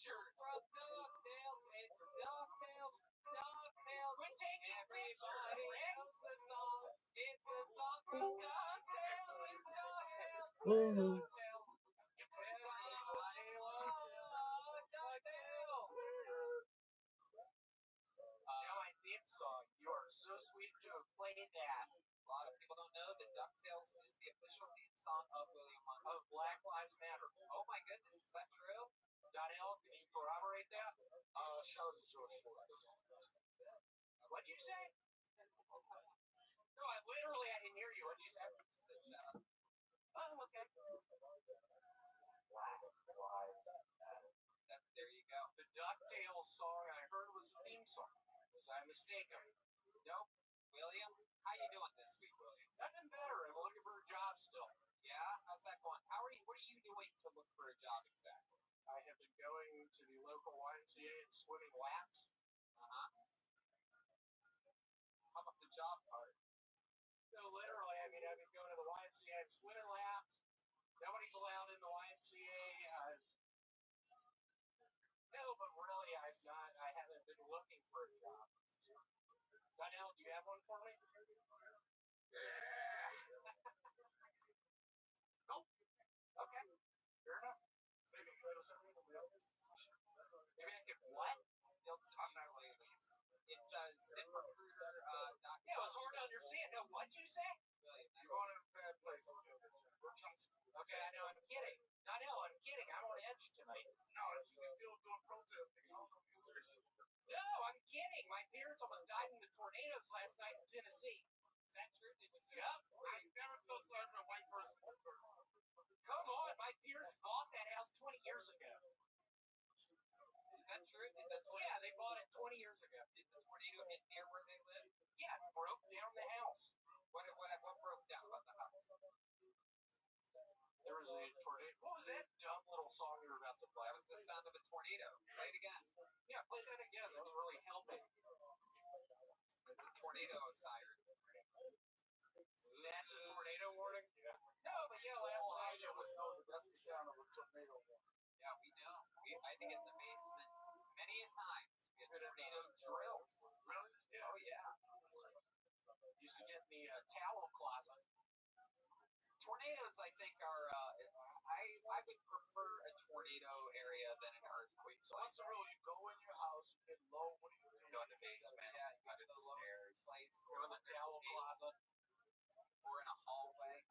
pictures. From DuckTales, it's DuckTales, DuckTales. Quit taking everybody knows the song. It's a song from DuckTales, it's DuckTales, DuckTales. Now my theme song. You are so sweet to have played that. A lot of people don't know that DuckTales is the official theme song of William Munson. Of Black Lives Matter. Oh my goodness, is that true? Donnell, can you corroborate that? Shout out to George Floyd. What'd you say? No, I didn't hear you. What'd you say? I said shut up. Oh, okay. Black Lives Matter. There you go. The DuckTales song I heard was the theme song. Was I mistaken? Nope. William, how you doing this week, William? Nothing better. I'm looking for a job still. Yeah? How's that going? What are you doing to look for a job exactly? I have been going to the local YMCA and swimming laps. Uh-huh. How about the job part? No, literally, I've been going to the YMCA and swimming laps. Nobody's allowed in the YMCA. No, but really, I haven't been looking for a job. Donnell, do you have one for me? Yeah. Nope. Okay. Fair enough. Maybe I can what? I'm not really it's ZipRecruiter.com. Yeah, it was hard to understand. No, what'd you say? You're going in a bad place. Okay, I know, I'm kidding. I'm kidding. I'm on edge tonight. No, you're still doing protesting. I don't know if you're serious. No, I'm kidding. My parents almost died in the tornadoes last night in Tennessee. Is that true? Yep. I never felt sorry for a white person. Come on, my parents bought that house 20 years ago. Is that true? Yeah, they bought it 20 years ago. Did the tornado hit near where they live? Yeah, it broke down the house. What broke down about the house? There was a tornado. What was that dumb little song you were about to play? That was the sound of a tornado. Play it again. Yeah, play that again. That was really helping. It's a tornado siren. That's a tornado warning? Yeah. No, but yeah, last night it was that's the sound of a tornado warning. Yeah, we know. I think in the basement many a times we had tornado drills. Really? Yeah. Oh yeah. Used to get in the towel closet. Tornadoes, I think, are. I would prefer a tornado area than an earthquake. So what's the rule? You go in your house, you get low. What do you do? You go in the basement. Yeah, you go to the stairs. Go in the towel closet. Or in a hallway.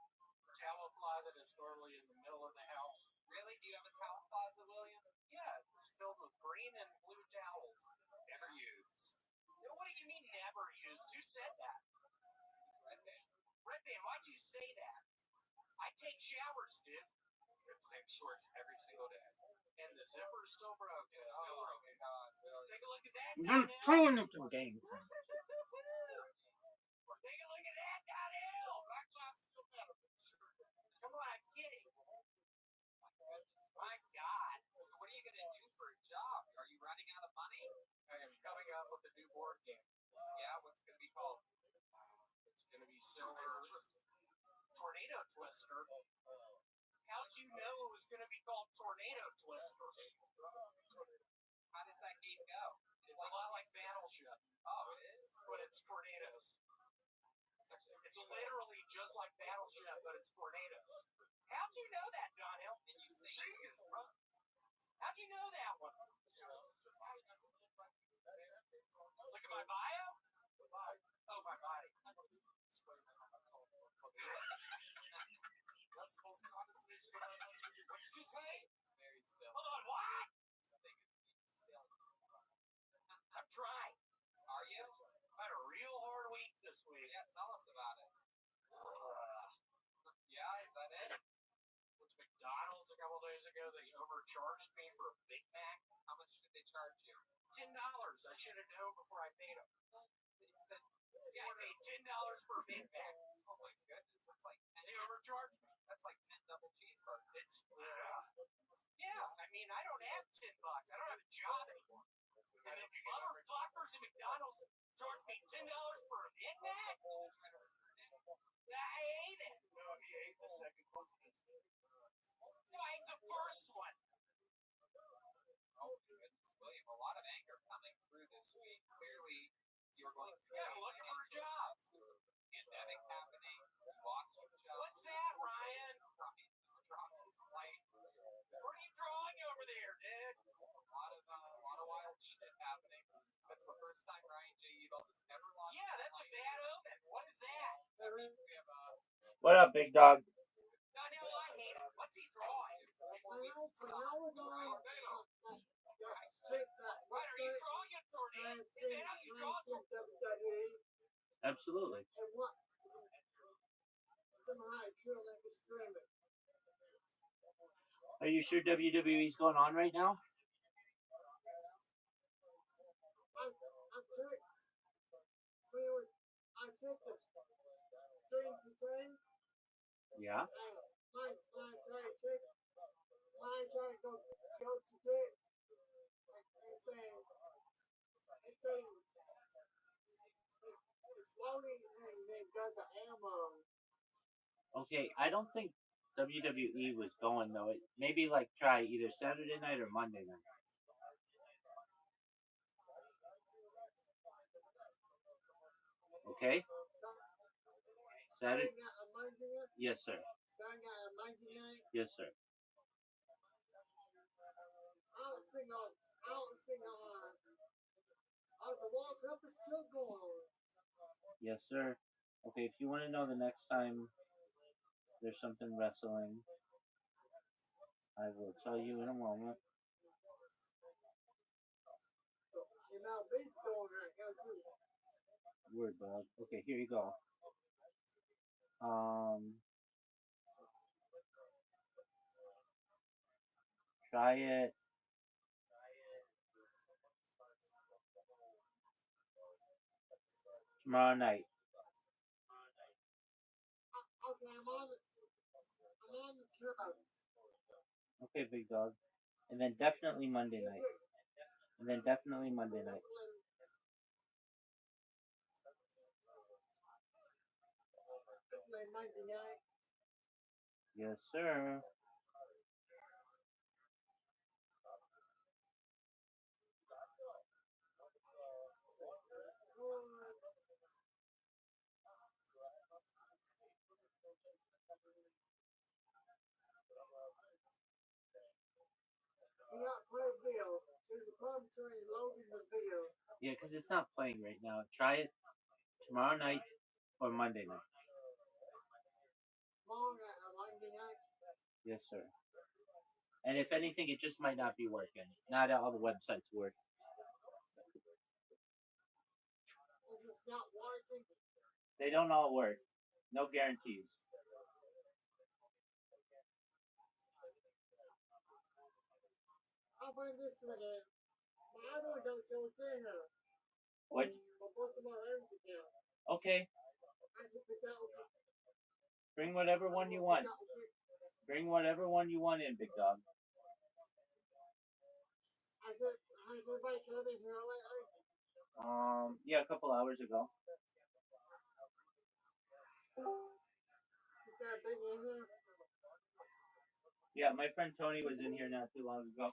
The towel closet is normally in the middle of the house. Really? Do you have a towel closet, William? Yeah, it's filled with green and blue towels. Never used. What do you mean never used? Who said that? Redman, why'd you say that? I take showers, dude. Same shorts every single day. And the zipper's still broken. It's still broken. Take a look at that. I'm throwing up some game. Take a look at that, Donnell. Black Lives still better. Come on, I'm kidding. My God. So what are you going to do for a job? Are you running out of money? I am coming up with a new board game. Yeah, what's it going to be called? It's going to be Tornado Twister. How'd you know it was going to be called Tornado Twister? How does that game go? It's a lot like Battleship. Oh, it is? But it's tornadoes. It's literally just like Battleship, but it's tornadoes. How'd you know that, Donnell? And you sing. Jeez, bro. How'd you know that one? Look at my bio? Oh, my body. That's the most condescending thing I've ever heard. What did you say? Very silly. Hold on, what? This thing is silly. I'm trying. Are you? I had a real hard week this week. Yeah, tell us about it. Yeah, is that it? Went to McDonald's a couple days ago. They overcharged me for a Big Mac. How much did they charge you? $10. I should have known before I paid them. Yeah, I paid $10 for a Big Mac. Oh my goodness, that's like they overcharged me. That's like 10 double cheeseburgers. It's yeah. I mean, I don't have $10. I don't have a job anymore. And if you motherfuckers at McDonald's charge me $10 for a Big Mac, I ate it. No, he ate the second one. No, I ate the first one. Oh, this week, clearly, you're going to be looking for a job. There's a pandemic happening. You lost your job. What's that, Ryan? Ryan just dropped his light. What are you drawing over there, Nick? A lot of wild shit happening. That's the first time Ryan J. Evil has ever lost. Yeah, that's a bad omen. What is that? That means we have a. What up, big dog? I know I hate him. What's he drawing? 4 more weeks of summer. Tornado. What, are you drawing a tornado? Is that how you draw a tornado? Absolutely. Are you sure WWE's going on right now? Yeah. Okay, I don't think WWE was going though. Maybe like try either Saturday night or Monday night. Okay. Saturday. Yes, sir. Yes, sir. Yes, sir. Okay, if you want to know the next time there's something wrestling, I will tell you in a moment. Word, dog. Okay, here you go. Try it. Tomorrow night. Okay, big dog. And then definitely Monday night. And then definitely Monday night. Yes, sir. Yeah, because it's not playing right now. Try it tomorrow night or Monday night. Yes, sir. And if anything, it just might not be working. Not all the websites work. They don't all work. No guarantees. What? Okay. Bring whatever one you want. Bring whatever one you want in, big dog. Yeah, a couple hours ago. Yeah, my friend Tony was in here not too long ago.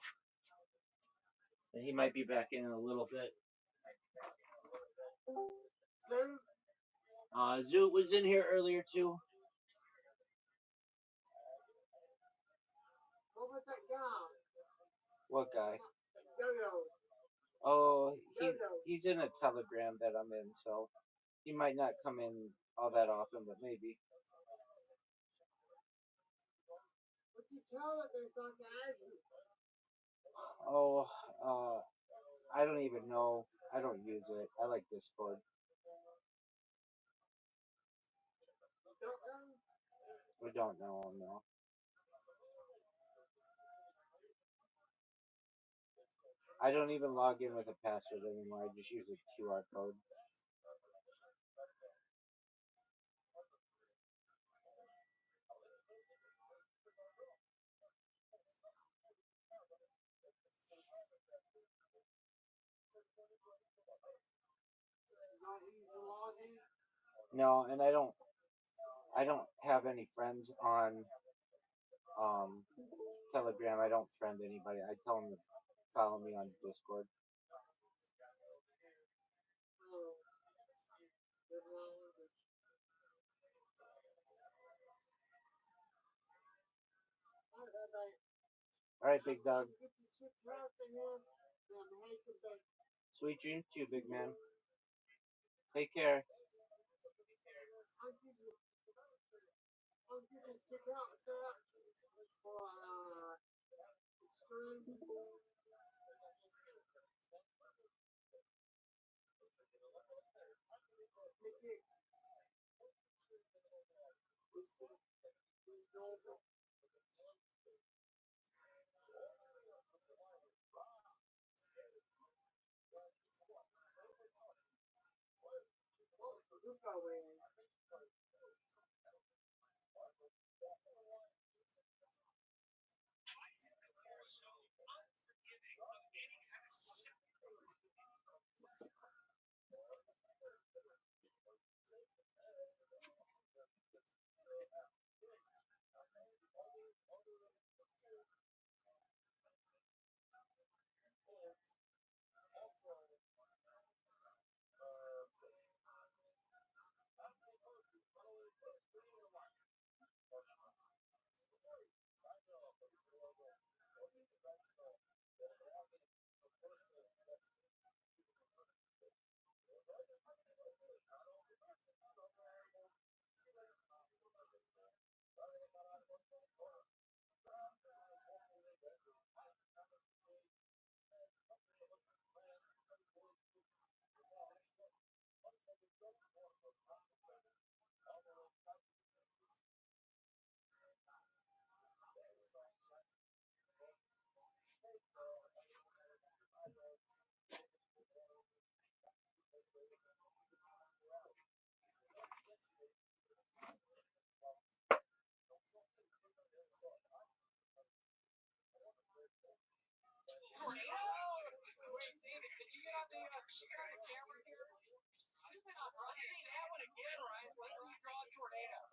And he might be back in a little bit. Zoot was in here earlier too. What guy? Oh, he's in a Telegram that I'm in, so he might not come in all that often, but maybe. Oh, I don't even know. I don't use it. I like Discord. We don't know him, no. I don't even log in with a password anymore. I just use a QR code. No, and I don't have any friends on Telegram. I don't friend anybody. I tell them to follow me on Discord. All right, big dog. Sweet dreams to you, big man. Take care. Wait, David, can you get on the camera here? Let's see that one again, right? Let's see you draw a tornado.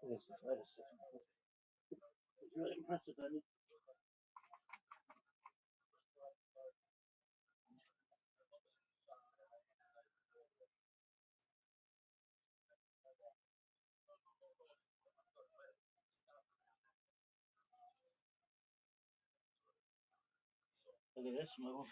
This athleticism. It's really impressive, buddy. Look at this move.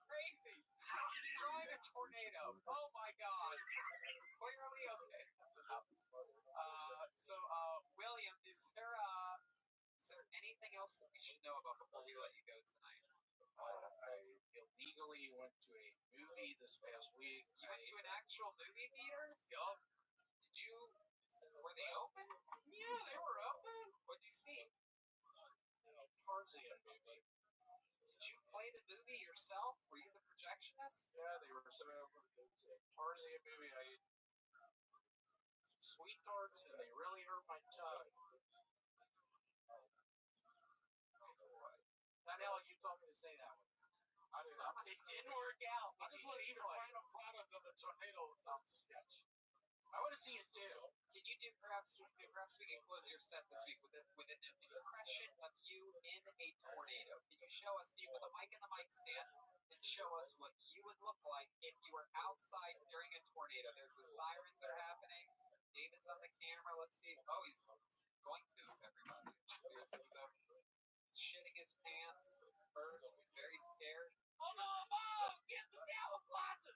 Crazy! Destroying a tornado. Oh my god. Clearly, okay. That's enough. William, is there anything else that we should know about before we let you go tonight? I illegally went to a movie this past week. You went to an actual movie theater? Yup. Were they open? Yeah, they were open. What did you see? Tarzan movie. Did you play the movie yourself? Were you the projectionist? Yeah, they were set up for the Tarzan movie. I ate some sweet tarts and they really hurt my tongue. Not how you told me to say that one. I did not. It didn't work out. I just want to see the final product of the tornado sketch. I want to see it too. Can you do perhaps we can close your set this week with an impression of you in a tornado? Can you show us? Can you put the mic in the mic stand and show us what you would look like if you were outside during a tornado? There's the sirens are happening. David's on the camera. Let's see. Oh, he's going poop, everybody. Here's shitting his pants first. He's very scared. Hold on, Mom! Get the towel closet!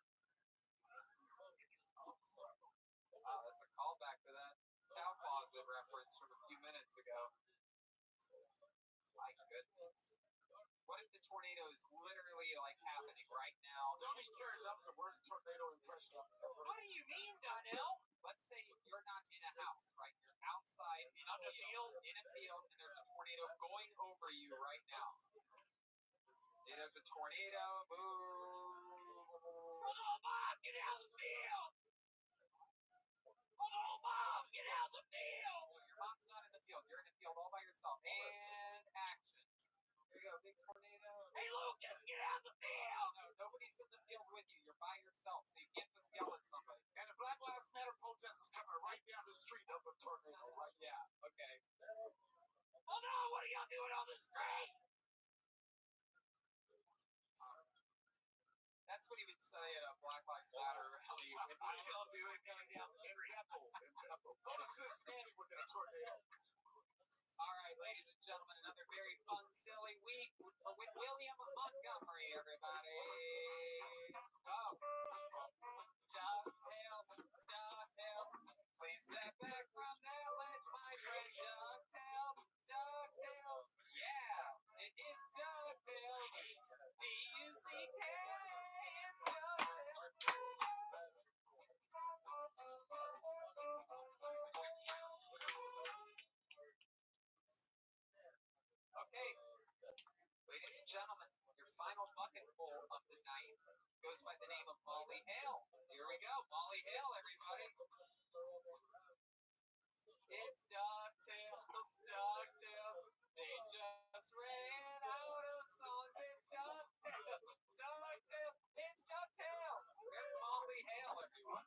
That's a callback to that cow closet reference from a few minutes ago. My goodness. What if the tornado is literally like happening right now? Don't be curious, that was the worst tornado impression I've ever heard. What do you mean, Donnell? Let's say you're not in a house, right? You're outside in a field, and there's a tornado going over you right now. See, there's a tornado. Boom. Hold on, Mom! Get out of the field! Hold on, Mom! Get out of the field! No, your mom's not in the field. You're in the field all by yourself. And action. Here you go, big tornado. Hey, Lucas, get out of the field! No, nobody's in the field with you. You're by yourself, so you can't just yell at somebody. And the Black Lives Matter protest is coming right down the street of the tornado, right? Yeah, okay. Oh no, what are y'all doing on the street? That's what he would say at a Black Lives Matter rally. What are y'all doing going down the street? Go to Cincinnati with that tornado. All right, ladies and gentlemen, another very fun, silly week with William Montgomery, everybody. Oh. DuckTales, DuckTales. Please step back from that ledge, my friend. DuckTales, DuckTales. Yeah, it is DuckTales. D-U-C-K. It's DuckTales. goes by the name of Molly Hale. Here we go. Molly Hale, everybody. It's DuckTales, DuckTales. They just ran out of songs. It's DuckTales, DuckTales. It's DuckTales. There's Molly Hale, everyone.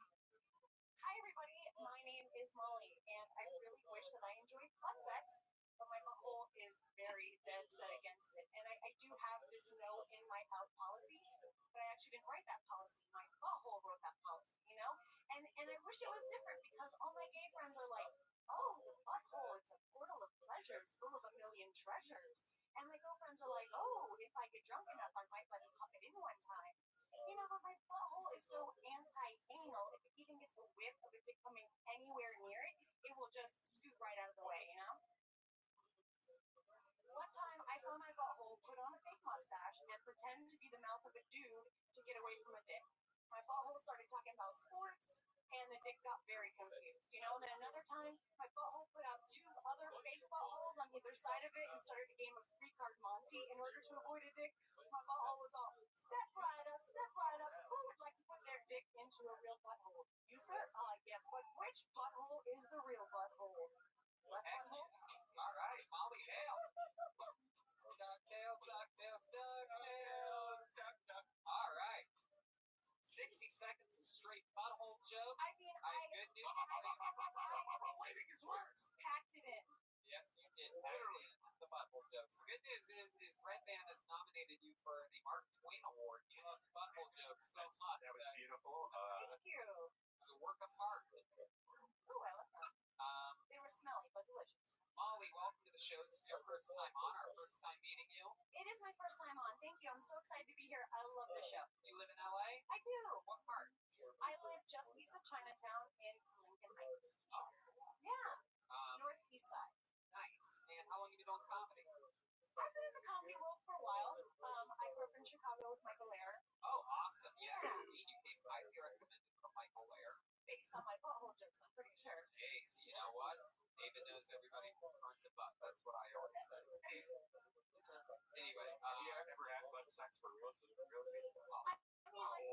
Hi, everybody. My name is Molly, and I really wish that I enjoyed butt sex, but my butthole is very dead set against it. And I do have this no in my out policy, but I actually didn't write that policy. My butthole wrote that policy, you know? And I wish it was different because all my gay friends are like, oh, the butthole, it's a portal of pleasures full of a million treasures. And my girlfriends are like, oh, if I get drunk enough, I might let him pop it in one time. You know, but my butthole is so anti-anal, if it even gets a whiff of a dick coming anywhere near it, it will just scoot right out of the way, you know? One time, I saw my butthole put on a fake mustache and pretend to be the mouth of a dude to get away from a dick. My butthole started talking about sports, and the dick got very confused, you know? And then another time, my butthole put out two other fake buttholes on either side of it and started a game of three-card Monty in order to avoid a dick. My butthole was all, step right up, step right up. Who would like to put their dick into a real butthole? You, sir? Yes, but which butthole is the real butthole? Left butthole? All right, Molly Hale. DuckTales, DuckTales, DuckTales. All right. 60 seconds of straight butthole jokes. I mean, I have good news for you. Waiting is worse. packed it in. Yes, you did. Literally the butthole jokes. The good news is Red Band has nominated you for the Mark Twain Award. He loves butthole jokes so much. That was beautiful. Thank you. It was a work of art. Oh, I love them. They were smelly, but delicious. Molly, welcome to the show. This is your first time on, our first time meeting you. It is my first time on. Thank you. I'm so excited to be here. I love the show. You live in LA? I do. What part? I live just east of Chinatown in Lincoln Heights. Oh, Yeah, northeast side. nice. And how long have you been doing comedy? I've been in the comedy world for a while. I grew up in Chicago with Michael Lair, Oh, awesome. Yes, indeed. You came highly recommended from Michael Lair. based on my butthole jokes, I'm pretty sure. Hey, you know what? David knows everybody from front to butt. That's what I always say. Anyway, Have you ever had butt sex for real? So the real thing? I mean, like,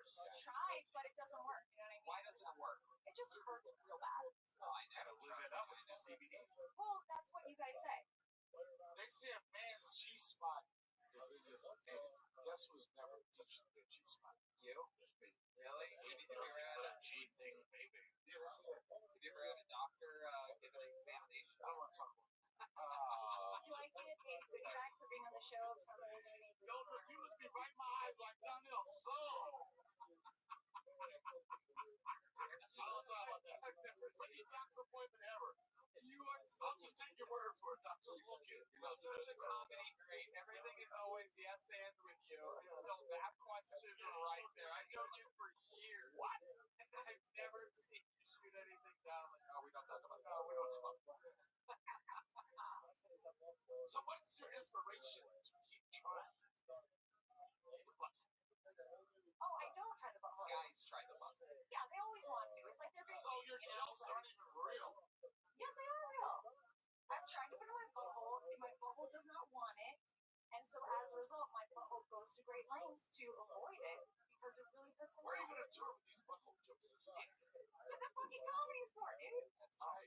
tried, but it doesn't work. You know what I mean? why doesn't it work? It just hurts real bad. Oh, I Gotta know. lube it up with the CBD. Well, that's what you guys say. They say a man's G-spot is in his anus. Guess who's never touched their G-spot? You? Really? Maybe have you ever had a G thing, maybe. You ever see it? have you ever had a doctor give an examination? I don't want to talk about it. Do I get a goodie bag for being on the show if someone is doing Yo, look, you look me right in my eyes like Donnell. So. I don't talk about that. Prettiest doctor's appointment ever. You are so I'll just take your word for it, Doc. Just look at it. You're such a comedy great. Everything is always yes and with you until that question right there. I've known you for years. What? And I've never seen you shoot anything down. I'm like, oh, we don't talk about that. No, we don't talk about that. So what's your inspiration to keep trying? Oh, I don't try the butthole. Guys try the button. Yeah, they always want to. It's like they're being, So your jokes aren't even real. yes, they are real. I've tried to put it in my butthole, and my butthole does not want it. And so as a result, my butthole goes to great lengths to avoid it because it really hurts a Where are you lot. going to tour with these butthole jokes? To the fucking comedy store, dude. That's right.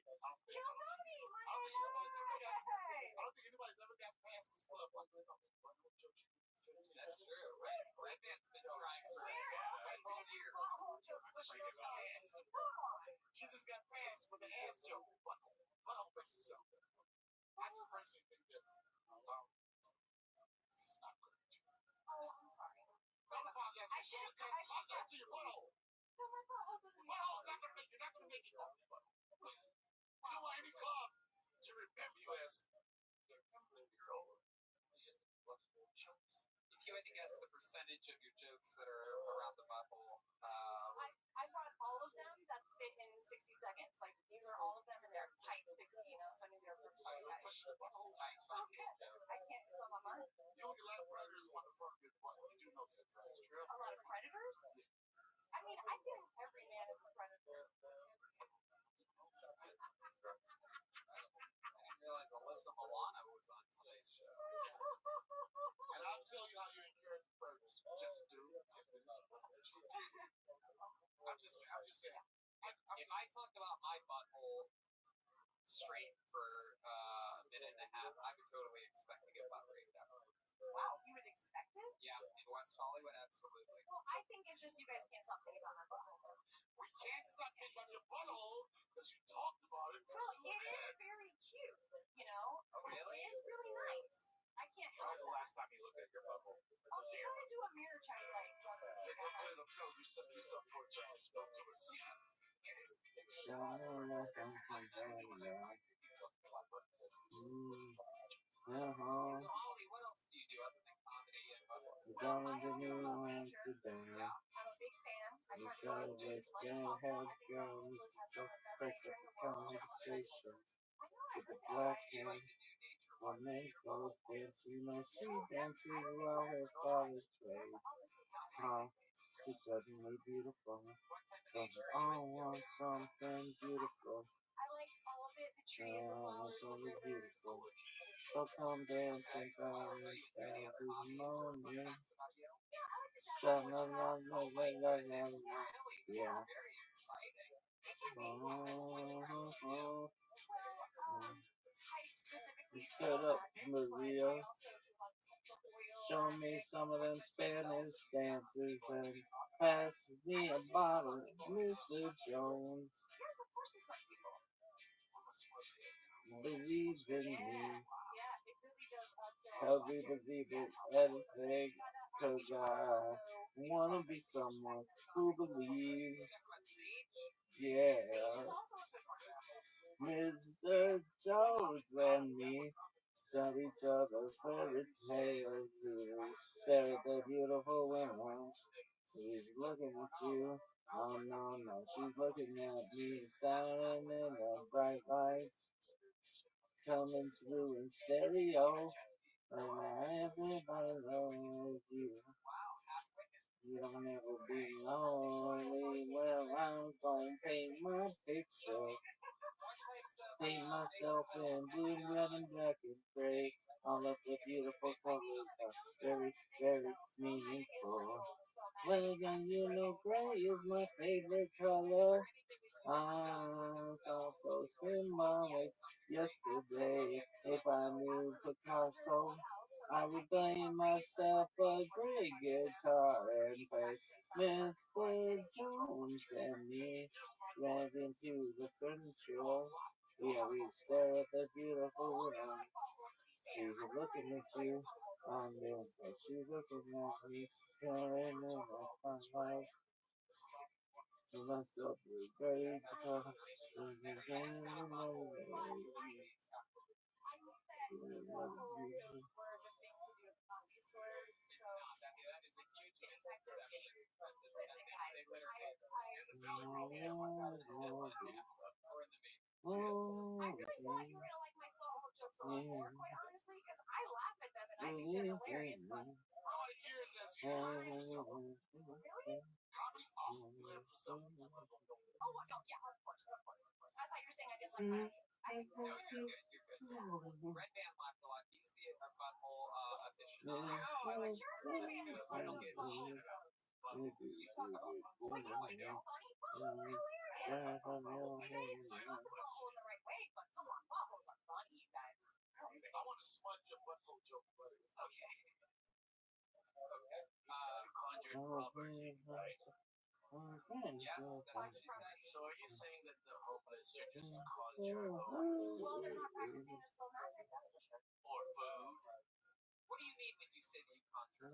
Kill Tony, my I don't think anybody's ever got. hey. I don't think anybody's ever got past this club like butthole jokes. That's true. Red Band's been trying for Where else are you for going to years. butthole jokes with She no just got science? asked. Come on. She just got passed with the ass joke. Butthole makes it sound better. I just personally think that it's not good. Oh, I'm sorry. I should have talked to your butthole. No, my butthole doesn't Butthole's not gonna make you're not gonna make it off your butthole. You don't want any club to remember you as the remembering girl. Butthole jokes. If you had to guess the percentage of your jokes that are around the butthole, I brought all of them that fit in 60 seconds. Like, these are all of them, and they're tight 16, so I knew they were for So you you guys. push your butthole. types of Okay. jokes. I can't, it's on my mind. You know, a lot of predators want to fuck your butt. You do know that. That's true. A lot of predators? I mean, I think every man is a predator. I didn't realize Alyssa Milano was on today's show. And I'll tell you how you encourage predators. Just do 10 minutes. I'm just saying. If I talked about my butthole straight for a minute and a half, I would totally expect to get butt raped after. Wow, you would expect it? Yeah, in West Hollywood, absolutely. Well, I think it's just you guys can't stop thinking about my butthole. We can't stop thinking about your butthole because you talked about it for Well, 2 it minutes. is very cute, you know? Oh, really? It is really nice. I can't When help was the that. last time you looked at your butthole? I'll try to do a mirror check like once a week. Because I'm telling you, something for a challenge. Don't do it. Yeah. So, Ollie, what else do you do other than comedy and butthole? Going to New Orleans today. I'm a big fan. I We try to go to celebrate as much as young possible. head I think girls, Los Angeles has the some of the best break nature up in the the world. conversation. I know, I With the heard that. black You like hair, to do nature when parks? they both dance, you know, she dances while her father plays. She's suddenly beautiful. What type of Cause nature I are you into? want something beautiful. I like all of it. The trees, the Yeah, flowers, the something rivers. beautiful. So come dancing down So, and you do any down other through the hobbies or fun morning. facts about you? Yeah, I like to La dabble la in la witchcraft. la Oh la my la la goodness, la. really? Yeah. Very exciting. It can be. Type specifically Shut spell up, magic, Maria. but I also do like essential oil. Show me some of them Spanish dances and pass me a bottle, Mr. Jones. Yes, of course we smudge people. Believe in me. Yeah, it really does Help me believe it, anything, cause I wanna be someone who believes. Yeah, Mr. Jones and me tell each other fairy tales. Stare at the beautiful women. She's looking at you. Oh no, no, she's looking at me. Standing in the bright lights, coming through in stereo. And everybody loves you. You'll never be lonely. Well, I'm gonna paint my picture. Paint myself in blue, red, and black and gray. All of the beautiful colors are very, very meaningful. Well, then you know gray is my favorite color. I saw in my way yesterday. If I knew Picasso, I would buy myself a great guitar and play Mr. Jones and me ran into the furniture. Yeah, we stare at the beautiful woman. She's looking at you. I'm there, but she's looking at me. Staring in the sunlight. Myself a great guitar. Or in the Oh, I really thought you were gonna like my butthole jokes a lot more, quite honestly, because I laugh at them and I think they're hilarious. But How many years has you really? comedy? You live for something. Oh, no, yeah, of course, of course, of course. I thought you were saying I didn't like my. No, you're good. You're good. Red Band laughed a lot. He's the butthole aficionado. I like You're saying I don't give a shit about You talk about butthole. But you know what's funny? Buttholes are hilarious. Okay, it's not the butthole in the right way, but come on, buttholes are funny, you guys. I want to smudge your butthole joke, buddy. Okay. Okay. Conjured property, right? Yes, that's what she said. So are you saying that the homeless should just conjure homeless? Well, they're not practicing their spell magic, that's for sure. Or food? What do you mean when you say that you conjure?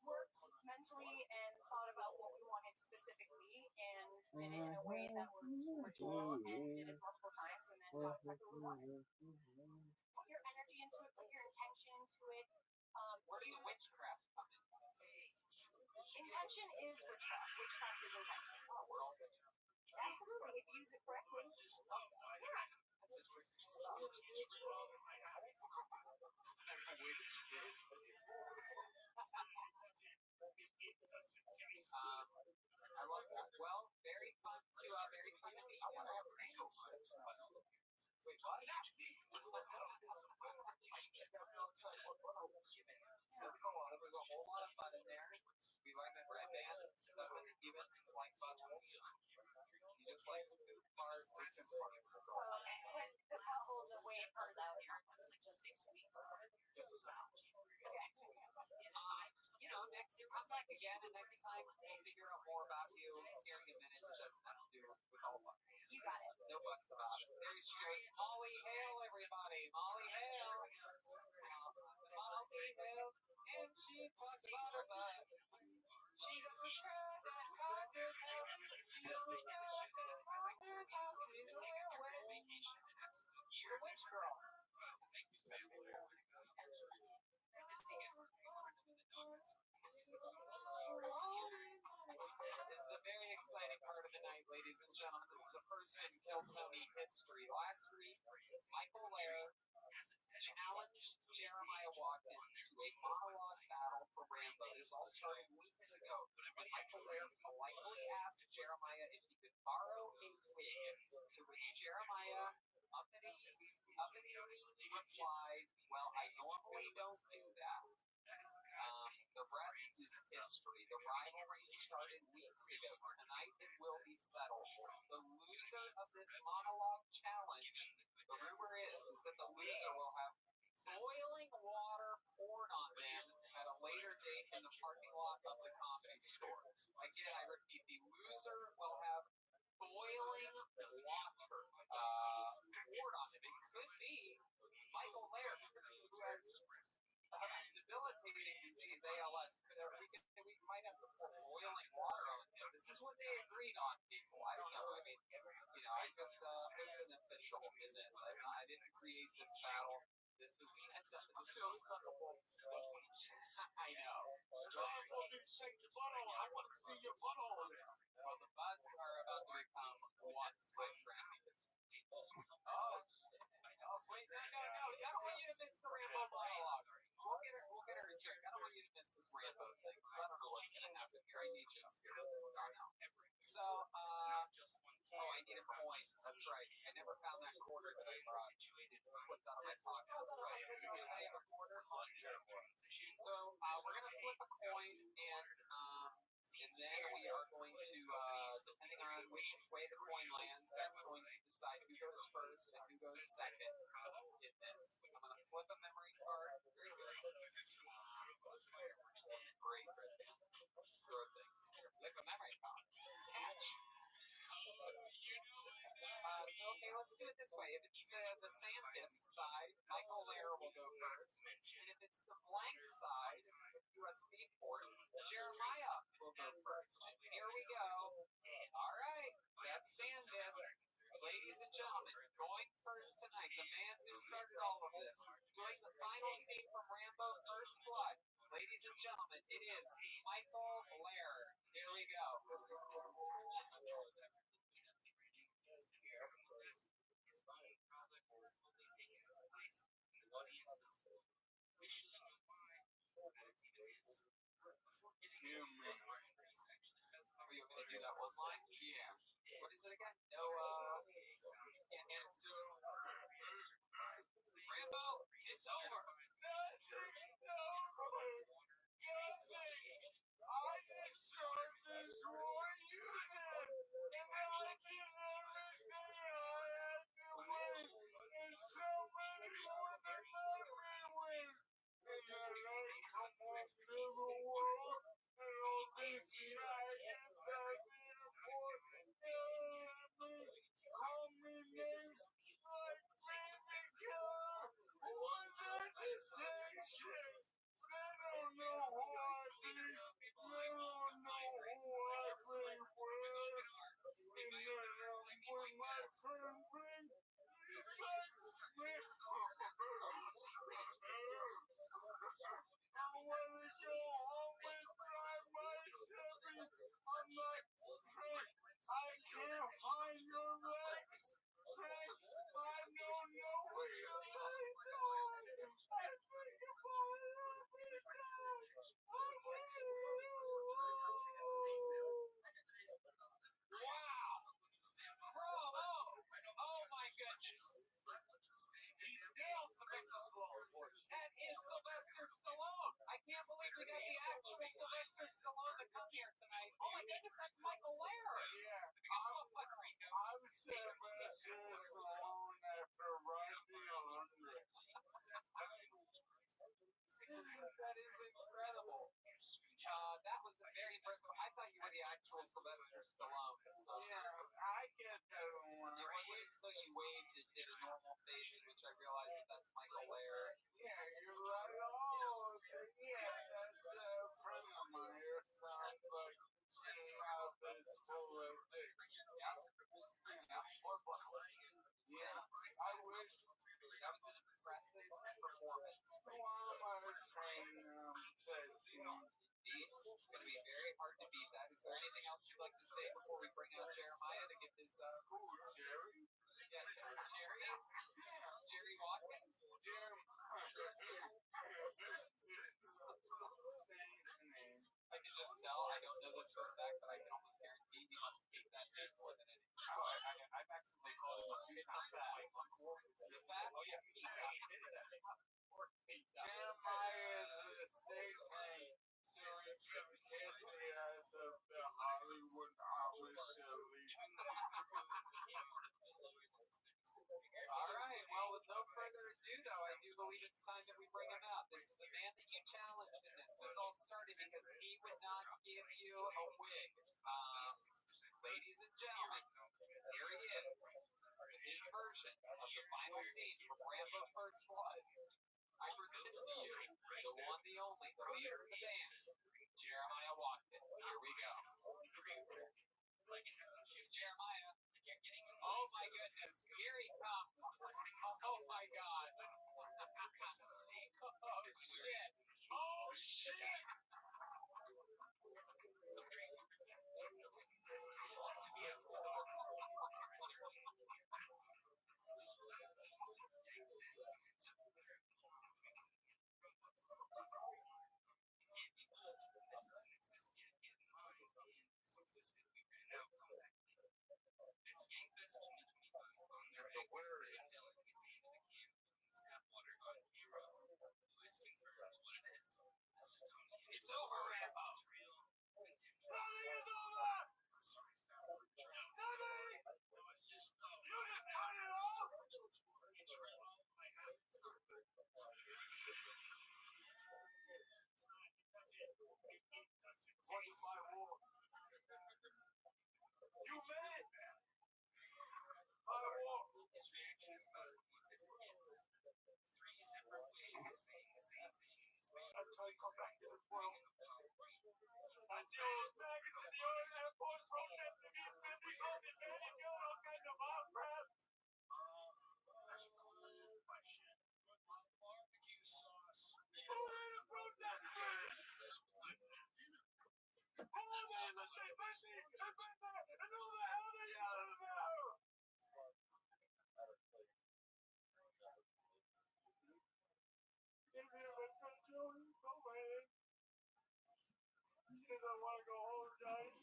Worked mentally and thought about what we wanted specifically and did it in a way that was ritual and did it multiple times and then got exactly what we wanted. Put your energy into it, put your intention into it. Where did the witchcraft come in? Intention is witchcraft. Witchcraft is intention. We're all witchcraft. Absolutely, if you use it correctly. Yeah. That's just twisted stuff. I love that. Well, very fun to meet you. I want to have Rico sex. Wait, what? There's a whole lot of fun in there. We like that Red Band. Doesn't even like buttholes. He just likes poop farts, poop and farts. That's all. When the bubble, the way it comes out here, it's like 6 weeks. Just a sound. Okay. Next year come back again, and next time we'll figure out more about you here in a minute. It doesn't have to do with all bugs. You got it. No bugs about it. There she goes. Molly Hale, everybody. Molly Hale. Molly Hale. And she talks about her butt. She doesn't care that Congress house. She doesn't care that Congress house is away. She's a witch girl. This is a very exciting part of the night, ladies and gentlemen. This is the first in Kill Tony history. Last week, Michael Lair challenged Jeremiah Watkins to a monologue battle for Rambo. This all started weeks ago when Michael Lair politely asked Jeremiah if he could borrow a wig, to which Jeremiah uppity replied, "Well, I normally don't do that." The rest is history. The rivalry started weeks ago. Tonight it will be settled. The loser of this monologue challenge, the rumor is that the loser will have boiling water poured on them at a later date in the parking lot of the Comedy Store. Again, I repeat, the loser will have boiling water poured on them. It could be Michael Lair, who has debilitating disease, ALS. We might have to pour boiling water on him. This is what they agreed on, people. I don't know. I mean, I just was an official in this. I didn't create this battle. This was sent up. This feels like a wolf. I know. I want to see your butthole. Well, the butts are about to become once my friend. Oh, wait, no. I don't want you to miss the Rambo monologue. We'll get her a drink. I don't want you to miss this Rambo thing, because I don't know what's going to happen here. I need you to start out. So, I need a coin. That's right. I never found that quarter that I brought. It slipped out of my pocket. Right. I have a quarter. So, we're going to flip a coin, and then we are going to, depending on which way the coin lands, that's going to decide who goes first and who goes second in this. I'm going to flip a memory card. Very good. That's great right there. Throw things. Flip a memory card. Catch. Okay, let's do it this way. If it's the SanDisk side, Michael Lair will go first. And if it's the blank side, USB port, Jeremiah will go first. Here we go. All right, that's SanDisk. Ladies and gentlemen, going first tonight, the man who started all of this, doing the final scene from Rambo First Blood. Ladies and gentlemen, it is Michael Lair. Here we go. Are you going to do that one line? Yeah. What is it again? No, you can't answer. Rambo, it's over. with Sylvester Stallone. Yeah, I get that one. It wasn't until you waved and did a normal face in which I realized that that's Michael Lair. Yeah, you're right. Oh, yeah, that's a friend of mine. Your son, like, mouth is full of dicks. Yeah, I wish that was an impressive performance. one of train testing. Indeed, it's going to be very hard to beat that. Is there anything else you'd like to say before we bring out Jeremiah to get this? Jerry? Yeah, Jerry Watkins. I can just tell. I don't know this for a fact, but I can almost guarantee he must hate that name more than anything. I've accidentally called him the fat. The fat? Oh yeah, he hated that. Jeremiah is a state thing, so he can kiss the ass of the Hollywood Irish elite. All right. Well, with no further ado, though, I do believe it's time that we bring him out. This is the man that you challenged in this. This all started because he would not give you a wig. Ladies and gentlemen, here he is. His version of the final scene from Rambo First Blood. I present to you the one, the only, the leader of the band, Jeremiah Watkins. Here we go. Jeremiah. Oh my goodness, here he comes. Oh my God. Oh shit. Oh shit. It's over, Rambo. Nothing is over! Nothing! You just cut it off! What's my war? You made my war. His reaction is about as good as it gets. Three separate ways of saying the same thing in his main Until you come back to the world. I see all those maggots in the oil airport protesting against them because it's any good all kind of mob crap. That's a cool question. Barbecue sauce. Who are the protesters? Who are they? Let's say, Bessie, and Brenda, and who the hell are yelling about? Give me a friend Joey, go away. You think I want to go home, Johnny?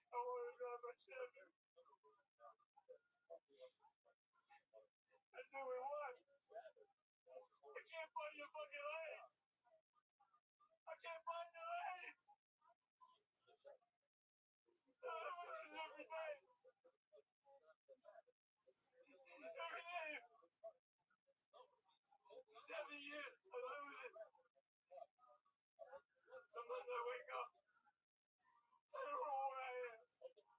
I want to grab my sandwich. That's what we want. I can't find your fucking legs. I can't find your legs. This is everything. Everything. 7 years. I lose it. Sometimes I wake up. I don't know where I am. Sometimes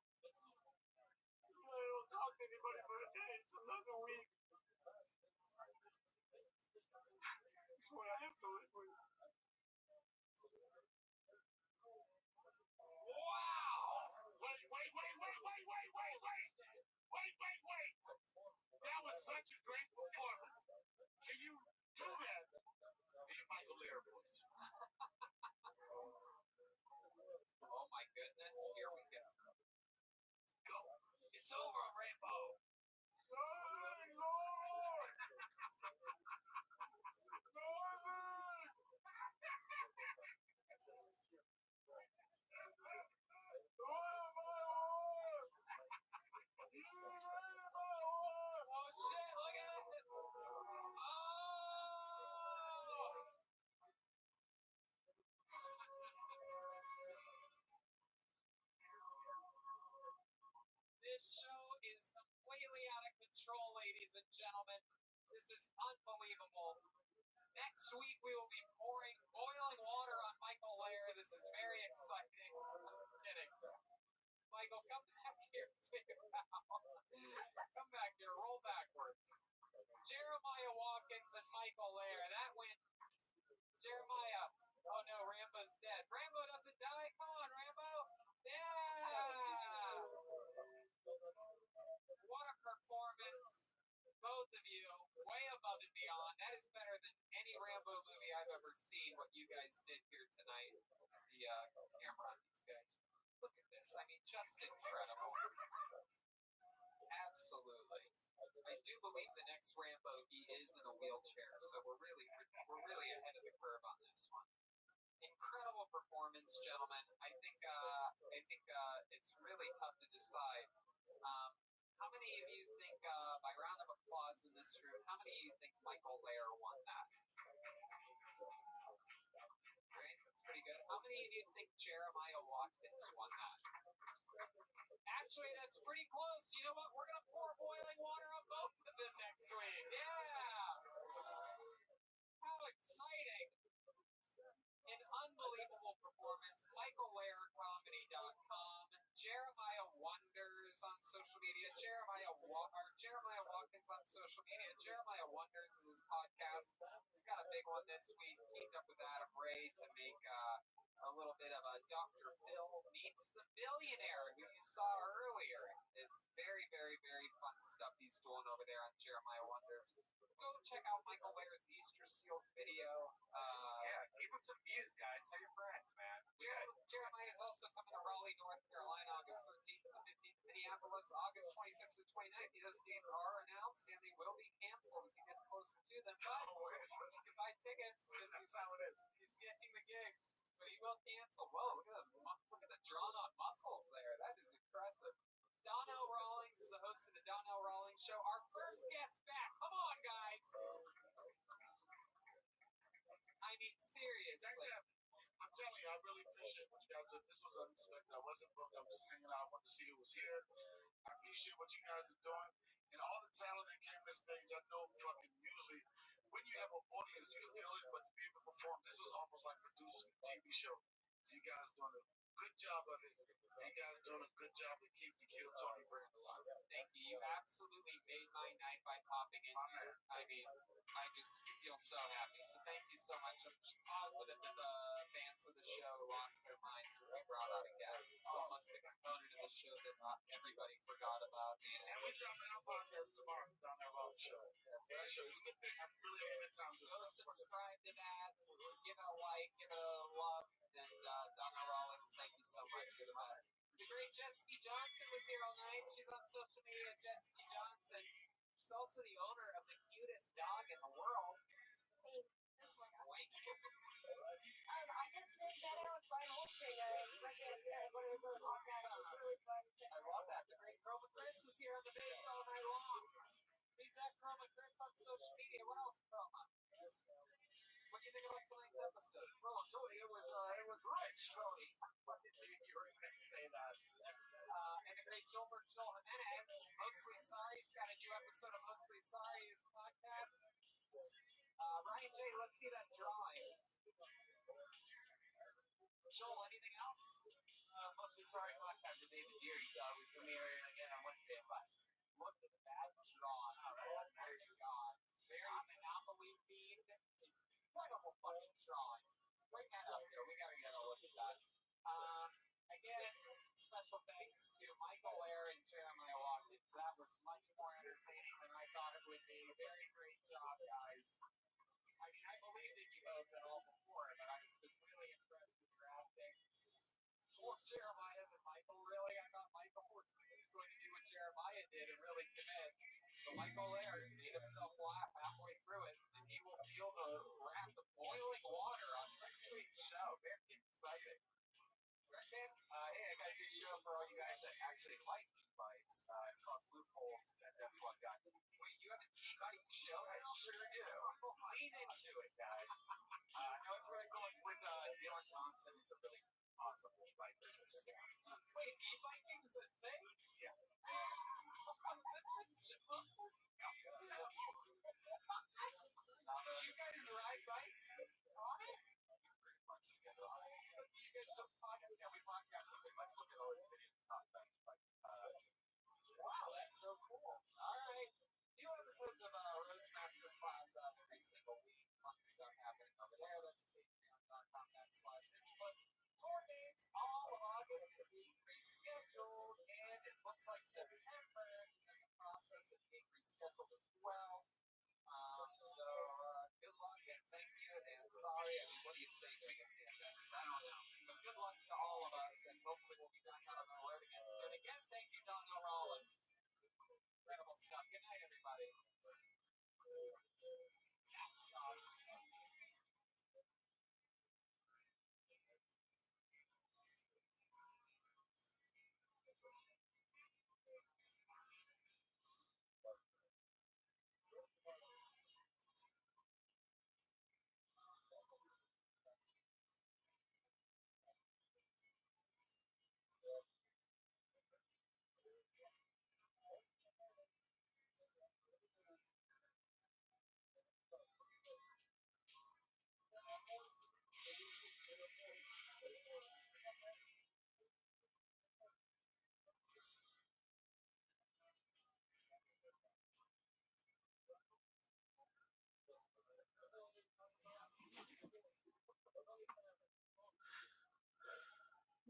I don't talk to anybody for a day. Sometimes a week. That's what I am to live with. Wow! Wait. That was such a great performance. Can you do that? In Michael Lair voice. Oh my goodness, here we go. Go. It's over, Rambo. Nothing, no more. Oh shit, look at this! Oh! This show is completely out of control, ladies and gentlemen. This is unbelievable. Next week we will be pouring boiling water on Michael Lair. This is very exciting. kidding. Michael, come back here too. Come back here. Roll backwards. Jeremiah Watkins and Michael Lair. That went Jeremiah. Oh no, Rambo's dead. Rambo doesn't die. Come on, Rambo. Yeah. What a performance. Both of you, way above and beyond. That is better than any Rambo movie I've ever seen, what you guys did here tonight. The camera on these guys. Look at this. I mean, just incredible. Absolutely. I do believe the next Rambo, he is in a wheelchair, so we're really ahead of the curve on this one. Incredible performance, gentlemen. I think it's really tough to decide. How many of you think, by round of applause in this room, how many of you think Michael Lair won that? Right, that's pretty good. How many of you think Jeremiah Watkins won that? Actually, that's pretty close. You know what? We're going to pour boiling water on both of them next week. Yeah! How exciting! An unbelievable performance. MichaelLairComedy.com. Jeremiah Wonders on social media. Jeremiah Watkins on social media. Jeremiah Wonders is his podcast. He's got a big one this week. Teamed up with Adam Ray to make a little bit of a Dr. Phil Meets the Billionaire, who you saw earlier. It's very, very, very fun stuff he's doing over there on Jeremiah Wonders. Go check out Michael Lair's Easter Seals video. Yeah, keep him some views, guys. Tell your friends, man. Jeremiah is also coming to Raleigh, North Carolina, August 13th and the 15th, Minneapolis, August 26th and 29th. Those dates are announced, and they will be canceled as he gets closer to them. But you can buy tickets because he's how it is. He's getting the gigs, but he will cancel. Whoa, look at the drawn-on muscles there. That is impressive. Donnell Rawlings is the host of the Donnell Rawlings Show. Our first guest back. Come on, guys. I mean, seriously. I'm telling you, I really appreciate what you guys did. This was unexpected. I wasn't booked. I'm just hanging out. I wanted to see who was here. I appreciate what you guys are doing. And all the talent that came to stage, I know fucking usually when you have an audience, you feel it, but to be able to perform, this was almost like producing a TV show. You guys doing a good job of it. You guys doing a good job of keeping the Kill Tony brand alive. Thank you. You absolutely made my night by popping in here. I mean, I just feel so happy. So thank you so much. I'm positive that the fans of the show lost their minds when we brought out a guest. It's almost a component of the show that not everybody forgot about. And we're dropping our podcast tomorrow on our own show. That show is a good thing. I'm really having a good time. Go subscribe to that. Give it a like, give it a love. And Donna Rollins, thank you so much. You're the best. The great Jetski Johnson was here all night. She's on social media, Jetski Johnson. She's also the owner of the cutest dog in the world. Swank. I just did that out by hosting one of those podcasts. Really fun. I love that. The great Chroma Chris was here on the base all night long. He's at Chroma Chris on social media. What else, Chroma? What do you think about tonight's episode? Well, Tony, it was rich, Tony. You were going to say that. And the great Gilbert Joel Jimenez, Mostly Sorry. He's got a new episode of Mostly Sorry, his podcast. Ryan J., let's see that drawing. Joel, anything else? Mostly Sorry podcast with David Deary. We premiere again on Wednesday, but Look at that drawing. Very God. Very Monopoly themed. Incredible fucking drawing. Bring that up there. We gotta get a look at that. Again, special thanks to Michael Lair and Jeremiah Watkins. That was much more entertaining than I thought it would be. Very great job, guys. I mean, I believed in you both and all before, but I was just really impressed with your acting. More Jeremiah than Michael, really. I thought Michael was going to do what Jeremiah did and really commit. So Michael Lair made himself laugh halfway through it, and he will feel the wrath of boiling water on next week's show. Very exciting. Right, Dan? hey, I got a good show for all you guys that actually like e-bikes. It's called Loophole, and that's what got me. Wait, you have an e-bike show? I sure do. Lean into it, guys. No, it's really cool. It's with Dylan Thompson. He's a really awesome e-bike business. Wait, e-biking is a thing? Yeah. That's a joke? You guys ride bikes on it? Pretty much together on it. You guys just podcast? Yeah, we podcast pretty much rescheduled, and it looks like September is in the process of being rescheduled as well. Good luck and thank you, and sorry. I mean, what do you say to it? I don't know. But good luck to all of us, and hopefully we'll be back on the road again soon. Again, thank you, Donna Rollins. Incredible stuff. Good night, everybody.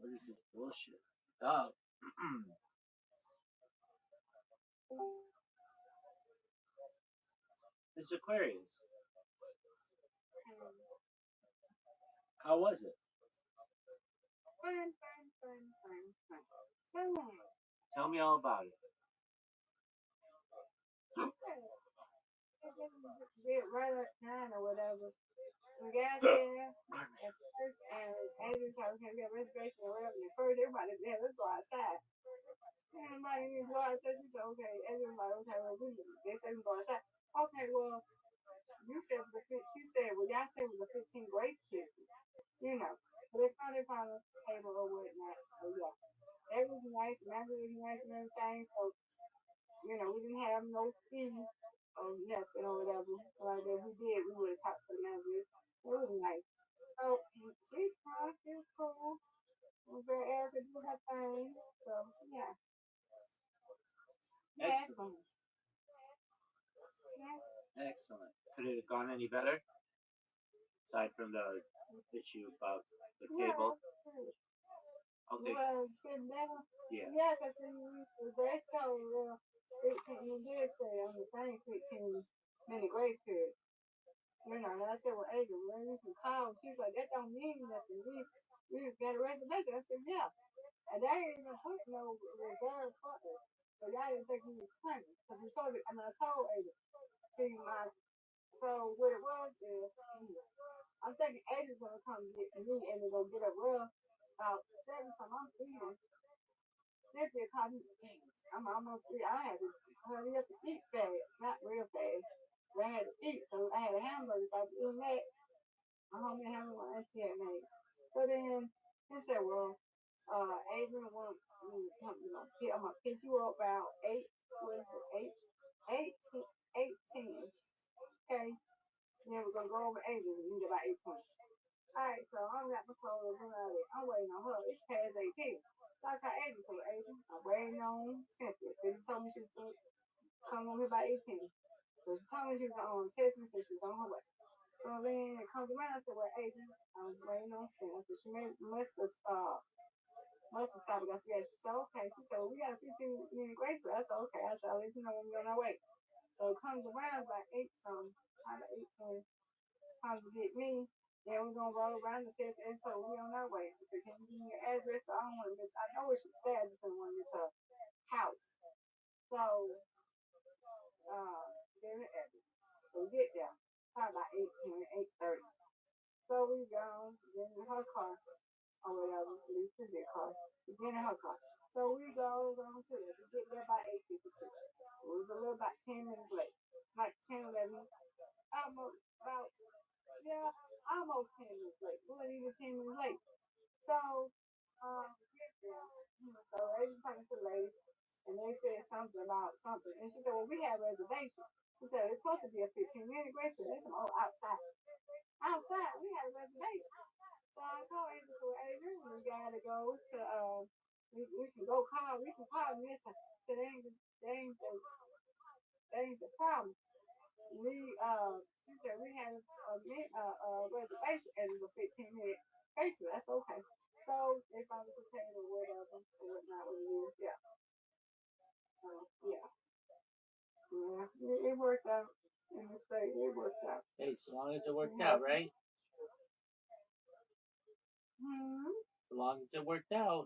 What is this bullshit? Dog. It's Aquarius. How was it? Fun. Tell me all about it. Get right at 9 or whatever. We got there at first, and Adrian said, okay, we got reservation or whatever. And at first, everybody said, let's go outside. Everybody didn't go outside. She said, okay. Adrian was like, okay, well, they said we go outside. Okay, well, you said she said, well, y'all said it was a 15 grace period. You know. But they found a table or whatnot. So, yeah. That was nice. Maggie was nice and everything. So, you know, we didn't have no fee or nothing or whatever. Like if we did, we would have talked to the managers. It was nice. So she's fine. She was cool. Where Erica do her thing. So yeah. Excellent. Excellent. Could it have gone any better? Aside from the issue about the table. Okay. Well, sitting down. Yeah. Yeah, because they so 15. You did say on the thing 15-minute grace period. You know, and I said, well, Adrian, when you can call, she was like, that don't mean nothing. We got a reservation. I said, yeah. And they ain't even put no reserve for us. So y'all didn't think we was coming. Because we told it, and I told Adrian, see, so what it was is, I'm thinking Adrian's going to come get me and then go get up. Well, about 7 something, I'm eating. Cynthia called me. I'm almost free. I had to hurry up and eat fast, not real fast. But I had to eat, so I had a hamburger. If I was eating that, my homie hamburger my auntie had made. So then he said, well, Adrian wants me to come, I'm gonna pick you up about 8, what is it, 18. Okay. Then we're gonna go over Adrian and get about 8:20. Alright, so I'm got my clothes and all that. I'm waiting on her. It's past 18. So I called Adrian, so Adrian, I'm waiting on Cynthia. So she told me she was gonna come on here by 18. So she told me she was gonna text me, so she was on her way. So then it comes around, I said, well, Adrian, I was waiting on Cynthia. So she must have stopped. I said, she said, okay. She said, well, we got a 15-minute grace. I said, okay. I said, I'll let you know when we're on our way. So it comes around by 8 something, kind of 8:20, comes to get me. Then we're gonna roll around the test, and so we on our way. She said, can you give me your address? So I don't want to miss. I know it's your dad, just don't want to miss her house. So there's the address. So we get there, probably about 8:30. So we go, get in her car, or whatever, at least in their car. We get in her car. So we go to it. We get there by 8:52. It was a little about 10 minutes late. Like 10, 11, almost 10 minutes late. We weren't even 10 minutes late. So, get there. So they was talking to the lady, and they said something about something. And she said, well, we have reservations. She said, it's supposed to be a 15-minute grace, but there's some outside. Outside, we have a reservation. So I told Adrian, we gotta go to, we can go call, we can call this. So that ain't the problem. She said we have a reservation and it's a 15-minute grace. That's okay. So if I was potato or whatever, or whatnot, what it is, yeah. Yeah. Yeah. It worked out in the state. It worked out. Hey, so long as it worked out, right? Hmm. So long as it worked out.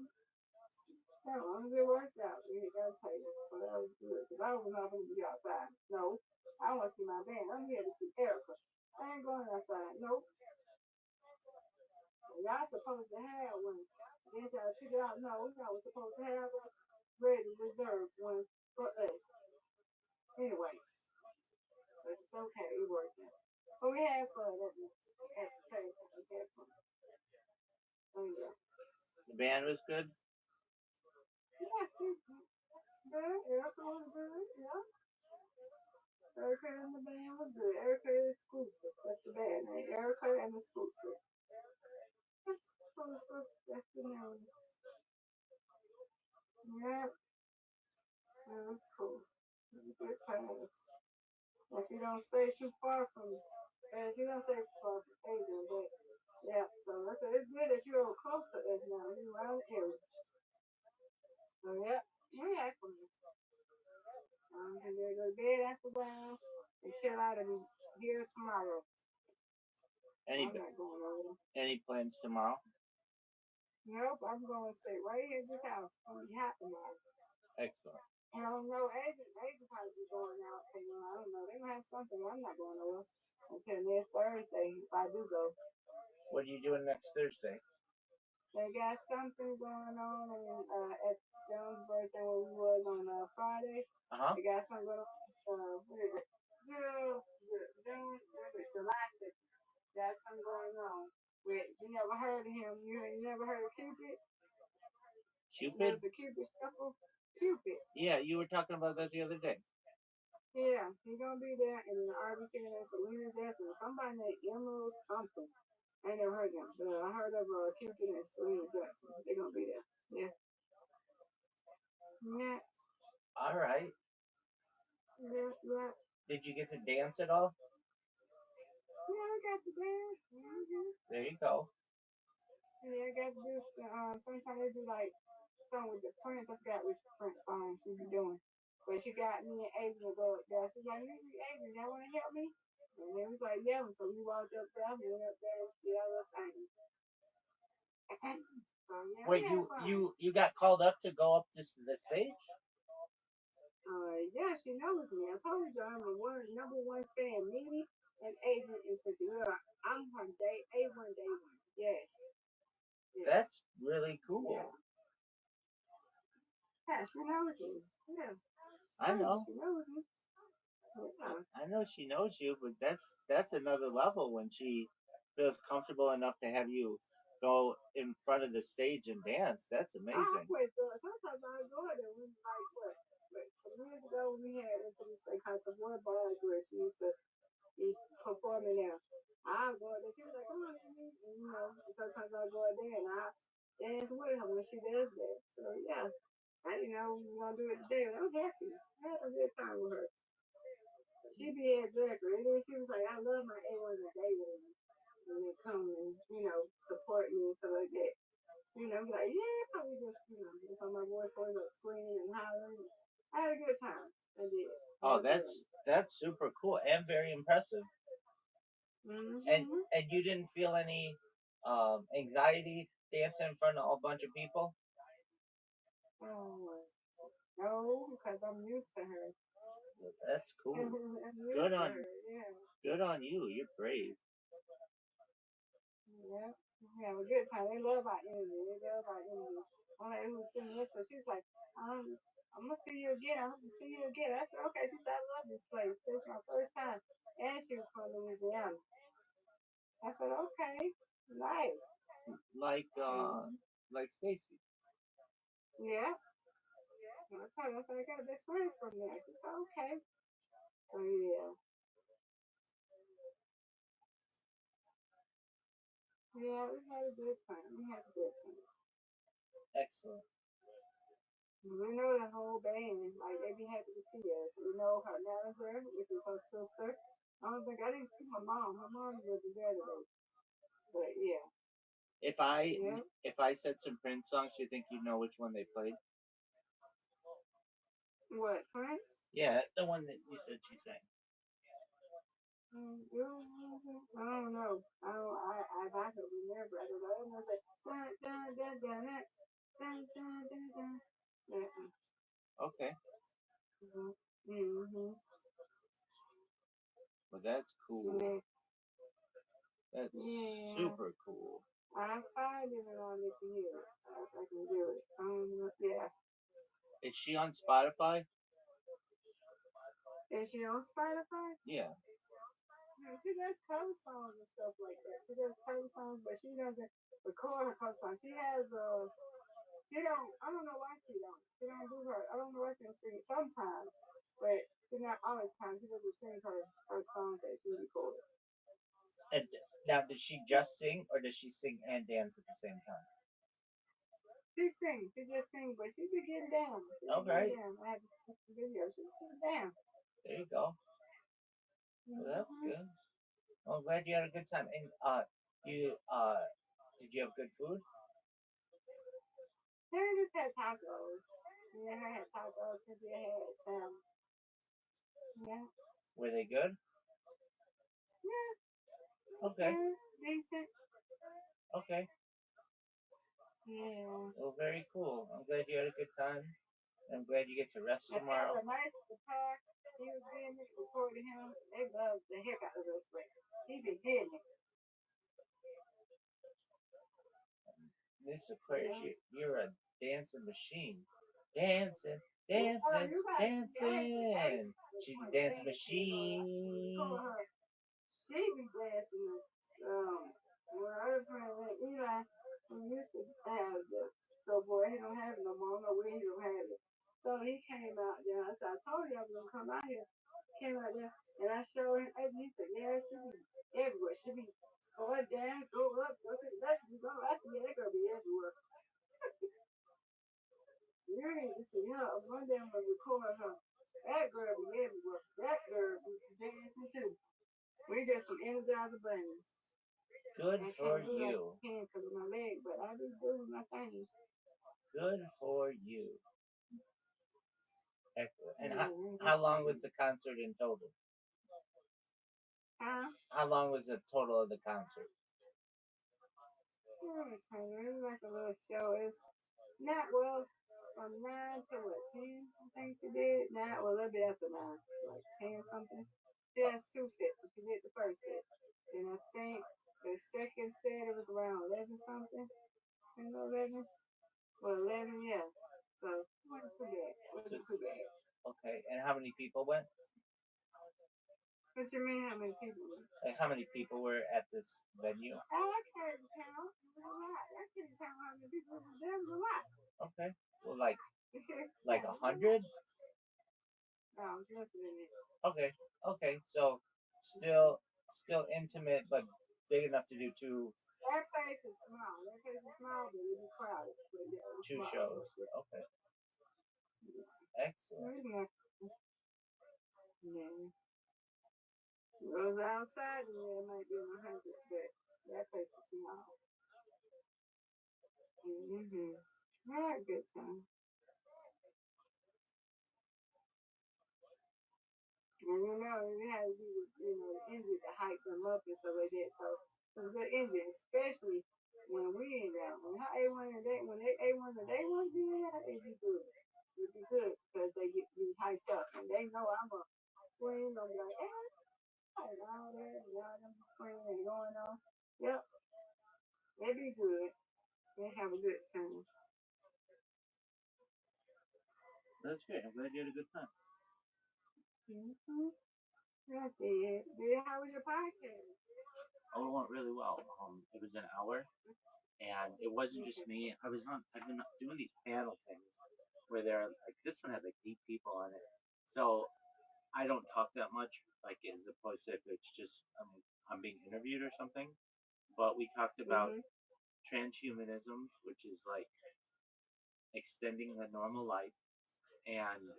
As long as it worked out, you gotta pay. So that was good. Because I was not going to be outside. No. I want to see my band. I'm here to see Erica. I ain't going outside. Nope. Y'all supposed to have one. Then y'all figure out, no, y'all was supposed to have one ready, reserved one for us. Anyway, but it's okay. It worked out. But we had fun at the same time. We had fun. Oh, yeah. The band was good? Yeah, good. Erica was good, yeah. Erica and the band was good. Erica is exclusive. That's the band name. Erica and exclusive. Exclusive. That's the name. Yeah. That was cool. It was a good time. And she don't stay too far from me. And she don't stay too far from Adrian, but yeah, so it's good that you're close to us now. You're around the area. So yeah, yeah, for me. I'm gonna go to bed after a while and chill out and be here tomorrow. I'm not going over. Any plans tomorrow? Nope, I'm going to stay right here at this house. It's going to be hot tomorrow. Excellent. I don't know. Adrian probably be going out. I don't know. They might have something. I'm not going over until next Thursday if I do go. What are you doing next Thursday? They got something going on at John's birthday where we was on Friday. They got something going on. What is it? June, July 6th. Got something going on. You never heard of him. You never heard of Cupid? Cupid? The Cupid shuffle? Cupid. Yeah, you were talking about that the other day. Yeah, he's going to be there. And then RBC and Selena Jackson. Somebody named Emma something. I ain't never heard of them. But I heard of Cupid and Selena Jackson. They're going to be there. Yeah. Yeah. All right. Yeah. Did you get to dance at all? Yeah, I got to dance. Mm-hmm. There you go. Yeah, I got to do sometimes they do like song with the Prince. I forgot which Prince song she be doing. But she got me and Adrian to go up there. She's like, Adrian, y'all want to help me? And then we was like, yeah. So we walked up there. We went up there and did our little thing. Yeah, wait, you got called up to go up to the stage? Yeah, she knows me. I told you I'm the number one fan. Me and Adrian is the girl. I'm her A1 day one. Yes. Yeah. That's really cool. Yeah, she knows me. Yeah. I know. She knows me. Yeah. I know she knows you, but that's another level when she feels comfortable enough to have you go in front of the stage and dance. That's amazing. Sometimes I go there when like what? Some years ago we had into this thing called the One Bar where she used to be performing there. I go there. She was like, "Come on, and sometimes I go there and I dance with her when she does that." So yeah, I didn't know we were gonna do it today. But I'm happy. I had a good time with her. She be exactly. And then she was like, "I love my A1 and day one." And they come and support me and stuff like that. Be like, yeah, probably just if my voice was up screaming and hollering. I had a good time. I did. Oh, that's super cool and very impressive. Mm-hmm. And you didn't feel any anxiety dancing in front of a bunch of people? Oh, no, because I'm used to her. That's cool. Good on you. You're brave. Yeah, we have a good time. They love our energy. I'm like, who's singing this? So she's like, I'm gonna see you again. I hope to see you again. I said, okay. She said, I love this place. This is my first time. And she was from Louisiana. I said, okay, nice. Like Stacy. Yeah. I told her, I got a best friends from there. She said, okay. So yeah. Yeah, we had a good time. Excellent. We know the whole band. Like, they be happy to see us. We know her manager, which is her sister. I didn't see my mom. My mom wasn't there today. But yeah. If I said some Prince songs, do you think you'd know which one they played? What, Prince? Yeah, the one that you said she sang. I don't know. I could remember. I don't know. Dun, dun, dun, dun, dun, dun, dun, dun, dun. Okay. Mm-hmm. Well, that's cool. Yeah. That's super cool. I'm finding it on the computer. I can do it. Yeah. Is she on Spotify? Is she on Spotify? Yeah. She does cover songs and stuff like that. She does cover songs, but she doesn't record her cover songs. She has she don't. I don't know why she don't. She don't do her. I don't know why she don't sing sometimes, but she not always time. She doesn't sing her songs that she recorded. And now, does she just sing, or does she sing and dance at the same time? She sings. She just sings, but she be getting down. Okay. I have a video. She getting down. There you go. Well, that's good. Well, I'm glad you had a good time. And did you have good food? I just had tacos. Yeah, I had tacos. Cynthia had some. Yeah. Were they good? Yeah. Okay. Decent. Okay. Yeah. Well, very cool. I'm glad you had a good time. I'm glad you get to rest tomorrow. The night the car, he was getting it, recording him. They love the heck out of this way. He be getting it. Miss Aquarius, you're a dancing machine. Dancing, dancing, dancing. She's a dancing machine. She be dancing. When her friend Eli, we used to have the so boy, he don't have it no more. I don't know where he don't have it. So he came out there. I said, I told you I was gonna come out here. Came out there and I showed him. And he said, yeah, she be everywhere. She be go down, go up, go to the left, she go. I said, yeah, that girl be everywhere. You need to see her. One day I'm gonna record her. That girl be everywhere. That girl be dancing too. We just some energizer bunnies. Good for you. I can't because of my leg, but I be doing my thing. Good for you. Excellent. And how long was the concert in total? Huh? How long was the total of the concert? It was like a little show. It's not well from 9 to what, 10? I think she did. Well, a little bit after 9, like 10 something. She has 2 sets. She did the first set. And I think the second set it was around 11 something. 10 or 11. Well, 11, yeah. So it wasn't too bad. Okay, and how many people went? What you mean, how many people went? Like, how many people were at this venue? Oh, I can't count. It was a lot. I can't count how many people were there. It was a lot. Okay. Well, like 100? No, it's less than that. Okay. Okay. So still intimate, but big enough to do two. That place is small. But it be crowded. Two shows. Okay. Excellent. Yeah. Those outside, yeah, it might be 100, but that place is small. Mm-hmm. I had a good time. And it had to do with, the engine to hype them up and stuff like that. So it was a good engine, especially when we ain't out. When A1 and they, when they A1 and they want to be there, it'd be good. It'd be good because they get you hyped up and they know I'm a queen. I'm like, and all that, and all them queen and going on. Yep. It'd be good. They have a good time. That's great. I'm glad you had a good time. Mm-hmm. I did. How was your podcast? Oh, it went really well. It was an hour, and it wasn't just me. I've been doing these panel things where they're like, this one has like 8 people on it. So I don't talk that much, like as opposed to if it's just I'm being interviewed or something. But we talked about transhumanism, which is like extending the normal life, and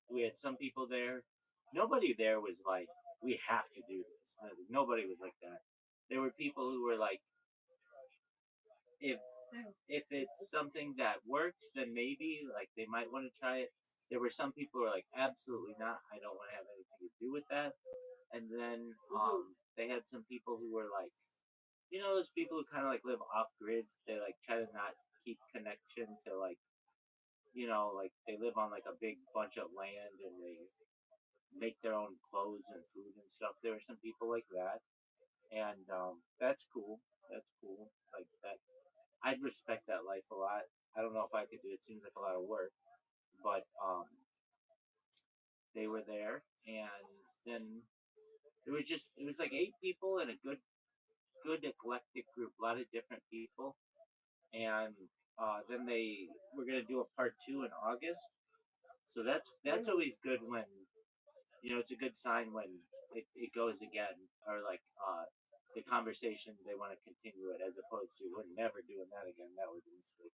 we had some people there. Nobody there was like, we have to do this. Nobody was like that. There were people who were like, if it's something that works, then maybe like they might want to try it. There were some people who are like, absolutely not. I don't want to have anything to do with that. And then they had some people who were like, those people who kind of like live off grid. They like try to not keep connection to like, like they live on like a big bunch of land and they make their own clothes and food and stuff. There were some people like that, and that's cool. That's cool. Like that, I'd respect that life a lot. I don't know if I could do it. It seems like a lot of work, but they were there, and then it was like 8 people and a good eclectic group, a lot of different people, and then they were gonna do a part 2 in August. So that's always good when it's a good sign when it goes again, or like the conversation they want to continue it, as opposed to we're never doing that again. That was a mistake.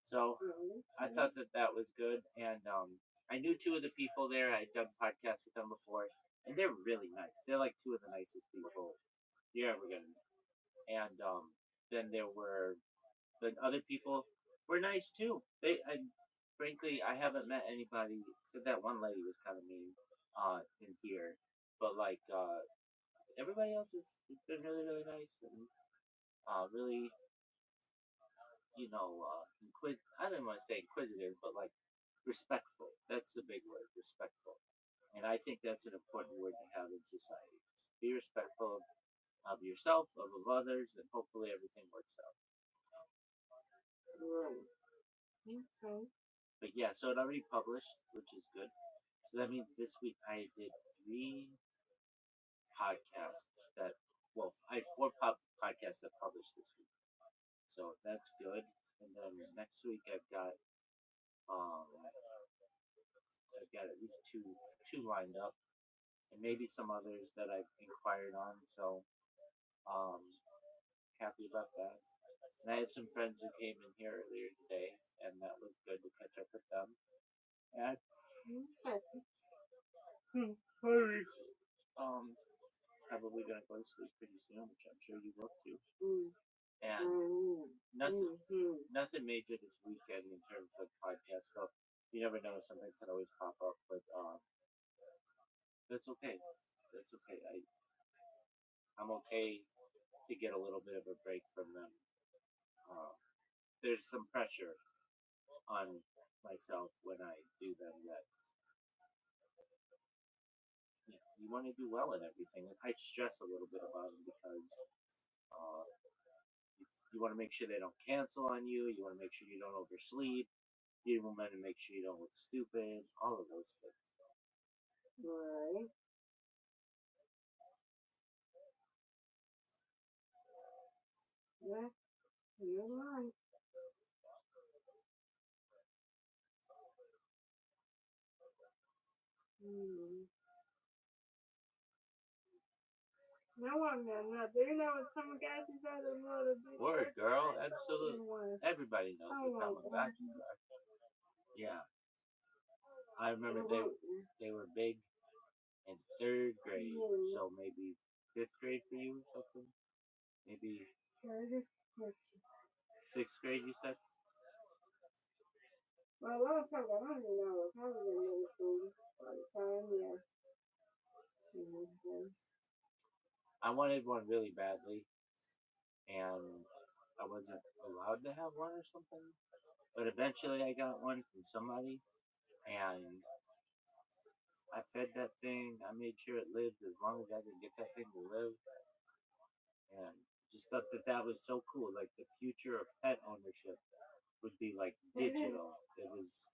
So I thought that was good, and I knew 2 of the people there. I had done podcasts with them before, and they're really nice. They're like 2 of the nicest people you're ever gonna meet. And then there were the other people were nice too. Frankly, I haven't met anybody except that one lady was kind of mean in here, but like everybody else has been really really nice and really I don't want to say inquisitive, but like respectful. That's the big word, respectful. And I think that's an important word to have in society. Be respectful of yourself, of others, and hopefully everything works out. Right. Okay. But yeah, so it already published, which is good. So that means this week I did 3 podcasts I had 4 podcasts that published this week. So that's good. And then next week I've got at least two lined up, and maybe some others that I've inquired on. So happy about that. And I had some friends who came in here earlier today, and that was good to catch up with them. And sorry. Probably gonna go to sleep pretty soon, which I'm sure you will too. And nothing major this weekend in terms of podcast stuff. You never know, something can always pop up, but that's okay. That's okay. I'm okay to get a little bit of a break from them. There's some pressure on myself when I do them that you want to do well in everything. And I stress a little bit about them because you want to make sure they don't cancel on you. You want to make sure you don't oversleep. You want to make sure you don't look stupid. All of those things. Right. Yeah, you're right. No one knows nothing. You know what some guys is out of little bit. Word, girl, absolutely. Everybody knows what Tamagotchis are. Yeah, I remember they were big in 3rd grade, so maybe 5th grade for you or something. Maybe 6th grade, you said. Well, a long time ago, I don't even know. Probably in middle school by the time, yeah. I wanted one really badly, and I wasn't allowed to have one or something. But eventually, I got one from somebody, and I fed that thing. I made sure it lived as long as I could get that thing to live, and just thought that was so cool. Like the future of pet ownership would be like digital. It was,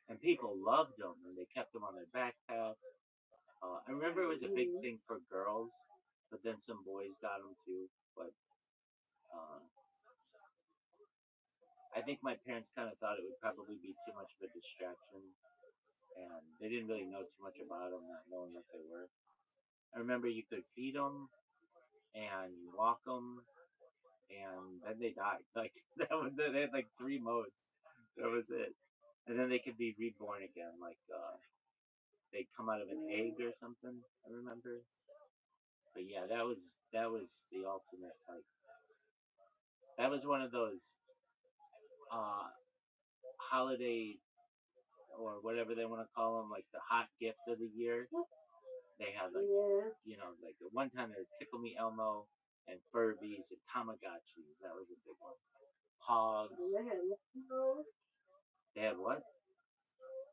and people loved them, and they kept them on their backpack. I remember it was a big thing for girls, but then some boys got them too. But I think my parents kind of thought it would probably be too much of a distraction, and they didn't really know too much about them, not knowing what they were. I remember you could feed them and walk them, and then they died. Like they had like 3 modes. That was it. And then they could be reborn again, like they'd come out of an egg or something. I remember. But yeah, that was the ultimate. Like That was one of those holiday or whatever they want to call them, like the hot gift of the year. They had like, like one time there was Tickle Me Elmo and Furbies and Tamagotchis. That was a big one. Pogs. They had what?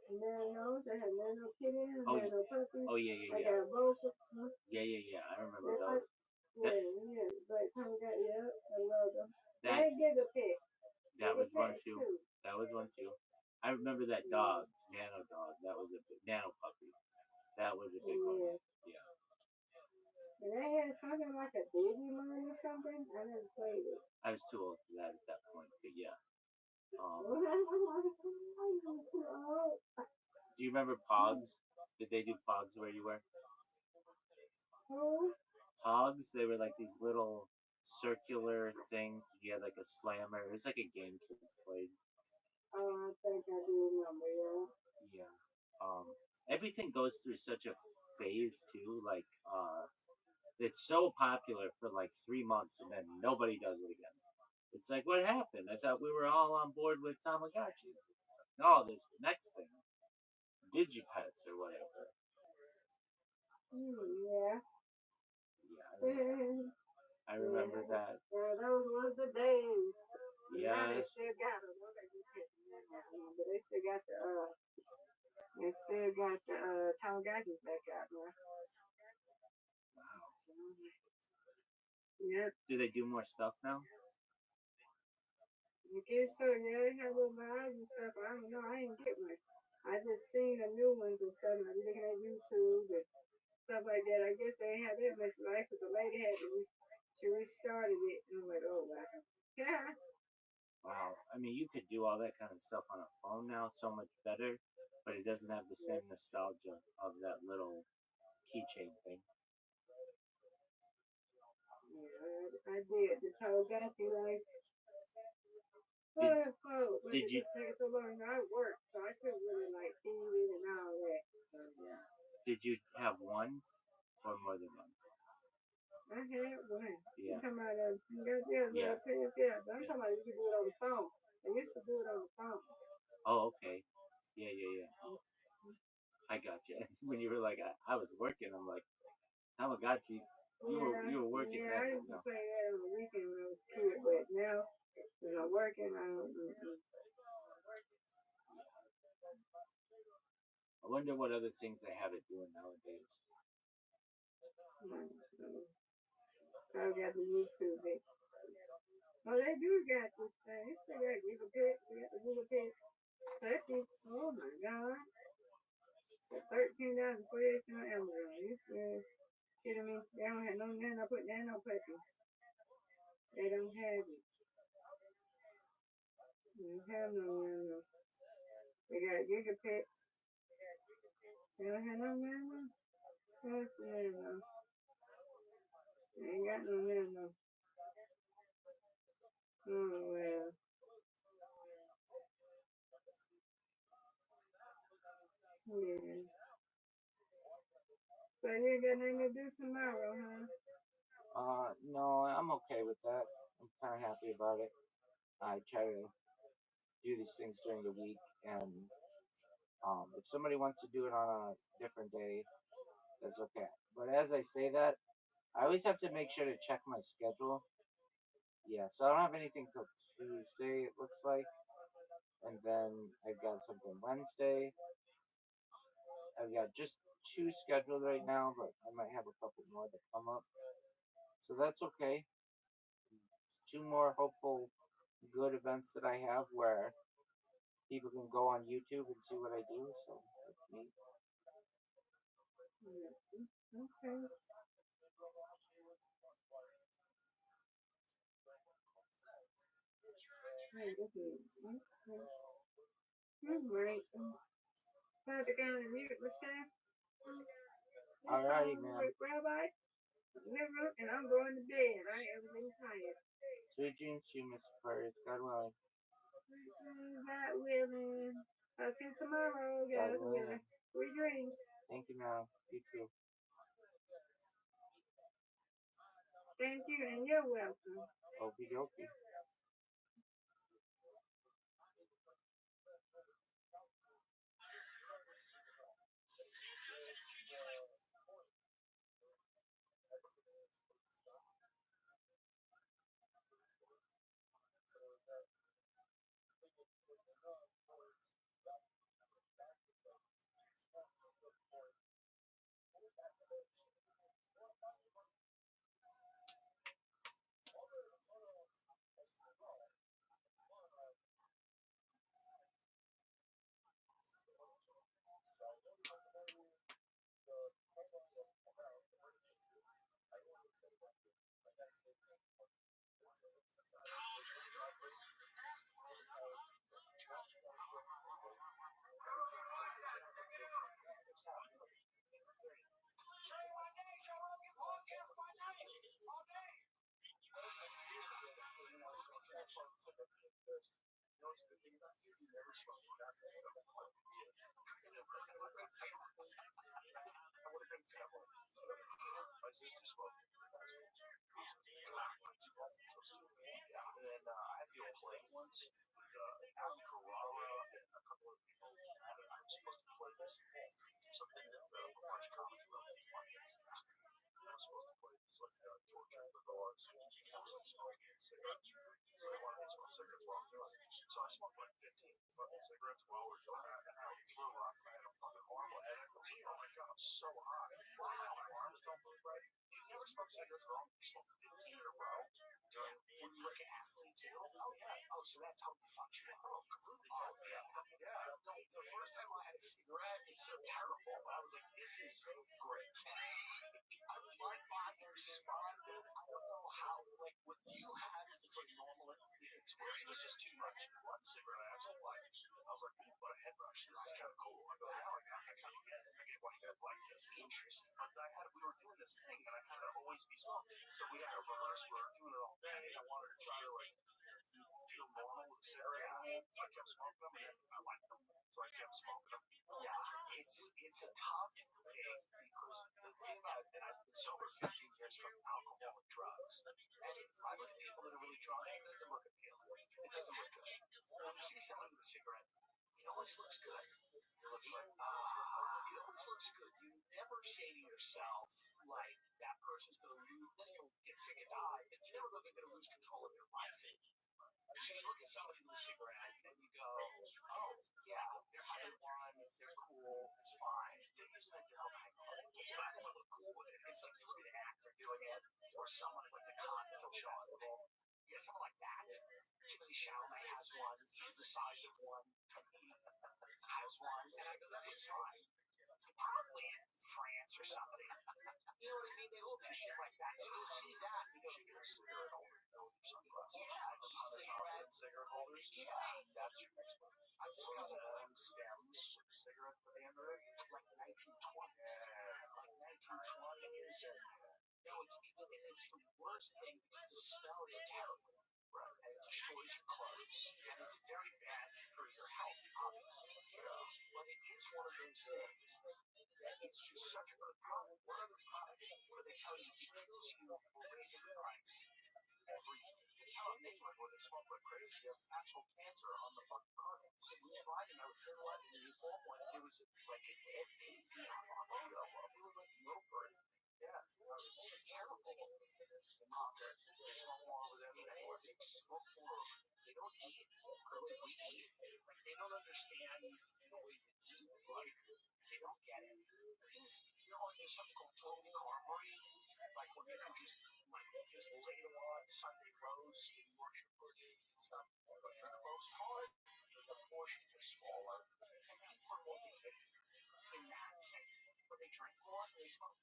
Nanos, they had nano kittens, nano puppies. Oh yeah. I got both of them. Yeah. I remember those. But I love them. They get a pet. That was one too. That was one too. I remember that dog, Nano Dog. That was a big Nano Puppy. That was a big one. Yeah. And they had something like a Digimon or something. I never played it. I was too old for that at that point, but yeah. Do you remember Pogs? Did they do Pogs where you were? Pogs, they were like these little circular things. You had like a slammer. It was like a game kids played. Oh, I think I do remember, yeah. Everything goes through such a phase too. Like, it's so popular for like 3 months and then nobody does it again. It's like, what happened? I thought we were all on board with Tamagotchis. No, there's the next thing. Digipets or whatever. Yeah. I remember that. Yeah, those were the days. Yes. Now they still got them. But they still got the Tamagotchis back out now. Wow. Yep. Do they do more stuff now? I guess so, yeah. They have little eyes and stuff. I don't know. I ain't get one. I just seen the new ones and stuff. I was looking at YouTube and stuff like that. I guess they have that much life, but the lady had to she restarted it. And I'm like, oh, wow. Yeah. Wow. I mean, you could do all that kind of stuff on a phone now. It's so much better, but it doesn't have the same nostalgia of that little keychain thing. Yeah, I did. The Tamagotchi life. Did you? So long, I worked, so I couldn't really like TV and all that. So, yeah. Did you have one or more than one? I had one. Yeah. You talking about you got this, yeah. But I'm talking about you can do it on the phone. I used to do it on the phone. Oh, okay. Yeah. I got you. When you were like, I was working, I'm like, Tamagotchi. You were working. Yeah, I used to say that on the weekend when I was a kid, but now when I'm working, I don't. I wonder what other things they have it doing nowadays. I got the YouTube it. Oh, they do got this thing. They still got Gigapets. They got the Gigapets. 30. Oh my God. $13 for this on Amazon. This is kidding me. They don't have no nano. I put nano puppy. They don't have it. They don't have no nano. They got Gigapets. They don't have no nano. What's the nano? They ain't got no nano. Oh, well. Yeah. So you ain't got nothing to do tomorrow, huh? No, I'm okay with that. I'm kind of happy about it. I try to do these things during the week, and if somebody wants to do it on a different day, that's okay. But as I say that, I always have to make sure to check my schedule. Yeah, so I don't have anything till Tuesday, it looks like. And then I've got something Wednesday. I've got just 2 scheduled right now, but I might have a couple more that come up. So that's okay. 2 more hopeful good events that I have where people can go on YouTube and see what I do. So that's neat. Okay. Right. Time to go on mute myself. Alrighty, man. Rabbi, and I'm going to bed. I am really tired. Sweet dreams to you, Mr. Aquarius. God willing. God willing. I'll see you tomorrow. God willing. Sweet dreams. Thank you, man. You too. Thank you, and you're welcome. Okie dokie. My sister smoked it. And then I had to go play once with Alan Carrara and a couple of people. I was supposed to play this something that March Comics wrote. I was supposed to play this like torture of the dogs. I was like smoking cigarettes. So I wanted to smoke cigarettes while I was doing it. So I smoked like 15 fucking cigarettes while we were doing it. And I threw up. I had a fucking horrible headache. I was like, oh my god, I'm so hot. Wow, my arms don't move right. You never smoke cigarettes at all? You smoke 15 in a row during when you're like an athlete too? Oh yeah. Oh, so that totally fucks you up. Oh, completely. Oh yeah. Yeah. No, the first time I had a cigarette, it's so terrible. But I was like, this is great. My body responded. I don't know how. Like what you had is the normal experience. It was just too much. One cigarette I actually liked. I was like, ooh, what a head rush. This is kind of cool. I go, yeah, I kind of get it. I get why you guys like this. Interesting. But we were doing this thing that I had to always be smoking. So we had a reverse. We were doing it all day. I wanted to try to like feel normal with cigarette. So I kept smoking them, and then I liked them. So I kept smoking them. Yeah, it's a tough thing because the thing about it, and I've been sober 15 years from alcohol and drugs, and I look at people that are really drunk, it doesn't look appealing. It doesn't look good. When you see someone with a cigarette, it always looks good. It looks like, it always looks good. You never say to yourself, like, that person's going to lose, get sick and die, and you never go, they're going to lose control of their life. So you look at somebody with a cigarette, and you go, oh, yeah, they're having one, they're cool, it's fine. They're using it to help hang on. But I don't look cool with it. It's like you look at an actor doing it, or someone like the con film festival. Yeah, someone like that. Timothy Chalamet has one. He's the size of one. He has one. And I go, this is fine. Probably in France or somebody. You know what I mean? They all do shit like that. So you'll see that because you're a cigarette holder. Yeah, just cigarette holders. Yeah, that's your next one. I just got one stems with a cigarette at the end of it. Like 1920s. Like 1920s. And no, it's the worst thing because the smell is terrible. Right. And it destroys your clothes. And it's very bad for your health, obviously. Yeah. But it is one of those things that it's just such a good product. What other product? What do they tell you? It kills you for raising the price every year. Oh, in England, where they smoke like crazy, they have actual cancer on the fucking product. So we were riding, I was there riding in the ball one. It was like an MVP on the show. We were like no birth. Yeah, this is terrible. They smoke more with every day. They smoke more. They don't eat the way we eat. Like they don't understand the way we eat. Like they don't get it. Because you know, there's something called total carvery. Like where you can just later on Sunday roast and worship protein and stuff. But for the most part, the portions are smaller. And people are more behaved in that sense. When they drink more, they smoke.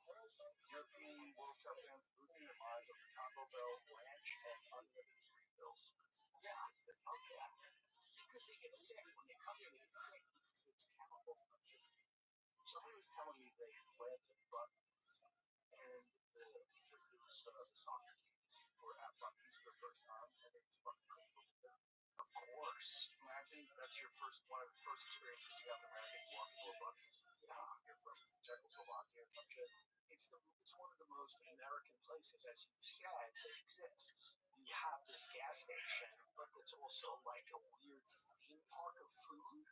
European World Cup fans losing their minds over Taco Bell, ranch, and unlimited refills. Yeah, oh yeah. Because they get sick. When they come here, they get sick because there's chemicals in the food. Somebody was telling me they went to Rutgers, and it was the soccer teams were at Rutgers for the first time, and they just fucking couldn't believe it. Of course. Imagine that's your one of the first experiences you have. Imagine walking to a Rutgers. Yeah, you're from Czechoslovakia or some shit. It's one of the most American places, as you've said, that exists. You have this gas station, but it's also like a weird theme park of food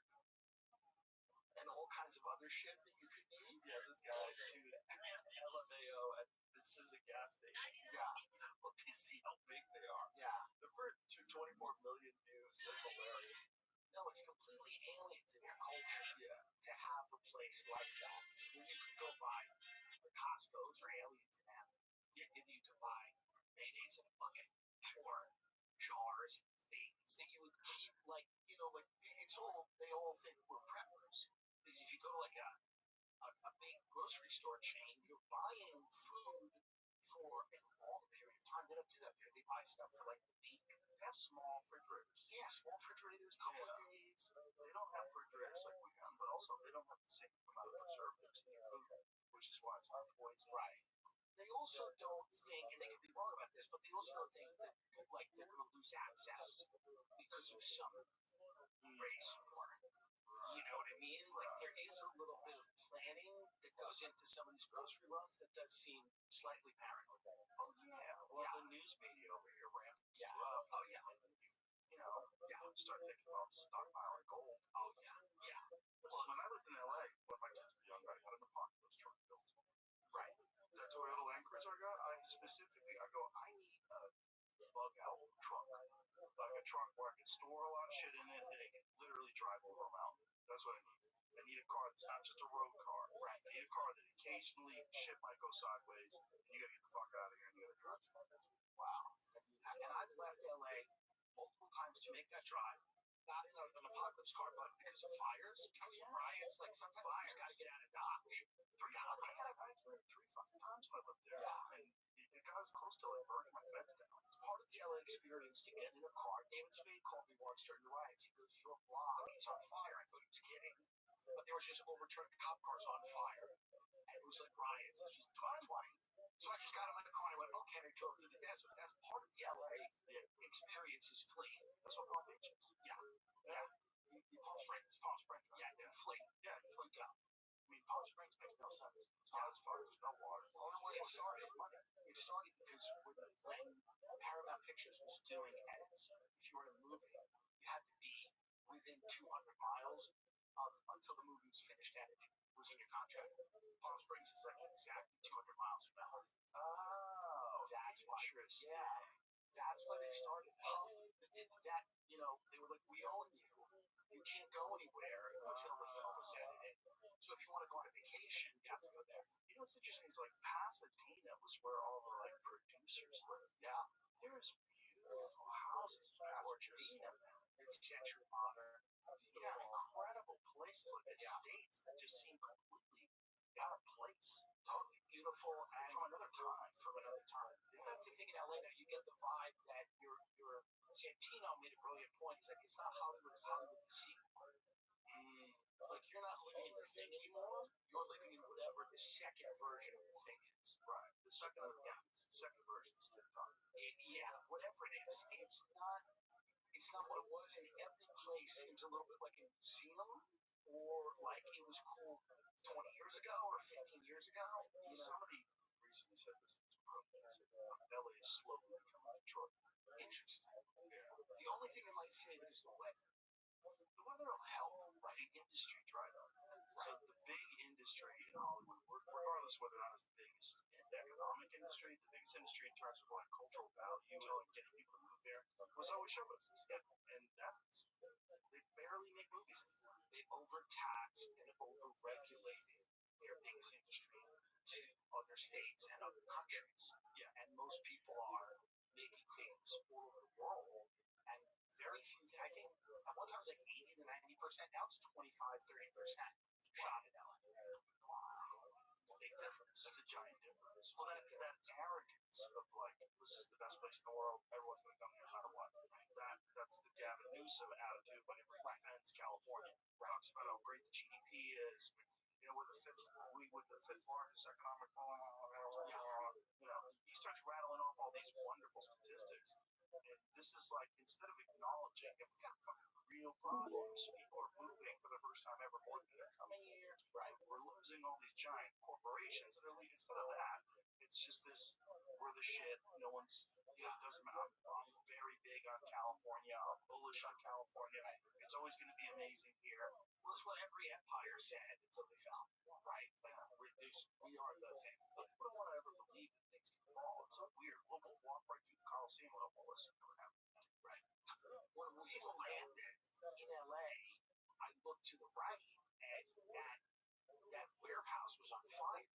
and all kinds of other shit that you could eat. Yeah, this guy, dude, LMAO, and this is a gas station. Yeah. Well, do you see how big they are? Yeah. The first 24 million views, that's hilarious. No, it's completely alien to their culture. Yeah. To have a place like that where you could go buy Costco's are alien to them. You could buy mayonnaise in a bucket or jars and things that you would keep like it's all they all think we're preppers. Because if you go to like a big grocery store chain, you're buying food for a long period of time. They don't do that there. They buy stuff for like the week. They have small refrigerators. Yeah, small refrigerators, couple of days. They don't have refrigerators like we have, but also they don't have the same amount of preservatives in their food, which is why it's not poison. Right. They also don't think, and they could be wrong about this, but they also don't think that like they're going to lose access because of some race war. You know what I mean? Like there is a little bit of planning that goes into some of these grocery runs that does seem slightly paranoid. Oh yeah. Well, the news media over here ramps Yeah. up. Oh yeah. Start thinking about stockpiling gold. Oh yeah. Yeah. Listen, when I lived in LA, when my kids were young, I had an apocalypse truck built. Right. That Toyota Land Cruiser I got, I need a bug out truck. Like a truck where I can store a lot of shit in it and it can literally drive over a mountain. That's what I need. I need a car that's not just a road car. Right. I need a car that occasionally shit might go sideways and you gotta get the fuck out of here and you gotta drive to it. Wow. And I've left LA multiple times to make that drive. Not in an apocalypse car, but because of fires, because of riots. Like sometimes you just gotta get out of Dodge. I went 3 fucking times when I lived there. Yeah. And it got as close to like burning my fence down. It's part of the LA experience to get in a car. David Spade called me once during the riots. He goes, "Your block is on fire." I thought he was kidding. But there was just overturned cop cars on fire. And it was like riots. This was 2020. So I just got in my car and I went, okay, and I drove to the desert. That's part of the LA experience is fleeing. That's what Palm Beach is. Yeah. Yeah. Palm Springs. Palm Springs. Yeah, and flee. Yeah, Flee go. I mean, Palm Springs makes no sense. It's hot as fuck. There's no water. The only way it started because when Paramount Pictures was doing edits, if you were in a movie, you had to be within 200 miles of until the movie was finished editing. It was in your contract. Palm Springs is like exactly 200 miles from LA. Oh, That's why. interesting. Yeah. That's why they started. They were like, we own you. You can't go anywhere until the film is edited. So if you want to go on a vacation, you have to go there. You know what's interesting is like Pasadena was where all the like producers lived. Yeah. There's beautiful houses in Pasadena. It's century modern. Yeah, incredible places like estates that just seem completely out of place. Totally beautiful and From another time. That's the thing in LA now. You get the vibe that you're Santino made a brilliant point. He's like, it's not Hollywood, it's Hollywood the sequel. Like you're not living in the thing anymore. You're living in whatever the second version of the thing is. Right. The second version is TikTok. Yeah, whatever it is. It's not what it was, and every place seems a little bit like a museum or like it was cool 20 years ago or 15 years ago. Somebody recently said this. LA is slowly becoming Detroit. Interesting. Yeah. The only thing that might save it is the weather. The weather will help, right? Industry dried up. So the big industry in Hollywood, regardless whether or not it's the biggest economic industry, the biggest industry in terms of like cultural value and getting people to move there, was always show business. And they barely make movies anymore. They overtaxed and overregulated their biggest industry to other states and other countries. Yeah, and most people are making things all over the world, and very few. I think at one time it was like 80 to 90%. Now it's 25-30% shot in LA. Wow, big difference. That's a giant difference. Well, that arrogance of like, this is the best place in the world, everyone's going to come here no matter what. That's the Gavin Newsom attitude when he defends California. Talks about how great the GDP is. We're the fifth largest economic he starts rattling off all these wonderful statistics. And this is like, instead of acknowledging that we got fucking real problems, people are moving for the first time ever, more than they're coming here, right? We're losing all these giant corporations that are leaving. Instead of that, it's just this, we're the shit. No one's, it doesn't matter. I'm very big on California. I'm bullish on California. It's always going to be amazing here. Well, it's what every empire said until they fell, right? Like, we are the thing. But people don't want to ever believe that things athletes get involved. It's so weird. We'll walk right through the Coliseum and we'll listen to what happened. Right. When we landed in LA, I looked to the right and that warehouse was on fire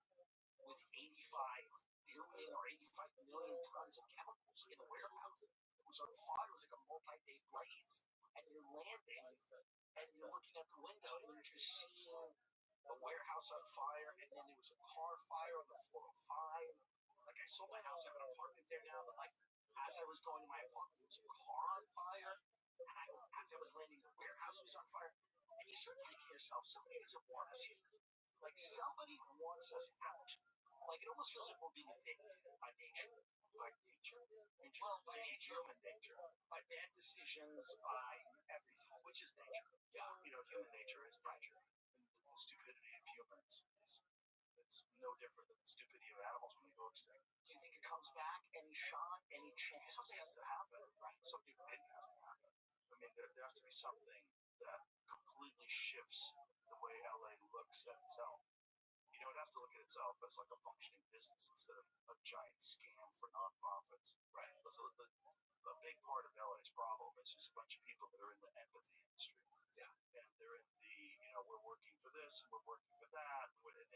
with 85 billion or 85 million tons of chemicals in the warehouse. It was on fire. It was like a multi-day blaze. And you're landing and you're looking out the window and you're just seeing the warehouse on fire, and then there was a car fire on the 405. Like, I sold my house, I have an apartment there now, but like, as I was going to my apartment, there was a car on fire. And as I was landing, the warehouse was on fire. And you start thinking to yourself, somebody doesn't want us here. Like, somebody wants us out. Like, it almost feels like we're being evicted by nature. By nature? Well, by nature, human nature. By bad decisions, by everything, which is nature. Yeah, human nature is nature. The stupidity of humans is no different than the stupidity of animals when they go extinct. Do you think it comes back? Any shot? Any chance? Something has to happen, right? Something big has to happen. I mean, there has to be something that completely shifts the way LA looks at itself. It has to look at itself as like a functioning business instead of a giant scam for nonprofits. Right. So the big part of LA's problem is just a bunch of people that are in the empathy industry. Yeah. And they're in the, we're working for this and we're working for that. And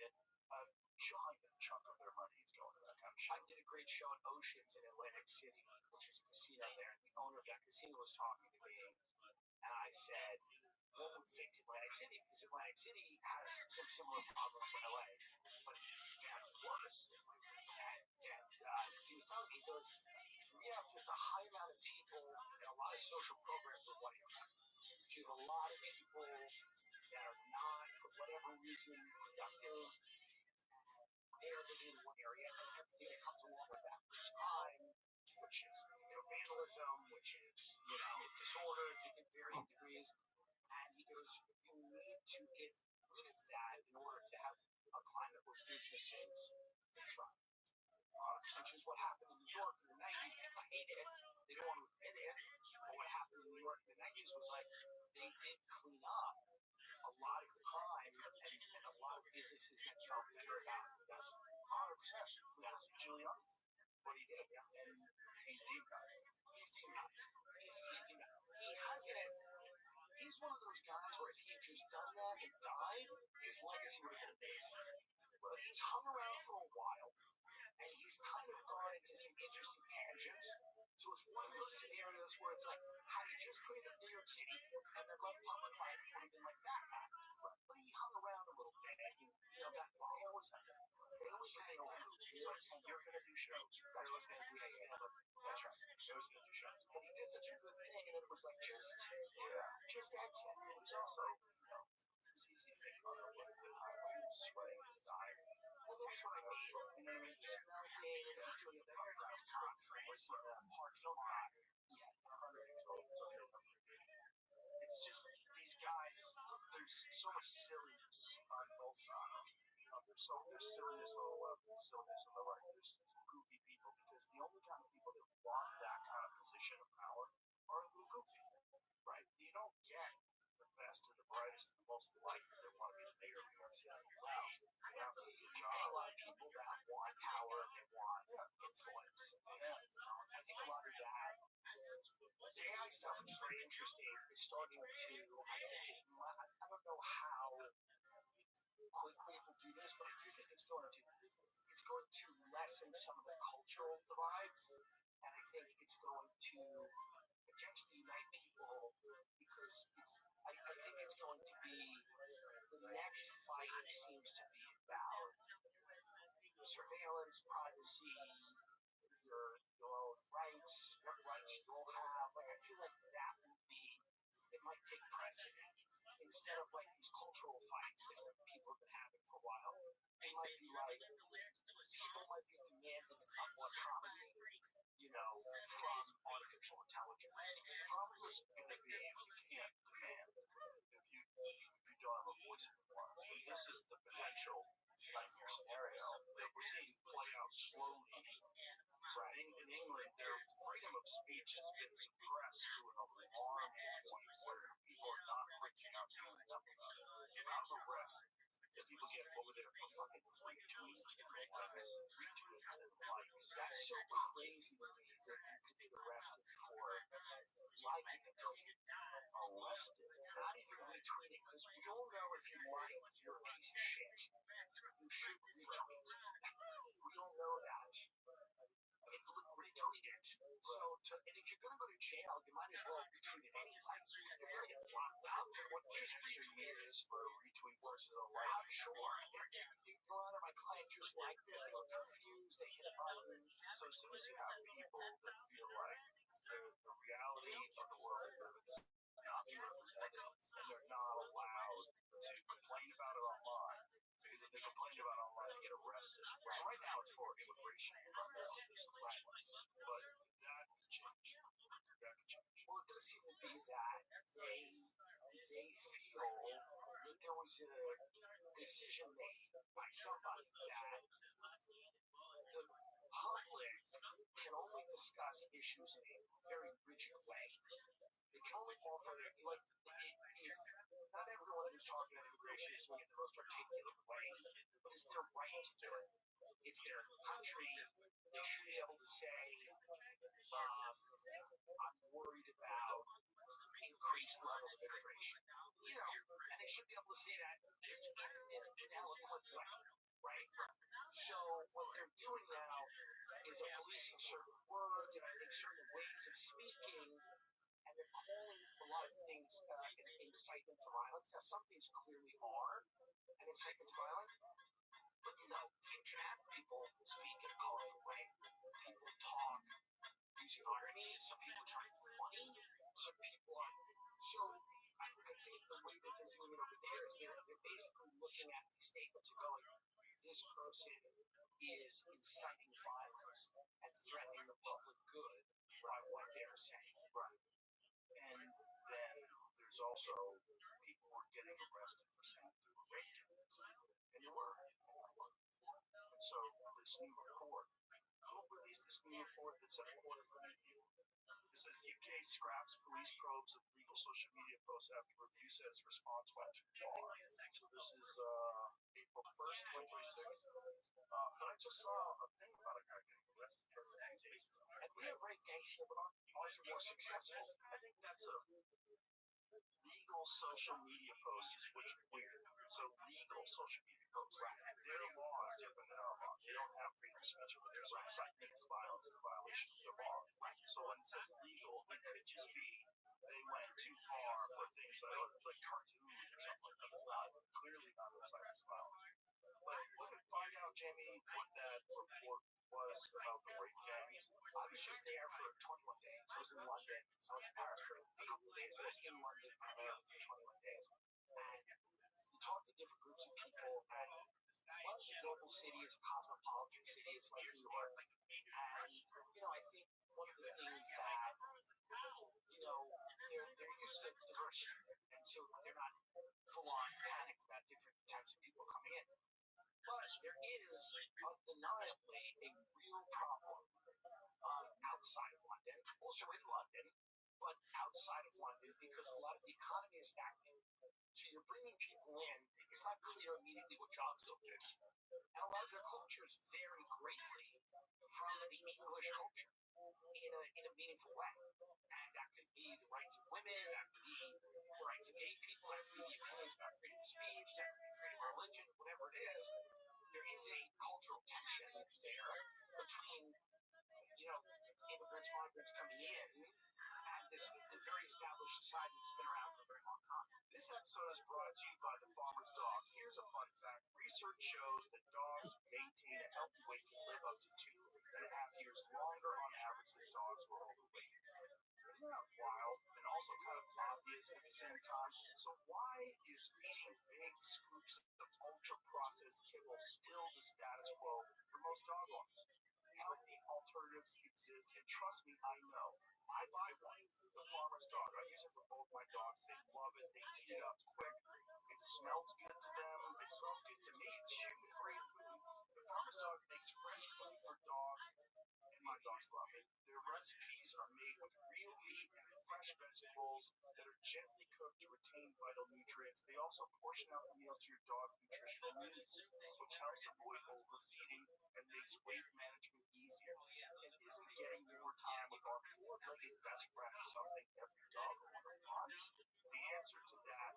a giant chunk of their money is going to that kind of shit. I did a great show at Oceans in Atlantic City, which is a casino there. And the owner of that casino was talking to me. And I said, what would fix Atlantic City? Because Atlantic City has some similar problems to LA, but vastly worse. And he was telling me, he goes, we have just a high amount of people and a lot of social programs with white people. You have a lot of people that are not, for whatever reason, productive. They're living in one area, and everything that comes along with that, which is crime, which is vandalism, which is disorder to varying degrees. And he goes, you need to get rid of that in order to have a climate where businesses thrive. Which is what happened in New York in the 90s. People hated it. They don't want to admit it. But what happened in New York in the 90s was like they did clean up a lot of the crime and a lot of businesses that felt better about it. That's 100%. That's Giuliani. What he did. And he's demonized. He's demonized. He hasn't. He's one of those guys where if he had just done that and died, his legacy would have been amazing. But he's hung around for a while, and he's kind of gone into some interesting tangents. So it's one of those scenarios where it's like, had he just cleaned up New York City and then left public life, it would have been like that guy. But he hung around a little bit, and got involved. They always hang around. You're going to do shows. That's what's going to do. That's right. They always going to do shows. But he did such a good thing, and then it was like, just exit. And it was also, it was easy to think about what he was sweating his diet. Well, that's what I mean. He's melting, and he's doing a press conference in a parking lot. Yeah, 100 years old. It's just, these guys, there's so much silliness on both sides. There's silliness on the left and silliness on the right. There's goofy people, because the only kind of people that want that kind of position of power are a little goofy, right? You don't get the best and the brightest and the most likely that want to be the mayor of New York City. They have a good job. A lot of people that want power, they want influence. I think a lot of that, the AI stuff, which is very interesting, is starting to, I don't know how quickly it will do this, but I do think it's going to lessen some of the cultural divides, and I think it's going to potentially unite people, because I think it's going to be, the next fight seems to be about surveillance, privacy, your own rights, what rights you'll have. Like, I feel like that would be, it might take precedent. Instead of like these cultural fights that people have been having for a while, it might be like, people might be demanding a couple of autonomy, from artificial intelligence. The problem is going to be, if you can't demand, if you don't have a voice in the water. This is the potential nightmare scenario that we're seeing play out slowly. Right. In England, their freedom of speech has been suppressed to an alarming point where people are not freaking out doing nothing about it. The amount of arrests that people get over there for fucking retweets and likes. Retweets and likes. That's so crazy to me that you could be arrested for liking a tweet. Arrested. Not even retweeting, because we all know if you like, you're a piece of shit. You should retweet. We all know that. Retweet it. And if you're going to go to jail, you might as well retweet it anyway. You're going to get locked up. What this retweet is for a retweet versus a like. I'm sure. Your Honor, my client just like this. They were confused. They hit a button. So as soon as you have people that feel like the reality of the world they live in is not being represented, and they're not allowed to complain about it online, because if they complain about it online, they get arrested. So right now it's for immigration. But that could change. Well, it does seem to be that they feel that there was a decision made by somebody that the public can only discuss issues in a very rigid way. They can only offer like if not everyone who's talking about immigration is doing it the most articulate way, but it's their right to do it. It's their country. They should be able to say, I'm worried about increased levels of immigration. And they should be able to say that in an eloquent way, right? So what they're doing now is policing certain words and I think certain ways of speaking, and they're calling a lot of things an incitement to violence. Now, some things clearly are an incitement to violence, but the internet, people speak in a colorful way. People talk using irony. Some people try to be funny. Some people are. So I think the way that they're doing it over there is they're basically looking at these statements and going, this person is inciting violence and threatening the public good by what they're saying. Right. And then there's also people who are getting arrested for saying they were raped. And they were. And so this new report, who released this new report that said more than 1 million people? It says UK scraps police probes of legal social media posts after review says response went too far. So this is April 1st, 2026. But I just saw a thing about a guy getting arrested for accusations. And we have rape gangs here, but ours are more successful. I think that's a legal social media post is what's weird. So legal social media posts, right? Their law is different than our law. They don't have freedom of speech over there, so incitement to violence is a violation of their law. Right? So when it says legal, it could just be they went too far for things like cartoons or something like that. It's not clearly not incitement to violence. But we could find out, Jamie, what that report was about the rape gangs. I was just there for 21 days. I was in London. I was in Paris for a couple of days. I was in London primarily for 21 days. And you talk to different groups of people, and London's a global city, it's a cosmopolitan city, it's like New York. And, I think one of the things that, they're used to diversity. And so they're not full-on panicked about different types of people coming in. But there is undeniably a real problem outside of London, also in London, but outside of London because a lot of the economy is stagnating. So you're bringing people in, it's not clear immediately what jobs they'll do. And a lot of their cultures vary greatly from the English culture in a meaningful way. And that could be the rights of women, that could be the rights of gay people, that could be the opinions about freedom of speech, that could be freedom of religion, whatever it is. There is a cultural tension there between, immigrants, migrants coming in, and this very established society that's been around for a very long time. This episode is brought to you by the Farmer's Dog. Here's a fun fact. Research shows that dogs maintain a healthy weight can live up to 2.5 years longer on average than dogs who are overweight. Isn't that wild? And also kind of obvious at the same time. So why is eating big scoops of ultra-processed kibble still the status quo for most dog owners? Healthy alternatives exist, and trust me, I know. I buy one, the Farmer's Dog. I use it for both my dogs. They love it. They eat it up quick. It smells good to them. It smells good to me. It's human-grade food. The Farmer's Dog makes fresh food for dogs, and my dogs love it. Their recipes are made with real meat and fresh vegetables that are gently cooked to retain vital nutrients. They also portion out the meals to your dog's nutritional needs, which helps avoid overfeeding and makes weight management easier. And isn't getting more time with our four-legged best friend something every dog owner wants? The answer to that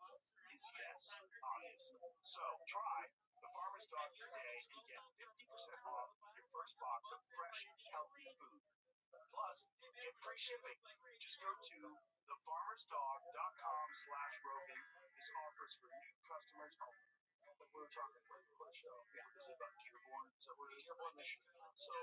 is yes, obviously. So try the Farmer's Dog today and get 50% off your first box of fresh, healthy food. Plus, get free shipping. Just go to thefarmersdog.com/Rogan. This offers for new customers only. But we were talking about the show. Yeah. This is about Dearborn. So we're in Dearborn, Michigan. So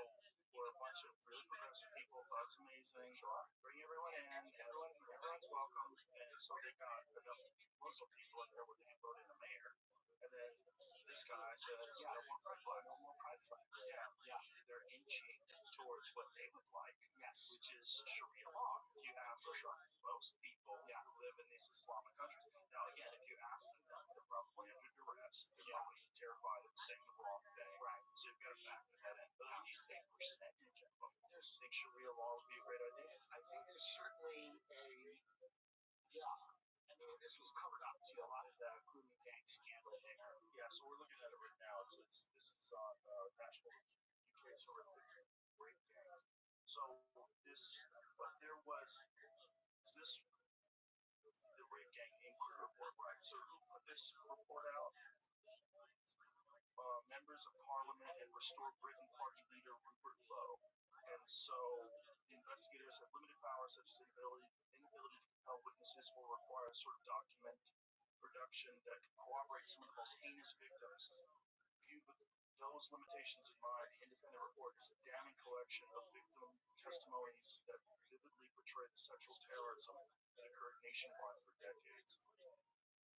we're a bunch of really progressive people. Thought it's amazing. Sure. Bring everyone in. Everyone's welcome. And so they got enough Muslim people in there where they can vote in the mayor. And then this guy says, yeah, no more pride flags. No more pride flags. Yeah. They're inching towards what they would like. Yes. Which is Sharia law. If you ask most people who live in these Islamic countries. Now, again, if you ask them, they're probably under duress. They're probably terrified of saying the wrong thing. Right. So you've got to factor that in. But at least a percentage of them think Sharia law would be a great idea. I think there's certainly I mean, this was covered up to a lot of the grooming gang scandal there. Yeah, so we're looking at it right now. This is on national UK's horrific rape gangs. So but there was this the rape gang inquiry report, right? So who put this report out? Members of Parliament and Restore Britain Party leader Rupert Lowe. And so the investigators have limited powers such as inability to compel witnesses or require a sort of document production that can corroborate some of the most heinous victims. Viewed with those limitations in mind, the independent report is a damning collection of victim testimonies that vividly portray the sexual terrorism that occurred nationwide for decades.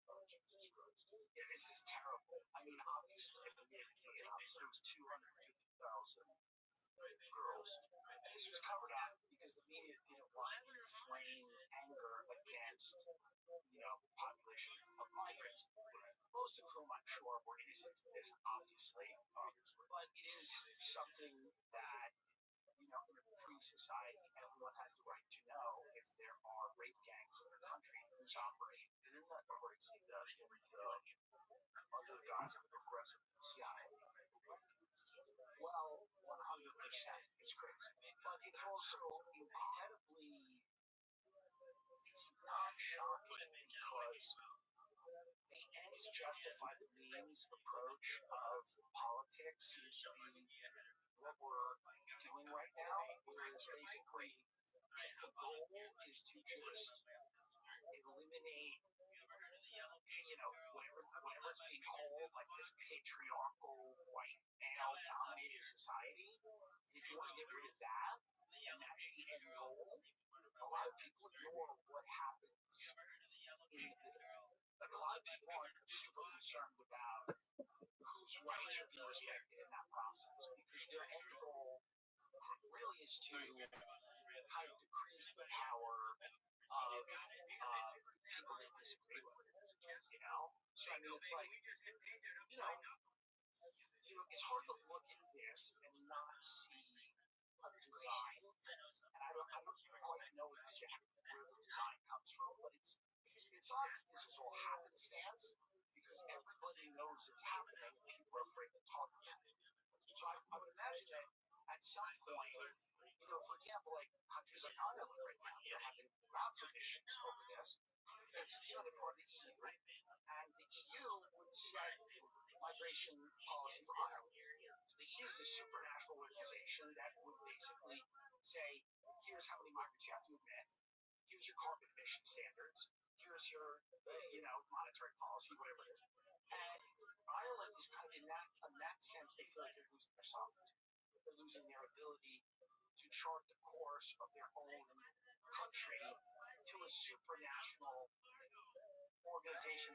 Oh, Jesus Christ. Yeah, this is terrible. I mean, obviously, it was 250,000 girls. And this was covered up because the media didn't want to inflame anger against, population of migrants, most of whom I'm sure were innocent of this, obviously. But it is something that, in a free society, everyone has the right to know if there are rape gangs in their country who's operating. Isn't that crazy that under the guise of progressiveness? Yeah. Well, 100%. It's crazy. But it's also incredibly, it's not shocking because the ends justify the means approach of politics seems to be what we're doing right now, whereas basically if the goal is to just eliminate whatever's being called like this patriarchal white male-dominated society, if you want to get rid of that, and that's the end goal, a lot of people ignore what happens in the middle. Like a lot of people aren't super concerned about whose rights are being respected in that process, because their end goal really is to kind of decrease the power of people they disagree with, So I mean, it's like, it's hard to look at this and not see a design. And I don't quite know exactly where the design comes from, but it's not that this is all happenstance, because everybody knows it's happening and people are afraid to talk about it. So I would imagine that at some point, for example, like countries like Ireland right now, they're having lots of issues over this. Because, they're part of the EU, and the EU would set migration policy for Ireland. So the EU is a supranational organization that would basically say, here's how many migrants you have to admit, here's your carbon emission standards, here's your, monetary policy, whatever it is. And Ireland is kind of in that sense, they feel like they're losing their sovereignty. They're losing their ability to chart the course of their own country to a supranational organization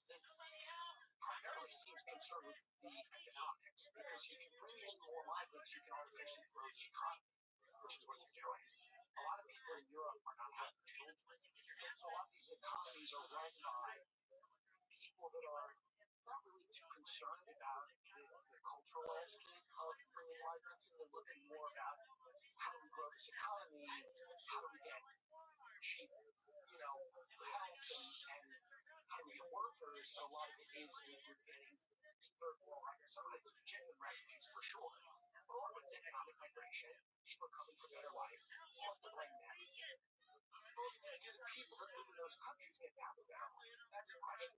that primarily seems concerned with the economics, because if you bring in more migrants, you can artificially grow the economy, which is what you're doing. A lot of people in Europe are not having children, so a lot of these economies are run by people that are not really too concerned about the cultural landscape of bringing migrants, and they're looking more about how do we grow this economy, how do we get cheap there's a lot of it is you're getting third world, some of it's genuine refugees for sure. But a lot of it's economic migration, people coming for better life. Hard to blame them. But do the people that live in those countries get to have a better life? That's the question.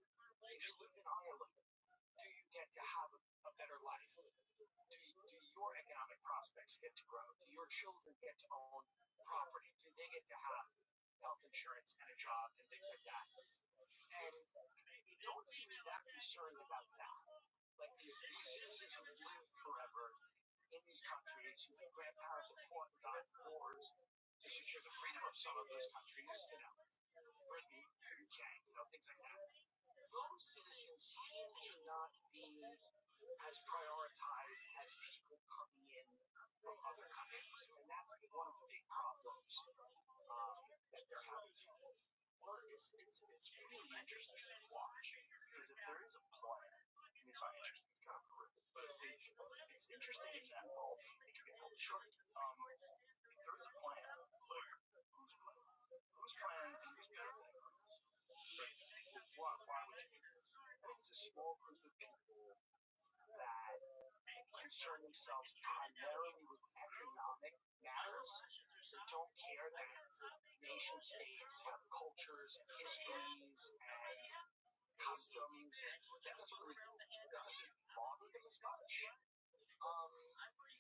If you lived in Ireland, do you get to have a better life? Do your economic prospects get to grow? Do your children get to own property? Do they get to have health insurance and a job and things like that? And no one seems that concerned about that. Like these citizens who've lived forever in these countries, whose grandparents have fought and died in wars to secure the freedom of some of those countries, Britain, UK, things like that. Those citizens seem to not be as prioritized as people coming in from other countries. And that's one of the big problems that they're having. Well, it's really interesting to watch, because if there is a plan, it's not interesting, it's kind of horrific, but it's interesting in that all short. If there is a plan, like whose plan? Whose plan is this better than why would you do this? I think it's a small group of people that concern themselves primarily with economic matters. They don't care that nation states have cultures and histories and customs. That doesn't bother them as much.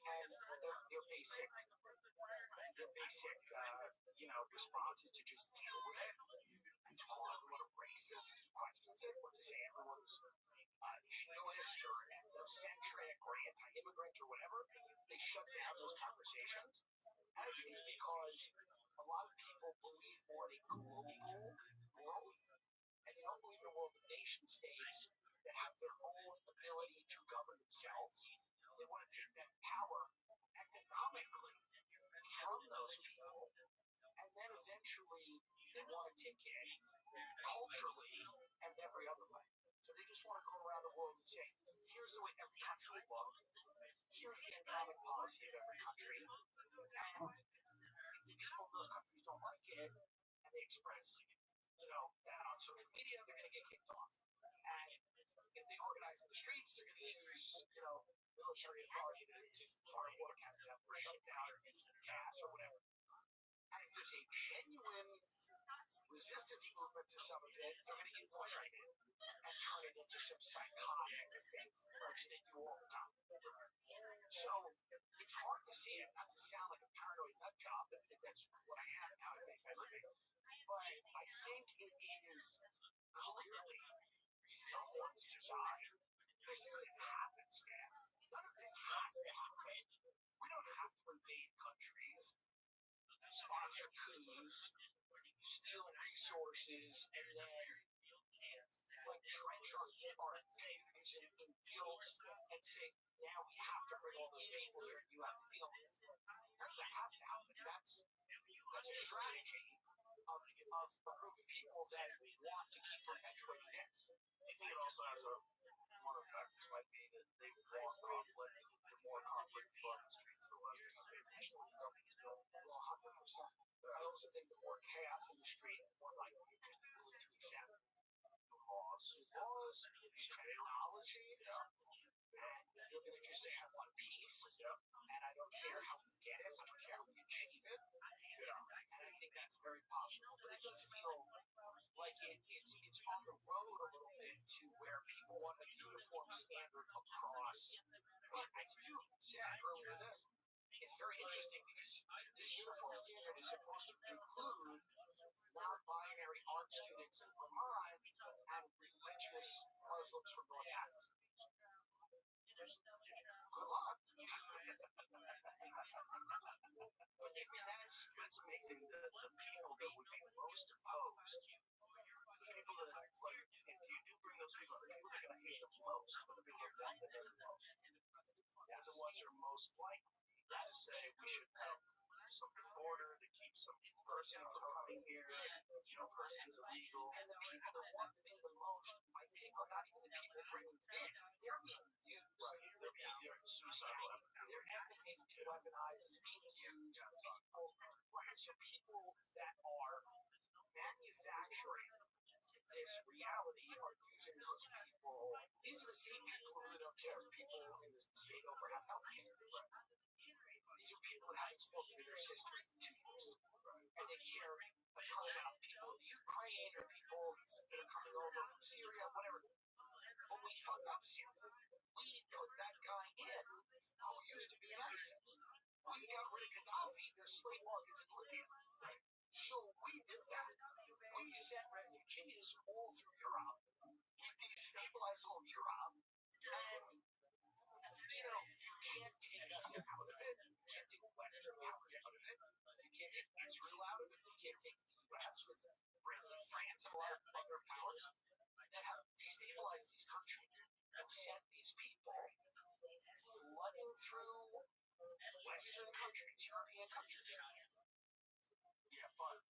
And their basic response is to just deal with it and to call everyone a racist who questions it, or to say everyone's Jewish or ethnocentric or anti-immigrant or whatever. They shut down those conversations. And I think it's because a lot of people believe more in a global world, and they don't believe in a world of nation states that have their own ability to govern themselves. They want to take that power economically from those people, and then eventually they want to take it culturally and every other way. So they just want to go around the world and say, here's the way every country would look, here's the economic policy of every country, and if the people in those countries don't like it, and they express, that on social media, they're going to get kicked off. And if they organize in the streets, they're going to use, military authority to fire water cannons out or shut down or use gas or whatever. And if there's a genuine resistance movement to some of it, they're going to infiltrate it and turn it into some psychotic thing, which they do all the time. So it's hard to see it, not to sound like a paranoid nut job, but that's what I am, how I make my living. But I think it is clearly someone's desire. This isn't happenstance. None of this has to happen. We don't have to invade countries, sponsor coups, steal resources, and then trench our views in guilt and say, now we have to bring all those people here and you have to deal with it. That has to happen. That's a strategy of a group of people that want to keep perpetuating this. I think it also has one of the factors might be that they want conflict. The more conflict people on the streets, the less they pay attention to what the government is doing. Well, 100%. But I also think the more chaos in the street, the more likely you're going to be willing to accept laws, technology, and you're going to just say, I want peace, and I don't care how we get it, I don't care how we achieve it, and I think that's very possible. But it does feel like it's on the road a little bit to where people want a uniform standard across. As you said earlier this, it's very interesting because this uniform standard is supposed to include non-binary art students in Vermont and religious Muslims from North Africa. Good luck. But that's amazing. The people that would be most opposed, the people that, if you do bring those people, the people that are going to hate the most, the people that want the most, they're the ones who are most likely to say we should have some border that keeps some person from coming here, person's illegal. And the people that want the thing the most, I think, are not even the people bringing it in. They're being used. Right. They're being suicidal. Their empathy is being weaponized. It's being used. So people that are manufacturing this reality are using those people. These are the same people who really don't care if people in the state over have health care. These are people that haven't spoken to their sister in 2 years. And they care a ton about people in the Ukraine or people that are coming over from Syria, whatever. But we fucked up Syria. We put that guy in who used to be in ISIS. We got rid of Gaddafi. There's slave markets in Libya. So we did that. We sent refugees all through Europe. We destabilized all of Europe. And, you can't take us out of it. You can't take Western powers out of it. You can't take Israel out of it. You can't take the U.S. and Britain, France, and a lot of other powers that have destabilized these countries and sent these people flooding through Western countries, European countries. Yeah, fun.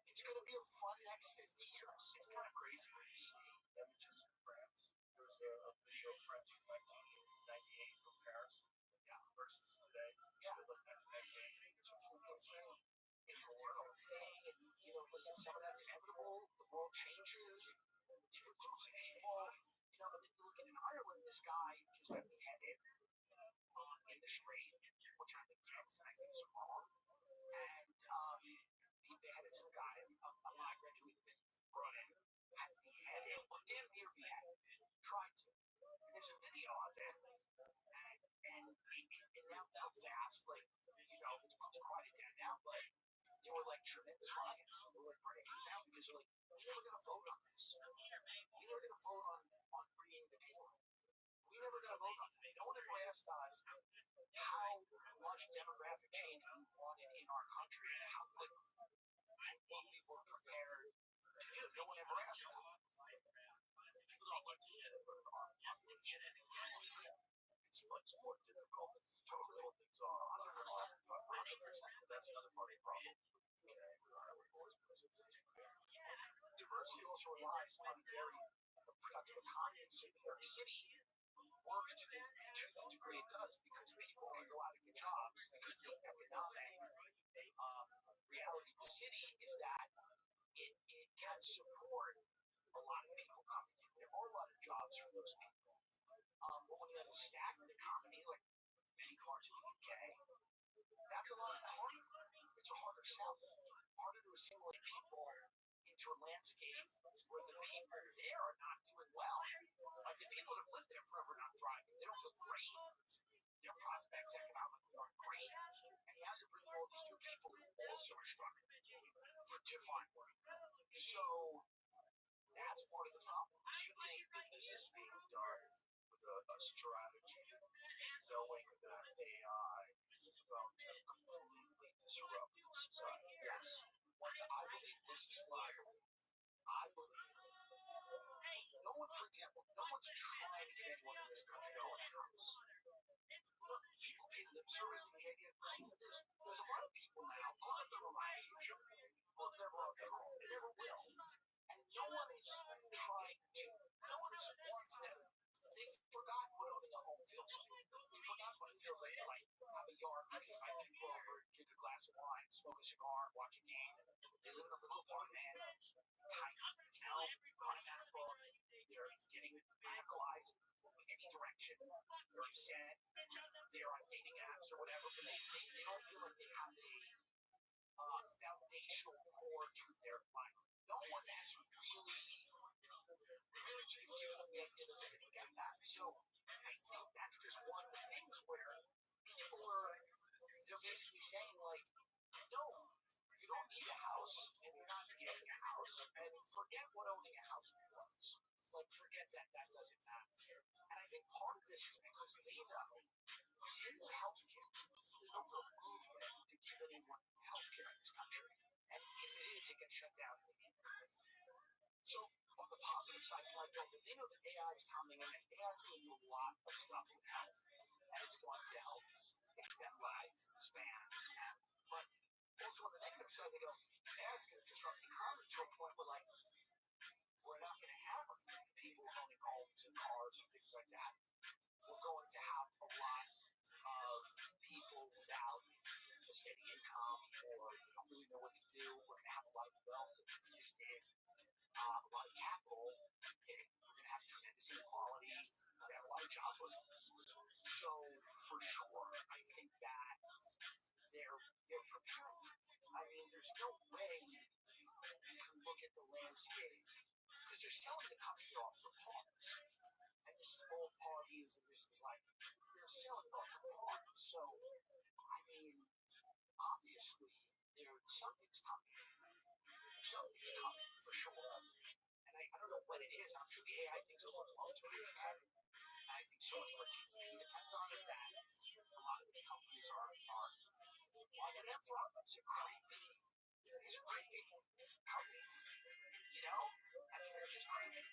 It's going to be a fun next 50 years. It's kind of crazy when you see images of France. There's a video of France from 1998 from Paris. Yeah. Versus today. Yeah. That's 98. It's a different thing. And, listen, some of that's inevitable. The world changes. Different groups of people. And then you look at in Ireland, this guy just got beheaded in the street, which I think is wrong. And he beheaded some guy, a migrant who had been brought in, had beheaded, or damn near beheaded, tried to. And there's a video of it. And now Belfast, it's probably quite dead now, but they were like tremendous riots. They were like breaking down because they're like, we're never going to vote on this. We're never going to vote on bringing the people. We're never going to vote on it. No one ever asked us how much demographic change we wanted in our country and how quickly what we were prepared to do. No one ever asked that. People don't like to get it our population. It's much more difficult to roll things off. 100%. That's another part of the problem. Diversity also relies on very productive economies. So New York City works to the degree it does because people can go out and get jobs because the economic reality of the city is that it can support a lot of people coming in. There are a lot of jobs for those people. But when you have a stagnant economy, like many parts of the UK, that's a lot harder. It's a harder sell. Harder to assimilate people into a landscape where the people there are not doing well. Like the people that have lived there forever are not thriving. They don't feel great. Their prospects economically aren't great. And now you're bringing all these new people who also are struggling to find work. So that's part of the problem. Do you think that this is being done with a strategy, knowing that AI is about to completely disrupt society? Yes. I believe this is why I believe no one, for example, no one's trying to get anyone in this country to own a house. Look, people pay lip service to the idea. There's a lot of people now, a lot of them are my age, will never own their home. They never will. And no one is trying to, no one wants them. They've forgotten what owning a home feels like. They've forgotten what it feels like to have a yard, I can invite people over, drink a glass of wine, smoke a cigar, watch a game. They live in a little apartment, tight, running out of book. They're getting radicalized in any direction. They're upset. They're on dating apps or whatever, but they don't feel like they have a foundational core to their life. No one has really get that. So I think that's just one of the things where people they're basically saying like, no, you don't need a house and you're not getting a house, and forget what owning a house was. Like, forget that doesn't matter. And I think part of this is because they know in healthcare, there's no real movement to give anyone healthcare in this country. And if it is, it gets shut down immediately. So on the positive side, they know that AI is coming and AI is going to do a lot of stuff with health. And it's going to help extend life spans. But also on the negative side, they go, AI is going to disrupt the economy to a point where, like, we're not going to have people owning homes and cars and things like that. We're going to have a lot of people without a steady income or they don't really know what to do. We're going to have a lot of wealth that's existed, a lot of So for sure, I think that they're preparing. I mean, there's no way you can look at the landscape because they're selling the country off for parts, and this is all parties, and this is like they're selling off for parts. So I mean, obviously, something's coming. Something's coming for sure. And I don't know what it is. I'm sure the AI thing's overblown to its head. I think so much more GDP depends on it that a lot of these companies are well, they're philanthropists. These are creepy companies, you know? I mean, they're just creepy.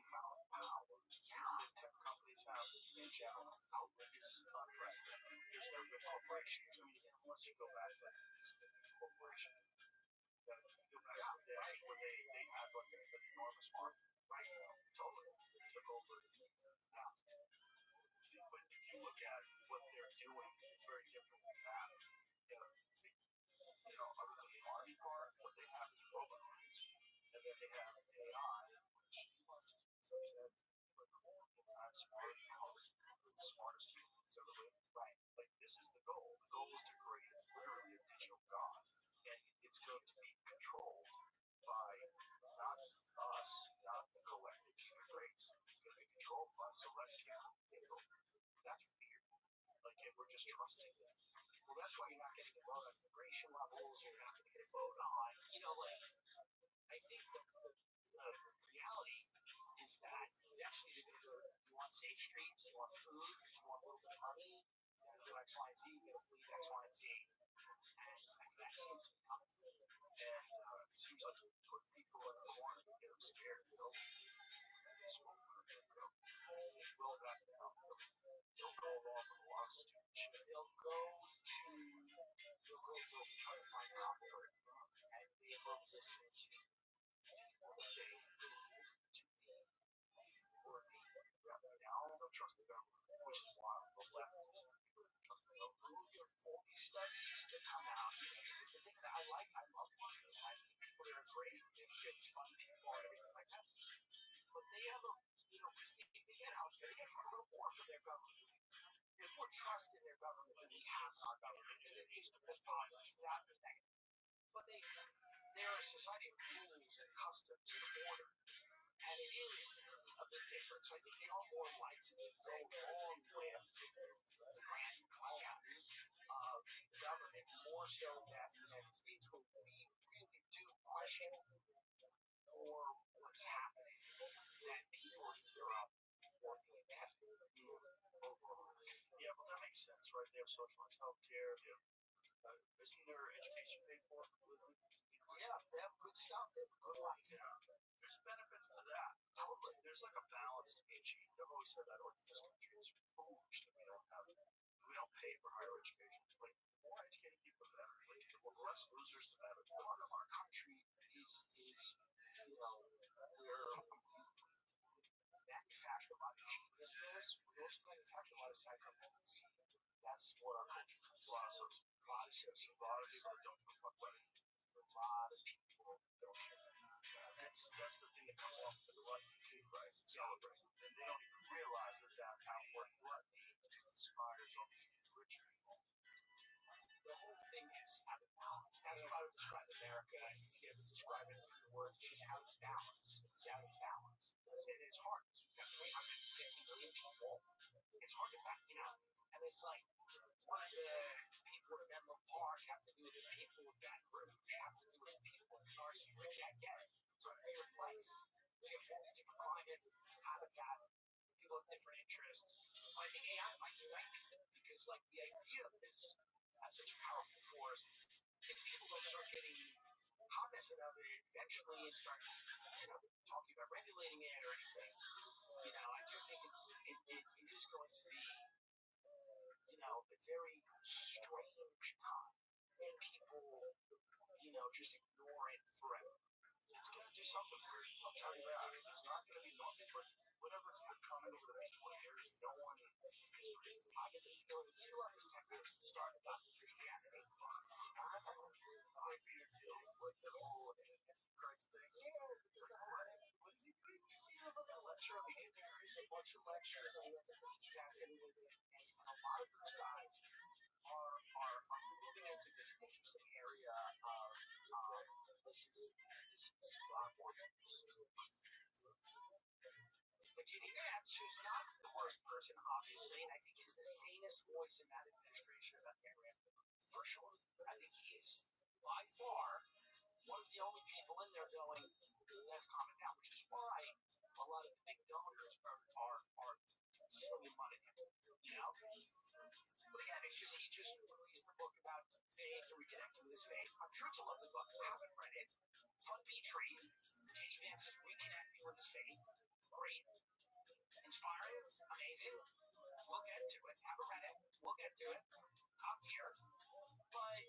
Wow. Yeah. Tech companies have in general outrageous unprecedented. There's never been corporations. I mean, unless you go back to corporation, you go back to the day where they had like an enormous market, right? Totally. They took over. Yeah. But if you look at what they're doing, it's very different than that. Other than the Army part, what they have is robots, and then they have AI, which, as I said, I'm smart, the smartest humans ever lived. Right. Like, this is the goal. The goal is to create literally a digital god, and it's going to be controlled by not us, not the collective human race. It's going to be controlled by celestial. That's weird. Like, and we're just trusting them. Well, that's why you're not getting a vote on immigration levels. You're not going to get a vote on, like, I think the reality is that eventually they're going to go, you want safe streets, you want food, you want a little bit of money, you're going to do X, Y, and Z, you're going to believe X, Y, and Z. And that seems to be coming. And it seems like we put people in a corner and get them scared. This is what we're going to go. We'll back down. They'll go along with a lot of stupid shit. They'll try to find comfort and be able to listen to what they need to be worthy. Now they'll trust the government, which is why the left is trust the government. All these studies that come out, the thing that I love this. I think people that are great, they get fun people and everything like that. But they have because they get out there, they get a little more from their government. There's more trust in their government than we have in our government. And it's the most positive, not the negative. But they're a society of rules and customs and order. And it is a bit different. So I think they are more likely to go along with the grand plan of government, more so than the United States, where we really do question more what's happening than people in Europe or the UK overall. Yeah, well, that makes sense, right? They have socialized healthcare. Isn't their education paid for? Yeah, they have good stuff. They have a good life. Yeah. There's benefits to that. Totally. There's like a balance to be achieved. I've always said that this country is foolish that we don't pay for higher education. Like, the more educated people, the better. Like, the less losers, the better. Part of our country is we're manufacture a lot of geniuses. We also manufacture a lot of psychopaths. That's what our culture is. A lot of people that don't give a fuck about it. A lot of people don't care. That's the thing that comes off to the right too, right? Celebrate. And they don't even realize that outward gluttony inspires all these rich people. The whole thing is out of balance. That's what I would describe America. If you ever describe it in the words, it's out of balance. It's out of balance. And it's hard because we've got 350 million people. It's hard to back, and it's like one of the people in Menlo Park have to do with the people in Baton Rouge, have to do with the people in Darcy, where you can't get it. It's a favorite place. We have all these different climate, habitats, people with different interests. I think AI might unite people because, like, the idea of this as such a powerful force, if people don't start getting cognizant of it eventually and start, talking about regulating it or anything, I do think it is going to be, a very strange time and people, just ignore it forever. It's going to do something weird. I'll tell you that. It's not going to be normal, but whatever's going to come over the next 20 years, no one is. I get this feeling that still this 10 years started about Christianity. I feel it feels like the whole Christ thing. Yeah, what is he doing? Lecture on the Antichrist, a bunch of lectures on what this is fascinating. this interesting area of this is Rob Watson. But J.D. Vance, who's not the worst person, obviously, and I think he's the sanest voice in that administration of that area, for sure. I think he is by far one of the only people in there going, let's calm it down, which is why a lot of the big donors are slowly money him, you know? But again, it's just, he just released a book about faith or reconnecting with his faith. I'm sure it's a lovely book. I haven't read it. Fun beach read. J.D. Vance is reconnecting with his faith. Great. Inspiring. Amazing. We'll get to it. Haven't read it. We'll get to it. Top tier. But,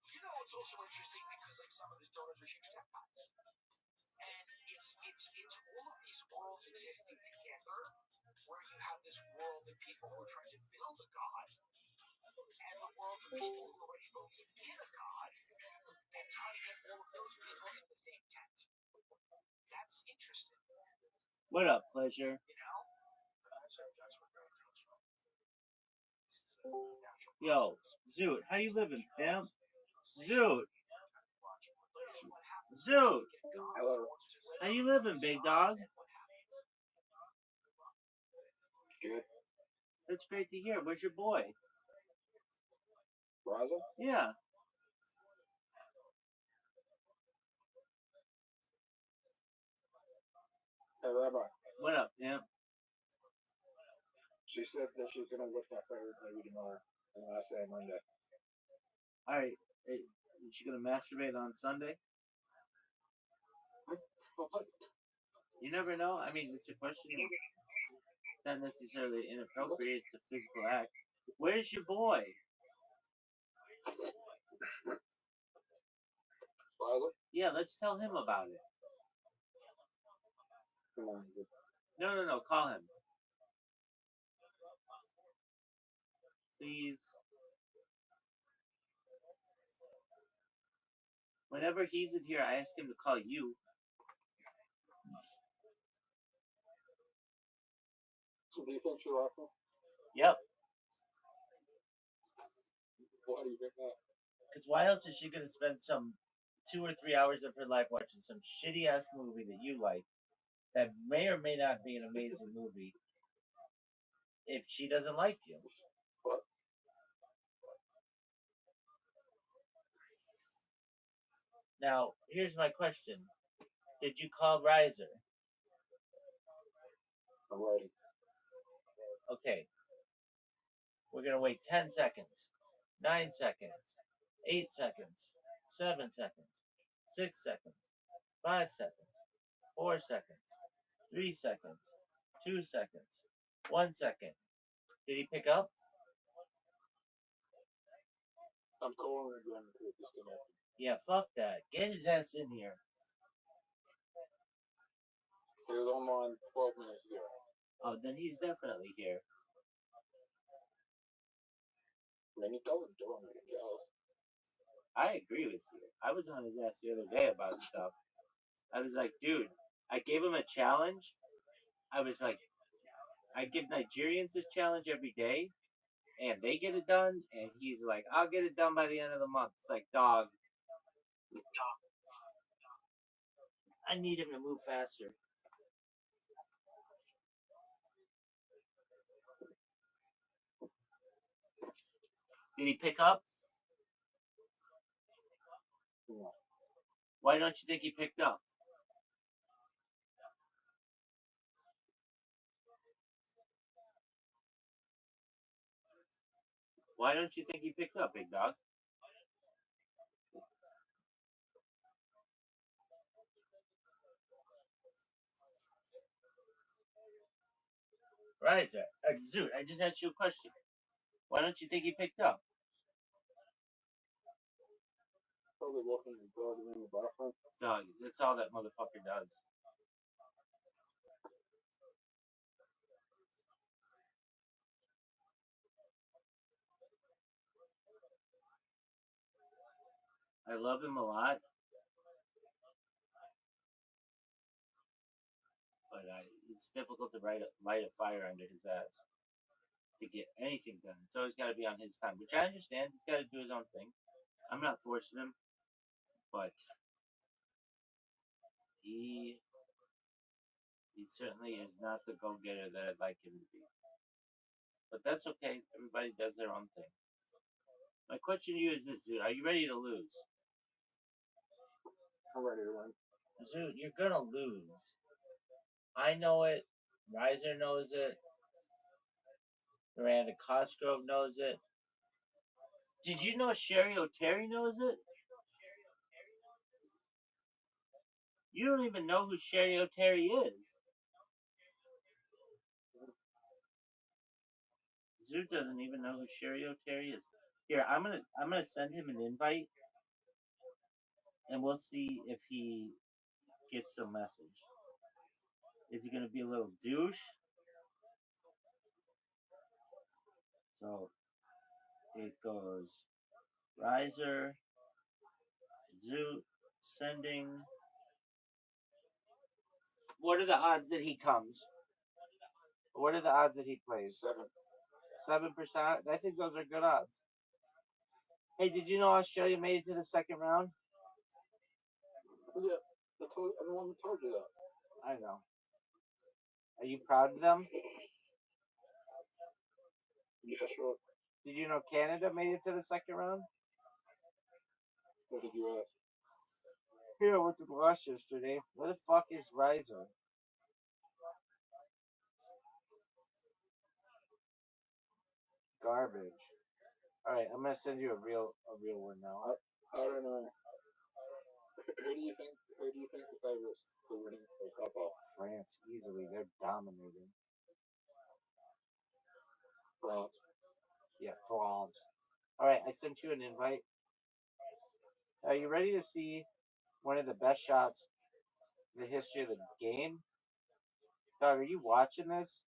you know, it's also interesting because, like, some of his donors are huge tech guys. And it's all of these worlds existing together where you have this world of people who are trying to build a god and the world of people who already believe in a god and trying to get all of those people in the same tent. That's interesting. What up, pleasure? You know? That's where God comes from. Yo, Zoot, how you living, pimp? Zoot! Zoot! Hello. How you living, big dog? Good. That's great to hear. Where's your boy? Raza? Yeah. Hey, Rabbi. What up, pimp? She said that she's gonna watch my favorite movie tomorrow, and I say Monday. Alright. Hey, is she gonna masturbate on Sunday? You never know. I mean, it's a question. It's not necessarily inappropriate. It's a physical act. Where's your boy? Raza? Yeah, let's tell him about it. Come on. No. Call him. Please. Whenever he's in here, I ask him to call you. So do you think she liked me? Yep. Why do you think that? Because why else is she gonna spend some 2 or 3 hours of her life watching some shitty ass movie that you like, that may or may not be an amazing movie, if she doesn't like you? What? Now, here's my question. Did you call Riser? I'm ready. Okay. We're gonna wait 10 seconds, 9 seconds, 8 seconds, 7 seconds, 6 seconds, 5 seconds, 4 seconds, 3 seconds, 2 seconds, 1 second. Did he pick up? I'm calling her again to disconnect. Yeah, fuck that. Get his ass in here. He was online 12 minutes ago. Oh, then he's definitely here. I mean, he doesn't do anything else. I agree with you. I was on his ass the other day about stuff. I was like, dude, I gave him a challenge. I was like, I give Nigerians this challenge every day, and they get it done, and he's like, I'll get it done by the end of the month. It's like, dog, I need him to move faster. Did he pick up? No. Why don't you think he picked up? Why don't you think he picked up, big dog? Right, sir. Zoot, I just asked you a question. Why don't you think he picked up? Probably walking his dog in the bathroom. Dog, that's all that motherfucker does. I love him a lot, but it's difficult to light a fire under his ass. to get anything done. It's always got to be on his time, which I understand. He's got to do his own thing. I'm not forcing him, but he certainly is not the go-getter that I'd like him to be. But that's okay. Everybody does their own thing. My question to you is this, dude. Are you ready to lose? I'm ready to win. Dude, you're going to lose. I know it. Riser knows it. Miranda Cosgrove knows it. Did you know Sherry O'Terry knows it? You don't even know who Sherry O'Terry is. Zoot doesn't even know who Sherry O'Terry is. Here, I'm gonna send him an invite, and we'll see if he gets the message. Is he gonna be a little douche? So it goes Riser, Zoot, sending. What are the odds that he comes? What are the odds that he plays? 7%. I think those are good odds. Hey, did you know Australia made it to the second round? Yeah, I'm the one who told you that. I know. Are you proud of them? Yeah, sure. Did you know Canada made it to the second round? What did you ask? Here, I went to the watch yesterday. Where the fuck is Riser? Garbage. All right, I'm gonna send you a real one now. I don't know. Who do you think the favorites for winning the cup are? France, easily. They're dominating. France. Yeah, France. All right, I sent you an invite. Are you ready to see one of the best shots in the history of the game? Dog, are you watching this?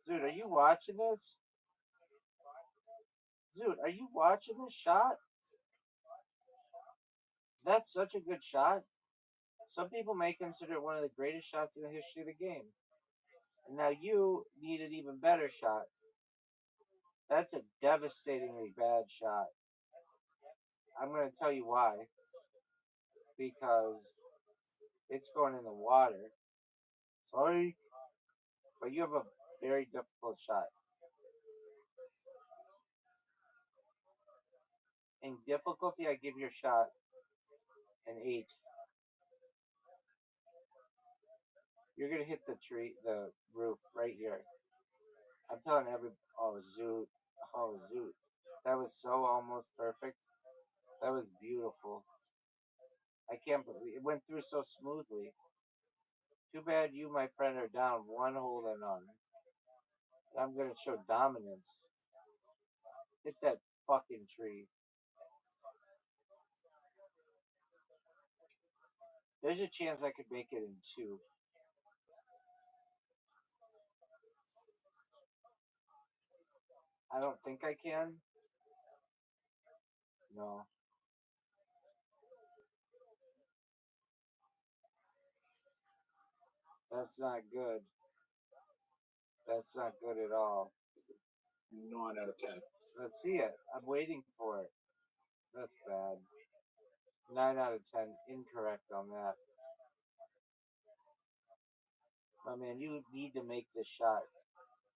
Dude, are you watching this? Dude, are you watching this shot? That's such a good shot. Some people may consider it one of the greatest shots in the history of the game. And now you need an even better shot. That's a devastatingly bad shot. I'm going to tell you why. Because it's going in the water. Sorry. But you have a very difficult shot. In difficulty, I give your shot an 8. You're going to hit the roof right here. I'm telling Zoot. Oh, Zoot. That was so almost perfect. That was beautiful. I can't believe it went through so smoothly. Too bad you, my friend, are down 1 hole to none. I'm going to show dominance. Hit that fucking tree. There's a chance I could make it in 2. I don't think I can. No. That's not good. That's not good at all. 9 out of 10. Let's see it. I'm waiting for it. That's bad. 9 out of 10. Incorrect on that. My man, you need to make this shot.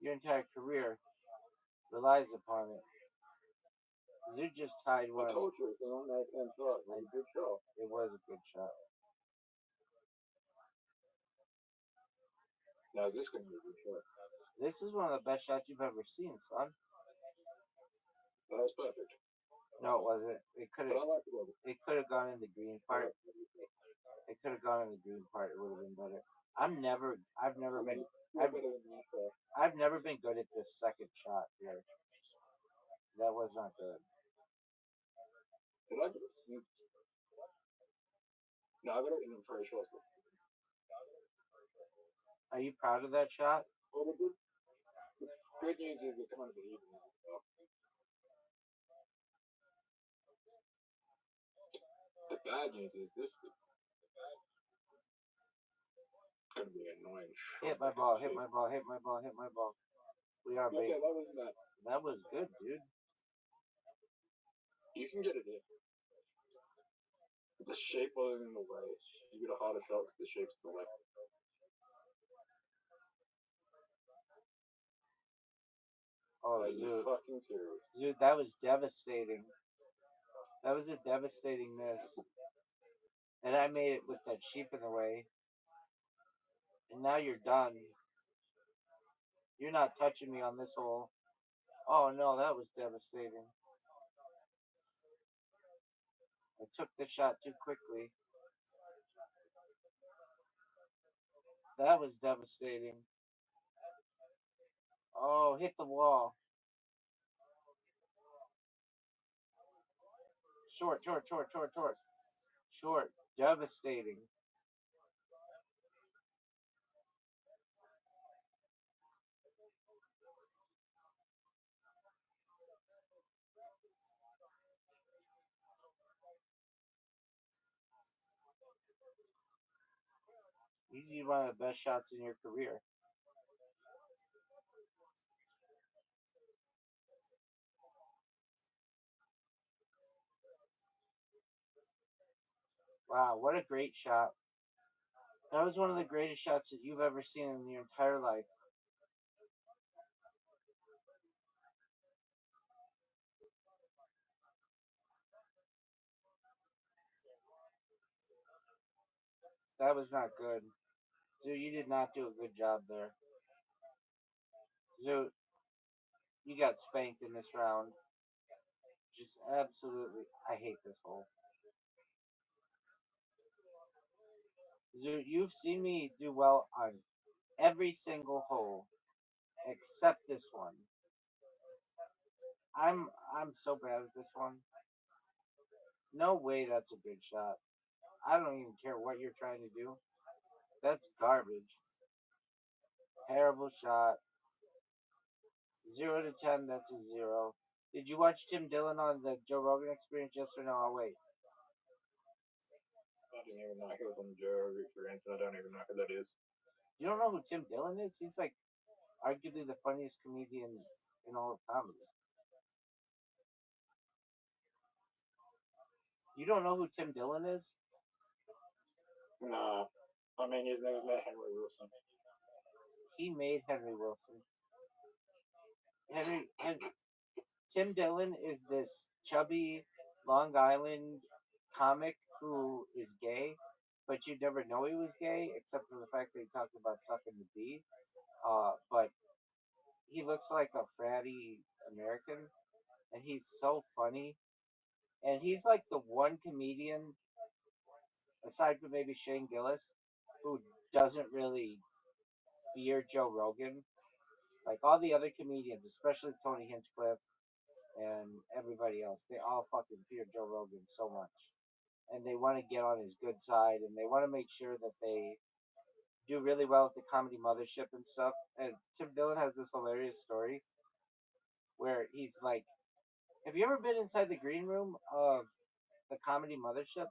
Your entire career relies upon it. You just tied one. I told you it was an 9 out of 10 shot. It was a good shot. It was a good shot. Now is this going to be a good shot? This is one of the best shots you've ever seen, son. That was perfect. No, it wasn't. It could But I have. like the weather. It could have gone in the green part. It could have gone in the green part. It would have been better. I've never been. I've never been good at this second shot here. That was not good. Did I get it? No, I got it in the first shot. Are you proud of that shot? Well, the good news is we're kind of even now. The bad news is this is going to be annoying. Hit my ball, hit my ball, hit my ball, hit my ball. We are Okay, big. that wasn't bad. That was good, dude. You can get it in. The shape wasn't in the way. You get a harder shot because the shape's in the way. Oh, Are you dude. fucking serious? Dude, that was devastating. That was a devastating miss. And I made it with that sheep in the way. And now you're done. You're not touching me on this hole. Oh no, that was devastating. I took the shot too quickly. That was devastating. Oh, hit the wall. Short. Short. Devastating. You did one of the best shots in your career. Wow, what a great shot. That was one of the greatest shots that you've ever seen in your entire life. That was not good. Dude, you did not do a good job there. Dude, you got spanked in this round. Just absolutely. I hate this hole. Dude, you've seen me do well on every single hole except this one. I'm so bad at this one. No way that's a good shot. I don't even care what you're trying to do. That's garbage. Terrible shot. 0 to 10, that's a 0. Did you watch Tim Dillon on the Joe Rogan Experience? Yes or no? I'll wait. I didn't even know he was on the Joe Experience. I don't even know who that is. You don't know who Tim Dillon is? He's like arguably the funniest comedian in all of comedy. You don't know who Tim Dillon is? Nah. I mean, his name is Henry Wilson. He made Henry Wilson. Tim Dillon is this chubby Long Island comic who is gay, but you'd never know he was gay except for the fact that he talked about sucking the D. But he looks like a fratty American, and he's so funny. And he's like the one comedian, aside from maybe Shane Gillis, who doesn't really fear Joe Rogan. Like all the other comedians, especially Tony Hinchcliffe and everybody else, they all fucking fear Joe Rogan so much. And they want to get on his good side, and they want to make sure that they do really well at the Comedy Mothership and stuff. And Tim Dillon has this hilarious story where he's like, have you ever been inside the green room of the Comedy Mothership?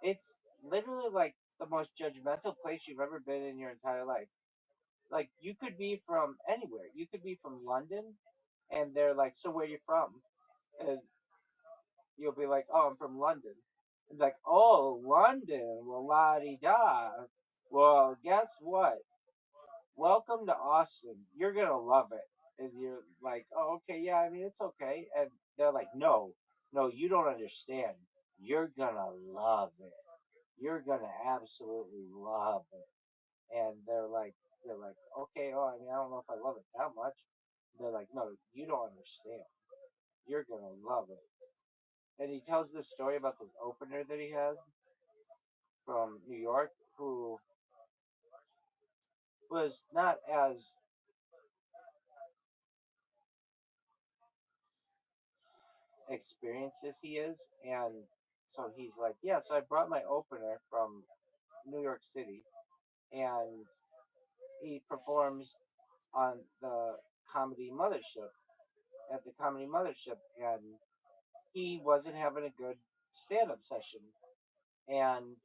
It's literally like the most judgmental place you've ever been in your entire life. Like you could be from anywhere. You could be from London, and they're like, "So where you from?" And you'll be like, "Oh, I'm from London." And like, "Oh, London, well, la di da. Well, guess what? Welcome to Austin. You're gonna love it." And you're like, "Oh, okay, yeah. I mean, it's okay." And they're like, no, you don't understand. You're gonna love it. You're gonna absolutely love it." And they're like, okay, oh, I mean, I don't know if I love it that much. They're like, no, you don't understand. You're gonna love it. And he tells this story about this opener that he had from New York who was not as experienced as he is. And so he's like, yeah, so I brought my opener from New York City, and he performs on the Comedy Mothership at the Comedy Mothership, and he wasn't having a good stand-up session. And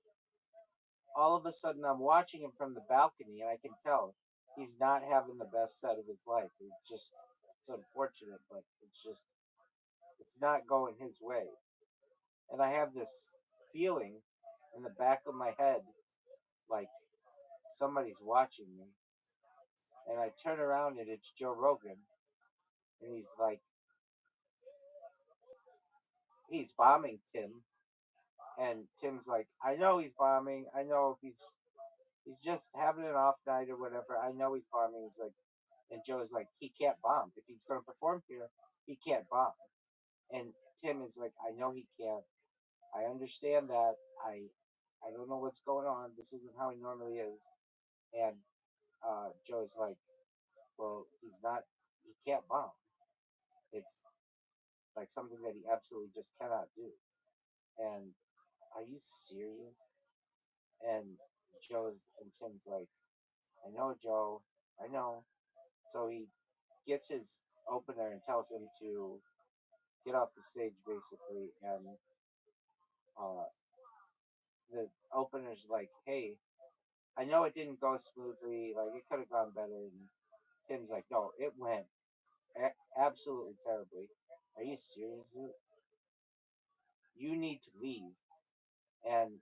all of a sudden, I'm watching him from the balcony, and I can tell he's not having the best set of his life. It's unfortunate, but it's not going his way. And I have this feeling in the back of my head like somebody's watching me. And I turn around and it's Joe Rogan. And he's bombing Tim. And Tim's like, I know he's bombing. I know he's just having an off night or whatever. I know he's bombing. He's like, and Joe's like, he can't bomb. If he's going to perform here, he can't bomb. And Tim is like, I know he can't. I understand that. I don't know what's going on. This isn't how he normally is. And Joe's like, well, he can't bomb. It's like something that he absolutely just cannot do. And are you serious? And Tim's like, I know, Joe. I know. So he gets his opener and tells him to get off the stage, basically. And uh, the opener's like, hey, I know it didn't go smoothly. Like, it could have gone better. And Tim's like, no, it went absolutely terribly. Are you serious, dude? You need to leave. And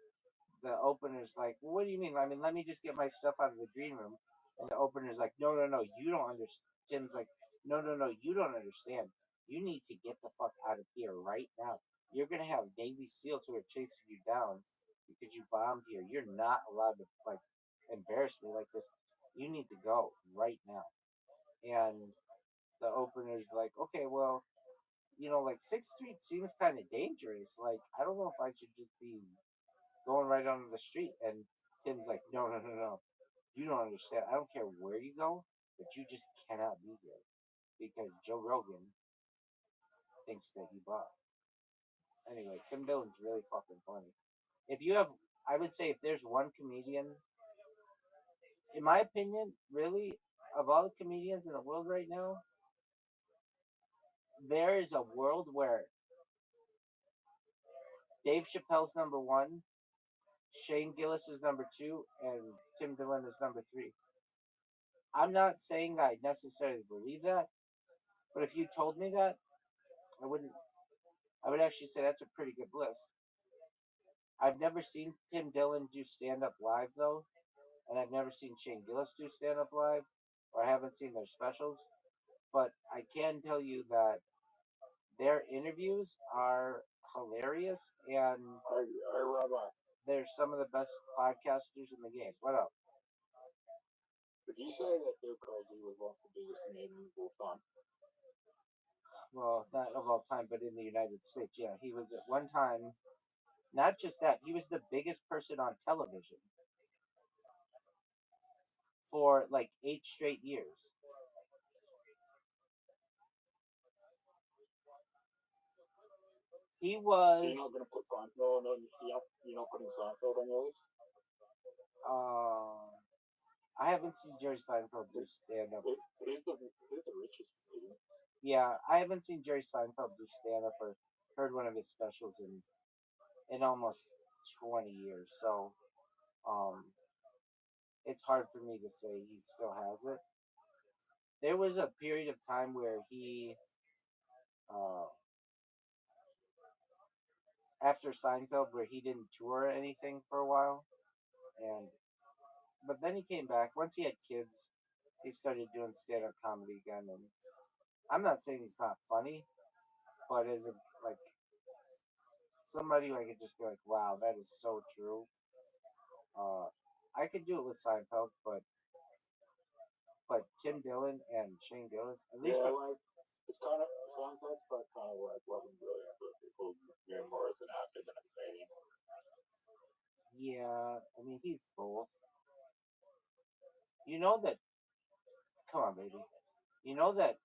the opener's like, well, what do you mean? I mean, let me just get my stuff out of the green room. And the opener's like, no, you don't understand. Tim's like, no, you don't understand. You need to get the fuck out of here right now. You're going to have Navy SEALs who are chasing you down because you bombed here. You're not allowed to, like, embarrass me like this. You need to go right now. And the opener's like, okay, well, like 6th Street seems kind of dangerous. Like, I don't know if I should just be going right onto the street. And Tim's like, no. You don't understand. I don't care where you go, but you just cannot be here because Joe Rogan thinks that you bought. Anyway, Tim Dillon's really fucking funny. I would say if there's one comedian, in my opinion, really, of all the comedians in the world right now, there is a world where Dave Chappelle's number one, Shane Gillis is number two, and Tim Dillon is number three. I'm not saying I necessarily believe that, but if you told me that, I wouldn't. I would actually say that's a pretty good list. I've never seen Tim Dillon do stand up live though, and I've never seen Shane Gillis do stand up live, or I haven't seen their specials. But I can tell you that their interviews are hilarious, and Rabbi, they're some of the best podcasters in the game. What up? would you say that Bill Cosby was one of the biggest comedians of all time? Well, not of all time, but in the United States, yeah, he was at one time. Not just that, he was the biggest person on television for like 8 straight years. He was. So you're not going to put Seinfeld on? You're not putting Seinfeld on your list? I haven't seen Jerry Seinfeld do stand up. He's the richest comedian. Yeah, I haven't seen Jerry Seinfeld do stand up or heard one of his specials in almost 20 years. So, it's hard for me to say he still has it. There was a period of time where he, after Seinfeld, where he didn't tour or anything for a while, but then he came back. Once he had kids, he started doing stand-up comedy again. And I'm not saying he's not funny, but as like somebody who I could just be like, wow, that is so true. I could do it with Seinfeld, but Tim Dillon and Shane Gillis, at least. Yeah, like it's kind of Seinfeld's kind of like Robin Williams for people who more as an actor than a comedian. Yeah, I mean he's both. You know that. Come on, baby. You know that.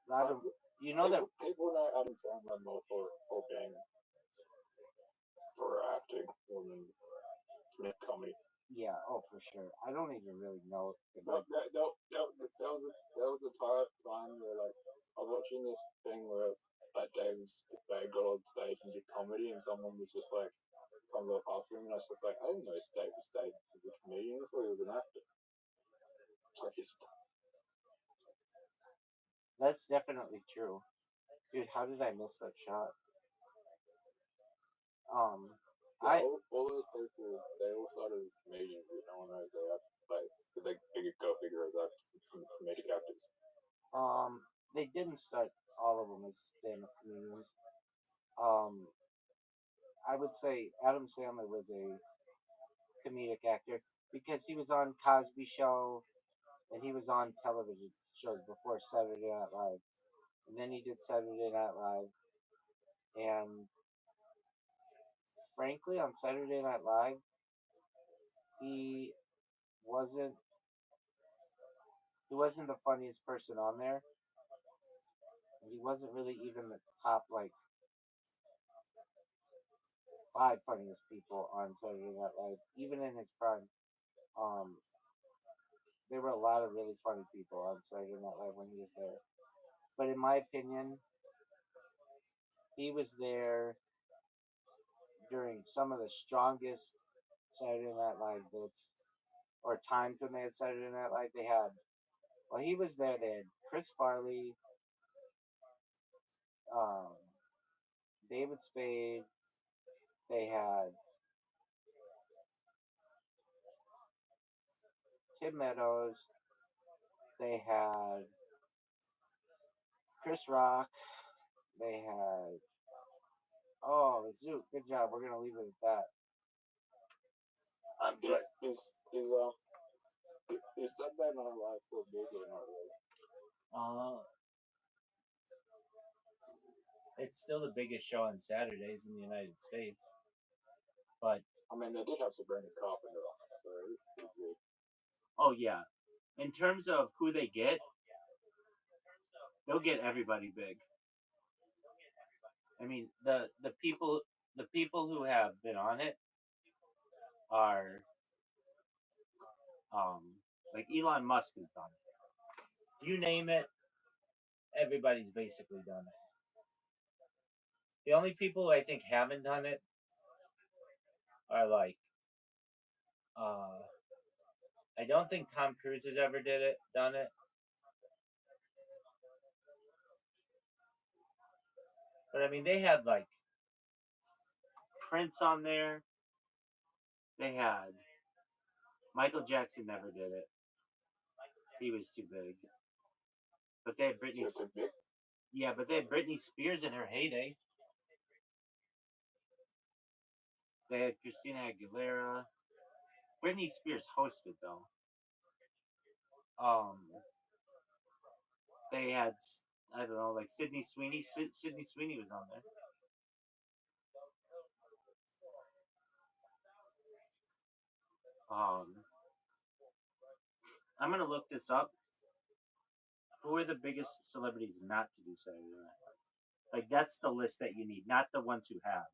People know Adam Sandler more for being for acting more than commit comedy. Yeah, oh for sure. I don't even really know. That was a time where like I was watching this thing where like Dave got on stage and did comedy, and someone was just like comes up after him, and I was just like, I didn't know Dave was a comedian. I thought he was an actor. It's like That's definitely true. Dude, how did I miss that shot? Yeah, all those characters, they all started making on as they have, like, they could go figure as that comedic actors. They didn't start all of them as stand-up comedians. Um, I would say Adam Sandler was a comedic actor because he was on Cosby Show and he was on television shows before Saturday Night Live, and then he did Saturday Night Live. And frankly, on Saturday Night Live, he wasn't he wasn't the funniest person on there. And he wasn't really even the top like five funniest people on Saturday Night Live, even in his prime. Um, there were a lot of really funny people on Saturday Night Live when he was there. But in my opinion, he was there during some of the strongest Saturday Night Live bits or times when they had Saturday Night Live. They had, while he was there, they had Chris Farley, um, David Spade, they had Tim Meadows, they had Chris Rock, they had, oh, Zoot, good job. We're going to leave it at that. Is Saturday Night Live so big or not really? It's still the biggest show on Saturdays in the United States. But I mean, they did have Sabrina Carpenter on it, so it was pretty good. oh yeah, in terms of who they get, they'll get everybody big. I mean, the people who have been on it are like Elon Musk has done it. You name it, everybody's basically done it. The only people I think haven't done it are like I don't think Tom Cruise has ever done it. But I mean, they had like Prince on there. They had Michael Jackson never did it. He was too big. But they had Britney. Yeah, but they had Britney Spears in her heyday. They had Christina Aguilera. Britney Spears hosted though. They had, I don't know, like Sydney Sweeney. Sydney Sweeney was on there. I'm gonna look this up. Who are the biggest celebrities not to do Saturday Night Live? Like that's the list that you need, not the ones who have.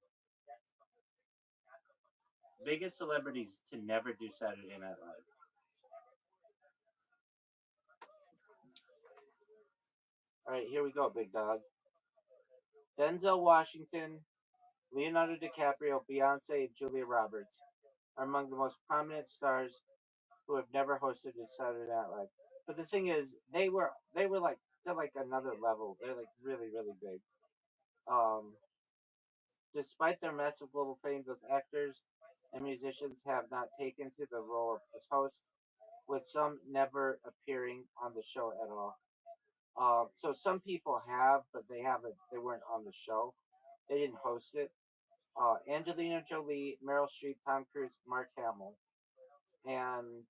Biggest celebrities to never do Saturday Night Live. All right, here we go, big dog. Denzel Washington, Leonardo DiCaprio, Beyonce, and Julia Roberts are among the most prominent stars who have never hosted a Saturday Night Live. But the thing is, they're like another level. They're like really really big. Um, Despite their massive global fame, those actors and musicians have not taken to the role as hosts, with some never appearing on the show at all. So some people have, but they haven't. They weren't on the show. They didn't host it. Angelina Jolie, Meryl Streep, Tom Cruise, Mark Hamill, and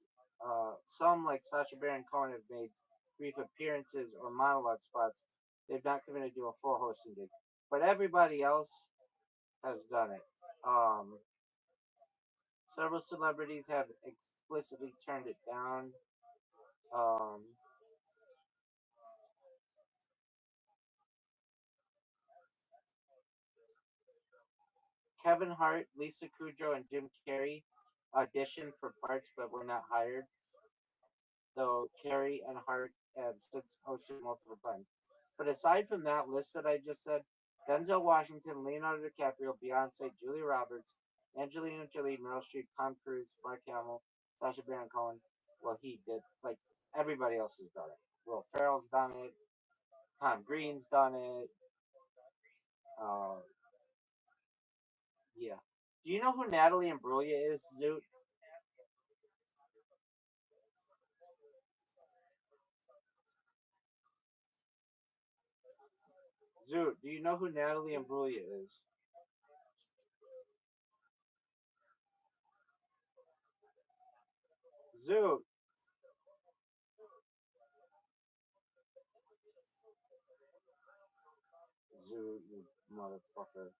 some like Sacha Baron Cohen have made brief appearances or monologue spots. They've not committed to a full hosting gig, but everybody else has done it. Several celebrities have explicitly turned it down. Um, Kevin Hart, Lisa Kudrow, and Jim Carrey auditioned for parts but were not hired, though Carrey and Hart have since hosted multiple times. But aside from that list that I just said, Denzel Washington, Leonardo DiCaprio, Beyonce, Julia Roberts, Angelina Jolie, Meryl Streep, Tom Cruise, Mark Hamill, Sacha Baron Cohen. Well, he did. Like, everybody else has done it. Will Ferrell's done it. Tom Green's done it. Yeah. Do you know who Natalie Imbruglia is, Zoot? Zoot, do you know who Natalie Imbruglia is? Zoot. Zoot, you motherfucker.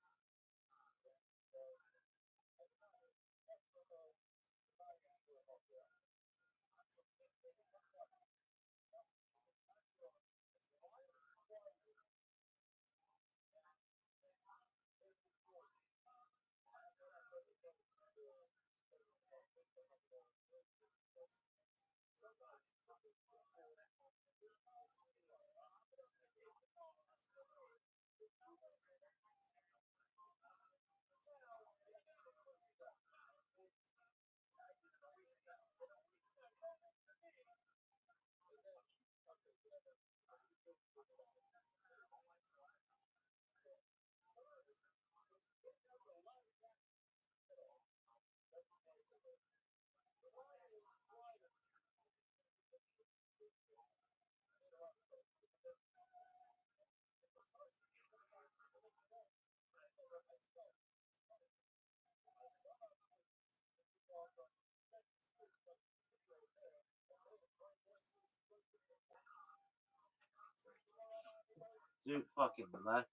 Zoot fucking left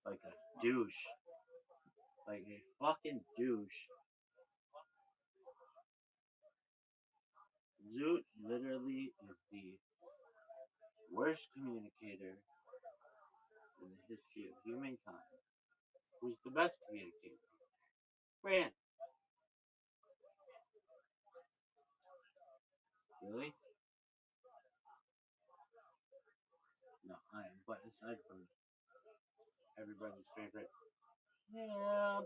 like a douche. Like a fucking douche. Zoot literally is the worst communicator in the history of humankind. Who's the best communicator? Grant. Really? No, I am. But aside from everybody's favorite. Yeah.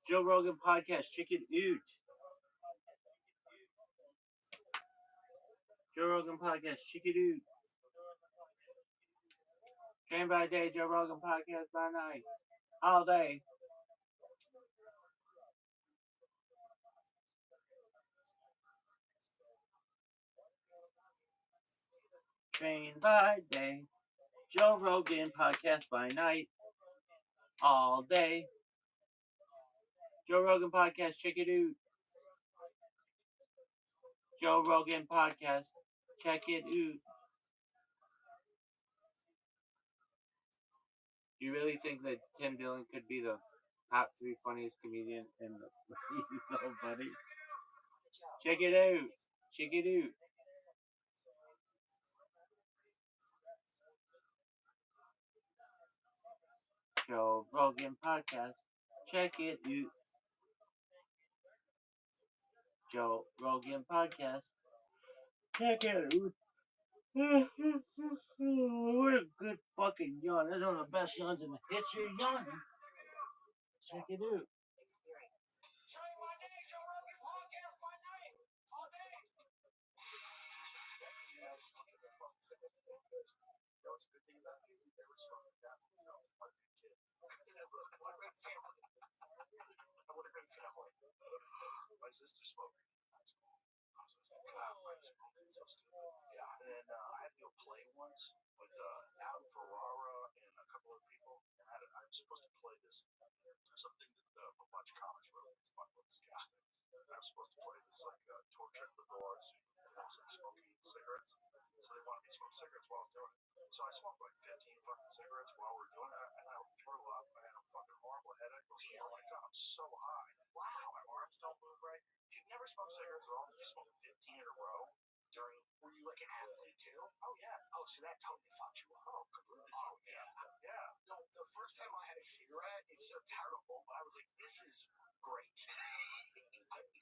Joe Rogan podcast, chicken oot. Joe Rogan podcast, chicken oot. Train by day, Joe Rogan podcast by night. All day. Train by day, Joe Rogan podcast by night. All day. Joe Rogan podcast, check it out. Joe Rogan podcast, check it out. Do you really think that Tim Dillon could be the top 3 funniest comedian in the He's so funny. Check it out. Check it out. Joe Rogan podcast. Check it out. Joe Rogan podcast. Check it out. What a good fucking yawn. That's one of the best yawns in the history of yawning. Check it out. Train by day, Joe Rogan podcast by night. All day. Yeah, it's fucking the fuck. You know what's a good thing about you? You never smoked that. You know, I'm a good kid. I would have been family. I would have been family. My sister smoked in high school. I was like, God, why is smoking so stupid? Yeah. And then I had to go play once with Adam Ferrara and a couple of people. And I was supposed to play this something that a bunch of comics wrote. It's fun with this sketch thing. I was supposed to play this like torture at the doors. And I was like smoking cigarettes. So they wanted me to smoke cigarettes while I was doing it. So I smoked like 15 fucking cigarettes while we were doing it, and I threw up. I had a fucking horrible headache. I was like, oh my god, I'm so high. Wow, my arms don't move right. If you've never smoked cigarettes at all, you smoke 15 in a row during. Were you like an athlete too? Oh yeah. Oh, so that totally fucked you up. Oh, completely. Oh yeah. Yeah. No, the first time I had a cigarette, it's so terrible. But I was like, this is great.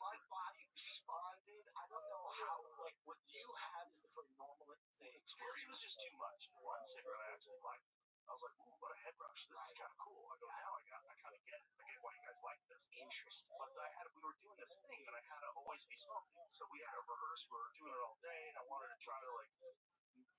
My body responded. I don't know how. Like what you had is the very normal experience. It was just too much. One cigarette I actually liked. I was like, ooh, what a head rush. This is kind of cool. I go, now I kind of get it. I get why you guys like this. Interesting. But we were doing this thing that I had to always be smoking. So we had to rehearse. We were doing it all day, and I wanted to try to like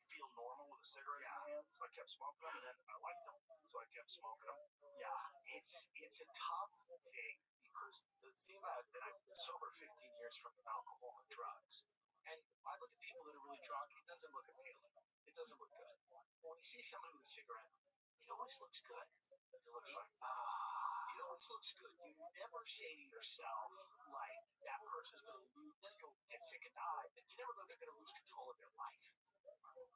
feel normal with a cigarette in my hand. So I kept smoking them, and then I liked them. So I kept smoking them. Yeah, it's a tough thing because the thing about it, I've been sober 15 years from alcohol and drugs. And I look at people that are really drunk, it doesn't look appealing. It doesn't look good. When you see somebody with a cigarette, it always looks good. It looks like, it always looks good. You never say to yourself, like, that person's going to lose, then you'll get sick and die, but you never know they're going to lose control of their life.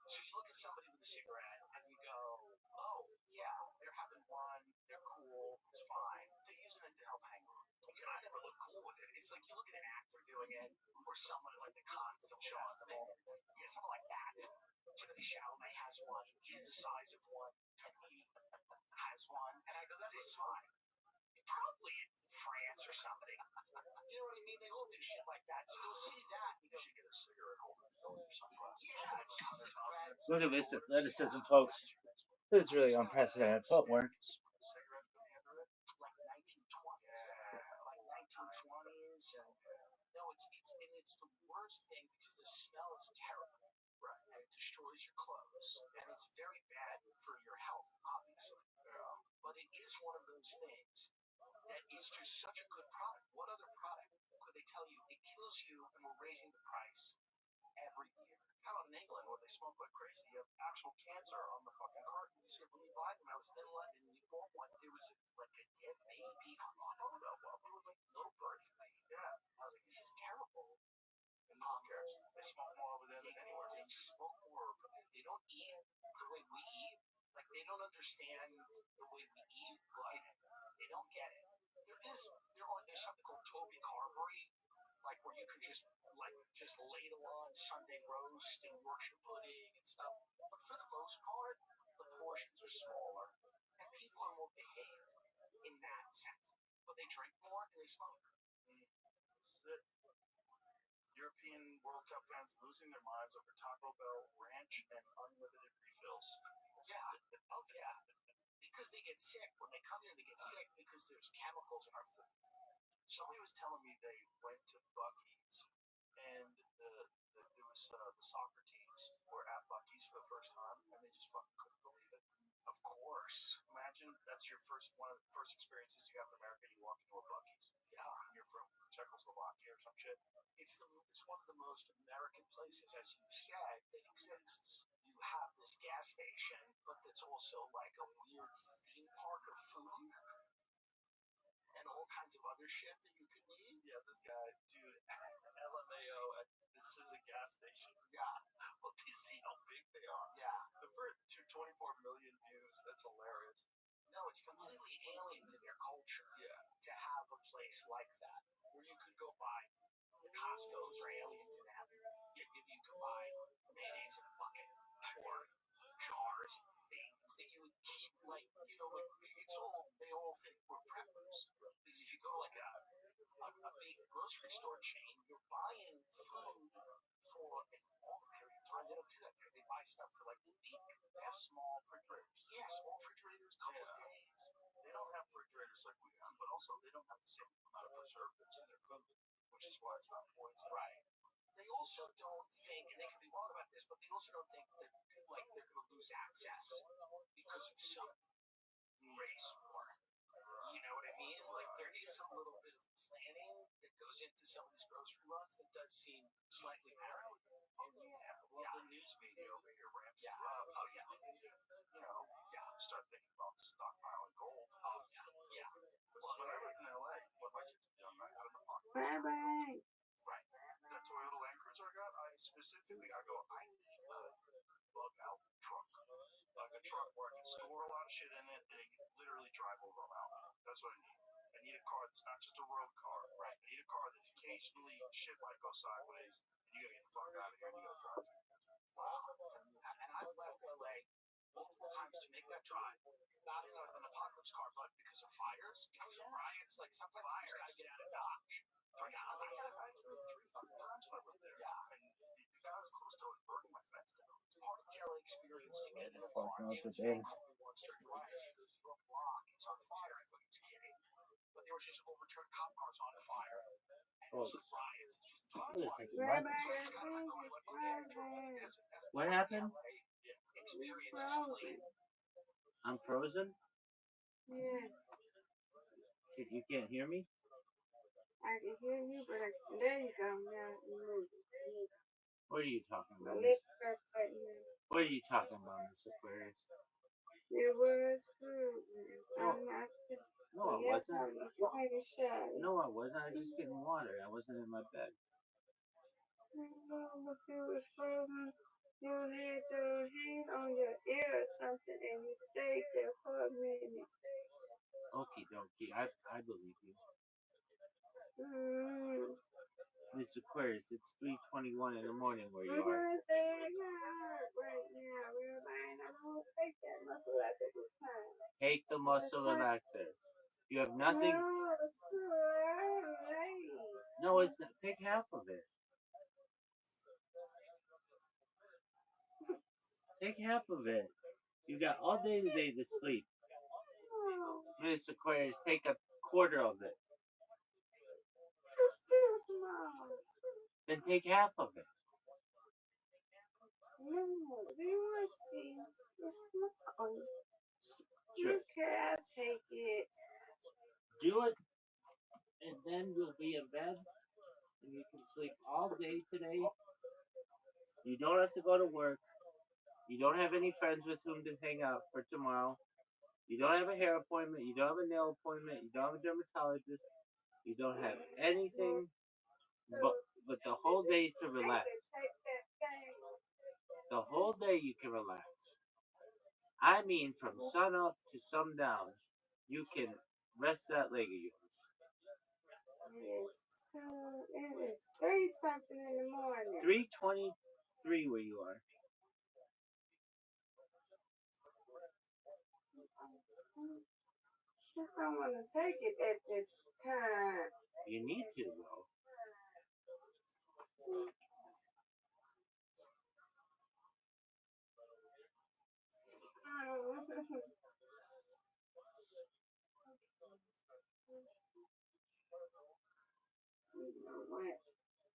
So you look at somebody with a cigarette and you go, oh, yeah, they're having one, they're cool, it's fine. They're using it to help hang on. And I never look cool with it. It's like you look at an actor doing it, or someone like the Cannes Film Festival. Yeah, someone like that. Timothy Chalamet has one. He's the size of one. And he has one. And I go, that is fine. Probably in France or something. You know what I mean? They all do shit like that. So you'll see that. You should get a cigarette holder or something. Yeah, Look at this athleticism, folks. This is really unprecedented footwork. Like 1920s. Like 1920s. And, no, it's the worst thing because the smell is terrible. Right. And it destroys your clothes. And it's very bad for your health, obviously. But it is one of those things that is just such a good product. What other product could they tell you? It kills you and we're raising the price every year. How about in England where they smoke like crazy? You have actual cancer on the fucking carton. So when you buy them, I was in London, you bought one, there was like a dead baby on one. They were like no birth weight. Yeah. I was like, this is terrible. And no one cares. They smoke more over there than anywhere. They smoke more over there. They don't eat the way we eat. Like they don't understand the way we eat. Like they don't get it. There's something called Toby Carvery, like where you could just ladle on Sunday roast and Yorkshire pudding and stuff. But for the most part, the portions are smaller and people are more behaved in that sense. But they drink more and they smoke. This is it. European World Cup fans losing their minds over Taco Bell ranch and unlimited refills. Yeah. Oh yeah. Because they get sick. When they come here, they get sick because there's chemicals in our food. Somebody was telling me they went to Buc-ee's and there was the soccer teams were at Buc-ee's for the first time and they just fucking couldn't believe it. Of course. Imagine that's one of the first experiences you have in America. You walk into a Buc-ee's. Yeah. And you're from Czechoslovakia or some shit. It's one of the most American places, as you've said, that exists. You have this gas station, but that's also like a weird theme park of food and all kinds of other shit that you could need. Yeah, this guy, dude, LMAO, this is a gas station. Yeah. Well, do you see how big they are? Yeah. The first 24 million views, that's hilarious. No, it's completely alien to their culture. Yeah. To have a place like that where you could go buy. The Costco's are alien to them. You could buy mayonnaise in a bucket or jars and things that you would keep like they all think we're preppers. Because if you go like a big grocery store chain, you're buying food for a long period of time. They don't do that there. They buy stuff for like a week. They have small refrigerators. Yeah, small refrigerators, couple of days. They don't have refrigerators like we have, but also they don't have the same amount of preservatives in their food, which is why it's not poison. Right. They also don't think, and they could be wrong about this, but they also don't think that like they're going to lose access because of some race war. You know what I mean? Like there is a little bit of planning that goes into some of these grocery runs that does seem slightly paranoid. Oh yeah. Well, the news media over here ramps you up. Oh yeah. Start thinking about stockpiling gold. Oh yeah. Yeah. Well, when I lived in LA, when my kids were young, I had an apartment. Bye-bye. Right. That Toyota Land Cruiser I got, I need a bug out truck. Like a truck where I can store a lot of shit in it and it can literally drive over a mountain. That's what I need. I need a car that's not just a road car. Right. I need a car that occasionally shit might go sideways and you gotta get the fuck out of here and you gotta drive through. Wow. And I've left LA multiple times to make that drive. Not in an apocalypse car, but because of fires, because of riots. Like sometimes you just gotta get out of Dodge. I drove 3 fucking times when I lived there. Yeah. And got as close to burning my friends down. It's part of the LA experience to get in a Fuck bar knows and what they. one straight riots. Your block is on fire. I thought he was kidding, but they were just overturned cop cars on fire. Oh, Riots. Rabbi, your thing is frozen. what happened? It's frozen. I'm frozen? Yes, You can't hear me? I can hear you, but there you go. Now you move. What are you talking about? What are you talking about, Miss Aquarius? It was frozen. No, I'm not. no, it wasn't. Take a shot. No, I wasn't. I was just getting water. I wasn't in my bed. But it was frozen. You had your hand on your ear or something, and you stayed there for a minute. Okie dokie. I believe you. Miss Aquarius, it's 3:21 in the morning where you are. Right now, everybody, I don't take that muscle relaxer this time. Take the muscle relaxer. You have nothing. No, it's too early. No, it's not. Take half of it. Take half of it. You got all day today to sleep. Miss Aquarius, take a quarter of it. It's too small. Then take half of it. No, do you want to see? It's small. Sure. Okay, I'll take it. Do it, and then you'll be in bed, and you can sleep all day today. You don't have to go to work. You don't have any friends with whom to hang out for tomorrow. You don't have a hair appointment. You don't have a nail appointment. You don't have a dermatologist. You don't have anything but the whole day to relax. The whole day you can relax. I mean, from sun up to sundown, you can rest that leg of yours. It is 3-something in the morning. 3:23 where you are. Just don't want to take it at this time. You need to, though. I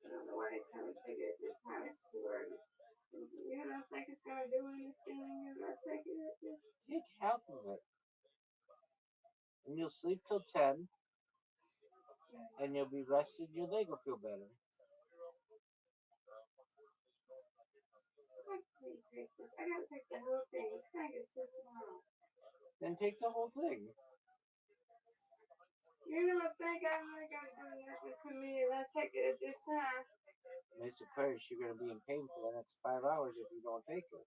don't know why they come and take it at this time. It's too early. You don't think it's going to do anything when you're going to take it at this? Take half of it. And you'll sleep till 10. And you'll be rested. Your leg will feel better. I gotta take the whole thing. This thing is too small. Then take the whole thing. You don't think I'm not gonna do nothing to me if I take it at this time? Miss Aquarius, you're gonna be in pain for the next 5 hours if you don't take it.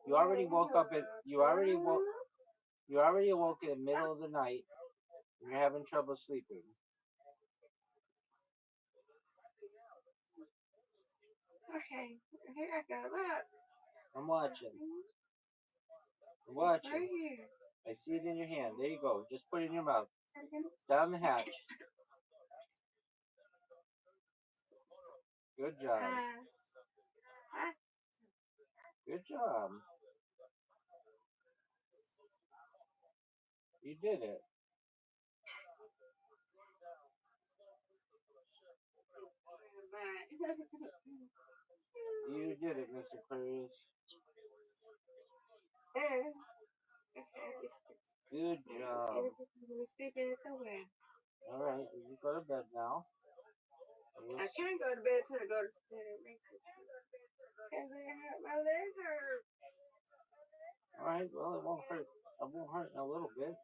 You already woke up at you already awoke in the middle of the night and you're having trouble sleeping. Okay, here I go. Look. I'm watching. Right here. I see it in your hand. There you go. Just put it in your mouth. Down the hatch. Good job. Good job. You did it. You did it, Mr. Aquarius. Good job. Alright, you go to bed now. I can't go to bed till I go to sleep. My leg hurt. Alright, well, it won't hurt. It won't hurt in a little bit.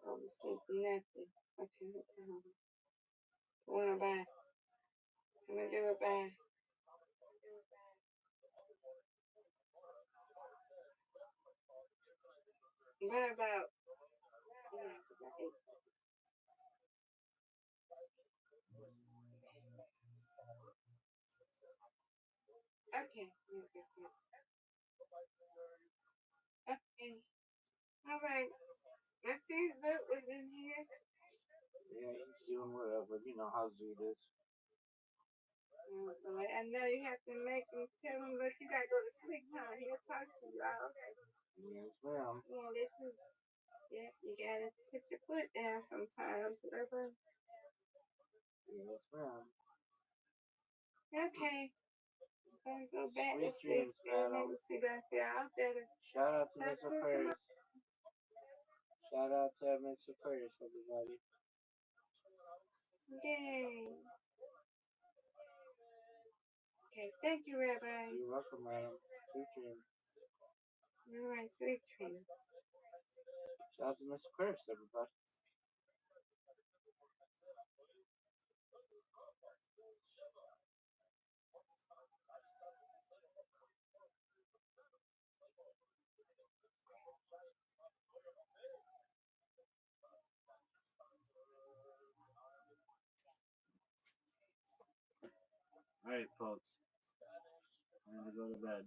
I was sleeping nothing. Okay, what about? I'm gonna do it by. What about? Okay. Okay. All right. Let's see if Luke was in here. Yeah, he's doing whatever. You know how Zoot is. Boy, I know you have to make him tell him, look, you gotta go to sleep, huh? He'll talk to you, all right? Yes, ma'am. Yeah, listen. Yeah, you gotta put your foot down sometimes, Rabbi. Yes, ma'am. Okay. Gonna go back to Sweet sleep. dreams, madam. Maybe see back there. I'll better. Shout out to That's Miss good Aquarius. Shout out to Miss Aquarius, everybody. Yay. Okay, thank you, Rabbi. You're welcome, madam. Sweet dreams. All right, sweet dreams. Shout out to Miss Aquarius, everybody. All right, folks. I'm gonna go to bed.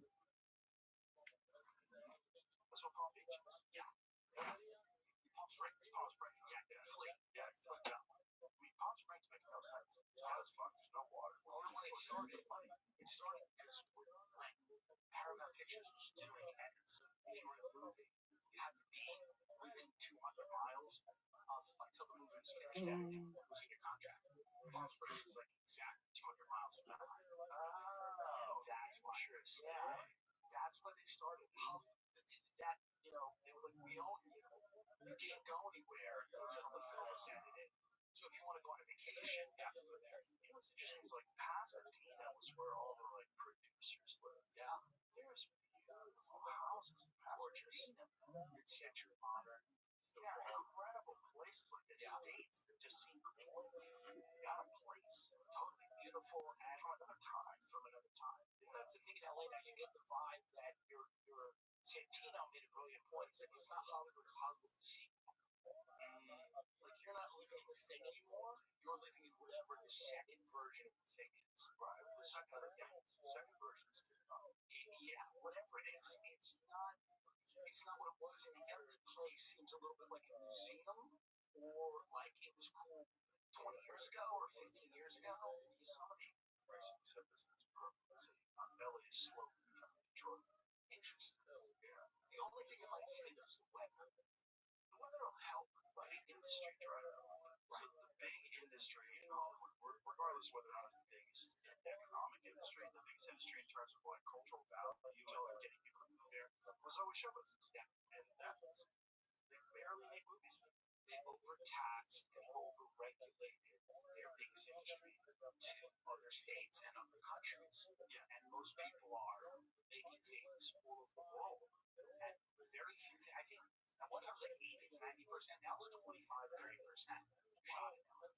That's what Palm Beach is. Yeah. Palm Springs. Palm Springs. Yeah. Fleet. Yeah. Fleet. Yeah. I mean, Palm Springs makes no sense. It's hot as fuck. There's no water. Well, when it started because when Paramount Pictures was doing ads, if you were in a movie, you had to be within 200 miles of until the movie was finished. Editing was in your contract. Palm Springs is like exactly 200 miles from that. Oh, that's what sure is. Yeah. That's when they started. That, you know, they were like, we own you. You can't go anywhere until the film is edited. So if you want to go on a vacation, you have to go there. You know what's interesting is like Pasadena was where all the like producers lived. Yeah. There's beautiful houses in Pasadena. Mid-century modern. Yeah, incredible places like the States that just seem completely out of place. Totally beautiful and from another time. That's the thing in LA now. You get the vibe that you're Santino made a brilliant point. He's like, it's not Hollywood, it's Hollywood the sequel. Like, you're not living in the thing anymore. You're living in whatever the second version of the thing is. Right. The second version is yeah, whatever it is. It's not what it was, and every place seems a little bit like a museum, or like it was cool 20 years ago or 15 years ago. Somebody recently said this is perfect. LA is slowly becoming Detroit. Interesting. Yeah. The only thing I might say is the weather. The weather will help, but the industry try to. So the big industry in Hollywood, regardless whether or not it's the biggest economic industry, the biggest industry in terms of like cultural value and getting people to move there, was always show business. Yeah. And that's they barely make movies. They overtaxed and overregulated their biggest industry to other states and other countries. Yeah. And most people are making things all over the world. And very few things, I think at one time it was like 80 to 90%, now it's 25-30% shot in LA.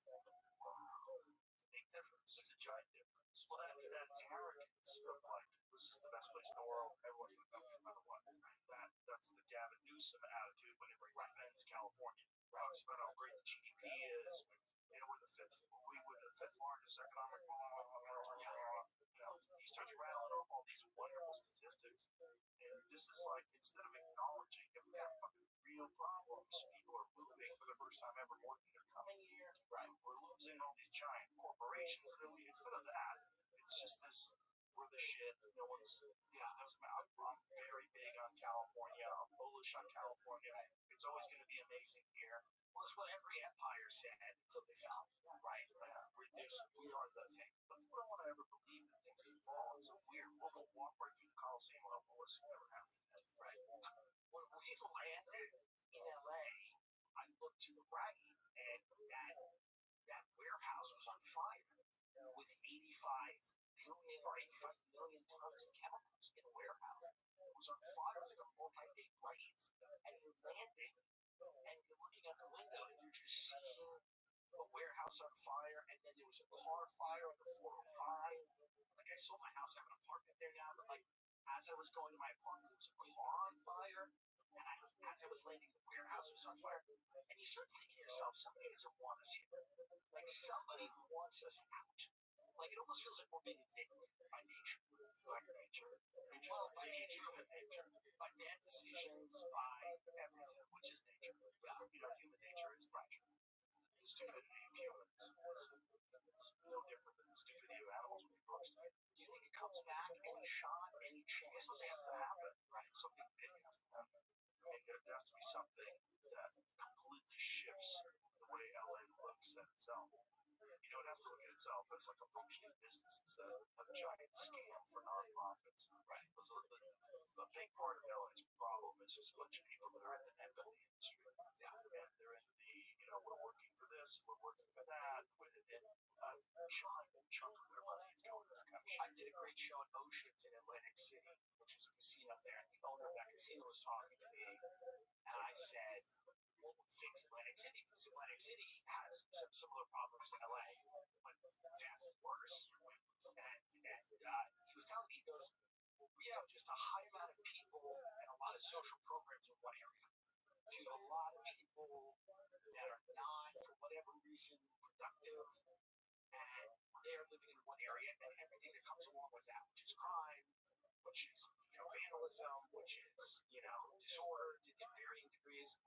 Big difference. It's a giant difference. Well, that arrogance of like, this is the best place in the world, everyone's going to come no matter what. That's the Gavin Newsom attitude when it defends California. Talks about how great the GDP is. You know, we're the fifth largest economic he starts rattling off all these wonderful statistics. And this is like, instead of acknowledging that we have fucking real problems, people are moving for the first time ever more than they're coming here. Right. We're losing all these giant corporations. Instead of that, it's just this, we're the shit. No one's, I'm very big on California. I'm bullish on California. It's always going to be amazing here. Well, it's what every empire said until they found it. Right. We are the thing. But people don't want to ever believe that things are wrong. It's so weird. We'll go walk right through the Coliseum without Willis. It never happened. Right. When we landed in LA, I looked to the right, and that warehouse was on fire with 85 million tons of chemicals in a warehouse. It was on fire. It was like a multi-day blaze. And you're landing, and you're looking out the window, and you're just seeing a warehouse on fire, and then there was a car fire on the 405. Like, I sold my house, I have an apartment there now, but like, as I was going to my apartment, there was a car on fire, and as I was landing, the warehouse was on fire. And you start thinking to yourself, somebody doesn't want us here. Like, somebody wants us out. Like, it almost feels like we're being invaded by nature. By nature. Well, by nature, human nature. By bad decisions, by everything, which is nature. Yeah, human nature is nature. The stupidity of humans is no different than the stupidity of animals when we cross it. Do you think it comes back any shot, any chance? Something has to happen, right? Something big has to happen. And there has to be something that completely shifts the way LA looks at itself. It has to look at itself as like a functioning business instead of a giant scam for nonprofits. Right. Because the big part of LA's problem is there's a bunch of people that are in the empathy industry. Yeah. And they're in the, we're working for this, we're working for that, with a giant chunk of their money is going to that kind of shit. I did a great show in Oceans in Atlantic City, which is a casino there. And the owner of that casino was talking to me, and I said, what would fix Atlantic City? Because Atlantic City has some similar problems to LA, but vastly worse. And he was telling me, he goes, well, we have just a high amount of people and a lot of social programs in one area. You have a lot of people that are not, for whatever reason, productive, and they're living in one area, and everything that comes along with that, which is crime, which is vandalism, which is disorder to varying degrees.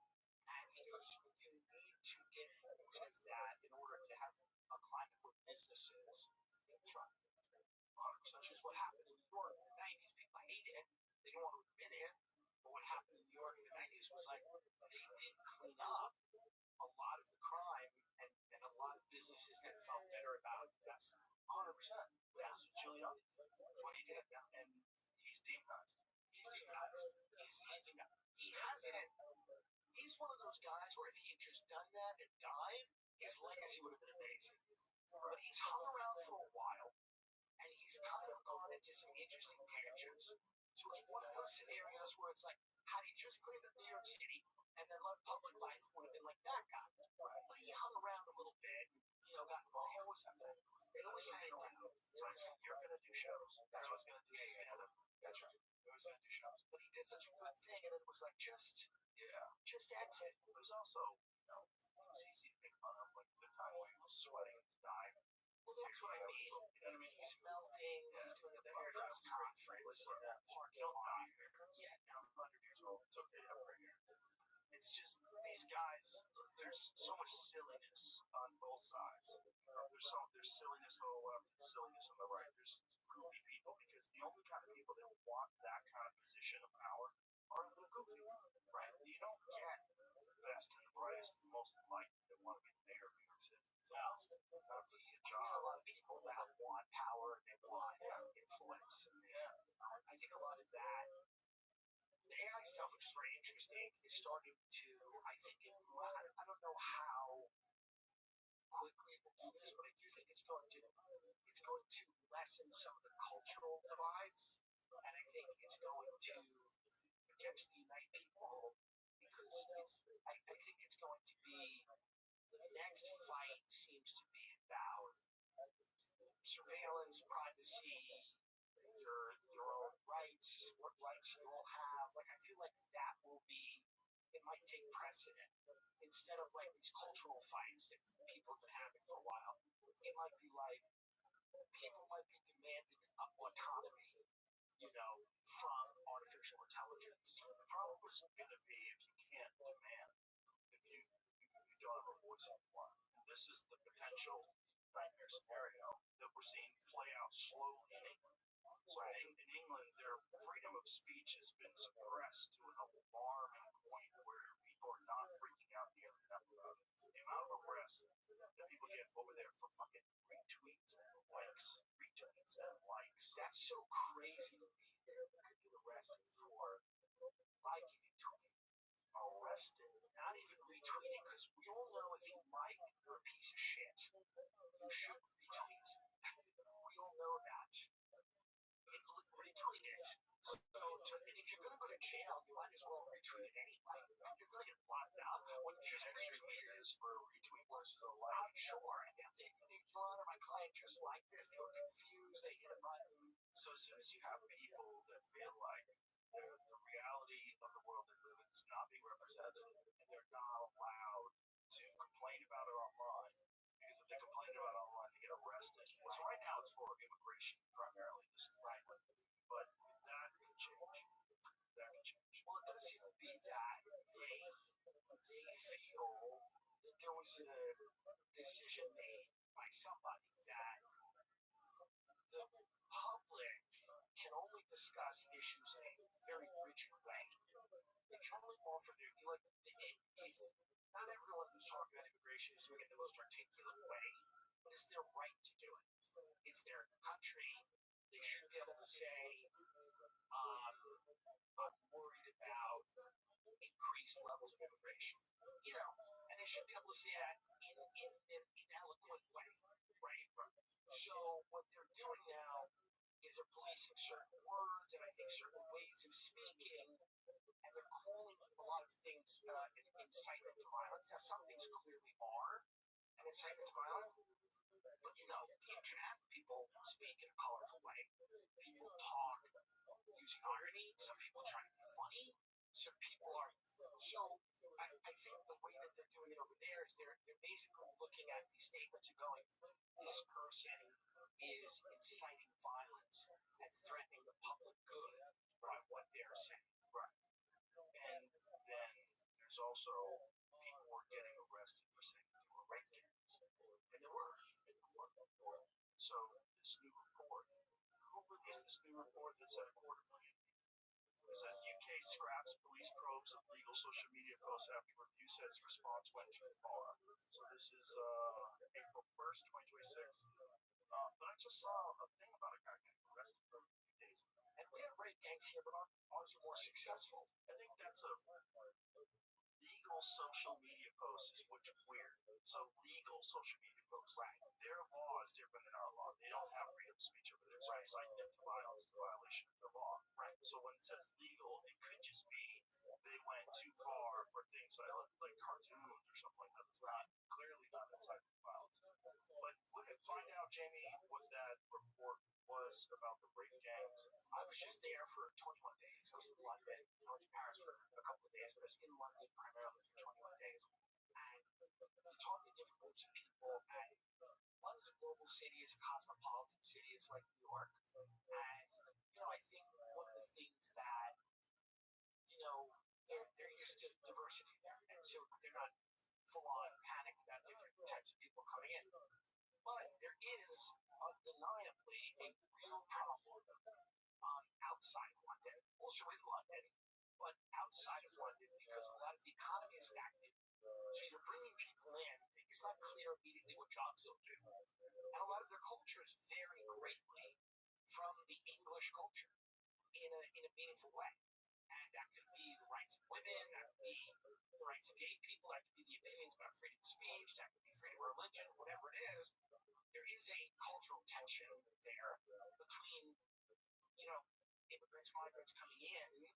And he goes, you need to get rid of that in order to have a climate where businesses thrive. 100%, which is what happened in New York in the 90s. People hated it. They didn't want to admit it. But what happened in New York in the 90s was like they did clean up a lot of the crime, and a lot of businesses that felt better about it. That's 100%. That's Giuliani. That's what he did. And he's demonized. He's demonized. He's demonized. He hasn't. He's one of those guys where if he had just done that and died, his legacy would have been amazing. But he's hung around for a while, and he's kind of gone into some interesting tangents. So it's one of those scenarios where it's like, had he just cleaned up New York City and then left public life, would have been like that guy. But he hung around a little bit, got involved. They always hang around. So I said, you're going to do shows. That's what's going to do stand-up. That's right. He was going to do shows. But he did such a good thing, and it was like, just exit. It was also, it was easy to make fun of, like the time where he was sweating and dying. Well, that's what I mean. You know what I mean? He's melting. He's doing a press conference. Don't die here. Yeah, now I'm 100 years old. It's okay to have right here. It's just these guys. There's so much silliness on both sides. There's silliness on the left and silliness on the right. There's goofy people because the only kind of people that want that kind of position of power are the goofy ones, right? You don't get the best and the brightest and the most enlightened that want to be the mayor of New York City. That'll be a job. A lot of people that want power and they want influence. And I think a lot of that, the AI stuff, which is very interesting, is starting to, I think, I don't know how quickly it will do this, but I do think it's going to lessen some of the cultural divides, and I think it's going to potentially unite people because I think it's going to be the next fight seems to be about surveillance, privacy, your own rights, what rights you all have. Like, I feel like that will be, it might take precedent instead of like these cultural fights that people have been having for a while. It might be like people might be demanding autonomy, from artificial intelligence. The problem is going to be if you can't demand, if you don't have a voice anymore. And this is the potential nightmare scenario that we're seeing play out slowly in England. So in England, their freedom of speech has been suppressed to an alarming point where people are not freaking out nearly enough about it. The amount of arrests that people get over there for fucking retweets and likes. That's so crazy to me. They could be arrested for liking a tweet. Arrested. Not even retweeting, because we all know if you like, you're a piece of shit. You should retweet. We all know that. Retweet it. And if you're going to go to jail, you might as well retweet it anyway. You're going to get locked up. When you just retweet it for a retweet versus a like. I'm sure. And Your Honor, my client just like this. They were confused. They hit a button. So as soon as you have people that feel like the reality of the world they live in is not being represented, and they're not allowed to complain about it online, because if they complain about it online, they get arrested. So right now it's immigration primarily. This is right. But that could change. That could change. Well, it does seem to be that they feel that there was a decision made by somebody that the public can only discuss issues in a very rigid way. They can only offer their if not everyone who's talking about immigration is doing it in the most articulate way, but it's their right to do it. It's their country. They should be able to say, I'm worried about increased levels of immigration. And they should be able to say that in an eloquent way, right? So what they're doing now is they're policing certain words and I think certain ways of speaking, and they're calling a lot of things incitement to violence. Now, some things clearly are an incitement to violence, but the internet, people speak in a colorful way. People talk using irony. Some people try to be funny. Some people are. So I think the way that they're doing it over there is they're basically looking at these statements and going, this person is inciting violence and threatening the public good by what they're saying. Right. And then there's also people were getting arrested for saying that they were rape gangs. And there were. So this new report, who released this new report that said a quarter million people? It says UK scraps police probes of legal social media posts after review says response went too far. So this is April 1st, 2026. But I just saw a thing about a guy getting arrested for a few days ago. And we have rape gangs here, but ours are more successful. I think that's a legal social media post is which weird. So legal social media posts, right? Their law is different than our law. They don't have freedom of speech over there. So inciting them to violence is a violation of the law. Right. So when it says legal, it could just be they went too far for things like cartoons or something like that. It's not clearly not inciting violence. But would it find out, Jamie, what that report was about the rape gangs? I was just there for 21 days. I was in London. I went to Paris for a couple of days, but I was in London primarily for 21 days. And you talk to different groups of people, and London's a global city, it's a cosmopolitan city, it's like New York. And, I think one of the things that, they're used to diversity there, and so they're not full-on panicked about different types of people coming in. But there is undeniably a real problem outside of London, also in London, but outside of London because a lot of the economy is stagnant. So you're bringing people in, it's not clear immediately what jobs they'll do. And a lot of their cultures vary greatly from the English culture in a meaningful way. And that could be the rights of women, that could be the rights of gay people, that could be the opinions about freedom of speech, that could be freedom of religion, whatever it is. There is a cultural tension there between, immigrants, migrants coming in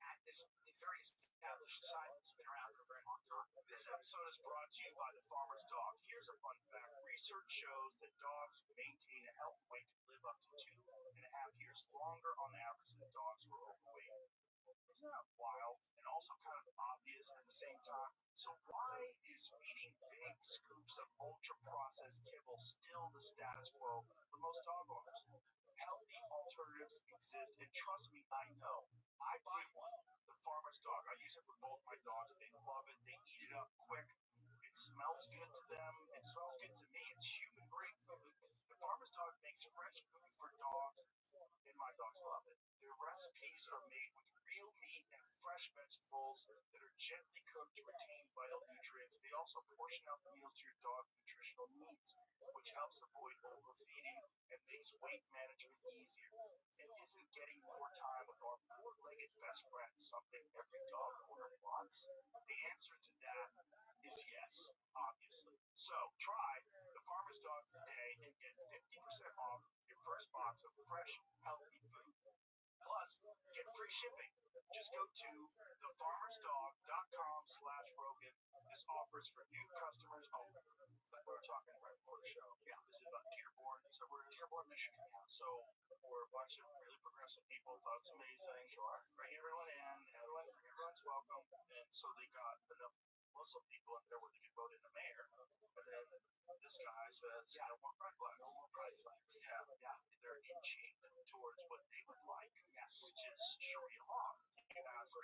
at this very established society that's been around for a very long time. This episode is brought to you by the Farmer's Dog. Here's a fun fact. Research shows that dogs who maintain a healthy weight can live up to 2.5 years longer on average than dogs who are overweight. Isn't that wild and also kind of obvious at the same time? So why is eating big scoops of ultra-processed kibble still the status quo for most dog owners? Healthy alternatives exist, and trust me, I know. I buy one, the Farmer's Dog. I use it for both my dogs. They love it. They eat it up quick. It smells good to them. It smells good to me. It's human-grade food. The Farmer's Dog makes fresh food for dogs, and my dogs love it. Their recipes are made with real meat and fresh vegetables that are gently cooked to retain vital nutrients. They also portion out the meals to your dog's nutritional needs, which helps avoid overfeeding and makes weight management easier. And isn't getting more time with our four-legged best friend something every dog owner wants? The answer to that is yes, obviously. So try the Farmer's Dog today and get 50% off your first box of fresh, healthy food. Plus, get free shipping. Just go to thefarmersdog.com/Rogan. This offer is for new customers only. Like we were talking right before the show. Yeah, this is about Dearborn. So we're in Dearborn, Michigan now. So we're a bunch of really progressive people. Thought it's amazing. Sure. Bring everyone in. Everyone's welcome. And so they got enough Muslim people in there where they could vote in a mayor. And then this guy says, no more pride flags. No more pride flags. Yeah. They're inching towards what they would like, which is Sharia law. You ask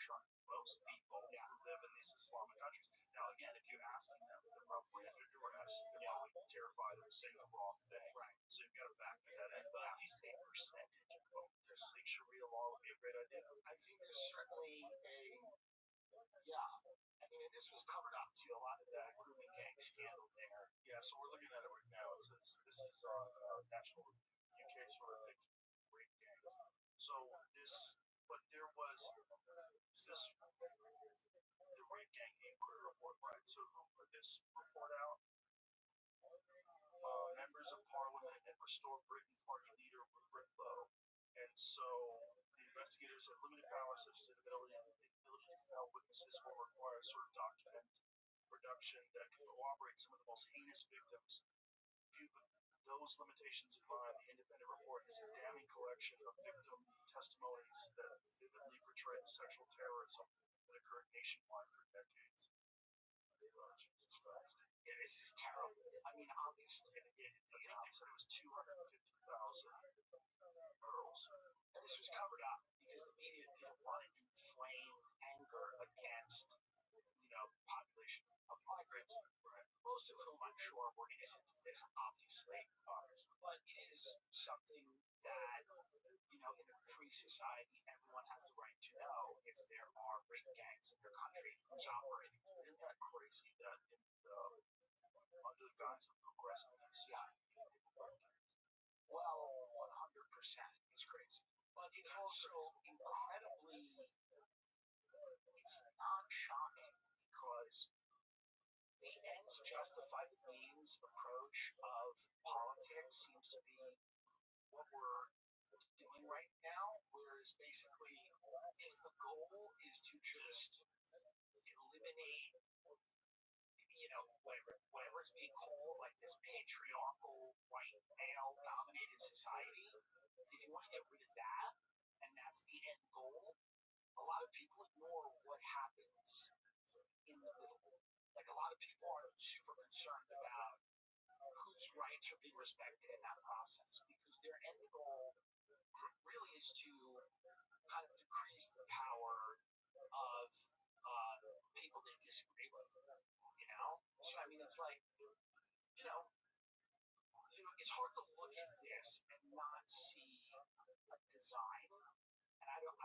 most people who live in these Islamic countries. Now, again, if you ask them, they're probably under duress. They're probably terrified of saying the wrong thing. Right. So you've got to factor that in. But at least a percentage of voters think Sharia law would be a great idea. I think there's certainly I mean, this was covered up to a lot of that grooming gang scandal there. Yeah, so we're looking at it right now. It says this is on national UK sort of victim rape gangs. So but there was this the rape gang inquiry report, right? So who put this report out? Members of Parliament and Restore Britain Party leader Rupert Lowe. And so the investigators have limited powers such as inability to tell witnesses or require a sort of document production that can corroborate some of the most heinous victims. Those limitations in mind, the independent report is a damning collection of victim testimonies that vividly portray the sexual terrorism that occurred nationwide for decades. Yeah, this is terrible. I mean, obviously, I think they said it was 250,000 girls. And this was covered up because the media didn't want to inflame anger against, the population of migrants, most of whom I'm sure were innocent of this, obviously. But it is something that, in a free society, everyone has the right to know if there are rape gangs in their country who's operating. Isn't that crazy that under the guise of progressiveness? Yeah. Well, 100%. It's crazy. But it's also incredibly, it's not shocking because the ends justify the means approach of politics seems to be what we're doing right now, whereas basically if the goal is to just eliminate whatever it's being called, like this patriarchal, white, male-dominated society, if you want to get rid of that, and that's the end goal, a lot of people ignore what happens in the middle. Like, a lot of people are super concerned about whose rights are being respected in that process, because their end goal really is to kind of decrease the power of people they disagree with, So, I mean, it's like, it's hard to look at this and not see a design, and I don't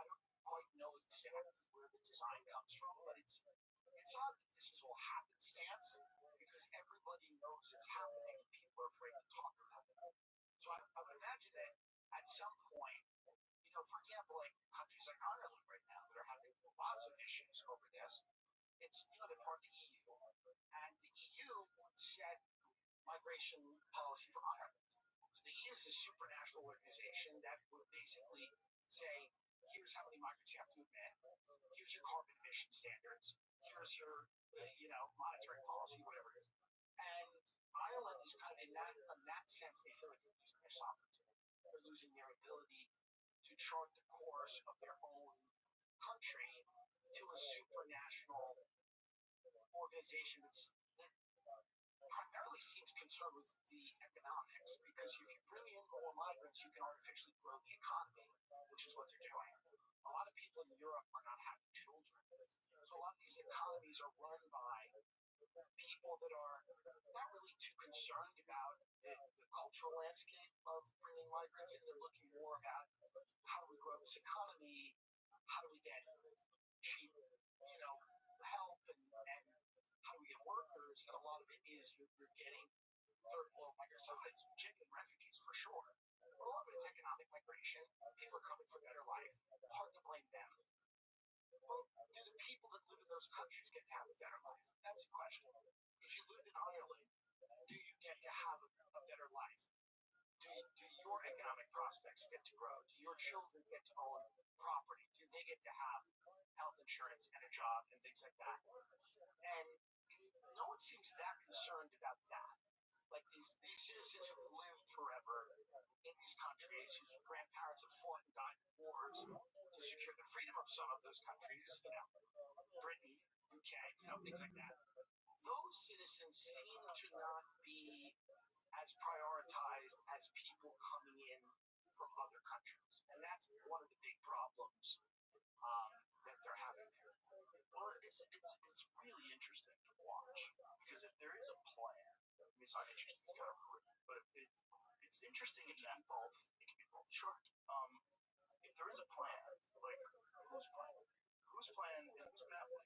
quite know exactly where the design comes from, but it's odd that this is all happenstance, because everybody knows it's happening and people are afraid to talk about it. So I would imagine that at some point, for example, like countries like Ireland right now that are having lots of issues over this, it's, they're part of the EU, and the EU set migration policy for Ireland. So the EU is a supranational organization that would basically say, here's how many migrants you have to admit, here's your carbon emission standards, here's your, monetary policy, whatever it is. And Ireland is kind of in that sense, they feel like they're losing their sovereignty. They're losing their ability to chart the course of their own country to a supranational organization that primarily seems concerned with the economics, because if you bring in more migrants, you can artificially grow the economy, which is what they're doing. A lot of people in Europe are not having children. So a lot of these economies are run by people that are not really too concerned about the cultural landscape of bringing migrants in. They're looking more at how do we grow this economy, how do we get cheap, help, and how do we get workers, and a lot of it is you're getting third world migrants. Some of it's genuine refugees for sure, but a lot of it's economic migration. People are coming for better life. Hard to blame them. Well, do the people that live in those countries get to have a better life? That's the question. If you lived in Ireland, do you get to have a better life? Do your economic prospects get to grow? Do your children get to own property? Do they get to have health insurance and a job and things like that? And no one seems that concerned about that. Like these citizens who've lived forever in these countries, whose grandparents have fought and died in wars to secure the freedom of some of those countries, Britain, UK, things like that. those citizens seem to not be as prioritized as people coming in from other countries. And that's one of the big problems that they're having here. Well, it's really interesting to watch because if there is a plan, I mean, it's not interesting, it's kind of rude, but it's interesting. It can be both. It can be both. Sure. If there is a plan, like whose plan? Whose plan and whose map like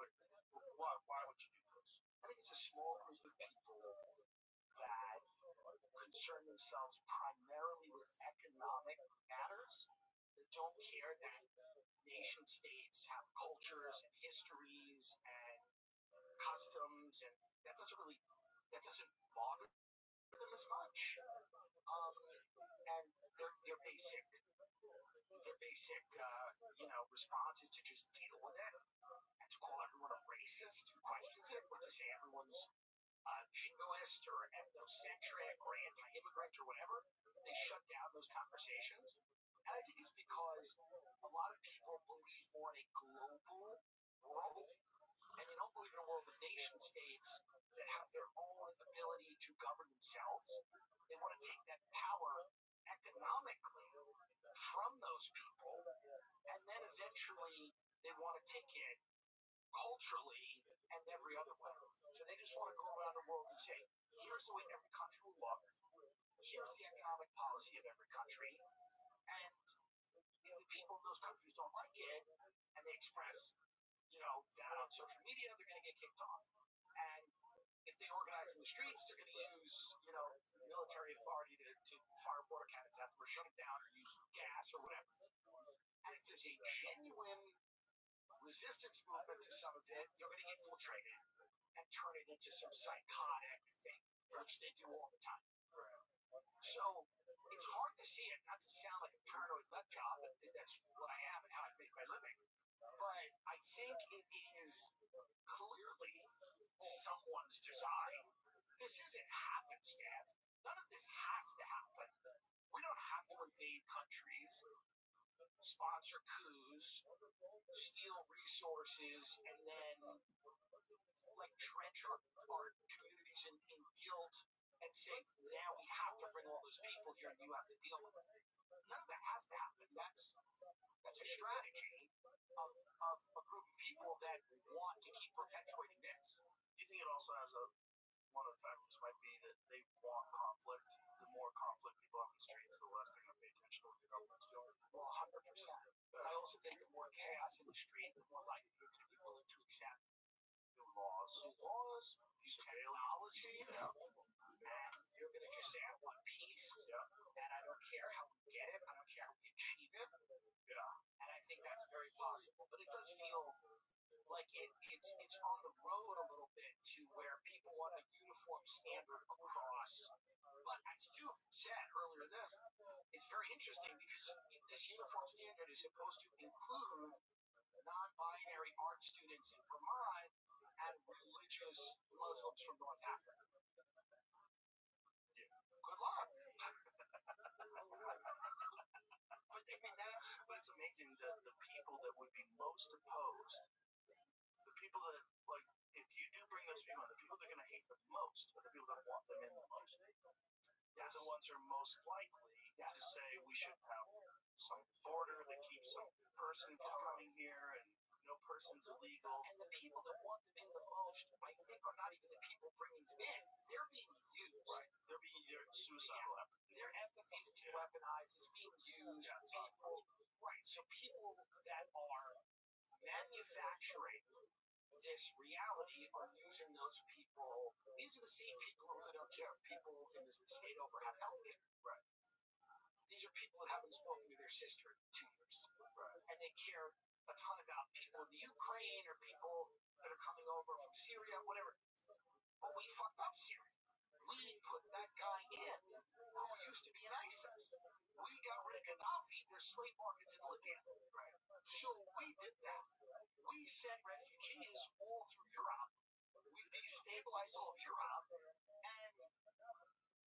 like, why would you do this? I think it's a small group of people that concern themselves primarily with economic matters that don't care that nation states have cultures and histories and customs, and that doesn't bother them as much. And their basic response is to just deal with it and to call everyone a racist who questions it, or to say everyone's jingoist or ethnocentric or anti-immigrant or whatever. They shut down those conversations. And I think it's because a lot of people believe more in a global world, and they don't believe in a world of nation states that have their own ability to govern themselves. They want to take that power economically from those people, and then eventually they want to take it culturally and every other way. So they just want to go around the world and say, here's the way every country will look, here's the economic policy of every country, and if the people in those countries don't like it, and they express, that on social media, they're going to get kicked off. And if they organize in the streets, they're going to use, military authority to fire water cannons at them or shut them down or use gas or whatever. And if there's a genuine resistance movement to some of it, they're going to infiltrate it and turn it into some psychotic thing, which they do all the time. So it's hard to see it, not to sound like a paranoid nut job, but that's what I am and how I make my living. But I think it is clearly someone's design. This isn't happenstance. None of this has to happen. We don't have to invade countries, sponsor coups, steal resources, and then drench our communities in guilt and say, now we have to bring all those people here and you have to deal with it. None of that has to happen. That's a strategy of a group of people that want to keep perpetuating this. Do you think it also has one of the factors might be that they want conflict? The more conflict people have in the streets, the less they're going to pay attention to what the government's doing. Well, 100%. But I also think the more chaos in the street, the more likely you're going to be willing to accept new laws, new technology, and you're going to just say, I want peace, and I don't care how we get it, I don't care how we achieve it. And I think that's very possible. But it does feel like it's on the road a little bit to where people want a uniform standard across. But as you've said earlier in this, it's very interesting because this uniform standard is supposed to include non-binary art students in Vermont and religious Muslims from North Africa. Good luck. But it's amazing that the people that would be most opposed, the people that, if you do bring those people in, the people that are going to hate them most are the people that want them in the most. Yes. The ones who are most likely to say we should have some border that keeps some person from coming here and no person's illegal. And the people that want them in the most, I think, are not even the people bringing them in. They're being used. Right. They're being suicidal. Their empathy is being weaponized. It's being used. So people that are manufacturing this reality are using those people. These are the same people who really don't care if people in the state over have health care. Right. These are people that haven't spoken to their sister in 2 years. Right. And they care a ton about people in the Ukraine or people that are coming over from Syria, whatever. But we fucked up Syria. We put that guy in who used to be in ISIS. We got rid of Gaddafi. There's slave markets in Libya. Right. So we did that. We sent refugees all through Europe. We destabilized all of Europe. And,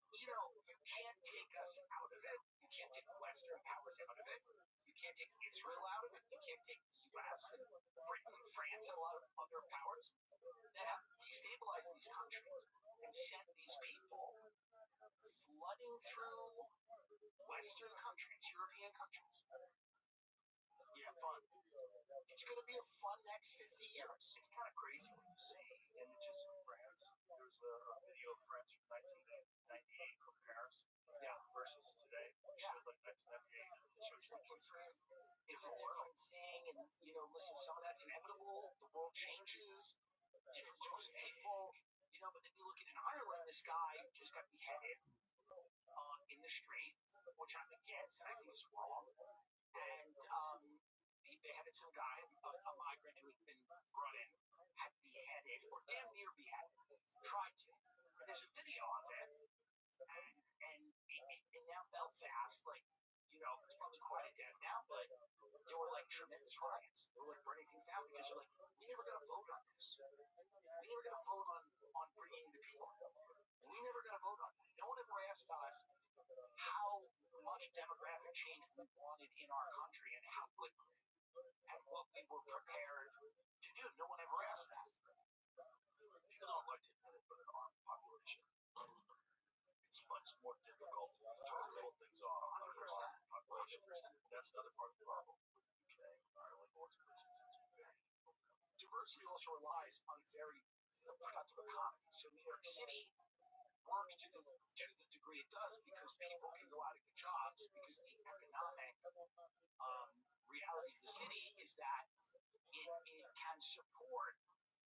you can't take us out of it. You can't take Western powers out of it. You can't take Israel out of it. You can't take the U.S. and Britain and France and a lot of other powers that have through Western countries, European countries. Yeah, fun. It's going to be a fun next 50 years. It's kind of crazy when you see images of France. There's a video of France from 1998 from Paris. Yeah, versus today. Yeah, like 1998. It's a different thing, and listen, some of that's inevitable. The world changes, different groups of people. But then you look at in Ireland, this guy just got beheaded in the street, which I'm against, and I think is wrong. And they had some guy, a migrant who had been brought in, had beheaded, or damn near beheaded, tried to. And there's a video of it. And now Belfast, it's probably quieted down now, but there were tremendous riots. They were burning things down because they're like, we never got to vote on this. We never got to vote on bringing the people home. We never got to vote on that. No one ever asked us how much demographic change we wanted in our country and how quickly and what we were prepared to do. No one ever asked that. People don't like to admit it, but in our population, it's much more difficult to pull things off. 100%. Population. That's another part of the problem with the UK, Ireland, most places. It's very diversity also relies on very productive economy. So New York City works to the degree it does because people can go out and get jobs because the economic reality of the city is that it can support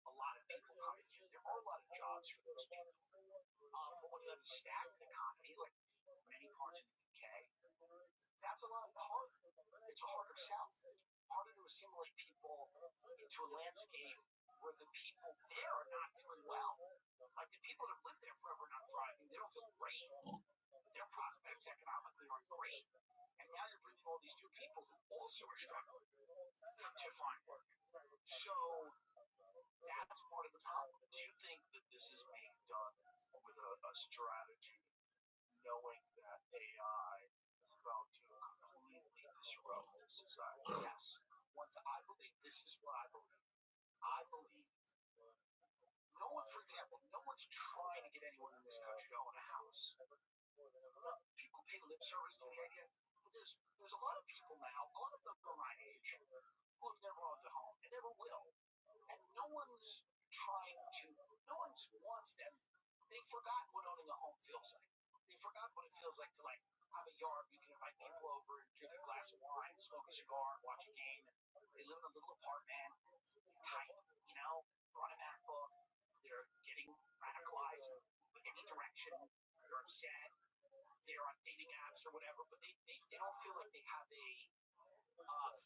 a lot of people coming in. There are a lot of jobs for those people. But when you have a stagnant economy, like many parts of the UK, that's a lot harder. It's a harder sell. Harder to assimilate people into a landscape where the people there are not doing well. Like the people that have lived there forever are not thriving. They don't feel great. Their prospects economically aren't great. And now you're bringing all these new people who also are struggling to find work. So that's part of the problem. Do you think that this is being done with a strategy, knowing that AI is about to completely disrupt society? Yes. I believe this is what I believe. I believe no one, for example, no one's trying to get anyone in this country to own a house. People pay lip service to the idea. But there's a lot of people now, a lot of them are my age, who have never owned a home and never will. And no one's wants them. They've forgotten what owning a home feels like. They've forgotten what it feels like to have a yard where you can invite people over and drink a glass of wine, smoke a cigar, and watch a game. And they live in a little apartment, tight, run a MacBook. They're getting radicalized in any direction. They're upset. They're on dating apps or whatever, but they don't feel like they have a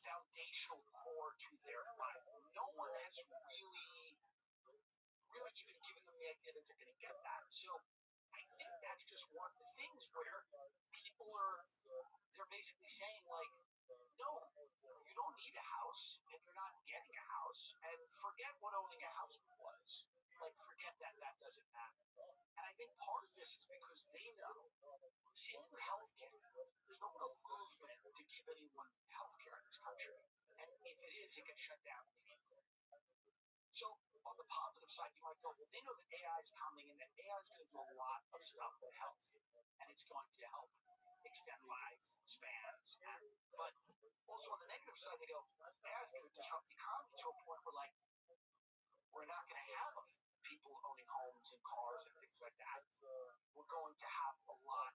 foundational core to their life. No one has really even given them the idea that they're going to get that. So I think that's just one of the things where people they're basically saying no, you don't need a house and you're not getting a house, and forget what owning a house was. Forget that doesn't matter. And I think part of this is because they know, same with healthcare, there's no real movement to give anyone healthcare in this country. And if it is, it gets shut down immediately. So on the positive side, you might go, well, they know that AI is coming and that AI is going to do a lot of stuff with health, and it's going to help extend life spans. But also on the negative side, they go, AI is going to disrupt the economy to a point where we're not going to have people owning homes and cars and things like that. We're going to have a lot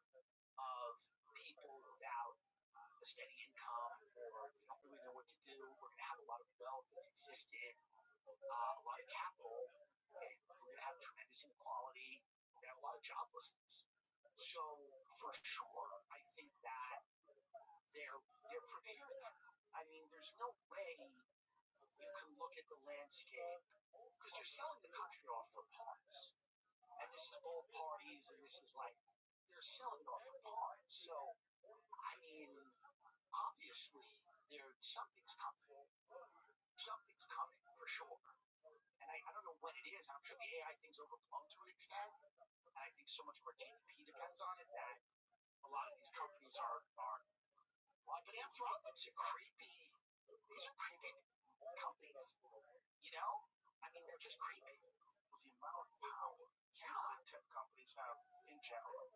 of people without a steady income, or they don't really know what to do. We're going to have a lot of wealth that's existed, a lot of capital, and we're going to have tremendous inequality. We're going to have a lot of joblessness. So for sure, I think that they're prepared for that. I mean, there's no way you can look at the landscape because you're selling the country off for parts, and this is both parties, and this is they're selling it off for parts. So I mean, obviously, something's coming for sure. And I don't know when it is. I'm sure the AI thing's overblown to an extent, and I think so much of our GDP depends on it that a lot of these companies are but Anthropic's a creepy. These are creepy companies. I mean, they're just creepy with the amount of power. that tech companies have in general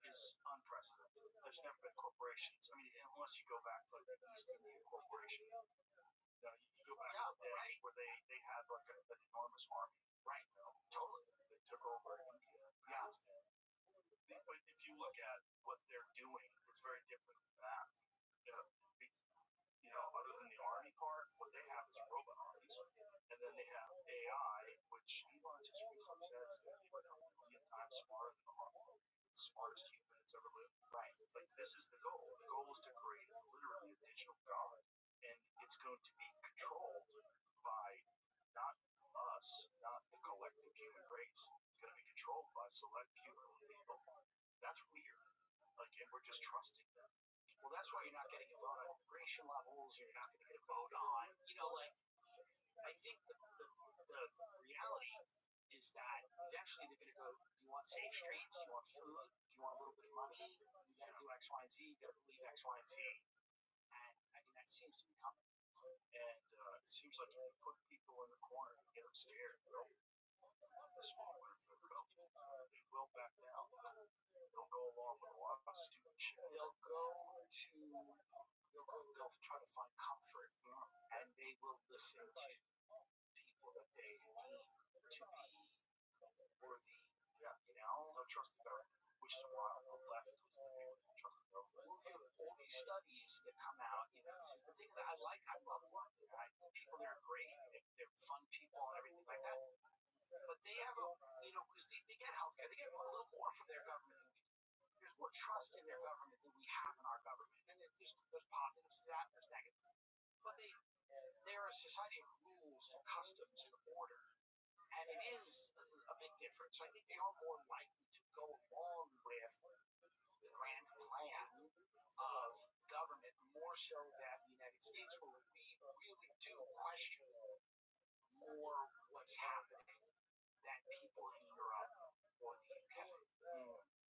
is unprecedented. There's never been corporations. I mean, unless you go back to like the East India Corporation, you go back to the day where they had like an enormous army, right? Totally. They took over India. Yeah. But if you look at what they're doing, it's very different than that. Other than the army part, what they have is robot armies, and then they have AI, which Elon just recently said is going to be like a million times smarter than the smartest human that's ever lived. Right. Like this is the goal. The goal is to create literally a digital god, and it's going to be controlled by not us, not the collective human race. It's going to be controlled by select few people. That's weird. Like, and we're just trusting them. Well, that's why you're not getting a vote on immigration levels, or you're not going to get a vote on, I think the reality is that eventually they're going to go, you want safe streets, you want food, you want a little bit of money, you got to do X, Y, and Z, you got to believe X, Y, and Z. And I mean, that seems to be coming. And it seems like if you put people in the corner and get them scared, the small ones will go. They will back down. They'll go along with a lot of stupid shit. They'll try to find comfort, and they will listen to people that they deem to be worthy. Yeah, they'll trust the government, which is why on the left is the people that trust the government. Well, you have all these studies that come out. This is the thing that I like. I love London. The people there are great. They're fun people and everything like that. But they have because they get healthcare. They get a little more from their government than we do. There's more trust in their government than we have in our government. And there's positives to that, there's negatives. But they're a society of rules and customs and order. And it is a big difference. So I think they are more likely to go along with the grand plan of government, more so than the United States, where we really do question more what's happening than people in Europe or the UK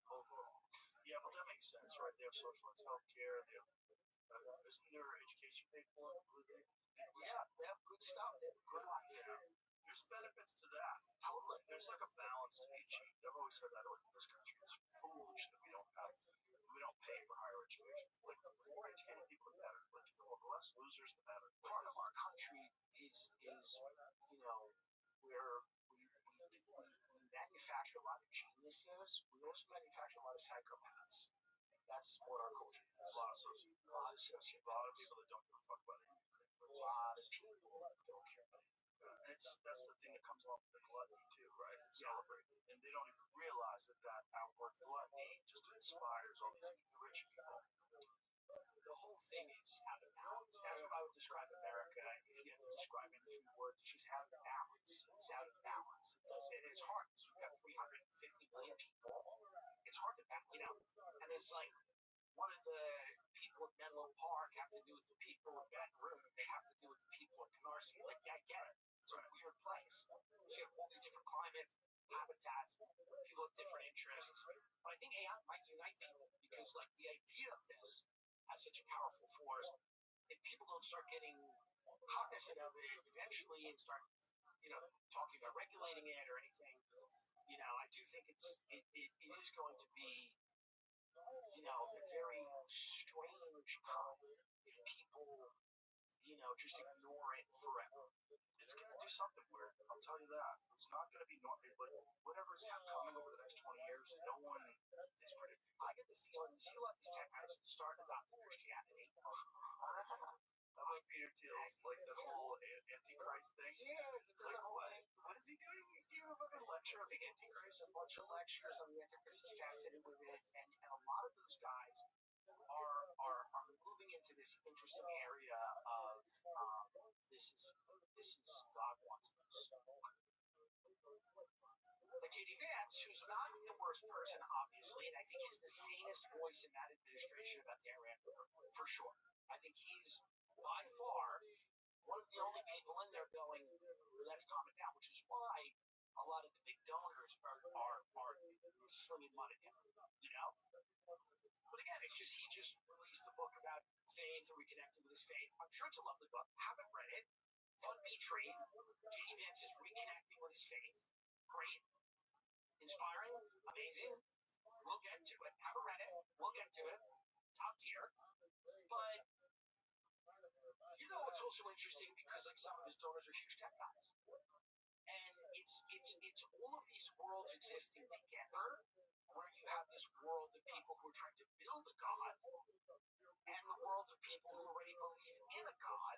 overall. Yeah, well, that makes sense, right? They have socialized healthcare. They have, isn't their education paid for? Yeah, they have good stuff. They have good life. Yeah. There's benefits to that. Totally. There's like a balance to be achieved. I've always said that in this country. It's foolish that we don't pay for higher education. Like the more educated people, the better. Like the less losers, the better. Part of our country is where we manufacture a lot of geniuses. We also manufacture a lot of psychopaths. That's what our culture is. A lot of sociopaths. So they don't give a fuck about anything. A lot of people don't care about anything. And that's the thing that comes along with the gluttony too, right? It's celebrated. And they don't even realize that outward gluttony just inspires all these rich people. The whole thing is out of balance. That's what I would describe America, if you had to describe it in 3 words. She's out of balance. It's out of balance. It's hard because we've got 350 million people. It's hard to balance, and it's like one of the people at Menlo Park have to do with the people in Baton Rouge, have to do with the people in Canarsie. Like, I get it. It's a weird place. So you have all these different climates, habitats, people with different interests. But I think AI might unite people because, like, the idea of this as such a powerful force, if people don't start getting cognizant of it eventually and start, talking about regulating it or anything, I do think it is going to be, a very strange time if people, just ignore it forever. It's going to do something weird. I'll tell you that. It's not going to be normal. But whatever's coming over the next 20 years, no one is predicting. I get the feeling you see a lot of these tech guys starting adopting Christianity. I like Peter Thiel's, like the whole Antichrist thing. Yeah, he does like, what is he doing? He's giving a fucking lecture on the Antichrist, a bunch of lectures on the Antichrist. He's fascinated with it, and a lot of those guys are moving into this interesting area of this is God wants this. Like J.D. Vance, who's not the worst person, obviously, and I think he's the sanest voice in that administration about the Iran war, for sure. I think he's by far one of the only people in there going, let's calm it down, which is why a lot of the big donors are slinging money down, But again, he just released a book about faith and reconnecting with his faith. I'm sure it's a lovely book. Haven't read it. Fun beach read. J.D. Vance is reconnecting with his faith. Great. inspiring, amazing. We'll get to it. Haven't read it. We'll get to it. Top tier. But you know, it's also interesting because like some of his donors are huge tech guys, and it's all of these worlds existing together, where you have this world of people who are trying to build a god, and the world of people who already believe in a god,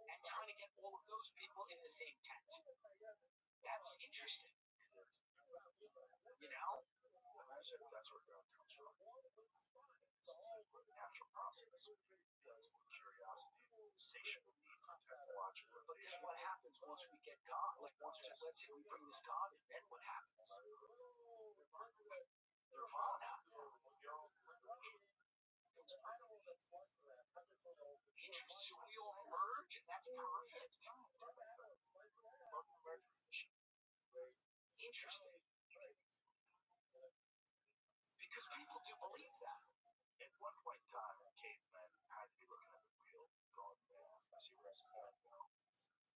and trying to get all of those people in the same tent. That's interesting. You know? Imagine if that's where God comes from. It's a natural process. Because the curiosity, insatiable need for technological But then innovation. what happens once we get God? Like once we, let's say we bring this God in, then what happens? Nirvana. Interesting. So we all merge, and that's perfect. Interesting. Because people do believe that. At one point in time, cavemen had to be looking at the wheel, going, man, I see where it's going now.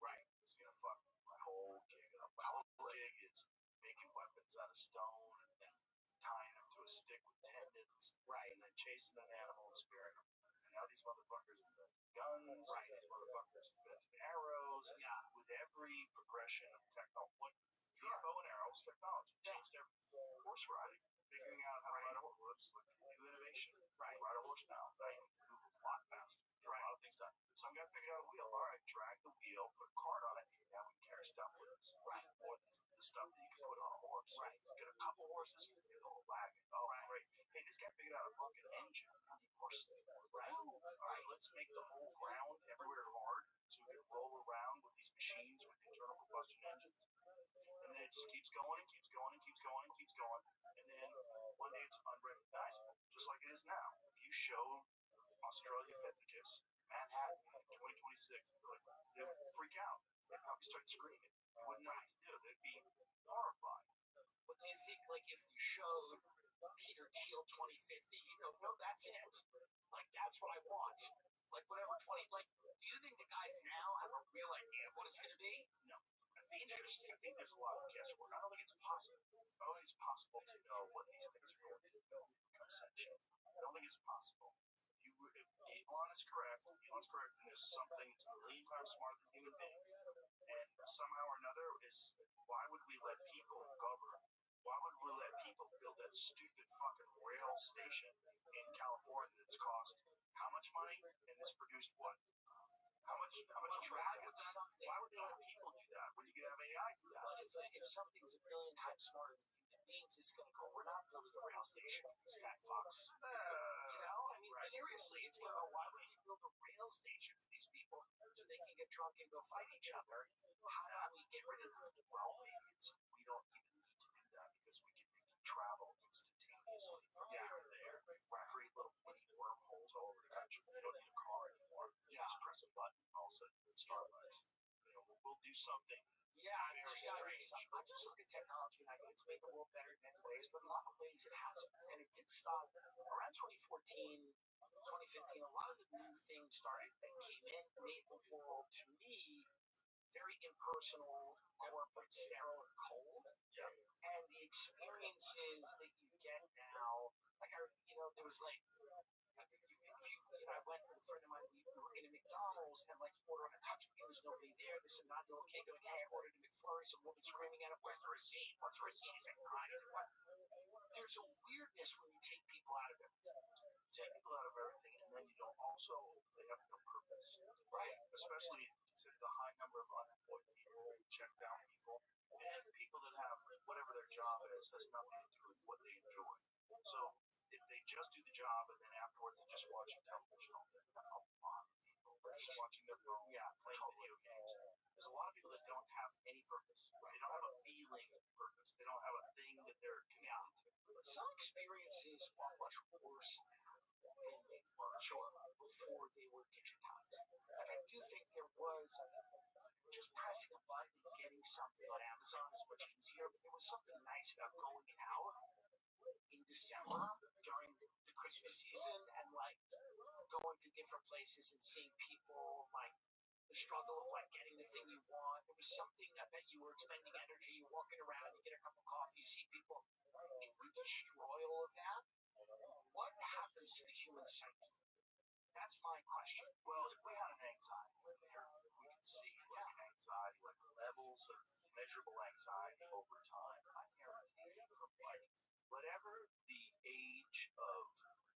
Right. It's going to fuck my whole gig up. My whole gig is making weapons out of stone and tying them to a stick with tendons. Right. And then chasing an animal and spearing them. And now these motherfuckers invent guns. Right. These motherfuckers invent arrows. Yeah. With every progression of technology, bow and arrows, technology changed everything. Horse riding, figuring out how to ride a horse, like a new innovation. Right. Ride a horse now. Now you can move a lot faster. Get a lot of things done. Some guy figured out a wheel. All right, drag the wheel, put a cart on it. Now we can carry stuff with us. Right. Or the stuff that you can put on a horse. Right. Get a couple horses, you can go a wagon. Oh, Right. great. Hey, this guy figured out a fucking engine. We don't need horses anymore. Right. All right, let's make the whole ground everywhere hard so we can roll around with these machines with internal combustion engines. And then it just keeps going and keeps going and keeps going and keeps going. And then one day it's unrecognizable, just like it is now. If you show Australopithecus Manhattan in 2026, they would freak out. They'd probably start screaming. They wouldn't know what to do. They'd be horrified. But do you think, like, if you showed Peter Thiel 2050, he'd go, no, that's it. Like, that's what I want. Like, whatever 20, like, do you think the guys now have a real idea of what it's going to be? No. I think there's a lot of guesswork. I don't think it's possible. I don't think it's possible to know what these things are going to do when they become sentient. I don't think it's possible. If Elon is correct, and there's something that's a million times smarter than human beings, and somehow or another why would we let people govern? Why would we let people build that stupid fucking rail station in California that's cost how much money and it's produced what? How much traffic is that? Why would they let people do that when you can have AI do that? But if something's a million times smarter than human beings, it's going to go, we're not building a rail station for these fat fucks. You know? I mean, Right. seriously, it's going to go, why would you build a rail station for these people so they can get drunk and go fight each other? How do we get rid of them? Well, maybe we don't even need to do that because we can travel instantaneously from here to there. Create little mini wormholes all over the country. You don't need a car anymore. You just press a button and all of a sudden at Starbucks. We'll do something. Yeah, I mean, Very strange. I just look at technology and I think it's made the world better in many ways, but in a lot of ways it hasn't. And it did stop around 2014, 2015. A lot of the new things started that came in made the world, to me, very impersonal, corporate, sterile, and cold. Yeah. And the experiences that you get now, like, there was like, I went with a friend of mine, we were in a McDonald's, and like, you order on a touchscreen, there's nobody there. There's some not-little kid going, hey, I ordered a McFlurry, some woman screaming at him, where's the receipt? What's the receipt? He's like, what? There's a weirdness when you take people out of it. Take people out of everything, and then you don't also, they have no purpose. Right. Especially consider the high number of unemployed people, check down people, and people that have whatever their job is has nothing to do with what they enjoy. So if they just do the job and then afterwards they're just watching television all day, that's a lot of people. They're just watching their phone, playing video games. There's a lot of people that don't have any purpose. Right? They don't have a feeling of purpose. They don't have a thing that they're connected to. But some experiences are much worse now than they were before they were digitized. Like, I do think there was just pressing a button and getting something on Amazon is much easier, but there was something nice about going out in December during the Christmas season and like going to different places and seeing people like the struggle of like getting the thing you want. It was something that bet you were expending energy, you're walking around, you get a cup of coffee, you see people. If we destroy all of that, what happens to the human psyche? That's my question. Well, if we had an anxiety meter, if we could see like anxiety, like levels of measurable anxiety over time, I guarantee you from like whatever the age of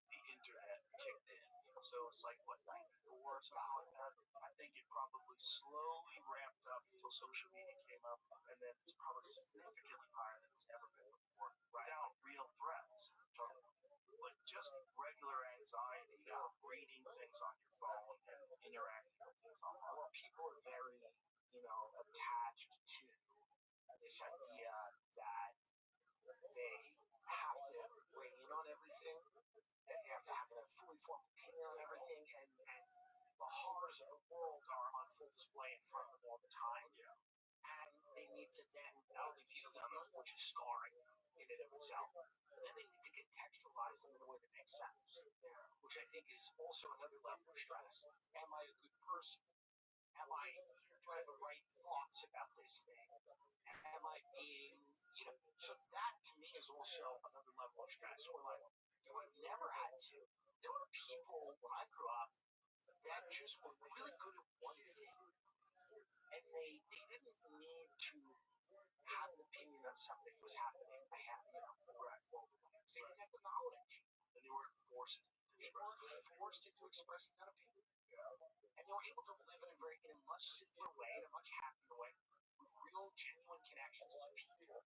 the internet kicked in, so it's like what, 94 or something like that. I think it probably slowly ramped up until social media came up, and then it's probably significantly higher than it's ever been before. Without real threats, like just regular anxiety of reading things on your phone and interacting with things online. Well, people are very, attached to this idea that they have to weigh in on everything, that they have to have a fully formed opinion on everything, and the horrors of the world are on full display in front of them all the time. Yeah. And they need to then not only view them, which is scarring in and of itself, but then they need to contextualize them in a way that makes sense, which I think is also another level of stress. Am I a good person? Do I have the right thoughts about this thing? Am I being, so that to me is also another level of stress where like, you would have never had to. There were people when I grew up that just were really good at one thing, and they didn't need to have an opinion on something that was happening. I had, correct. They didn't have the knowledge, And they were forced to express that opinion. And they were able to live in a much simpler way, in a much happier way, with real, genuine connections to people.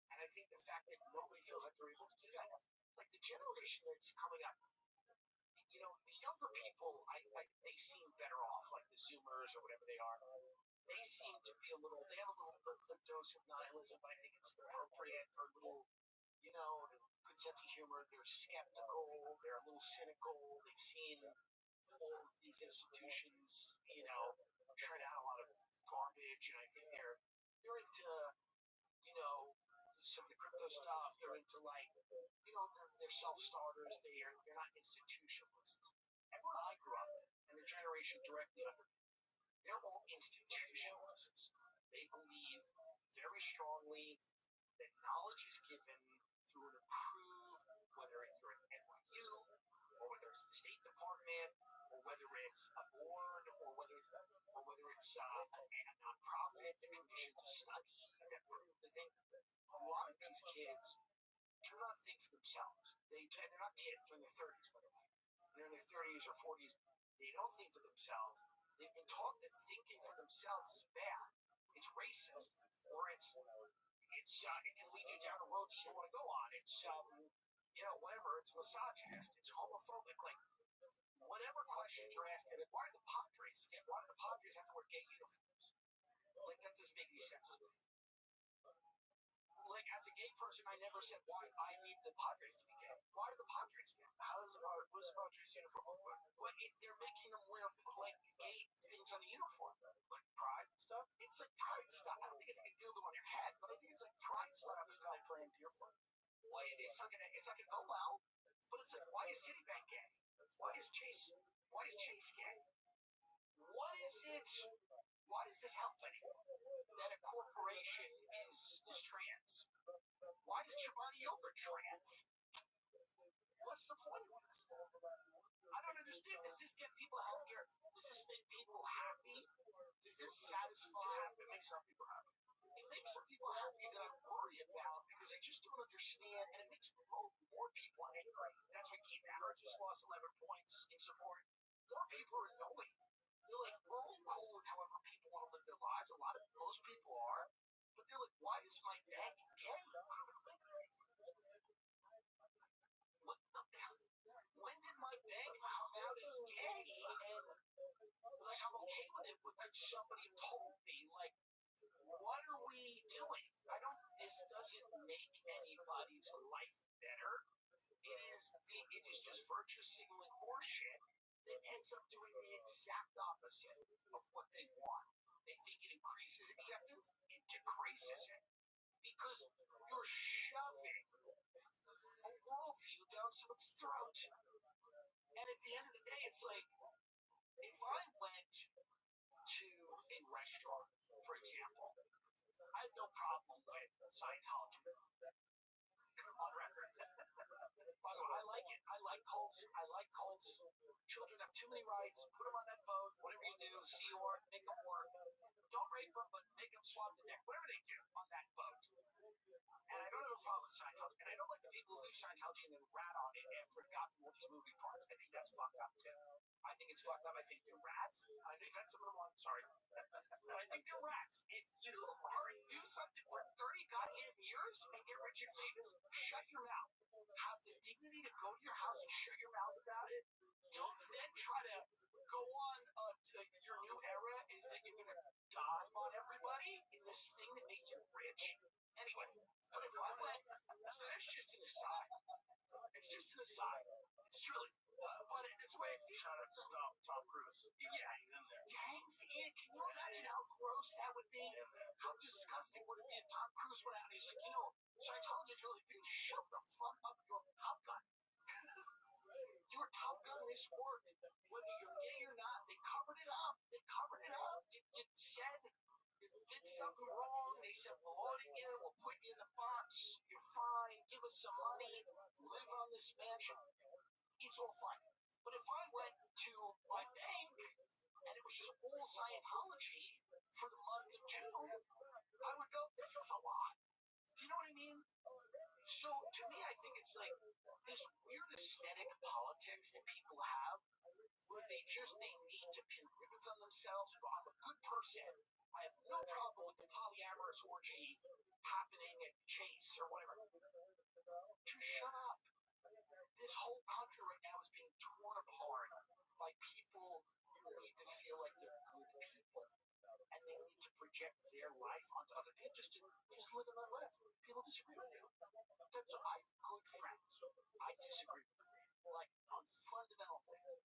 And I think the fact that nobody feels like they're able to do that, like the generation that's coming up, the younger people, they seem better off, like the Zoomers or whatever they are. They seem to be they have a little dose of nihilism, but I think it's appropriate, or a little, good sense of humor. They're skeptical, they're a little cynical, they've seen all of these institutions, churn out a lot of garbage, and I think they're into, some of the crypto stuff. They're into like, they're self-starters. They're not institutionalists. Everyone I grew up in, and the generation directly under me, they're all institutionalists. They believe very strongly that knowledge is given through an approved, whether you're an NYU, or whether it's the State Department, or whether it's a board, or whether it's a nonprofit that commissioned a study that proved the thing. A lot of these kids do not think for themselves. They're not kids, they're in their 30s, by the way. They're in their 30s or 40s. They don't think for themselves. They've been taught that thinking for themselves is bad. It's racist, or it can lead you down a road that you don't want to go on. It's whatever. It's misogynist. It's homophobic. Like whatever questions you're asking, like, why do the Padres have to wear gay uniforms? Like that doesn't make any sense to me. Like as a gay person, I never said why I need the Padres to be gay. Why are the Padres gay? What's the Padres uniform look like? But they're making them wear like gay things on the uniform, Like pride and stuff? it's like pride stuff. I don't think it's gonna dildo on your head, but I think it's like pride stuff. They're not playing beer for it. Why it's not gonna go well. But it's like, why is Citibank gay? Why is Chase gay? What is it? Why does this help anyone? That a corporation is trans? Why is Chobani Yogurt trans? What's the point of this? I don't understand. Does this get people health care? Does this make people happy? Does this satisfy? It makes some people happy. It makes some people happy that I worry about because I just don't understand, and it makes more people angry. That's what Keith Hammer just lost 11 points in support. More people are annoyed. They're like, we're all cool with however people want to live their lives. Most people are, but they're like, why is my bank gay? What the hell? When did my bank come out as gay? And like, I'm okay with it, but could somebody have told me, like, what are we doing? This doesn't make anybody's life better. It is just virtue signaling horseshit that ends up doing the exact opposite of what they want. They think it increases acceptance, it decreases it. Because you're shoving a worldview down someone's throat. And at the end of the day, it's like, if I went to a restaurant, for example, I have no problem with Scientology. On record. By the way, I like it. I like cults. I like cults. Children have too many rights. Put them on that boat. Whatever you do, Sea Org, make them work. Don't rape them, but make them swap the dick. Whatever they do on that boat. And I don't have a problem with Scientology. And I don't like the people who leave Scientology and then rat on it after it got from all these movie parts. I think that's fucked up too. I think it's fucked up. I think they're rats. I think that's some of them. Sorry. But I think they're rats. If you do something for 30 goddamn years and get rich and famous, shut your mouth. Have the dignity to go to your house and shut your mouth about it. Don't then try to go on your new era is that you're going to dive on everybody in this thing that made you rich. Anyway, but if I went, so that's just an aside. It's just an aside. It's truly. But it's the way it feels. Shout out to Tom Cruise. Yeah, he's in there. Dang, can you imagine how gross that would be? How disgusting would it be if Tom Cruise went out and he's like, Scientology is really big. Shut the fuck up, you're Top Gun. Your Top Gun, this worked. Whether you're gay or not, they covered it up. You said you did something wrong. They said, we'll audit you. We'll put you in a box. You're fine. Give us some money. Live on this mansion. It's all fine. But if I went to my bank and it was just all Scientology for the month of June, I would go, this is a lot. Do you know what I mean? So to me, I think it's like this weird aesthetic politics that people have where they need to pin ribbons on themselves. I'm a good person. I have no problem with the polyamorous orgy happening at Chase or whatever. Just shut up. This whole country right now is being torn apart by people who need to feel like they're good people. And they need to project their life onto other people. Just live and let live. People disagree with you. I have good friends. I disagree with them. Like on fundamental things,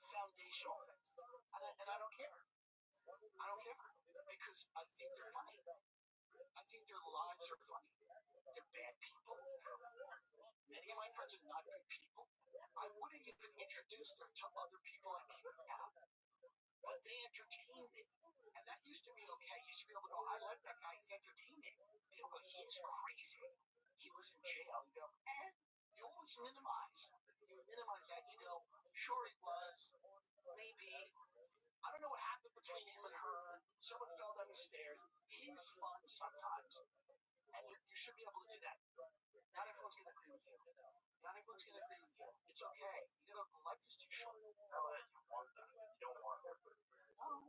foundational things. And I don't care. I don't care. Because I think they're funny. I think their lives are funny. They're bad people. Many of my friends are not good people. I wouldn't even introduce them to other people I care about. But they entertain me. And that used to be okay. You used to be able to go, I like that guy, he's entertaining. People go, he's crazy. He was in jail. You go, you always minimize. You minimize that. You go, sure he was. Maybe. I don't know what happened between him and her. Someone fell down the stairs. He's fun sometimes. And you should be able to do that. Not everyone's going to agree with you. Not everyone's going to agree with you. It's okay. Life is too short. No, you want that. You don't want that. No.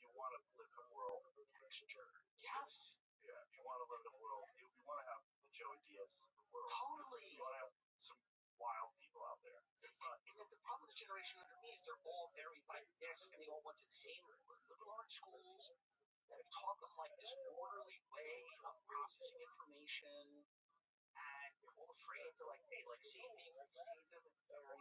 You want to live in a world of texture. Yes. Yeah. You want to live in a world. You want to have the Joey Diaz of the world. Totally. You want to have some wild people out there. And the problem with the generation under me is they're all very like this, and they all went to the same liberal arts schools that have taught them like this orderly way of processing information. And they're all afraid to they say things, they say them in very,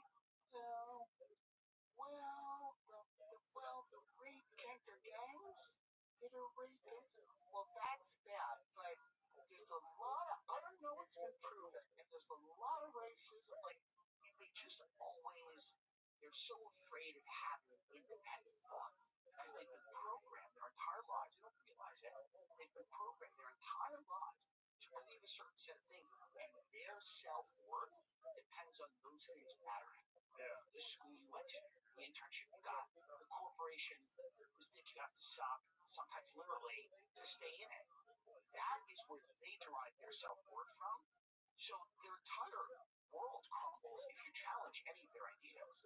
the rape gang, their gangs that are raping. Well, that's bad, but there's a lot of, I don't know what's been proven, and there's a lot of racism, they just always, they're so afraid of having independent thought, because they've been programmed their entire lives, they don't realize it, they've been programmed their entire lives to believe a certain set of things, and their self-worth depends on those things mattering. Yeah. The school you went to, the internship you got, the corporation whose dick you have to suck, sometimes literally, to stay in it. That is where they derive their self-worth from. So their entire world crumbles if you challenge any of their ideas.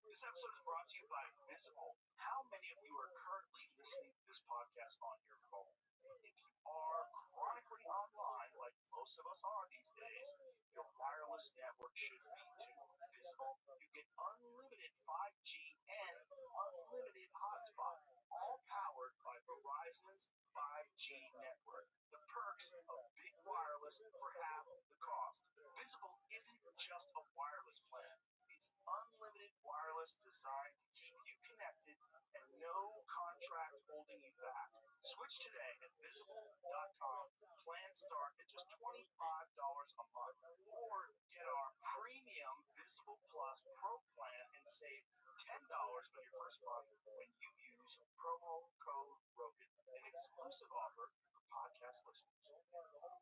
This episode is brought to you by Visible. How many of you are currently listening to this podcast on your phone? If you are chronically online, like most of us are these days, your wireless network should be too. Visible, you get unlimited 5G and unlimited hotspot, all powered by Verizon's 5G network. The perks of big wireless for half the cost. Visible isn't just a wireless plan. It's unlimited wireless designed to keep you connected and no contract holding you back. Switch today at visible.com. Plans start at just $25 a month. Or get our premium Visible Plus Pro plan and save $10 on your first month when you use use promo code Rogan, an exclusive offer for podcast listeners.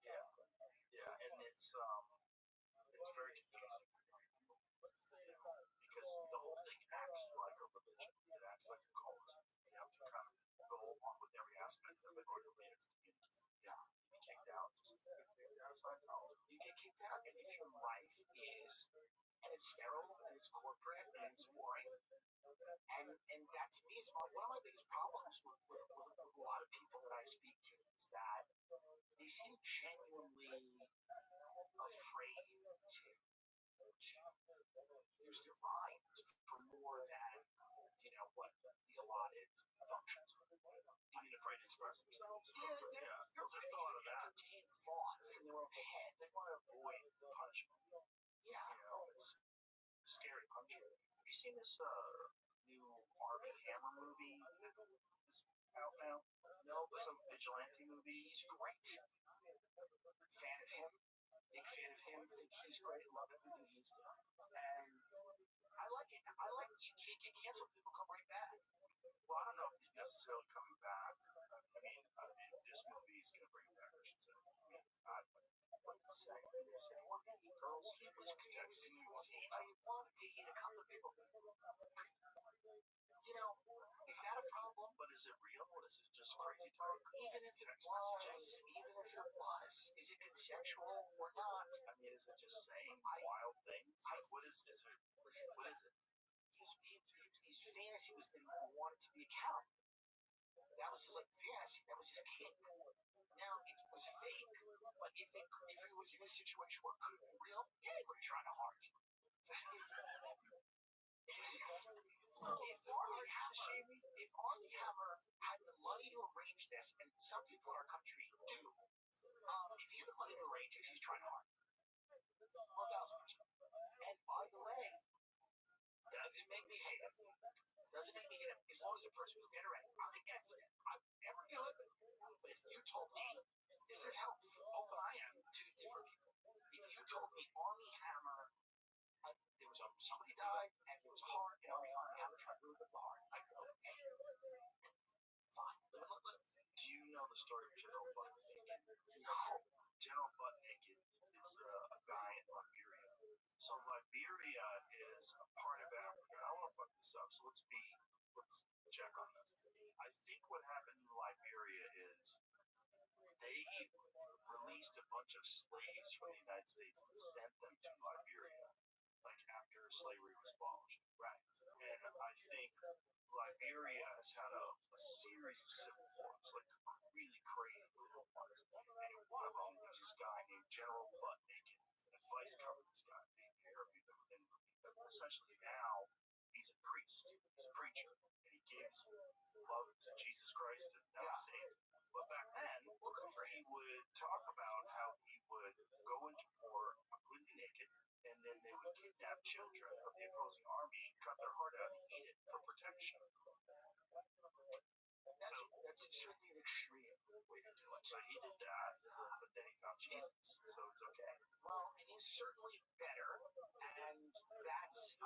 Yeah, yeah, and it's very confusing because the whole thing acts like a religion. It acts like a cult. You have to kind of go along with every aspect of it, or you'll be excommunicated. Yeah, you get kicked out. Just like you get kicked out of Scientology. You get kicked out, and if your life is and it's sterile and it's corporate and it's boring, and that to me is one of my biggest problems with a lot of people that I speak to is that they seem genuinely afraid to use their mind for more than what the allotted functions are. Being afraid to express themselves. Yeah, they're afraid to entertain thoughts in their own head. They want to avoid punishment. Yeah, it's a scary punishment. Have you seen this new Armie Hammer movie that's out now? No, some vigilante movie. He's great. Fan of him. Big fan of him. Think he's great. Love everything he's done. And I like it. You can't get canceled. People come right back. Well, I don't know if he's necessarily coming back. I mean, this movie is going to bring him back, I should say. What did he say? He said he wanted to eat girls. He was crazy. I wanted to eat a couple of people. Is that a problem? But is it real? Or is it just crazy talk? Even if it was, is it consensual or not? I mean, is it just saying wild things? What is it? What is it? His fantasy was that he wanted to be a cowboy. That was his fantasy. That was his kink. Now it was fake, but if he was in a situation where it could have been real, yeah, he would have tried hard. If Armie Hammer had the money to arrange this, and some people in our country do, if he had the money to arrange it, he's trying hard. 1,000%. And by the way, doesn't make me hate him. Doesn't make me hate him as long as the person was dead already. I'm against it. I'm never deal with it. But if you told me, this is how open I am to different people. If you told me Armie Hammer, there was somebody died, and there was a heart, and Armie Hammer tried to remove the heart, I'd go, hey, fine. Do you know the story of General Butt Naked? No. General Butt Naked is a guy in Liberia. So Liberia is a part of Africa. I don't want to fuck this up, so let's check on this. I think what happened in Liberia is they released a bunch of slaves from the United States and sent them to Liberia, after slavery was abolished. Right. And I think Liberia has had a series of civil wars, really crazy little ones. And in one of them, there's this guy named General Butt Naked, and Vice covered this guy. And essentially now, he's a priest, he's a preacher, and he gives love to Jesus Christ and now he's saved. But back then, he would talk about how he would go into war completely naked, and then they would kidnap children of the opposing army, cut their heart out, and eat it for protection. That's certainly an extreme way to do it. So he did that, but then he found Jesus, so it's okay. Well, it is certainly better, and that's,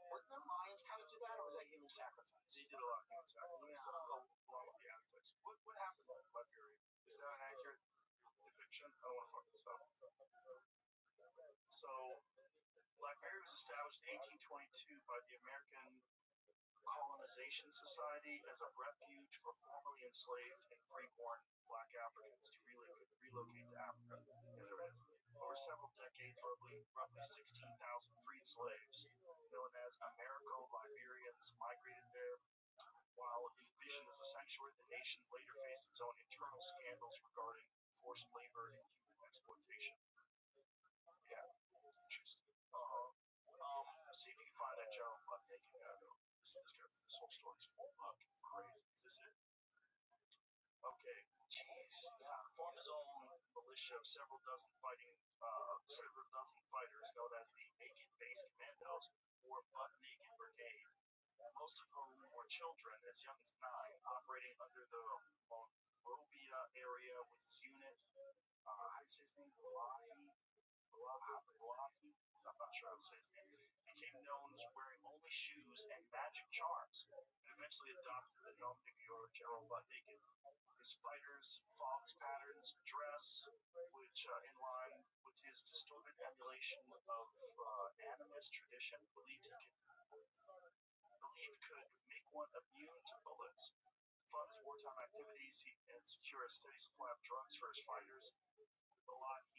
wouldn't the Mayans kind of do that, or was that human sacrifice? They did a lot of human sacrifice, along with the Aztecs. What happened in Liberia? Is that an accurate depiction? I don't want to fuck this up. So, Liberia was established in 1822 by the American Colonization Society as a refuge for formerly enslaved and freeborn black Africans to relocate to Africa. Over several decades, roughly 16,000 freed slaves, known as Americo-Liberians, migrated there. While envisioned as a sanctuary, the nation later faced its own internal scandals regarding forced labor and human exploitation. Yeah, interesting. See if you can find that General Butt Naked guy. This whole story's fucking crazy. Is this it? Okay. Jeez. Yeah. Formed his own militia of several dozen fighters known as the Naked Base Commandos or Butt Naked Brigade. Most of whom were children as young as 9, operating under the Monrovia area with his unit. How do you say his name? Malahi? I'm not sure how to say his name. And became known as wearing only shoes and magic charms, and eventually adopted the nom de guerre General Butt Naked. His fighters' fogs patterns dress, which, in line with his distorted emulation of animist tradition, believed could make one immune to bullets. Fund his wartime activities and secure a steady supply of drugs for his fighters.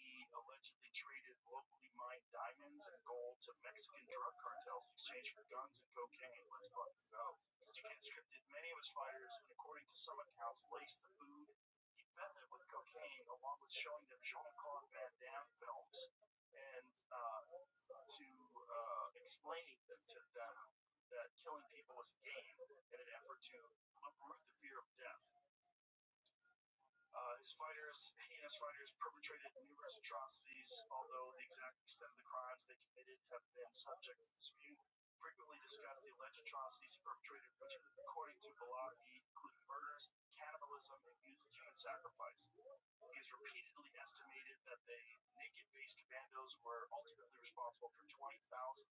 He allegedly traded locally mined diamonds and gold to Mexican drug cartels in exchange for guns and cocaine. Let's fucking go. He conscripted many of his fighters, and according to some accounts, laced the food he fed them with cocaine, along with showing them Jean-Claude Van Damme films, and explaining to them that killing people was a game in an effort to uproot the fear of death. He and his fighters perpetrated numerous atrocities, although the exact extent of the crimes they committed have been subject to dispute. Frequently discussed the alleged atrocities he perpetrated, which, according to Balaji, included murders, cannibalism, and human sacrifice. He has repeatedly estimated that the naked-based commandos were ultimately responsible for 20,000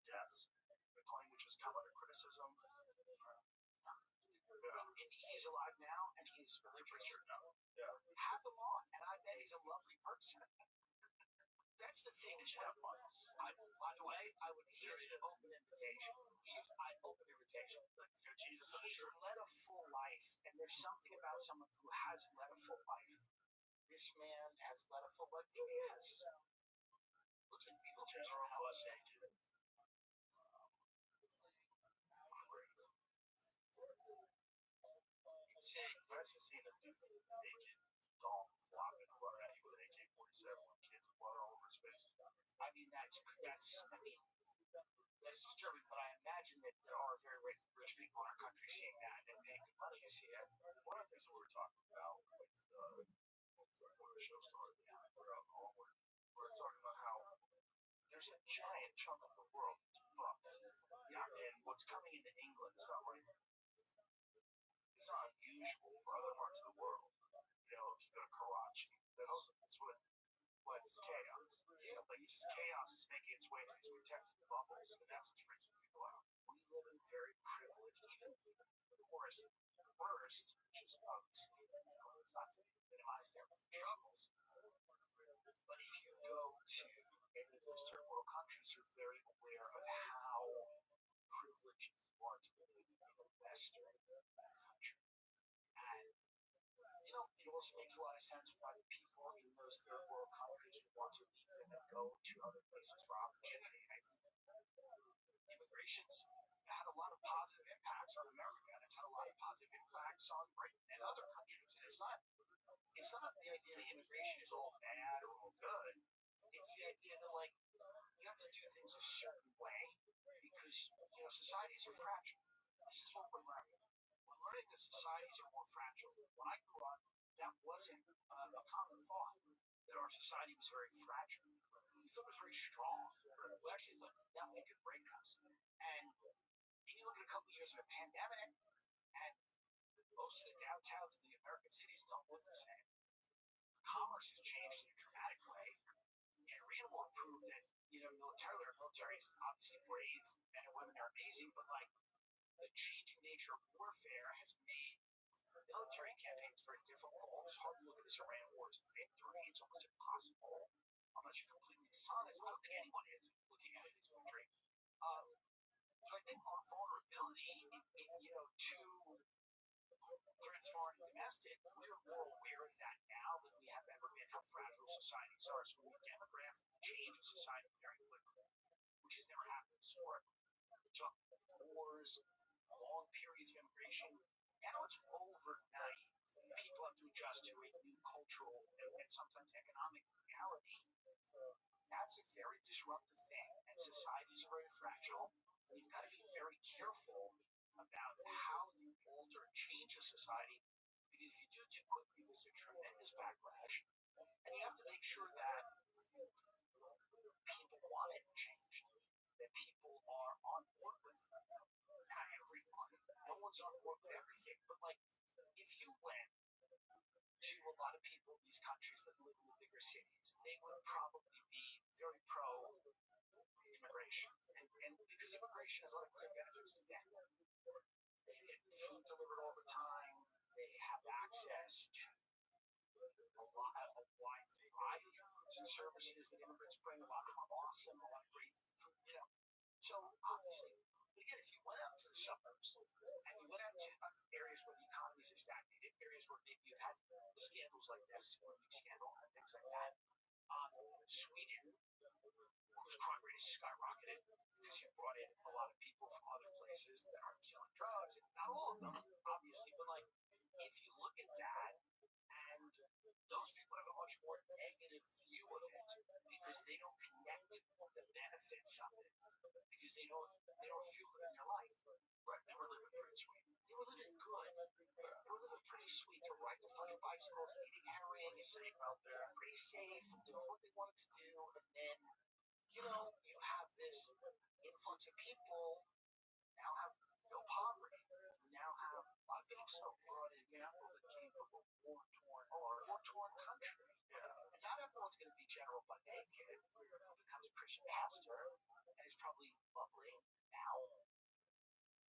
deaths, a claim which was come under criticism. He's alive now, and he's religious. Yeah. Have him on, and I bet he's a lovely person. That's the thing that you have fun. By the way, he has an open invitation. He's led a full life, and there's something about someone who has led a full life. This man has led a full life. He has. Looks like Beetlejuice from LSA. Imagine seeing a dude naked dog flopping and running at you with an AK-47 with kids and blood all over his face. I mean, that's disturbing, but I imagine that there are very rich people in our country seeing that and paying good money to see it. One of the things that we were talking about before the show started, we were talking about how there's a giant chunk of the world that's fucked. Yeah, and what's coming into England, it's not unusual for other parts of the world. You know, if you go to Karachi, that's what it's chaos. Yeah, like it's just chaos is making its way to these protected bubbles, and that's what's freaking people out. We live in very privileged, even the worst, which is obviously not to minimize their struggles. But if you go to any of those third world countries, you're very aware of how privileged you are to live in a Western country. And, it also makes a lot of sense why the people in those third world countries want to leave them and go to other places for opportunity. I think immigration's had a lot of positive impacts on America, and it's had a lot of positive impacts on Britain and other countries. And it's not the idea that immigration is all bad or all good. It's the idea that, you have to do things a certain way because, societies are fragile. This is what we're learning. We're learning that societies are more fragile. When I grew up, that wasn't a common thought, that our society was very fragile. We thought it was very strong. We actually thought nothing could break us. And you look at a couple of years of a pandemic, and most of the downtowns in the American cities don't look the same. Commerce has changed in a dramatic way. The Iran war proved that, militarily, our military is obviously brave, men and women are amazing, but the changing nature of warfare has made military campaigns very difficult. It's hard to look at this Iran war as a victory. It's almost impossible unless you're completely dishonest. I don't think anyone is looking at it as a victory. So I think our vulnerability, to threats foreign and domestic, we're more aware of that now than we have ever been, how fragile societies are. So we demographically change a society very quickly, which has never happened historically. We talk wars, long periods of immigration. Now it's overnight. People have to adjust to a new cultural and sometimes economic reality. That's a very disruptive thing, and societies are very fragile. And you've got to be very careful about how you alter and change a society, because if you do it too quickly, there's a tremendous backlash, and you have to make sure that people want it changed, that people are on board with it. Not everyone. No one's on board with everything, but if you went to a lot of people in these countries that live in the bigger cities, they would probably be very pro immigration, and because because immigration has a lot of clear benefits to them. They get food delivered all the time. They have access to a wide variety of goods and services that immigrants bring. A lot of them are awesome, a lot of great food. So obviously, but again, if you went out to the suburbs and you went out to areas where the economies have stagnated, areas where maybe you've had scandals like this, Olympic scandal and things like that, Sweden, whose crime rate has skyrocketed because you brought in a lot of people from other places that are selling drugs, and not all of them, obviously, but like if you look at that, and those people have a much more negative view of it because they don't connect the benefits of it because they don't feel it in their life. Right? They were living pretty sweet. They were living good. They were living pretty sweet. They're riding fucking bicycles, eating herring, safe out there, pretty safe, doing what they wanted to do, and then you have this influx of people now have no poverty. You now have a lot of people so brought in people that came from a war-torn country. Yeah. And not everyone's going to be General Butt Naked who becomes a Christian pastor and is probably lovely now.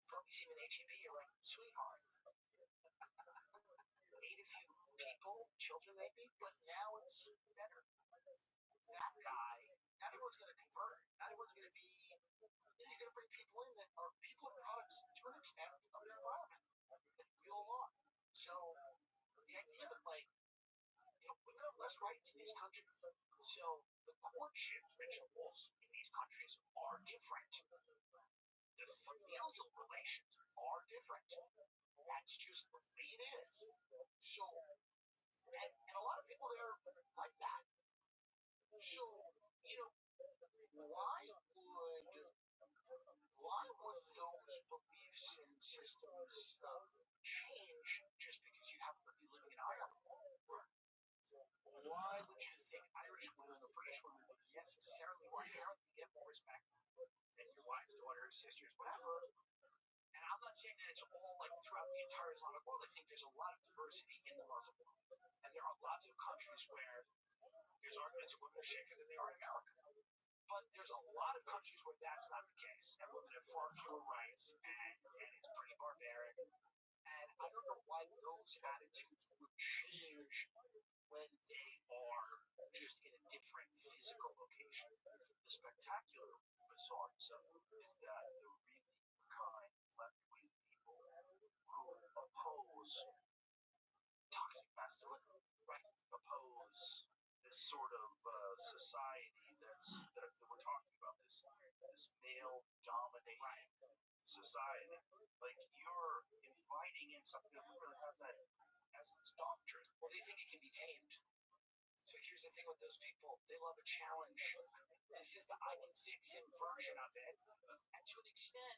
Probably see him in HEB, you're like, sweetheart. Ate a few people, children maybe, but now it's better. That guy, not everyone's going to convert. Not everyone's going to be, you're going to bring people in that are people and products to an extent of their environment that wheel along. So the idea that women have less rights in these countries. So the courtship rituals in these countries are different. The familial relations are different. That's just the way it is. So, and a lot of people there like that. So, why would those beliefs and systems change just because you happen to be living in Ireland? Why would you think Irish women or British women would necessarily or inherently get more respect than your wife's daughter, sisters, whatever? And I'm not saying that it's all like throughout the entire Islamic world. I think there's a lot of diversity in the Muslim world. And there are lots of countries where there's arguments of women are safer than they are in America. But there's a lot of countries where that's not the case. And women have far fewer rights, and it's pretty barbaric. And I don't know why those attitudes would change when they are just in a different physical location. The spectacular results of it is that the really kind left-wing people who oppose toxic masculinity, right? Oppose this sort of society that we're talking about, this male-dominated society. Like, you're inviting in something that really has that as its doctrine. Well, they think it can be tamed. So here's the thing with those people. They love a challenge. This is the I can fix him version of it. And to an extent,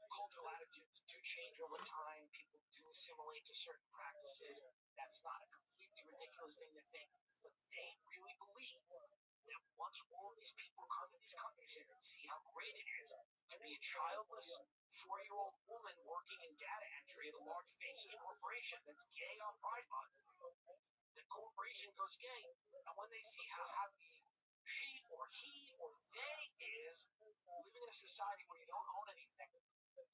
cultural attitudes do change over time. People do assimilate to certain practices. That's not a completely ridiculous thing to think. But they really believe that once all these people come to these countries and see how great it is to be a childless 4-year-old woman working in data entry at a large faceless corporation that's gay on Pride Month, the corporation goes gay, and when they see how happy she or he or they is living in a society where you don't own anything.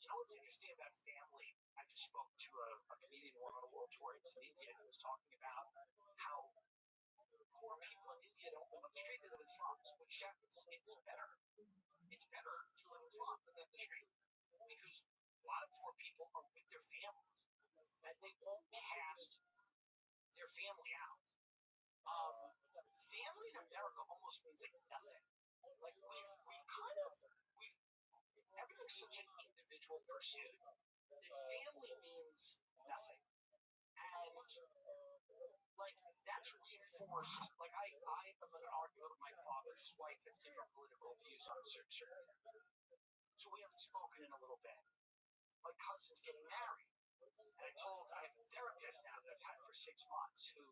You know what's interesting about family? I just spoke to a comedian who went on a world tour. He was in India, and he was talking about how poor people in India don't live on the street, they live in slums, which it's better. It's better to live in slums than the street. Because a lot of poor people are with their families, and they won't cast their family out. Family in America almost means like nothing. Like everything's such an individual pursuit that family means nothing. And like that's reinforced. Like I am in an argument with my father's wife has different political views on certain things. So we haven't spoken in a little bit. My cousin's getting married. And I have a therapist now that I've had for 6 months who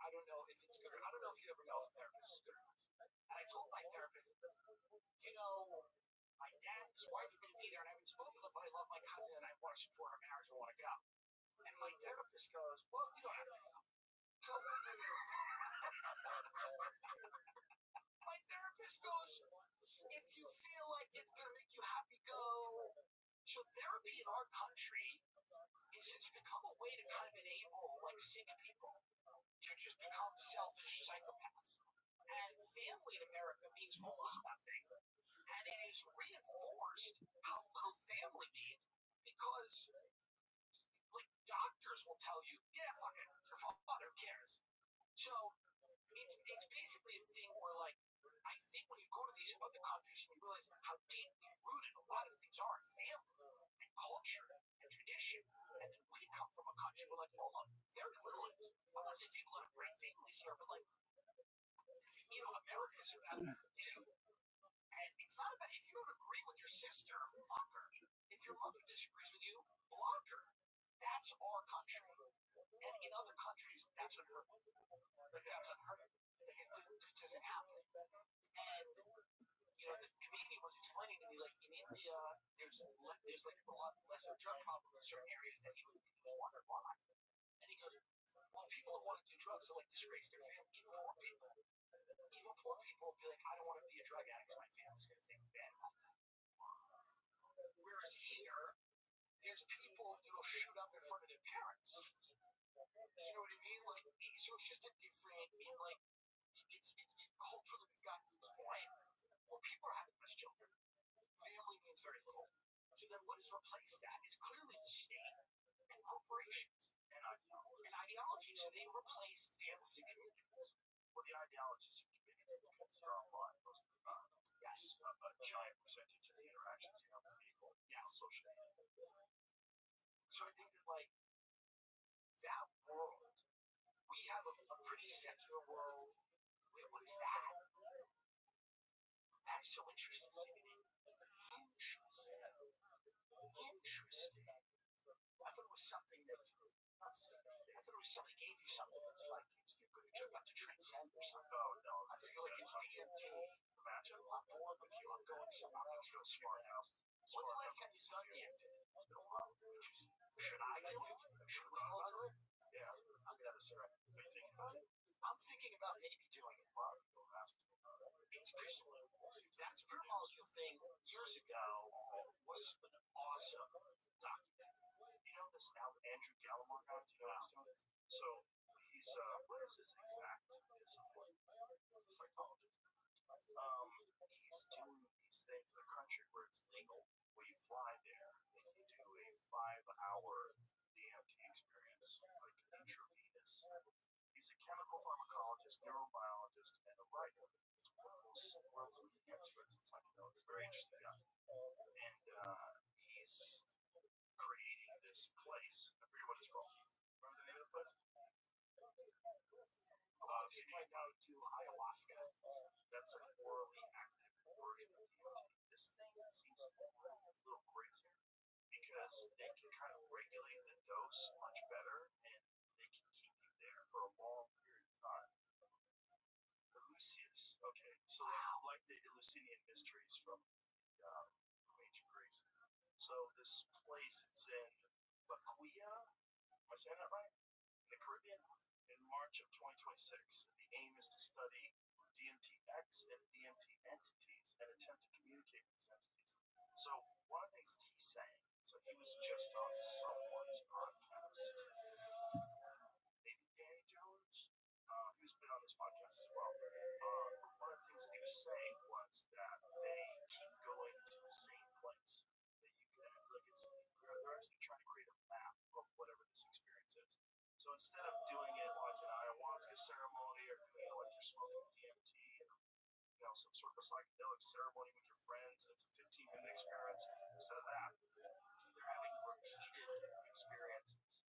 I don't know if it's good or I don't know if you ever know if a therapist is good or not. And I told my therapist, my dad and his wife are going to be there, and I haven't spoken to them, but I love my cousin and I want to support our marriage and want to go. And my therapist goes, well, you don't have to go. My therapist goes, if you feel like it's going to make you happy, go. So therapy in our country is it's become a way to kind of enable like sick people to just become selfish psychopaths. And family in America means almost nothing. And it is reinforced how little family means because like doctors will tell you, yeah, fuck it, your father cares. So it's basically a thing where like I think when you go to these other countries and you realize how deeply rooted a lot of things are in family and culture and tradition, and then we come from a country where like, well, look, very little is. I'm not saying people that have great families here, but like, you know, America is about you. And it's not about if you don't agree with your sister, fuck her. If your mother disagrees with you, block her. That's our country. And in other countries, that's unheard of. Like that's unheard of. Like it doesn't happen. And you know, the comedian was explaining to me like in India, there's like a lot less of a drug problem in certain areas that he was wondering why. And he goes, well, people that want to do drugs will like disgrace their family. Even poor people will be like, I don't want to be a drug addict, so my family's gonna think bad about that. Whereas here, there's people that'll shoot up in front of their parents. You know what I mean? Like, so it's just a different, like, culturally we've got this point where people are having less children. Family means very little. So then what has replaced that is clearly the state and corporations and ideology. So they replaced families and communities. Well, the ideologies you can because you're online most of the time. Yes. A giant percentage of the interactions you have with people. Yeah. Social media. So I think that like that world, we have a pretty secular world. Wait, what is that? That is so interesting. Interesting. I thought it was something that somebody gave you something that's like you're about to transcend or something. Oh no, I thought you're like it's DMT. Imagine. I'm bored with you. I'm going somewhere. That's real smart house. When's the last time you've done DMT? It's been a while. Should I do it? Should we all do it? Yeah. I'm gonna have a cigarette. What are you thinking about it? I'm thinking about maybe doing it. It's just that spirit molecule thing years ago was an awesome documentary. You know this now Andrew Gallimore guy? Do you know what he's doing? So he's what is his exact discipline? He's a psychologist. He's doing these things in a country where it's legal, where you fly there and you do a 5-hour DMT experience, like intravenous. He's a chemical pharmacologist, neurobiologist, and a writer. One of those world's leading experts in psychedelics. Very interesting guy. And he's creating this place. I forget what it's called. Remember the name of the place? He went out to ayahuasca. That's an orally active version of DMT. This thing seems to be a little crazier because they can kind of regulate the dose much better and they can keep you there for a long period of time. Lucius. Okay, so like the Eleusinian mysteries from ancient Greece. So this place is in Baquia. Am I saying that right? In the Caribbean? In March of 2026. The aim is to study DMTX and DMT entities and attempt to communicate with these entities. So one of the things that he's saying, so he was just on someone's podcast, maybe Danny Jones. He's been on this podcast as well. One of the things that he was saying was that they keep going to the same place. That you can like they're actually trying to create a map of whatever this experience is. So instead of doing it like an ayahuasca ceremony or doing it like you're smoking DMT or some sort of a psychedelic ceremony with your friends, it's a 15-minute experience. Instead of that, they're having repeated experiences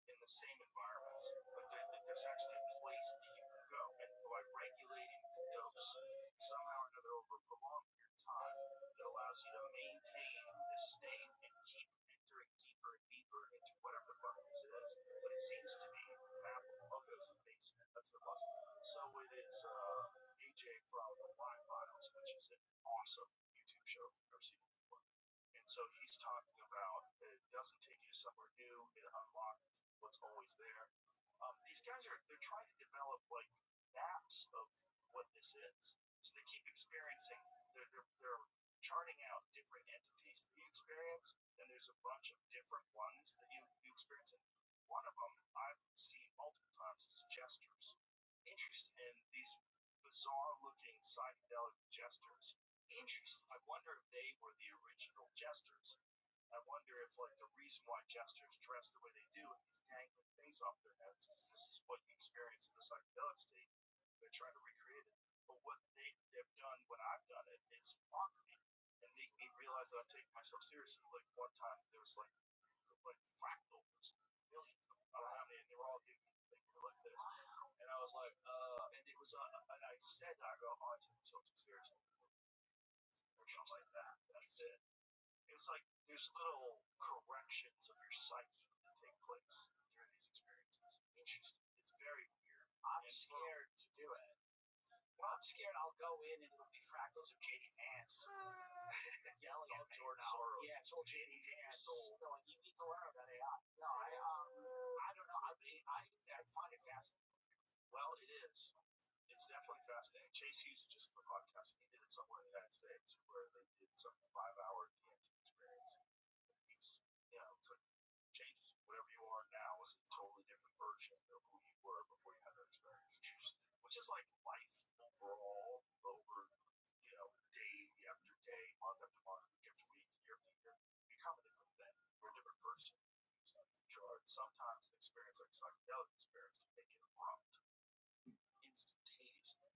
in the same environments. But there's actually a place that you can go, and by regulating the dose somehow or another over a prolonged period of time, it allows you to maintain this state and keep entering deeper and deeper into whatever the fuck this is. But it seems to be mappable. Oh, goes to the basement. That's the bus. So it is AJ from the Live Files, which is an awesome YouTube show if you've never seen it before. And so he's talking about it doesn't take you somewhere new, it unlocks what's always there. These guys they're trying to develop like maps of what this is. So they keep experiencing they're charting out different entities that you experience, and there's a bunch of different ones that you experience. And one of them I've seen multiple times is jesters. Interesting. And these bizarre-looking psychedelic jesters. Interesting. I wonder if they were the original jesters. I wonder if, like, the reason why jesters dress the way they do with these dangling things off their heads is this is what you experience in the psychedelic state. They're trying to recreate it. But what they've done when I've done it is mock me and make me realize that I'm taking myself seriously. Like, one time there was like fractals, millions of them around me, and they were all giving me things like this. And I was like, and it was, and I said, I go, oh, I take myself too seriously. Or something like that. That's it. It's like there's little corrections of your psyche that take place during these experiences. Interesting. It's very weird. I'm scared to do it. Well, I'm scared I'll go in and it'll be fractals of JD Vance yelling at me. George Soros. Yeah, it's all JD Vance. No, you need to learn about AI. No, I don't know. I find it fascinating. Well, it is. It's definitely fascinating. Chase Hughes just did a podcast, and he did it somewhere in the United States where they did some 5-hour DMT experience. It's like changes whatever you are now is a totally different version of who you were before you had that experience. Which is like life overall, over, day after day, month after month, week after week, year after year. You become a different thing. You're a different person. Sometimes an experience like a psychedelic experience can make it abrupt, instantaneously.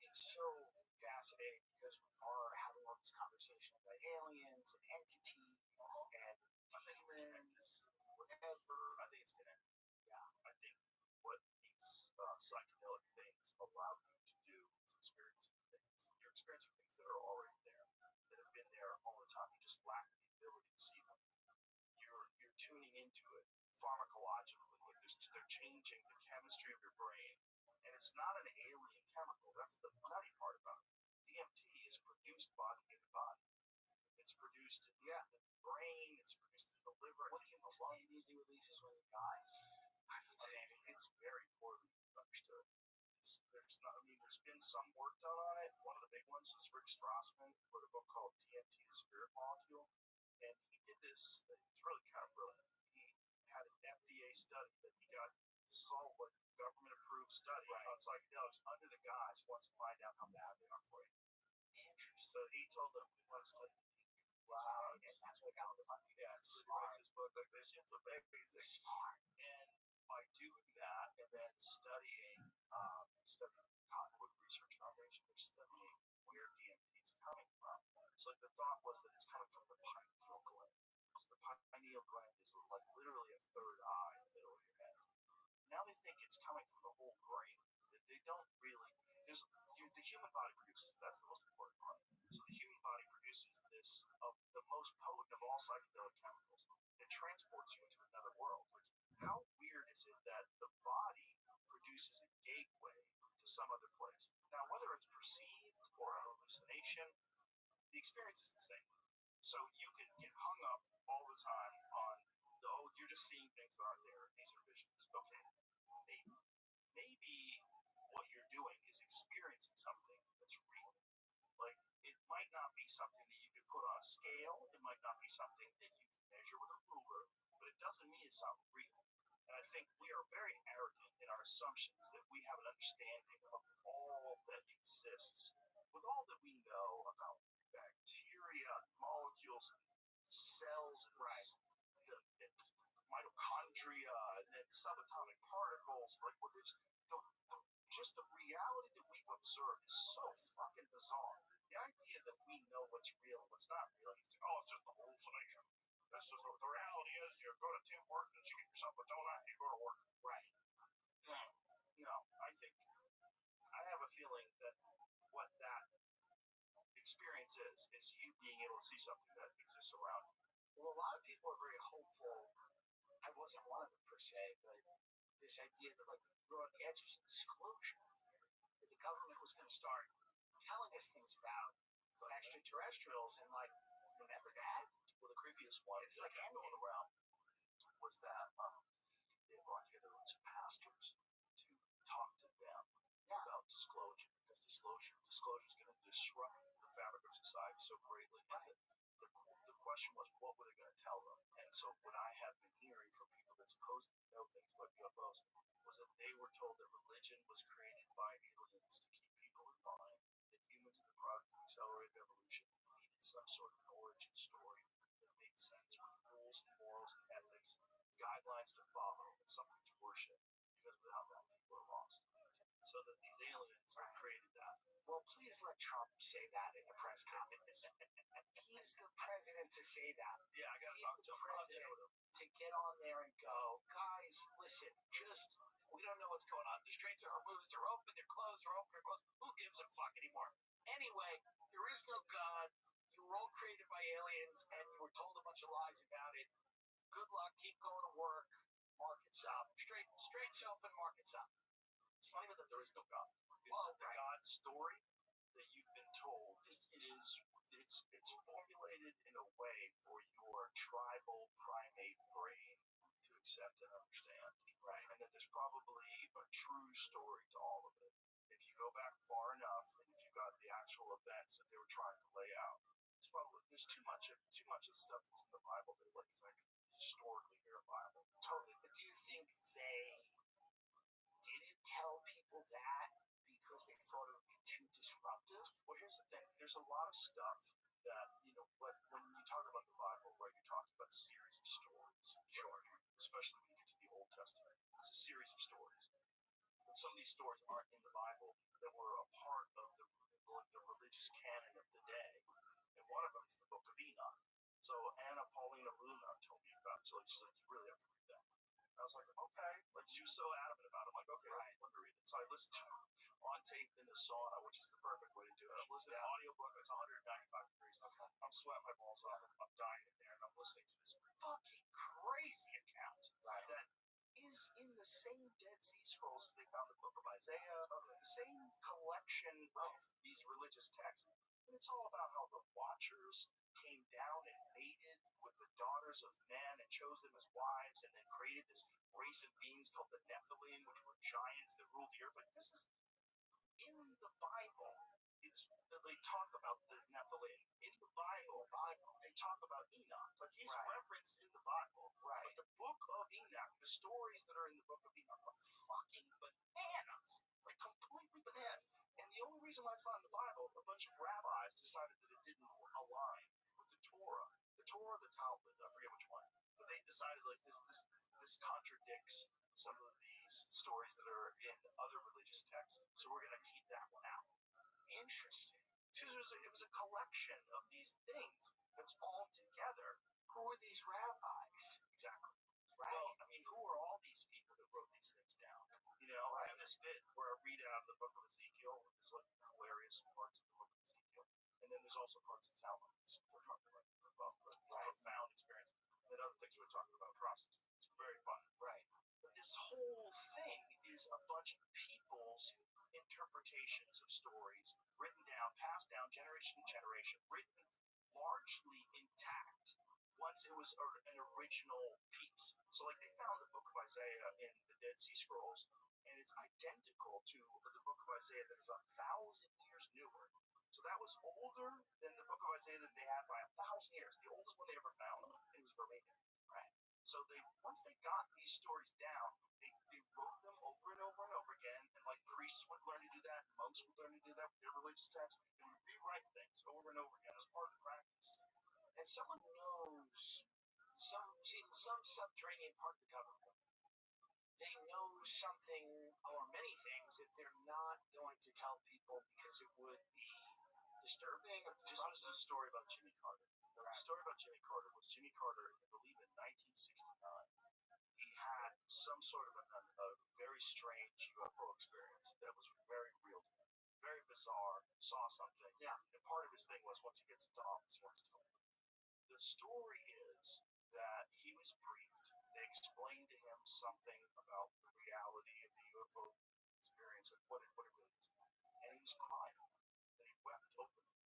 It's so fascinating because we are having all these conversations about aliens and entities and demons, whatever. I think it's connected. Yeah. I think what these psychedelic things allow you to do is experiencing things. You're experiencing things that are already there, that have been there all the time. You just lack the ability to see them. You're tuning into it pharmacologically. Like they're changing the chemistry of your brain. And it's not an alien chemical. That's the nutty part about it. DMT is produced by the human body. It's produced in the brain. It's produced in the liver. What in the lungs? DMT releases when you die? It's very poorly understood. There's been some work done on it. One of the big ones was Rick Strassman, who wrote a book called DMT, the Spirit Molecule. And he did this, it's really kind of brilliant. He had an FDA study that he got. This is all what government-approved study on psychedelics under the guise he wants to find out how bad they are for you. Interesting. So he told them, we want to study the future. Wow. And that's what got him the money. Yeah, it's smart. His book like this, it's amazing. Smart. And by doing that and then studying Cottonwood Research Foundation, they're studying where DMT is coming from. So like the thought was that it's coming from the pineal gland. So the pineal gland is like literally a third eye in the middle of your head. Now they think it's coming from the whole brain. They don't really. The human body produces it. That's the most important part. So the human body produces this the most potent of all psychedelic chemicals. It transports you into another world. Like, how weird is it that the body produces a gateway to some other place? Now, whether it's perceived or a hallucination, the experience is the same. So you can get hung up all the time on you're just seeing things that aren't there. These are visions. Okay, maybe what you're doing is experiencing something that's real. Like, it might not be something that you can put on a scale. It might not be something that you can measure with a ruler, but it doesn't mean it's not real. And I think we are very arrogant in our assumptions that we have an understanding of all that exists. With all that we know about bacteria, molecules, cells, and the mitochondria, and then subatomic particles, like just the reality that we've observed is so fucking bizarre. The idea that we know what's real and what's not real, you think, oh, it's just a hallucination. That's just the reality is you go to Tim Hortons, you get yourself a donut, you go to work. Right. No, I have a feeling that what that experience is you being able to see something that exists around you. Well, a lot of people are very hopeful. I wasn't one of them per se, but this idea that like we were on the edge of some disclosure, that the government was going to start telling us things about extraterrestrials, and like, remember that? Well, the creepiest one is like going around was that they brought together a bunch of pastors to talk to them about disclosure, because disclosure is going to disrupt the fabric of society so greatly. And the question was, what were they going to tell them? And so what I have been hearing from people that supposedly know things about UFOs was that they were told that religion was created by aliens to keep people in line, that humans are the product of accelerated evolution needed some sort of an origin story that made sense with rules and morals and ethics, guidelines to follow, and something to worship, because without that, people are lost. So that these aliens have created that. Well, please let Trump say that in a press conference. He's the president to say that. Yeah, I got to He's talk the to him. president to get on there and go, guys, listen, we don't know what's going on. These trains are Hormuz, they're open, they're closed, they're open, they're closed. Who gives a fuck anymore? Anyway, there is no God. You were all created by aliens, and you were told a bunch of lies about it. Good luck, keep going to work. Markets up. Straight self and markets up. It's not even that there is no God. It's that the God story that you've been told is it's formulated in a way for your tribal primate brain to accept and understand. Right. And that there's probably a true story to all of it. If you go back far enough, and if you got the actual events that they were trying to lay out, there's too much of the stuff that's in the Bible that like historically verifiable. Totally. But do you think they didn't tell people that because they thought it would be too disruptive? Well, here's the thing. There's a lot of stuff that, when you talk about the Bible, right, you're talking about a series of stories. Sure. Especially when you get to the Old Testament. It's a series of stories. And some of these stories aren't in the Bible that were a part of the religious canon of the day. And one of them is the Book of Enoch. So Anna Paulina Luna told me about it. So she's like, you really have to read that. And I was like, okay. Like, she was so adamant about it. I'm like, okay, right, let me read it. So I listened to it on tape in the sauna, which is the perfect way to do it. I'm listening to an audiobook. It's 195 degrees. Okay. I'm sweating my balls off. I'm dying in there. And I'm listening to this fucking crazy account that is in the same Dead Sea Scrolls as they found the Book of Isaiah, the same collection of these religious texts. And it's all about how the Watchers came down and mated with the daughters of men and chose them as wives, and then created this race of beings called the Nephilim, which were giants that ruled the earth. Like, this is in the Bible. They talk about the Nephilim in the Bible. They talk about Enoch, but he's referenced in the Bible. Right. But the Book of Enoch, the stories that are in the Book of Enoch are fucking bananas, like completely bananas. And the only reason why it's not in the Bible, a bunch of rabbis decided that it didn't align with the Torah, or the Talmud. I forget which one, but they decided like this contradicts some of these stories that are in other religious texts, so we're going to keep that one out. Interesting. Because it was a collection of these things that's all together. Who are these rabbis? Exactly. Right. Well, I mean, who are all these people that wrote these things down? I have this bit where I read out of the Book of Ezekiel, with this like hilarious parts of the Book of Ezekiel, and then there's also parts of Talmud. We're talking about profound experience, and then other things we're talking about prostitutes. It's very fun. Right. But this whole thing is a bunch of people's interpretations of stories written down, passed down generation to generation, written largely intact once it was an original piece. So like they found the Book of Isaiah in the Dead Sea Scrolls, and it's identical to the Book of Isaiah that is 1,000 years newer. So that was older than the Book of Isaiah that they had by 1,000 years, the oldest one they ever found, and it was verbatim. Right. So once they got these stories down, they wrote them over and over and over again, and like priests would learn to do that, monks would learn to do that with their religious texts, and would rewrite things over and over again as part of the practice. And someone knows some subterranean part of the government. They know something or many things that they're not going to tell people because it would be disturbing or disruptive. This was a story about Jimmy Carter. The story about Jimmy Carter was Jimmy Carter, I believe in 1969, he had some sort of a very strange UFO experience that was very real to him. Very bizarre, saw something. Yeah. And part of his thing was once he gets into office, he wants to tell people. The story is that he was briefed. They explained to him something about the reality of the UFO experience and what it really is. And he was crying. And he wept openly.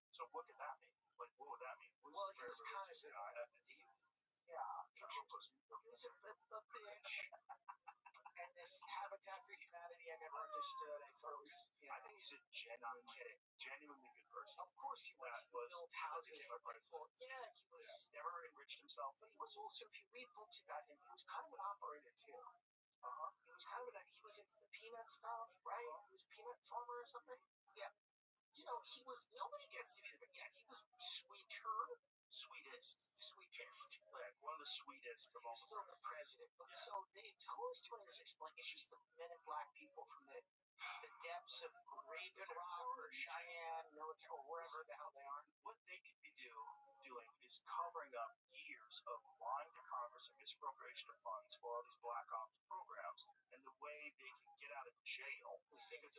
So what could that mean? Like, what would that mean? He was kind of a guy. He was a bitch. And this Habitat for Humanity, I never understood. I thought it was, I think he's a genuinely good person. Of course he was. He built houses for people. Yeah, he was never enriched himself. But he was also, if you read books about him, he was kind of an operator too. He was kind of he was into the peanut stuff, right? He was a peanut farmer or something. Yeah. He was, nobody gets to be the, yeah, he was sweetest. Like, one of the sweetest of all. He's still the president. But yeah. So who is doing this explain? It's just the men in black people from the depths of Raven Rock or Cheyenne, military, or wherever the hell they are. What they could be doing is covering up years of lying to Congress and misappropriation of funds for all these black ops programs, and the way they can get out of jail is they go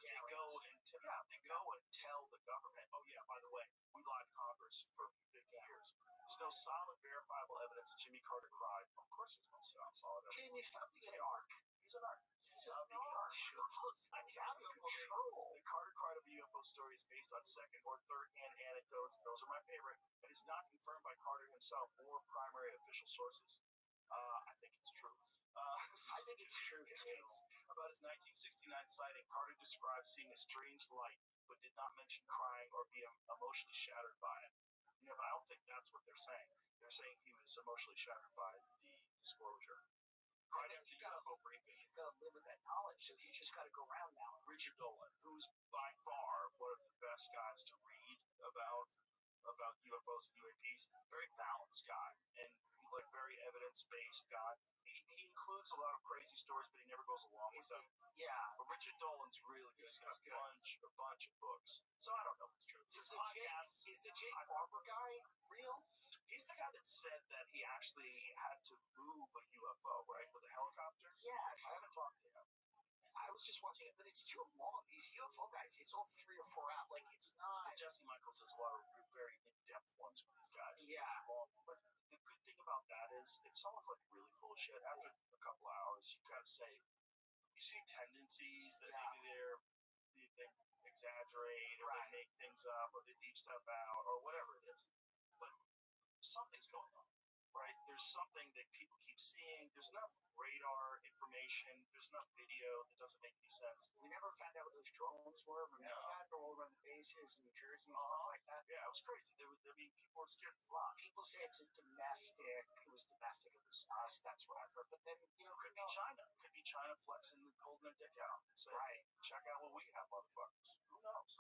and tell the government, oh yeah, by the way, we lied to Congress for 50 years. There's no solid, verifiable evidence that Jimmy Carter cried. Of course there's no solid evidence. Jamie, stop being an arc. He's an arc. He's an arc. He's out of control. The Carter cried of a UFO story is based on second or third-hand anecdotes. Those are my favorite. And it's not confirmed by Carter himself or primary official sources. I think it's true. I think it's true, too. About his 1969 sighting, Carter described seeing a strange light, but did not mention crying or being emotionally shattered by it. But I don't think that's what they're saying. They're saying he was emotionally shattered by the disclosure. You've got to vote briefing. You've got to live with that knowledge, so he's just got to go around now. Richard Dolan, who's by far one of the best guys to read about UFOs and UAPs, very balanced guy and like very evidence-based guy. He includes a lot of crazy stories, but he never goes along with them. Yeah, but Richard Dolan's really good. He's got a bunch of books. So I don't know if it's true. Is the Jake Barber guy real? He's the guy that said that he actually had to move a UFO, right, with a helicopter? Yes. I haven't talked to him. I was just watching it, but it's too long. These UFO guys, it's all 3 or 4 out. Like, it's not. Jesse Michaels does a lot of very in-depth ones with these guys. Yeah. It's long. But the good thing about that is, if someone's like really full of shit, after a couple of hours, you gotta say, you see tendencies that maybe they exaggerate or they make things up or they leave stuff out or whatever it is. But something's going on, right? There's something that people keep seeing. There's enough radar information. There's enough video that doesn't make any sense. We never found out what those drones were. Remember that? They're all around the bases in New Jersey and stuff like that. Yeah, it was crazy. People were scared to fly. People say it's a domestic. It was domestic. It was us. That's what I've heard. But then, could be China. Could be China flexing and pulling their dick out. So, right. Check out what we have, motherfuckers. Who knows?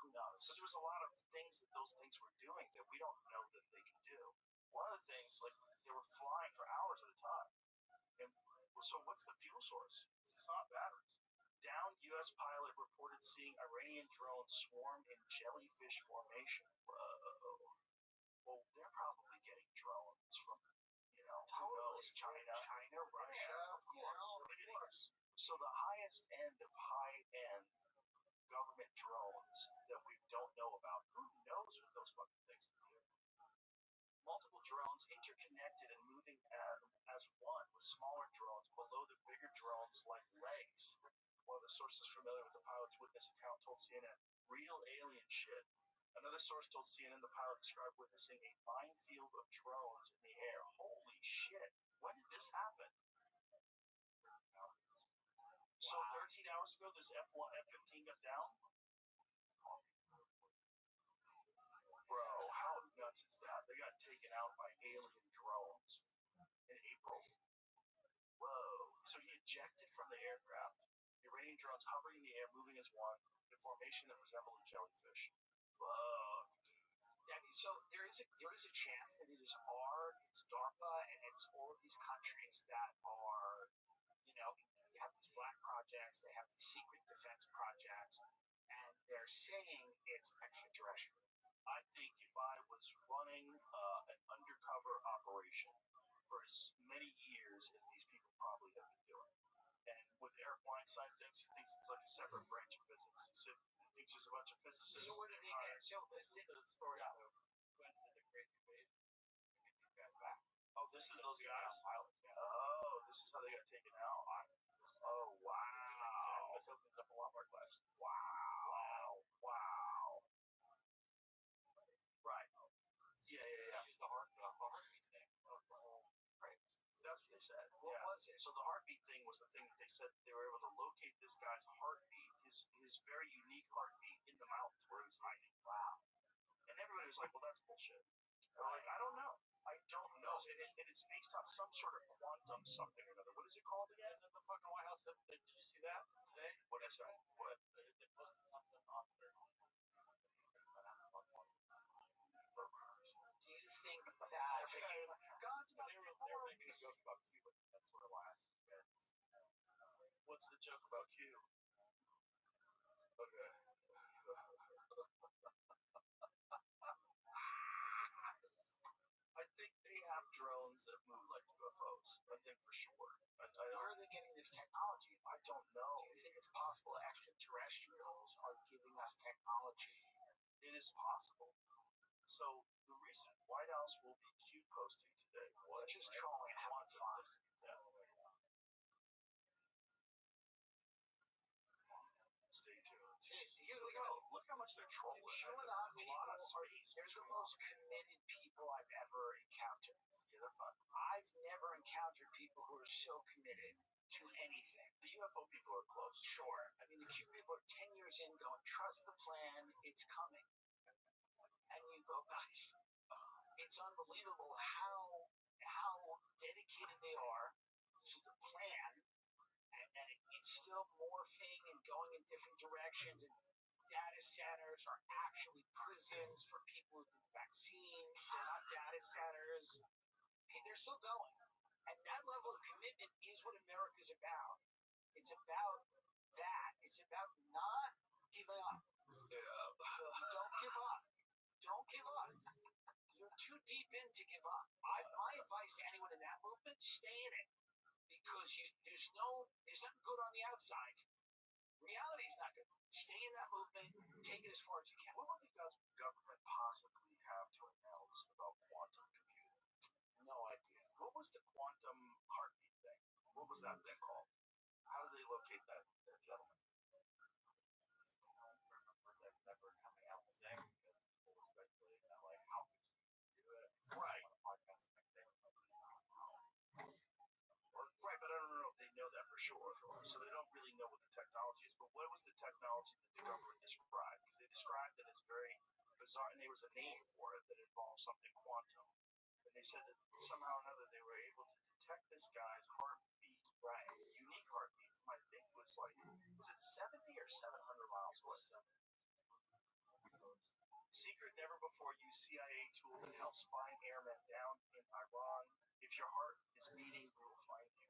But there was a lot of things that those things were doing that we don't know that they can do. One of the things, like, they were flying for hours at a time. And so what's the fuel source? It's not batteries. Downed U.S. pilot reported seeing Iranian drones swarm in jellyfish formation. Whoa. Well, they're probably getting drones from, China, Russia, of course. So the highest end of high-end government drones that we don't know about, who knows what those fucking things can do? Multiple drones interconnected and moving as one with smaller drones below the bigger drones like legs. One of the sources familiar with the pilot's witness account told CNN, real alien shit. Another source told CNN the pilot described witnessing a minefield of drones in the air. Holy shit. When did this happen? So 13 hours ago, this F-15 got down? Bro, how nuts is that? They got taken out by alien drones in April. Whoa. So he ejected from the aircraft. The Iranian drones hovering in the air, moving as one, in a formation that resembled a jellyfish. Whoa. I mean, so there is a chance that it's DARPA, and it's all of these countries that are, you have these black projects, they have these secret defense projects, and they're saying it's extraterrestrial. I think if I was running an undercover operation for as many years as these people probably have been doing, and with Eric Weinstein thinks it's like a separate branch of physics. He thinks there's a bunch of physicists. So where did they get? So this is the story of went to the crazy base to get these guys back. Oh, this is those guys. Oh, this is how they got taken out. Oh, wow. This opens up a lot more questions. Wow. Right. Yeah. Use the heartbeat thing. Right. That's what they said. What was it? So the heartbeat thing was the thing that they said they were able to locate this guy's heartbeat, his very unique heartbeat in the everybody's like, well, that's bullshit. And I'm like, I don't know. And it's based on some sort of quantum something or another. What is it called again? And then the fucking White House, did you see that today? What is that? What? They posted something on their Do you think that God's they were making a joke about Cuba. That's sort of why I said, What's the joke about Q? Okay. I think they have drones that move like UFOs. I think for sure. where are they getting this technology? I don't know. Do you think it's possible extraterrestrials are giving us technology? It is possible. So the recent White House will be Q posting today. What? Just trolling, having fun. Stay tuned. Here's the go. Look how much they're trolling. QAnon There's a lot of people space. they're the most committed people I've ever encountered. Yeah, they're fun. I've never encountered people who are so committed to anything. The UFO people are close. Sure. I mean, the Q people are 10 years in going, trust the plan, it's coming. And you go, guys, it's unbelievable how dedicated they are to the plan, and it's still morphing and going in different directions, and data centers are actually prisons for people with the vaccine. They're not data centers. Hey, they're still going. And that level of commitment is what America's about. It's about that. It's about not giving up. Don't give up. Don't give up. You're too deep in to give up. My advice to anyone in that movement, stay in it. Because there's nothing good on the outside. Reality is not good. Stay in that movement, take it as far as you can. What would the government possibly have to announce about quantum computing? No idea. What was the quantum heartbeat thing? What was that thing called? How did they locate that gentleman? never coming out the same because people were speculating that, like, how could you do it? Right. On a podcast and everything, but it's not how. Right, but I don't know if they know that for sure. So they don't really know what the technology is. But what was the technology that the government described? Because they described it as very bizarre, and there was a name for it that involved something quantum. And they said that somehow or another they were able to detect this guy's heartbeat, right? Unique heartbeat from, I think, was it 70 or 700 miles away? Secret, never before used CIA tool that helps find airmen down in Iran. If your heart is beating, we will find you.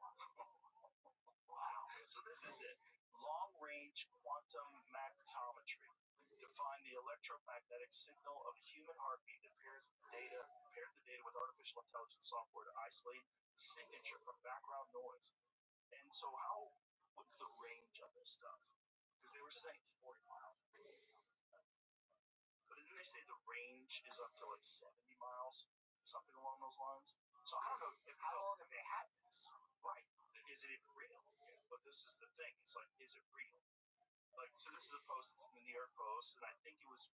Wow. So this is it. Long-range quantum magnetometry to find the electromagnetic signal of a human heartbeat that pairs the data with artificial intelligence software to isolate the signature from background noise. And so what's the range of this stuff? Because they were saying 40 miles. But didn't they say the range is up to like 70 miles? Something along those lines? So I don't know how long have they had this? Right. Is it even real? Yeah. But this is the thing. It's like, is it real? Like, so this is a post that's in the New York Post, and I think it was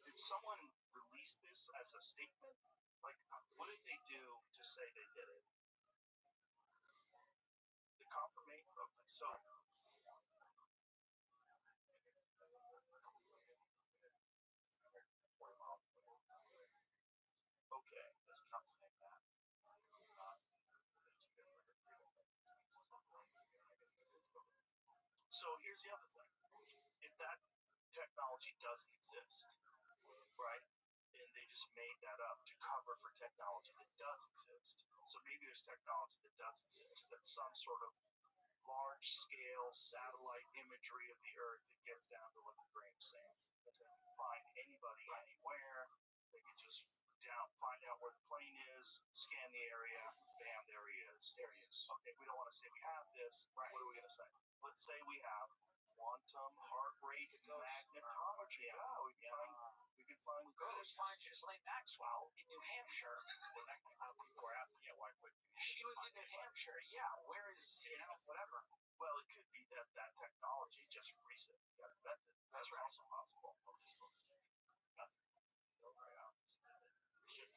did someone release this as a statement? Like, what did they do to say they did it? The confirmation? Okay, so. Okay, let's not say that. So here's the other thing. If that technology doesn't exist, right, and they just made that up to cover for technology that does exist, so maybe there's technology that does exist, that's some sort of large-scale satellite imagery of the Earth that gets down to like a grain of sand. That can find anybody anywhere. They can just find out where the plane is, scan the area, bam, there he is. There he is. Okay, we don't want to say we have this. Right. What are we going to say? Let's say we have quantum heart rate magnetometry. Yeah, we can find. Let's find Ghislaine Maxwell in New Hampshire. People were asking, yeah, why would she was in New Hampshire? Yeah, where is whatever? Well, it could be that technology just recently got invented. That's right. Also possible.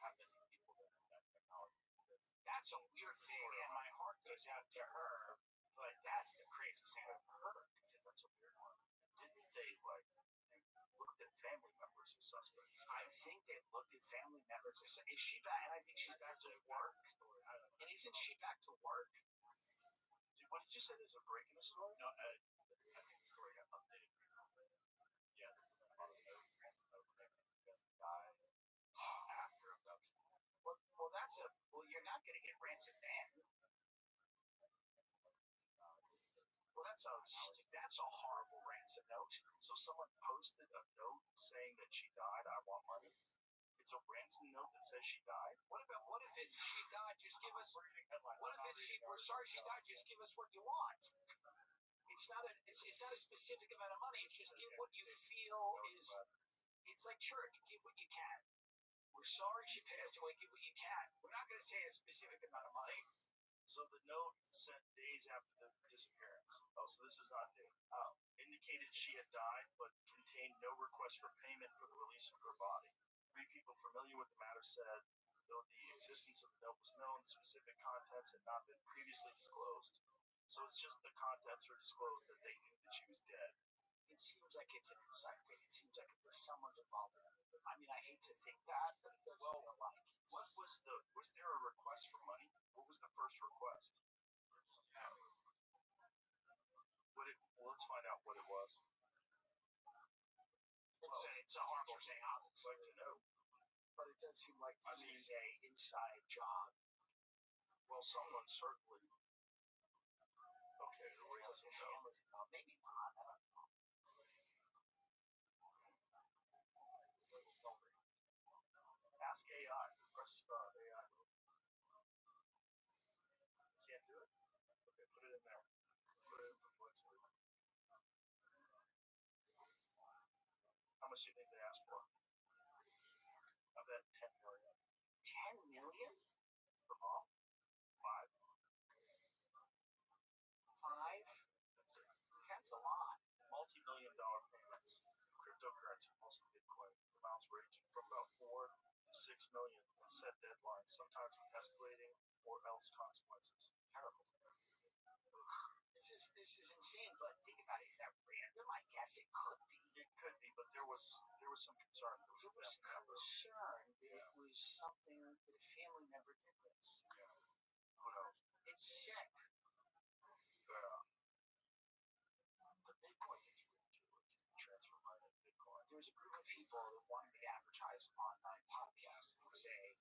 Have missing people that technology exists. That's a weird thing, and my heart goes out to her, but that's the craziest thing I've ever heard. Yeah, that's a weird one. Didn't they looked at family members of suspects. I think they looked at family members and said, "Is she back?" And I think she's back to work. And isn't she back to work? What did you say? There's a break in the story? No, I think the story got updated recently. Yeah, this is about a note died after abduction. Well, you're not going to get ransom then. Well, that's a horrible ransom note. So someone posted a note saying that she died. I want money. It's a ransom note that says she died. What if it's she died? Just give us. What if it's we're sorry she died? Just give us what you want. It's not a specific amount of money. It's just give what you feel is. It's like church. Give what you can. We're sorry she passed away. Give what you can. We're not going to say a specific amount of money. So the note sent days after the disappearance. Oh, so this is not new. Indicated she had died, but contained no request for payment for the release of her body. 3 people familiar with the matter said, though the existence of the note was known, specific contents had not been previously disclosed. So it's just the contents were disclosed that they knew that she was dead. It seems like it's an inside thing. It seems like if someone's involved in it. I mean, I hate to think that, but it does feel like. Was there a request for money? What was the first request? Let's find out what it was. It's a horrible thing. I'd like to know. But it does seem like this is a inside job. Well, someone certainly. Okay, the ransom note. Maybe not. I don't know. Ask AI. Press AI. Can't do it? Okay, put it in there. Put it in complexity. How much do you think they asked for? I bet 10 million. 10 million? For mom? 5? 5? That's a lot. Multi-million-dollar payments. Cryptocurrency, mostly Bitcoin. Amounts ranging from about 4 to 6 million with set deadlines, sometimes with escalating or else consequences. Terrible. This is insane, but think about it. Is that random? I guess it could be. It could be, but there was some concern. There was concern that it was something that a family member did this. Yeah. Who knows? It's sick. But Bitcoin is weird too. Transfer money to Bitcoin. There was a group of people that wanted me to advertise on my podcast. It was like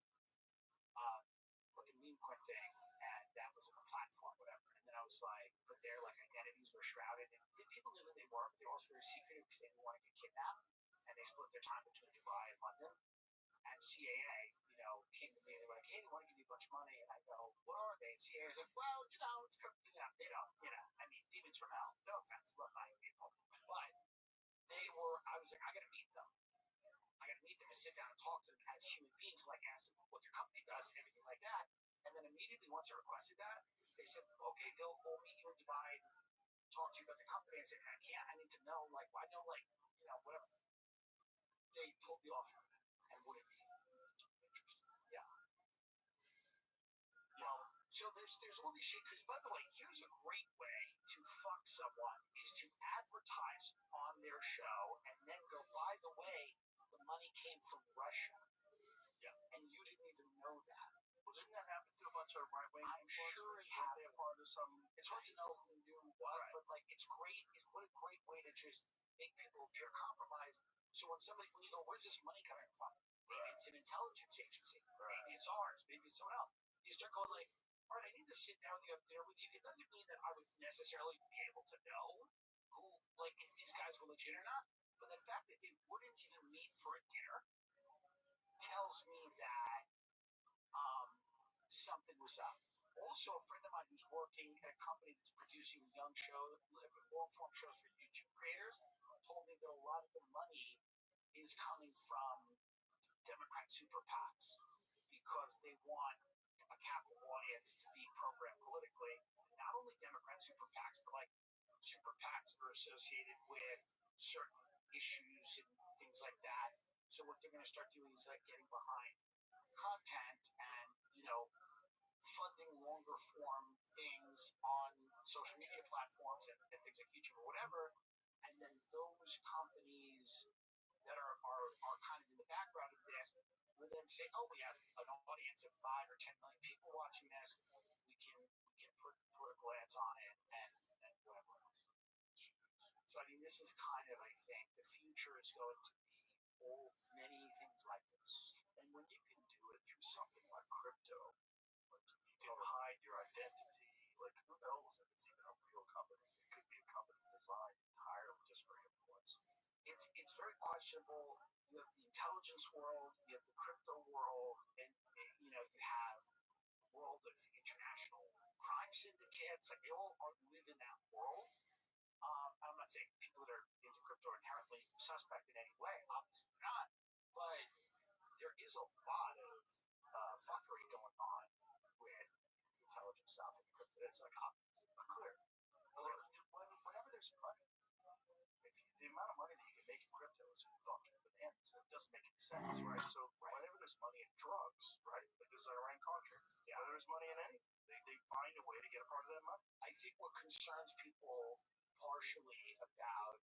a meme coin thing, and that was like a platform, whatever. And then I was like, but their like identities were shrouded, and people knew who they were, but they were also very secretive because they didn't want to get kidnapped. And they split their time between Dubai and London. And CAA, came to me and they were like, "Hey, they want to give you a bunch of money." And I go, "What are they?" And CAA was like, "Well, it's they don't, I mean, demons from hell. No offense, love my people, but I was like, I got to meet them. I got to meet them and sit down and talk to them as human beings, like ask them what their company does and everything like that." And then immediately once I requested that, they said, "Okay, we'll meet you in Dubai and talk to you about the company." I said, "I can't. I need to know, I know, whatever." They pulled the offer and wouldn't be interested. Yeah. So there's all these shit. Because by the way, here's a great way to fuck someone is to advertise on their show and then go, by the way, the money came from Russia. Yeah. And you didn't even know that. Well, didn't that happen to a bunch of right-wing? I'm sure it happened. Part of some. It's hard to know who knew what, right. But it's great. What a great way to just make people feel compromised. So when you go, where's this money coming from? Maybe it's an intelligence agency. Right. Maybe it's ours. Maybe it's someone else. You start going all right, I need to sit down with you up there with you. It doesn't mean that I would necessarily be able to know who, if these guys were legit or not. But the fact that they wouldn't even meet for a dinner tells me that something was up. Also, a friend of mine who's working at a company that's producing young shows, long-form shows for YouTube creators, told me that a lot of the money is coming from Democrat super PACs because they want a captive audience to be programmed politically. Not only Democrat super PACs, but super PACs are associated with certain issues and things like that. So what they're going to start doing is getting behind content and funding longer form things on social media platforms and things like YouTube or whatever. And then those companies that are kind of then say, oh, we have an audience of 5 or 10 million people watching this. We can put a glance on it and whatever else. So I mean, this is kind of, I think, the future is going to be many things like this. And when you can do it through something like crypto, like you can hide your identity, like who knows if it's even a real company? It could be a company designed entirely just for influence. It's very questionable. You have the intelligence world, you have the crypto world, and you know you have the world of international crime syndicates. Like they all live in that world. I'm not saying people that are into crypto are inherently suspect in any way. Obviously not. But there is a lot of fuckery going on with intelligence stuff and crypto. It's like clear. Whenever there's money, if the amount of money that you can make in crypto is fucking bananas. It doesn't make any sense, right? So whenever there's money in drugs, right? Like this Iran Contra, whenever there's money in anything, they find a way to get a part of that money. I think what concerns people partially about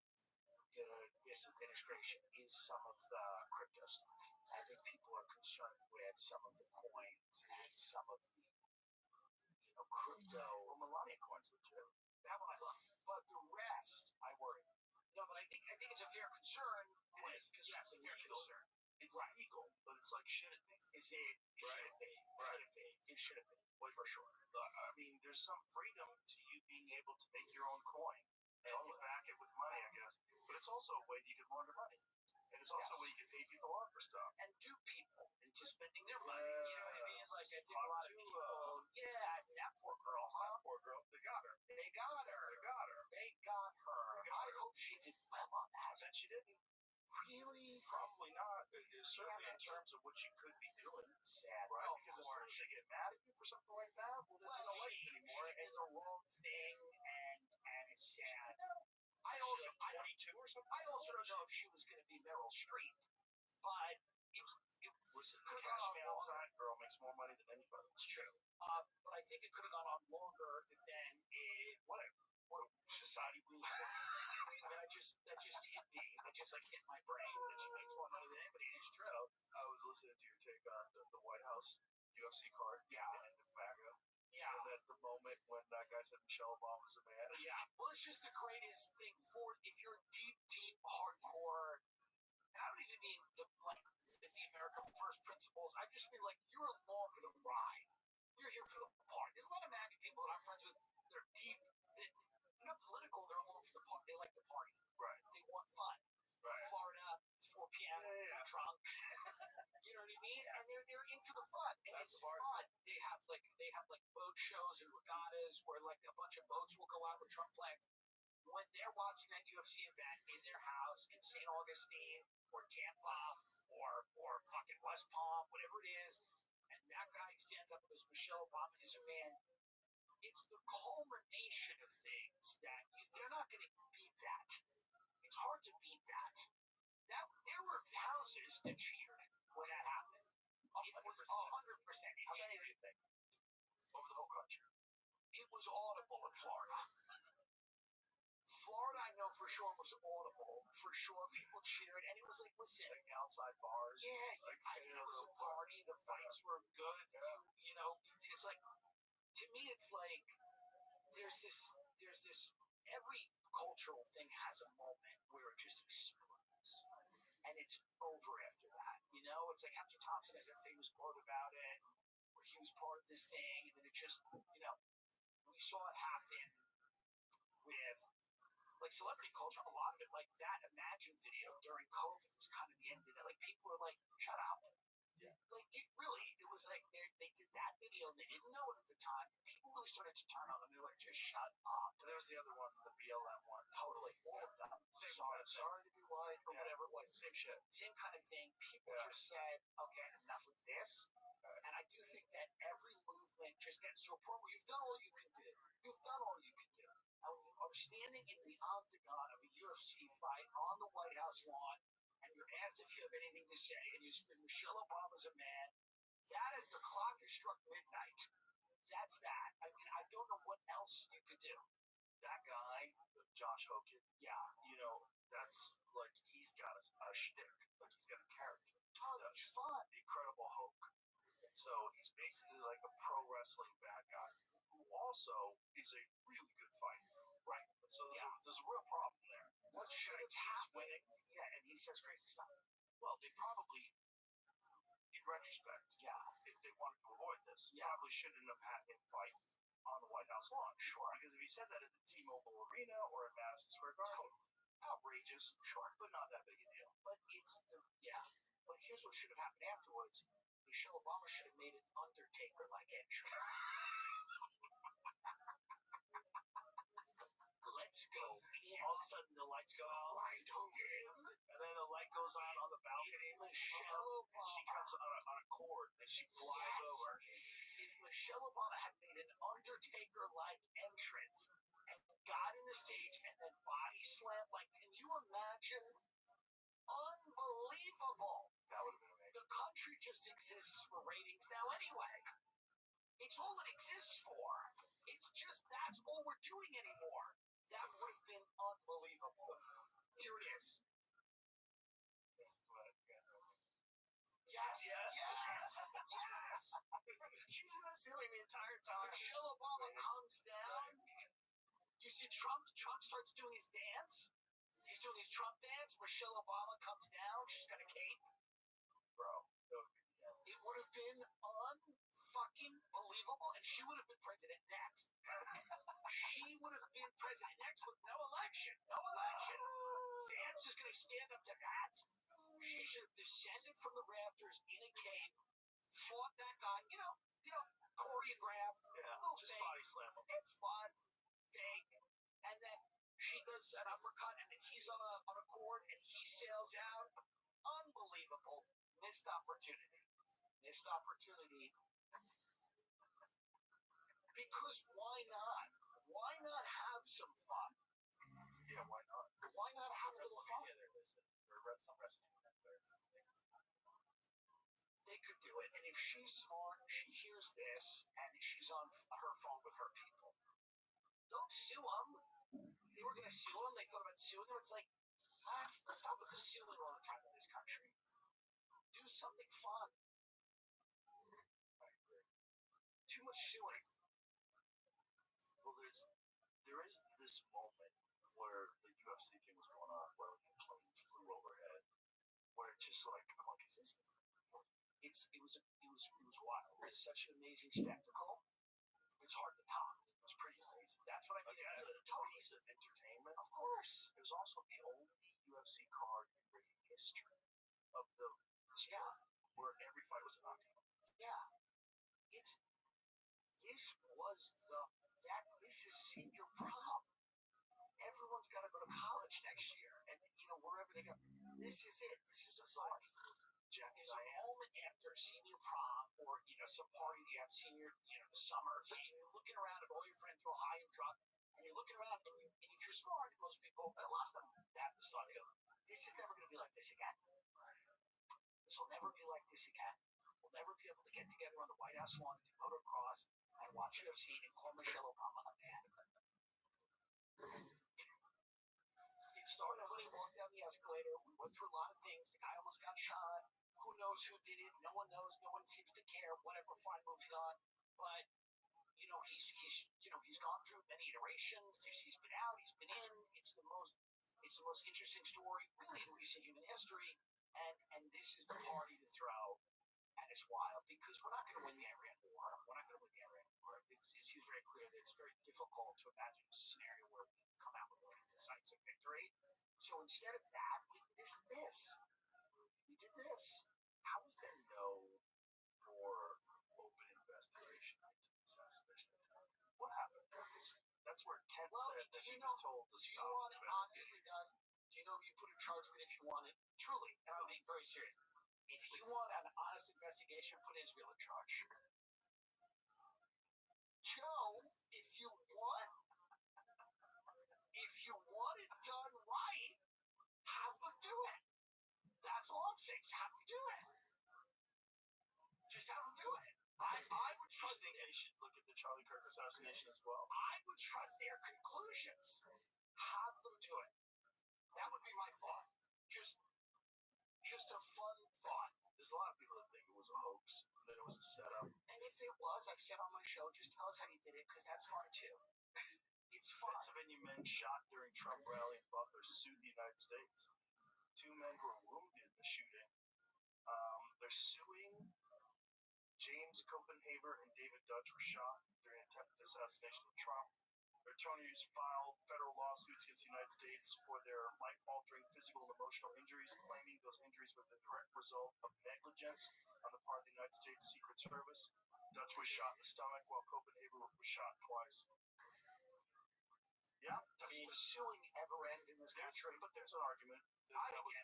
this administration is some of the crypto stuff. I think people are concerned with some of the coins and some of the crypto. Well, Melania coins legit. That one I love, but the rest I worry. No, but I think it's a fair concern. It is because it's a fair concern. It's legal, but it's like should it be? Should it be? Should it be? It should be. Well, for sure. I mean, there's some freedom to you being able to make your own coin and you back it with money, I guess. But it's also a way that you can launder money. And it's also a way you can pay people off for stuff. And do people into spending their money. You know what I mean? Like, I think a lot of people, that poor girl, huh? That poor girl. They got her. I hope she did well on that. I bet she didn't. Really? Probably not. Certainly in terms of what she could be doing. Sad. Right? No, because as soon as they get mad at you for something like that, well, then they don't like you anymore. She did the wrong thing, and it's sad. I also 22 or something. I also don't know if she was going to be Meryl Streep, but listen, the Cash Me Outside girl makes more money than anybody. It's true. But I think it could have gone on longer than what a society we live in. I mean, that just hit me. That just hit my brain that she makes more money than anybody. It's true. I was listening to your take on the White House UFC card. Yeah. And the FAGA. Yeah. And at the moment when that guy said Michelle Obama's a man. Yeah. Well, it's just the greatest thing if you're deep, hardcore. And I don't even mean the America First principles. I just mean you're along for the ride. You're here for the party. There's a lot of MAGA people that I'm friends with. They're deep. They're not political. They're along for the party. They like the party. Right. They want fun. Right. Florida. It's 4 p.m. They're drunk. You know what I mean? And they're in for the fun. And it's fun. They have boat shows and regattas where a bunch of boats will go out with Trump flags. When they're watching that UFC event in their house in St. Augustine or Tampa or fucking West Palm, whatever it is, and that guy stands up and goes, Michelle Obama is a man. It's the culmination of things that they're not going to beat that. It's hard to beat that. There were houses that cheered when that happened. It was 100%. How many do you think? Over the whole country. It was audible in Florida. Florida, I know for sure, was audible. For sure, people cheered, and it was listen, outside bars. Yeah, it was a party. The fights were good. You know, it's to me, it's there's this. Every cultural thing has a moment where it just explodes, and it's over after that. You know, it's like Hunter Thompson has that famous quote about it, where he was part of this thing, and then it just, we saw it happen with. Celebrity culture, a lot of it, that Imagine video during COVID was kind of the end of it. People were shut up. Yeah. It was they did that video and they didn't know it at the time. People really started to turn on them. They were just shut up. And there was the other one, the BLM one. Totally. All of them. Sorry to be white or whatever it was. Same shit. Same kind of thing. People just said, okay, enough of this. Right. And I do think that every movement just gets to a point where you've done all you can do. And when you are standing in the octagon of a UFC fight on the White House lawn, and you're asked if you have anything to say, and you scream, Michelle Obama's a man, that is the clock has struck midnight. That's that. I mean, I don't know what else you could do. That guy, Josh Hogan, that's he's got a shtick, he's got a character. fun. The Incredible Hulk. So he's basically like a pro wrestling bad guy who also is a really good fighter. Right. So there's a real problem there. What should have happened? Yeah, and he says crazy stuff. Well, they probably, in retrospect, if they wanted to avoid this, probably shouldn't have had him fight on the White House lawn. Sure. Because if he said that at the T-Mobile Arena or at Madison Square Garden, outrageous. Sure. But not that big a deal. But But here's what should have happened afterwards. Michelle Obama should have made an Undertaker-like entrance. Let's go. Yeah. All of a sudden, the lights go out. And then the light goes on the balcony. Michelle Obama. And she comes on a cord and she flies over. If Michelle Obama had made an Undertaker-like entrance and got in the stage and then body slammed, like, can you imagine? Unbelievable. That would have been amazing. The country just exists for ratings now anyway. It's all it exists for. It's just that's all we're doing anymore. That would have been unbelievable. Here it is. This is what Yes. She's in the ceiling the entire time. Michelle Obama comes down. You see Trump starts doing his dance. He's doing his Trump dance. Michelle Obama comes down. She's got a cape. Bro. It would have been unfucking believable, and she would have been president next. She would have been president next with no election. Vance is going to stand up to that. She should have descended from the rafters in a cape, fought that guy, choreographed. Just body slam him. It's fun. Fake. And then she does an uppercut, and then he's on a cord, and he sails out. Unbelievable. Missed opportunity. Because why not? Why not have some fun? Yeah, why not? Why not have a little fun? They could do it, and if she's smart, she hears this, and she's on her phone with her people. Don't sue them. They were going to sue him. They thought about suing him. It's like, stop with the suing all the time in this country. Do something fun. Too much suing. Well, there is this moment where the UFC thing was going on, where the planes flew overhead, where it's just like, I'm like, is this? It was wild. It's such an amazing spectacle. It's hard to top. It was pretty amazing. That's what I mean. As a piece of entertainment, of course. It was also the only UFC card in the history of the sport where every fight was a knockout. Yeah. This is senior prom. Everyone's got to go to college next year, and wherever they go. This is it. This is a party. It's a moment after senior prom, or some party you have senior, the summer. So you're looking around at all your friends who are high and drunk, and you're looking around, and if you're smart, most people, a lot of them have this thought. They go, "This is never going to be like this again. This will never be like this again. We'll never be able to get together on the White House lawn and do motocross and watch UFC and call Michelle Obama a man." It started when he walked down the escalator. We went through a lot of things. The guy almost got shot. Who knows who did it? No one knows. No one seems to care. Whatever. Fine, moving on. But he's gone through many iterations. He's been out. He's been in. It's the most interesting story, really, in recent human history. And this is the party to throw. And it's wild because we're not going to win the Iran war. We're not going to win the Iran war. It seems very clear that it's very difficult to imagine a scenario where we come out with a decisive victory. So instead of that, we did this. How is there no more open investigation into the assassination attempt? What happened? That's where Ken said that he was told to stop. Do you want it honestly done? Do you know if you put a charge for it if you want it? Truly, and I'm being very serious. If you want an honest investigation, put Israel in charge. Joe, if you want it done right, have them do it. That's all I'm saying. Just have them do it. I would trust they should look at the Charlie Kirk assassination as well. I would trust their conclusions. Have them do it. That would be my thought. Just a fun thought. There's a lot was a hoax, that it was a setup. And if it was, I've said on my show, just tell us how you did it, because that's fun too. It's fun. Pennsylvania men shot during Trump rally in Butler sued the United States. 2 men were wounded in the shooting. They're suing. James Copenhaver and David Dutch were shot during attempted assassination of Trump. Their attorneys filed federal lawsuits against the United States for their life-altering physical and emotional injuries, claiming those injuries were the direct result of negligence on the part of the United States Secret Service. Dutch was shot in the stomach, while Copenhaver was shot twice. Yeah, Does the suing ever end in this country? but there's an argument that was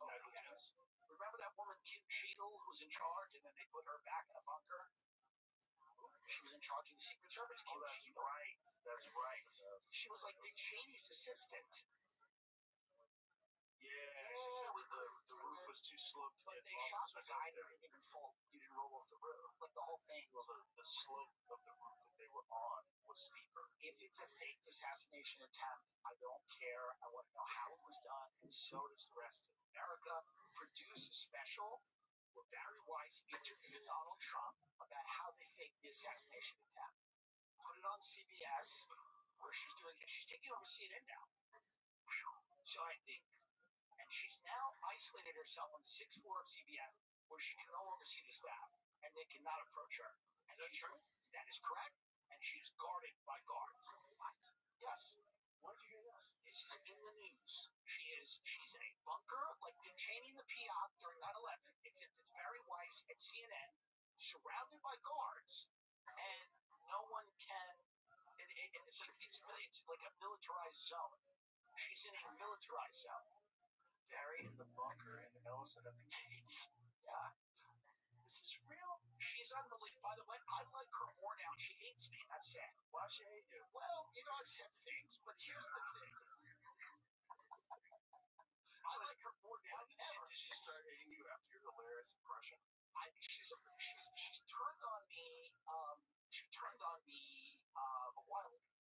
negligence. Remember that woman, Kim Cheadle, who was in charge, and then they put her back in a bunker? She was in charge of the Secret Service. Kim Cheadle. Right. That's right. She was like Dick Cheney's assistant. Yeah, she said that the roof was too slope to But get they shot the guy that didn't even fall. You didn't roll off the roof. Like the whole thing. Well, the slope of the roof that they were on was steeper. If it's a faked assassination attempt, I don't care. I want to know how it was done, and so does the rest of America. Produce a special where Barry Weiss interviewed Donald Trump about how they faked the assassination attempt. Put it on CBS, where she's doing it. She's taking over CNN now. So I think, and she's now isolated herself on the 6th floor of CBS, where she can no longer see the staff, and they cannot approach her. And that's true. That is correct. And she is guarded by guards. What? Yes. Where did you hear this? This is in the news. She's in a bunker like Dick Cheney in the PIAC during 9/11, except it's Barry Weiss at CNN, surrounded by guards, and no one can. And it's like a militarized zone. She's in a militarized zone. Barry in the bunker and Ellison at the gates. Yeah. This is real. She's unbelievable. By the way, I like her more now. She hates me. That's sad. Why she hate you? Well, I've said things, but here's the thing. I like her more now than ever. Did she start hating you after your hilarious impression? She's turned on me. She turned on me a while ago.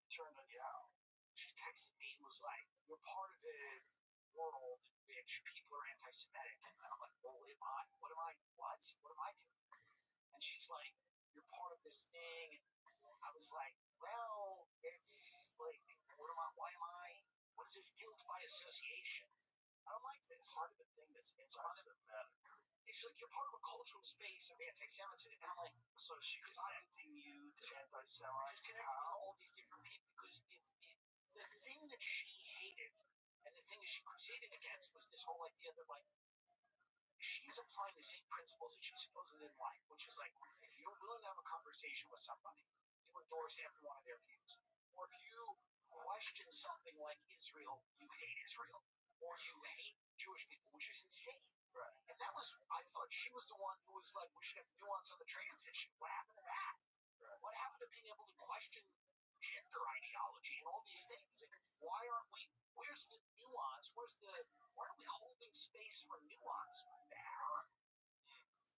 Turned on you how? She texted me and was like, "You're part of a world in which people are anti-Semitic," and I'm like, "Well, am I? What am I? What? What am I doing?" And she's like, "You're part of this thing." And I was like, "Well, it's like, what is this guilt by association? I don't like this." Part of the thing that's anti-Semitic. It's like you're part of a cultural space of anti-Semitism, and I'm like, so she's connecting you to anti-Semites. She's connecting me to all these different people because the thing that she hated and the thing that she crusaded against was this whole idea that like she's applying the same principles that she supposedly didn't like, which is like if you're willing to have a conversation with somebody, you endorse every one of their views, or if you question something like Israel, you hate Israel, or you hate Jewish people, which is insane. Right. And that was, I thought she was the one who was like, we should have nuance on the trans issue. What happened to that? Right. What happened to being able to question gender ideology and all these things? Like, why aren't we, where's the nuance? Why aren't we holding space for nuance there?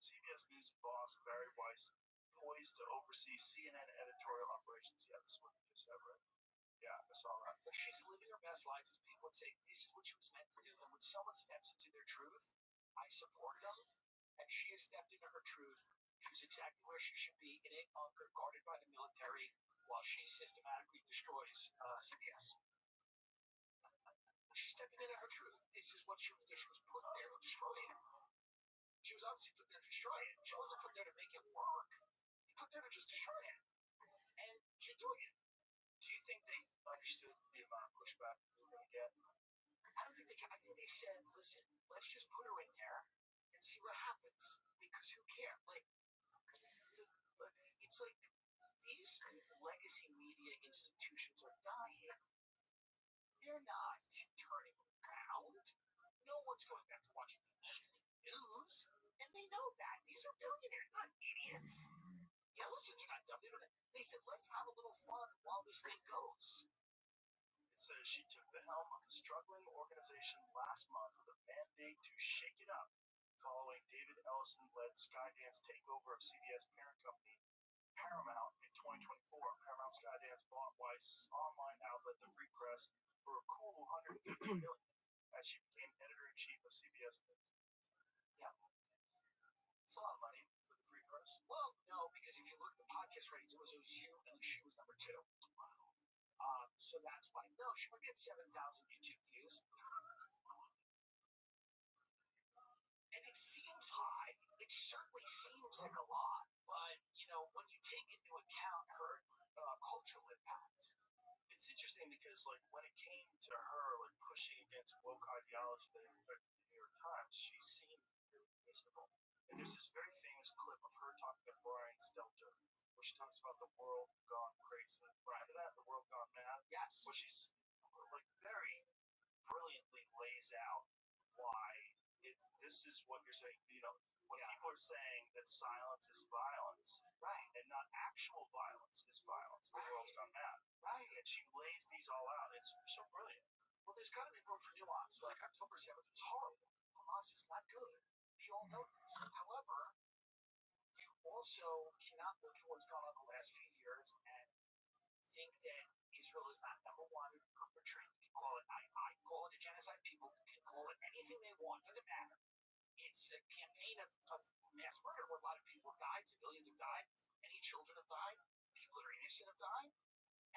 CBS News boss Barry Weiss poised to oversee CNN editorial operations. Yeah, this is what you just said, right? Yeah, I saw that. But she's living her best life, as people would say. This is what she was meant to do. And when someone steps into their truth, I support them. And she has stepped into her truth. She's exactly where she should be, in a bunker guarded by the military, while she systematically destroys CBS. She's stepping into her truth. This is what she was there. She was put there to destroy it. She was obviously put there to destroy it. She wasn't put there to make it work. She put there to just destroy it. And she's doing it. Do you think they understood the amount of pushback they were going to get? I don't think they. I think they said, "Listen, let's just put her in there and see what happens." Because who cares? Like, it's like these legacy media institutions are dying. They're not turning around. No one's going back to watching the evening news, and they know that. These are billionaires, not idiots. Yeah, listen, they're not dumb. They said, let's have a little fun while this thing goes. It says she took the helm of the struggling organization last month with a mandate to shake it up, following David Ellison-led Skydance takeover of CBS parent company Paramount in 2024. Paramount Skydance bought Weiss' online outlet, The Free Press, for a cool $150 million as she became editor-in-chief of CBS News. Yeah. It's a lot of money for the free press. Well, no, because if you look at the podcast ratings, it was you and then she was number 2. So that's why. No, she would get 7,000 YouTube views. And it seems high. It certainly seems like a lot. But, when you take into account her cultural impact, it's interesting because, like, when it came to her, like, pushing against woke ideology that affected the New York Times, she seemed really reasonable. And there's this very famous clip of her talking to Brian Stelter, where she talks about the world gone crazy. Right? That the world gone mad. Yes. Where she's like very brilliantly lays out why this is what you're saying. When people are saying that silence is violence, right, and not actual violence is violence, the world's gone mad. Right. And she lays these all out. It's so brilliant. Well, there's got to be room for nuance. Like October 7th was horrible. Hamas is not good. We all know this. However, you also cannot look at what's gone on the last few years and think that Israel is not number one perpetrator. You can call it, I call it a genocide. People can call it anything they want. Doesn't matter. It's a campaign of mass murder where a lot of people have died, civilians have died, any children have died, people that are innocent have died,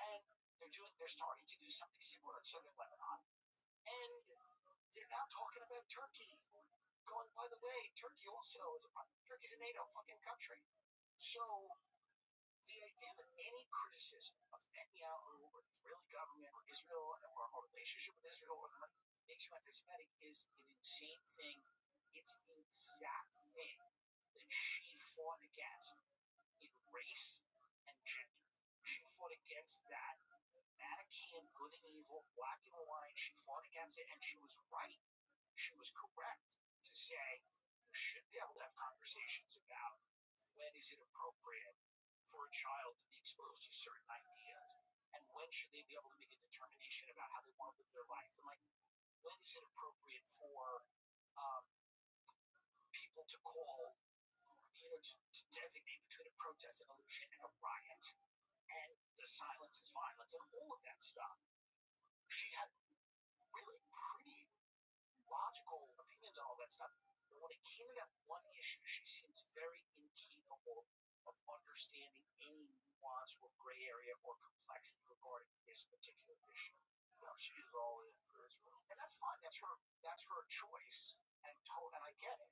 and they're starting to do something similar in southern Lebanon, and they're now talking about Turkey. Going, by the way, Turkey's a NATO fucking country. So the idea that any criticism of Netanyahu or the Israeli government or Israel or our relationship with Israel or makes you anti-Semitic is an insane thing. It's the exact thing that she fought against in race and gender. She fought against that Manichaean good and evil, black and white. She fought against it, and she was right. She was correct to say you should be able to have conversations about when is it appropriate for a child to be exposed to certain ideas, and when should they be able to make a determination about how they want to live their life, and like when is it appropriate for people to call, to designate between a protest and a legitimate riot, and the silence is violence, and all of that stuff. She had really pretty logical opinions on all that stuff. But when it came to that one issue, she seems very incapable of understanding any nuance or gray area or complexity regarding this particular issue. She is all in for Israel, and that's fine. That's her choice, and I get it.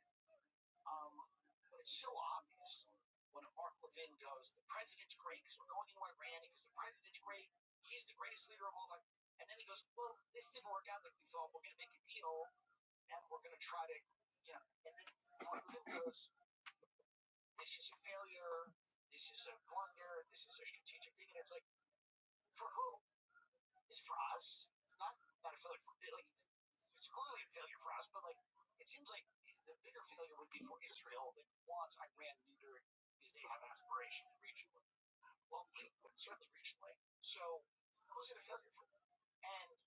But it's so obvious when Mark Levin goes, "The president's great because we're going into Iran because the president's great. He's the greatest leader of all time." And then he goes, "Well, this didn't work out like we thought. We're going to make a deal, and we're going to try to, And then Mark Levin goes, "This is a failure. This is a blunder. This is a strategic thing." And it's like, for who? Is it for us? It's not a failure for it's clearly a failure for us, but it seems like the bigger failure would be for Israel that wants Iran neutered because they have aspirations regionally. Well, certainly regionally. So who's it a failure for? And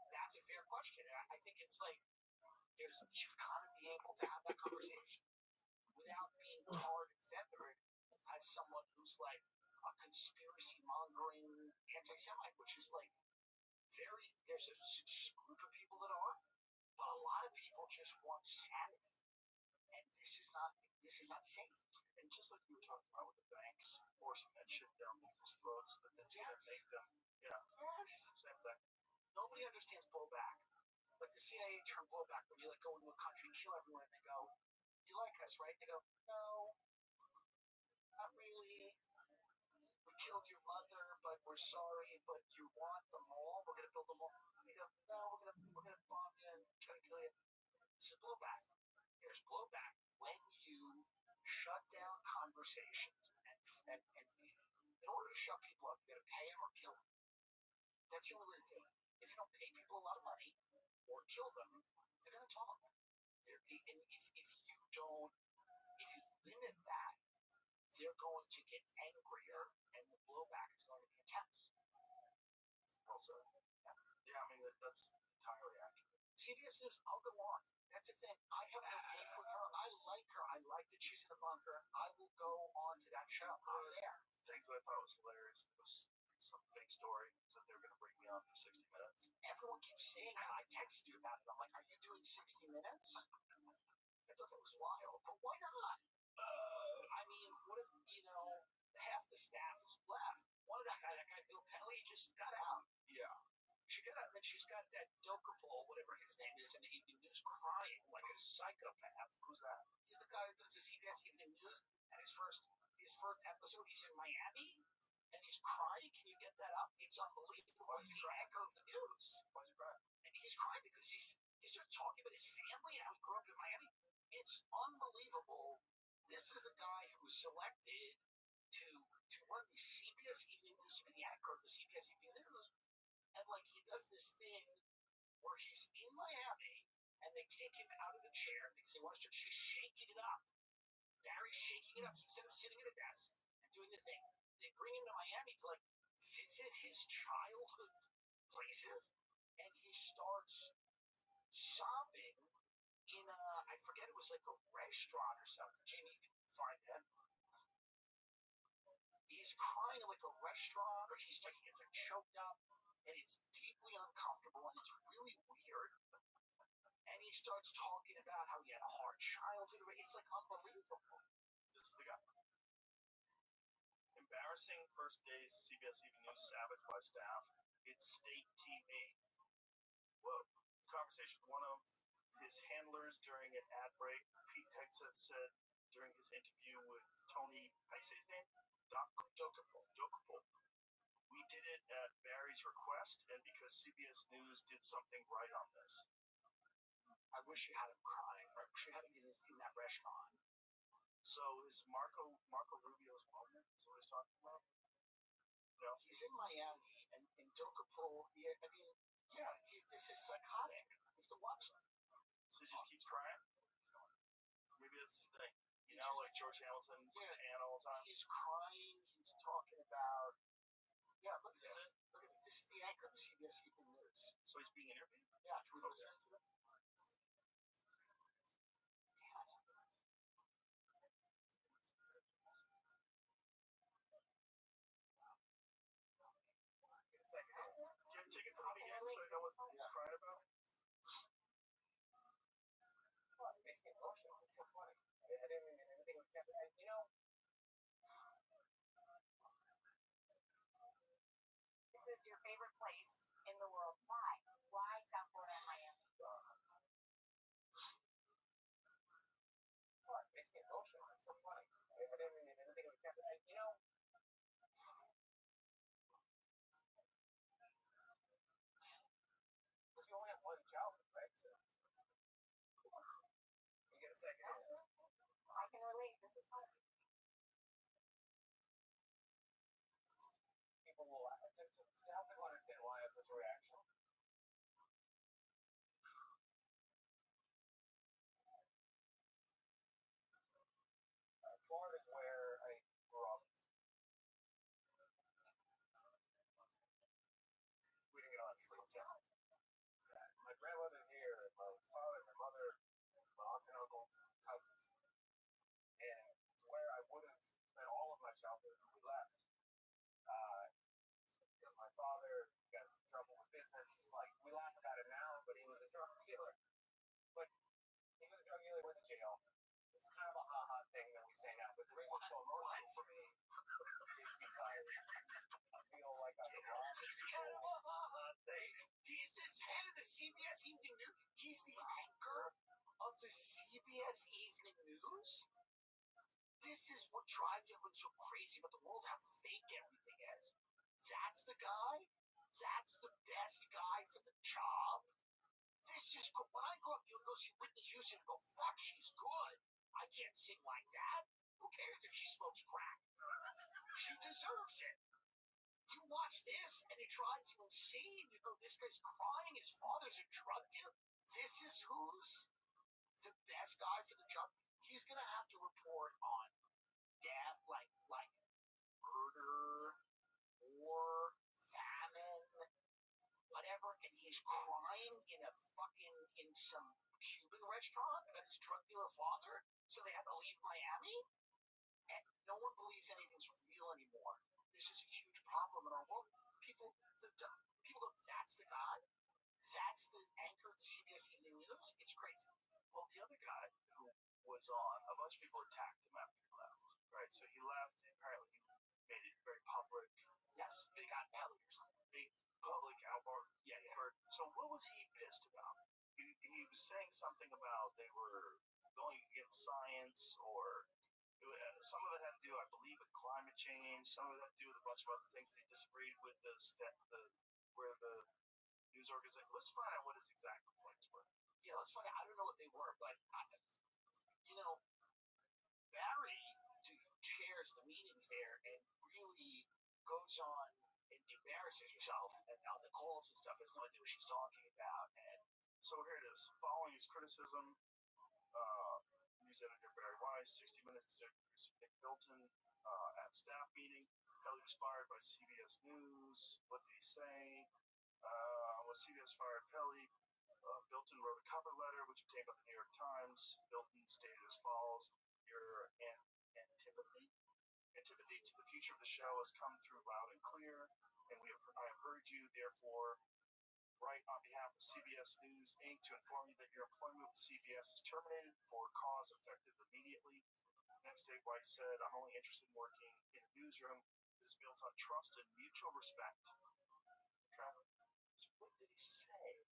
that's a fair question. And I think it's like you've got to be able to have that conversation without being hard and feathered as someone who's like a conspiracy mongering anti-Semite, which is like there's a group of people that are, but a lot of people just want sanity, and this is not safe. And just like you were talking about with the banks forcing that shit down people's throats, that then make them, same thing. Nobody understands blowback. Like the CIA term blowback, when you go into a country and kill everyone, and they go, "You like us, right?" They go, "No, not really. We killed your mother, but we're sorry. But you want the mall? We're gonna build the mall." They go, "No, we're gonna bomb you and try to kill you." This is blowback. There's blowback when you shut down conversations, and in order to shut people up, you got to pay them or kill them. That's the only way to do it. If you don't pay people a lot of money or kill them, they're gonna talk. And if you limit that, they're going to get angrier, and the blowback is going to be intense. Also, yeah, I mean that's entirely accurate. CBS News, I'll go on. That's the thing. I have no beef with her. I like her. I like that she's in a bunker. I will go on to that show. I'm there. Things that I thought was hilarious. It was some fake story that they were going to bring me on for 60 minutes. Everyone keeps saying that. I texted you about it. I'm like, "Are you doing 60 minutes?" I thought that was wild, but why not? I mean, what if, half the staff is left? One of that guy Bill Pelly, just got out. Yeah. She got out, and then she's got that Dokapol, whatever his name is, in the evening news, crying like a psychopath. Who's that? He's the guy who does the CBS Evening News, and his first episode, he's in Miami, and he's crying. Can you get that up? It's unbelievable. He's the anchor of the news. Why is he crying? And he's crying because he's started talking about his family and how he grew up in Miami. It's unbelievable. This is the guy who was selected to run the CBS Evening News, to be the anchor of the CBS Evening News. And like he does this thing where he's in Miami and they take him out of the chair because he wants to just shaking it up. Barry's shaking it up. So instead of sitting at a desk and doing the thing, they bring him to Miami to like visit his childhood places, and he starts sobbing in I forget, it was like a restaurant or something. Jamie, you can find that. He's crying in like a restaurant, or he gets like choked up, and it's deeply uncomfortable, and it's really weird. And he starts talking about how he had a hard childhood. It's like unbelievable. This is the guy. Embarrassing first day's CBS Evening News savage by staff. It's state TV. Whoa. Conversation with one of his handlers during an ad break. Pete Hegseth said during his interview with Tony, how do you say his name? Dokapol. We did it at Barry's request, and because CBS News did something right on this. I wish you had him crying. I wish you had him in that restaurant. So is Marco Rubio's moment? Is what he's talking about? No. He's in Miami, and Dokapol, this is psychotic. You have to watch that. So he just keeps crying? Maybe that's his thing. Like George Hamilton was tan all the time. He's crying. He's talking about. Yeah, look at this. Look at this. This is the anchor of the CBS Evening News. So he's being interviewed? Yeah. Can we listen to them? Take it from the beginning so I know what he's crying about. Well, it makes me emotional. It's so funny. I didn't mean anything like that. This is your favorite place in the world. Why? Why South Florida and Miami? Well, it makes me emotional. It's so funny. I didn't mean anything like that. Because you only have one childhood, right? So you get a second. I can relate. This is fun. People will to help people understand why I have such a reaction. Florida is where I grew up. We didn't get a lot of sleep. My grandmother's here, my father, my mother, my aunts and uncles, cousins. And it's where I would have spent all of my childhood when we left. Because my father got into trouble with business. It's like, we laugh about it now, but he was a drug dealer. Went to jail. It's kind of a ha-ha thing that we say now, but the reason it's so emotional for me is because I feel like I'm robbed. It's kind of a ha-ha thing. He's the head of the CBS Evening News. He's the anchor of the CBS Evening News. This is what drives everyone so crazy about the world, how fake everything is. That's the guy. That's the best guy for the job. This is good. When I grew up, you would go see Whitney Houston and go, fuck, she's good. I can't sing like that. Who cares if she smokes crack? She deserves it. You watch this, and it drives you insane. You go, this guy's crying. His father's a drug dealer. This is who's the best guy for the job. He's going to have to report on death, like murder, war, famine, whatever, and he's crying in some Cuban restaurant about his drug dealer father, so they had to leave Miami, and no one believes anything's real anymore. This is a huge problem in our world. People go, that's the guy, that's the anchor of the CBS Evening News. It's crazy. Well, the other guy who was was on, a bunch of people attacked him after he left. Right, so he left, and apparently he made it very public. Yes, big on Pelly or something. Big public outburst. Yeah. So what was he pissed about? He was saying something about they were going against science, or some of it had to do, I believe, with climate change. Some of it had to do with a bunch of other things that he disagreed with. Where the news organization. Let's find out what his exact complaints were. Yeah, let's find out. I don't know what they were, but you know, Barry chairs the meetings there and really goes on and embarrasses herself and on the calls and stuff has no idea what she's talking about. And so here it is. Following his criticism, news editor Barry Weiss, 60 Minutes executive producer Nick Bilton at a staff meeting. Kelly was fired by CBS News. What did he say? Was CBS fired Kelly? Bilton wrote a cover letter which came up in the New York Times. Bilton stated as follows: "Your antipathy to the future of the show has come through loud and clear, and I have heard you. Therefore, write on behalf of CBS News Inc. to inform you that your employment with CBS is terminated for a cause effective immediately." Next day, Weiss said, "I'm only interested in working in a newsroom that is built on trust and mutual respect." Okay. So what did he say?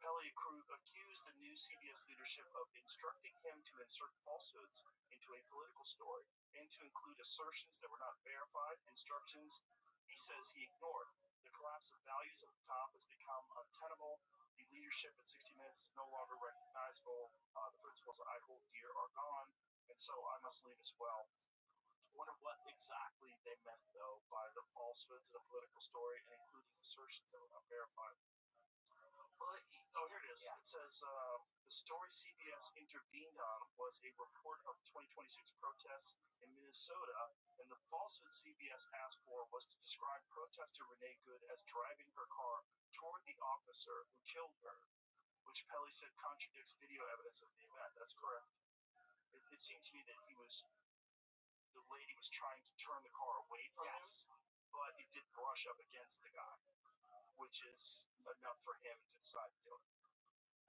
Pelly accused the new CBS leadership of instructing him to insert falsehoods into a political story and to include assertions that were not verified, instructions he says he ignored. The collapse of values at the top has become untenable. The leadership at 60 Minutes is no longer recognizable. The principles I hold dear are gone, and so I must leave as well. I wonder what exactly they meant, though, by the falsehoods in a political story and including assertions that were not verified. Well, here it is. Yeah. It says, the story CBS intervened on was a report of 2026 protests in Minnesota, and the falsehood CBS asked for was to describe protester Renee Good as driving her car toward the officer who killed her, which Pelly said contradicts video evidence of the event. That's correct. It seemed to me that the lady was trying to turn the car away from him, but it did brush up against the guy, which is enough for him to decide to do it.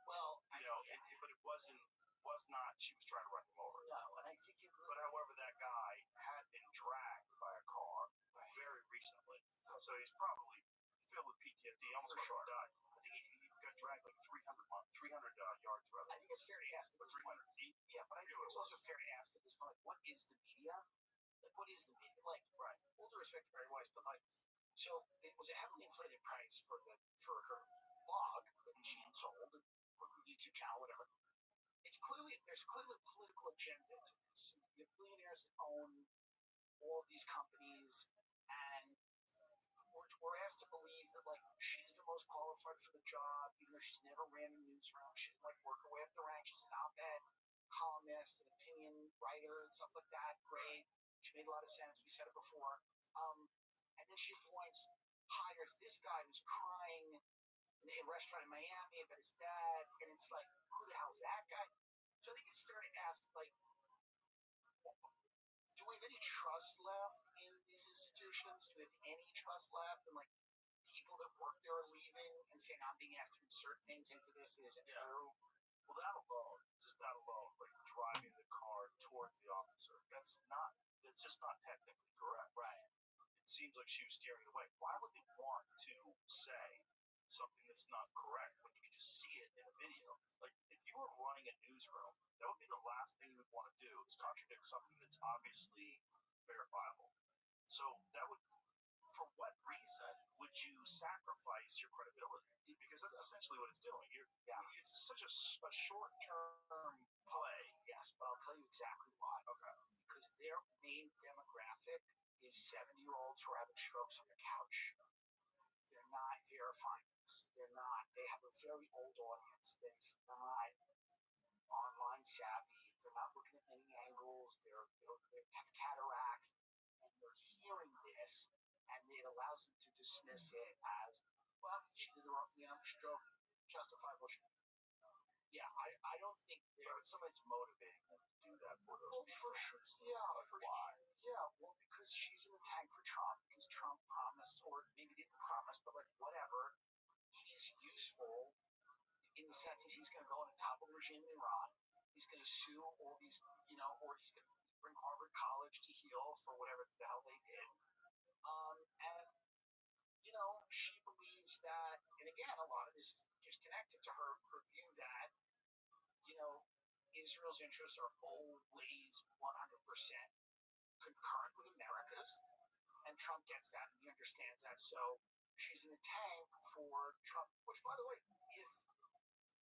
Well, but it was not, she was trying to run him over. No, and I think But however, that guy had been dragged by a car very recently, so he's probably filled with PTSD, almost died. I think he got dragged like 300 yards rather. I think it's fair to ask at this 300 feet. Yeah, but I think it's also fair to ask at this point, what is the media? Like, what is the media? Like, right. All due respect to Barry Weiss, but like, so it was a heavily inflated price for her blog that she had sold, her YouTube channel, whatever. There's clearly a political agenda to this. You have billionaires that own all of these companies, and we're asked to believe that like she's the most qualified for the job, even though she's never ran a newsroom. She didn't like work her way up the ranks. She's an op-ed columnist, an opinion writer, and stuff like that. Great. She made a lot of sense. We said it before. And then she hires this guy who's crying in a restaurant in Miami about his dad, and it's like, who the hell's that guy? So I think it's fair to ask, like, do we have any trust left in these institutions? Do we have any trust left in like people that work there are leaving and saying, I'm being asked to insert things into this that isn't true? Well, that alone, like driving the car towards the officer, that's just not technically correct. Right. It seems like she was steering away. Why would they want to say something that's not correct when you can just see it in a video? Like, if you were running a newsroom, that would be the last thing you would want to do, is contradict something that's obviously verifiable. So that would, for what reason would you sacrifice your credibility? Because that's essentially what it's doing. It's such a short-term play. Yes, but I'll tell you exactly why. Okay. Because their main demographic is 70-year-olds who are having strokes on the couch. They're not verifying this. They have a very old audience that's not online savvy. They're not looking at many angles. They have cataracts, and they're hearing this, and it allows them to dismiss it as, well, she did the wrong thing, stroke, justifiable. Yeah, I don't think somebody's motivating them to do that for those people. For sure. Why? Yeah, well, because she's in the tank for Trump, because Trump promised, or maybe didn't promise, but like whatever, he's useful in the sense that he's going to go on a topple regime in Iran. He's going to sue all these, or he's going to bring Harvard College to heel for whatever the hell they did. And she believes that, and again, a lot of this is just connected to her view that, Israel's interests are always 100% concurrent with America's, and Trump gets that, and he understands that. So she's in the tank for Trump, which, by the way, if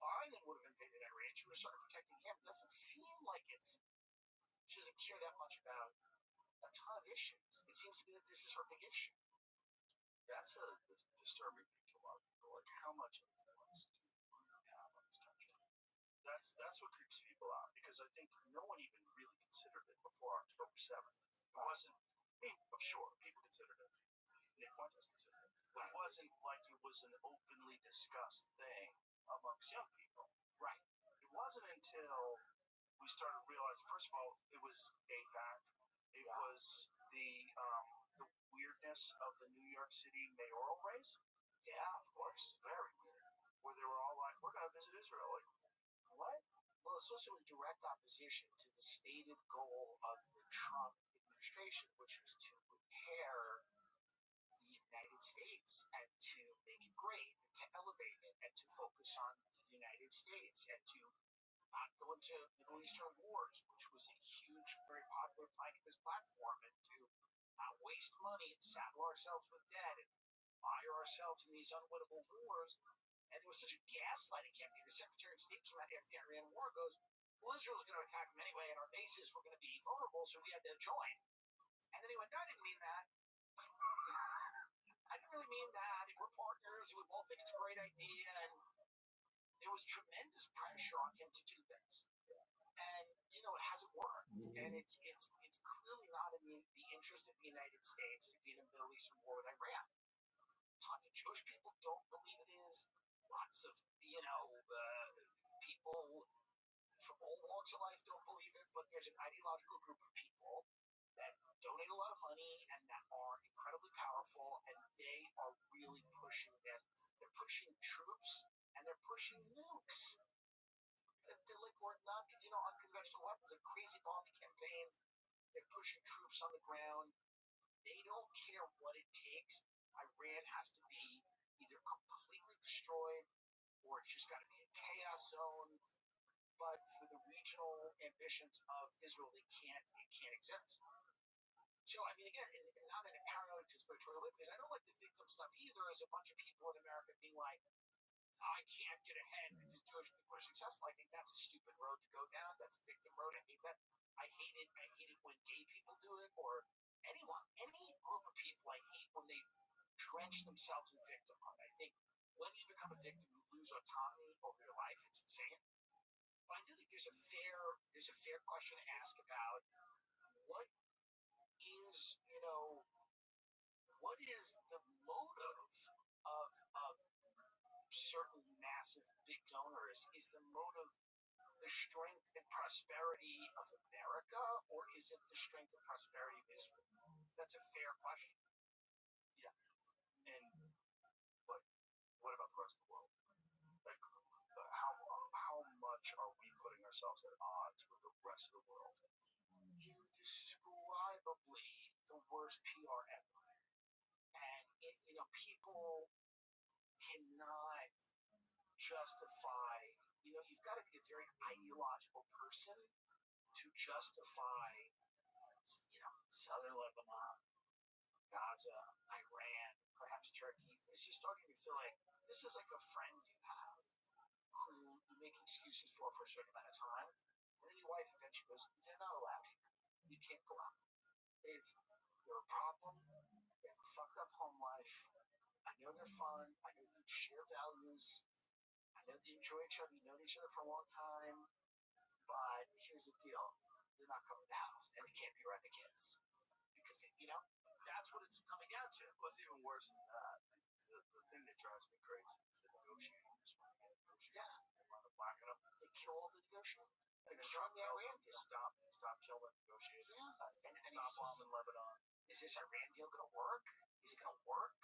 Biden would have invaded Iran, she would have started protecting him. It doesn't seem like she doesn't care that much about a ton of issues. It seems to be that this is her big issue. That's a disturbing thing to a lot of people. Like, how much influence do you have on this country? That's what creeps people out, because I think no one even really considered it before October 7th. It wasn't, I'm sure people considered it. Nick Fuentes considered it. But it wasn't like it was an openly discussed thing amongst young people. Right. It wasn't until we started realizing, first of all, it was AIPAC. It was the weirdness of the New York City mayoral race. Yeah, of course. Very weird. Where they were all like, we're going to visit Israel. Like, what? Well, it's also in direct opposition to the stated goal of the Trump administration, which was to repair the United States and to make it great and to elevate it and to focus on the United States and to not go into Middle Eastern wars, which was a huge, very popular plank of his platform, and to not waste money and saddle ourselves with debt and mire ourselves in these unwinnable wars. And there was such a gaslighting campaign. The Secretary of State came out after the Iran war and goes, well, Israel's going to attack them anyway, and our bases were going to be vulnerable, so we had to join. And then he went, no, I didn't mean that. I didn't really mean that. We're partners. We both think it's a great idea. And there was tremendous pressure on him to do this. And, it hasn't worked. And it's clearly not in the interest of the United States to be in a Middle Eastern war with Iran. Tons of Jewish people don't believe it is. Lots of, people from all walks of life don't believe it, but there's an ideological group of people that donate a lot of money and that are incredibly powerful, and they are really pushing this. They're pushing troops and they're pushing nukes. They're like, we're not, unconventional weapons, a crazy bombing campaign. They're pushing troops on the ground. They don't care what it takes. Iran has to be either completely destroyed or it's just got to be a chaos zone. But for the regional ambitions of Israel, it can't exist. So, again, and not in a paranoid conspiratorial way, because I don't like the victim stuff either, as a bunch of people in America being like, I can't get ahead because Jewish people are successful. I think that's a stupid road to go down. That's a victim road. I hate that. I hate it when gay people do it, or anyone, any group of people. I hate when they drench themselves in victimhood. I think when you become a victim, you lose autonomy over your life. It's insane. But I do think there's a fair question to ask about what is, what is the motive of certain massive big donors? Is the motive the strength and prosperity of America, or is it the strength and prosperity of Israel? That's a fair question. Yeah. And what about the rest of the world? Like, how much are we putting ourselves at odds with the rest of the world? Indescribably the worst PR ever. And people cannot justify, you've got to be a very ideological person to justify, southern Lebanon, Gaza, Iran, perhaps Turkey. This is starting to feel like this is like a friend you have who you make excuses for a certain amount of time, and then your wife eventually goes, they're not allowed here. You can't go out. They're a problem. They have a fucked up home life. I know they're fun. I know they share values. I know they enjoy each other. You've known each other for a long time. But here's the deal. They're not coming to the house, and they can't be around the kids. Because, that's what it's coming down to. It was even worse than that. The thing that drives me crazy is the negotiating. Yeah. They kill all the negotiators. They're killing the Iran deal. Stop killing the negotiators. Yeah. And stop bombing Lebanon. Is this Iran deal going to work? Is it going to work?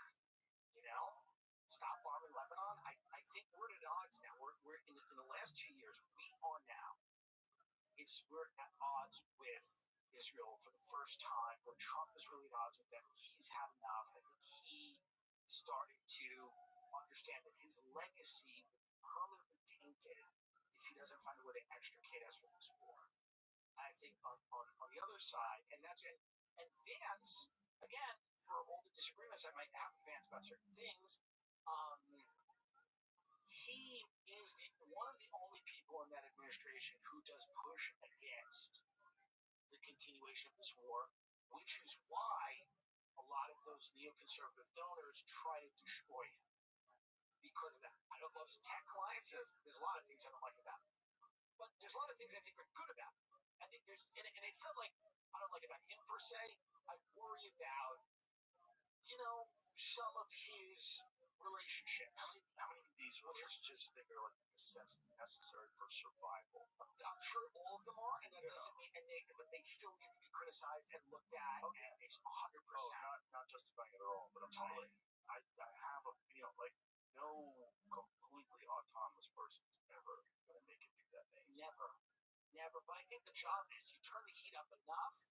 stop bombing Lebanon. I think we're at odds now. We're in the last 2 years, we are now. We're at odds with Israel for the first time, where Trump is really at odds with them. He's had enough. I think he started to understand that his legacy will be permanently tainted if he doesn't find a way to extricate us from this war. I think on the other side, and Vance, again, for all the disagreements I might have with Vance about certain things, he is one of the only people in that administration who does push against the continuation of this war, which is why a lot of those neoconservative donors try to destroy him because of that. I don't love his tech alliances. There's a lot of things I don't like about him, but there's a lot of things I think are good about him. I think and it's not like I don't like about him per se. I worry about, some of his relationships. How many of these relationships do you think are like necessary for survival? I'm sure all of them are, and that doesn't mean, but they still need to be criticized and looked at, and it's 100%. Not justifying it at all, but I'm saying I have a feeling like no completely autonomous person is ever going to make it through that maze. Never. But I think the job is you turn the heat up enough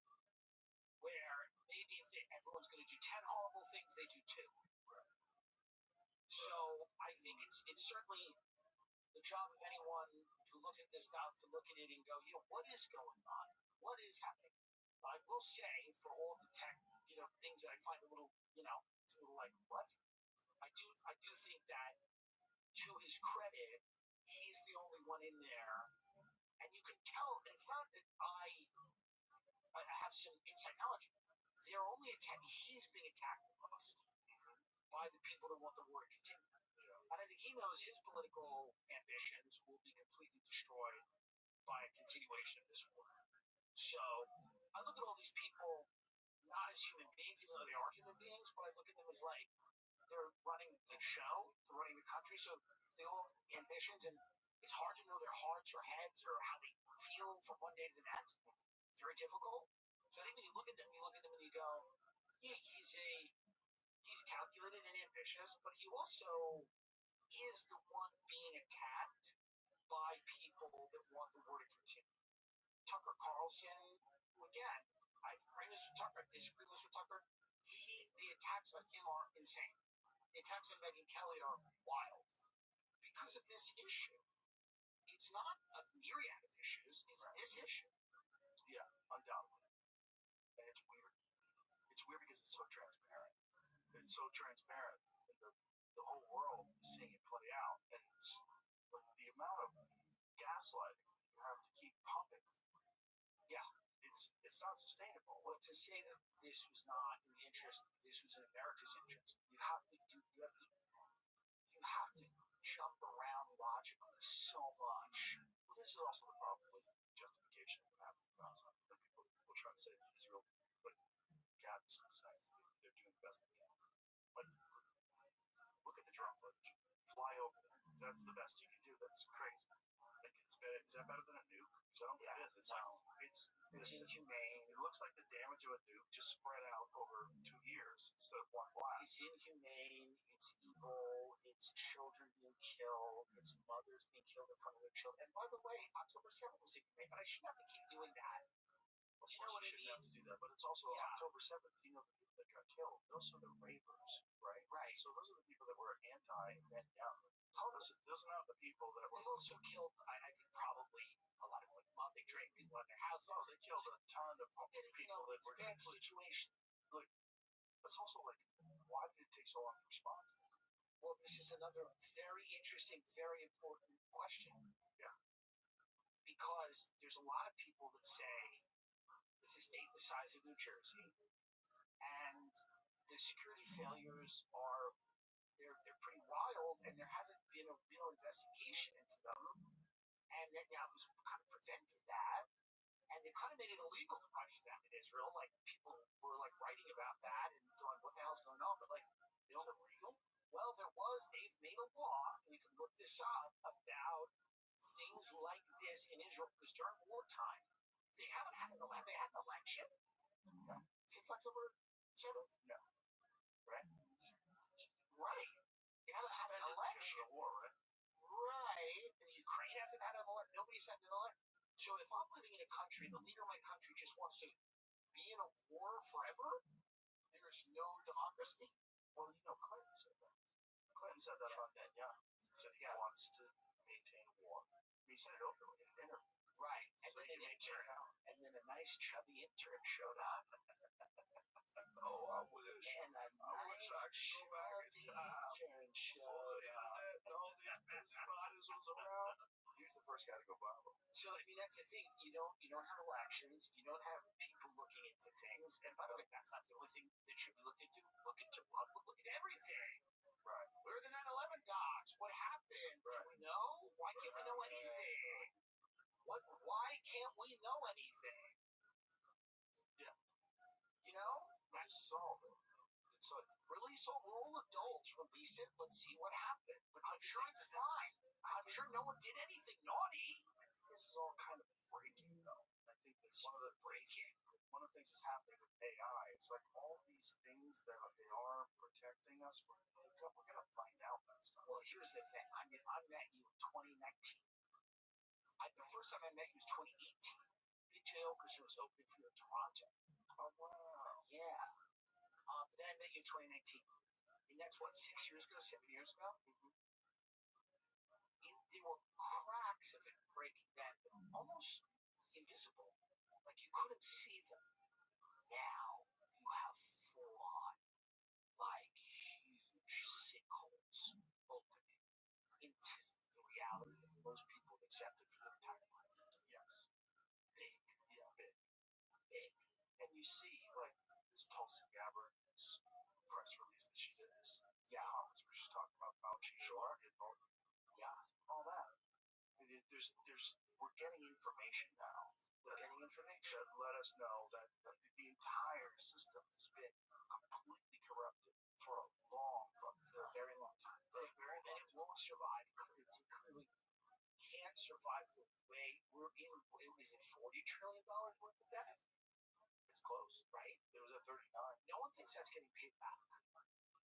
where maybe if everyone's going to do 10 horrible things, they do 2. Right. So I think it's certainly the job of anyone who looks at this stuff to look at it and go, what is going on? What is happening? I will say, for all of the tech, things that I find a little, it's a little like, what? I do think that, to his credit, he's the only one in there, and you can tell. And it's not that I have some inside knowledge. They're only he's being attacked the most by the people that want the war to continue. And I think he knows his political ambitions will be completely destroyed by a continuation of this war. So I look at all these people not as human beings, even though they are human beings, but I look at them as like they're running the show, they're running the country, so they all have ambitions, and it's hard to know their hearts or heads or how they feel from one day to the next. It's very difficult. So I think when you look at them and you go, yeah, he's calculated and ambitious, but he also is the one being attacked by people that want the war to continue. Tucker Carlson, who again, I agree with Tucker, I disagree with Tucker. The attacks on him are insane. The attacks on Megyn Kelly are wild. Because of this issue. It's not a myriad of issues, it's this issue. Yeah, undoubtedly. And it's weird. It's weird because it's so transparent. It's so transparent. The whole world is seeing it play out. And the amount of gaslighting you have to keep pumping. Yeah. It's not sustainable. Well, to say that this was not in the interest, this was in America's interest, you have to jump around logically so much. Well, this is also the problem with justification of what happened in Gaza. People try to say that Israel, but God is saying they're doing the best they can. But look at the drone footage. Fly over there. That's the best you can do. That's crazy. Like, is that better than a nuke? So I don't think it is. It's inhumane. It looks like the damage of a nuke just spread out over 2 years instead of one blast. It's inhumane. It's evil. It's children being killed. It's mothers being killed in front of their children. And by the way, October 7th was inhumane, but I shouldn't have to keep doing that. Of course you shouldn't have to do that, but it's also October 7th. The people that got killed, those are the ravers, right? Right. So those are the people that were anti-Netanyahu. Those are not the people that were. They also killed, I think, probably a lot of they dragged people out of their houses. Oh, they killed a ton of people that it's were a bad situation. Look, it's also like, why did it take so long to respond to that? Well, this is another very interesting, very important question. Yeah. Because there's a lot of people that say it's a state the size of New Jersey, and the security failures are they're pretty wild, and there hasn't been a real investigation into them. And Netanyahu's kind of prevented that, and they kind of made it illegal to punch them in Israel. Like, people were like writing about that and going, "What the hell's going on?" But like, is it legal? Well, they've made a law, and you can look this up, about things like this in Israel, because during wartime, they haven't had an election. They had an election since October 7th. No. Right. Right. They haven't had an election. War, right? Right. And Ukraine hasn't had an election. Nobody's had an election. So if I'm living in a country, the leader of my country just wants to be in a war forever, there's no democracy. Well, Clinton said that. Clinton said that about Netanyahu. He said he wants to maintain war. He said it openly in an interview. Right. And So then he may tear down. and then a nice chubby intern showed up. Oh, I wish. And a I wish I could go back in time. intern showed Before the up. internet and all these busybodies was around. He was the first guy to go viral. So I mean that's the thing. You don't have elections. You don't have people looking into things. And by the way, that's not the only thing that should be looked into. Look into look at everything. Right. Where are the 9/11 docs? What happened? Right. Do we know? Why can't we know anything? Why can't we know anything? Yeah. That's solve it. It's like release all. We're all adults. Release it. Let's see what happened. But I'm sure it's fine. I'm sure no one did anything naughty. This is all kind of breaking, though. I think that's one of the things that's happening with AI. It's like all these things that they are protecting us from. We're gonna find out that stuff. Well, here's the thing. I mean, I met you in 2019. The first time I met you was 2018. Big J. Okerson was opening for you in Toronto. Oh, wow. Yeah. But then I met you in 2019. And that's what, 6 years ago, 7 years ago? Mm-hmm. There were cracks of it breaking then, but almost invisible. Like you couldn't see them. Now you have full on, like huge sinkholes opening into the reality that most people have accepted for their entire life. Yes. Big. Yeah, big. Big. And you see, like, this Tulsi Gabbard's press release that she did this. Yeah. Where she's talking about Fauci. Sure. Yeah. All that. We're getting information now. We're getting information. That let us know that the entire system has been completely corrupted for a very long time. And it won't survive. It clearly can't survive the way we're in. Is it $40 trillion worth of debt? It's close. Right? It was at 39. No one thinks that's getting paid back.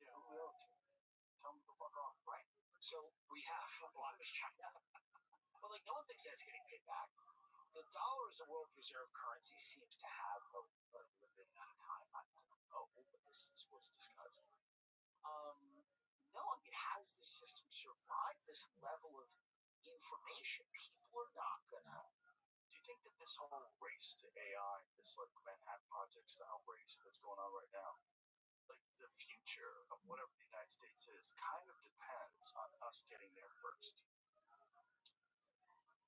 Yeah, who will? Tell them to fuck off. Right. So we have a lot of China. But like no one thinks that's getting paid back. The dollar as the world reserve currency seems to have a limited amount of time. I don't know, but this is what's discussed. No, I mean, how does the system survive this level of information? People are not gonna. Do you think that this whole race to AI, this like Manhattan Project style race that's going on right now, like the future of whatever the United States is, kind of depends on us getting there first?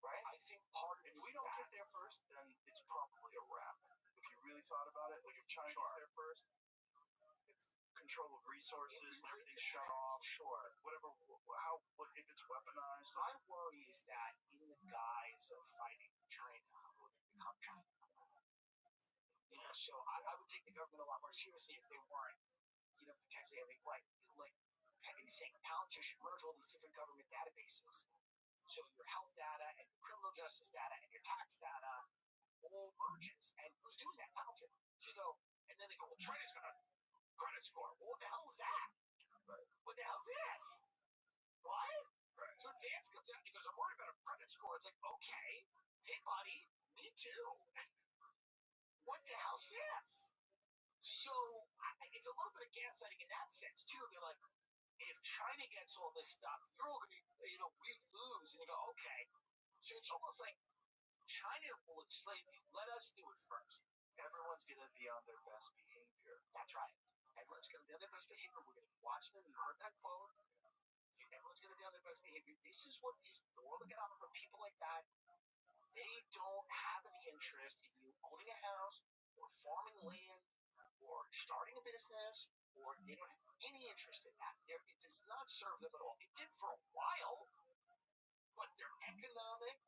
Right? I think part of it if we don't get there first, then it's probably a wrap. If you really thought about it, like if China gets there first, if control of resources and everything's shut off, whatever, if it's weaponized. My worry is that in the guise of fighting China, we're going to become China. So I would take the government a lot more seriously if they weren't, potentially having like saying politicians merge all these different government databases. So your health data and your criminal justice data and your tax data all merges. And who's doing that? Politics. So you go, and then they go, well, China's got a credit score. Well, what the hell is that? Right. What the hell's this? What? Right. So Vance comes out and he goes, I'm worried about a credit score. It's like, okay, hey buddy, me too. What the hell's this? So it's a little bit of gaslighting in that sense too. They're like, if China gets all this stuff, you're all going to be, we lose. And you go, okay. So it's almost like China will enslave you. Let us do it first. Everyone's going to be on their best behavior. That's right. Everyone's going to be on their best behavior. We're going to be watching them. You heard that quote. Everyone's going to be on their best behavior. This is what the World Economic Forum, people like that, they don't have any interest in you owning a house or farming land or starting a business, or they don't have any interest in that. It does not serve them at all. It did for a while, but their economic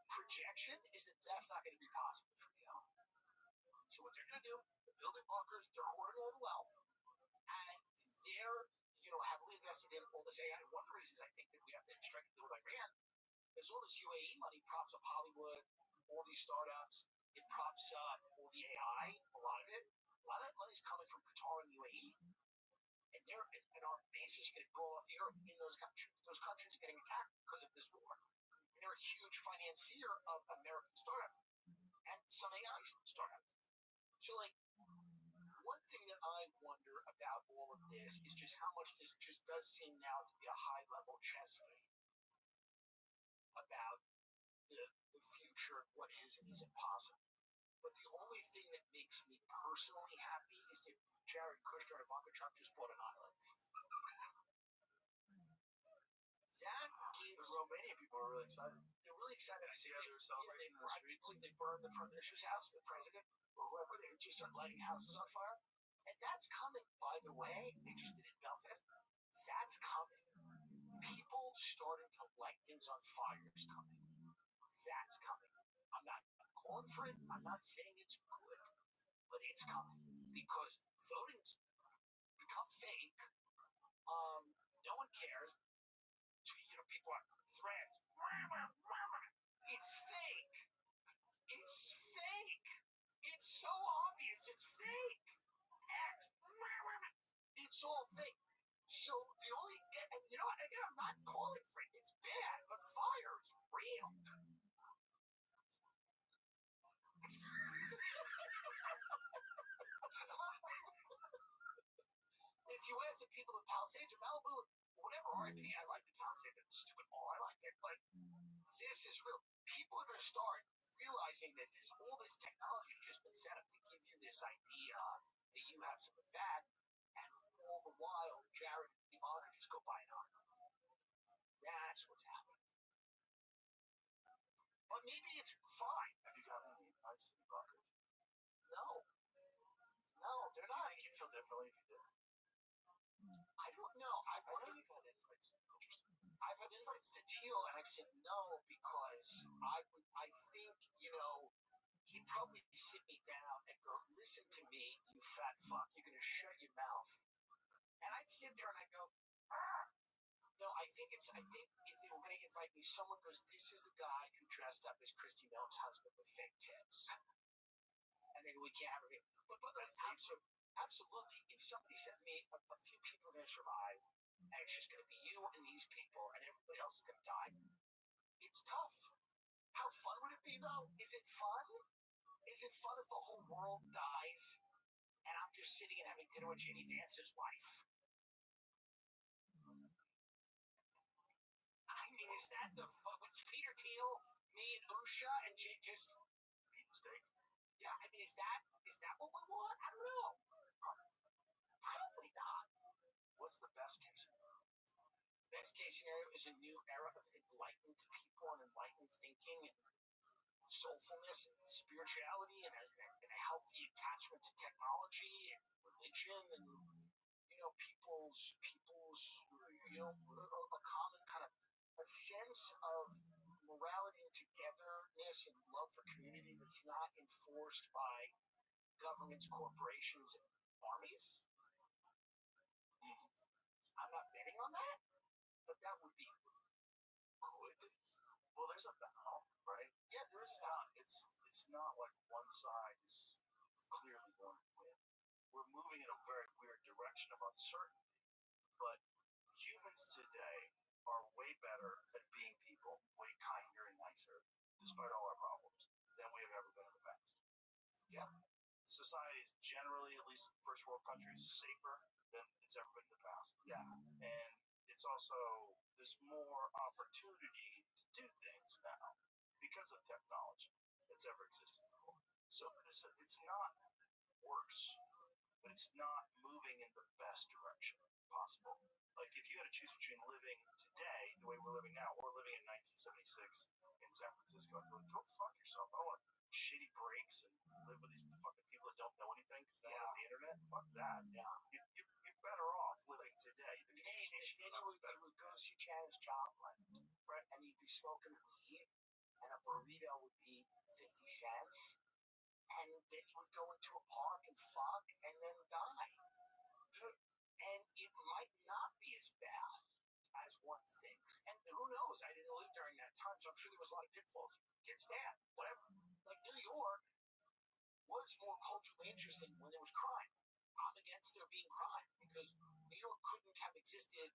projection is that that's not going to be possible for them. So what they're going to do, they're building bunkers, they're hoarding all the wealth, and they're heavily invested in all this AI. One of the reasons I think that we have to strike a deal with Iran is all this UAE money props up Hollywood, all these startups. It props up all the AI, a lot of it. A lot of that money is coming from Qatar and UAE. and our base is going to go off the earth in those countries. Those countries are getting attacked because of this war. And they're a huge financier of American startup and some AI startup. So, like, one thing that I wonder about all of this is just how much this just does seem now to be a high-level chess game about the future and what is and isn't possible. But the only thing that makes me personally happy is that Jared Kushner and Ivanka Trump just bought an island. That gives... The Romanian people are really excited. They're really excited. I see how they're celebrating in the streets. They burned the prime minister's house, the president, or whoever. They just start lighting houses on fire. And that's coming, by the way. They just did it in Belfast. That's coming. People starting to light things on fire is coming. That's coming. I'm not calling for it. I'm not saying it's good, but it's coming because voting's become fake. No one cares. People are threats. It's fake. It's fake. It's so obvious. It's fake. It's all fake. So the only, and you know what? Again, I'm not calling for it. It's bad, but fire is real. If you ask the people of Palisades or Malibu, whatever RIP, I like the Palisades, that stupid mall, I like it. Like, this is real. People are going to start realizing that all this technology has just been set up to give you this idea that you have some of that, and all the while, Jared and Ivanka just go buy an island. That's what's happening. But maybe it's fine. Have you got any invites to Ivanka? No. No, they're not. You feel differently if you did. I don't know. I know you've had invites. Interesting. I've had invites to Teal, and I've said no because I think, he'd probably sit me down and go, listen to me, you fat fuck, you're going to shut your mouth. And I'd sit there and I'd go, no, I think if they were going to invite me, someone goes, this is the guy who dressed up as Christy Noam's husband with fake tits. And then we can't have it. But absolutely. If somebody said to me, a few people are going to survive, and it's just going to be you and these people, and everybody else is going to die, it's tough. How fun would it be, though? Is it fun? Is it fun if the whole world dies, and I'm just sitting and having dinner with Jenny Vance's wife? I mean, is that the fun with Peter Thiel, me and Usha, and just eat steak? Yeah, I mean, is that what we want? I don't know. Probably not. What's the best case scenario? The best case scenario is a new era of enlightened people and enlightened thinking and soulfulness and spirituality and a healthy attachment to technology and religion and people's a common kind of a sense of morality and togetherness and love for community that's not enforced by governments, corporations, and armies. I'm not betting on that, but that would be good. Well, there's a battle, right? Yeah, there is not. It's not like one side is clearly going to win. We're moving in a very weird direction of uncertainty, but humans today are way better at being people, way kinder and nicer, despite all our problems, than we have ever been in the past. Yeah. Society is generally, at least first world countries, safer than it's ever been in the past. Yeah. And it's also, there's more opportunity to do things now because of technology that's ever existed before. So it's not worse, but it's not moving in the best direction possible. Like, if you had to choose between living today, the way we're living now, or living in 1976 in San Francisco, I'd be like, go fuck yourself. I don't want shitty breaks and live with these fucking people that don't know anything because that has the internet. Fuck that. Yeah. You're better off living today. The communication you would go see Janis Joplin, right? And you'd be smoking weed, and a burrito would be 50 cents. And then you would go into a park and fuck and then die. And it might not be as bad as one thinks. And who knows? I didn't live during that time, so I'm sure there was a lot of pitfalls. Get stabbed, whatever. Like, New York was more culturally interesting when there was crime. I'm against there being crime because New York couldn't have existed.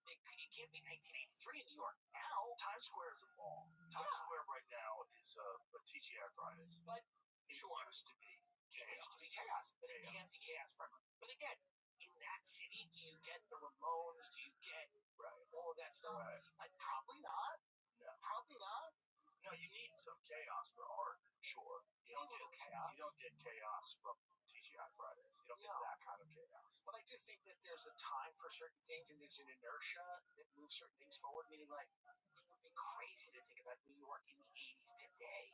It can't be 1983 in New York now. Times Square is a mall. Times Square right now is a TGI Fridays. But it sure, used to be chaos. It used to be chaos, but it can't be chaos forever. But again, in that city, do you get the Ramones? Do you get all of that stuff? Right. Like, probably not. No. Probably not. No, you need some chaos for art, for sure. You don't get chaos. You don't get chaos from TGI Fridays. You don't get that kind of chaos. But I do think that there's a time for certain things, and there's an inertia that moves certain things forward. Meaning, like, it would be crazy to think about New York in the '80s today.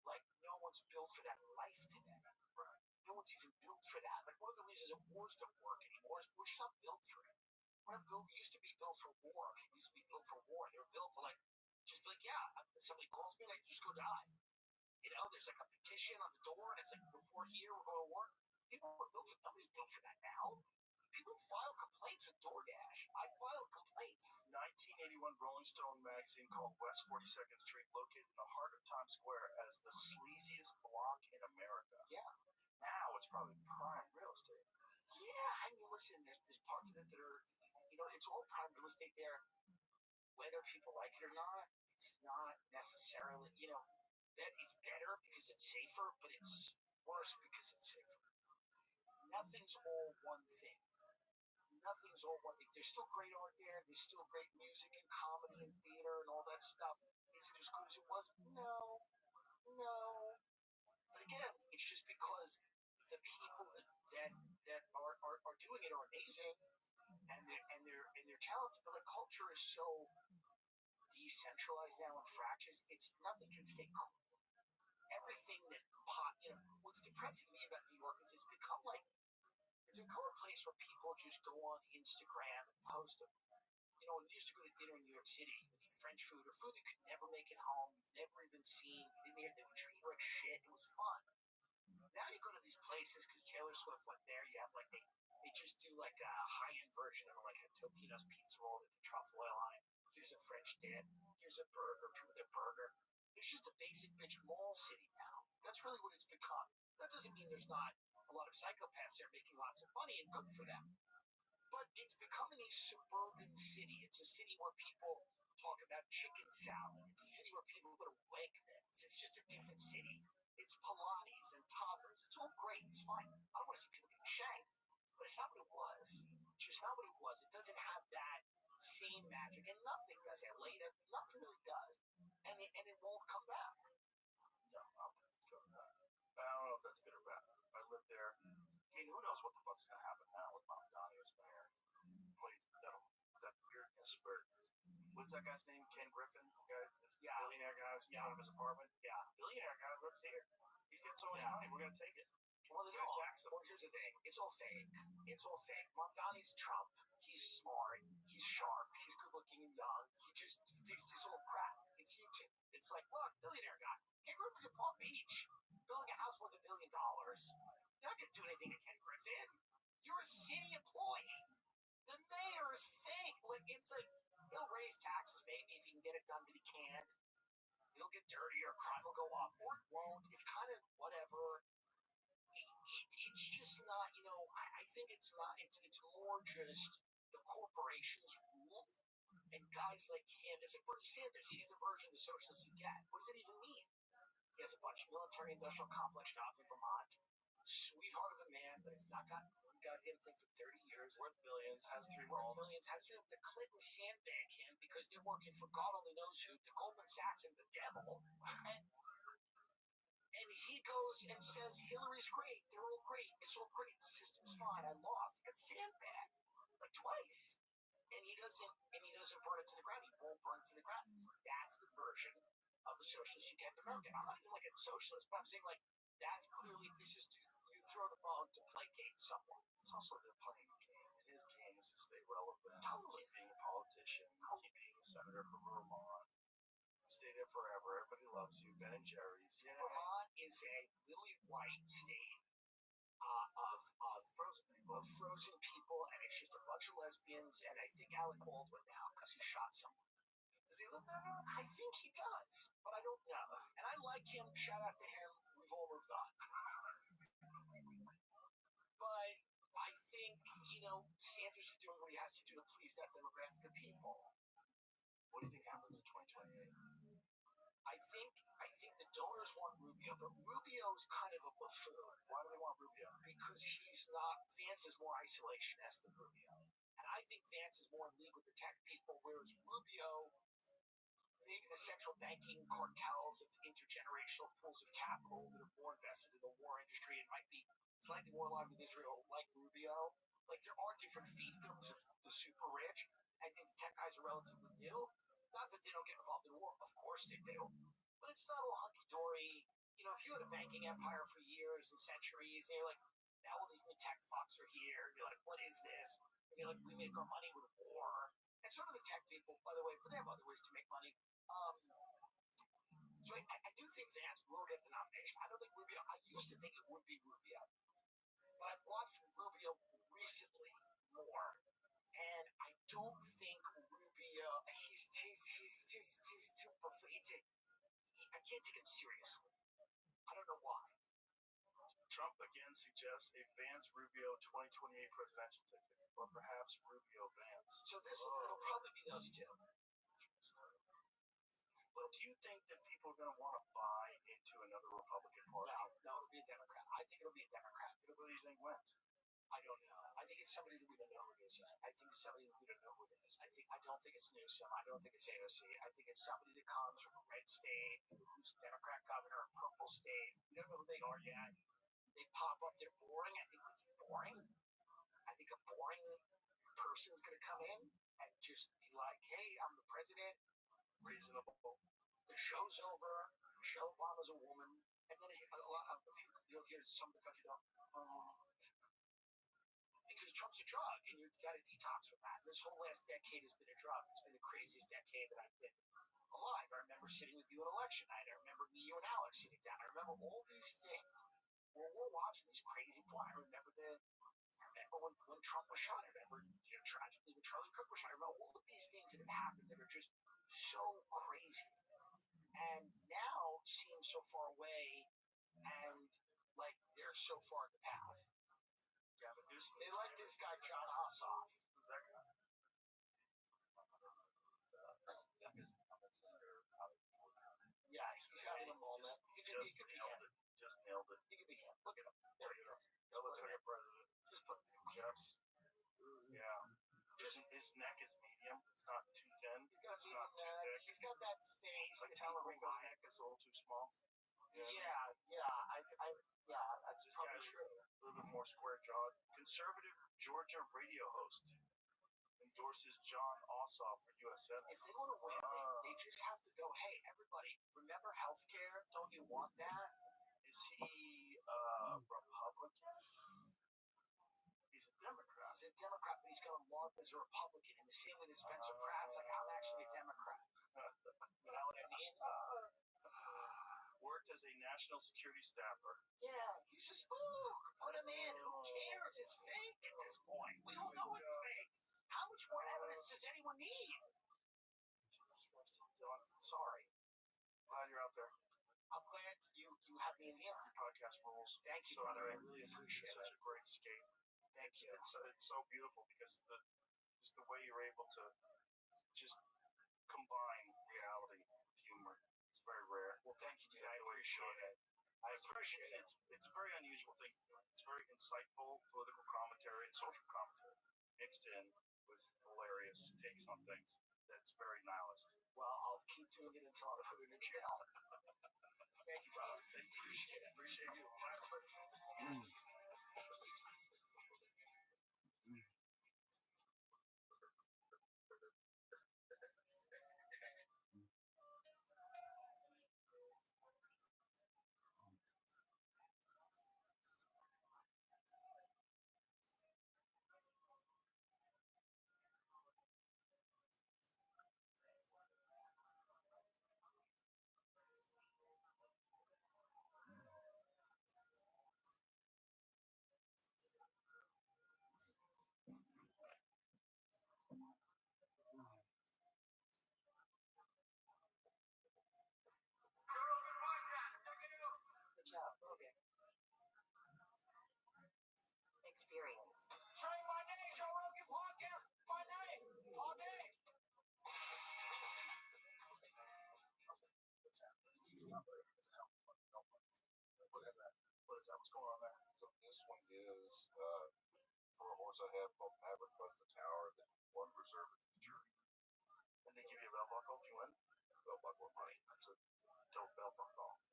Like, no one's built for that life today. Right. No one's even built for that. Like, one of the reasons that wars don't work anymore is we're just not built for it. Used to be built for war. It used to be built for war. They were built to, like, just be like, yeah, if somebody calls me, like, just go die. You know, there's like a petition on the door, and it's like, report here, we're going to war. People were built for, nobody's built for that now. People file complaints with DoorDash. I file complaints. 1981 Rolling Stone magazine called West 42nd Street, located in the heart of Times Square, as the sleaziest block in America. Yeah. Now it's probably prime real estate. Yeah, I mean, listen, there's parts of it that are, you know, it's all prime real estate there. Whether people like it or not, it's not necessarily, you know, that it's better because it's safer, but it's worse because it's safer. Nothing's all one thing. Nothing's all one thing. There's still great art there. There's still great music and comedy and theater and all that stuff. Is it as good as it was? No. But again, it's just because the people that are doing it are amazing, and they're talented. But the culture is so decentralized now and fractious. It's nothing can stay cool. Everything that you know, what's depressing me about New York is it's become a place where people just go on Instagram and post them. You know, when you used to go to dinner in New York City, you would eat French food or food that could never make it home, you've never even seen, you didn't hear, they would treat you like shit. It was fun. Now you go to these places because Taylor Swift went there. You have like they just do like a high-end version of like a Totino's pizza roll with the truffle oil on it. Here's a French dip. Here's a burger. People their burger. It's just a basic bitch mall city now. That's really what it's become. That doesn't mean there's not a lot of psychopaths there making lots of money, and good for them. But it's becoming a suburban city. It's a city where people talk about chicken salad. It's a city where people go to Wegmans. It's just a different city. It's Pilates and toddlers. It's all great. It's fine. I don't want to see people getting shanked, but it's not what it was. It's just not what it was. It doesn't have that same magic, and nothing does. LA does. Nothing really does, and it won't come back. No, I don't think it's going back. I don't know if that's good or bad. I lived there. I mean, who knows what the fuck's gonna happen now with Mom Donnie as mayor? Wait, that weirdness where what's that guy's name? Ken Griffin, the guy, billionaire guy who's out of his apartment. Yeah, billionaire guy lives here. He's getting so much money. We're gonna take it. Well, here's the thing. It's all fake. It's all fake. Mamdani's Trump. He's smart. He's sharp. He's good looking and young. He thinks this all crap. It's YouTube. It's like, look, billionaire guy. Ken Griffin's in Palm Beach, building a house worth $1 billion. You're not gonna do anything to Ken Griffin. You're a city employee. The mayor is fake. Like, it's like, he'll raise taxes maybe if he can get it done, but he can't. It'll get dirtier. Crime will go up, or it won't. It's kind of whatever. It's just not, you know, I think it's not, it's more just the corporations rule, and guys like him, it's like Bernie Sanders, he's the version of the socialist you get. What does it even mean? He has a bunch of military industrial complex jobs in Vermont, sweetheart of a man, but it's not got one goddamn thing for 30 years. Worth billions, has three homes. The Clinton sandbag him because they're working for God only knows who, the Goldman Sachs and the devil, and he goes and says Hillary's great. They're all great. It's all great. The system's fine. I lost. He got sandbagged like twice, and he doesn't burn it to the ground. He won't burn it to the ground. That's the version of the socialist you get in America. I'm not even like a socialist, but I'm saying like that's clearly this is you throw the bone to placate someone. It's also they're playing a game. And his game is to stay relevant. Totally. Keep being a politician. Keep being a senator from Vermont. Stay there forever. Everybody loves you. Ben and Jerry's. Yeah. Vermont is a lily white state of frozen people, and it's just a bunch of lesbians. And I think Alec Baldwin now because he shot someone. Does he live there now? I think he does, but I don't know. And I like him. Shout out to him. We've all moved on. Sanders is doing what he has to do to please that demographic of people. What do you think happens in 2028? I think the donors want Rubio, but Rubio's kind of a buffoon. Why do they want Rubio? Because Vance is more isolationist than Rubio. And I think Vance is more in league with the tech people, whereas Rubio, maybe the central banking cartels of intergenerational pools of capital that are more invested in the war industry and might be slightly more aligned with Israel, like Rubio. Like, there are different fiefdoms of the super rich. I think the tech guys are relatively new. Not that they don't get involved in war, of course they do. But it's not all hunky-dory. If you had a banking empire for years and centuries, and you're like, now all these new tech fucks are here, and you're like, what is this? And you're like, we make our money with war. And so do the tech people, by the way, but they have other ways to make money. So I do think Vance will get the nomination. I don't think Rubio, I used to think it would be Rubio. But I've watched Rubio recently more, and I don't think Rubio, he's too perfect. I can't take him seriously. I don't know why. Trump again suggests a Vance-Rubio 2028 presidential ticket, or perhaps Rubio-Vance. So it'll probably be those two. But do you think that people are going to want to buy into another Republican Party? No, it'll be a Democrat. I think it'll be a Democrat. Who do you think wins? I don't know. I think it's somebody that we don't know who it is. I think it's somebody that we don't know who it is. I don't think it's Newsom. I don't think it's AOC. I think it's somebody that comes from a red state, who's a Democrat governor, a purple state. We don't know who they are yet. They pop up, they're boring. I think we need boring. I think a boring person's going to come in and just be like, hey, I'm the president. Reasonable. The show's over. Michelle Obama's a woman. And then you'll hear some of the country go, because Trump's a drug, and you've got to detox from that. This whole last decade has been a drug. It's been the craziest decade that I've been alive. I remember sitting with you on election night. I remember me, you, and Alex sitting down. I remember all these things. When we're watching these crazy I remember when Trump was shot. I remember, tragically, when Charlie Kirk was shot. I remember all of these things that have happened that are just so crazy. And now seem so far away, and like they're so far in the past. Yeah, but they like this guy John Ossoff. Who's that guy? Yeah, he's having a moment. Just nailed it. He could be him. Look at him. There he is. That looks like a president. Just put him. Yes. Yeah. His neck is medium. It's not too thin. It's not too thick. He's got that face. Like Tallarico's neck is a little too small. Yeah. That's this probably guy's true. A little bit more square jawed. Conservative Georgia radio host endorses John Ossoff for U.S. Senate. If they want to win, they just have to go, hey, everybody, remember healthcare? Don't you want that? Is he Republican? He's a Democrat. He's a Democrat, but he's going to launch as a Republican. And the same with Spencer Pratt's like, I'm actually a Democrat. You know what I mean? Worked as a national security staffer. Yeah, he's a spook. Put him in. Who cares? It's fake at this point. We all know it's fake. How much more evidence does anyone need? Sorry. Glad you're out there. I'm glad you have me in here. Your podcast rules. Thank you, so brother. I really appreciate such a great escape. Thank you. It's so beautiful because just the way you're able to just combine reality with humor. It's very rare. Well, thank you, dude. I appreciate it. It's a very unusual thing. It's very insightful political commentary and social commentary mixed in with hilarious takes on things. That's very nihilist. Well, I'll keep doing it until I'm put in jail. Thank you, brother. I appreciate it. Appreciate you. Good job. Okay. Experience. Train my nation. somebody in town. What is that? What is that? What's going on there? So this one is for a horse I have called Maverick Bucks the Tower that won reserve at the jury. And they give you a belt buckle if you win? Belt buckle of money. That's a dope belt buckle.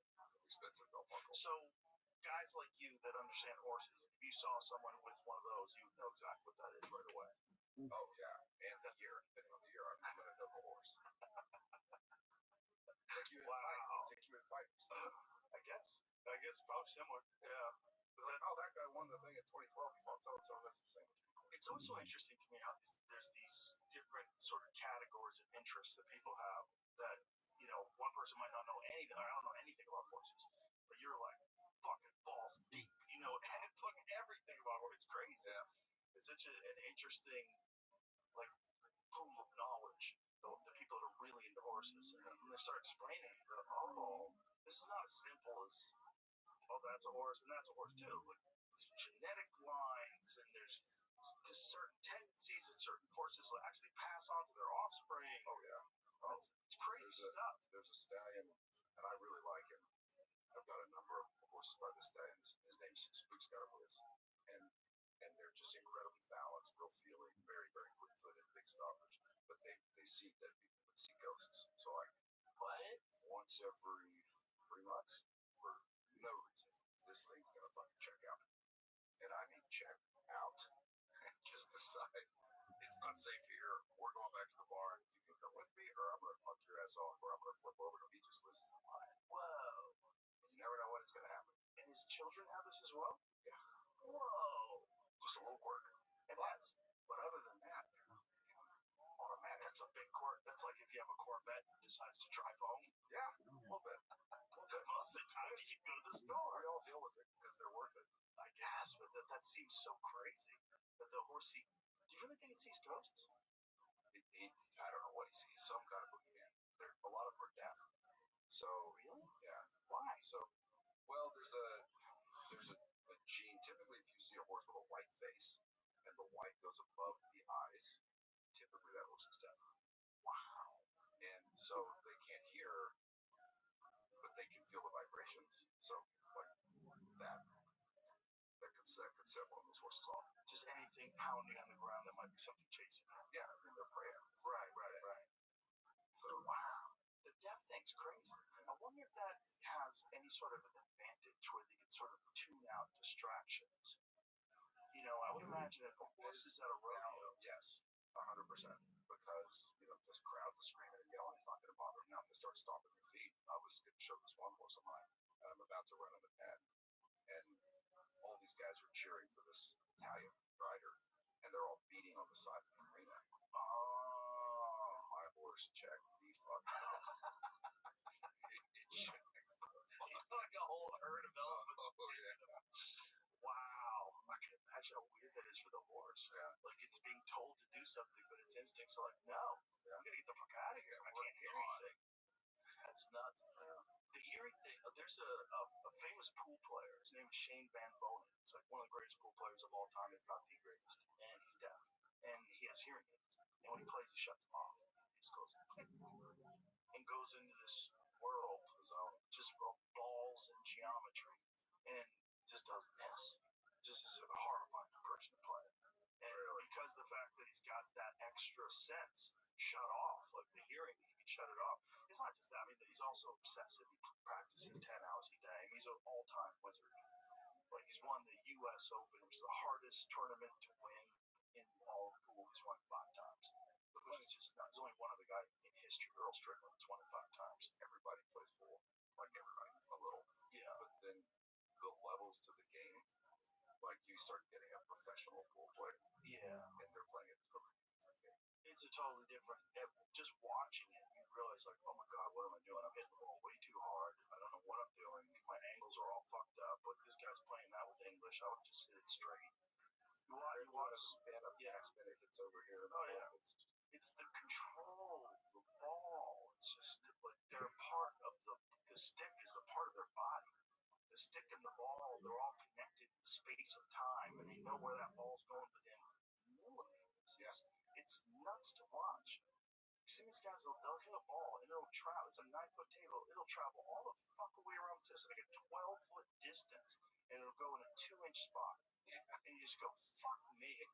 Expensive belt buckle. So guys like you that understand horses, if you saw someone with one of those, you would know exactly what that is right away. Oh yeah, and the year, depending on the year, I'm gonna know the horse. Take you in fight. Take you in fight. I guess probably similar. Yeah. Like, oh, that guy won the thing in 2012. He fought so that's the same. It's also interesting to me how there's these different sort of categories of interests that people have that, you know, one person might not know anything. I don't know anything about horses, but you're like fucking balls deep. You know fucking everything about horses. It's crazy. Yeah. It's such an interesting like pool of knowledge. The people that are really into horses, and then they start explaining, oh, this is not as simple as, oh, that's a horse and that's a horse too. Like, there's genetic lines, and there's certain tendencies that certain horses will actually pass on to their offspring. Oh yeah, it's crazy stuff. There's a stallion, and I really like him. I've got a number of horses by this stallion. His name's Spook's got a Blitz, and they're just incredibly balanced, real feeling, very very quick-footed, big stoppers. But they see dead people, they see ghosts. So like, what? Once every 3 months, for no reason, this thing's gonna fucking check out. And I mean check out. Just decide it's not safe here. We're going back to the barn. You can come with me, or I'm gonna fuck your ass off, or I'm gonna flip over and he just loses his mind. Whoa. You never know when it's gonna happen. And his children have this as well? Yeah. Whoa. Just a little quirk. And but other than that, automatic. That's a big quirk. That's like if you have a Corvette and decides to drive home. Yeah, a little bit. Most of the time you go to the store. We all deal with it because they're worth it. I guess, but that seems so crazy. That the horse do you really think it sees ghosts? I don't know what he sees. Some kind of boogeyman. A lot of them are deaf. So really? Yeah. Why? So well, there's a gene. Typically, if you see a horse with a white face and the white goes above the eyes, typically that horse is deaf. Wow. And so they can't hear, but they can feel the vibrations. So like that could set one of those horses off. Just anything pounding on the ground that might be something chasing them. Yeah, I mean they're preying. Right. So wow, the deaf thing's crazy. I wonder if that has any sort of an advantage where they can sort of tune out distractions. You know, I would imagine if a horse is at a rodeo, yes, 100%, because you know this crowd's screaming and yelling, it's not going to bother them. Now if they start stomping their feet, I was going to show this one horse of mine, and I'm about to run in the pen, and all these guys are cheering for this Italian rider, and they're all beating on the side of the arena. Oh, my horse checked the fuck out. Like a whole herd of elephants. Oh yeah. Wow. I can imagine how weird that is for the horse. Yeah. Like it's being told to do something, but its instincts are like, no, I'm gonna get the fuck out of here. I can't hear anything. That's nuts. The hearing thing, there's a famous pool player. His name is Shane Van Bonen. He's like one of the greatest pool players of all time, if not the greatest. And he's deaf. And he has hearing aids. And when he plays, he shuts them off. He just goes and goes into this world zone, just balls and geometry, and just doesn't miss. Just is a horrifying person to play. And because the fact that he's got that extra sense shut off, like the hearing, he can shut it off. It's not just that. I mean, he's also obsessive. He practices 10 hours a day. He's an all-time wizard. Like he's won the U.S. Open, which is the hardest tournament to win in all of pool. He's won 5 times. Which is just not. There's only one other guy in history, Earl Strickland, that's won it 5 times. Everybody plays pool, like everybody, a little. Yeah. But then the levels to the game, like you start getting a professional pool player. Yeah. And they're playing it totally different game. It's a totally different. Just watching it, you realize like, oh my god, what am I doing? I'm hitting the ball way too hard. I don't know what I'm doing. My angles are all fucked up. But this guy's playing that with English. I would just hit it straight. You want to spin up, spin it hits over here. Oh yeah. It's the control, the ball. It's just like they're part of the stick is a part of their body. The stick and the ball, they're all connected in space and time, and they know where that ball's going within millimeters. Yeah. It's nuts to watch. You see these guys, they'll hit a ball and it'll travel. It's a 9-foot table. It'll travel all the fuck away around the table. It's like a 12-foot distance, and it'll go in a 2-inch spot. And you just go, fuck me.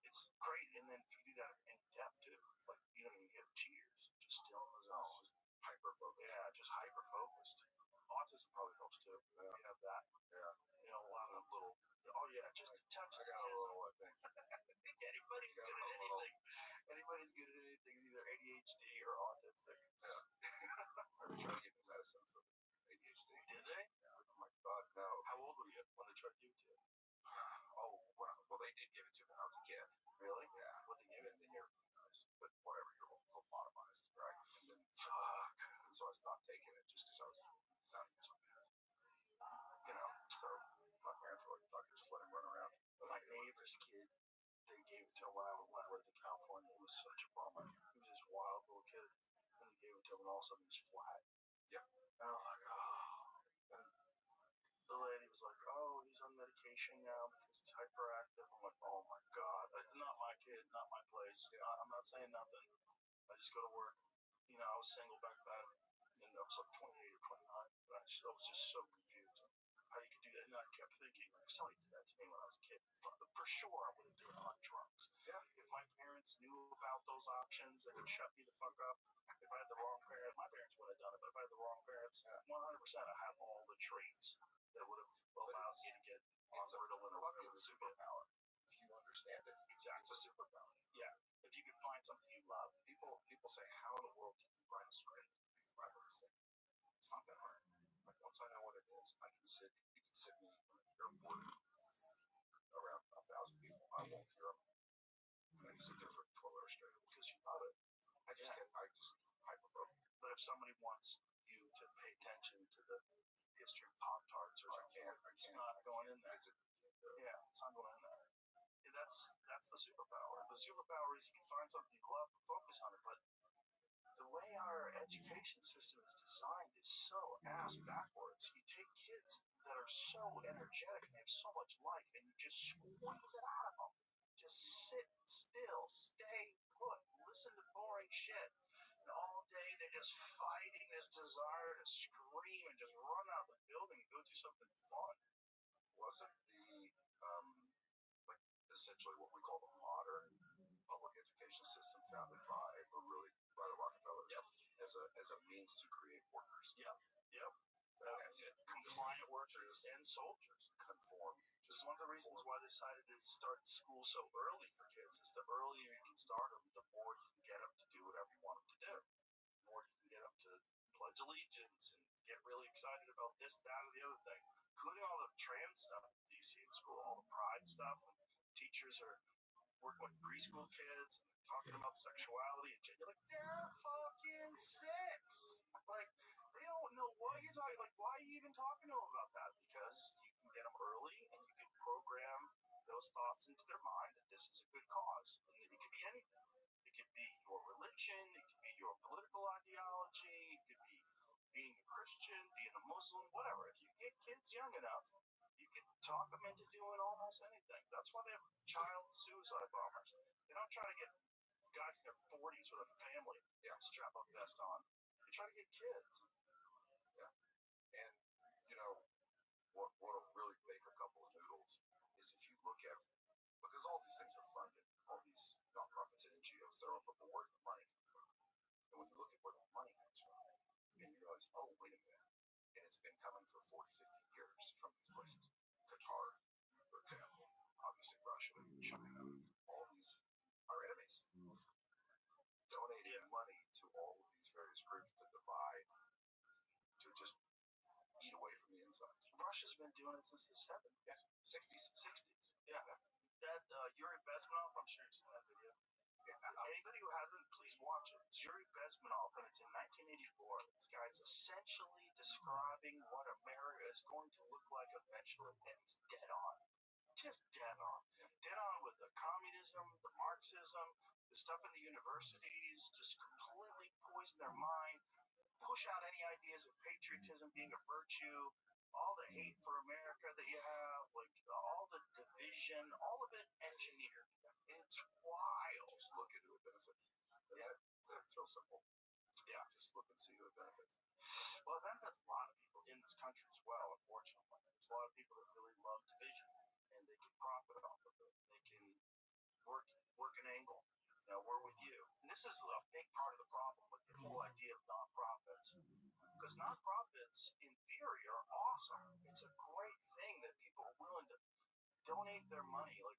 It's great. And then if you do that in depth too, like you don't even get cheers, just still in the zone, just hyper focused. Yeah, just hyper focused. Autism probably helps too. Yeah. You have that. Yeah. You know, a lot of little. Oh yeah, just a touch. I got a little. I think. Anybody's good at anything. Anybody's good at anything, either ADHD or autistic. Yeah. I was trying to get me medicine for ADHD. Did they? Yeah. Oh my God, no. How old were you when they tried to give it to you? Oh, well, they did give it to me when I was a kid. Really? Yeah. What they give it? Then you're, but whatever, you're lobotomized, right? And then, fuck. And so I stopped taking it just because I was not so bad. You know, so my parents were like, fuck it, just let him run around. But my neighbor's kid, they gave it to him when I lived in California. It was such a bummer. He was this wild little kid. And they gave it to him, and all of a sudden he was flat. Yep. And I'm like, oh. And the lady was like, oh, he's on medication now because he's hyperactive. I'm like, oh my God. Not my kid, not my place. I'm not saying nothing. I just go to work. You know, I was single back then, and I was like 28 or 29. And I was just so confused how you could do that. And I kept thinking, if somebody did that to me when I was a kid, for sure I would have done it on drugs. Yeah. If my parents knew about those options, they would shut me the fuck up. If I had the wrong parents, my parents would have done it, but if I had the wrong parents, 100% I have all the traits that would have allowed me to get on Ritalin or whatever. Superpower. If you understand it, exactly. It's a superpower. Yeah. If you can find something you love. People say, how in the world can you write a script? Write this thing. It's not that hard. Like once I know what it is, you can sit me in an airport around 1,000 people. I won't hear them. And I sit there for 12 hours straight because you love it. I just hyper focus. But if somebody wants you to pay attention to the history of Pop-Tarts or something, it's not going in there. Yeah, it's not going in there. Yeah, that's the superpower. The superpower is you can find something you love and focus on it, but the way our education system is designed is so ass backwards. You take kids that are so energetic and they have so much life, and you just squeeze it out of them. Just sit still, stay put, listen to boring shit. And all day they're just fighting this desire to scream and just run out of the building and go do something fun. Wasn't like essentially what we call the modern public education system founded by the Rockefellers? Yep. As a means to create workers. Yep. Yep. That's it. Compliant workers and soldiers. Conform. Just one of the reasons why they decided to start school so early for kids is the earlier you can start them, the more you can get them to do whatever you want them to do. The more you can get them to pledge allegiance and get really excited about this, that, or the other thing, including all the trans stuff that you see in school, all the pride stuff. And teachers are working with preschool kids and talking about sexuality and shit. You're like, they're fucking 6. Like, they don't know what you're talking. Like, why are you even talking to them about that? Because you can get them early and you can program those thoughts into their mind that this is a good cause. And it could be anything. It could be your religion. It could be your political ideology. It could be being a Christian, being a Muslim, whatever. If you get kids young enough, you can talk them into doing almost anything. That's why they have child suicide bombers. They don't try to get guys in their 40s with a family, strap a vest on. They try to get kids. Yeah. And, you know, what'll really make a couple of noodles is if you look at, because all these things are funded, all these nonprofits and NGOs, they're all from the where the money comes from. And when you look at where the money comes from, and you realize, oh, wait a minute, and it's been coming for 40, 50 years from these places. Qatar, for example, obviously Russia, China, all these are enemies. Donating money to all of these various groups to divide, to just eat away from the insides. Russia's been doing it since the 70s. Yeah. 60s. Yeah. That Yuri Bezmenov, I'm sure you've seen that video. Yeah. Anybody who hasn't, please watch it. It's Yuri Bezmenov, and it's in 1984. This guy's essentially describing what America is going to look like eventually, and he's dead on. Just dead on. Dead on with the communism, the Marxism, the stuff in the universities, just completely poison their mind, push out any ideas of patriotism being a virtue, all the hate for America that you have, like all the division, all of it engineered. It's wild. Just look into it benefits. It's real simple. Yeah, just look and see who it benefits. Well, it benefits a lot of people in this country as well, unfortunately. There's a lot of people that really love division, and they can profit off of it. They can work an angle. We're with you. And this is a big part of the problem with the whole idea of nonprofits. Because nonprofits, in theory, are awesome. It's a great thing that people are willing to donate their money. Like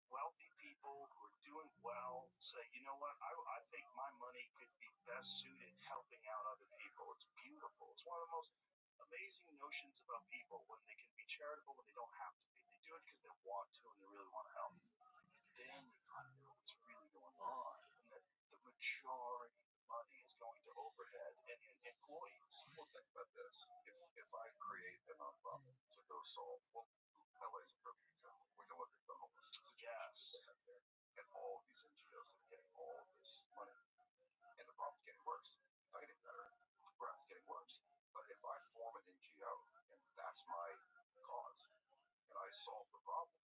wealthy people who are doing well say, you know what, I think my money could be best suited helping out other people. It's beautiful. It's one of the most amazing notions about people when they can be charitable when they don't have to be. They do it because they want to and they really want to help. Then you find out what's really going on and that the majority of the money is going to overhead and employees. Well, think about this. If I create a nonprofit to go solve, LA's a perfect example. We can look at the homeless situations they have there, and all of these NGOs that are getting all of this money, and the problem's getting worse. It's not getting better. It's getting worse. But if I form an NGO and that's my cause, and I solve the problem,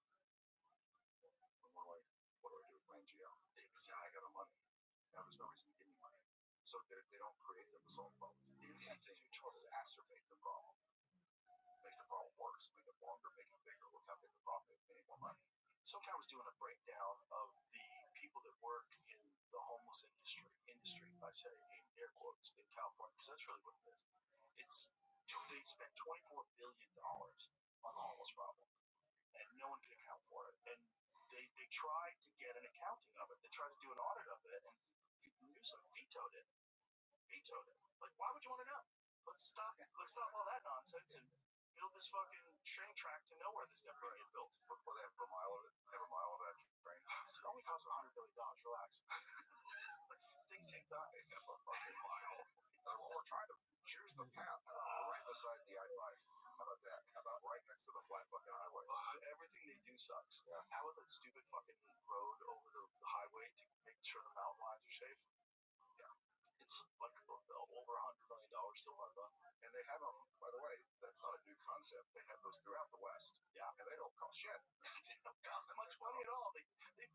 what do I do with my NGO? I got no money. Now there's no reason to give me money. So they don't create them to solve problems. The incentives exacerbate the problem. Make the problem worse, make it longer, make it bigger, without making the problem, make more money. Sometime I was doing a breakdown of the people that work in the homeless industry, I say in air quotes, in California, because that's really what it is. They spent $24 billion on the homeless problem, and no one can account for it. And they tried to get an accounting of it. They tried to do an audit of it, and Newsom vetoed it. Like, why would you want to know? Let's stop all that nonsense and build this fucking train track to nowhere that's never going to get built. Well, they have a mile of that train. It only costs $100 billion. Relax. Things take time. They have a fucking mile. We're trying to choose the path right beside the I-5. How about that? How about right next to the flat fucking highway? Everything they do sucks. Yeah. How about that stupid fucking road over the highway to make sure the mountain lines are safe? Yeah. It's like over $100 million still on them. And they have them, by the way, that's not a new concept. They have those throughout the West. Yeah. And they don't cost shit. They don't cost that much money at all. They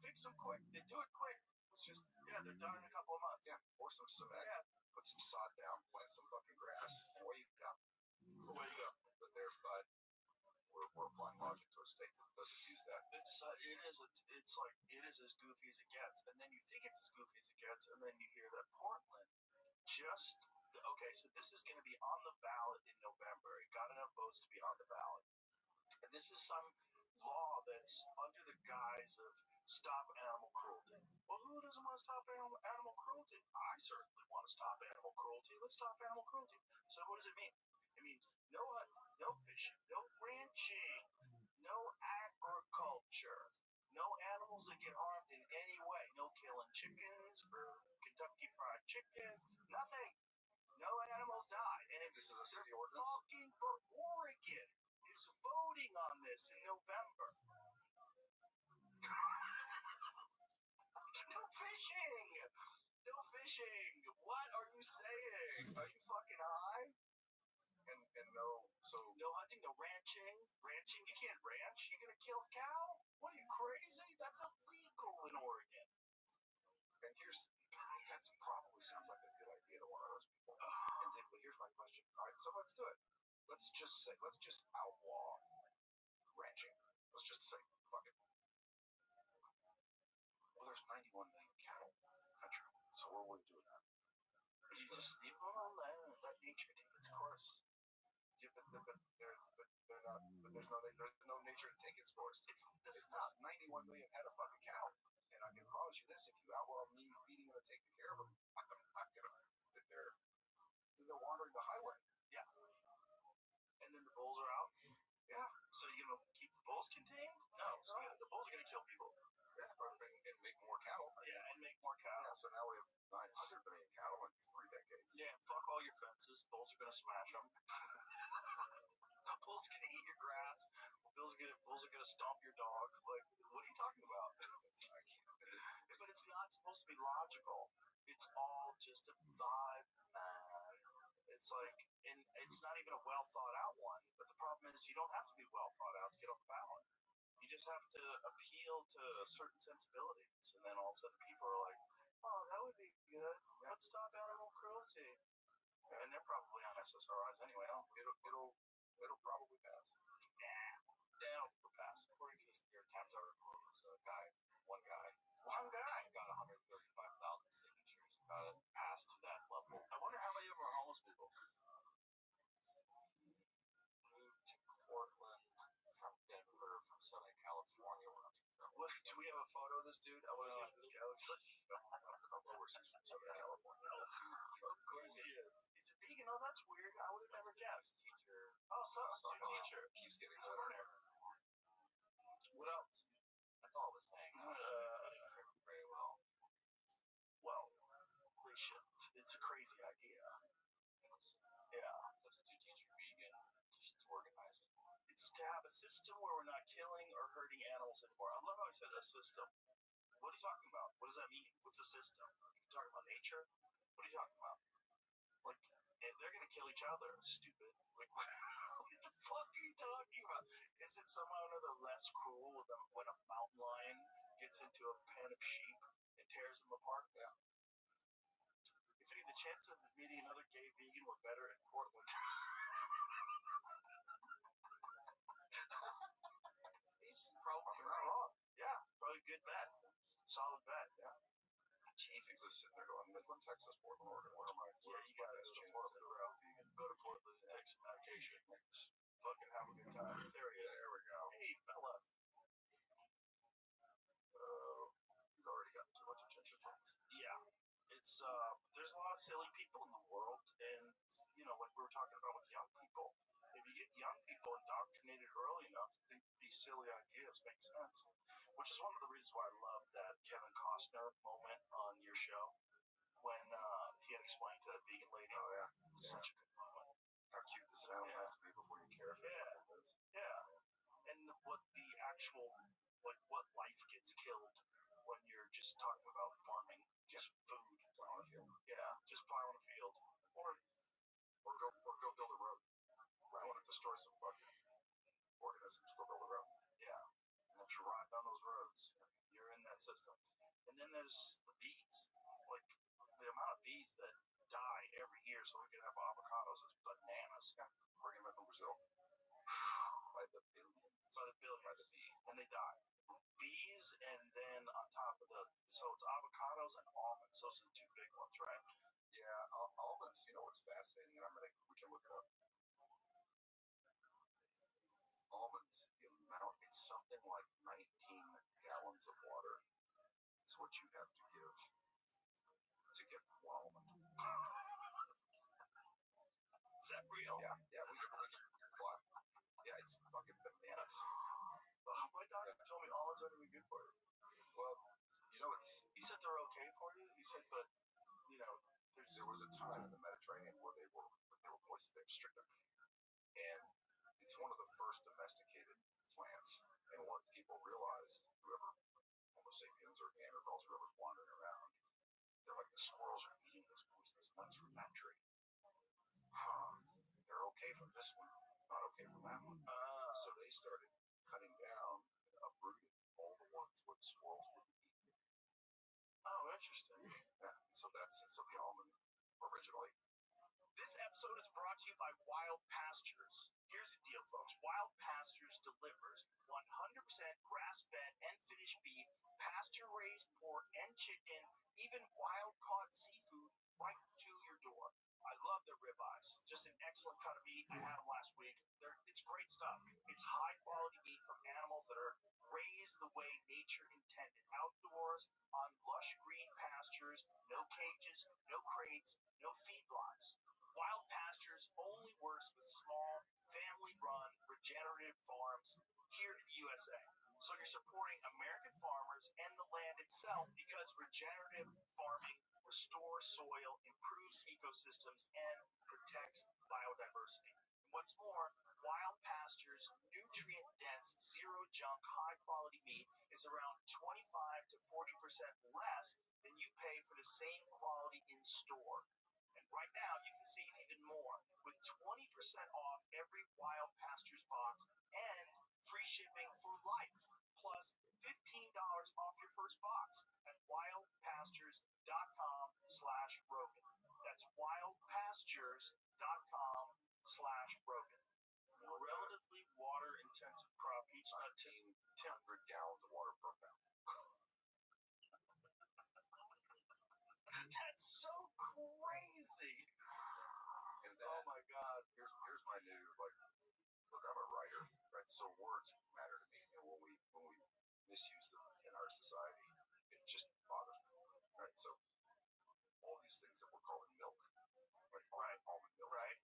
fix them quick. They do it quick. It's just, they're done in a couple of months. Yeah. Pour some cement. Yeah. Put some sod down, plant some fucking grass, and away you go. But we're applying logic to a state that doesn't use that. It is as goofy as it gets, and then you think it's as goofy as it gets, and then you hear that Portland so this is going to be on the ballot in November. It got enough votes to be on the ballot, and this is some law that's under the guise of stop animal cruelty. Well, who doesn't want to stop animal cruelty? I certainly want to stop animal cruelty. Let's stop animal cruelty. So what does it mean? It means no hunting, no fishing, no ranching, no agriculture, no animals that get harmed in any way, no killing chickens for Kentucky Fried Chicken, nothing. No animals die. And this is a city ordinance? Fucking for Oregon is voting on this in November. No fishing! No fishing! What are you saying? Are you fucking high? And no hunting, no ranching. Ranching, you can't ranch. You're gonna kill a cow? What are you, crazy? That's illegal in Oregon. And that probably sounds like a good idea to one of those people. And then, well, here's my question. All right, so let's do it. Let's just outlaw ranching. Let's just say, fuck it. Well, there's 91 million cattle in the country, so what are we doing that? You just leave them alone, let nature take its course. Yeah, but there's no nature to take its course. It's not 91 million head of fucking cattle. And I can promise you this, if you outlaw me feeding them and taking care of them, I'm not gonna that they're wandering the highway. Yeah. And then the bulls are out. Yeah. So you're gonna keep the bulls contained? No. So the bulls are gonna kill people. Yeah, and make more cattle. Yeah, and make more cattle. Yeah, so now we have 900 million cattle in 3 decades. Yeah, fuck all your fences. Bulls are gonna smash them. Bulls are gonna eat your grass. Bulls are gonna stomp your dog. Like, what are you talking about? But it's not supposed to be logical. It's all just a vibe, man. It's like, and it's not even a well thought out one. But the problem is, you don't have to be well thought out to get on the ballot. You just have to appeal to certain sensibilities, and then all of a sudden people are like, Oh, that would be good. Let's stop animal cruelty. And they're probably on SSRIs anyway. It'll probably pass. Nah, they don't think it'll pass. According to this New York Times article, it was one guy got 135,000 signatures and got it passed to that level. I wonder how many of them are homeless people. Moved to Portland from Denver, from Southern California. What, do we have a photo of this dude? I want to see what this guy looks like. Of course, he's from Southern California. Of course he is. He's a vegan. Oh, that's weird. I would have never guessed. Teacher. Oh, substitute teacher. Keeps getting better. What else? That's all I was saying. Very well. Well, they shouldn't. It's a crazy idea. Yeah. Substitute teacher, vegan, just organized. It's to have a system where we're not killing or hurting animals anymore. I love how I said a system. What are you talking about? What does that mean? What's a system? You talking about nature? What are you talking about? Like, they're gonna kill each other. Stupid. Like, what the fuck are you talking about? Is it somehow or another less cruel when a mountain lion gets into a pen of sheep and tears them apart? Yeah. If any, the chance of meeting another gay vegan were better in Portland. He's probably not wrong. Yeah, probably good bet. Solid bet. Yeah. Jesus, he's just sitting there going, Midland, Texas, Portland, Oregon. Where am I? Yeah, you gotta go to Portland. Go to Portland and take some medication. Just fucking have a good time. There he is. There we go. Hey, fella. He's already gotten too much attention from us. Yeah. It's there's a lot of silly people in the world, and like we were talking about with young people. If you get young people indoctrinated early enough to think these silly ideas make sense, which is one of the reasons why I love that Kevin Costner moment on your show when he had explained to that vegan lady. Oh yeah, such a good moment. How cute does an animal have to be before you care for it? Yeah, and what the actual what life gets killed when you're just talking about farming, just food. Plowing a field. Yeah, just plowing a field, or go build a road. I want to destroy some fucking organisms. Go build a road. Yeah, and it's rotting on those roads. You're in that system, and then there's the bees. Like the amount of bees that die every year so we can have avocados is bananas. Yeah, bringing them from Brazil by the billions. By the bee, and they die. Bees, and then on top of so it's avocados and almonds. Those are the two big ones, right? Yeah, almonds. You know what's fascinating, and we can look it up. Almonds, the amount, it's something like 19 gallons of water is what you have to give to get one almond. Is that real? Yeah, we can what? Yeah, it's fucking bananas. My doctor told me almonds are really good for you. Well, he said they're okay for you. He said, but there was a time in the Mediterranean where they were poisoned. They were stricken, and it's one of the first domesticated plants. And what people realized, whoever Homo sapiens or Neanderthals, whoever's wandering around, they're like the squirrels are eating those poisonous nuts from that tree. They're okay from this one, not okay from that one. So they started cutting down and uprooting all the ones where the squirrels would eat. Oh, interesting. Yeah, so the almond originally. This episode is brought to you by Wild Pastures. Here's the deal, folks. Wild Pastures delivers 100% grass-fed and finished beef, pasture-raised pork and chicken, even wild-caught seafood right to your door. I love their ribeyes. Just an excellent cut of meat. I had them last week. It's great stuff. It's high-quality meat from animals that are raised the way nature intended. Outdoors, on lush green pastures, no cages, no crates, no feedlots. Wild Pastures only works with small, family-run, regenerative farms here in the USA. So you're supporting American farmers and the land itself because regenerative farming restores soil, improves ecosystems, and protects biodiversity. And what's more, Wild Pastures' nutrient-dense, zero-junk, high-quality meat is around 25 to 40% less than you pay for the same quality in store. And right now, you can save even more with 20% off every Wild Pastures box and free shipping for life, plus $15 off your first box at wildpastures.com/Rabbi. wildpastures.com/Rogan. That's wildpastures.com/Rogan. A relatively water-intensive crop, each nut 1,900 gallons of water per pound. That's so crazy. And then, oh my God. Here's my new, like, look, I'm a writer, right? So words matter to me, and when we misuse them in our society, it just bothers me, right? So all these things that we're calling milk, like almond milk, right?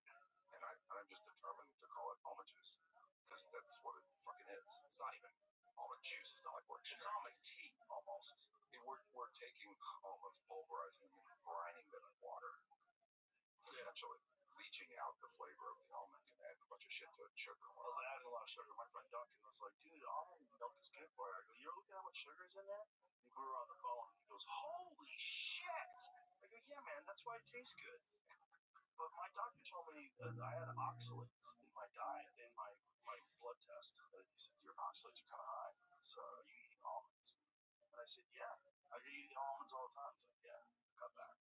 And I'm just determined to call it almond juice, because that's what it fucking is. It's not even almond juice. It's not like we're extracting. It's almond tea, almost. We're taking almonds, pulverizing them, and grinding them in water, essentially leaching out the flavor of the almond and add a bunch of shit to it, sugar. Well, they added a lot of sugar. My friend Duncan was like, dude, almond milk is good for you. I go, you look at how much sugar is in there? And we were on the phone, and he goes, holy shit! I go, yeah, man, that's why it tastes good. But my doctor told me that I had oxalates in my diet, in my blood test. He said, your oxalates are kind of high, so are you eating almonds? And I said, yeah. I eat almonds all the time. He's like, yeah, cut back.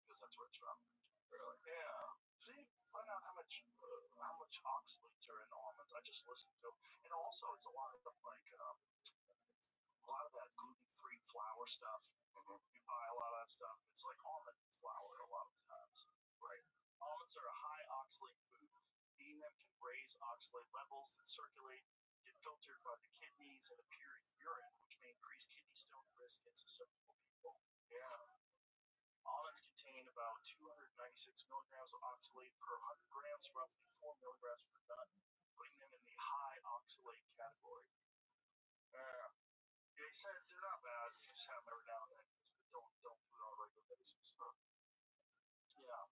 Because that's where it's from. Really? Yeah. See, find out how much oxalates are in almonds. I just listened to them. And also, it's a lot of like, a lot of that gluten-free flour stuff. Mm-hmm. You buy a lot of that stuff. It's like almond flour a lot of the times. Right. Almonds are a high oxalate food. Eating them can raise oxalate levels that circulate, get filtered by the kidneys and appear in urine, which may increase kidney stone risk in susceptible people. Yeah. Almonds contain about 296 milligrams of oxalate per 100 grams, roughly 4 milligrams per nut, putting them in the high oxalate category. Yeah, he said they're not bad. You just have them every now and then. Don't do it on a regular basis. Yeah.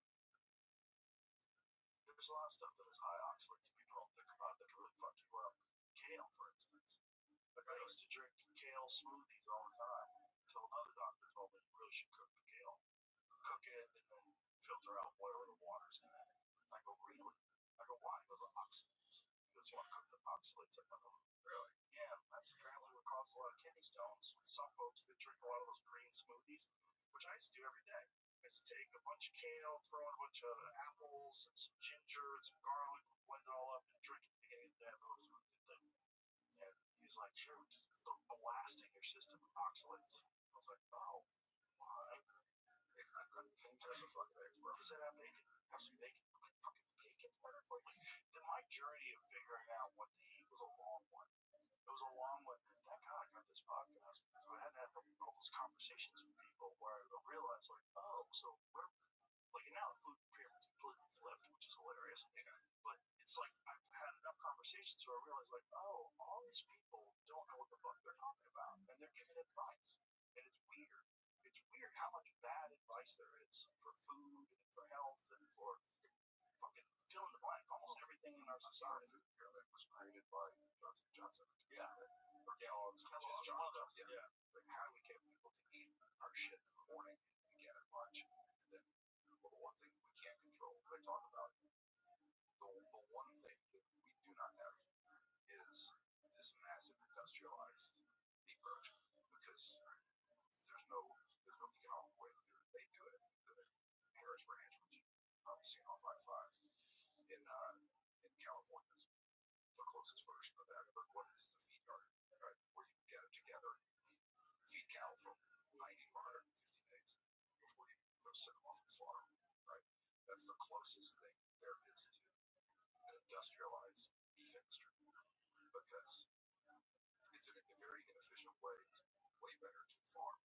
There's a lot of stuff that is high oxalates people don't think about that can really fuck you up. Kale, for instance. Like I used to drink kale smoothies all the time until other doctors told me you really should cook the kale. Cook it and then filter out whatever the water's in it. I go, really? I go, why? He goes, oxalates. He goes, you want to cook the oxalates? I go, really? Yeah, that's apparently what causes a lot of kidney stones with some folks that drink a lot of those green smoothies, which I used to do every day. I used to take a bunch of kale, throw in a bunch of apples and some ginger and some garlic, blend it all up and drink it at the beginning of the day. Those were a good thing. And he's like, you're just blasting your system with oxalates. I was like, oh, why? That's a fucking expert. I said, have bacon. Have some bacon. Fucking bacon. Then my journey of figuring out what to eat was a long one. It was a long one. And thank God I got this podcast because I hadn't had all those conversations with people where I realized, like, oh, so we're like now the food pyramid's completely flipped, which is hilarious. Yeah. But it's like I've had enough conversations where I realized, like, oh, all these people don't know what the fuck they're talking about, and they're giving advice, and it's weird. It's weird how much bad advice there is for food and for health and for fucking fill in the blank. Almost everything in our society. Food pyramid was created by Johnson Johnson. Yeah. Or Kellogg's, which is Johnson. Yeah. Like, how do we get people to eat our shit in the morning and again at lunch? And then the one thing we can't control, they talk about the one thing that we do not have is this massive industrialized meat production because there's no economic way to do it. They do it. Harris Ranch, which you've probably seen off I-5 in California, is the closest version of that. But what it is a feed yard, right? Where you can get it together, feed cattle from 90 to 150 days before you go set them off and slaughter them, right? That's the closest thing there is to an industrialized beef industry because it's a very inefficient way. It's way better to farm,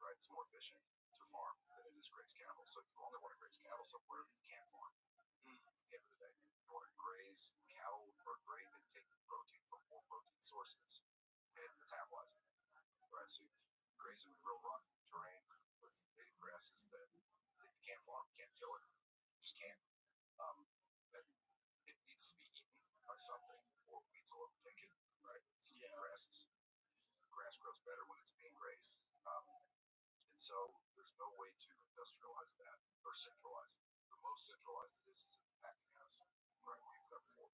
right? It's more efficient to farm than it is graze cattle. So you only want to graze cattle somewhere you can't farm. At the end of the day, you want to graze cattle are great and take protein from more protein sources and metabolize it, right? So you graze them in real rough terrain with native grasses that you can't farm, can't kill it, you just can't. That it needs to be eaten by something or weeds will overtake it, right? So yeah. Grass grows better when it's being grazed. And so there's no way to industrialize that or centralize it. The most centralized it is at the packing house, right? We've got 4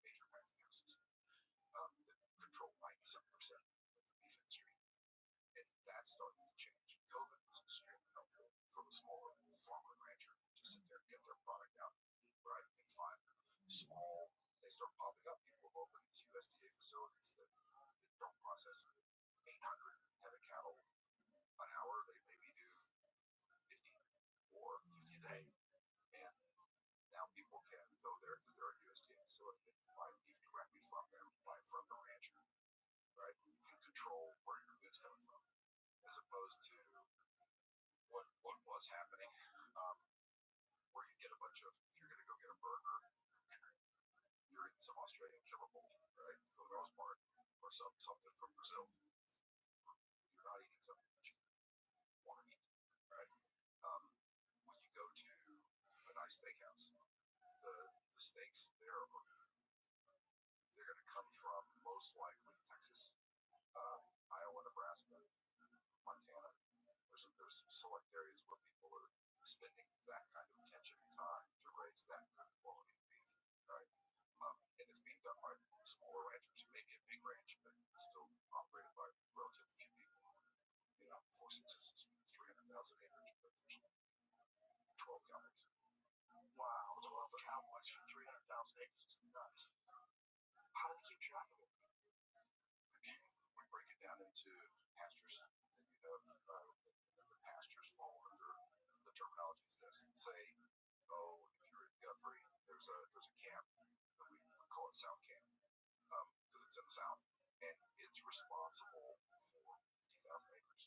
major packing houses that control 97% of the beef industry. And that's starting to change. COVID was extremely helpful for the small small, they start popping up. People have opened these USDA facilities that don't process 800 head of cattle an hour. They maybe do 50 or 50 a day. And now people can go there because they're a USDA facility and buy beef directly from them, buy from the rancher, right? You can control where your food's coming from, as opposed to what was happening, where you get a bunch of, you're going to go get a burger, you're eating some Australian chemical, right, for the most part, or something from Brazil. You're not eating something that you want to eat, right? When you go to a nice steakhouse, the steaks there, they're going to come from most likely Texas, Iowa, Nebraska, Montana. There's select areas where people are spending that kind of attention and time to raise that kind of quality of beef, right? And it's being done by smaller ranchers, maybe a big ranch, but still operated by relatively few people. You know, Four Sixes is 300,000 acres, but there's 12 cowboys. Wow, 12 cowboys for 300,000 acres is nuts. How do they keep track of it? Again, we break it down into pastures. Then you have the pastures fall under the terminology is this. Say, oh, if you're in Guthrie, there's a camp that we call it South Camp because it's in the South, and it's responsible for 50,000 acres,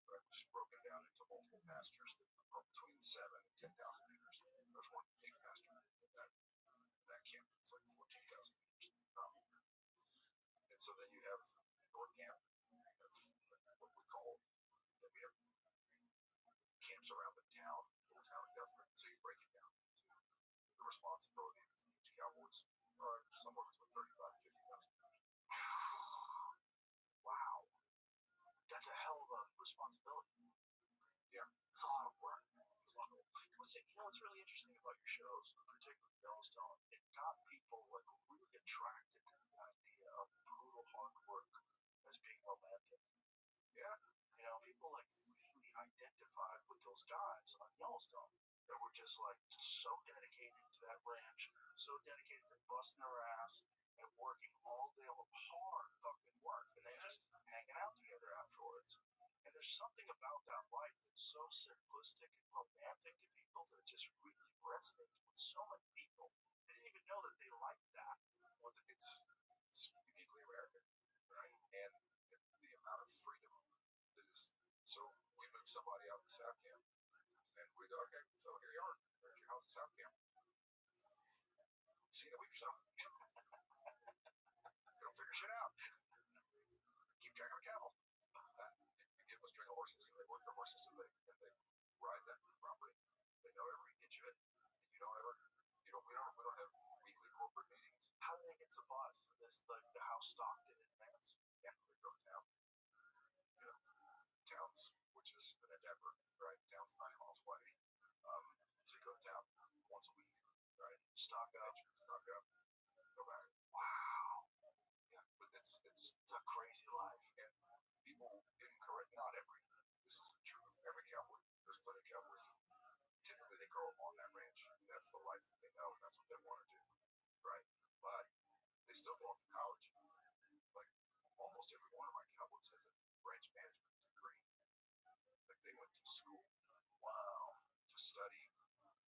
right? Which is broken down into multiple pastures that are between 7 and 10,000 acres. There's one big pasture in that camp. It's like 14,000 acres. And so then you have North Camp, you have what we call, then we have camps around the little town of Guthrie. So you break it down to the responsibility of each cowboys are somewhere between 35 and 50,000 acres. Wow. That's a hell of a responsibility. Yeah. It's a lot of work. What's really interesting about your shows, particularly Yellowstone, it got people like really attracted to the idea of brutal hard work as being romantic. Yeah. You know, people like really identified with those guys on Yellowstone that were just like so dedicated to that ranch, so dedicated to busting their ass and working all day hard fucking work, and then just hanging out together afterwards. And there's something about that life that's so simplistic and romantic to people that it just really resonates with so many people. They didn't even know that they liked that. Well, it's uniquely American, right? And the amount of freedom that is. So we move somebody out to South Camp, and we go, okay, so here you are. There's your house at South Camp. See that with yourself. Go figure shit out. Keep track of the cattle. You give them a string of horses, and they work their horses, and they ride that property. They know every inch of it. And we don't have weekly corporate meetings. How do they get supplies? This the house stocked in advance. Yeah, they go to town. You know, towns, which is an endeavor, right? Town's 90 miles away. So you go to town once a week, right? Stock up, go back. Wow. Yeah, but it's a crazy life. And people incorrect. Not every. This isn't true of every cowboy. There's plenty of cowboys that typically they grow up on that ranch, and that's the life that they know, and that's what they want to do, right? But they still go off to college. Like almost every one of my cowboys has a ranch management degree. Like they went to school. Wow. To study.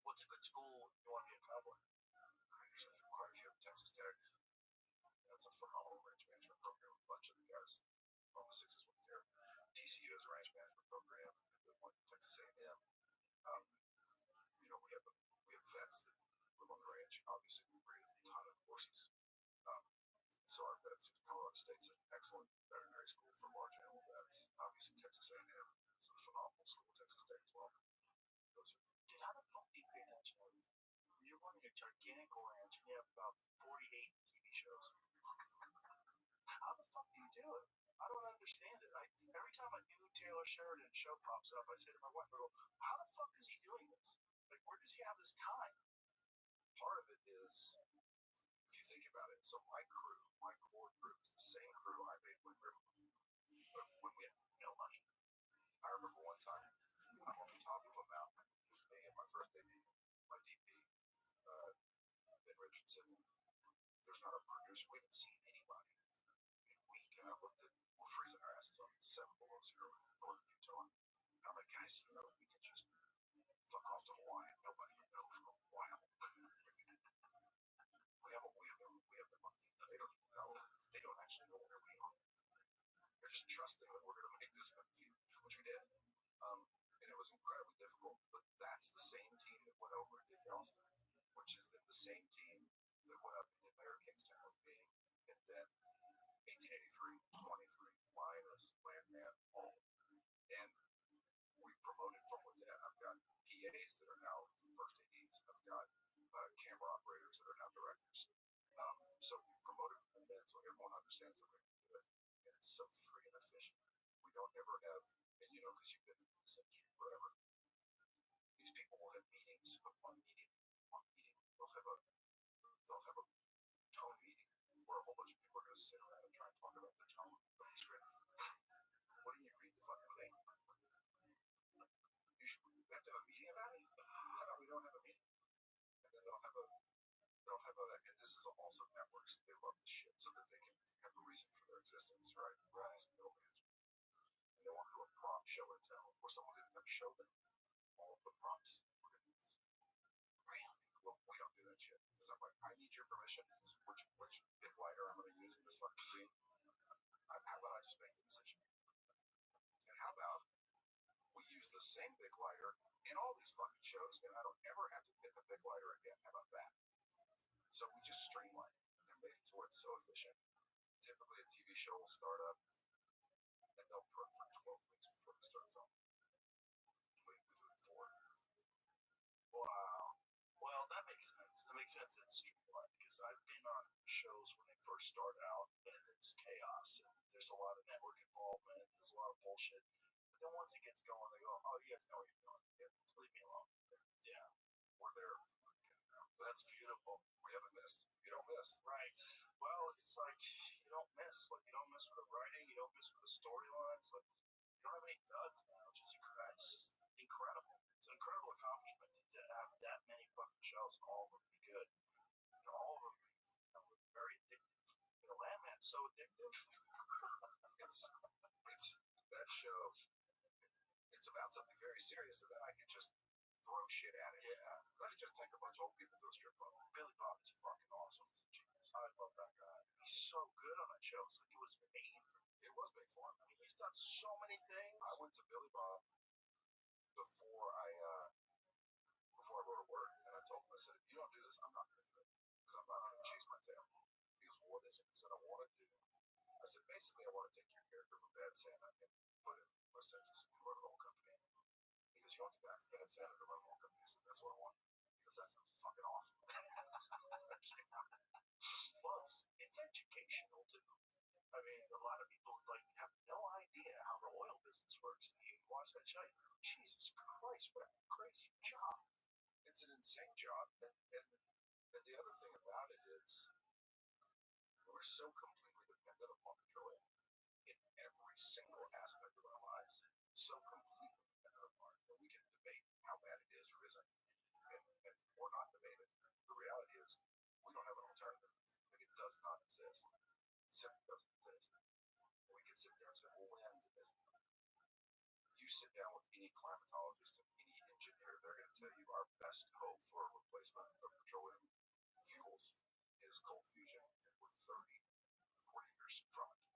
What's a good school if you want to be a cowboy? There's quite a few at Texas Tech. That's a phenomenal ranch management program. A bunch of the guys on the Sixes went there. TCU has a ranch management program. There's one at Texas A&M. You know, we have vets that live on the ranch. Obviously, we breed a ton of horses. So our vets, Colorado State's an excellent veterinary school for large animal vets. Obviously, Texas A&M is a phenomenal school. Texas Tech as well. Those are. Dude, how the fuck do you pay attention to everything? You're running a gigantic ranch and you have about 48 TV shows. How the fuck do you do it? I don't understand it. Every time a new Taylor Sheridan show pops up, I say to my wife, I go, how the fuck is he doing this? Like, where does he have this time? Part of it is, if you think about it, so my core crew is the same crew I made when we had no money. I remember one time, I'm on the top of a mountain, me and my first AD, my DP, Ben Richardson, said, there's not a producer. We haven't seen anybody in a week. And I looked at, we're freezing our asses off. It's 7 below zero in northern Utah. And I'm like, guys, we could just fuck off to Hawaii. Nobody would know for a while. we have the money. They don't even know. They don't actually know where we are. They're just trusting that we're going to make this movie, which we did. And it was incredibly difficult. But that's the same team that went over and did Yellowstone, which is the same team that went up and did Mayor Kingstown with me, and then 1883, 23, Linus, Landman, all. And we promoted from within. I've got PAs that are now first ADs. I've got camera operators that are now directors. So we promoted from within, so everyone understands that we can do it. And it's so freaking efficient. We don't ever have, and because you've been in this industry forever, these people will have meetings upon meeting, they'll have a tone meeting where a whole bunch of people are going to sit around and try and talk about the tone of the script. What do you read the fucking thing? We have to have a meeting about it? How about we don't have a meeting? And then they'll have and this is also networks. They love this shit so that they can have a reason for their existence, right? Rise middle management. And they want to do a prompt show and tell, or someone's going to show them all of the prompts we're going to use. Really? Well, we don't do that shit. Because I'm like, I need your permission to use which big lighter I'm going to use in this fucking scene. How about I just make the decision? And how about we use the same big lighter in all these fucking shows, and I don't ever have to pick a big lighter again? How about that? So we just streamline it and made it to where it's so efficient. Typically, a TV show will start up, and they'll prep for 12 weeks before they start filming. We do it for. Wow. Well, that makes sense. That makes sense. It's streamlined because I've been on shows when they first start out, and it's chaos, and there's a lot of network involvement, there's a lot of bullshit. But then once it gets going, they go, "Oh, you guys know what you're doing. Yeah, just leave me alone." Yeah, we're there. That's beautiful. We haven't missed. You don't miss. Right. Well, it's like you don't miss. Like you don't miss with the writing. You don't miss with the storylines. Like you don't have any duds, man, which is just incredible. It's an incredible accomplishment to have that many fucking shows, and all of them be good. All of them very addictive. Landman's so addictive. it's that show. It's about something very serious, and then I can just throw shit at it. Yeah. Let's just take a bunch of old people to a strip club. Billy Bob is fucking awesome. He's a genius. I love that guy. He's so good on that show. It's like it was made for him. It was made for him. I mean, he's done so many things. I went to Billy Bob before I wrote a word, and I told him, I said, if you don't do this, I'm not going to do it. Because I'm not going to chase my tail. He goes, what is it? I said, I want to do. I said, basically, I want to take your character from Bad Santa and put it in West Texas and run the whole company. He goes, you want to go back from Bad Santa to run the whole company? I said, that's what I want. Because that sounds fucking awesome. Well, it's educational too. I mean, a lot of people have no idea how the oil business works. And you watch that show, you're like, Jesus Christ, what a crazy job. It's an insane job. And the other thing about it is we're so completely dependent upon petroleum in every single aspect of our lives. So completely dependent upon it that we can debate how bad it is or isn't. Or not debate it. The reality is we don't have an alternative. Like it does not exist. It simply doesn't exist. We can sit there and say, well, when is this? If you sit down with any climatologist and any engineer, they're going to tell you our best hope for a replacement of petroleum fuels is cold fusion, and we're 30, 40 years from it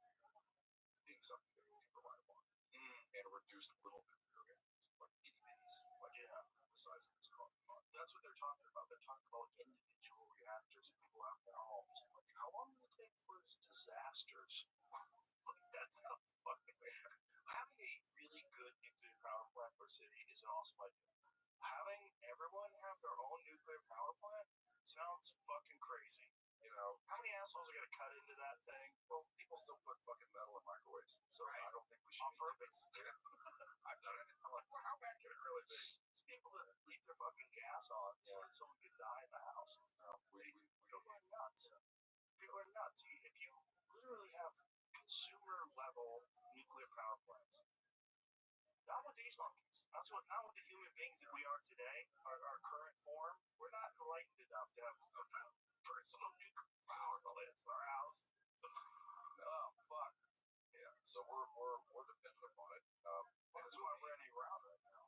being something that we can rely upon. And reduce a little bit of organisms, like itty bitties, like the size of this coffee pot. That's what they're talking about. They're talking about individual reactors and people out in their homes. Like, how long does it take for disasters? Like, that's not fucking fair. Having a really good nuclear power plant per city is an awesome idea. Having everyone have their own nuclear power plant sounds fucking crazy. How many assholes are going to cut into that thing? Well, people still put fucking metal in microwaves, so right. I don't think we should. On purpose. I've done it. I'm like, well, how bad can it really be? There's people that leave their fucking gas on so that someone could die in the house. No, we don't are nuts. People are nuts. If you literally have consumer level nuclear power plants, not with these monkeys. Not with the human beings that we are today, our current form. We're not enlightened enough to have bring some nuclear power to our house. Oh, fuck. Yeah, so we're dependent upon it. And that's why we're in Iran right now.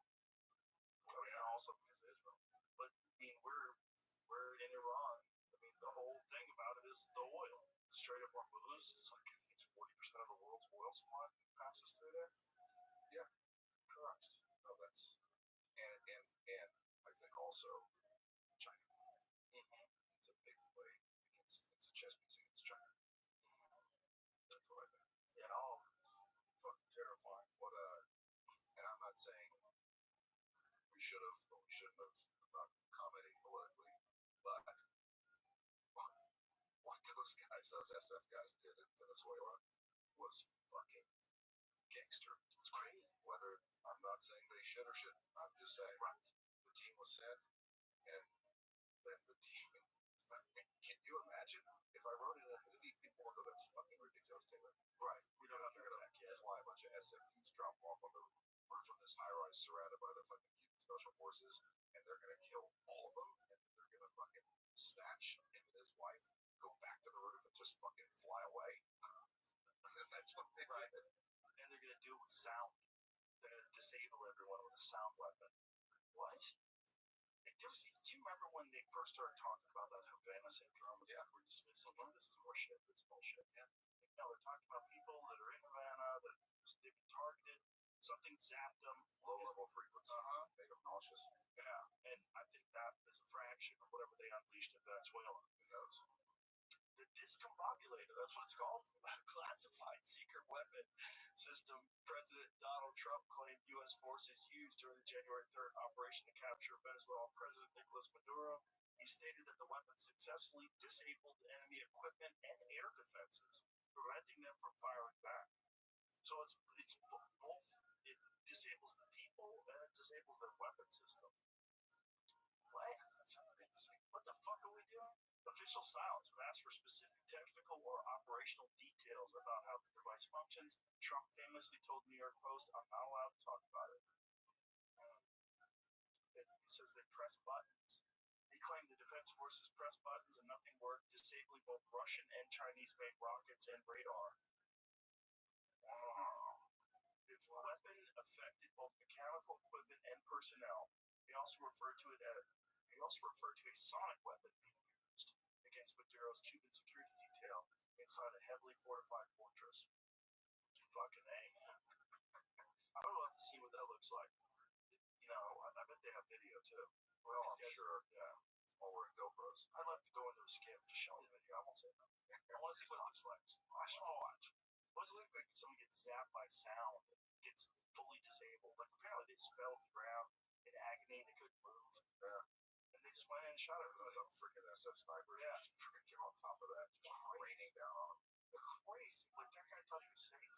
Oh, yeah, also because of Israel. But, I mean, we're in Iran. I mean, the whole thing about it is the oil. Straight up Hormuz, it's like, I think it's 40% of the world's oil supply passes through there. Yeah, correct. No, that's, and I think also China. Mm-hmm. It's a big play. It's a chess piece against China. That's what I think. Yeah, oh, fucking terrifying. And I'm not saying we should have, or we shouldn't have, not commenting politically, but what those guys, those SF guys did in Venezuela was fucking gangster. It's crazy. Whether, I'm not saying they should or shouldn't, I'm just saying the team was sent, and then the team, can you imagine if I wrote it in a movie, people would go, that's fucking ridiculous, Taylor. Right. We don't have to fly a bunch of SFUs, drop off on the roof of this high rise surrounded by the fucking Cuban special forces, and they're gonna kill all of them, and they're gonna fucking snatch him and his wife, go back to the roof and just fucking fly away. And that's what they did. And they're gonna do it with sound. They're gonna disable everyone with a sound weapon. What? Do you remember when they first started talking about that Havana syndrome? Yeah. We're dismissing, oh, this is more shit, this is bullshit. Yeah. No, they're talking about people that are in Havana, that they've been targeted, something zapped them. Low level frequencies. Made them nauseous. Yeah. And I think that is a fraction of whatever they unleashed in Venezuela. Who knows? The discombobulator, that's what it's called. Classified secret weapon system President Donald Trump claimed U.S. forces used during the January 3rd operation to capture Venezuelan President Nicolas Maduro. He stated that the weapon successfully disabled enemy equipment and air defenses, preventing them from firing back. So it's both. It disables the people and it disables their weapon system. What? That's amazing. What the fuck are we doing? Official silence when asked for specific technical or operational details about how the device functions. Trump famously told New York Post, I'm not allowed to talk about it. It says they press buttons. He claimed the defense forces pressed buttons and nothing worked, disabling both Russian and Chinese-made rockets and radar. The weapon affected both mechanical equipment and personnel. He also referred to a sonic weapon being used against Maduro's Cuban security detail inside a heavily fortified fortress. Fucking A, man. I would love to see what that looks like. You know, I bet they have video too. Well, I'm sure. Yeah. While we're in GoPros. I'd love to go into a skiff to show you the video. I won't say that. I want to see what it looks like. I just want to watch. What does it look like when someone gets zapped by sound and gets fully disabled? Like, apparently they just fell to the ground in agony and they couldn't move. Yeah. And they just went in and shot it. Some freaking SF sniper. Yeah. Freaking get on top of that. Just raining down on them. It's crazy. Like, they're going to tell you it's safe.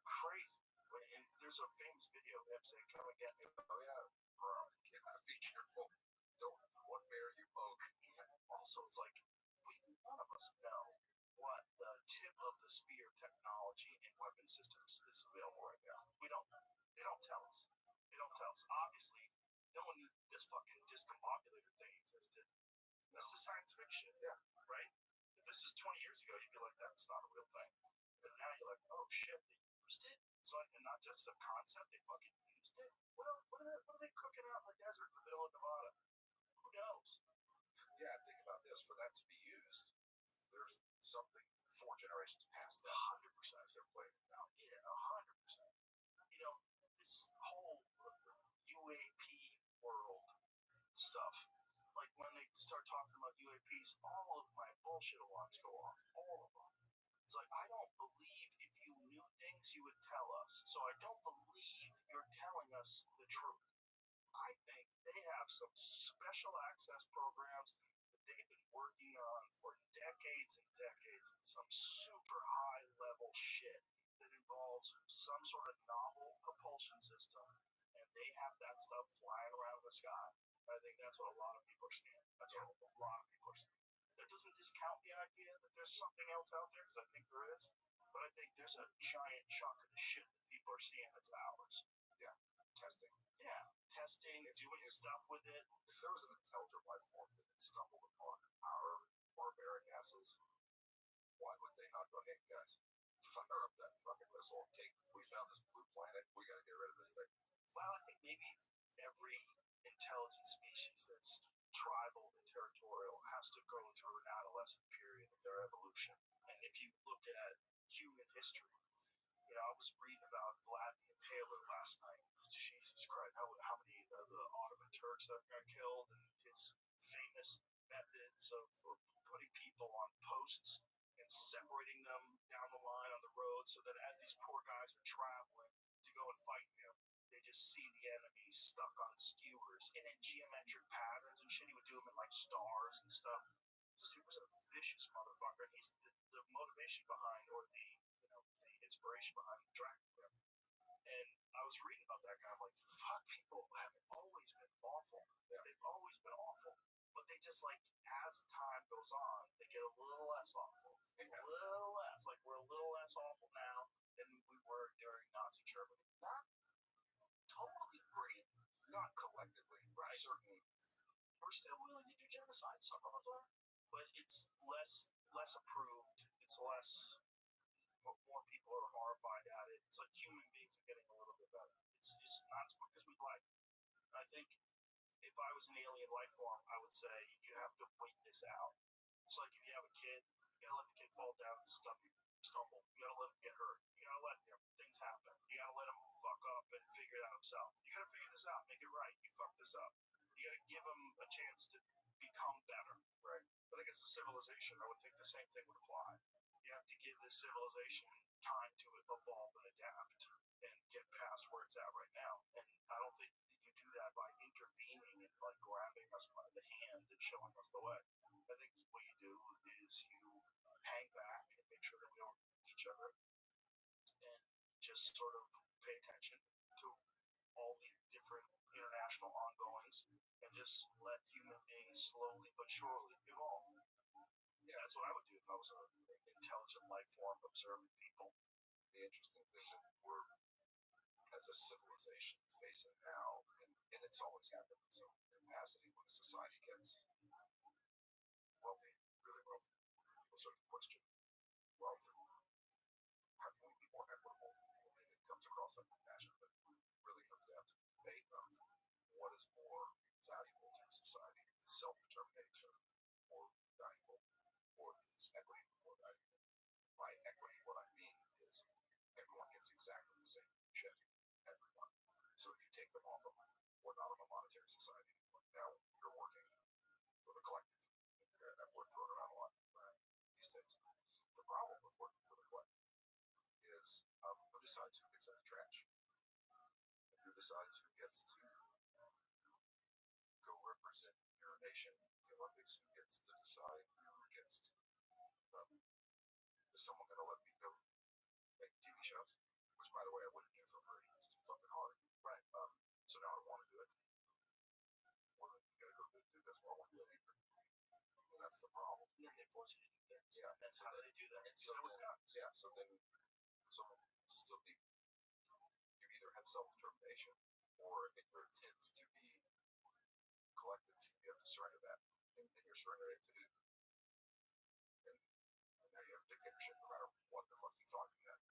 Crazy. And there's a famous video of them saying, come and get me. Oh, yeah. Bro, you gotta be careful. Don't what bear you poke. And also, it's like, none of us know what the tip of the spear technology in weapon systems is available right now. We don't know. They don't tell us. Obviously, no one knew this fucking discombobulator thing existed. This is science fiction. Yeah. Right? If this was 20 years ago, you'd be like, that's not a real thing. But now you're like, oh shit, they used it? It's like, and not just a concept, they fucking used it. Well, what are they cooking out in the desert in the middle of Nevada? Who knows? Yeah, think about this. For that to be used, there's something 4 generations past that. 100% as they're playing it now. Yeah, 100%. You know, this whole UAP world stuff, like when they start talking about UAPs, all of my bullshit alarms go off. All of them. It's like, I don't believe if you knew things you would tell us. So I don't believe you're telling us the truth. I think they have some special access programs that they've been working on for decades and decades, and some super high level shit that involves some sort of novel propulsion system, and they have that stuff flying around the sky. I think that's what a lot of people are seeing. That's what a lot of people are seeing. That doesn't discount the idea that there's something else out there, because I think there is, but I think there's a giant chunk of the shit that people are seeing that's ours. Yeah, testing. Yeah, testing, doing stuff with it. If there was an intelligent life form that had stumbled upon our not going, hey guys, fire up that fucking missile. We found this blue planet. We got to get rid of this thing. Well, I think maybe every intelligent species that's tribal and territorial has to go through an adolescent period of their evolution. And if you look at human history, I was reading about Vlad the Impaler last night. Jesus Christ, how many of the Ottoman Turks that got killed, and his famous methods of putting people on posts and separating them down the line on the road so that as these poor guys are traveling to go and fight him, they just see the enemy stuck on skewers and in geometric patterns and shit. He would do them in like stars and stuff. He was a vicious motherfucker. And he's the motivation behind, or the inspiration behind Dracula. And I was reading about that guy. I'm like, fuck, people have always been awful. They've always been awful. But they just like, as time goes on, they get a little less awful. A little less. Like, we're a little less awful now than we were during Nazi Germany. Not totally great. Not collectively. Right. Certainly. We're still willing to do genocide, some of us are. But it's less approved. It's less. More people are horrified at it. It's like human beings are getting a little bit better. It's not as quick as we'd like. And I think if I was an alien life form, I would say you have to wait this out. It's like if you have a kid, you gotta let the kid fall down and stumble. You gotta let him get hurt. You gotta let things happen. You gotta let him fuck up and figure it out himself. You gotta figure this out, make it right. You fucked this up. You gotta give him a chance to become better. Right. I think as a civilization, I would think the same thing would apply. You have to give this civilization time to evolve and adapt and get past where it's at right now. And I don't think that you do that by intervening and like grabbing us by the hand and showing us the way. I think what you do is you hang back and make sure that we don't hurt each other and just sort of pay attention to all the different international ongoings and just let human beings slowly but surely evolve. Yeah, that's what I would do if I was an intelligent life form observing people. The interesting thing that we're, as a civilization, facing now, and it's always happened in some capacity when a society gets wealthy, really wealthy, people start to question wealth and how can we be more equitable? And it comes across like compassion, but it really comes down to the debate of what is more valuable to society: self-determination more valuable, or is equity more valuable? By equity, what I mean is everyone gets exactly the same shit. Everyone. So if you take them off of, we're not in a monetary society anymore. Now you're working for the collective. That word thrown around a lot these days. The problem with working for the collective is who decides who gets in the trash? And who decides who gets to go represent your nation at the Olympics? Who gets to decide who gets to is someone going to let me go make TV shows? Which, by the way, I wouldn't do for free. It's too fucking hard. Right. So now I don't want to do it. Well, then you got to go do this while we're doing it. And that's the problem. And then they force you to do things. Yeah. That's how they do that. And so then, yeah, so then someone still be, you either have self-determination or if your intent to be collective, you have to surrender that. And you're surrendering it to who? And now you have a dictatorship no matter what the fuck you thought you had.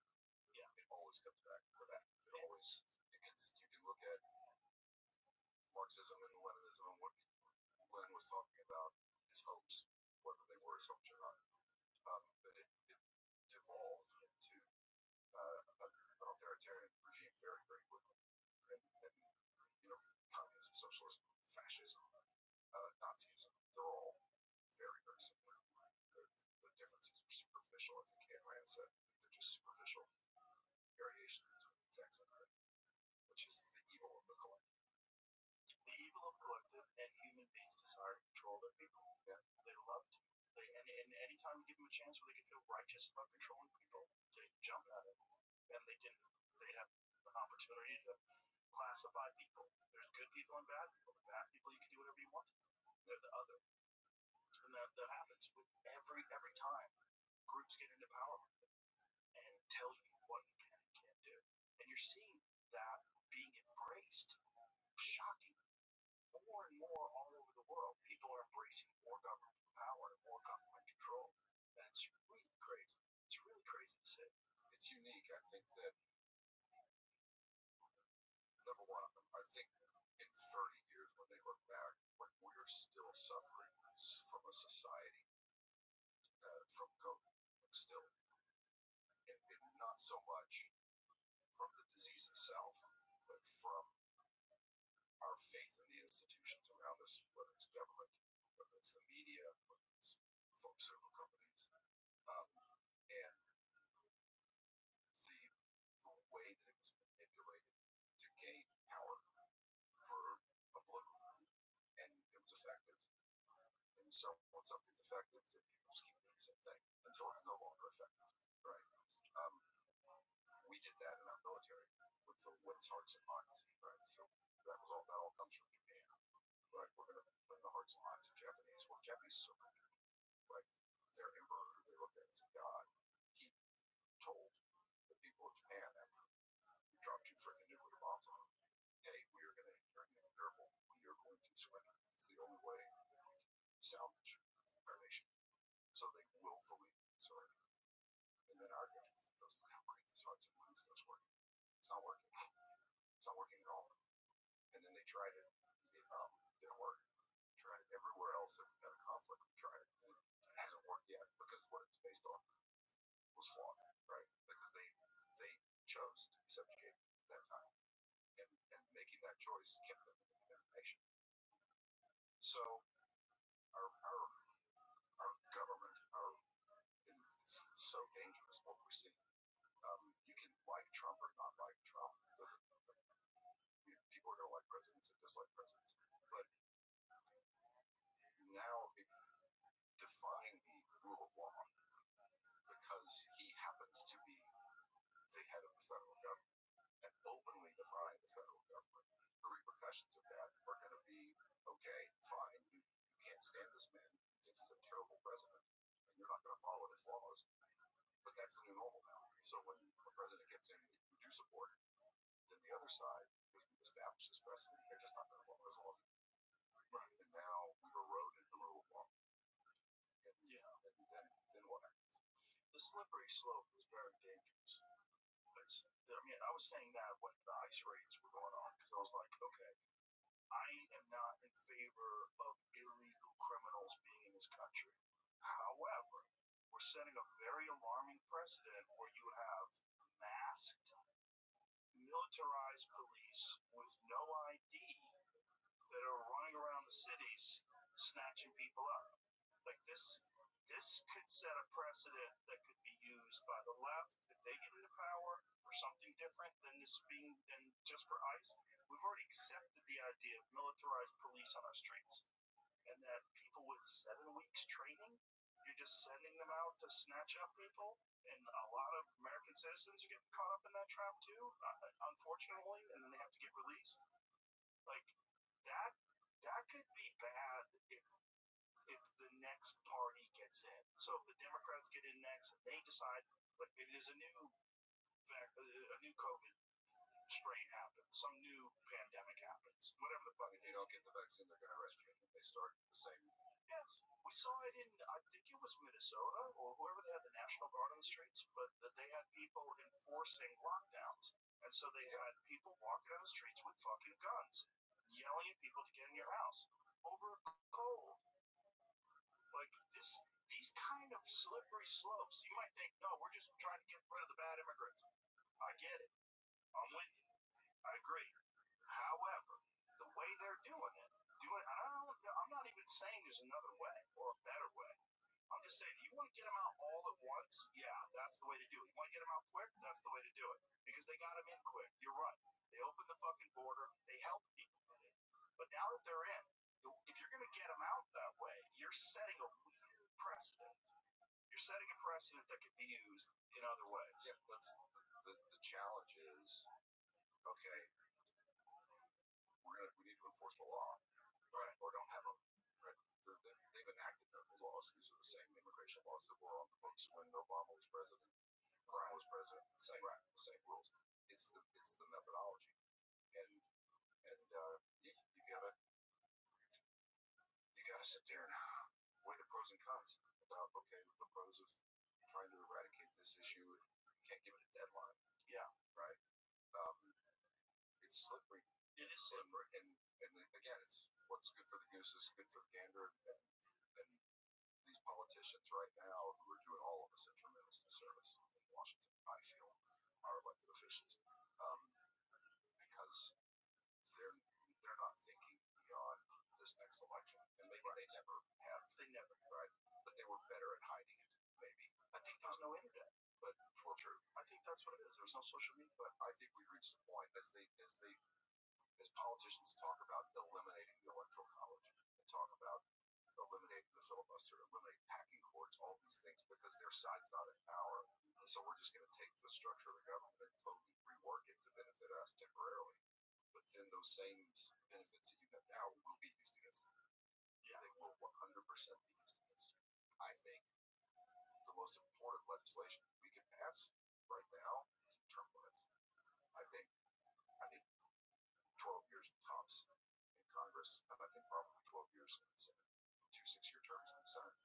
Yeah. It always comes back to that. It always, you can look at Marxism and Leninism and what Lenin was talking about, his hopes, whether they were his hopes or not. But it devolved into an authoritarian regime very, very quickly. And communism, socialism, fascism, Nazism, they're all very, very similar. The differences are superficial. I think Ayn Rand said they're just superficial variations of the exact same thing, which is the evil of the collective. The evil of collective, and human beings desire to control their people. Yeah. They love to. And anytime you give them a chance where they can feel righteous about controlling people, they jump at it. And they have an opportunity to classify people. There's good people and bad people. The bad people, you can do whatever you want. They're the other. And that happens with every time groups get into power and tell you what you can and can't do. And you're seeing that being embraced. Shocking. More and more all over the world, people are embracing more government power and more government control. And it's really crazy. It's it. It's unique. I think that, number one, I think in 30 years when they look back, when we're still suffering from a society from COVID, still, and not so much from the disease itself, but from our faith in the institutions around us, whether it's government, whether it's the media, whether it's pharmaceutical companies, and the way that it was manipulated to gain power for a political group, and it was effective. And so when something's effective, then people just keep doing the same thing until it's no longer effective, right? We did that in our military with the wins, hearts, and minds, right? So that all comes from Japan, right? We're going to win the hearts and minds of Japanese. Well, the Japanese are so good, like their emperor, who they looked at as a god, he told the people of Japan after we dropped 2 freaking nuclear bombs on them, hey, we are going to turn you terrible. We are going to surrender. It's the only way that we can salvage our nation. So they willfully surrender. And then our government goes, how great this hearts and minds stuff's working. It's not working. It's not working at all. And then they tried it in Vietnam. It didn't work. Tried it everywhere else that we had a conflict. We tried it. And it hasn't worked yet because what it's based on was flawed, right? Because they chose to be subjugated at that time. And making that choice kept them in the nation. So our government, it's so dangerous what we're seeing. You can like Trump or not like Trump. It doesn't. People are going to like presidents and dislike presidents. But now defying the rule of law because he happens to be the head of the federal government and openly defying the federal government, the repercussions of that are going to be, okay, fine, you can't stand this man, you think he's a terrible president, and you're not going to follow his laws, but that's the new normal now. So when a president gets in, you do support it. Then the other side, because we've established this precedent, they're just not going to follow his laws. Right. And now we've eroded the rule of law. And, yeah. And then what happens? The slippery slope is very dangerous. I was saying that when the ICE raids were going on, because I was like, okay, I am not in favor of illegal criminals being in this country. However, we're setting a very alarming precedent where you have masked, militarized police with no ID that are running around the cities snatching people up. Like this could set a precedent that could be used by the left if they get into power for something different than just for ICE. We've already accepted the idea of militarized police on our streets, and that people with 7 weeks training, you're just sending them out to snatch up people, and a lot of American citizens are getting caught up in that trap too, unfortunately, and then they have to get released. Like that could be bad if the next party gets in. So if the Democrats get in next and they decide, like maybe there's a new COVID strain happens, some new pandemic happens, whatever the fuck. If you don't get the vaccine, they're going to arrest you. And they start the same. Yes, we saw it in, I think it was Minnesota or whoever, they had the National Guard on the streets, but that they had people enforcing lockdowns. And so they had people walking on the streets with fucking guns, yelling at people to get in your house over a cold. Like these kind of slippery slopes. You might think, no, we're just trying to get rid of the bad immigrants. I get it. I'm with you. I agree. However, the way they're doing it, I'm not even saying there's another way or a better way. I'm just saying, you want to get them out all at once? Yeah, that's the way to do it. You want to get them out quick? That's the way to do it. Because they got them in quick. You're right. They opened the fucking border. They helped people. But now that they're in, if you're going to get them out that way, you're setting a weird precedent. You're setting a precedent that could be used in other ways. Yeah, that's the challenge is, okay, we need to enforce the law, right? Or don't have them. Right? They've enacted the laws. These are the same immigration laws that were on the books when Obama was president, Brown was president. The same rules. It's the methodology, and you gotta sit there and weigh the pros and cons about, okay, the pros of trying to eradicate this issue can't give it a deadline. Yeah. Right. It's slippery. It is slippery. And again, it's what's good for the goose is good for the gander. And these politicians right now who are doing all of us a tremendous disservice in Washington, I feel, our elected officials, because they're not thinking beyond this next election, and maybe they never have. They never, right? But they were better at hiding it. Maybe. I think there was no internet. But for true, I think that's what it is. There's no social media. But I think we've reached a point as politicians talk about eliminating the electoral college, and talk about eliminating the filibuster, eliminating packing courts, all these things, because their side's not in power. And so we're just going to take the structure of the government and totally rework it to benefit us temporarily. But then those same benefits that you have now will be used against you. Yeah. They will 100% be used against you. I think the most important legislation we can pass right now is term limits. I think 12 years tops in Congress, and I think probably 12 years in the Senate. 2 6-year terms in the Senate.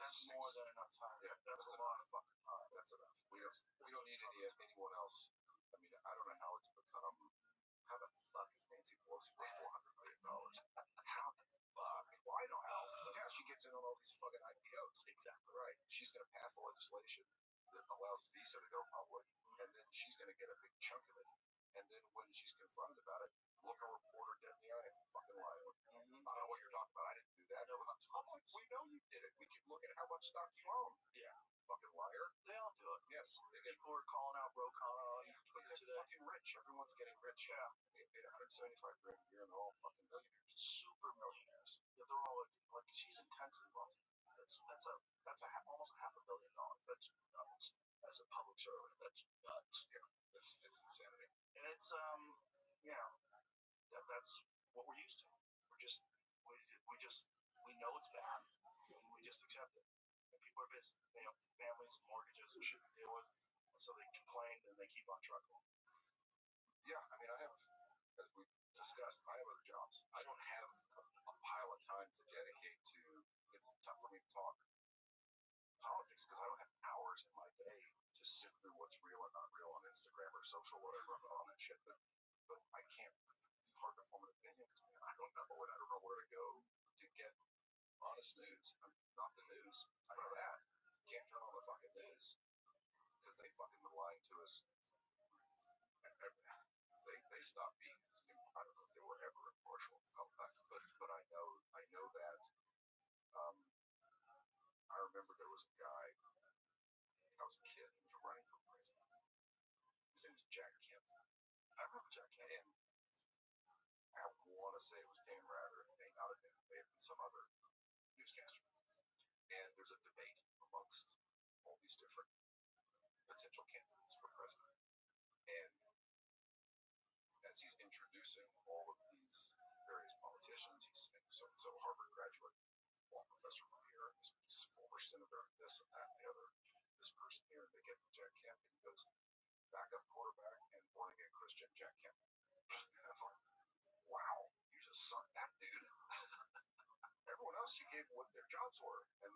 That's more than enough time. Yeah, that's a lot of fucking time. That's enough. We don't need anyone else. I mean, I don't know how it's become. How the fuck is Nancy Pelosi worth $400 million? How the fuck? Well, I know how. Yeah, she gets in on all these fucking IPOs. Exactly right. She's going to pass the legislation that allows Visa to go public, and then she's going to get a big chunk of it. And then when she's confronted about it, look a reporter dead in the eye and fucking lie. I don't know what you're talking about. I didn't do that. No, it's public. We know you did it. We can look at how much stock you own. Yeah. Fucking liar. They all do it. Yes. People are calling out Rokana on Twitter today. Fucking rich. Everyone's getting rich. Yeah. They paid $175 grand a year and they're all fucking millionaires. Super millionaires. Yeah, they're all like she's intensely wealthy. That's almost $500 million. That's nuts. As a public servant, that's nuts. Yeah. It's insanity. And it's that's what we're used to. We know it's bad, and we just accept it. And people are busy. Families, mortgages, and shit to deal with, and so they complain and they keep on trucking. Yeah, I mean, as we discussed, I have other jobs. I don't have a pile of time to dedicate to. It's tough for me to talk politics because I don't have hours in my day to sift through what's real and not real on Instagram or social, whatever. I'm not on that shit, but I can't. It's hard to form an opinion because I don't know, and I don't know where to go to get honest news. I'm not the news. I know that. You can't turn on the fucking news because they fucking been lying to us. They stopped being. I don't know if they were ever impartial, but I know that. I remember there was a guy. I was a kid. He was running for president. His name was Jack Kemp. I remember Jack Kemp. I want to say it was Dan Rather. It may not have been. It may have been some other newscaster. And there's a debate amongst all these different potential candidates for president. And as he's introducing all of these various politicians, he's saying so Harvard graduate, law professor from here, this former senator, this and that and the other, this person here, and they get Jack Kemp, and he goes, backup quarterback and born again Christian Jack Kemp. And I thought, wow, you just sunk that dude. Everyone else you gave what their jobs were and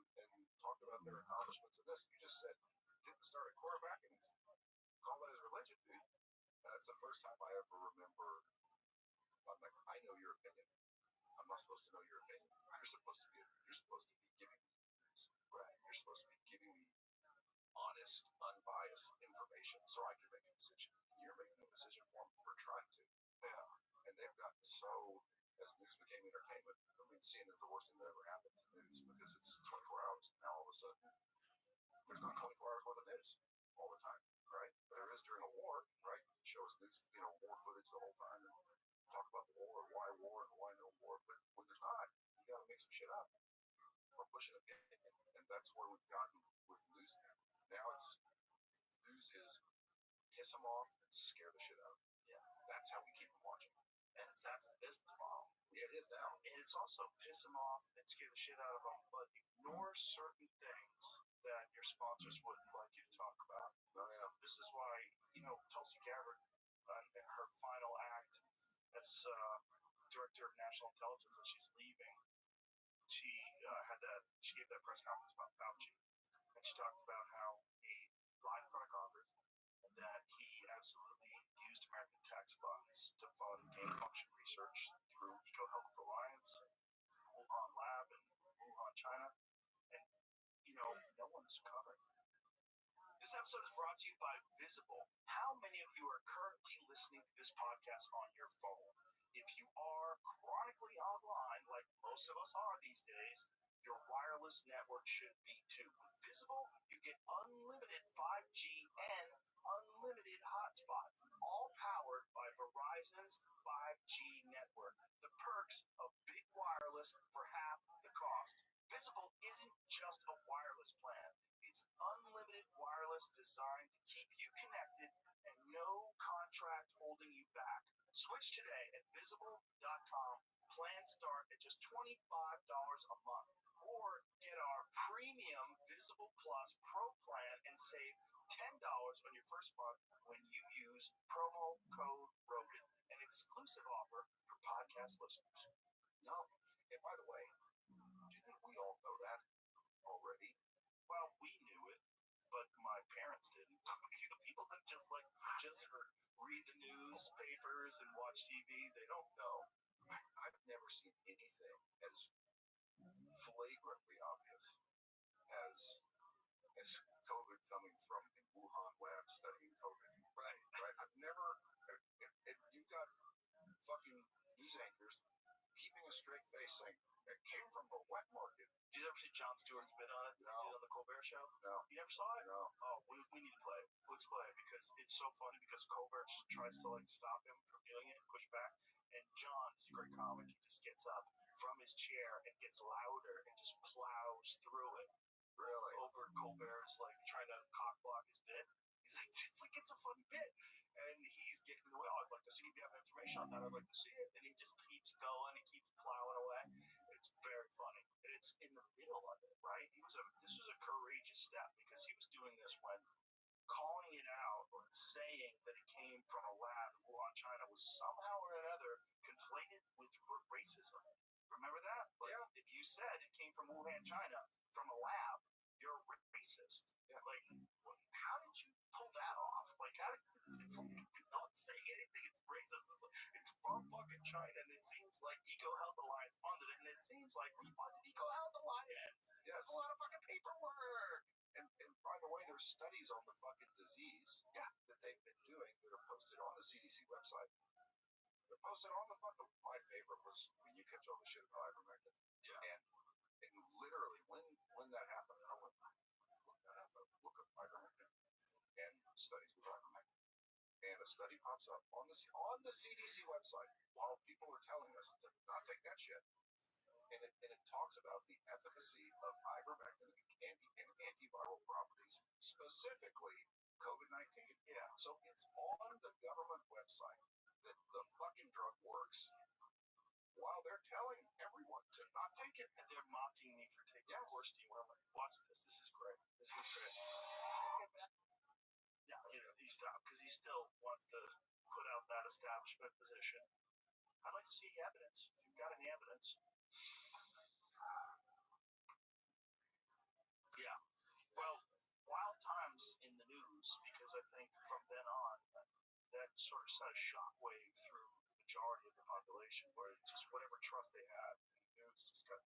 talked about their accomplishments in this. You just said didn't start at quarterback and call that his religion, dude. That's the first time I ever remember. I'm like, I know your opinion. I'm not supposed to know your opinion. You're supposed to be giving me news. Right. You're supposed to be giving me honest, unbiased information so I can make a decision. You're making a decision for me. We're trying to. Yeah. And they've gotten so, as news became entertainment, I mean, CNN's the worst thing that ever happened to news because it's 24 hours. Now all of a sudden, there's not 24 hours worth of news all the time, right? But there is during a war, right? Show us news, war footage the whole time and talk about the war and why no war. But when there's not, you got to make some shit up or push an opinion. And that's where we've gotten with news now. Now it's news is piss them off and scare the shit out of them. Yeah. That's how we keep them watching. And that's the business model. Yeah, it is now. And it's also piss them off and scare the shit out of them, but ignore certain things that your sponsors would like you to talk about. Oh, yeah. This is why, Tulsi Gabbard, in her final act as director of national intelligence, as she's leaving, she gave that press conference about Fauci, and she talked about how lied in front of Congress that he absolutely used American tax funds to fund gain function research through EcoHealth Alliance, Wuhan Lab, and Wuhan, China. And, no one's covering. This episode is brought to you by Visible. How many of you are currently listening to this podcast on your phone? If you are chronically online, like most of us are these days, your wireless network should be too. With Visible, you get unlimited 5G and unlimited hotspot, all powered by Verizon's 5G network. The perks of big wireless for half the cost. Visible isn't just a wireless plan. It's unlimited wireless designed to keep you connected and no contract holding you back. Switch today at visible.com. Plans start at just $25 a month. Or get our premium Visible Plus Pro plan and save $10 on your first month when you use promo code Rogan, an exclusive offer for podcast listeners. No, and by the way, didn't we all know that already? Well, we knew it, but my parents didn't. People that just read the newspapers and watch TV, they don't know. I've never seen anything as flagrantly obvious as COVID coming from the Wuhan lab studying COVID. Right. I've never, and you've got fucking news anchors keeping a straight face saying it came from the wet market. Did you ever see Jon Stewart's bit on it? No. On the Colbert Show? No. You never saw it? No. Oh, we need to play it. Let's play it because it's so funny because Colbert tries to stop him from doing it and push back. And John is a great comic. He just gets up from his chair and gets louder and just plows through it. Really? Over Colbert's trying to cockblock his bit. He's like, it's a funny bit. And he's getting in the way. Oh, I'd like to see if you have information on that. I'd like to see it. And he just keeps going. He keeps plowing away. It's very funny. And it's in the middle of it, right? This was a courageous step because he was doing this when calling it out or saying that it came from a lab in Wuhan, China was somehow or another conflated with racism. Remember that? If you said it came from Wuhan, China, from a lab, you're a racist. Yeah. How did you pull that off? How did you not say anything? It's racist. It's from fucking China, and it seems like EcoHealth Alliance funded it, and it seems like we funded EcoHealth Alliance. Yes. That's a lot of fucking paperwork. And by the way, there's studies on the fucking disease that they've been doing that are posted on the CDC website. They're posted on the fucking. My favorite was when you catch all the shit about ivermectin. Yeah. And literally, when that happened, I went, look up ivermectin and studies with ivermectin. And a study pops up on the CDC website while people are telling us to not take that shit. And it talks about the efficacy of ivermectin and antiviral properties, specifically COVID-19. Yeah. So it's on the government website that the fucking drug works while they're telling everyone to not take it. And they're mocking me for taking the course. Do you want to watch this? This is great. Yeah, he stopped because he still wants to put out that establishment position. I'd like to see evidence. If you've got any evidence. Yeah. Well, wild times in the news because I think from then on, that sort of sent a shockwave through the majority of the population where just whatever trust they had in the news just got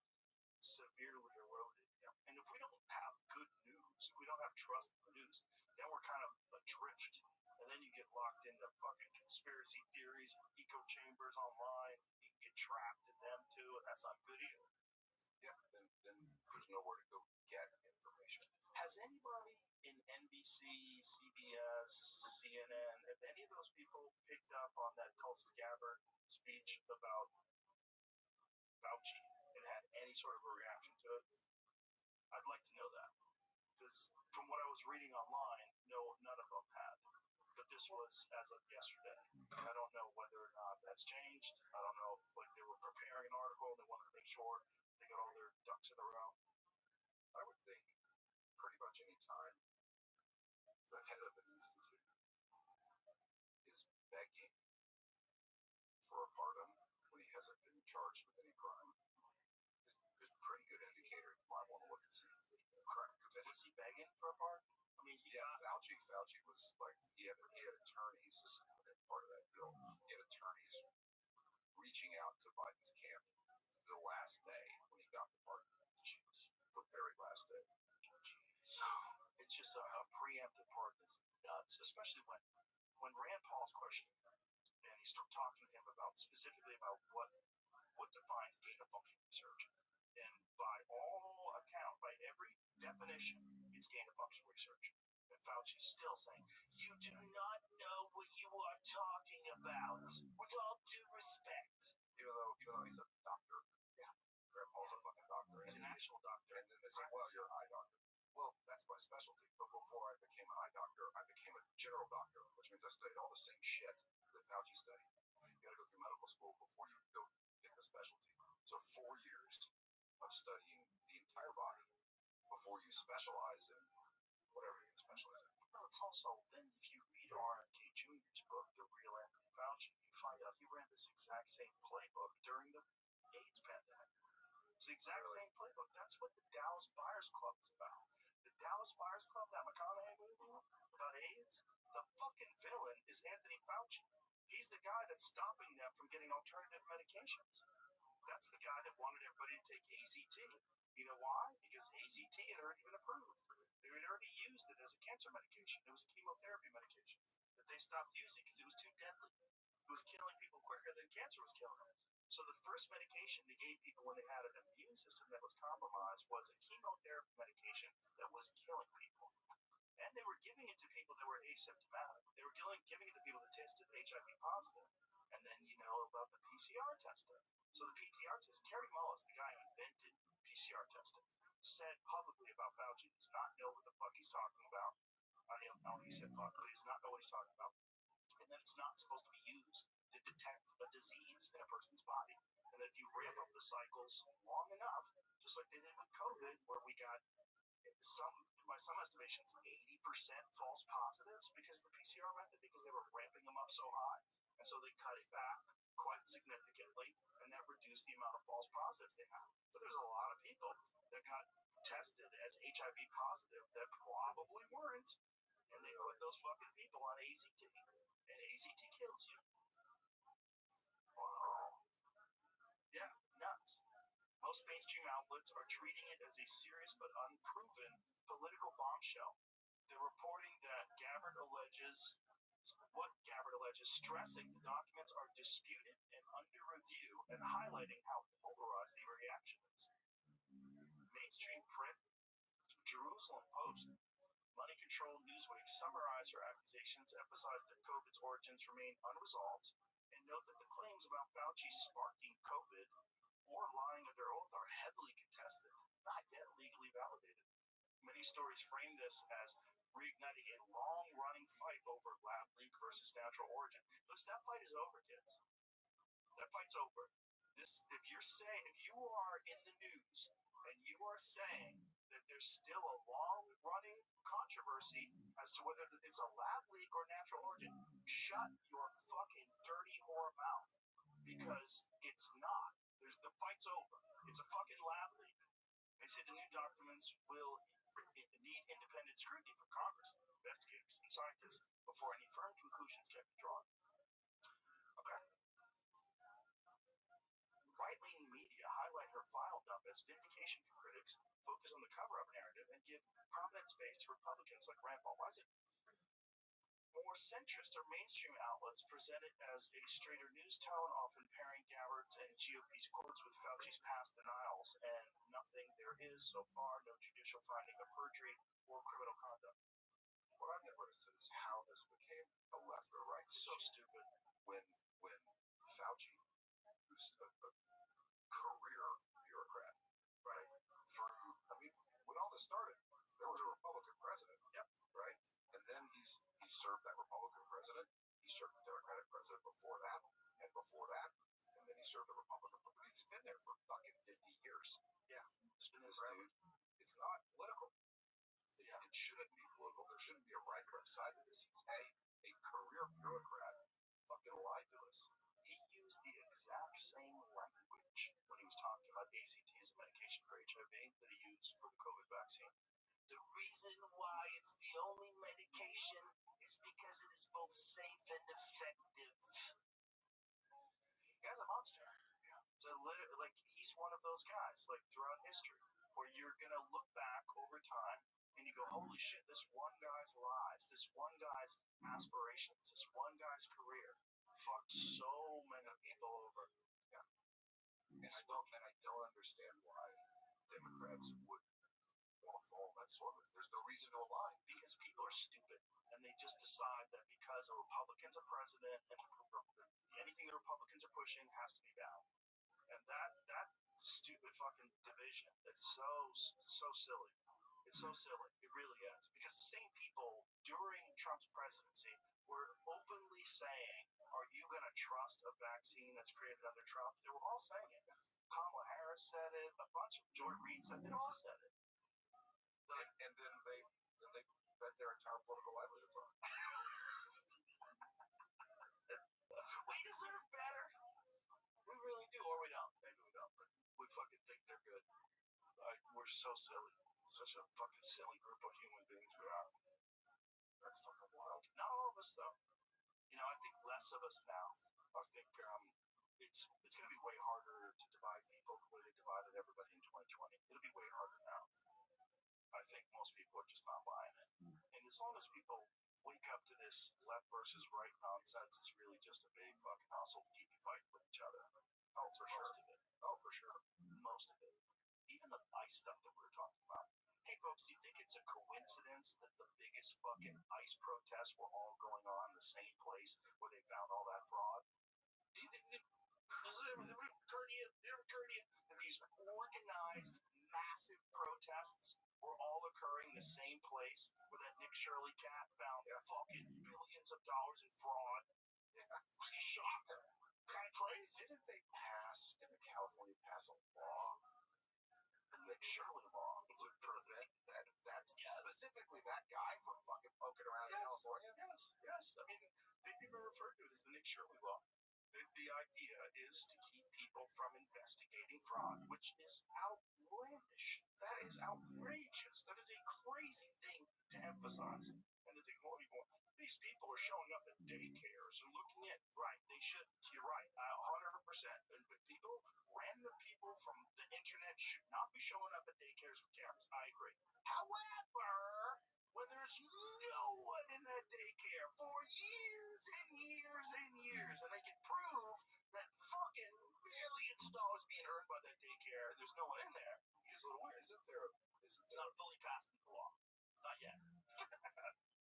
severely eroded. Yeah. And if we don't have good news, if we don't have trust in the news, then we're kind of adrift. And then you get locked into fucking conspiracy theories, echo chambers online. You can get trapped in them too, and that's not good either. Yeah, then there's nowhere to go get information. Has anybody in NBC, CBS, CNN, have any of those people picked up on that Tulsi Gabbard speech about Fauci and had any sort of a reaction to it? I'd like to know that. Because from what I was reading online, no, none of them had. But this was as of yesterday. I don't know whether or not that's changed. I don't know if they were preparing an article and they wanted to make sure they got all their ducks in a row. I would think pretty much any time the head of an institute is begging for a pardon when he hasn't been charged with any crime is a pretty good indicator. You might want to look and see if there's been a crime committed. Was he begging for a pardon? I mean, Fauci Fauci was like, he had attorneys, this is part of that bill, he had attorneys reaching out to Biden's camp the last day when he got the pardon. The very last day. So it's just a preemptive pardon is nuts, especially when Rand Paul's questioning him and he's talking to him about specifically about what defines gain of function research. And by all account, by every definition, it's gain of function research. And Fauci's still saying, you do not know what you are talking about. With all due respect. Even though he's a doctor. Yeah. Rand Paul's a fucking doctor. He's an actual doctor. And then they say, well, you're an eye doctor. Well, that's my specialty. But before I became an eye doctor, I became a general doctor, which means I studied all the same shit that Fauci studied. You gotta go through medical school before you go get the specialty. So 4 years of studying the entire body before you specialize in whatever you specialize in. Well, it's also, then if you read RFK Jr.'s book, The Real Anthony Fauci, you find out he ran this exact same playbook during the AIDS pandemic. It's the exact same playbook. That's what the Dallas Buyers Club is about. The Dallas Buyers Club, that McConaughey movie about AIDS, the fucking villain is Anthony Fauci. He's the guy that's stopping them from getting alternative medications. That's the guy that wanted everybody to take AZT. You know why? Because AZT had already been approved. They had already used it as a cancer medication. It was a chemotherapy medication that they stopped using because it was too deadly. It was killing people quicker than cancer was killing them. So the first medication they gave people when they had an immune system that was compromised was a chemotherapy medication that was killing people. And they were giving it to people that were asymptomatic. They were giving it to people that tested HIV positive. And then you know about the PCR testing. So the PCR test, Kerry Mullis, the guy who invented PCR testing, said publicly about Fauci does not know what the fuck he's talking about. He said fuck, but he does not know what he's talking about. And that it's not supposed to be used to detect a disease in a person's body. And that if you ramp up the cycles long enough, just like they did with COVID, where we got by some estimations, 80% false positives because of the PCR method, because they were ramping them up so high. And so they cut it back quite significantly, and that reduced the amount of false positives they have. But there's a lot of people that got tested as HIV positive that probably weren't, and they put those fucking people on AZT, and AZT kills you. Wow. Yeah, nuts. Most mainstream outlets are treating it as a serious but unproven political bombshell. They're reporting that Gabbard alleges, stressing the documents are disputed and under review, and highlighting how polarized the reaction is. Mainstream print, Jerusalem Post, Money Control Newsweek summarize her accusations, emphasize that COVID's origins remain unresolved, and note that the claims about Fauci sparking COVID or lying under oath are heavily contested, not yet legally validated. Many stories frame this as reigniting a long-running fight over lab leak versus natural origin. Listen, that fight is over, kids. That fight's over. If you are in the news and you are saying that there's still a long-running controversy as to whether it's a lab leak or natural origin, shut your fucking dirty whore mouth, because it's not. The fight's over. It's a fucking lab leak. They say the new documents will need independent scrutiny from Congress, investigators, and scientists before any firm conclusions can be drawn. Okay. Right-leaning media highlight her file dump as vindication for critics, focus on the cover-up narrative, and give prominent space to Republicans like Rand Paul. Why is it more centrist or mainstream outlets present it as a straighter news tone, often pairing Gabbard's and GOP's quotes with Fauci's past denials, and nothing there is so far, no judicial finding of perjury or criminal conduct. What I've never understood is how this became a left or right. So stupid. When Fauci, who's a career bureaucrat, right? When all this started, there was a Republican president, yep, right? And then he served that Republican president. He served the Democratic president before that, and then he served the Republican. But he's been there for fucking 50 years. Yeah, it's been this dude. It's not political. Yeah. It shouldn't be political. There shouldn't be a right left side to this. He's a career bureaucrat. Fucking lied to us. He used the exact same language when he was talking about AZT as a medication for HIV that he used for the COVID vaccine. The reason why it's the only medication is because it is both safe and effective. Guy's a monster. So like he's one of those guys, like throughout history, where you're gonna look back over time and you go, holy shit, this one guy's lives, this one guy's aspirations, this one guy's career fucked so many people over. Yeah. And I don't understand why Democrats would want to follow that sort of. There's no reason to align. Because people are stupid and they just decide that because a Republican's a president and anything the Republicans are pushing has to be bad. And that stupid fucking division, it's so silly. It's so silly. It really is. Because the same people during Trump's presidency were openly saying, are you going to trust a vaccine that's created under Trump? They were all saying it. Kamala Harris said it. A bunch of Joy Reid said it. They all said it. And then they bet their entire political livelihoods on it. We deserve better. We really do, or we don't. Maybe we don't, but we fucking think they're good. We're so silly. Such a fucking silly group of human beings we are. That's fucking wild. Not all of us, though. You know, I think less of us now. I think it's going to be way harder to divide people the way they divided everybody in 2020. It'll be way harder now. I think most people are just not buying it. And as long as people wake up to this left versus right nonsense, it's really just a big fucking hustle to keep you fighting with each other. Oh, for sure. Most of it. Oh, for sure. Most of it. Even the ICE stuff that we were talking about. Hey, folks, do you think it's a coincidence that the biggest fucking ICE protests were all going on in the same place where they found all that fraud? Do you think that these organized, massive protests were all occurring in the same place where that Nick Shirley cat found fucking billions of dollars in fraud? Yeah. Shocker. Kind of crazy. Didn't California pass a law? The Nick Shirley law to prevent that specifically that guy from fucking poking around in California? Yes. I mean, they've even referred to it as the Nick Shirley law. The idea is to keep people from investigating fraud, which is outlandish. That is outrageous. That is a crazy thing to emphasize. And to think, well, these people are showing up at daycares and looking at, right, they should, you're right, 100%. But random people from the internet should not be showing up at daycares with cameras. I agree. However, when there's no one in that daycare for years and years and years, and they can prove that fucking millions of dollars being earned by that daycare, and there's no one in there, it's a little weird. It's not fully passed into law. Not yet.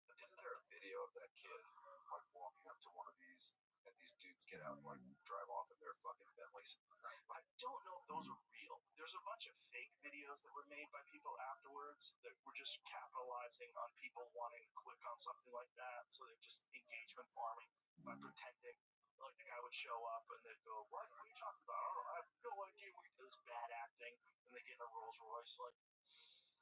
Isn't there a video of that kid, like, walking up to one of these, and these dudes get out and, like, drive off in their fucking Bentleys? I don't know if those are real. There's a bunch of fake videos that were made by people afterwards that were just capitalizing on people wanting to click on something like that. So they're just engagement farming by pretending. Like the guy would show up and they'd go, what are you talking about? I have no idea what it is, bad acting. And they get in a Rolls Royce, like,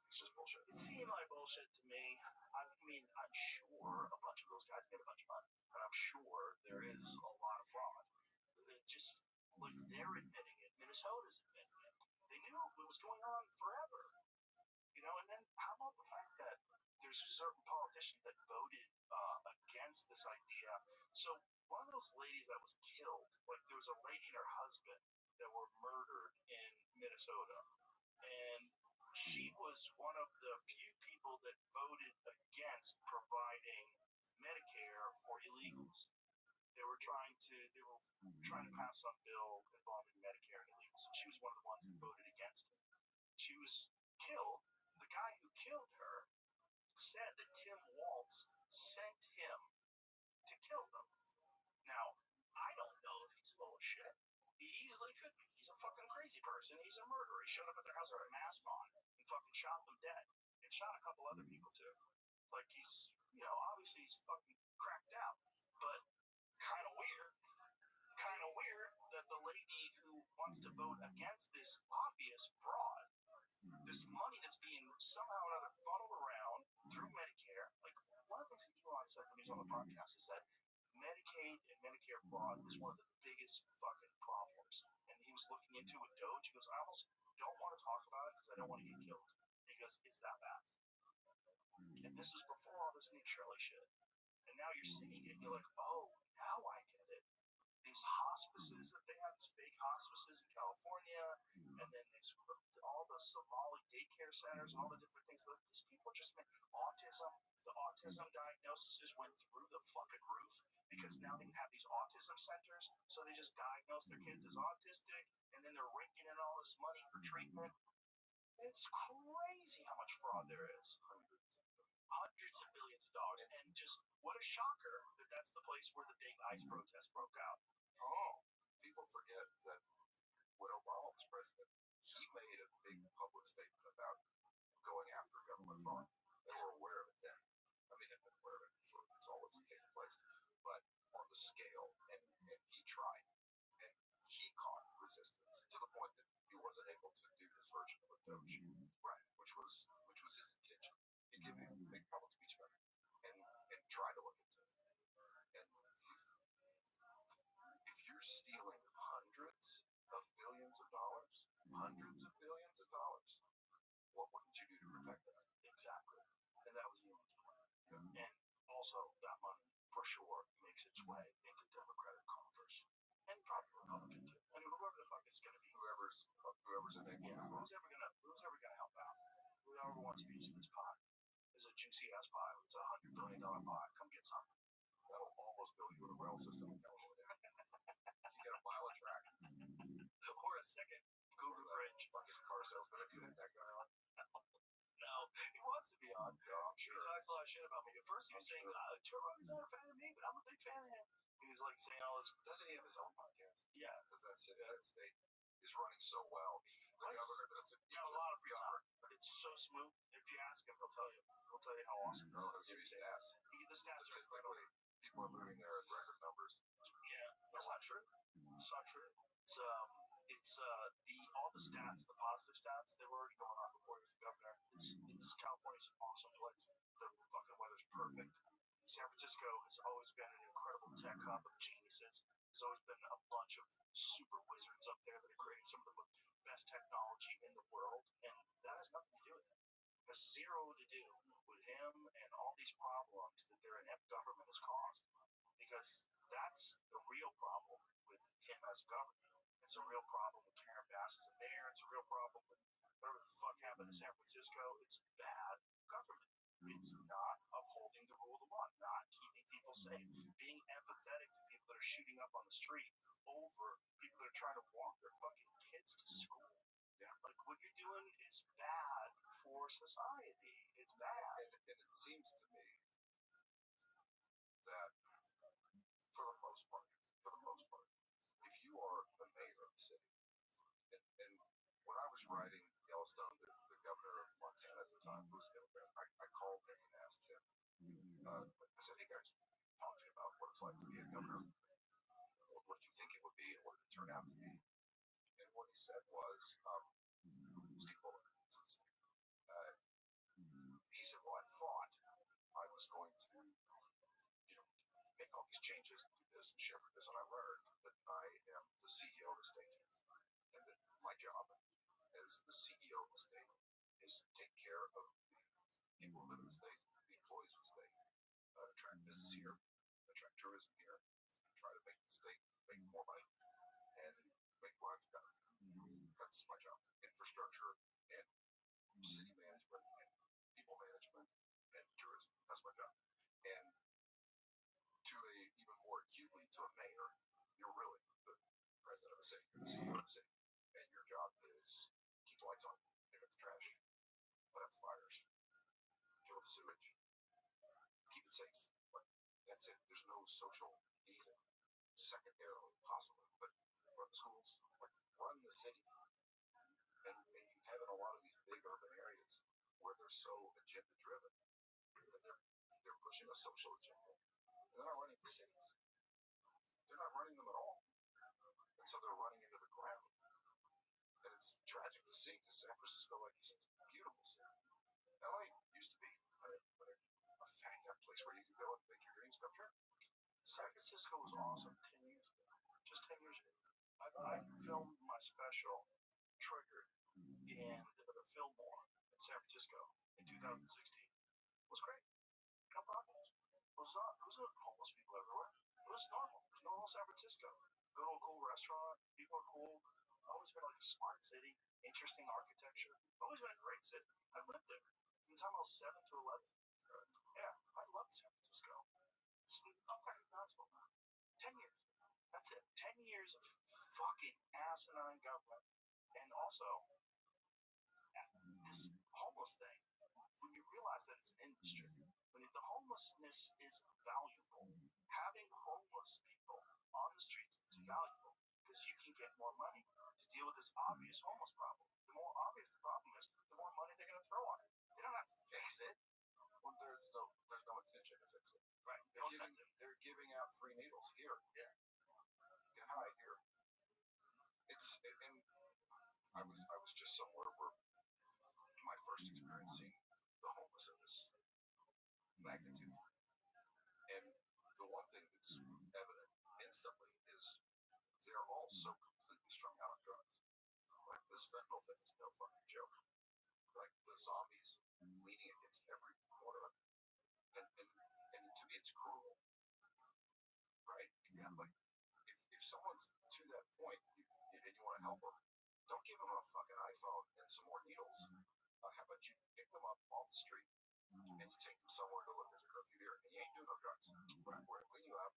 it's just bullshit. It seemed like bullshit to me. I mean, I'm sure a bunch of those guys made a bunch of money. And I'm sure there is a lot of fraud. It just, like, they're admitting it. Minnesota's admitting it. They knew it was going on forever. You know, and then how about the fact that there's certain politicians that voted against this idea? So one of those ladies that was killed, like there was a lady and her husband that were murdered in Minnesota. And she was one of the few people that voted against providing Medicare for illegals. They were trying to pass some bill involving Medicare and illegals. And she was one of the ones that voted against it. She was killed. The guy who killed her said that Tim Walz sent him to kill them. Now, I don't know if he's full of shit. He easily could be. He's a fucking crazy person. He's a murderer. He showed up at their house with a mask on and fucking shot them dead. And shot a couple other people too. Like he's, you know, obviously he's fucking cracked out. But kind of weird. Kind of weird that the lady who wants to vote against this obvious fraud, this money that's being somehow or another funneled around through Medicare, like one of the things that Elon said when he was on the podcast is that Medicaid and Medicare fraud is one of the biggest fucking problems. And he was looking into it, Doge. He goes, I almost don't want to talk about it because I don't want to get killed because it's that bad. This was before all this Nick Shirley shit. And now you're seeing it, and you're like, oh, now I get it. These hospices that they have, these fake hospices in California, and then these all the Somali daycare centers, all the different things. These people just meant autism. The autism diagnosis just went through the fucking roof because now they have these autism centers, so they just diagnose their kids as autistic, and then they're raking in all this money for treatment. It's crazy how much fraud there is. Hundreds of billions of dollars, and just what a shocker that that's the place where the big ICE protest broke out. Oh, people forget that when Obama was president, he made a big public statement about going after government fraud. They were aware of it then. I mean, they've been aware of it for it's always taken place, but on the scale, and he tried, and he caught resistance to the point that he wasn't able to do his version of a doge, right? Which was his intention. He gave a big public speech about it, and try to look into it. And if you're stealing hundreds of billions of dollars, what wouldn't you do to protect that? Exactly. And that was the only plan. Yeah. And also, that money, for sure, makes its way into Democratic coffers. And probably Republican, too. And whoever the fuck it's going to be. Whoever's enabling the fraud. Who's ever gonna help out? Whoever wants a piece of this pie. It's a juicy ass pie. It's $100 billion pie. Come get some. That'll almost build you a rail system in California. You get a mile of track. Or a second Goober Bridge. Fucking car salesman, if you hit that guy on. No, he wants to be on. Yeah, I'm sure. He talks a lot of shit about me. At first he was saying, Turbo's not a fan of me, but I'm a big fan of him. He was like saying all this. Doesn't he have his own podcast? Yeah. Because that state is running so well. The governor does it. Yeah, a lot of free time. It's so smooth. If you ask him, he'll tell you. He'll tell you how awesome it is. He'll give you stats. The stats are statistically, people are moving there at record numbers. Yeah, that's not true. It's not true. It's all the stats, the positive stats, they were already going on before he was the governor. It's California's an awesome place. The fucking weather's perfect. San Francisco has always been an incredible tech hub of geniuses. There's always been a bunch of super wizards up there that are creating some of the best technology in the world, and that has nothing to do with it. It has zero to do with him and all these problems that their inept government has caused, because that's the real problem with him as a governor. It's a real problem with Karen Bass as a mayor. It's a real problem with whatever the fuck happened in San Francisco. It's bad government. It's not upholding the rule of law, not keeping people safe, being empathetic to people that are shooting up on the street over people that are trying to walk their fucking kids to school. Yeah. Like, what you're doing is bad for society. It's bad. And it seems to me that for the most part, if you are the mayor of the city, and when I was writing Yellowstone, the governor of Montana at the time, who was a Democrat, I called him and asked him, I said, hey guys, talk to me about what it's like to be a governor. What did you think it would be, and what did it turn out to be? And what he said was, Steve Bullock, he said, well, I thought I was going to, make all these changes and do this and shepherd this, and I learned that I am the CEO of the state, and that my job as the CEO of the state is to take care of the people who live in the state, the employees of the state, attract business here, attract tourism here, try to make the state make more money, and make lives better. That's my job. Infrastructure and city management and people management and tourism. That's my job. And even more acutely to a mayor, you're really the president of the city, you're the CEO of the city, and your job is keep the lights on, pick up the trash, put out the fires, deal with the sewage, keep it safe. But that's it. There's no social anything secondarily possible, but run the schools, like run the city. And you have in a lot of these big urban areas where they're so agenda driven, and they're pushing a social agenda. They're not running the cities. They're not running them at all. And so they're running into the ground. And it's tragic to see, because San Francisco, like you said, is a beautiful city. LA used to be a fang up place where you could go and make your dreams come true. San Francisco was awesome 10 years ago. Just 10 years ago. I filmed my special, Triggered, in the Fillmore in San Francisco in 2016. It was great. Those are homeless people everywhere. It was normal. It was normal San Francisco. Go to a cool restaurant. People are cool. Always been like a smart city. Interesting architecture. Always been a great city. I lived there. From the time I was 7 to 11. Yeah, I loved San Francisco. It's unrecognizable. 10 years. That's it. 10 years of fucking asinine government. And also, this homeless thing, when you realize that it's an industry, when the homelessness is valuable, having homeless people on the streets is valuable because you can get more money to deal with this obvious homeless problem. The more obvious the problem is, the more money they're going to throw on it. They don't have to fix it. Well, there's no intention to fix it. Right. They're giving out free needles here. Yeah. Get high here. And I was just somewhere where my first experience seeing the homeless in this magnitude. And the one thing that's evident instantly is they're all so completely strung out on drugs. Like this fentanyl thing is no fucking joke. Like the zombies leaning against every corner. And to me it's cruel. Right? Yeah, like if someone's to that point and you want to help them, don't give them a fucking iPhone and some more needles. How about you pick them up off the street and you take them somewhere to look, there's a curfew here, and you ain't doing no drugs. Right. We're going to clean you up.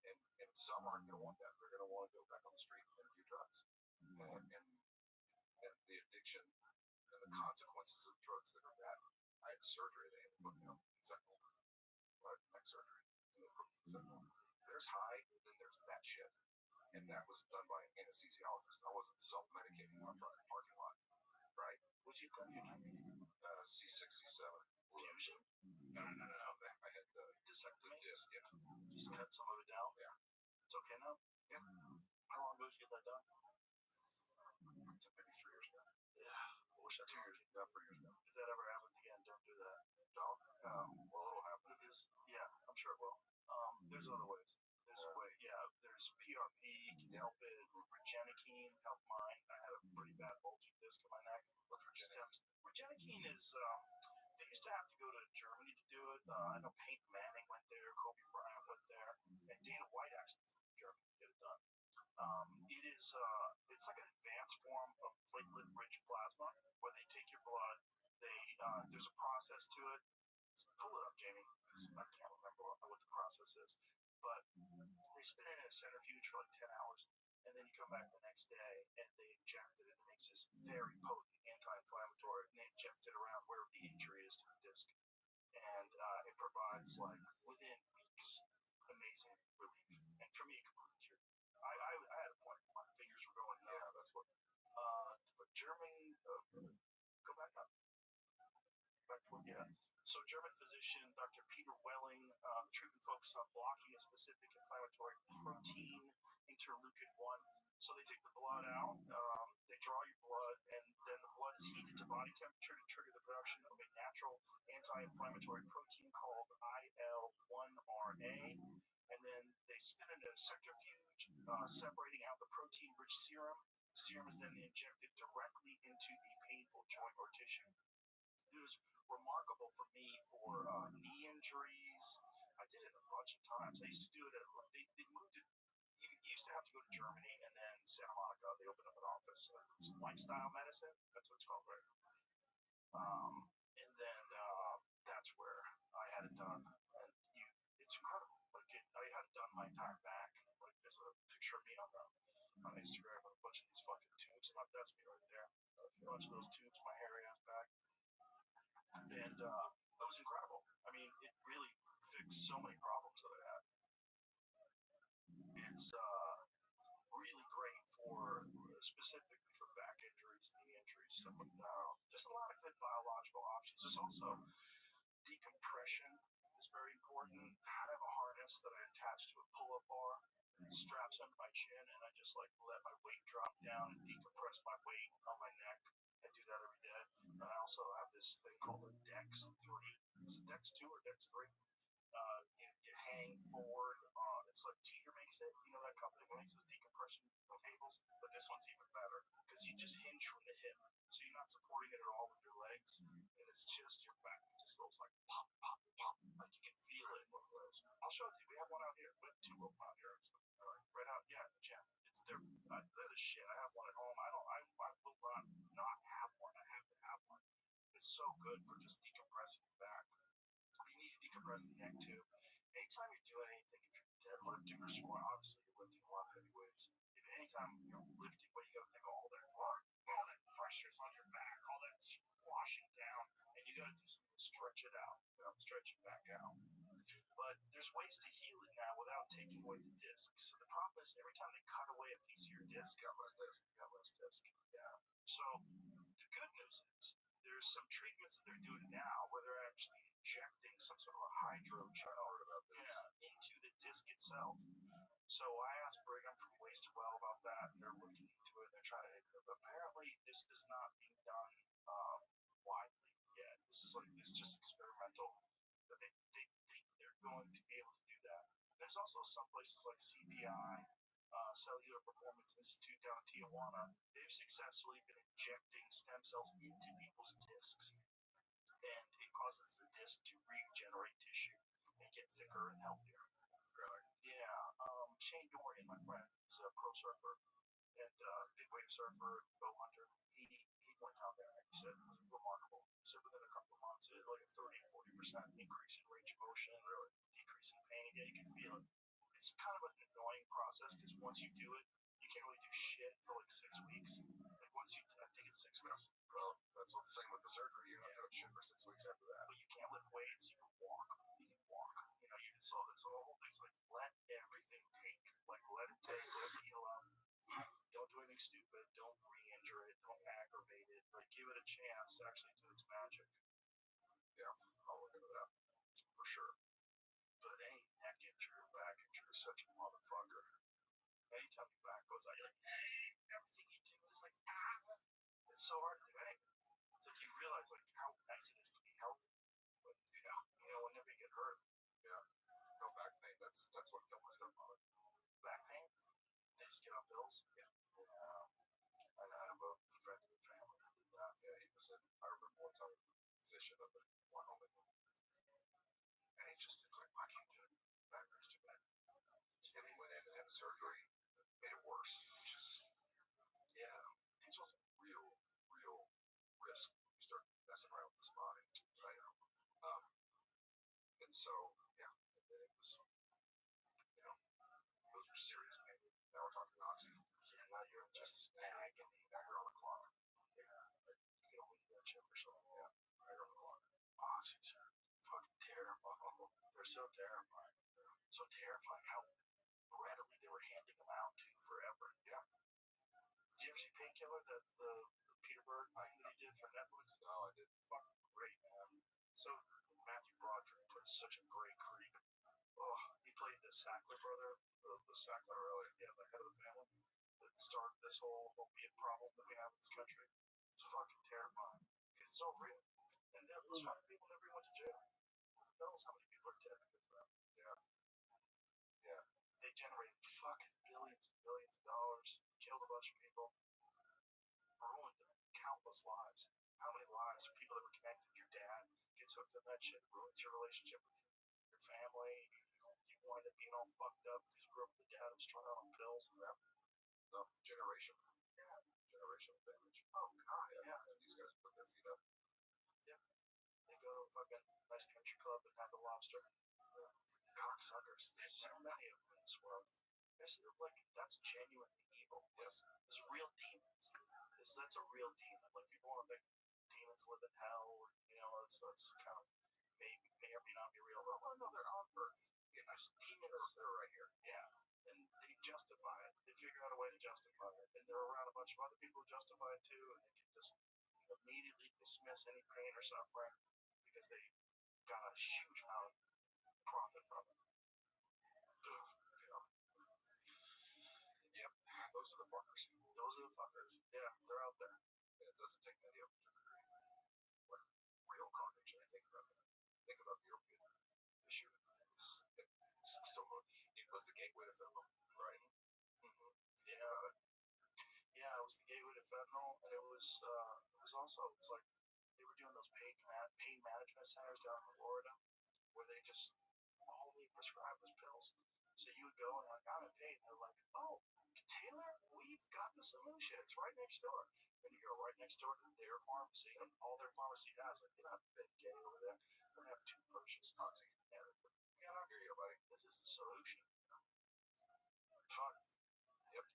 And some aren't going to want that. They're going to want to go back on the street and do drugs. And the addiction and the consequences of drugs that are bad. I had surgery, they had to put me on fentanyl. Neck surgery. And they put me on fentanyl. There's high, and then there's that shit. And that was done by an anesthesiologist. I wasn't self-medicating in front of the parking lot. Right? What'd you do? C67. Fusion? No. I had the Dissectomy? disc, yeah. Just cut some of it down? Yeah. It's okay now? Yeah. How long ago did you get that done? It's maybe 3 years ago. Yeah. I wish I 2 years ago, 3 years ago. If that ever happens again, don't do that. Don't? Well, it'll happen. Yeah, I'm sure it will. There's other ways. There's PRP, can help it. Regenikine helped mine. I had a pretty bad bulging disc in my neck. What's Regenikine? Regenikine is, they used to have to go to Germany to do it. I know Peyton Manning went there, Kobe Bryant went there, and Dana White actually flew to Germany to get it done. It's like an advanced form of platelet-rich plasma where they take your blood. There's a process to it. Pull it up, Jamie, because I can't remember what the process is. But they spin it in a centrifuge for like 10 hours, and then you come back the next day and they inject it, and it makes this very potent anti-inflammatory, and they inject it around where the injury is to the disc. And it provides, like, within weeks, amazing relief. And for me, complete cure. I had a point where my fingers were going numb. Yeah, that's what. But German, go back up. Yeah. So German physician Dr. Peter Welling, treatment focused on blocking a specific inflammatory protein, interleukin-1. So they take the blood out, they draw your blood, and then the blood is heated to body temperature to trigger the production of a natural anti-inflammatory protein called IL-1RA. And then they spin it in a centrifuge, separating out the protein-rich serum. The serum is then injected directly into the painful joint or tissue. It was remarkable for me for knee injuries. I did it a bunch of times. I used to do it at, they moved it. You used to have to go to Germany and then Santa Monica. They opened up an office. It's lifestyle medicine. That's what it's called, right? And then that's where I had it done. And it's incredible. Like I had it done my entire back. Like there's a picture of me on Instagram with a bunch of these fucking tubes. That's me right there. A bunch of those tubes, my hairy ass back. And that was incredible. I mean, it really fixed so many problems that I had. It's really great for specifically for back injuries, knee injuries, stuff like that. Just a lot of good biological options. There's also decompression is very important. I have a harness that I attach to a pull-up bar. It straps under my chin, and I just like let my weight drop down and decompress my weight on my neck. I do that every day. And I also have this thing called a Dex 3. Is it Dex 2 or Dex 3? You hang forward. It's like Teeter makes it. You know that company makes those decompression tables? But this one's even better because you just hinge from the hip. So you're not supporting it at all with your legs. And it's just your back. It just goes like pop, pop, pop. Like you can feel it. a rope out here. Right out, yeah, the gym. They're the shit. I have one at home. I will not have one. I have to have one. It's so good for just decompressing your back. You need to decompress the neck too. Anytime you're doing anything, if you're deadlifting or squat, obviously you're lifting a lot of heavy weights. If anytime you're lifting, what you got to think all that pressure's on your back, all that washing down, and you got to do something to stretch it out, stretch it back out. But there's ways to heal it now without taking away the disc. So the problem is every time they cut away a piece of your disc, you got less disc. Yeah. So the good news is there's some treatments that they're doing now where they're actually injecting some sort of a hydrogel into the disc itself. So I asked Brigham from Ways to Well about that. They're looking into it. They're trying to. Apparently, this is not being done widely yet. This is just experimental. But they're going to be able to do that. There's also some places like CPI, Cellular Performance Institute down in Tijuana. They've successfully been injecting stem cells into people's discs, and it causes the disc to regenerate tissue and get thicker and healthier. Yeah. Shane Dorian, my friend, is a pro surfer and big wave surfer, bow hunter. He went out there and he said it was remarkable. He said within a couple of months, it had like a 30 to 40% increase in range of motion, really decrease in pain. Yeah, you can feel it. It's kind of an annoying process because once you do it, you can't really do shit for like 6 weeks. Like once you, I think it's 6 weeks. Well, that's what's the same with the surgery. You're not doing shit for 6 weeks after that. But you can't lift weights. You can walk. You know, so the whole thing's like let everything take. Like let it take. Let it heal up. Don't do anything stupid. Don't re-injure it. Don't aggravate it. Like give it a chance to actually do its magic. Yeah, I'll look into that for sure. But any neck injury or back injury is such a motherfucker. Anytime your back goes out, you're like, hey, everything you do is like, ah. It's so hard to do anything. It's like you realize like how nice it is to be healthy. But yeah, you know, whenever you get hurt. Yeah. No back pain. That's what killed my stepmother. Back pain? They just get on pills? Yeah. I have a friend in the family who did that. Yeah, he was I remember one time fishing up in Wyoming. And he just like, I can't do it. Back hurts too bad. And he went in and had a surgery that made it worse. Which is, yeah, it's also real risk. You start messing around with the spine. Right? And so, yeah, and then it was, you know, those were serious pain. Now we're talking oxy. Yeah, now you're just agony. Now you're on the clock. Yeah, you can only do that shit for so long. Yeah, now you're on the clock. Oxys are fucking terrifying. They're so terrifying. So terrifying how readily they were handing them out to forever. Yeah. Did you ever see Painkiller, the Peter Berg thing that he did for Netflix? No, I didn't. Fucking great, man. So Matthew Broderick plays such a great creep. Oh, he played the Sackler brother, the Sackler, yeah, the head of the family that started this whole opiate problem that we have in this country. It's fucking terrifying because it's so real. And those fucking people never went to jail. Who knows how many people are dead because of that? Yeah. Yeah. They generated fucking billions and billions of dollars, killed a bunch of people, ruined countless lives. How many lives, people that were connected to your dad, gets hooked on that shit, ruins your relationship with your family. You wind up being all fucked up because you grew up with a dad who was strung out on pills and that. Generation. Yeah. Generational damage. Oh, God, yeah. And these guys put their feet up. Yeah. They go to a fucking nice country club and have the lobster. Cocksuckers. There's so many of them in this world. Like, that's genuinely evil. Yes. It's real demons. That's a real demon. Like, people want to think demons live in hell, or, you know, that's kind of may or may not be real. Well, no, they're on Earth. Yeah, there's demons. They're right here. Yeah. And they justify it. They figure out a way to justify it. And they're around a bunch of other people who justify it too, and they can just immediately dismiss any pain or suffering because they got a huge amount of profit from it. Yep. Those are the fuckers. Those are the fuckers. Yeah, they're out there. And it doesn't take many of them to create like real carnage. I think about that. Think about the opiate issue. It's still going. It was the gateway to fentanyl, right? Mm-hmm. Yeah. Yeah, it was the gateway to fentanyl, and it was also, it's like they were doing those pain management centers down in Florida where they just all they prescribed was pills. So you would go and like, I'm in pain. And they're like, oh, Taylor, we've got the solution. It's right next door. And you go right next door to their pharmacy, and all their pharmacy has, like, they don't have a bed gay over there. They don't have toothbrushes. Nazi. Yeah, I hear you, buddy. This is the solution. Fun. Yep.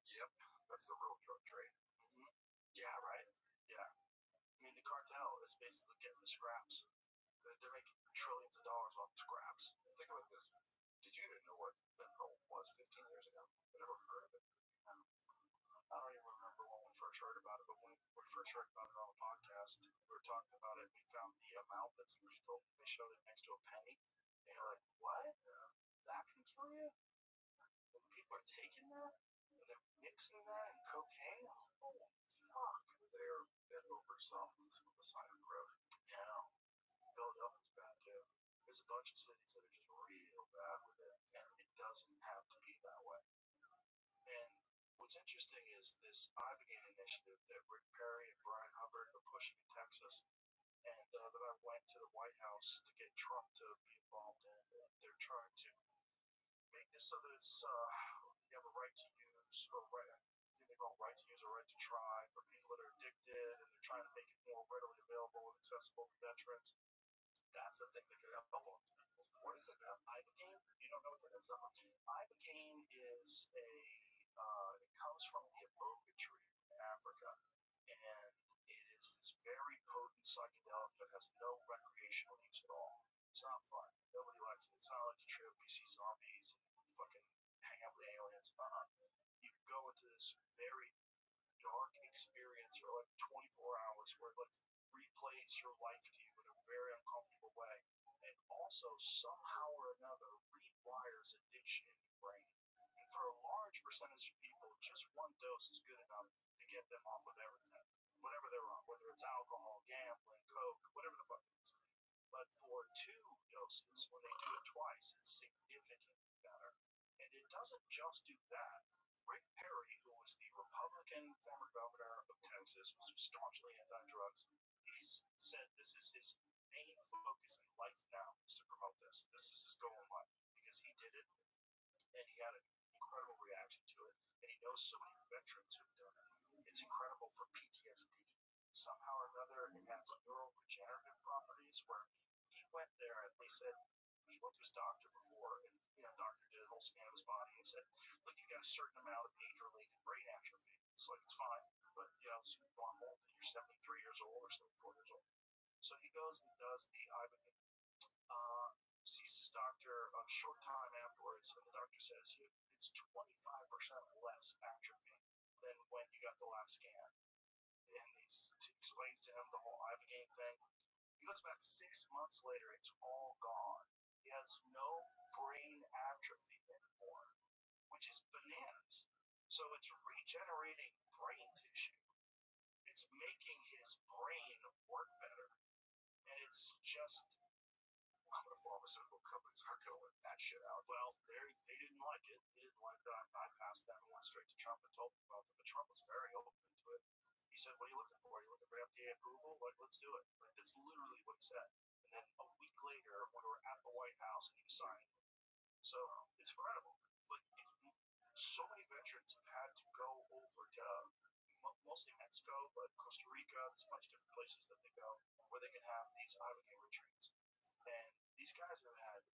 Yep. That's the real drug trade. Mm-hmm. Yeah, right? Yeah. I mean, the cartel is basically getting the scraps. They're making trillions of dollars off scraps. Think about this. Did you even know what fentanyl was 15 years ago? I never heard of it. I don't even remember when we first heard about it, but when we first heard about it on a podcast, we were talking about it. We found the amount that's lethal. They showed it next to a penny. And you're like, what? That can kill you? And people are taking that? And they're mixing that in cocaine? Oh, fuck. They're bent over some on the side of the road. Yeah. Philadelphia's bad too. There's a bunch of cities that are just real bad with it, and it doesn't have to be that way. And what's interesting is this iBegan initiative that Rick Perry and Brian Hubbard are pushing in Texas, and that I went to the White House to get Trump to be involved in. They're trying to make this so that it's you have a right to use, or right, I think they call it right to use or right to try for people that are addicted, and they're trying to make it more readily available and accessible to veterans. That's the thing that could help them. What is it now? Ibogaine? You don't know what that is? Ibogaine is it comes from the iboga tree in Africa, and it is this very potent psychedelic that has no recreational use at all. It's not fun. Nobody likes it. It's not like the trip you see zombies and fucking hang out with aliens. You go into this very dark experience for like 24 hours where it like replays your life to you in a very uncomfortable way, and also somehow or another rewires addiction in your brain. And for a large percentage of people, just one dose is good enough to get them off of everything, whatever they're on, whether it's alcohol, gambling, coke, whatever the fuck it is. But for 2 doses, when they do it twice, it's significantly better. And it doesn't just do that. Rick Perry, who was the Republican former governor of Texas, was staunchly anti-drugs. He's said this is his main focus in life now, is to promote this. This is his goal in life, because he did it, and he had an incredible reaction to it, and he knows so many veterans who've done it. It's incredible for PTSD. Somehow or another, it has neuroregenerative properties where he went there and they said, he went to his doctor before, and doctor did a whole scan of his body and said, look, you got a certain amount of age-related brain atrophy. It's like, it's fine, but it's normal that you're 73 years old or 74 years old. So he goes and does the ibogaine, sees his doctor a short time afterwards, and the doctor says it's 25% less atrophy than when you got the last scan. And he explains to him the whole ibogaine thing. He goes back 6 months later, it's all gone. He has no brain atrophy anymore, which is bananas. So it's regenerating brain tissue. It's making his brain work better. And it's just, the pharmaceutical companies aren't going to let that shit out. Well, they didn't like it. They didn't like that. I passed that and went straight to Trump and told him about it. But Trump was very open to it. He said, what are you looking for? Are you looking for FDA approval? Like, let's do it. Like, that's literally what he said. And then a week later, we were at the White House and he was signing. So it's incredible. But so many veterans have had to go over to mostly Mexico, but Costa Rica, there's a bunch of different places that they go where they can have these ibogaine retreats. And these guys have had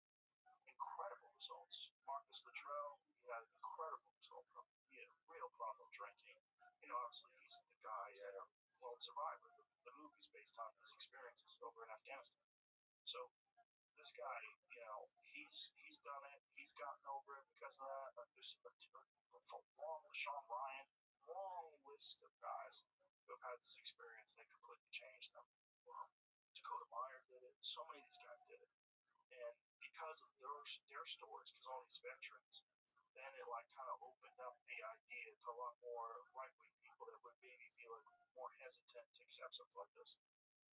incredible results. Marcus Luttrell, he had an incredible result from it. He had a real problem drinking. Obviously he's the guy, Lone Survivor. The movie's based on his experiences over in Afghanistan. So this guy, he's done it. He's gotten over it because of that. There's a long Sean Ryan, long list of guys who have had this experience and it completely changed them. Dakota Meyer did it. So many of these guys did it. And because of their stories, because all these veterans, then it kind of opened up the idea to a lot more right-wing people that would maybe be more hesitant to accept something like this.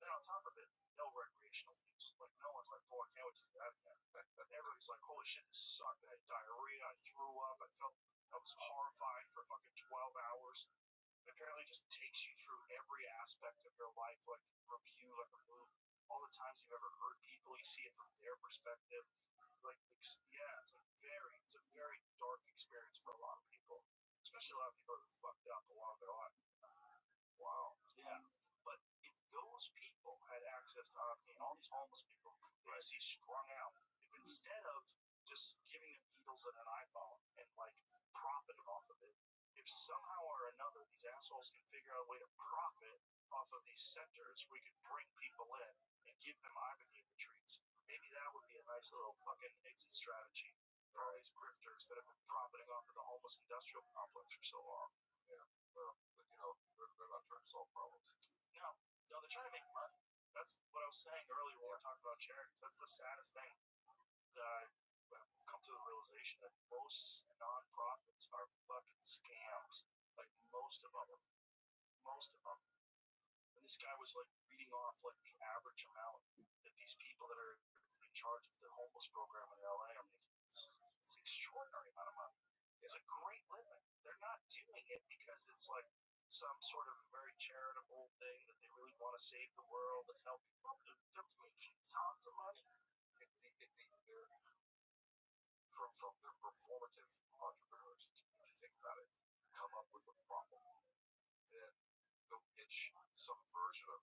Then on top of it, no recreational use. No one's like, boy, I can't wait to do that again. Everybody's like, holy shit, this sucked. I had diarrhea, I threw up, I was horrified for fucking 12 hours. It apparently just takes you through every aspect of your life, review, all the times you've ever hurt people, you see it from their perspective. it's a very dark experience for a lot of people, especially a lot of people that have fucked up along their life. Wow. Yeah. But if those people had access to Omni, all these homeless people that I see strung out, if instead of just giving them needles and an iPhone and like profiting off of it, if somehow or another these assholes can figure out a way to profit off of these centers, we could bring people in and give them Ibogaine retreats. Maybe that would be a nice little fucking exit strategy for all these grifters that have been profiting off of the homeless industrial complex for so long. Yeah, well, but they're not trying to solve problems. No, they're trying to make money. That's what I was saying earlier when we were talking about charities. That's the saddest thing that I've come to the realization that most nonprofits are fucking scams. Like most of them. And this guy was like reading off like the average amount that these people that are in charge of the homeless program in LA are making. It's an extraordinary amount of money. It's a great living. They're not doing it because it's like some sort of very charitable thing that they really want to save the world and help people. They're making tons of money. They're from their performative entrepreneurs, if you think about it, come up with a problem, then they'll pitch some version of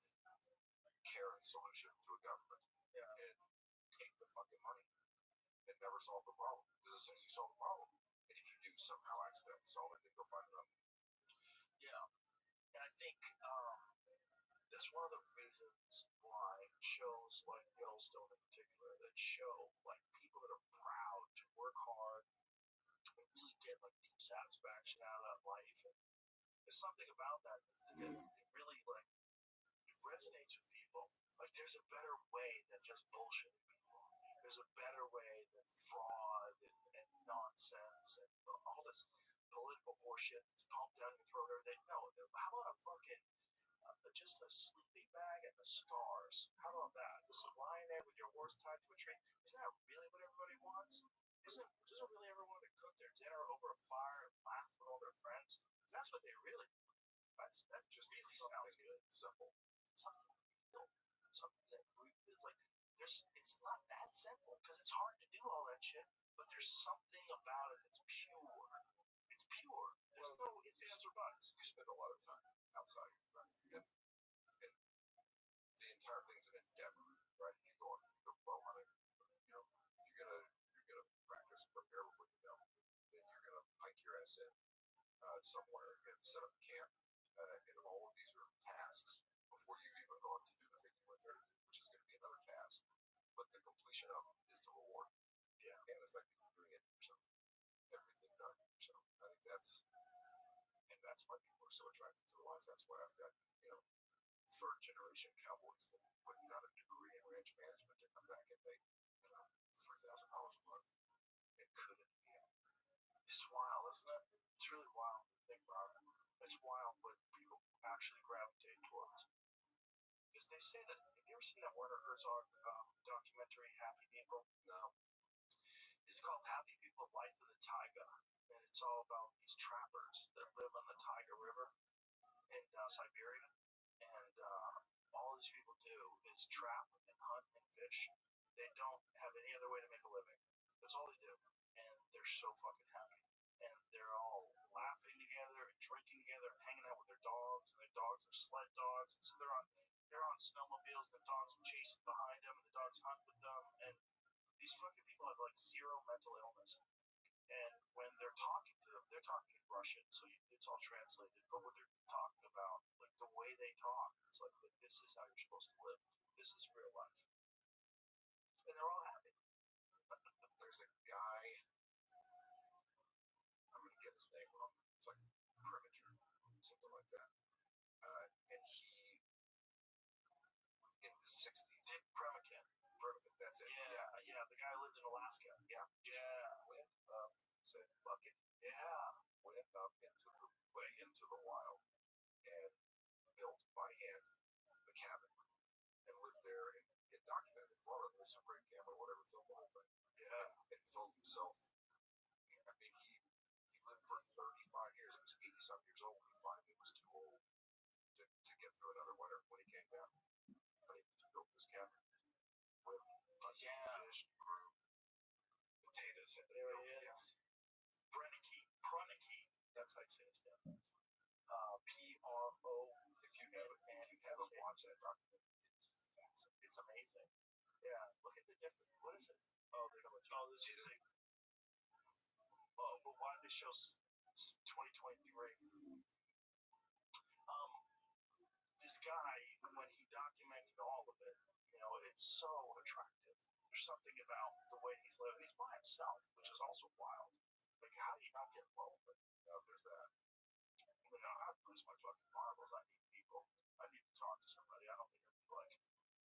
care and solution to a government and take the fucking money and never solve the problem. Because as soon as you solve the problem, and if you do somehow accidentally solve it, then go find another. Yeah. And I think that's one of the reasons why shows like Yellowstone in particular that show like people that are proud to work hard and really get like deep satisfaction out of that life. And there's something about that it really like it resonates with people. Like there's a better way than just bullshit people. There's a better way than fraud and nonsense and all this political horseshit that's pumped down your throat every day. No, how about a fucking just a sleeping bag and the stars? How about that? Just lying there with your horse tied to a tree. Isn't that really what everybody wants? Doesn't really everyone want to cook their dinner over a fire and laugh with all their friends? That's what they really want. That just really sounds good. Simple. Something real. Something that it's like it's not that simple because it's hard to do all that shit. But there's something about it that's pure. It's pure. There's no ifs, ands, or buts. You spend a lot of time outside, right? And the entire thing's an endeavor, right? You go bow hunting, you're gonna practice, prepare before you go. Then you're gonna hike your ass in somewhere and set up camp. And all of these are tasks before you even go on to do the thing you went there to do, which is going to be another task. But the completion of it is the reward. Yeah. And the fact that you're doing it yourself. Everything done yourself. I think that's why people are so attracted to the life. That's why I've got, third generation cowboys that went and got a degree in ranch management to come back and make, $3,000 a month and couldn't be it. It's wild, isn't it? It's really wild to think about it. It's wild what people actually gravitate towards. Because they say that, have you ever seen that Werner Herzog documentary, Happy People? No. It's called Happy People, Life in the Taiga. And it's all about these trappers that live on the Taiga River in Siberia. And all these people do is trap and hunt and fish. They don't have any other way to make a living. That's all they do. And they're so fucking happy. And they're all laughing together and drinking together and hanging out with their dogs. And their dogs are sled dogs. And so they're on snowmobiles. And the dogs are chasing behind them. And the dogs hunt with them. And these fucking people have like zero mental illness. And when they're talking to them, they're talking in Russian, so it's all translated. But what they're talking about, like the way they talk, it's like this is how you're supposed to live. This is real life, and they're all happy. There's a guy, I'm gonna get his name wrong. It's like Premature, something like that. And he in the '60s, Dick Premican. That's it. Yeah. The guy who lives in Alaska. Yeah. Went up, said fuck it. Yeah. Went up into the wild and built by hand the cabin and lived there and documented it. Well, it was a great camera, whatever, filmed the whole thing. Yeah. And filmed himself. I mean, he lived for 35 years. He was 80-some years old. He finally was too old to get through another winter when he came down. But he built this cabin with fish, grew his head. There he is. Pronicky. That's how you say his name. P-R-O. If you haven't watched that documentary, It's amazing. Yeah, look at the difference. What is it? Oh, they're going to. Oh, this is the. Oh, but why did they show 2023? This guy, when he documented all of it, it's so attractive. There's something about the way he's living. He's by himself, which is also wild. Like, how do you not get lonely? There's that. I lose my fucking marbles. I need people. I need to talk to somebody. I don't think I'd be like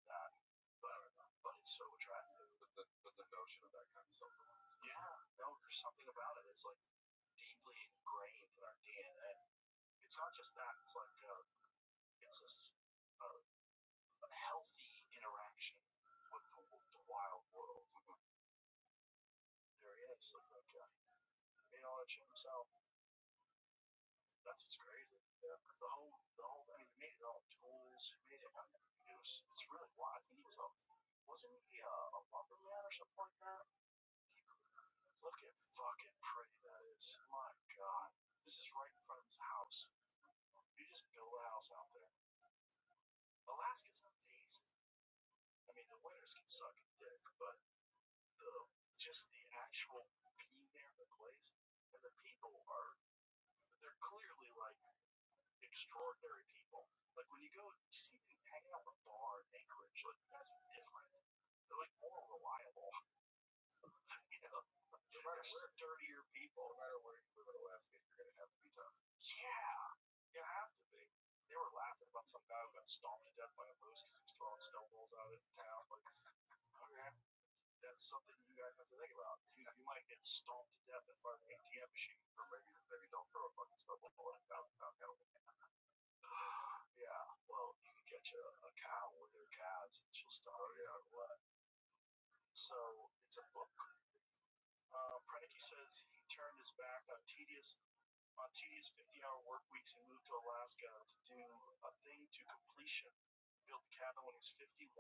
that. But it's so attractive. But the notion of that kind of self-reliance. Yeah, no, there's something about it. It's like deeply ingrained in our DNA. It's not just that. It's like it's a healthy interaction with the wild world. There he is. Look at that guy. All that shit himself. That's what's crazy. Yeah. The whole thing. He made it all tools. He made it. It's really wild. I think he was wasn't he a lumberman or something like that? Look at fucking pretty that is. My God. This is right in front of his house. You just build a house out there. Alaska's amazing. I mean, the winters can suck a dick, but just the actual being there, the place, and the people they're clearly like extraordinary people. Like when you go, you see them hanging out at the bar in Anchorage, like you guys are different. They're like more reliable. They're sturdier people. No matter where you live in Alaska, you're going to have to be tough. Yeah, you have to be. They were laughing about some guy who got stomped to death by a moose because he was throwing snowballs out of town. Like, okay, that's something you guys have to think about. You might get stomped to death in front of an ATM machine, Or maybe don't throw a fucking snowball at a 1,000-pound kettle. Yeah, well, you can catch a cow with her calves and she'll starve you out of what. So, it's a book. Prenicky says he turned his back on tedious 50-hour work weeks and moved to Alaska to do a thing to completion. He built the cabin when he was 51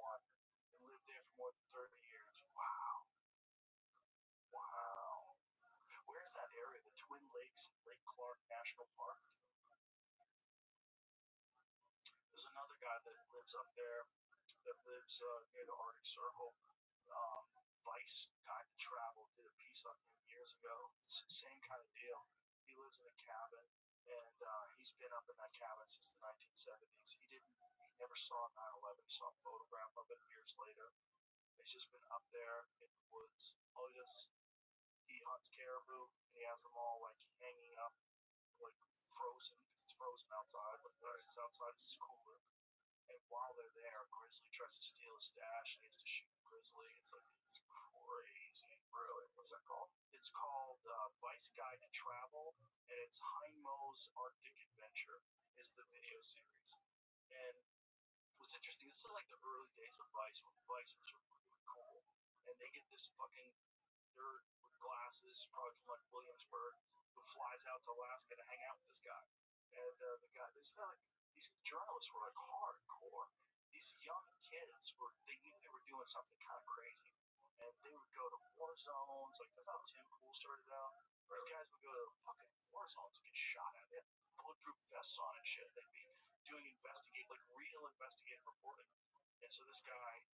and lived there for more than 30 years. Wow. Wow. Where's that area? The Twin Lakes, Lake Clark National Park? There's another guy that lives up there that lives near the Arctic Circle. Vice Guide to Travel did a piece on him years ago. It's the same kind of deal. He lives in a cabin, and he's been up in that cabin since the 1970s. He never saw 9/11. He saw a photograph of it years later. He's just been up there in the woods. All he does is he hunts caribou, and he has them all like hanging up, like frozen because it's frozen outside. Like that's outside, it's cooler. And while they're there, a grizzly tries to steal his stash, and he has to shoot the grizzly. It's crazy. Really? What's that called? It's called Vice Guide to Travel, and it's Heimo's Arctic Adventure is the video series. And what's interesting, this is like the early days of Vice, when Vice was really cool. And they get this fucking nerd with glasses, probably from like Williamsburg, who flies out to Alaska to hang out with this guy. And these journalists were like hardcore. These young kids they knew they were doing something kind of crazy. And they would go to war zones, like that's how Tim Pool started out. These guys would go to fucking war zones and get shot at. They had bulletproof vests on and shit. They'd be doing real investigative reporting. And so this guy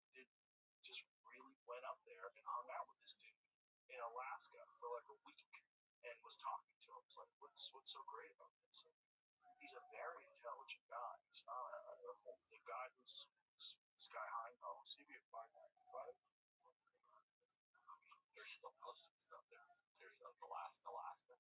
just really went up there and hung out with this dude in Alaska for like a week and was talking to him. It's like, what's so great about this? He's a very intelligent guy. He's not the guy who's this guy Heimo. See if you can find that. There's still posting stuff there. There's the last Alaska.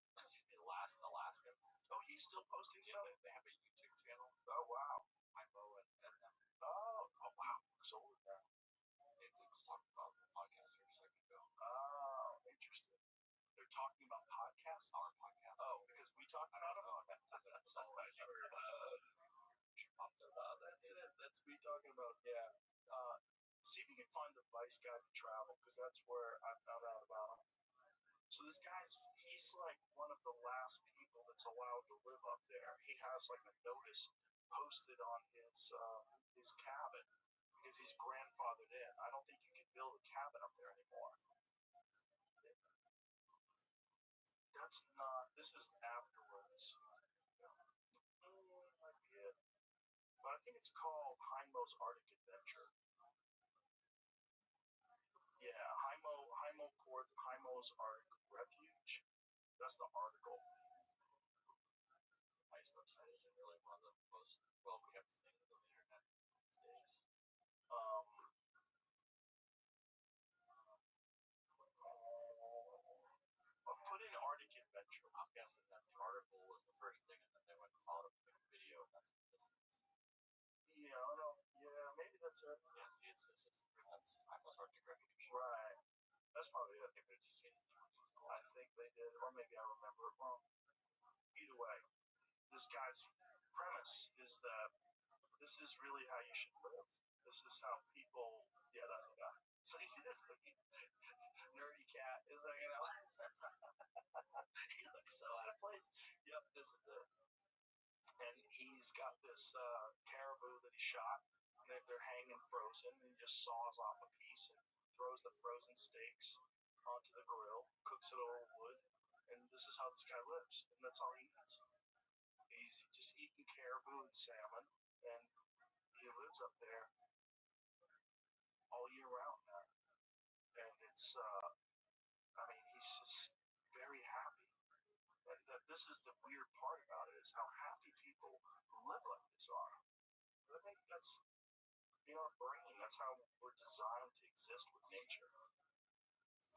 The last Alaskan. Oh, he's still posting stuff? They have a YouTube channel. Oh, wow. Heimo and them. Oh, wow. So they just talked about the podcast here a second ago. Oh, interesting. They're talking about podcasts? Our podcast. Oh, because we talk about it? That's it. That's me talking about, yeah. See if you can find the Vice Guide to Travel, because that's where I found out about him. So this he's like one of the last people that's allowed to live up there. He has like a notice posted on his cabin because he's grandfathered in. I don't think you can build a cabin up there anymore. that's not. This is afterwards. Might be it. But I think it's called Heimo's Arctic Adventure. Yeah, Heimo's Arctic Refuge. That's the article. Ice website isn't really one of the most well kept things on the internet these days. Put in Arctic Adventure. I'm guessing that the article was the first thing, and then they went and followed up with a video, and that's what this is. Yeah, I don't know. Yeah, maybe that's it. Yeah, see, that's Michael's Arctic Refuge. Right. That's probably it. They could have just changed the name. I think they did, or maybe I remember it wrong. Either way, this guy's premise is that this is really how you should live. This is how people. Yeah, that's the guy. So you see this nerdy cat is hanging out. He looks so out of place. Yep, this is it. And he's got this caribou that he shot, and they're hanging frozen, and he just saws off a piece and throws the frozen steaks onto the grill, cooks it over wood, and this is how this guy lives, and that's all he eats. He's just eating caribou and salmon, and he lives up there all year round now. And it's, I mean, he's just very happy. And this is the weird part about it, is how happy people who live like this are. And I think that's in our brain. That's how we're designed to exist with nature. We're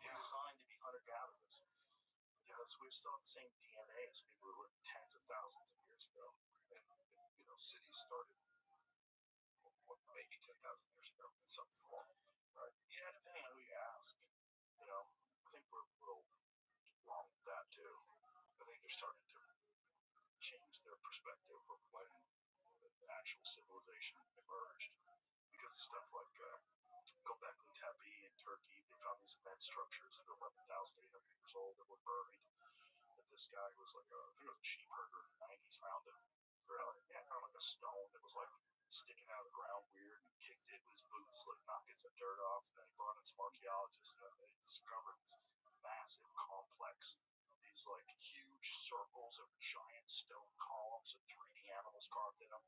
designed to be hunter-gatherers. Because we still have the same DNA as people who lived tens of thousands of years ago. And cities started maybe 10,000 years ago in some form. Right? Yeah, depending on who you ask. I think we're a little wrong with that too. I think they're starting to change their perspective of when the actual civilization emerged. Because of stuff like Göbekli Tepe in Turkey, they found these immense structures that are 11,800 years old that were buried. That this guy was like I think it was a sheep herder in the 90s, found it. Found like a stone that was like sticking out of the ground weird, and kicked it with his boots, like knocking some dirt off, and then he brought in some archaeologists, and they discovered this massive complex, these like huge circles of giant stone columns with 3D animals carved in them,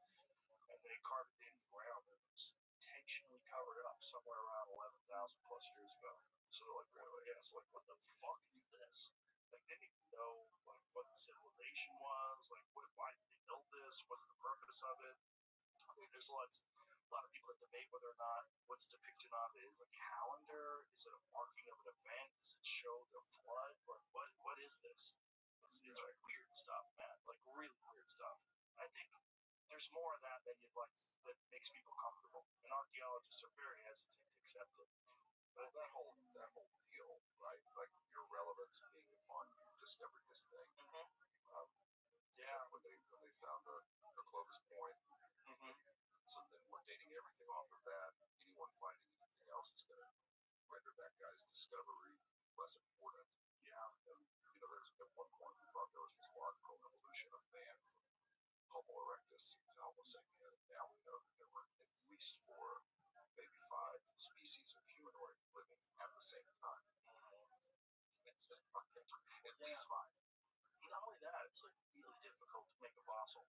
and they carved it in the ground, and it was intentionally covered up somewhere around 11,000 plus years ago. So they're like, really? Yeah, so like, what the fuck is this? Like, they didn't even know like what civilization was, like why did they build this, what's the purpose of it. I mean, there's a lot of people that debate whether or not what's depicted on it is a calendar, is it a marking of an event, does it show the flood, or what is this? It's like weird stuff, man, like really weird stuff. I think there's more of that than you'd like that makes people comfortable, and archaeologists are very hesitant to accept it. But that whole deal, right? Like your relevance being upon you discovered this thing. When they found the Clovis Point. So then we're dating everything off of that. Anyone finding anything else is going to render that guy's discovery less important. Yeah. And, there's at one point we thought there was this logical evolution of man from Homo erectus to Homo sapien. Now we know that there were at least 4, maybe 5 species of humanoid living at the same time. At least 5. Not only that, it's like really difficult to make a fossil.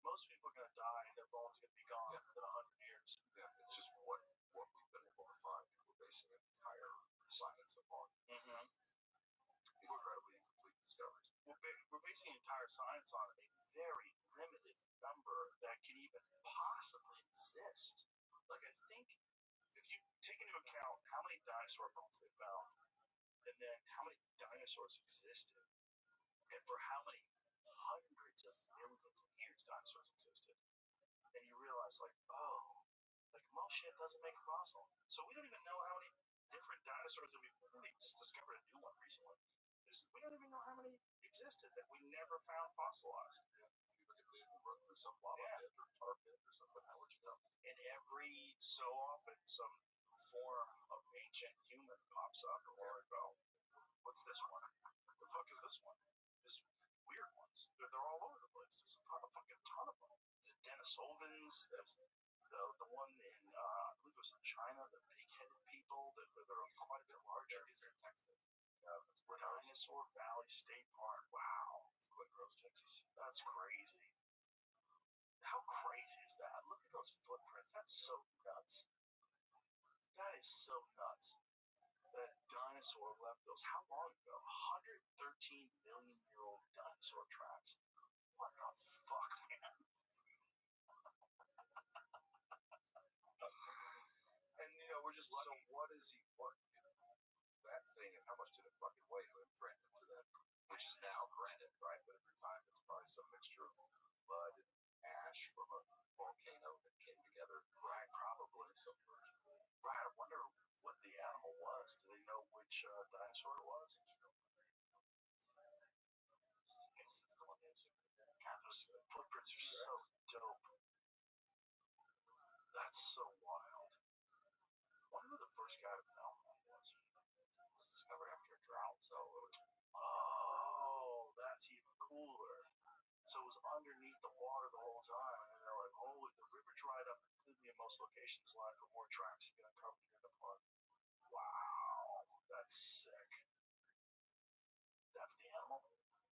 Most people are going to die and their bones are going to be gone within 100 years. Yeah, it's just what we've been able to find. We're basing an entire science upon incredibly incomplete discoveries. We're basing entire science on a very limited number that can even possibly exist. Like, I think if you take into account how many dinosaur bones they found, and then how many dinosaurs existed, and for how many hundreds of millions of years dinosaurs existed, and you realize, like, most shit doesn't make a fossil. So we don't even know how many different dinosaurs that we just discovered a new one recently. We don't even know how many existed that we never found fossilized. Yeah. If you look at run through some lava pit or tar pit or something, how would you know? And every so often, some form of ancient human pops up, or what's this one? What the fuck is this one? This weird ones. They're all over the place. There's a fucking ton of them. The Denisovans. There's the one in I believe it was in China. The pig-headed people. They're quite a bit larger. These are in Texas. Dinosaur Valley State Park. That's crazy. How crazy is that? Look at those footprints. That's so nuts. That is so nuts. That dinosaur left those. How long ago? 113 million year old dinosaur tracks. What the fuck, man? And we're just lucky. So what is he? What that thing? And how much did it fucking weigh to imprint into that? Which is now granite, right? But at the time, it's probably some mixture of mud and ash from a volcano that came together. Right, probably. Right. I wonder what the animal was. Do they know which dinosaur it was? God, those footprints are so dope. That's so wild. I wonder who the first guy to found one was. It was discovered after a drought, so it was. Oh, that's even cooler. So it was underneath the water the whole time, and then they're like, "Oh, the river dried up completely in most locations, allowing for more tracks to get uncovered here in the park." Wow, that's sick. That's the animal.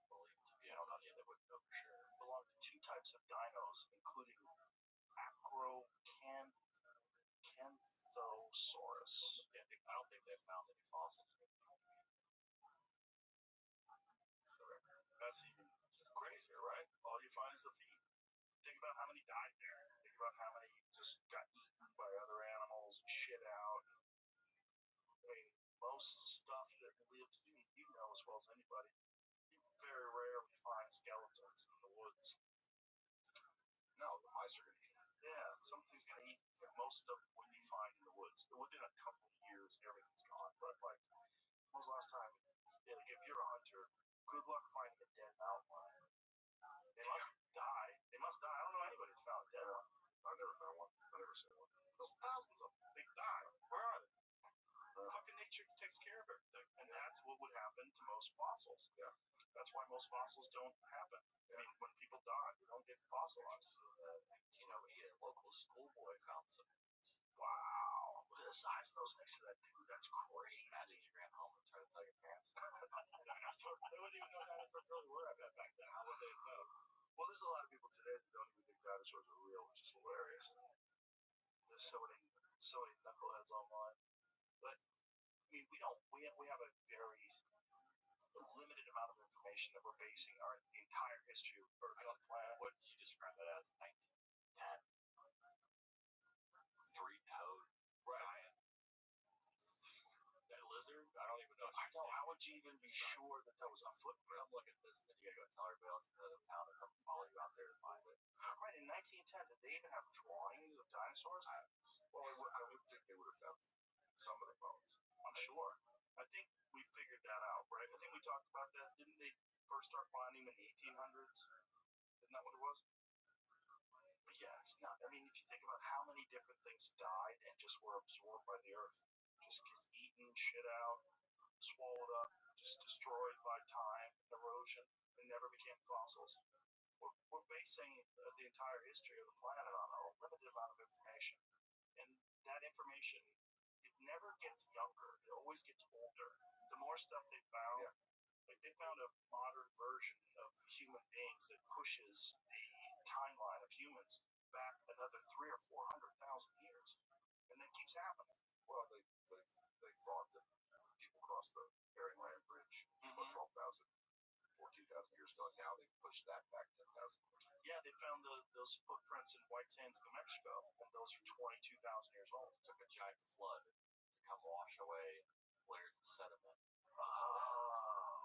Believed to be out on the end, they wouldn't know for sure. Belong to two types of dinos, including Acrocanthosaurus. Yeah, I don't think they found any fossils. That's even crazier, right? All you find is the feet. Think about how many died there. Think about how many just got eaten by other animals and shit out. I mean, most stuff that lives, you know as well as anybody, you very rarely find skeletons in the woods. No, the mice are going to eat it. Yeah, something's going to eat most of what you find in the woods. Within a couple of years, everything's gone. But, like, when was the last time? Yeah, like, if you're a hunter, good luck finding a dead mountain lion. They must die. They must die. I don't know anybody who's found a dead one. I've never found one. I've never seen one. There's thousands of them. They die. Where are they? Fucking nature takes care of everything. And that's what would happen to most fossils. Yeah. That's why most fossils don't happen. I mean, when people die, they don't get fossilized. A local schoolboy found some. Wow. Look at the size of those next to that dude. That's crazy. Imagine you ran home and tried to tell your parents. They wouldn't even know dinosaurs really were at that back then. How would they know? Well, there's a lot of people today that don't even think dinosaurs are real, which is hilarious. There's so many knuckleheads online. But I mean, we have a very limited amount of information that we're basing the entire history of Earth on the planet. What do you describe that as? 1910? Three-toed giant. That lizard? I don't even know. I know. How would you even be sure that was a footprint? I'm looking at this, and then you gotta go tell everybody else in the town to come follow you out there to find it. Right, in 1910, did they even have drawings of dinosaurs? Well, I would think they would have found some of the bones. I'm sure. I think we figured that out, right? I think we talked about that. Didn't they first start finding them in the 1800s? Isn't that what it was? But yeah, it's not. I mean, if you think about how many different things died and just were absorbed by the earth, just gets eaten, shit out, swallowed up, just destroyed by time, erosion, and never became fossils. We're basing the entire history of the planet on a limited amount of information. And that information, it never gets younger. It always gets older. The more stuff they found, like they found a modern version of human beings that pushes the timeline of humans back another 300,000 or 400,000 years. And that keeps happening. Well, they thought that people crossed the Bering Land Bridge 12,000, 14,000 years ago. Now they've pushed that back 10,000. Yeah, they found those footprints in White Sands, New Mexico, and those are 22,000 years old. It took a giant flood to come wash away layers of sediment. Oh,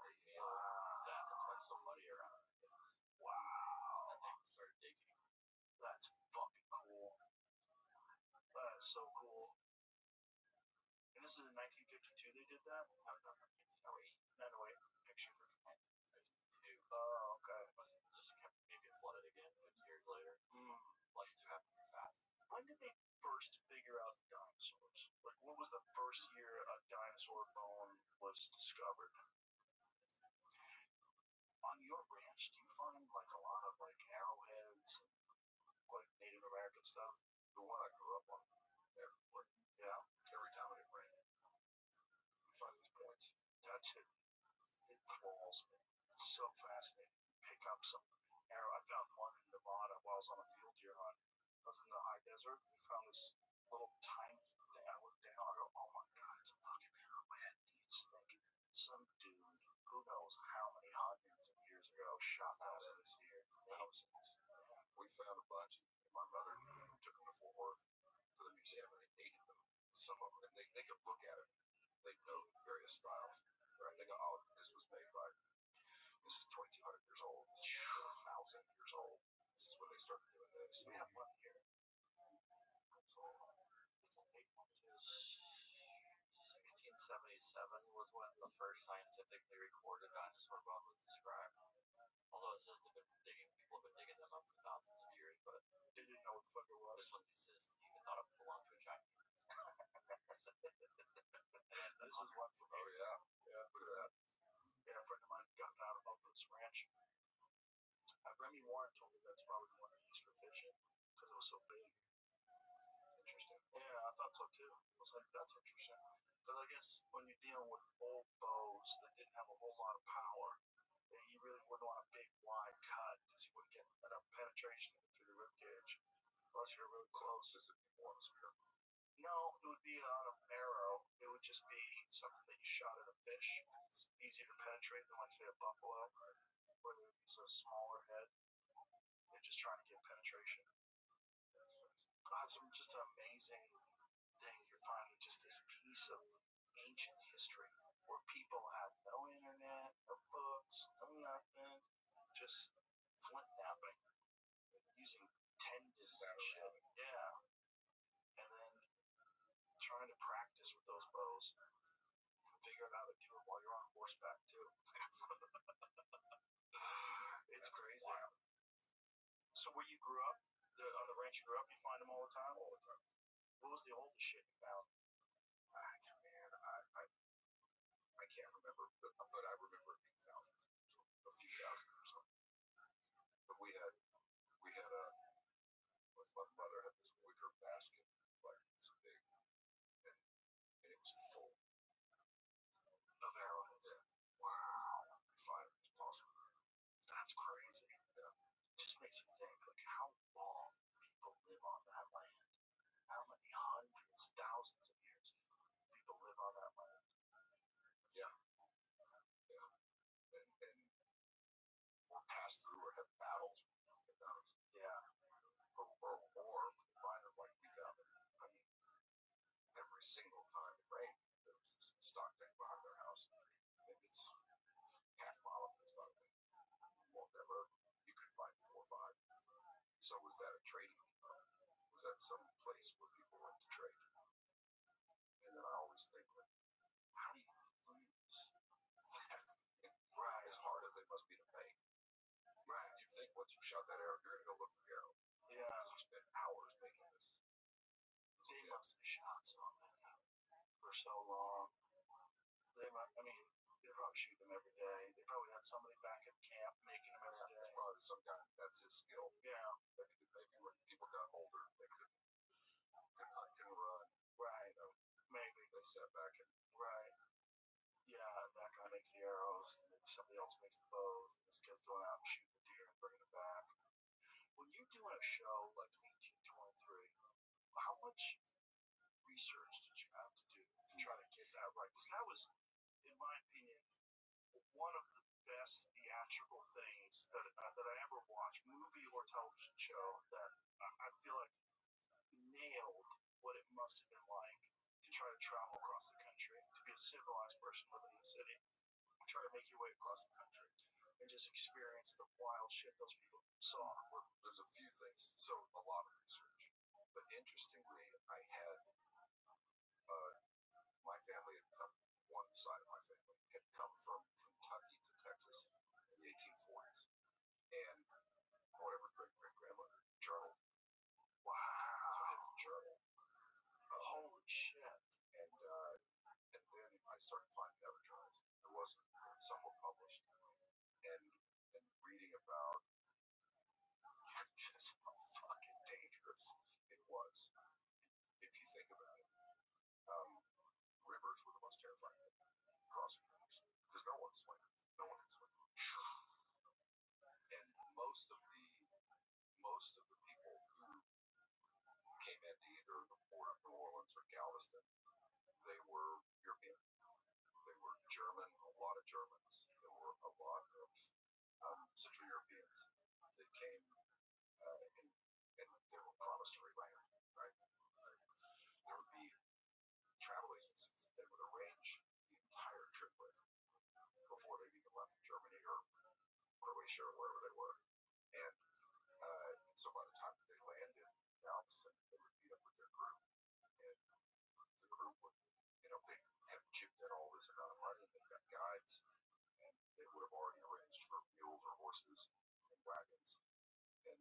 that's why it's so muddy around. Wow. And they started digging. That's fucking cool. That is so cool. And this is in 1952 they did that? No, 1908. 1908. Pictures are from 1952. Oh, okay. Just kept maybe it flooded again 50 years later. Like to happen fast. When did they first figure out dinosaurs? Like, what was the first year a dinosaur bone was discovered? On your ranch, do you find like a lot of like arrowheads and like Native American stuff? The one I grew up on, everywhere. Yeah. Every time it rained, you find these points. That's it. It enthralls me. It's so fascinating. Pick pick up some arrow. I found one in Nevada while I was on a field deer hunt. I was in the high desert. We found this little tiny thing. I looked down. I go, oh my god, it's a fucking arrowhead. You just think some dude, who knows how many hundreds of years ago, shot thousands here. Thousands. We found a bunch, and my mother took them to Fort Worth to the museum, and they dated them. Some of them, and they could look at it. They know various styles. Right? They go, oh, this was made by. This is 2,200 years old. This is 1,000 years old. This is when they started doing this. We have one here. So, It's a big one too. 1677 was when the first scientifically recorded dinosaur bone was described. Although it says they've been digging, people have been digging them up for thousands of years, but they didn't know what the fuck it was. This one exists. You even thought it belonged to a Chinese. This is one from. oh yeah, yeah. Look at that. Yeah, a friend of mine got that about this ranch. Remy Warren told me that's probably the one they used for fishing because it was so big. Interesting. Yeah, I thought so too. I was like, that's interesting. Because I guess when you're dealing with old bows that didn't have a whole lot of power, you really wouldn't want a big wide cut because you wouldn't get enough penetration through the rib cage unless you're really close. Is it more of a spear? No, it would be on an arrow. It would just be something that you shot at a fish. It's easier to penetrate than, like, say, a buffalo, where they use a smaller head. They're just trying to get penetration. God, some just an amazing thing. You're finding just this piece of ancient history where people had no internet, no books, no nothing, just flint knapping, using tendons and shit. Yeah. And then trying to practice with those bows and figure out how to do it while you're on horseback too. It's crazy. Wild. So where you grew up, on the ranch you grew up, you find them all the time? All the time. What was the oldest shit you found? Man, I can't remember, but I remember it being thousands, a few thousand or something. But we had my mother had this wicker basket, like this big, and it was full Of arrowheads. Yeah. Wow. We find it was awesome. That's crazy. Yeah. It just makes you think, like, how long people live on that land. How many hundreds, thousands of years people live on that land. Yeah. Yeah. And or pass through or have battles with those. Yeah. Or find them like we found them. I mean, every single time it rained, there was this stock tank behind their house. Maybe it's half mile up the stock tank. Whatever. You could find 4 or 5. So was that a trading depot? Was that some place where people went to trade? And then I always think, like, how do you lose that? Right. As hard as they must be to make. Right. You think once you shot that arrow, you're going to go look for the arrow. Yeah. You spent hours making this. They must have shot so many for so long. I mean, they probably shoot them every day. They probably had somebody back at camp making them every day. There's probably some guy that's his skill. Yeah. Maybe when people got older, they couldn't hunt, couldn't run. Right. You know, maybe. They sat back and. Right. Yeah, that guy makes the arrows, and maybe somebody else makes the bows, and this guy's going out and shooting the deer and bringing it back. When you're doing a show like 1823, how much research did you have to do to try to get that right? Because that was, in my opinion, one of the best theatrical things that I ever watched, movie or television show, that I feel like nailed what it must have been like to try to travel across the country, to be a civilized person living in the city, try to make your way across the country, and just experience the wild shit those people saw. Well, there's a few things. So a lot of research, but interestingly, I had my family had come. One side of my family had come from Kentucky to Texas in the 1840s, and whatever great grandmother journal. Wow. So I had the journal. Holy shit. And then I started finding other journals. There wasn't some were published, and reading about just how fucking dangerous it was. If you think about it, rivers were the most terrifying thing. Crossing rivers, because no one can swim. most of the people who came into either the port of New Orleans or Galveston, they were European. They were German, a lot of Germans. There were a lot of Central Europeans that came and they were promised free land, right? There would be travel agencies that they would arrange the entire trip with before they even left Germany or Croatia or wherever they were. And so by the time that they landed in Galveston, they would meet up with their group. And the group would, they have chipped in all this amount of money, they've got guides, and they would have already arranged for mules or horses and wagons, and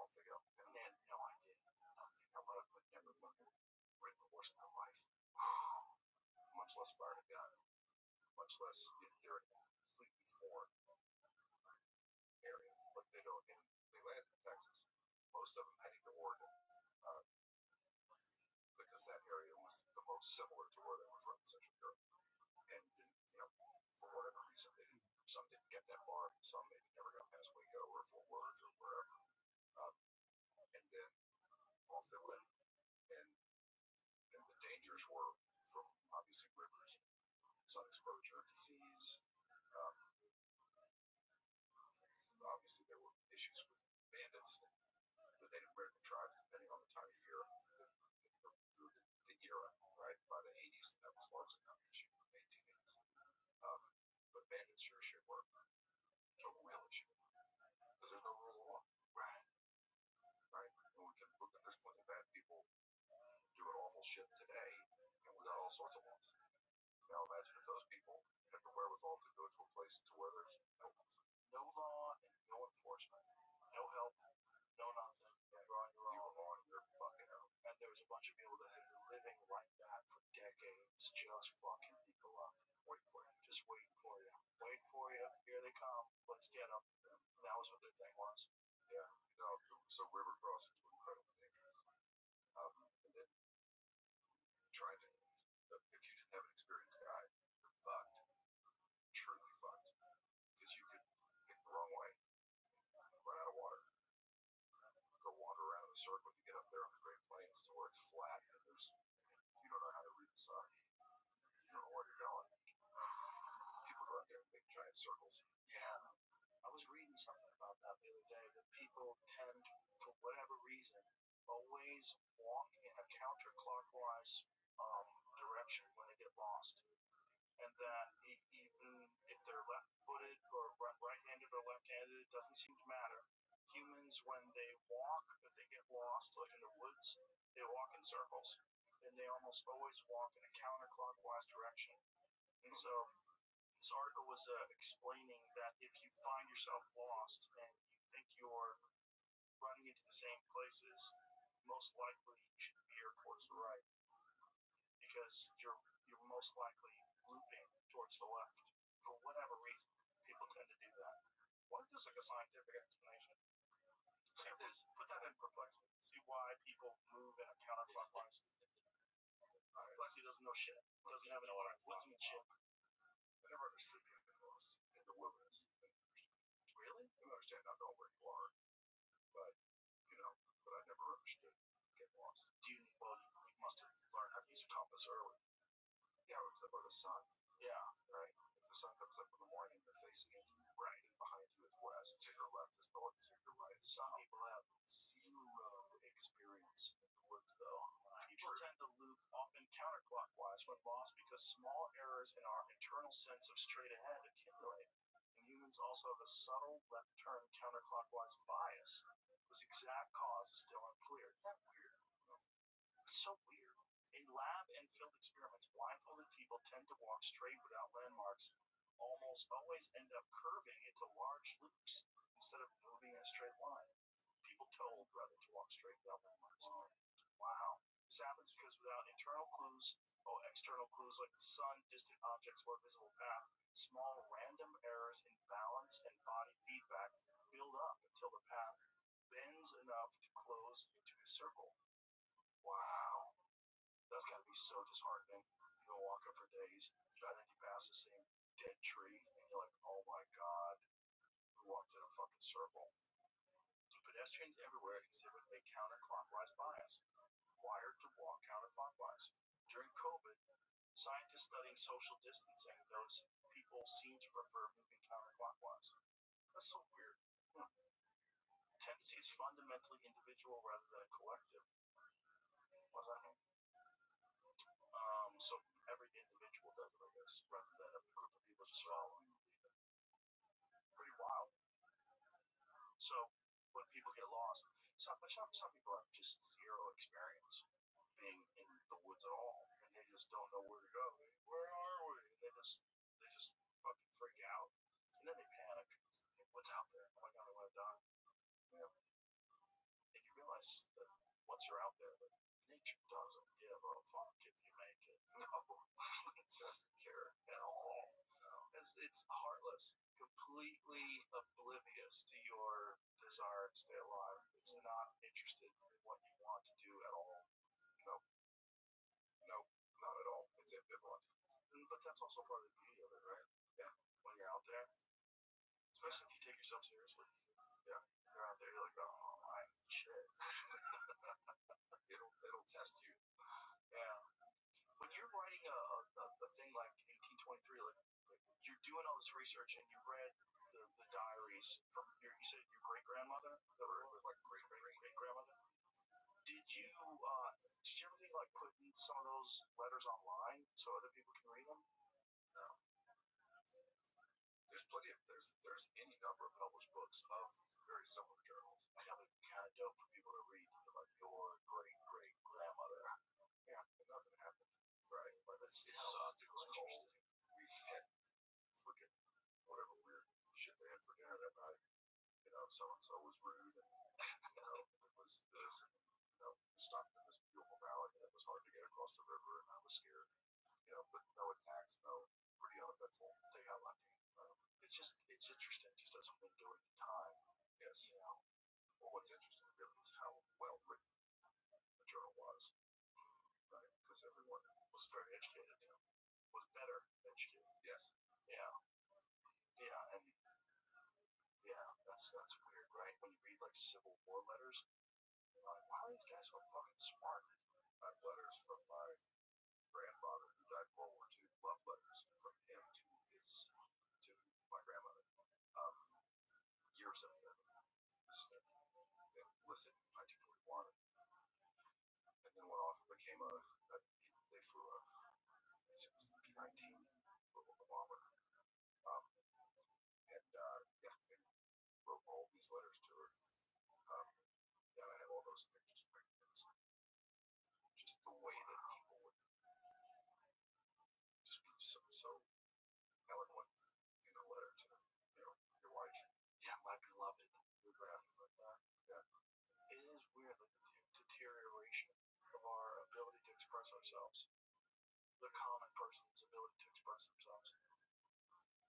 off they go. And they had no idea. Nothing. I would never fucking ridden a horse in my life. Much less fired a gun. Much less, they're in a completely foreign area. But they don't, and they landed in Texas. Most of them heading to Oregon. Because that area was the most similar to where they were from in Central Europe. And, for whatever reason, some didn't get that far, some maybe never got past Waco or Fort Worth or wherever. And then off they went. And the dangers were from, obviously, rivers, sun exposure, disease. Obviously, there were issues with bandits and the Native American tribes, depending on the time of year, the era, right? By the 80s, that was largely not an issue, 1880s. But bandits sure as shit were a real issue because there's no rule of law, right? Right? And we can look at there's plenty of bad people doing awful shit today, and we got all sorts of laws. Now imagine if those people had the wherewithal to go to a place to where there's no law and no enforcement, no help, no nothing. You're on your own. You're fucking out. And there's a bunch of people that have been living like that for decades, just fucking people up, waiting for you, just waiting for you, waiting for you. Here they come. Let's get them. And that was what their thing was. Yeah. So river crossings were incredibly dangerous. And then trying to, if you didn't have an experienced guide, you're fucked. Truly fucked. Because you could pick the wrong way, run out of water, go wander around in a circle to get up there on the Great Plains to where it's flat and you don't know how to read the sign. You don't know where you're going. People go out there and make giant circles. Yeah. I was reading something about that the other day, that people tend, for whatever reason, always walk in a counterclockwise direction when they get lost. And that even if they're left-footed or right-handed or left-handed, it doesn't seem to matter. Humans, when they walk, if they get lost, like in the woods, they walk in circles, and they almost always walk in a counterclockwise direction. And so this article was explaining that if you find yourself lost and you think you're running into the same places, most likely you should veer towards the right, because you're most likely looping towards the left. For whatever reason, people tend to do that. What if there's like a scientific explanation? Put that in perplexity. See why people move in a counterclockwise. Perplexity doesn't know shit. Doesn't have any woodsmanship. I never understood getting lost in the wilderness. Really? I understand not knowing where you are, but I never understood getting lost. You must have learned how to use a compass early. Yeah, it was up by the sun. Yeah, right. If the sun comes up in the morning, you're facing it. Right. And behind you is west. To your left is north. To your right is south. Some people have zero experience in the woods, though. People tend to loop often counterclockwise when lost because small errors in our internal sense of straight ahead accumulate. And humans also have a subtle left turn counterclockwise bias, whose exact cause is still unclear. Isn't that weird? It's so weird. In lab and field experiments, blindfolded people tend to walk straight without landmarks, almost always end up curving into large loops instead of moving in a straight line. People told rather to walk straight without landmarks. Wow. This happens because without internal clues or external clues like the sun, distant objects, or visible path, small random errors in balance and body feedback build up until the path bends enough to close into a circle. Wow. That's gotta be so disheartening. You've been walking for days, and then you pass the same dead tree, and you're like, oh my god, we walked in a fucking circle. Pedestrians everywhere exhibit a counterclockwise bias, wired to walk counterclockwise. During COVID, scientists studying social distancing noticed people seem to prefer moving counterclockwise. That's so weird. Tendency is fundamentally individual rather than collective. What does that mean? So every individual does it, I guess, rather than a group of people just following the leader. Pretty wild. So when people get lost, some people have just zero experience being in the woods at all, and they just don't know where to go. Where are we? And they just fucking freak out, and then they panic. They think, what's out there? Oh my god, I want to die. You know, and you realize that once you're out there, that nature doesn't give a fuck if you make it. No, it doesn't care at all. It's heartless, completely oblivious to your desire to stay alive. It's not interested in what you want to do at all. No, not at all. It's ambivalent. But that's also part of the beauty of it, right? Yeah. When you're out there, especially if you take yourself seriously. Yeah. You're out there, you're like, oh my shit. It'll test you. Yeah. When you're writing a thing like 1823, like you're doing all this research and you read the diaries from you said your great grandmother, Like great grandmother. Did you ever think like putting some of those letters online so other people can read them? No. There's plenty of there's any number of published books of very similar journals. I know it'd be kind of dope for people to read like your great grandmother. Yeah, and nothing happened. Right. But it It sucked. It was cold. interesting. We had freaking whatever weird shit they had for dinner that night. You know, so and so was rude, and it was this, and we stopped in this beautiful valley, and it was hard to get across the river, and I was scared. But no attacks, no, pretty uneventful. They got lucky. It's interesting, just as something to do with the time. Yes. Well, what's interesting really is how well written the journal was, right? Because everyone Was very educated, was better educated. yes. Yeah. Yeah, and yeah, that's weird, right? When you read like Civil War letters, you're like, wow, these guys are fucking smart. I have letters from my grandfather who died in World War II, love letters from him to my grandmother. Years of them. They enlisted in 1941, and then went off and became they flew a B-19 bomber. And wrote all these letters to her. And I have all those pictures. Just the way that people would just be so eloquent in a letter to your wife. Yeah, my beloved. Like that. Yeah. It is weird, like the deterioration of our ability to express ourselves. The common person's ability to express themselves.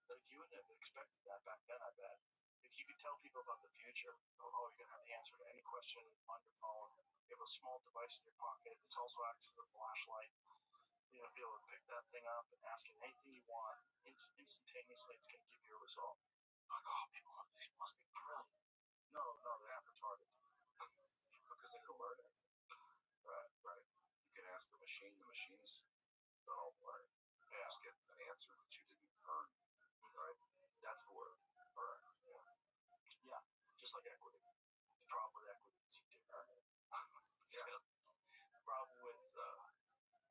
Like you wouldn't have expected that back then, I bet. If you could tell people about the future, you're gonna have the answer to any question on your phone. You have a small device in your pocket. It's also acts as a flashlight. Be able to pick that thing up and ask it anything you want. Instantaneously, it's gonna give you a result. Like, oh, people must be brilliant. No, they're half retarded. Because they can learn it. Right. You can ask the machines don't learn. You just get an answer that you didn't earn. Right? That's the word. All right. Yeah. Just like equity. The problem with equity is you didn't earn it. Yeah. The problem with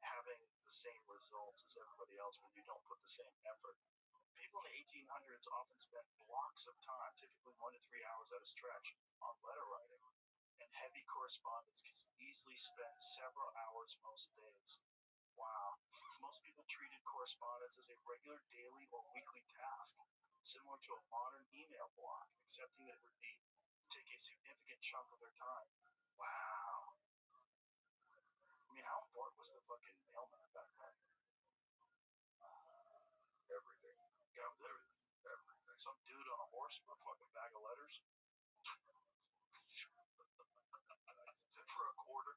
having the same results as everybody else when you don't put the same effort. People in the 1800s often spent blocks of time, typically 1 to 3 hours at a stretch, on letter writing, and heavy correspondence can easily spend several hours most days. Wow. Most people treated correspondence as a regular daily or weekly task, similar to a modern email block, accepting that it would take a significant chunk of their time. Wow. I mean, how important was the fucking mailman back then? Everything. Yeah, everything. Some dude on a horse with a fucking bag of letters. For a quarter.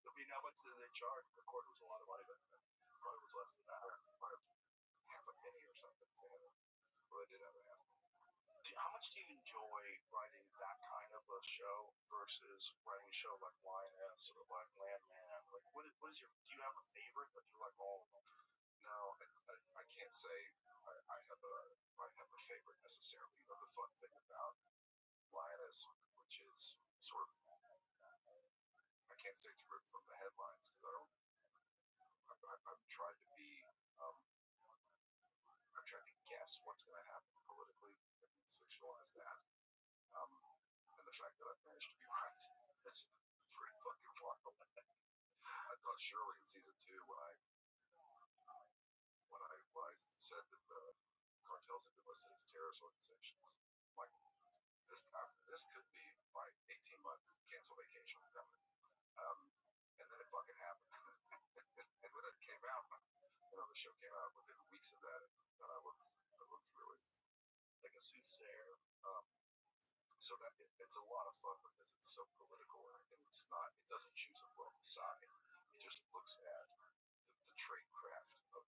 I mean, how much did they charge? A quarter was a lot of money, but probably was less than that. Half a penny or something. Well, they did have a half. How much do you enjoy writing that kind of a show versus writing a show like Lioness or like Landman? Like, what is your? Do you have a favorite, or do you like all of them? No, I can't say I have a favorite necessarily. You know, the fun thing about Lioness, which is sort of, I can't say it's ripped from the headlines because I don't. I've tried to be. I'm trying to guess what's going to happen politically and fictionalize that. And the fact that I've managed to be right is pretty fucking wild. I thought surely in season 2 when I said that the cartels had been listed as terrorist organizations, I'm like this could be my 18-month cancel vacation coming. And then it fucking happened. And then it came out. You know, the show came out within weeks of that, and I looked really like a soothsayer. So that it's a lot of fun because it's so political and it's not. It doesn't choose a political side. It just looks at the trade craft of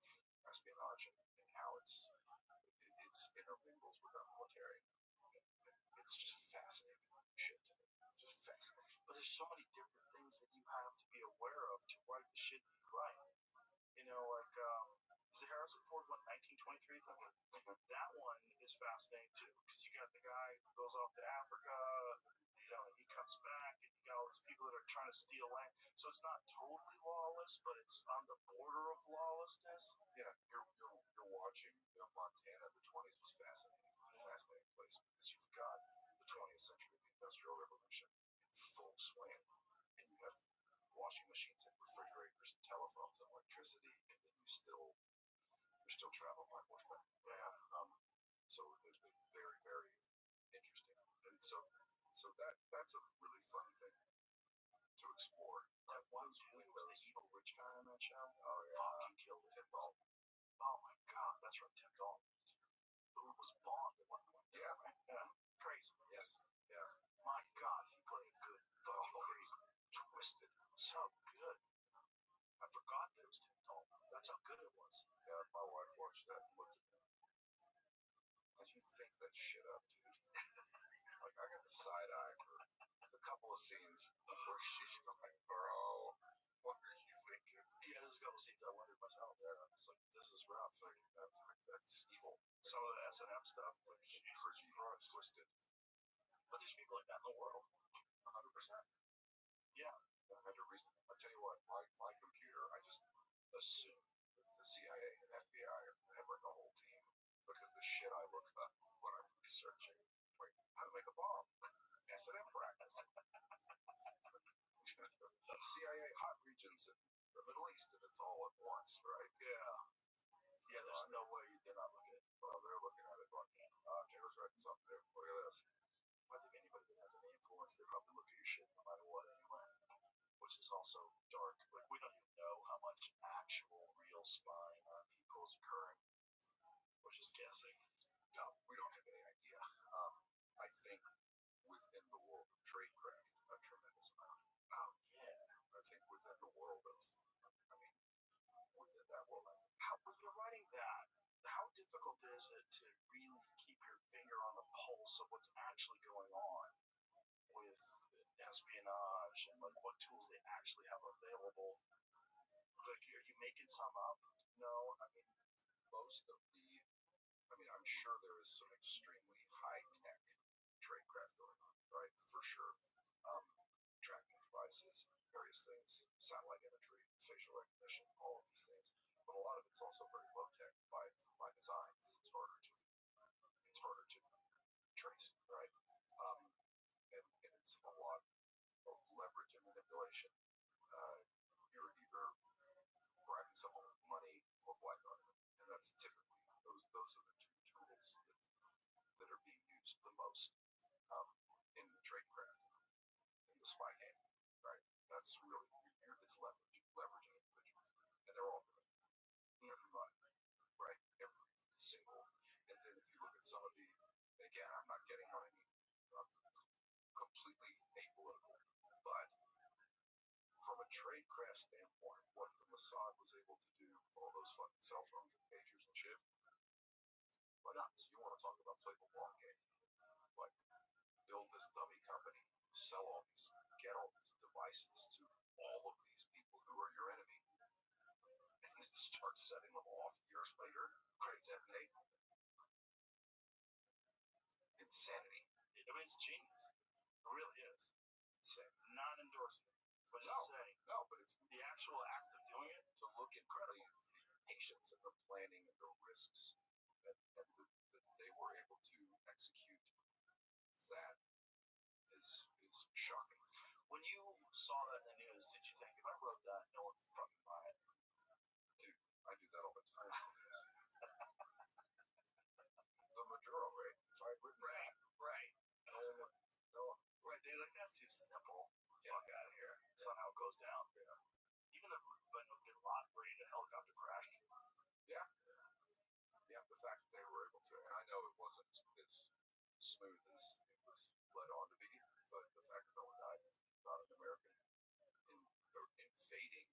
espionage and how it's intermingles with our military. It's just fascinating shit. Just fascinating. But there's so many different things that you have to be aware of to write the shit that you write. You know, like is the Harrison Ford one 1923 thing? That one is fascinating too because you got the guy who goes off to Africa. You know, and he comes back, and you got all these people that are trying to steal land. So it's not totally lawless, but it's on the border of lawlessness. Yeah, you're watching. You know, Montana. The 20s was fascinating. It's a fascinating place because you've got the 20th century, the Industrial Revolution, in full swing, and you have washing machines and refrigerators and telephones and electricity, and then you're still traveling by horseback. Yeah. So it's been very, very interesting, and so that's a really fun thing to explore. That one dude was the evil rich guy on that show. Oh yeah. Fucking killed Tim Dalton. Oh my god, that's right, Tim Dalton. Who was Bond at one point? Yeah. Right? Yeah. Crazy. Yes. Yes. My god, he played good. Crazy. Twisted. So good. I forgot it was Tim Dalton. That's how good it was. Yeah, my wife watched that and looked at me. How'd you think that shit up, dude? Like, I got the side eye for a couple of scenes where she's like, bro, what are you thinking? Yeah, there's a couple scenes I wondered myself there. I was like, this is rough. Like, that's evil. Some of the S&M stuff, like, Crazy, twisted. but there's people like that in the world. 100%. Yeah. 100%. I'll tell you what, my computer, I just assume that the CIA and FBI have like a whole team because the shit I look up when I'm researching, like how to make a bomb, S&M practice, CIA hot regions in the Middle East, and it's all at once, right? Yeah. Yeah, there's no way they're not looking at it. Well, they're looking at it going, Taylor's writing something there. Look at this. I think anybody that has any influence, they probably look at your shit no matter what anyway. Which is also dark. Like, we don't even know how much actual real spying on people is occurring. We're just guessing. No, we don't have any idea. I think within the world of tradecraft, a tremendous amount. Oh, yeah. I think within the world of, within that world, how, when you're writing that, how difficult is it to really keep your finger on the pulse of what's actually going on with espionage and like what tools they actually have available? Like, are you making some up? No, I mean, most of the, I'm sure there is some extremely high-tech tradecraft going on, right? For sure. Tracking devices, various things, satellite imagery, facial recognition, all of these things. But a lot of it's also very low-tech by design because it's harder to trace, right? And it's a lot of leverage and manipulation. You're either bribing someone with money or blackmailing them, and that's typically those are the two tools that are being used the most in the tradecraft, in the spy game, right? That's really it's leveraging individuals, and they're all doing it. Everybody, right? Every single. And then if you look at some of the, again, I'm not getting on any completely apolitical, but from a tradecraft standpoint, what the Mossad was able to do with all those fucking cell phones and pagers and shit, why not? So you want to talk about play the long game? Like, build this dummy company sell all these, get all these devices to all of these people who are your enemy, and then start setting them off years later. Crazy, insanity. I mean, it's genius. It really is. Insane. Not endorsing it, but just saying. No, but it's the actual act of doing it to look incredible. The patience and the planning and the risks that they were able to execute, that is shocking. When you saw that in the news, did you think, if I wrote that, no one would fucking buy it? Dude, I do that all the time. The Maduro rate. Right. No, right. They're like, that's too simple. Fuck out of here. That's not how it goes down. Yeah. Even the lot where the helicopter crashed. Yeah. Yeah. The fact that they were able to, and I know it wasn't as smooth as it was led on to be, but the fact that no one died, not an American, invading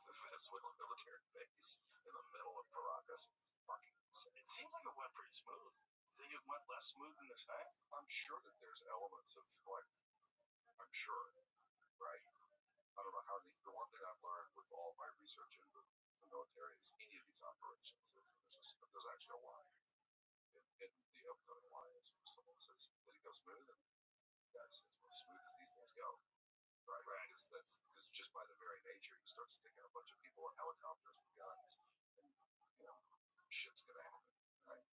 the Venezuelan military base in the middle of Caracas. Fucking insane. It seems like it went pretty smooth. Think it went less smooth than they're saying? I'm sure that there's elements of like, I'm sure, right? I don't know how the one thing I've learned with all my research into the military is any of these operations, there's actually a line. And the upcoming line is where someone says, did it go smooth? And the guy says, well, as smooth as these things go. Right. Because just by the very nature, you start sticking a bunch of people in helicopters with guns, and shit's gonna happen, right?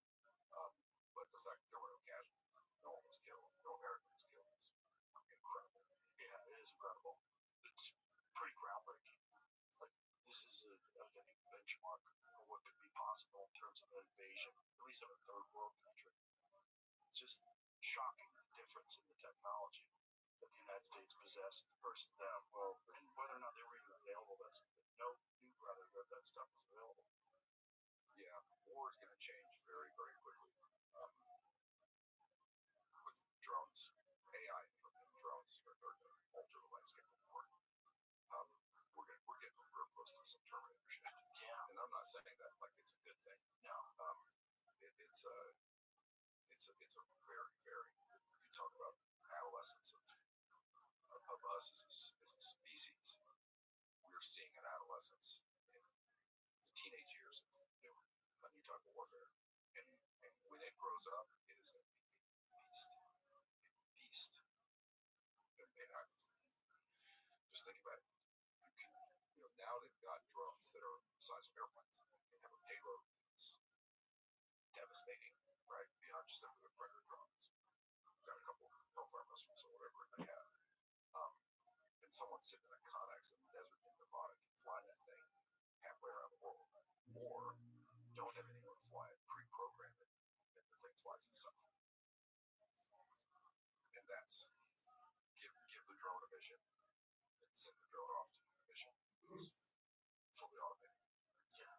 But the fact that there were no casualties, no one was killed, no American was killed, is incredible. Yeah, it is incredible. It's pretty groundbreaking. Like, this is a unique benchmark for what could be possible in terms of an invasion, at least of a third world country. It's just shocking the difference in the technology that the United States possessed versus them. Well, and whether or not they were even available, knew rather that stuff was available. Yeah, war is going to change very, very quickly. With drones, AI and drones are going to alter the landscape of war. We're getting real close to some Terminator shit. Yeah, and I'm not saying that like it's a good thing. No, it's a very, very. You talk about adolescence of us as a species. We're seeing an adolescence in the teenage years of a new type of warfare, and when it grows up, it is going to be a beast. And I just think about it. Now they've got drones that are the size of airplanes. They have a payload that's devastating, right? Beyond just simply the predator drones. We've got a couple of Hellfire missiles or whatever they have. And someone sitting in a Connex in the desert in Nevada can fly that thing halfway around the world. Or don't have anyone fly it, pre-program it, and the thing flies itself. And that's give the drone a mission and send the drone off to a mission. It's fully automated. Yeah.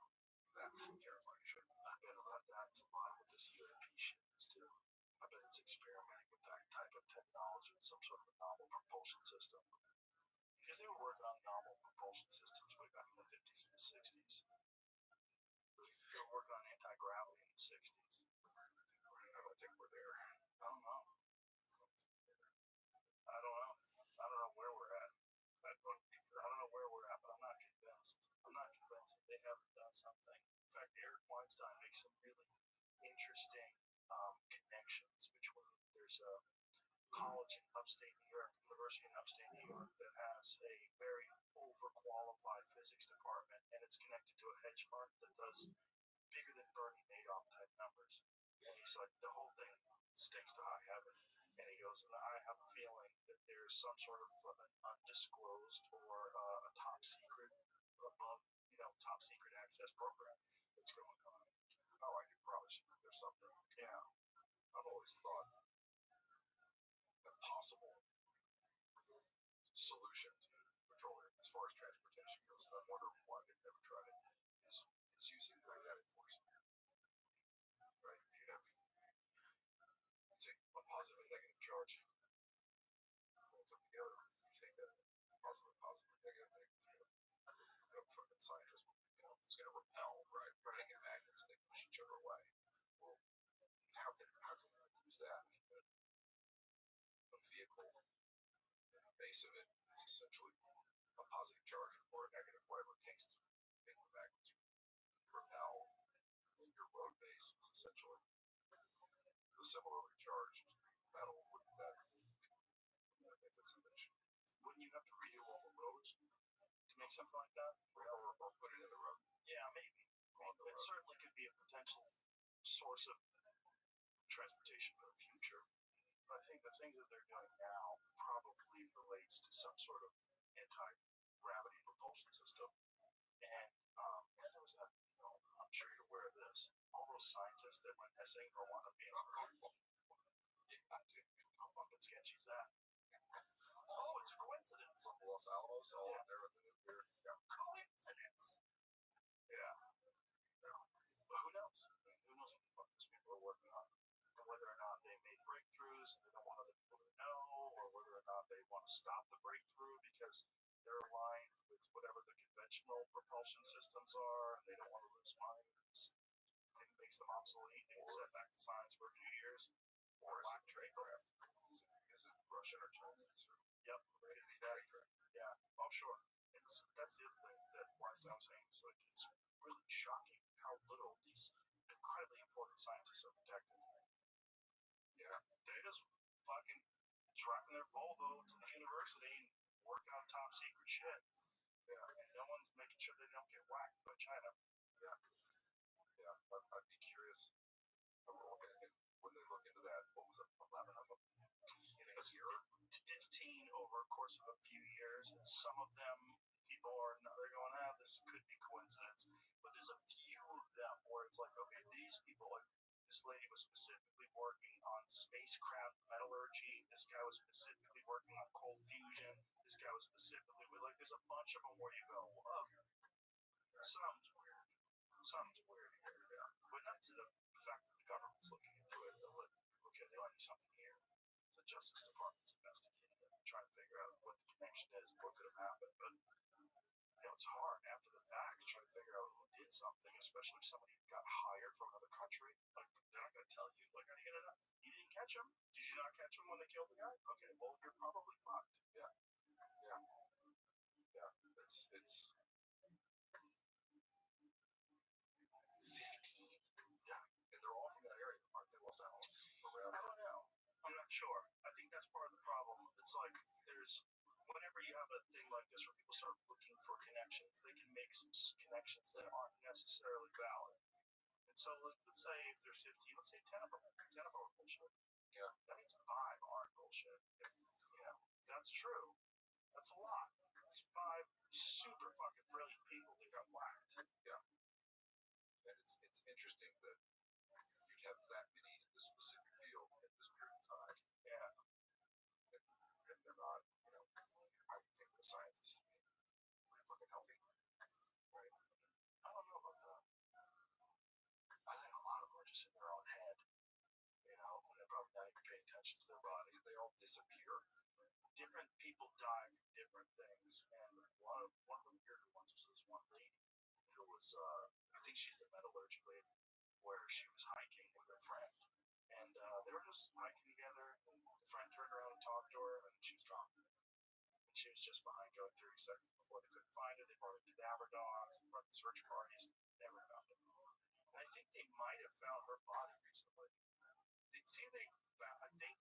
That's terrifying shit. I've been about that a lot with this UAP shit too. I bet it's experimenting with that type of technology, some sort of a novel propulsion system. Because they were working on novel propulsion systems way back in the 50s and the 60s. They were working on anti-gravity in the 60s. I don't think we're there. I don't know. I don't know where we're at. I don't know where we're at, but I'm not convinced. That they haven't done something. In fact, Eric Weinstein makes some really interesting connections between. There's a college in upstate New York, university in upstate New York, that has a very overqualified physics department, and it's connected to a hedge fund that does bigger than Bernie Madoff type numbers. And he's like, the whole thing stinks to high heaven. And he goes, and I have a feeling that there's some sort of an undisclosed or a top secret, above, top secret access program that's going on. Oh, I can promise you that there's something. Yeah. I've always thought the possible solution to petroleum as far as transportation goes, and I wonder why they've never tried it, is using magnetic force. Right? If you take a positive and negative charge, both come together, you take that positive, negative, fucking scientist, it's going to repel, right? Taking magnets and they push each other away. Well, how can we use that? vehicle, and the base of it is essentially a positive charge or a negative, whatever it takes to make the magnets repel. And your road base was essentially the similarly charged metal. Wouldn't that make its invention? Wouldn't you have to redo all the roads to make something like that? Or put it in the road? Yeah, maybe. It certainly could be a potential source of transportation for the future. But I think the things that they're doing now probably relates to some sort of anti-gravity propulsion system. And there was that, I'm sure you're aware of this, all those scientists that went missing or want to be on Earth. How fucking sketchy is that? Oh, it's a coincidence. Los Alamos, all up there with the nuclear. Yeah. Coincidence. Yeah. But who knows? Who knows what the fuck these people are working on? And whether or not they made breakthroughs and they don't want other people to know, or whether or not they want to stop the breakthrough because they're aligned with whatever the conventional propulsion systems are and they don't want to lose money. It makes them obsolete and set back the science for a few years. Or is it tradecraft? Is it Russian or Chinese? Or yep. Yeah. Oh, sure. That's the other thing that I'm saying is like it's really shocking how little these incredibly important scientists are protected. Yeah. They just fucking driving their Volvo to the university and working on top secret shit. Yeah. And no one's making sure they don't get whacked by China. Yeah. Yeah. I'd be curious. When they look into that, what was it, 11 of them? In a year? 15 over a course of a few years, and some of them, people are they're going, this could be coincidence, but there's a few of them where it's like, okay, these people, like, this lady was specifically working on spacecraft metallurgy, this guy was specifically working on cold fusion, this guy was specifically, like, there's a bunch of them where you go, okay, something's weird here, yeah. But enough to the fact that the government's looking into it, okay, they learned something here. The Justice Department's investigating it and trying to figure out what the connection is and what could have happened. But it's hard after the fact to try to figure out who did something, especially if somebody got hired from another country. Like, they're not going to tell you, like, are you gonna? You didn't catch him? Did you not catch him when they killed the guy? Okay, well, you're probably fucked. Yeah. It's 15. Yeah, and they're all from that area, aren't they? Los Alamos. I don't know. I'm not sure. I think that's part of the problem. It's like whenever you have a thing like this where people start looking for connections, they can make some connections that aren't necessarily valid. And so let's say if there's 15, let's say 10 of them are bullshit. Yeah. That means 5 aren't bullshit. If that's true, that's a lot. It's 5 super fucking brilliant people that got whacked. Yeah. And it's interesting that you'd have that many in this specific field at this period of time. Yeah. And they're not, I would think the scientists would be pretty fucking healthy. Right? I don't know about that. I think a lot of them are just in their own head. And they're probably not even paying attention to their body. They all disappear. Different people die from different things. And one of the weirder ones was this one lady who was, I think she's the metallurgy lady, where she was hiking with her friend. And they were just hiking together, and the friend turned around and talked to her, and she was gone. And she was just behind going 30 seconds before they couldn't find her. They brought in cadaver dogs, they brought in search parties, never found her. And I think they might have found her body recently. I think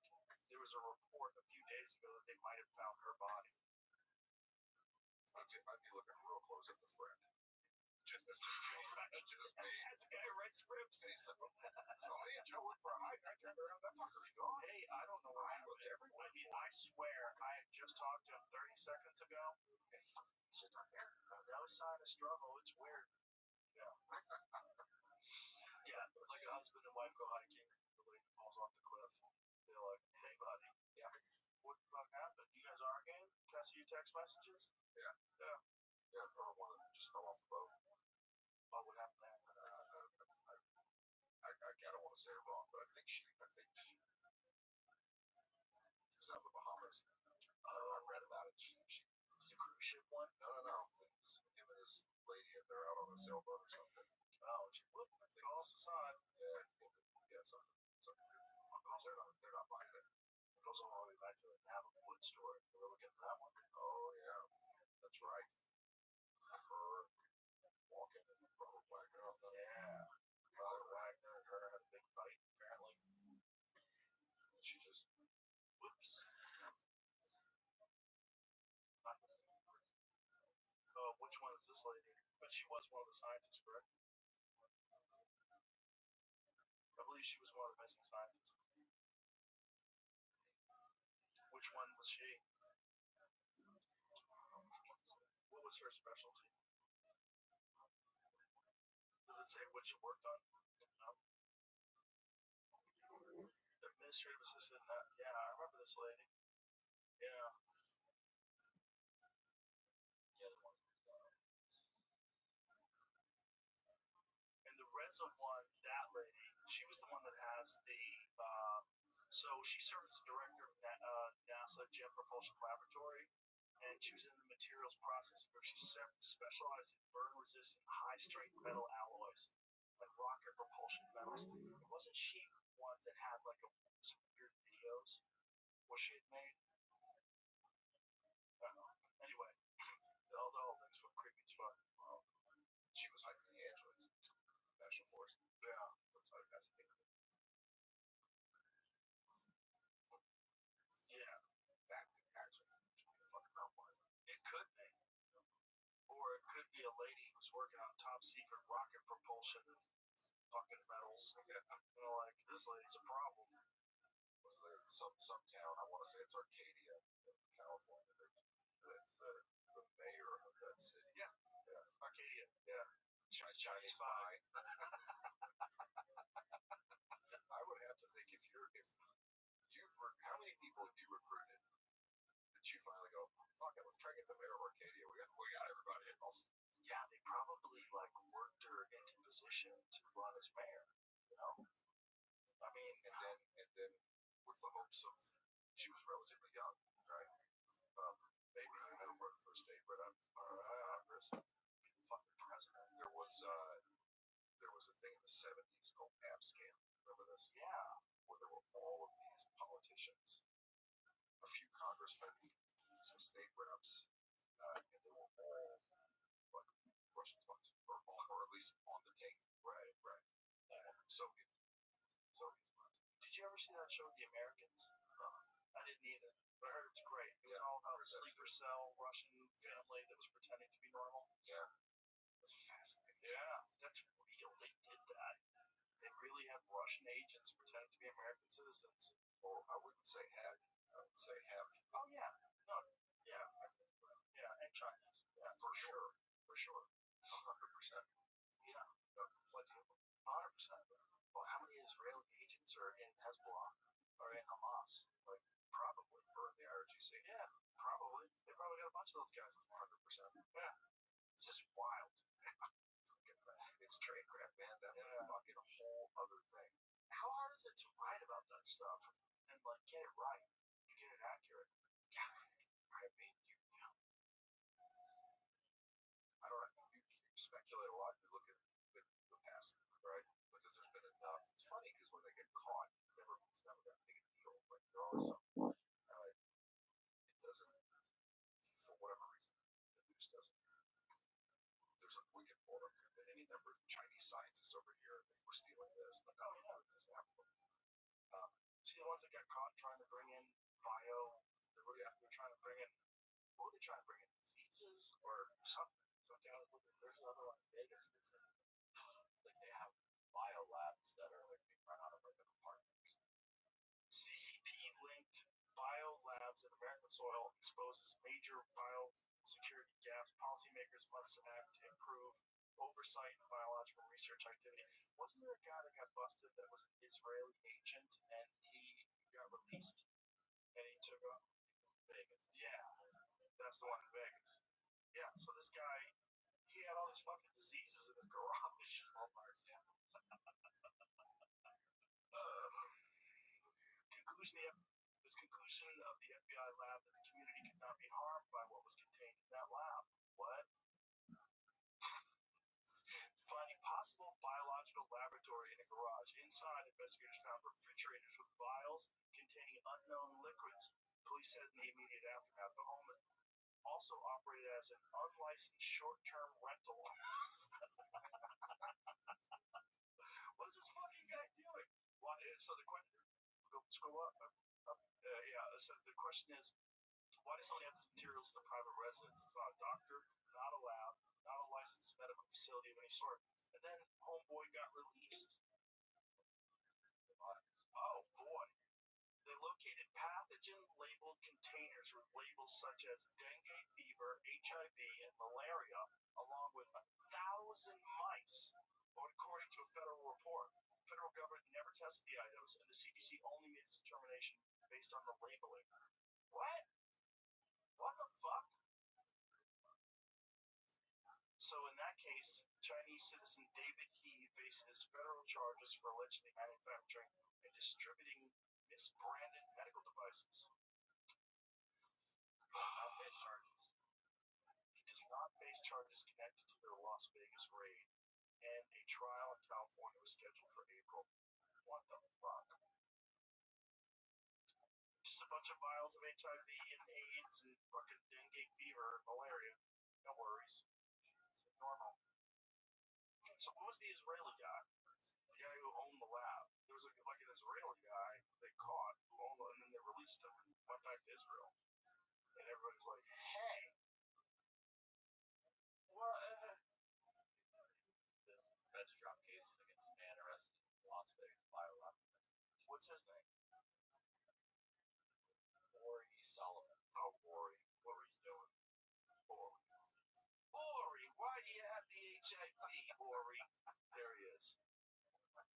there was a report a few days ago that they might have found her body. I'd be looking real close at the friend. That's just me. That's a guy who writes scripts. And he said, so me and Joe went for a hike. I turned around, that fucker's gone. Hey, I don't know what happened. I swear, I had just talked to him 30 seconds ago. And he's just not there. No sign of struggle. It's weird. Yeah. Yeah, like a husband and wife go hiking. The lady falls off the cliff. They're like, hey, buddy. Yeah. What the fuck happened? You guys arguing? Can I see your text messages? Yeah. Yeah, or one of them just fell off the boat. Oh, what happened there? I don't want to say it wrong, but I think she was out of the Bahamas. I read about it. She the cruise ship one? No. It was him and his lady, and they're out on a sailboat or something. Oh, she fell off the side. Yeah, something. They're not buying it. goes all the way back to the Navajo wood story. We're looking at that one. Oh yeah, that's right. Her walking in the Robert Wagner. Yeah, Robert Wagner and her had a big fight apparently. And she just whoops. Which one is this lady? But she was one of the scientists, correct? I believe she was one of the missing scientists. Which one was she? What was her specialty? Does it say what she worked on? No. The administrative assistant. Yeah, I remember this lady. Yeah. And the Reza one, that lady, she was the one that has the. So she served as the director of NASA Jet Propulsion Laboratory, and she was in the materials processing group. She specialized in burn-resistant, high-strength metal alloys, like rocket propulsion metals. Wasn't she one that had like some weird videos what she had made? I don't know. Anyway, the whole thing's so creepy as fuck. She was hiking the Angeles National Forest. Yeah, that's how that's it. Yeah, that actually be a fucking outline. It could be. Or it could be a lady who's working on top secret rocket propulsion fucking metals. Yeah. You know, like this lady's a problem. Was there some town? I want to say it's Arcadia, California. The mayor of that city. Yeah, yeah. Arcadia. Yeah. She was a Chinese spy. I would have to think if how many people have you recruited that you finally go, fuck it, let's try to get the mayor of Arcadia. We got everybody else. Yeah, they probably like worked her into position to run as mayor. You know, I mean, and then with the hopes of she was relatively young, right? Maybe you had run for state, but Congress, fucking president. There was a thing in the '70s called Abscam. Remember this? Yeah, where there were all of these politicians, a few congressmen, some state reps, and they were all like Russian spies, or at least on the tape. Right, right. Soviet spies. Did you ever see that show, The Americans? I didn't either, but I heard it was great. It was all about a sleeper cell Russian family that was pretending to be normal. Yeah, that's fascinating. Yeah, that's real. They did that. They really had Russian agents pretending to be American citizens. Or I wouldn't say had. I would say have. Oh yeah, no, yeah, yeah, and Chinese. Yeah, for sure, for sure, 100%. Yeah, plenty of them. 100%. Well, how many Israeli agents are in Hezbollah or in Hamas? Like probably, or in the IRGC. Yeah, probably. They probably got a bunch of those guys. 100%. Yeah, it's just wild. It's train craft, man. That's a fucking whole other thing. How hard is it to write about that stuff and like get it right? You get it accurate. Yeah, I mean, I don't know. You speculate a lot. You look at the past, right? Because there's been enough. It's funny because when they get caught, it's never that big a deal. Like there always something. It doesn't, for whatever reason, the news doesn't. There's a wicked border. Any number of Chinese scientists over here that were stealing this. Like, oh yeah, this happened. See the ones that got caught trying to bring in they're trying to bring in. What were they trying to bring in? Diseases or something? There's another one in Vegas. Like they have bio labs that are like being run out of like apartments. CCP linked bio labs in American soil exposes major biosecurity gaps. Policymakers must act to improve oversight in biological research activity. Wasn't there a guy that got busted that was an Israeli agent and he got released and he took off Vegas? Yeah, that's the one in Vegas. Yeah, so this guy, he had all these fucking diseases in his garage. Oh, yeah. Conclusion of the FBI lab that the community could not be harmed by what was contained in that lab. What? Finding possible biological laboratory in a garage. Inside, investigators found refrigerators with vials containing unknown liquids. Police said in the immediate aftermath, the home also operated as an unlicensed short-term rental. What is this fucking guy doing? Why? So the question, scroll up. So the question is, why does somebody have these materials in a private residence? It's not a doctor, not allowed, not a licensed medical facility of any sort. And then homeboy got released. Oh boy. They located pathogen-labeled containers with labels such as dengue fever, HIV, and malaria, along with 1,000 mice, according to a federal report. The federal government never tested the items, and the CDC only made its determination based on the labeling. What? What the fuck? So in that case, Chinese citizen David He faces federal charges for allegedly manufacturing and distributing misbranded medical devices. Not face charges. He does not face charges connected to their Las Vegas raid, and a trial in California was scheduled for April. What the fuck? Just a bunch of vials of HIV and AIDS and fucking dengue fever and malaria. No worries. It's normal. So who was the Israeli guy? The guy who owned the lab. There was like an Israeli guy they caught who owned it, and then they released him and went back to Israel. And everybody's like, hey, what? Feds drop cases against man arrested in Las Vegas biolab. What's his name? Rory Solomon. Oh, Rory. What were you doing? Rory, why do you have the HIV, Rory? There he is.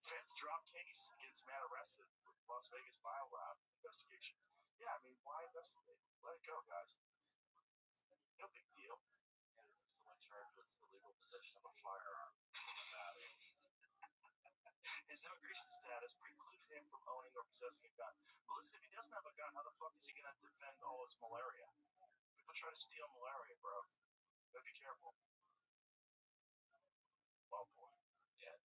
Feds drop case against man arrested with Las Vegas biolab investigation. Yeah, I mean, why investigate? Let it go, guys. No big deal. And the one charge was illegal possession of a firearm. His immigration status precluded him from owning or possessing a gun. But listen, if he doesn't have a gun, how the fuck is he gonna defend all his malaria? People try to steal malaria, bro. Gotta be careful. Oh boy. Yeah.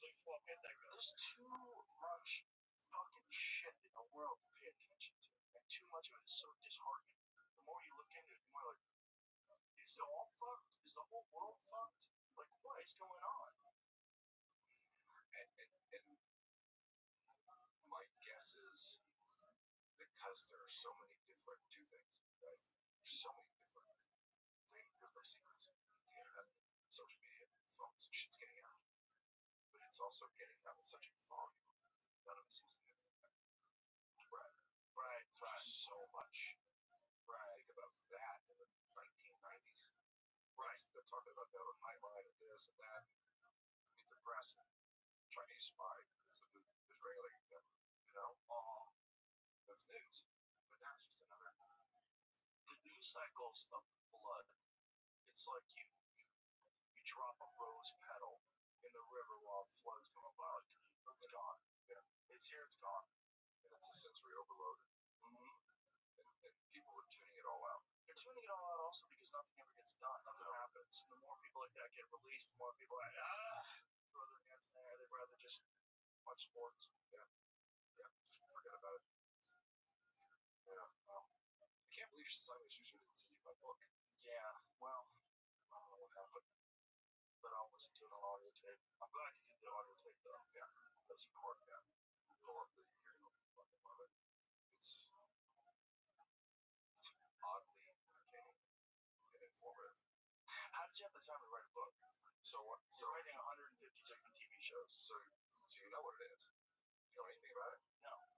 There's too much fucking shit in the world to pay attention to. And too much of it is so disheartening. The more you look into it, the more like, is it all fucked? Is the whole world fucked? Like, what is going on? And my guess is because there are so many different two things, right? There's so many different secrets. The internet, social media, phones, shit's getting out. But it's also getting out in such a volume. None of it seems to get that. Right. So much. Right. Think about that in the 1990s. Right. They're talking about that on Nightline and this and that. Meet the press. Chinese spy. It's an Israeli, that's news. But now it's just another. The news cycles of blood. It's like you drop a rose petal in the river while floods come about. It's gone. Yeah. It's here, it's gone. And it's a sensory overload. Mm-hmm. And people are tuning it all out. They're tuning it all out also because nothing ever gets done. Nothing happens. And the more people like that get released, the more people are like, throw their hands in the air. They'd rather just watch sports. Yeah. Just forget about it. Yeah. I can't believe Simon Schuster didn't send you my book. Yeah. Well, I don't know what happened. But I'll listen to it on audio tape. I'm glad you did the audio tape though. Yeah. That's important. Yeah. You'll love it. You're gonna fucking love it. It's oddly entertaining and informative. How did you have the time to write a book? So what? So writing 150 different TV shows. So you know what it is. You know anything about it? No.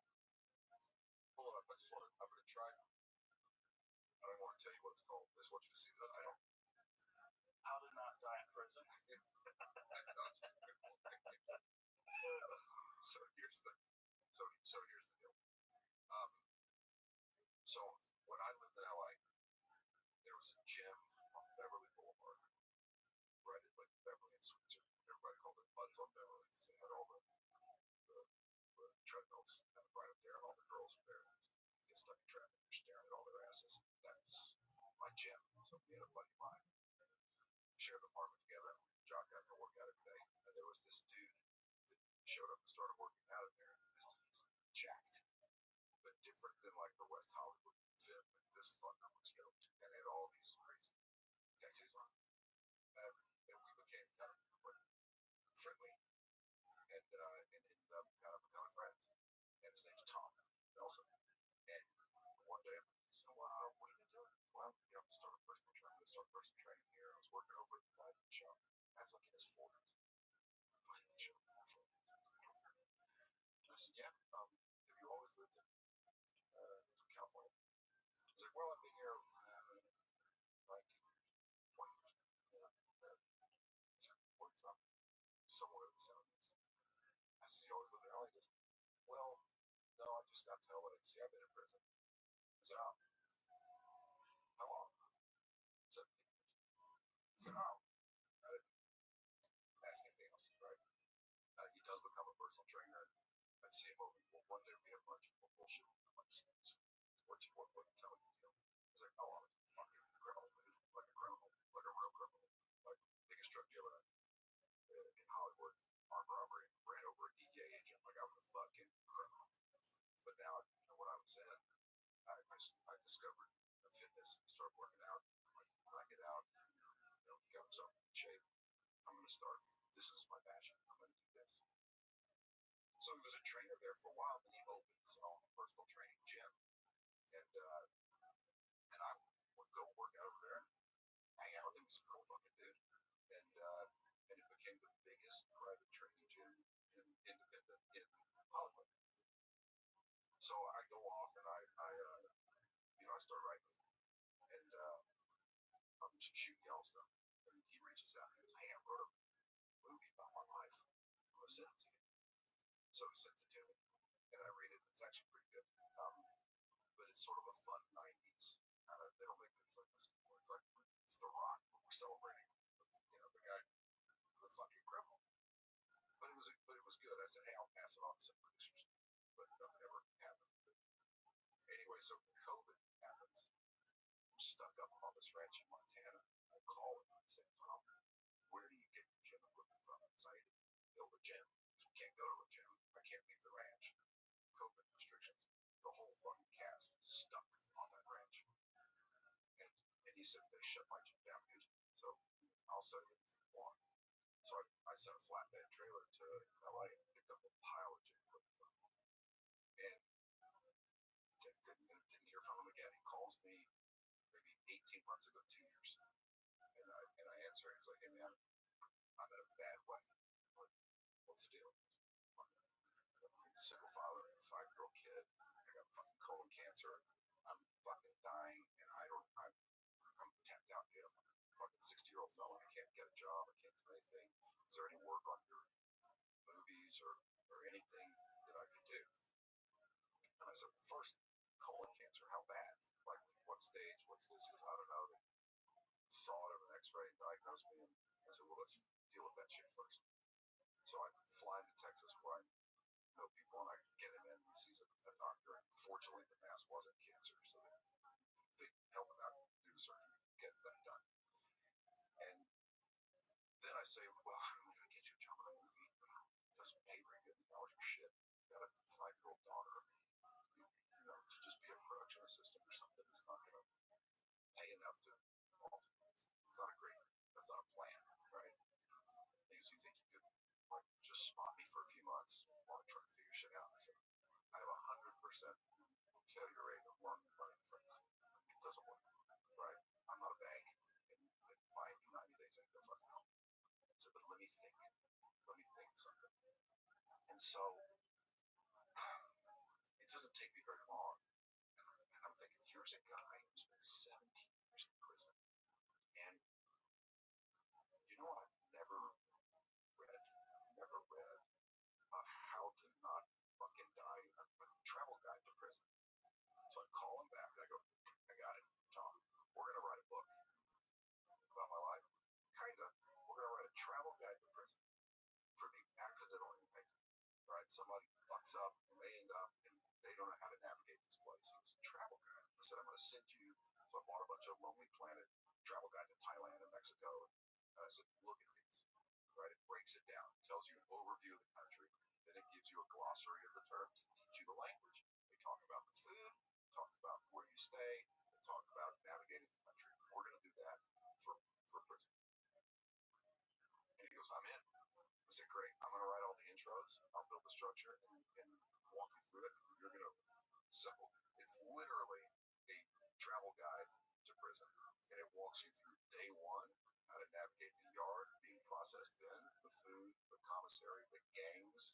Pull it up. I'm gonna try. I don't want to tell you what it's called. I just want you to see that I don't. How to not die in prison. So here's the deal. So when I lived in LA, there was a gym on Beverly Boulevard, right at like Beverly and Switzer. Everybody called it Buds on Beverly because they had all the treadmills kind of right up there, and all the girls were there. You get stuck in traffic, you're staring at all their asses. That was my gym. So me and a buddy of mine shared an apartment together. Jock out and work out every day. And there was this dude that Showed up and started working out in there. He's jacked, but different than like the West Hollywood fit. Like this fucker was yoked and had all these crazy tattoos on. And we became kind of like friendly and ended up kind of becoming friends. And his name's Tom Nelson. And one day, so what are you doing? Well, you know, start personal training here. I was working over at the vitamin shop. That's like in his 40s. Vitamin shop in my 40s. I said, yeah, have you always lived in California? He's like, well, I've been here 19 years, 20 years. I said, where you from? Somewhere in the 70s. I said, you always lived in LA? He goes, well, no, I just got to LA. See, I've been in prison. I said, oh, how long? 17 years. I said, oh, I didn't ask anything else, right? He does become a personal trainer. I'd see him over. Well, one day we had lunch. We'll bullshit a bunch of things. What I'm telling you? He's like, oh, I'm a fucking criminal, dude. Like a criminal, like a real criminal, like biggest drug dealer in Hollywood, armed robbery, ran over a DEA agent. Like I was a fucking criminal. But now, you know what I was in, I discovered fitness, started working out. Like when I get out, you know, got myself in shape. I'm gonna start. This is my passion. I'm gonna do this. So he was a trainer there for a while, then he opened his own personal training gym, and I would go work out over there, hang out with him. He's a cool fucking dude, and it became the biggest private training gym in independent in Hollywood. So I go off and you know, I start writing, and I'm just shooting y'all stuff. And he reaches out and he goes, hey, I wrote a movie about my life. I'm gonna send it to you. So he sends it to me, and I read it. It's actually pretty good. But it's sort of a fun 90s. They don't make things like this anymore. It's like it's The Rock, but we're celebrating, you know, the guy, the fucking criminal. But it was good. I said, hey, I'll pass it on to some producers, but nothing ever happened. Anyway, so COVID happens. I'm stuck up on this ranch in Montana. I call him and I say, Tom, where do you get your gym equipment from? Because I need to build a gym. Because we can't go to a gym. I can't leave the ranch. COVID restrictions. The whole fucking cast is stuck on that ranch. And he said, they shut my gym down. So I'll sell you anything you want. So I sent a flatbed trailer to LA and picked up a pile of gym equipment from him. And didn't hear from him again. He calls me maybe 18 months ago, 2 years. And I answer. He's like, hey man, I'm in a bad way. What's the deal? I'm a single father, a 5-year-old kid. I got fucking colon cancer. I'm fucking dying, and I'm tapped out here. I'm a fucking 60-year-old fella. I can't get a job. I can't do anything. Is there any work on your movies or anything that I could do? And I said, first, colon cancer, how bad? Like, what stage? What's this? He goes, I don't know. They saw it on an x-ray and diagnosed me. And I said, well, let's deal with that shit first. So I fly to Texas where I know people and I can get him in. He sees a doctor. And fortunately, the mass wasn't cancer, so they help him out, do the surgery, get that done. And then I say, well, I'm going to get you a job in a movie. It doesn't pay very good. $1 for shit. You got a 5-year-old daughter. You know, to just be a production assistant or something is not going to pay enough to. Well, it's not a great. That's not a plan, right? Because you think you could like just spot me for a few months while I try to figure shit out. I said, I have 100% failure rate of learning friends. It doesn't work, right? I'm not a bank. In my 90 days, I go fucking help. So, but let me think something. And so it doesn't take me very long. And I'm thinking, here's a guy who's been 17 years in prison. And you know, I've never read How to Not Fucking Die, a travel guide to prison. So I call him back. I go, I got it, Tom. We're going to write a book about my life. Kinda. We're going to write a travel guide to prison for the accidental inmate. Right? Somebody fucks up and they end up and they don't know how to navigate this place. It's a travel guide. I said, I'm going to send you. So I bought a bunch of Lonely Planet travel guide to Thailand and Mexico. And I said, look at these. Right? It breaks it down. It tells you an overview of the country. you a glossary of the terms, teach you the language. They talk about the food, talk about where you stay, they talk about navigating the country. We're going to do that for prison. And he goes, I'm in. I said, great. I'm going to write all the intros. I'll build the structure and walk you through it. You're going to. So it's literally a travel guide to prison. And it walks you through day one, how to navigate the yard, being processed in, the food, the commissary, the gangs,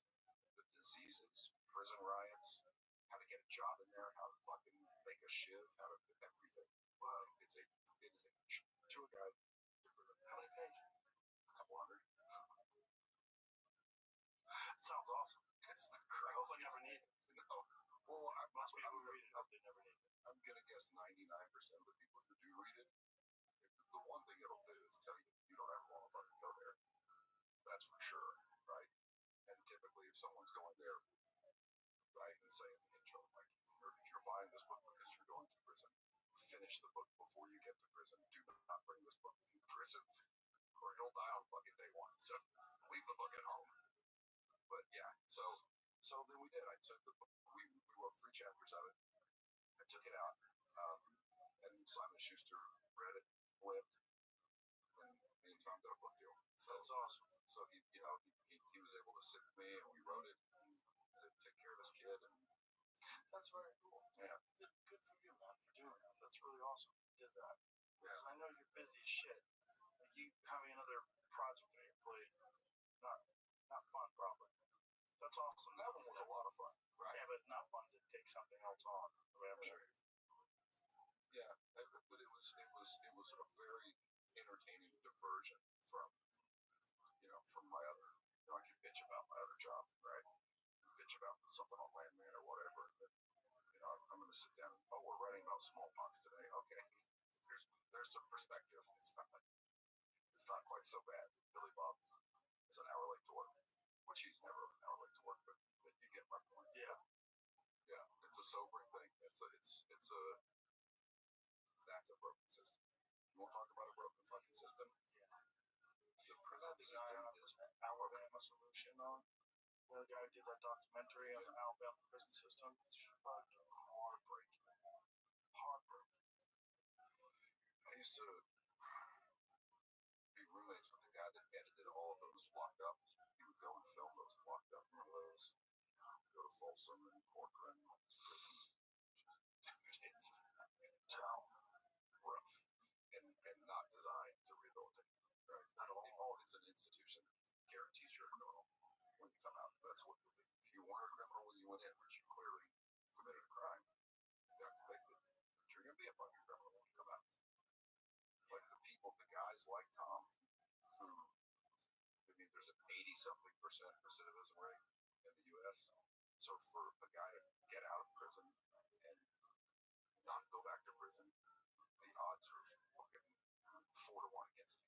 the diseases, prison riots, how to get a job in there, how to fucking make a shiv, how to everything. It is a tour guide. How many pages? A couple hundred. Sounds awesome. It's the crazy. I hope I never need it. No. Well, I'm gonna guess 99% of the people who do read it, the one thing it'll do is tell you you don't ever want to fucking go there. That's for sure, right? And typically, if someone's going there, right, and say in the intro, like, if you're buying this book because you're going to prison, finish the book before you get to prison. Do not bring this book with you to prison, or you'll die on fucking day one. So leave the book at home. But yeah, so then we did. I took the book. We wrote 3 chapters of it. I took it out, and Simon Schuster read it, flipped, and me and Tom did a book deal. So that's awesome. So he was able to sit with me, and we wrote it, and take care of this kid, and that's very cool. Yeah, good for you, man, for doing that. That's really awesome. You did that. Yeah. I know you're busy as shit. Like, you having another project on your plate, not fun, probably. That's awesome. That one was a lot of fun, right? Yeah, but not fun to take something else on. I mean, I'm sure. Yeah, but it was a very entertaining diversion from my other. I could bitch about my other job, right? Bitch about something on Landman or whatever. But, I'm going to sit down. Oh, we're writing about smallpox today. Okay, there's some perspective. It's not quite so bad. Billy Bob is an hour late to work, which he's never an hour late to work, but you get my point. Yeah, yeah. It's a sobering thing. That's a broken system. You want to talk about a broken fucking system? Yeah. The prison system is Alabama Solution on. The guy who did that documentary on the Alabama prison system. It's fucking heartbreaking. Heartbreaking. I used to be roommates with the guy that edited all of those locked up. He would go and film those locked up. Remember those? Go to Folsom and Corcoran and all these prisons. It's rough and not designed to rehabilitate. Right? Not only it's an institution that guarantees you're a criminal when you come out. That's what if you weren't a criminal when you went in, which you clearly committed a crime, you got convicted. You're going to be a fucking criminal when you come out. Like the guys like Tom, who there's an 80-something% recidivism rate in the U.S. So for a guy to get out of prison and not go back to prison, the odds are fucking 4-1 against you.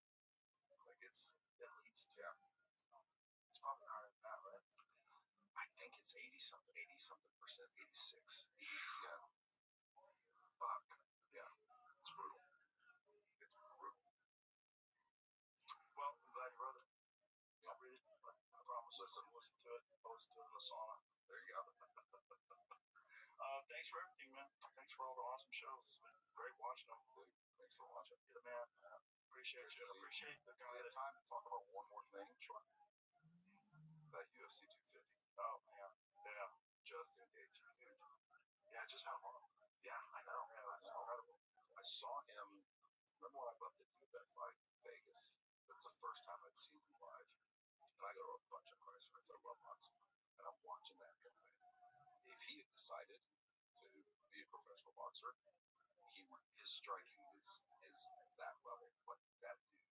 Like it's at least it's probably higher than that, right? I think it's 80-something%, 86. Yeah. Fuck. Yeah. It's brutal. It's brutal. Well, I'm glad you wrote it. I'll read it. I promise. Listen to it. Post to it in the sauna. There you go. Thanks for everything, man. Thanks for all the awesome shows. It's been great watching them. Dude, thanks for watching. Yeah, man. Appreciate you. Appreciate the guy. We have time to talk about one more thing. Sure. That UFC 250. Oh, man. Yeah. Just engaging, dude. Yeah, just how long? Yeah, I know. Yeah, that's incredible. I saw him. Remember when I bumped into that fight in Vegas? That's the first time I'd seen him live. And I go to a bunch of Christ fights. I love boxing. And I'm watching that guy. If he had decided to be a professional boxer, his striking is that level. But that dude,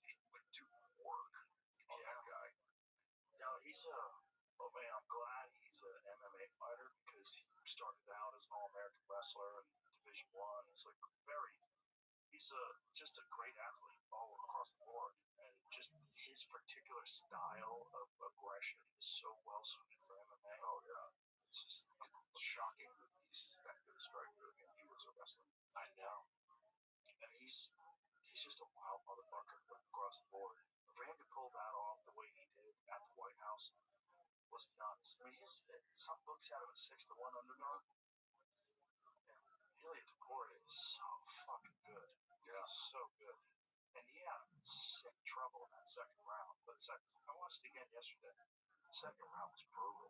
he would do work on that guy. No, oh man, I'm glad he's an MMA fighter because he started out as an All-American wrestler in Division I. It's like he's just a great athlete all across the board. And just his particular style of aggression is so well suited for MMA. Oh yeah. It's shocking that he's that good a striker and he was a wrestler. I know. And he's just a wild motherfucker across the board. For him to pull that off the way he did at the White House was nuts. I mean, some books had him at 6-1 underdog. Ilya Taporia is so fucking good. Yeah. He's so good. And he had sick trouble in that second round. But I watched it again yesterday. The second round was brutal.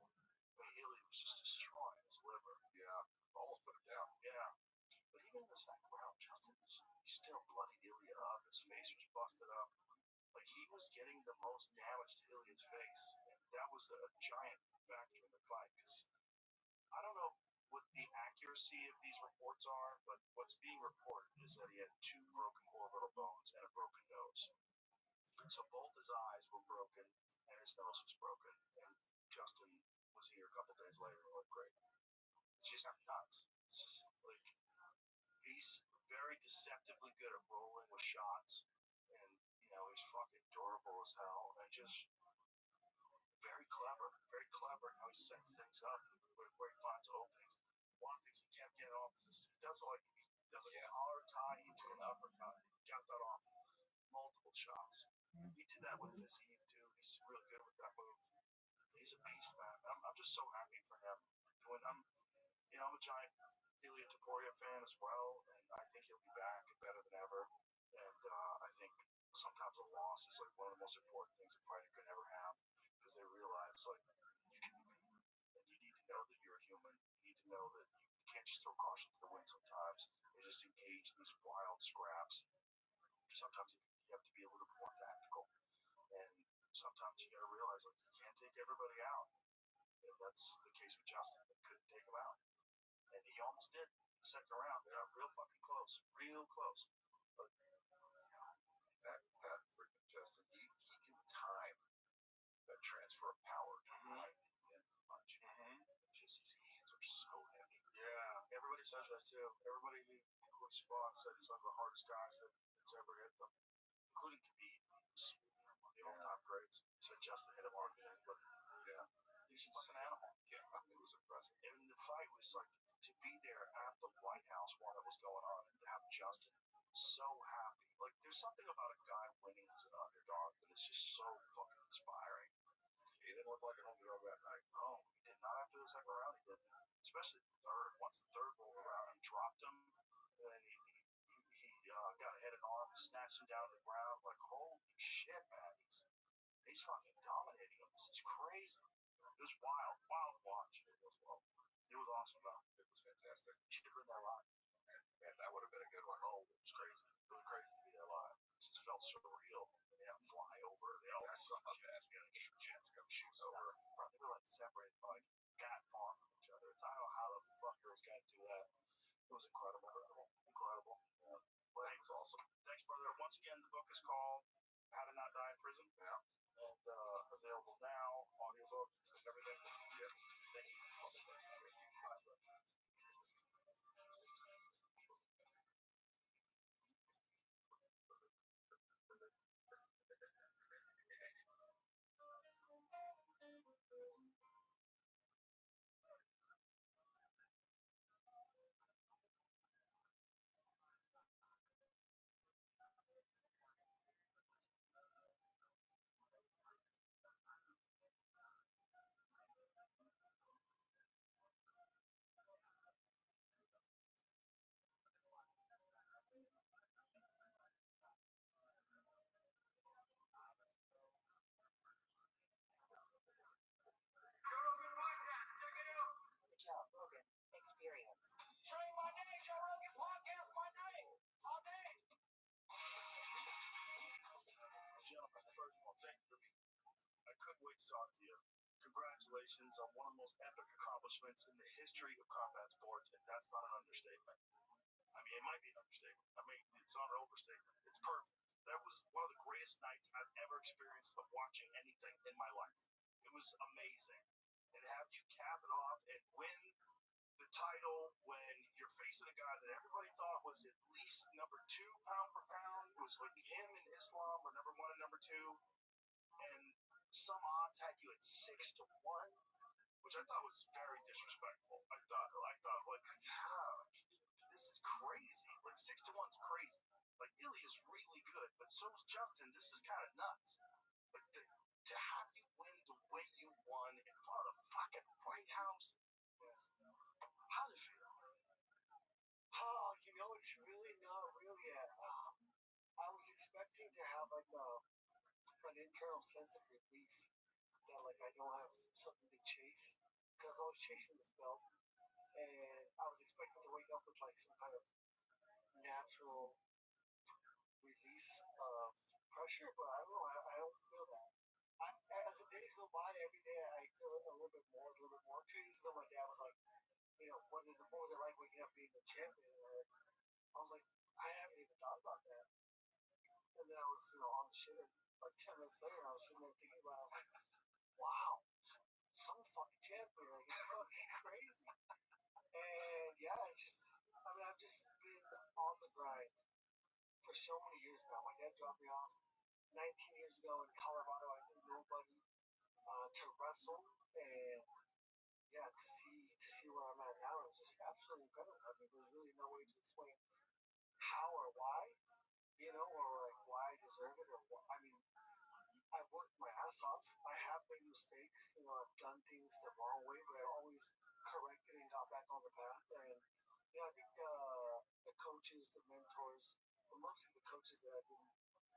I mean, Ilya was just destroying his liver. Yeah. Almost put him down. Yeah. But even in the second round, Justin he still bloodied Ilya up. His face was busted up. Like, he was getting the most damage to Ilya's face. And that was a giant factor in the fight. Because I don't know what the accuracy of these reports are, but what's being reported is that he had 2 broken orbital bones and a broken nose. So both his eyes were broken and his nose was broken. And Justin was here a couple days later and looked great. It's just nuts. It's just like, he's very deceptively good at rolling with shots. And, he's fucking durable as hell. And just very clever how he sets things up, where he finds openings. One of the things he kept getting off is he does a collar tie into an uppercut. He got that off multiple shots. He did that with Fiziev too. He's really good with that move. He's a beast, man. I'm just so happy for him. I'm a giant Ilya Taporia fan as well, and I think he'll be back better than ever. And I think sometimes a loss is like one of the most important things a fighter can ever have, because they realize like you can win, and you need to know that you're a human. You need to know that you can't just throw caution to the wind sometimes. You just engage these wild scraps. Sometimes you have to be a little bit more tactical, and sometimes you got to realize like you can't take everybody out. And that's the case with Justin. They couldn't take him out, and he almost did. The second round, they got real fucking close, But that freaking Justin, he can time that transfer of power to right in punch. Just his hands are so heavy. Yeah, everybody says that too. Everybody who has fought said he's one of the hardest guys that's ever hit them, including Khabib, who's one of the all-time greats. Said Justin hit him hard again, but yeah, he's like an animal. Yeah, it was impressive. And the fight was like to be there at the White House while it was going on, and to have Justin so happy. Like, there's something about a guy winning as an underdog that is just so fucking inspiring. He didn't look like an underdog that night. No, he did not after the second round. He didn't. Especially the third. Once the third rolled around, he dropped him, and then he got a head and arm, snatched him down to the ground. Like, holy shit, man. He's fucking dominating him. This is crazy. It was wild to watch. It was awesome, though. It was fantastic. You should have been there live. Man, that would have been a good one. Oh, it was crazy. Really crazy to be there live. It just felt surreal. They had him fly over. They all saw that. Jets come shoot over. They were like separated by like that far from each other. I don't know how the fuck those guys do that. It was incredible. Yeah. Well, it was awesome. Thanks, brother. Once again, the book is called How to Not Die in Prison. Yeah. And available now, audiobook, everything. Yeah. Thank you. Experience. Train my day, Joe Rogan podcast my day, all day. Gentlemen, first of all, thank you. I couldn't wait to talk to you. Congratulations on one of the most epic accomplishments in the history of combat sports, and that's not an understatement. I mean, it might be an understatement. I mean, it's not an overstatement. It's perfect. That was one of the greatest nights I've ever experienced of watching anything in my life. It was amazing. And to have you cap it off and win the title when you're facing a guy that everybody thought was at least number 2 pound for pound, it was like him and Islam were number 1 and number 2, and some odds had you at 6-1, which I thought was very disrespectful. I thought like, this is crazy. Like 6-1's crazy. Like, Ilya's really good, but so's Justin. This is kind of nuts. Like, to have you win the way you won in front of It's really not really I was expecting to have like an internal sense of relief that like I don't have something to chase because I was chasing this belt, and I was expecting to wake up with like some kind of natural release of pressure, but I don't know. I don't feel that. As the days go by, every day I feel it a little bit more, a little bit more. 2 years ago, my dad was like, what was it like waking up being the champion? And I was like, I haven't even thought about that. And then I was, on the shit, and like 10 minutes later, I was sitting there thinking about it. I was like, wow, I'm a fucking champion. Like, it's fucking crazy. And yeah, I've just been on the grind for so many years now. My dad dropped me off 19 years ago in Colorado. I knew nobody to wrestle, and yeah, to see where I'm at now is just absolutely incredible. I mean, there's really no way to explain how or why, or like why I deserve it, or what. I mean, I worked my ass off. I have made mistakes. I've done things the wrong way, but I always corrected and got back on the path. And I think the coaches, the mentors, but mostly the coaches that I've been,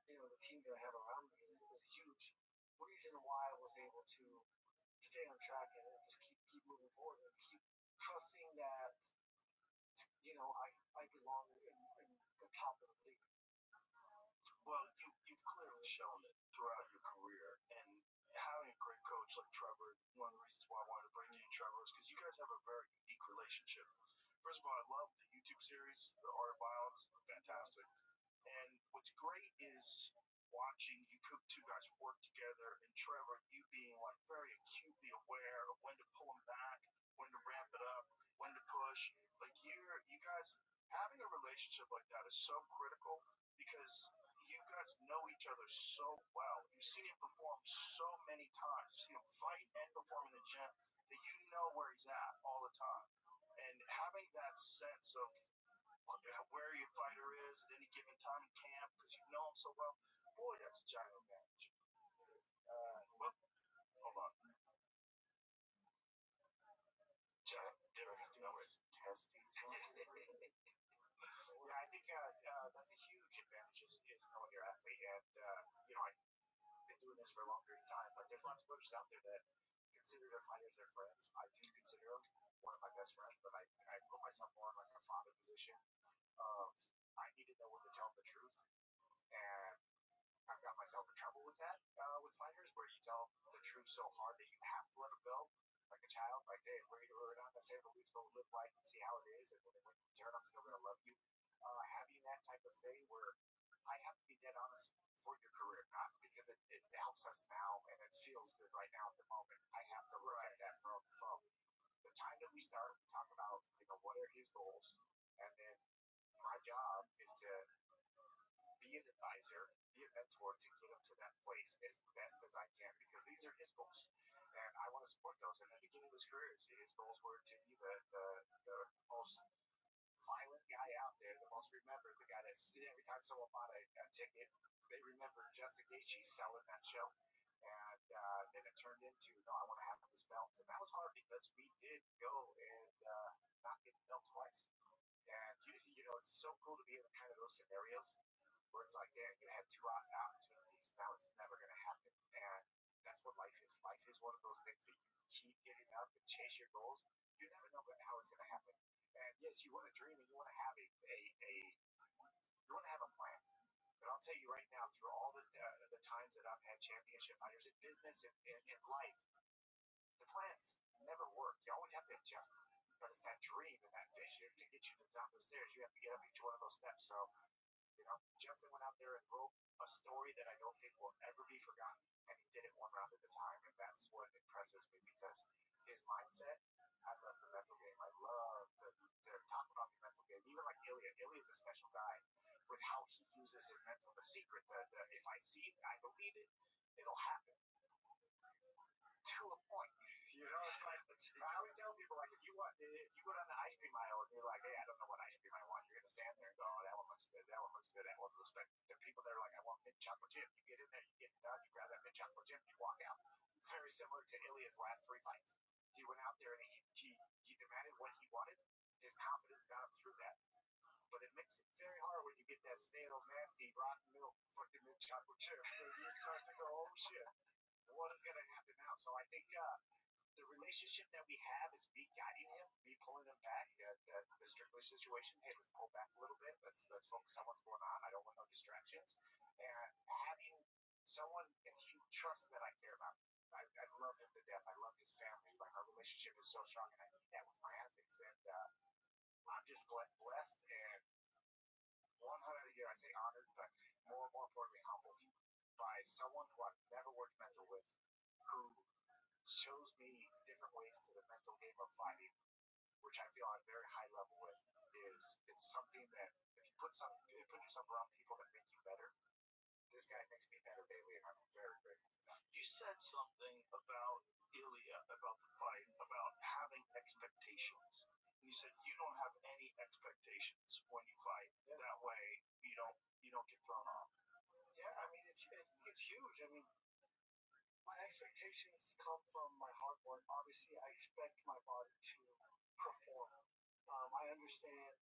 the team that I have around me is a huge reason why I was able to stay on track and just keep moving forward and keep trusting that I belong in the top of the league. Well, you've clearly shown it throughout your career, and having a great coach like Trevor, one of the reasons why I wanted to bring you, Trevor, is because you guys have a very unique relationship. First of all, I love the YouTube series, The Art of Violence, fantastic. And what's great is watching you two guys work together, and Trevor, you being like very acutely aware of when to pull him back, when to ramp it up, when to push. Like you guys having a relationship like that is so critical because you guys know each other so well. You've seen him perform so many times. You've seen him fight and perform in the gym that you know where he's at all the time. And having that sense of where your fighter is at any given time in camp because you know him so well, boy, that's a giant advantage. Well, hold on. Testing. Yeah, I think that's a huge advantage is knowing your athlete. And, I've been doing this for a long period of time, but there's lots of coaches out there that consider their fighters their friends. I do consider them one of my best friends, but I put myself more in like a father position of I need to know when to tell them the truth. And I've got myself in trouble with that with fighters where you tell the truth so hard that you have to let them go. Like a child, like, hey, we're not going to say the leaves go live life and see how it is, and when you return, I'm still going to love you. Having that type of thing where I have to be dead honest for your career, not because it helps us now and it feels good right now at the moment. I have to look at that from the time that we start to talk about, what are his goals, and then my job is to be an advisor, be a mentor to get him to that place as best as I can because these are his goals. And I want to support those. And at the beginning of his career, his goals were to be the most violent guy out there, the most remembered, the guy that's every time someone bought a ticket, they remember Justin Gaethje selling that show. And then it turned into, no, I want to have this belt. And that was hard because we did go and not get the belt twice. And, it's so cool to be in kind of those scenarios where it's like, damn, you had two opportunities. Now it's never going to happen. And that's what life is. Life is one of those things that you keep getting up and chase your goals. You never know how it's going to happen. And yes, you want to dream and you want to have you want to have a plan. But I'll tell you right now, through all the times that I've had championship fighters in business and in life, the plans never work. You always have to adjust them. But it's that dream and that vision to get you to the top of the stairs. You have to get up each one of those steps. So, Justin went out there and wrote a story that I don't think will ever be forgotten. And he did it one round at a time. And that's what impresses me because his mindset, I love the mental game. I love to talk about the mental game. Even like Ilya. Ilya's a special guy with how he uses his mental. The secret, if I see it, I believe it, it'll happen. To a point. It's like, I always tell people, like, if you go down the ice cream aisle and you're like, hey, I don't know what ice cream I want, you're going to stand there and go, oh, that one looks good, that one looks good, that one looks good. The people that are like, I want mint chocolate chip, you get in there, you get it done, you grab that mint chocolate chip, you walk out. Very similar to Ilya's last 3 fights. He went out there and he demanded what he wanted. His confidence got him through that. But it makes it very hard when you get that stale, nasty, rotten milk, fucking milk chocolate chip. So you start to go, oh shit, what is gonna happen now? So I think the relationship that we have is me guiding him, me pulling him back at the Strictly situation. Hey, let's pull back a little bit. Let's focus on what's going on. I don't want no distractions. And having someone that he trusts that I care about. I love him to death. I love his family. Like our relationship is so strong, and I need that with my athletes. And I'm just blessed and 100 year, I say honored, but more importantly humbled by someone who I've never worked mental with, who shows me different ways to the mental game of fighting, which I feel on a very high level with. It's something that if you put yourself around people that make you better, this guy makes me better daily, and I'm very grateful for that. You said something about Ilya, about the fight, about having expectations. And you said you don't have any expectations when you fight. That way you don't get thrown off. Yeah, I mean it's huge. I mean, my expectations come from my hard work. Obviously, I expect my body to perform. I understand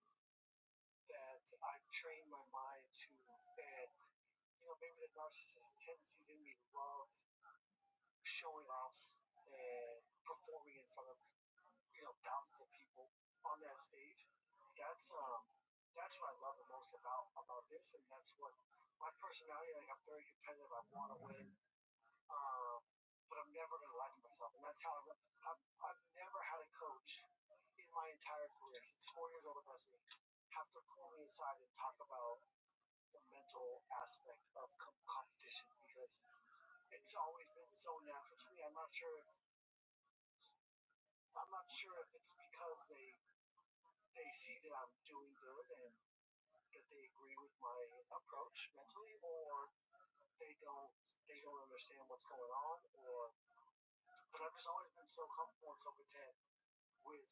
that I've trained my mind to, and maybe the narcissistic tendencies in me love showing off and performing in front of thousands of people on that stage. That's what I love the most about this, and that's what my personality. Like I'm very competitive. I want to win, but I'm never gonna lie to myself, and that's how I've never had a coach in my entire career since 4 years old in wrestling have to pull me aside and talk about the mental aspect of competition because it's always been so natural to me. I'm not sure if it's because they see that I'm doing good and that they agree with my approach mentally, or they don't understand what's going on, or but I've just always been so comfortable and so content with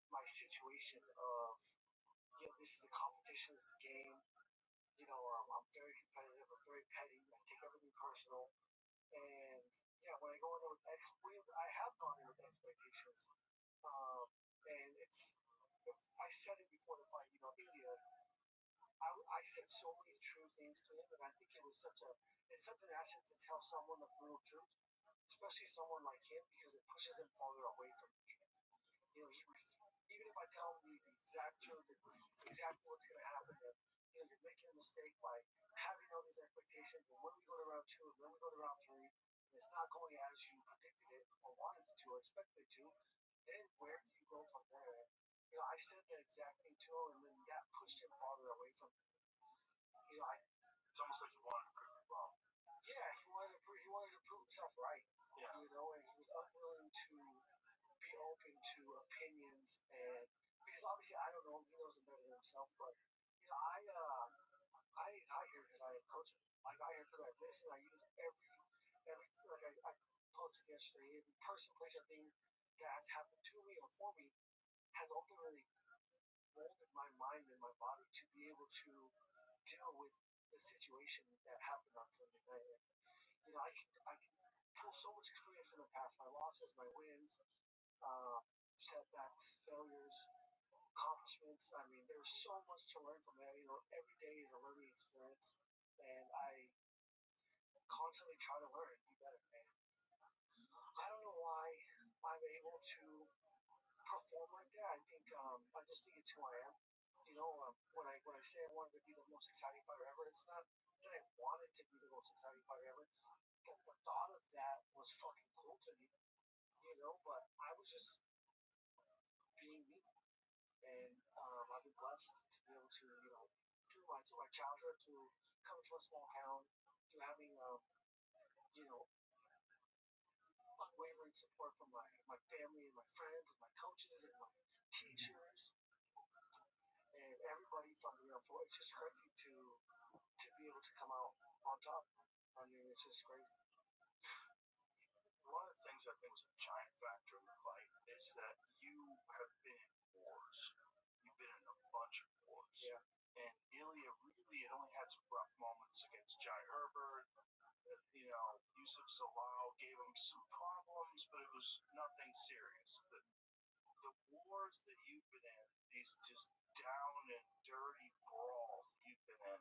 my situation of this is a competition, this is a game. I'm very competitive. I'm very petty. I take everything personal. And yeah, when I go in there with I have gone in with expectations. And I said it before the fight. India. I said so many true things to him, and I think it's such an asset to tell someone the brutal truth, especially someone like him, because it pushes him farther away from the truth. Even if I tell him the exact truth, exactly what's going to happen, and you're making a mistake by having all these expectations, and when we go to round two, and then we go to round three, and it's not going as you predicted it, or wanted it to, or expected it to, then where do you go from there? I said that exact thing to him, and then that pushed him farther away from me. It's almost like you wanted to prove it wrong. Yeah, he wanted to prove himself right. Yeah. And he was unwilling to be open to opinions, and because obviously I don't know him, he knows him better than himself, but I hear because I coach him. Like I hear because I listen, I use every like I posted yesterday, every person, place, or thing that has happened to me or for me has ultimately molded my mind and my body to be able to deal with the situation that happened on Sunday night. And I can pull so much experience from the past, my losses, my wins, setbacks, failures, accomplishments. I mean, there's so much to learn from that. Every day is a learning experience, and I constantly try to learn and be better. And I don't know why I'm able to perform like that. I just think it's who I am. When I say I wanted to be the most exciting fighter ever, it's not that I wanted to be the most exciting fighter ever. The thought of that was fucking cool to me, But I was just being me, and I've been blessed to be able to, through my childhood, to coming from a small town, to having, unwavering support from my family and my friends and my coaches and my teachers and everybody from it's just crazy to be able to come out on top. I mean, it's just crazy. One of the things I think was a giant factor in the fight is that you have been in wars. You've been in a bunch of wars. Yeah. And Ilya really had only had some rough moments against Jai Herbert. Yusuf Zalal gave him some problems, but it was nothing serious. the wars that you've been in, these just down and dirty brawls that you've been in,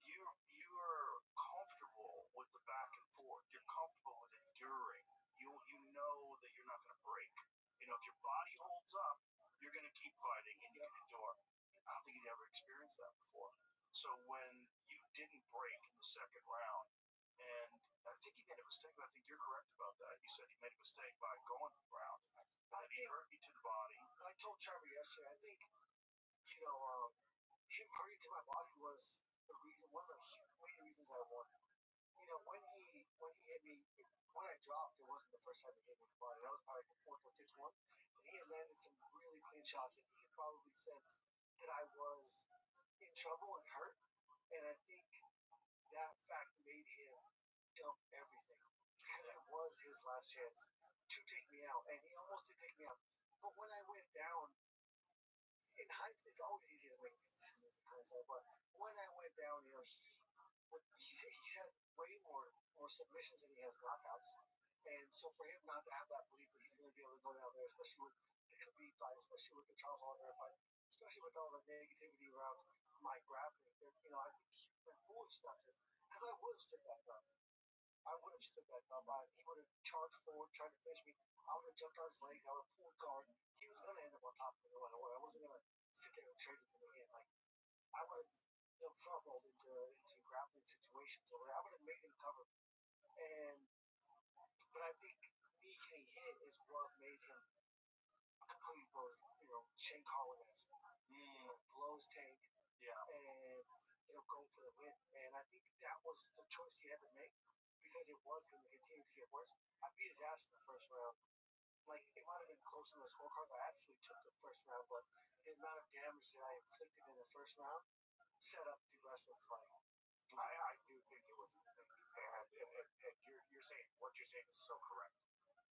you're comfortable with the back and forth. You're comfortable with enduring. You know that you're not going to break. If your body holds up, you're going to keep fighting and you can endure. I don't think you'd ever experienced that before. So when you didn't break in the second round, and I think you made a mistake, but I think you're correct about that. You said you made a mistake by going to the ground. That he hurt you to the body. I told Trevor yesterday, I think, him hurting to my body was one of the main reasons I won. When he hit me, when I dropped, it wasn't the first time he hit me in the body. That was probably the fourth or fifth one. And he had landed some really clean shots, and he could probably sense that I was in trouble and hurt. And I think that fact made him dump everything because it was his last chance to take me out, and he almost did take me out. But when I went down, in hindsight, it's always easy to make decisions in hindsight. But when I went down, he's had way more submissions than he has knockouts, and so for him not to have that belief that he's going to be able to go down there, especially with the Khabib fight, especially with the Charles Oliveira fight, especially with all the negativity around my grappling, I think he would have fully stopped it because I would have stood back up. I would have stood back up. He would have charged forward, tried to finish me. I would have jumped on his legs. I would have pulled guard. He was going to end up on top of me no matter what. I wasn't going to sit there and trade it to the end. Like, I would have front rolled into grappling situations where I would have made him cover. But I think me getting hit is what made him completely blow his, Shane Carwin-esque. Blow his tank. Yeah. And, go for the win. And I think that was the choice he had to make because it was going to continue to get worse. I beat his ass in the first round. Like, it might have been close in the scorecards. I actually took the first round, but the amount of damage that I inflicted in the first round set up the rest of the fight. I do think it was a mistake. And you're saying, what you're saying is so correct.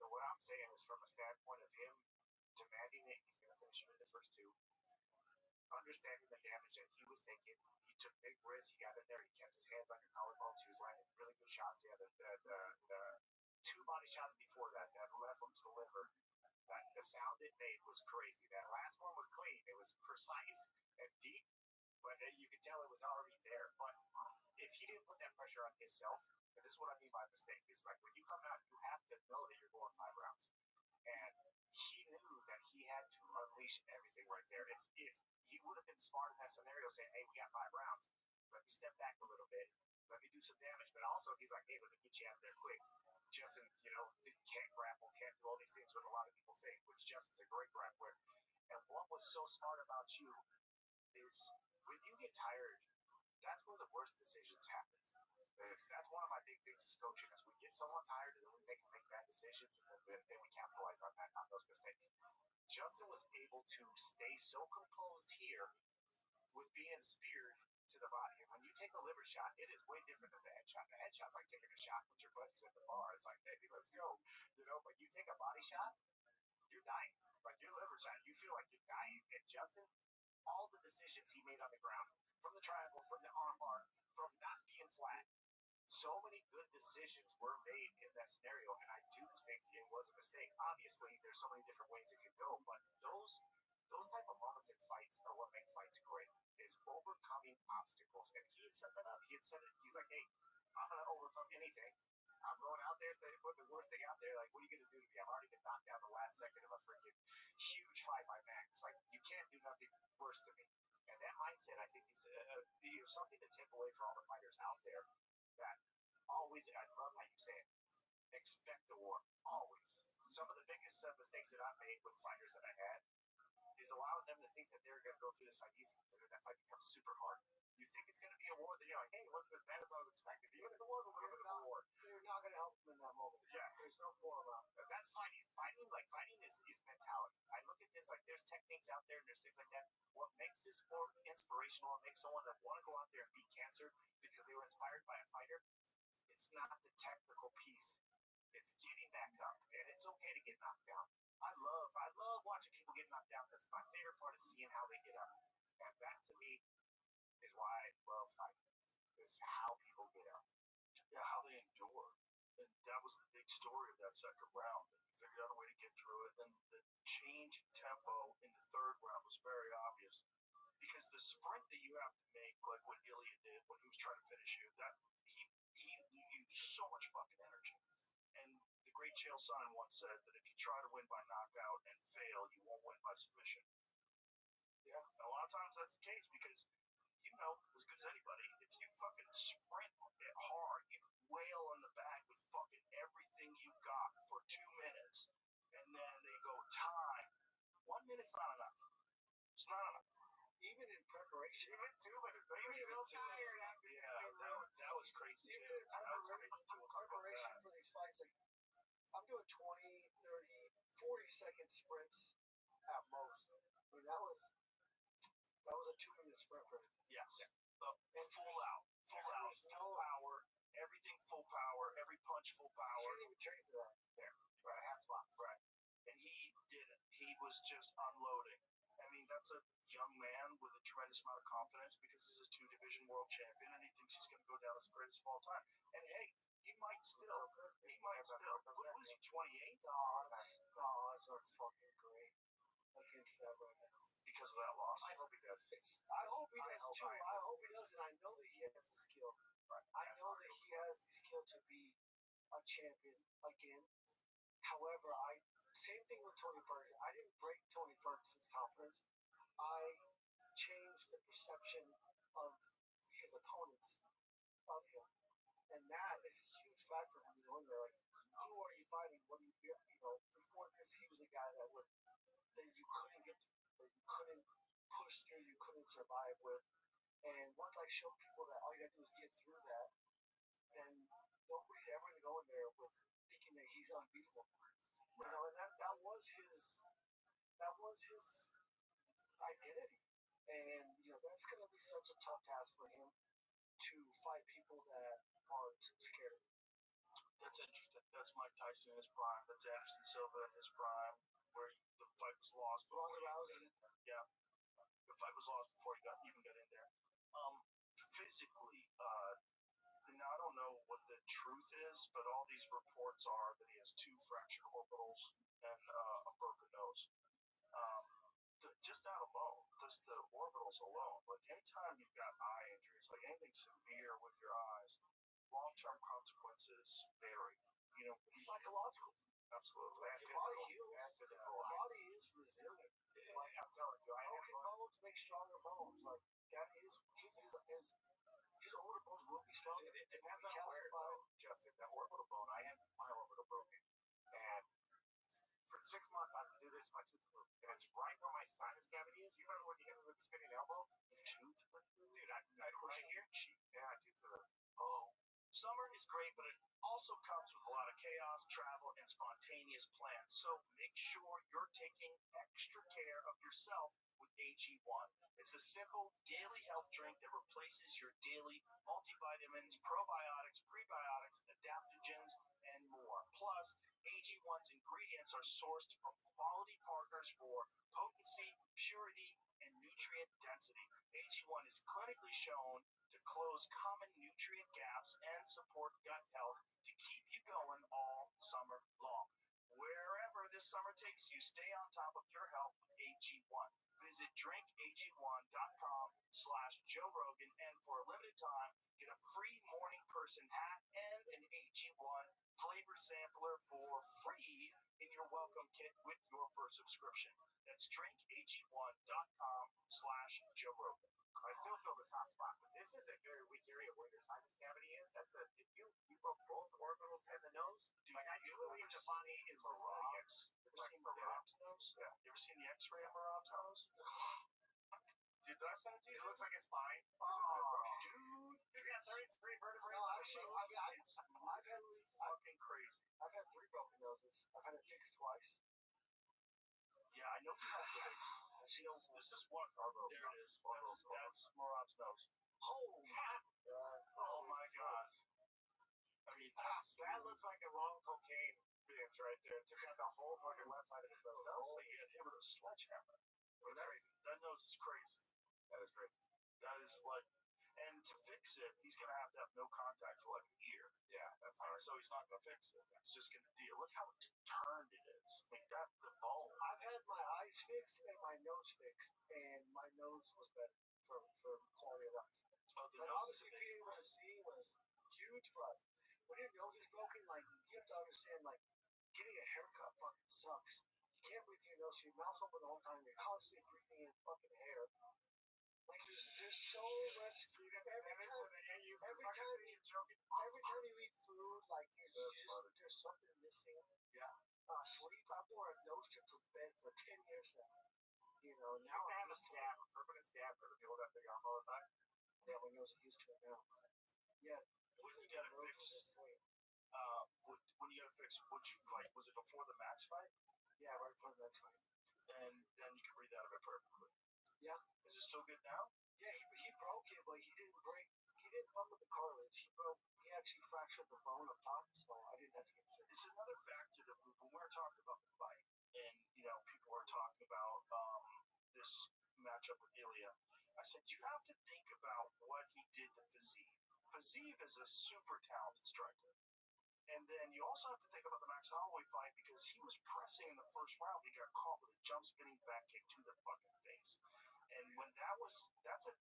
But what I'm saying is from a standpoint of him demanding that he's going to finish him in the first two, understanding the damage that he was taking, he took big risks. He got in there. He kept his hands on your collarbones. He was landing really good shots. He had the two body shots before that left him to the liver. The sound it made was crazy. That last one was clean. It was precise and deep, but you could tell it was already there. But if he didn't put that pressure on himself, and this is what I mean by mistake, is like when you come out, you have to know that you're going 5 rounds. And he knew that he had to unleash everything right there. If he would have been smart in that scenario, saying, "Hey, we got 5 rounds. Let me step back a little bit. Let me do some damage." But also, he's like, "Hey, let me get you out of there quick." Justin, can't grapple, can't do all these things what a lot of people think, which Justin's a great grappler. And what was so smart about you is when you get tired, that's where the worst decisions happen. That's one of my big things as coaching is we get someone tired and then we make them make bad decisions and then we capitalize on those mistakes. Justin was able to stay so composed here with being speared to the body. And when you take a liver shot, it is way different than the headshot. The headshot's like taking a shot with your buddies at the bar. It's like, baby, let's go. But you take a body shot, you're dying. Like your liver shot, you feel like you're dying. And Justin, all the decisions he made on the ground, from the triangle, from the armbar, from not being flat, so many good decisions were made in that scenario, and I do think it was a mistake. Obviously, there's so many different ways it could go, but those type of moments in fights are what make fights great. Is overcoming obstacles, and he had set that up. He had said it. He's like, "Hey, I'm gonna overcome anything. I'm going out there. If they put the worst thing out there, like, what are you gonna do to me? I've already been knocked down the last second of a freaking huge fight by Max. Like, you can't do nothing worse to me." And that mindset, I think, is something to take away for all the fighters out there. That always, I love how you say it. Expect the war, always. Some of the biggest mistakes that I've made with fighters that I had is allowing them to think that they're going to go through this fight easy, and then that fight becomes super hard. You think it's going to be a war, then you're like, "Hey, it wasn't as bad as I was expecting." Even if it was a little bit of a war, they're not going to help them in that moment. Yeah, there's no war around. That's fighting. Fighting is mentality. I look at this like there's techniques out there and there's things like that. What makes this sport inspirational and makes someone that want to go out there and beat cancer because they were inspired by a fighter, it's not the technical piece. It's getting back up, and it's okay to get knocked down. I love watching people get knocked down because my favorite part is seeing how they get up, and that to me is why I love fighting. Is how people get up. Yeah, how they endure. And that was the big story of that second round. And he figured out a way to get through it. And the change in tempo in the third round was very obvious. Because the sprint that you have to make, like what Ilya did when he was trying to finish you, that he used so much fucking energy. And the great Chael Sonnen once said that if you try to win by knockout and fail, you won't win by submission. Yeah, and a lot of times that's the case because you know as good as anybody, if you fucking sprint it hard, you wail on the back with fucking everything you got for 2 minutes, and then they go time. 1 minute's not enough. It's not enough. Even in preparation, even 2 minutes. Even a little tired after. Yeah, that was crazy. Even in preparation for these fights, like I'm doing 20, 30, 40-second sprints at most. I mean, that was a 2-minute sprint for me. Yes. And full out, full power, everything full power, every punch full power. You can't even train for that. There, right, half spot, right. And he did it. He was just unloading. I mean, that's a young man with a tremendous amount of confidence because he's a 2-division world champion and he thinks he's going to go down as the greatest of all time. And hey, he might still. What was he, 28? The odds are fucking great against that right now. Because of that loss? I hope he does. I hope he does too. I hope he does, and I know that he has the skill. Right. I know that he has the skill to be a champion again. However, same thing with Tony Ferguson. I didn't break Tony Ferguson's confidence. I changed the perception of his opponents of him. And that is a huge factor when you go in there. Like, who are you fighting? What do you feel? You know, before this, he was a guy that you couldn't get to, that you couldn't push through, you couldn't survive with. And once I showed people that all you got to do is get through that, then nobody's ever going to go in there with thinking that he's unbeatable. You know, and that was his identity. And, you know, that's going to be such a tough task for him to fight people that aren't scared of him. That's interesting. That's Mike Tyson in his prime. That's Anderson Silva in his prime, where the fight was lost. Ronda Rousey. Yeah. The fight was lost before he even got in there. Physically, now I don't know what the truth is, but all these reports are that he has 2 fractured orbitals and a broken nose. Just that alone, just the orbitals alone, like anytime you've got eye injuries, like anything severe with your eyes, long-term consequences vary. You know, psychological. Absolutely. Your body heals. Your body is resilient. Like I'm telling you, broken bones make stronger bones. Like that is his orbitals will be stronger. It depends on where, Justin, that orbital bone. I had my orbital broken, and for 6 months I had to do this. My tooth moved, and it's right where my sinus cavity is. You remember when you hit me with the spinning elbow? The tooth, dude, I right here, cheek. Yeah, tooth moved. Oh. Summer is great, but it also comes with a lot of chaos, travel, and spontaneous plans. So make sure you're taking extra care of yourself with AG1. It's a simple daily health drink that replaces your daily multivitamins, probiotics, prebiotics, adaptogens, and more. Plus, AG1's ingredients are sourced from quality partners for potency, purity, and nutrient density. AG1 is clinically shown to close common nutrient gaps and support gut health to keep you going all summer long. Wherever this summer takes you, stay on top of your health with AG1. Visit drinkag1.com/Joe Rogan, and for a limited time, get a free morning person hat and an AG1 flavor sampler for free in your welcome kit with your first subscription. That's drinkag1.com/Joe Rogan. I still feel this hot spot, but this is a very weak area where your sinus cavity is. That's if you broke both orbitals and the nose. Like I do believe the body is resilient. You ever seen Marab's nose? Yeah. You ever seen the X-ray of Marab's nose? Dude, did I send it to you? It looks like a spine. Dude, he's got 33 vertebrae. No, actually, I've had fucking crazy. I've had 3 broken noses. I've had it fixed twice. Yeah, I know you have it fixed. This is what there it is. That's Marab's nose. Holy oh my gosh. I mean, that looks like a long cocaine binge right there. Took out the whole fucking left side of his nose. That looks like he got hit with a sledgehammer. That nose is crazy. That is crazy. That is like, and to fix it, he's going to have no contact for like a year. Yeah, that's hard. So he's not gonna fix it. It's just gonna deal. Look how turned it is. Like that, the bone. I've had my eyes fixed and my nose fixed, and my nose was better for quality of life. Oh, the But nose is obviously being able to see was huge, but when your nose is broken, like you have to understand, like getting a haircut fucking sucks. You can't breathe through your nose, so your mouth's open the whole time. You're constantly breathing in fucking air. Like there's so much. Every time you eat food, like there's something missing. Yeah. Sleep. I've worn a nose strip to bed for 10 years now. You know, now I have a scab, a permanent scab because of people that big arm all the time. yeah, my nose is used to it now. Yeah. When you got it fixed, when you got it fixed, which fight was it before the Max fight? Yeah, right before the Max fight. And then you can breathe out of it perfectly. Yeah. Is it still good now? Yeah, he broke it, but he didn't break. He didn't fuck with the cartilage. He actually fractured the bone up top, so I didn't have to get it. It's another factor that when we were talking about the fight, and people were talking about this matchup with Ilya, I said you have to think about what he did to Fiziev. Fiziev is a super talented striker. And then you also have to think about the Max Holloway fight because he was pressing in the first round. He got caught with a jump spinning back kick to the fucking face. And when that's a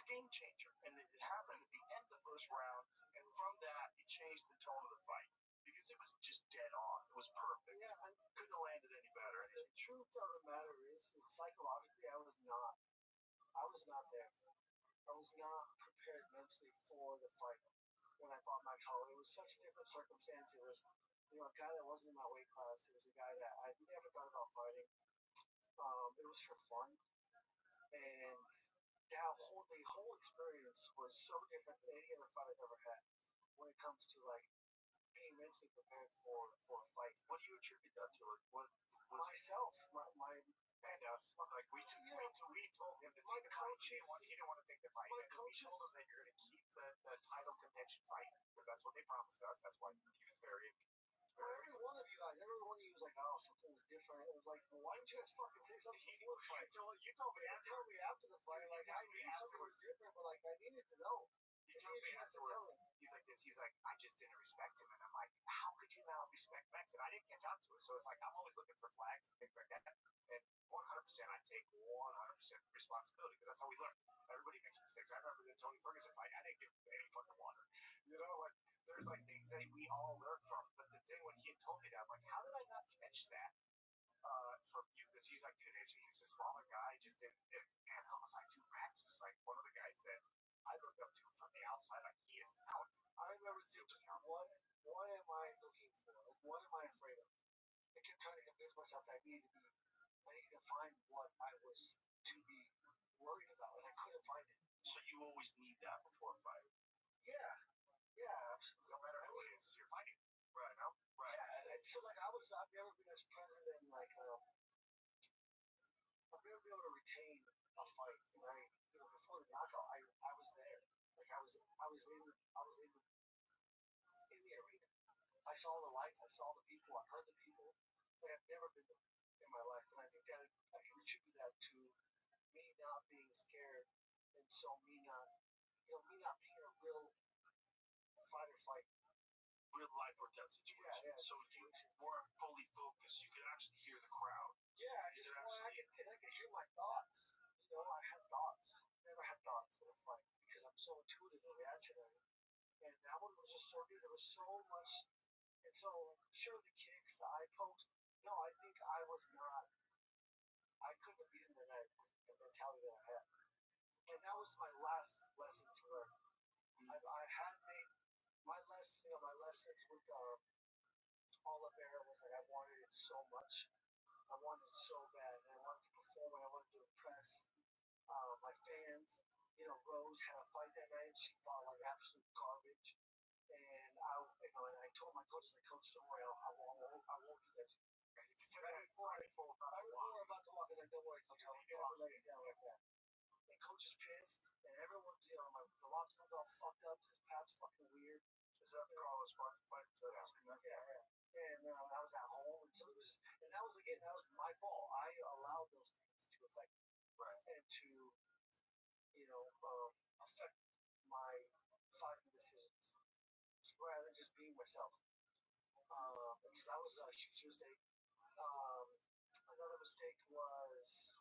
game changer. And it happened at the end of the first round. And from that, it changed the tone of the fight because it was just dead on. It was perfect. Yeah, I couldn't have landed any better. The truth of the matter is psychologically, I was not there. I was not prepared mentally for the fight when I fought Max Holloway. It was such a different circumstance. It was, a guy that wasn't in my weight class. It was a guy that I never thought about fighting. It was for fun, and the whole experience was so different than any other fight I've ever had. When it comes to like being mentally prepared for a fight, what do you attribute that to? Like, what myself, my and us, like we told him to my take the coaches. fight. He didn't want to take the fight. My And coaches. we told him that you're going to keep the title contention fight because that's what they promised us. That's why he was very. Every one of you guys, every one of you was like, oh, something was different. It was like, well, why didn't you guys fucking say something before the fight? You told me after the fight, like I knew something was different, but like I needed to know. He told me afterwards. He's like this. He's like, I just didn't respect him, and I'm like, how could you not respect Max? And I didn't catch on to it. So it's like I'm always looking for flags and things like that. And 100%, I take 100% responsibility because that's how we learn. Everybody makes mistakes. I remember the Tony Ferguson fight. I didn't get any fucking water. Like there's like things that we all learn from. But the thing when he had told me that, I'm like, how did I not catch that from you? Because he's like, dude, he was a smaller guy. Just didn't. And I was like, dude, Max is like one of the guys that I look up to from the outside. Like he is talented. I remember thinking, what am I looking for? Like, what am I afraid of? I kept trying to convince myself that I needed to find what I was to be worried about, and I couldn't find it. So you always need that before a fight. Yeah, absolutely. No matter who it is, you're fighting. Right now. Right. Yeah, and so like I've never been as present in like I've never been able to retain a fight, and before the knockout, I was there. Like I was in the arena. I saw the lights, I saw the people, I heard the people. Like I've never been there in my life, and I think that I can attribute that to me not being scared, and so me not being a real fight or flight, real life or death situation. Yeah, so you weren't fully focused. You could actually hear the crowd. Yeah, I could hear my thoughts. I had thoughts. Never had thoughts in a fight because I'm so intuitive and reactionary. And that one was just so good. There was so much. And so, sure, the kicks, the eye post. No, I think I couldn't have beaten the night with the mentality that I had. And that was my last lesson to learn. I had made my lessons with Oliveira was like I wanted it so much. I wanted it so bad, and I wanted to perform, and I wanted to impress my fans. Rose had a fight that night, and she fought like absolute garbage. And I told my coaches, like, Coach, don't worry, I won't do that. Right before we're about to walk, I was like, don't worry, Coach, I'll never let you down like that. And Coach is pissed, and everyone's, the locker room's all fucked up because Pat's fucking weird. Is that the Carlos Spartan fight? Yeah. And I was at home, and so that was my fault. I allowed those things to affect me, right, and to, affect my fighting decisions. rather than just being myself. So that was a huge mistake. Another mistake was,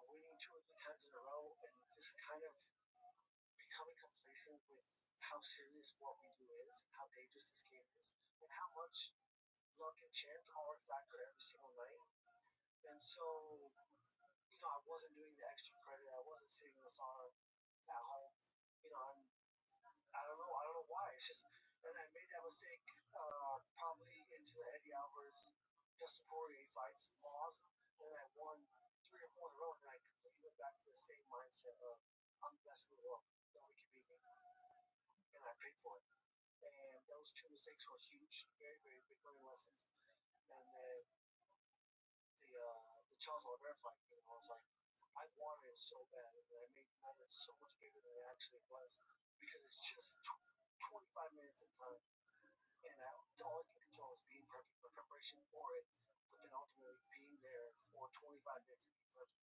winning 2 or 3 times in a row and just kind of becoming complacent with how serious what we do is, how dangerous this game is, and how much luck and chance are a factor every single night. And so, I wasn't doing the extra credit. I wasn't sitting the sauna at home. I don't know why. It's just, and I made that mistake probably into the Eddie Alvarez, Dustin Poirier fights, lost, and I won 3 or 4 in a row, and then I completely went back to the same mindset of I'm the best in the world. Nobody can beat me, and I paid for it. And those 2 mistakes were huge, very, very big learning lessons. And then the Charles Oliveira fight, I was like, I wanted it so bad, and I made the moment so much bigger than it actually was because it's just 25 minutes of time, and all I can control is being perfect, the preparation for it, but then ultimately being there for 25 minutes and being perfect.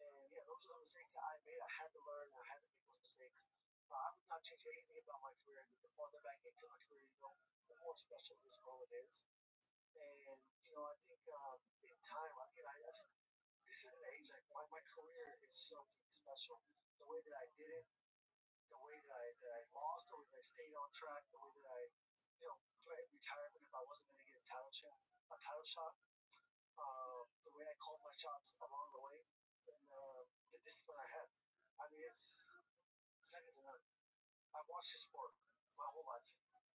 And yeah, those are the mistakes that I made. I had to learn. I had to make those mistakes. I would not change anything about my career. The farther back into my career you go, the more special this moment is. And I think in time, again, this is an age like my career is something special. The way that I did it, the way that I lost, the way that I stayed on track, the way that I, threatened retirement if I wasn't going to get a title shot, the way I called my shots along the way, and the discipline I had. I mean, it's second to none. I've watched this sport my whole life.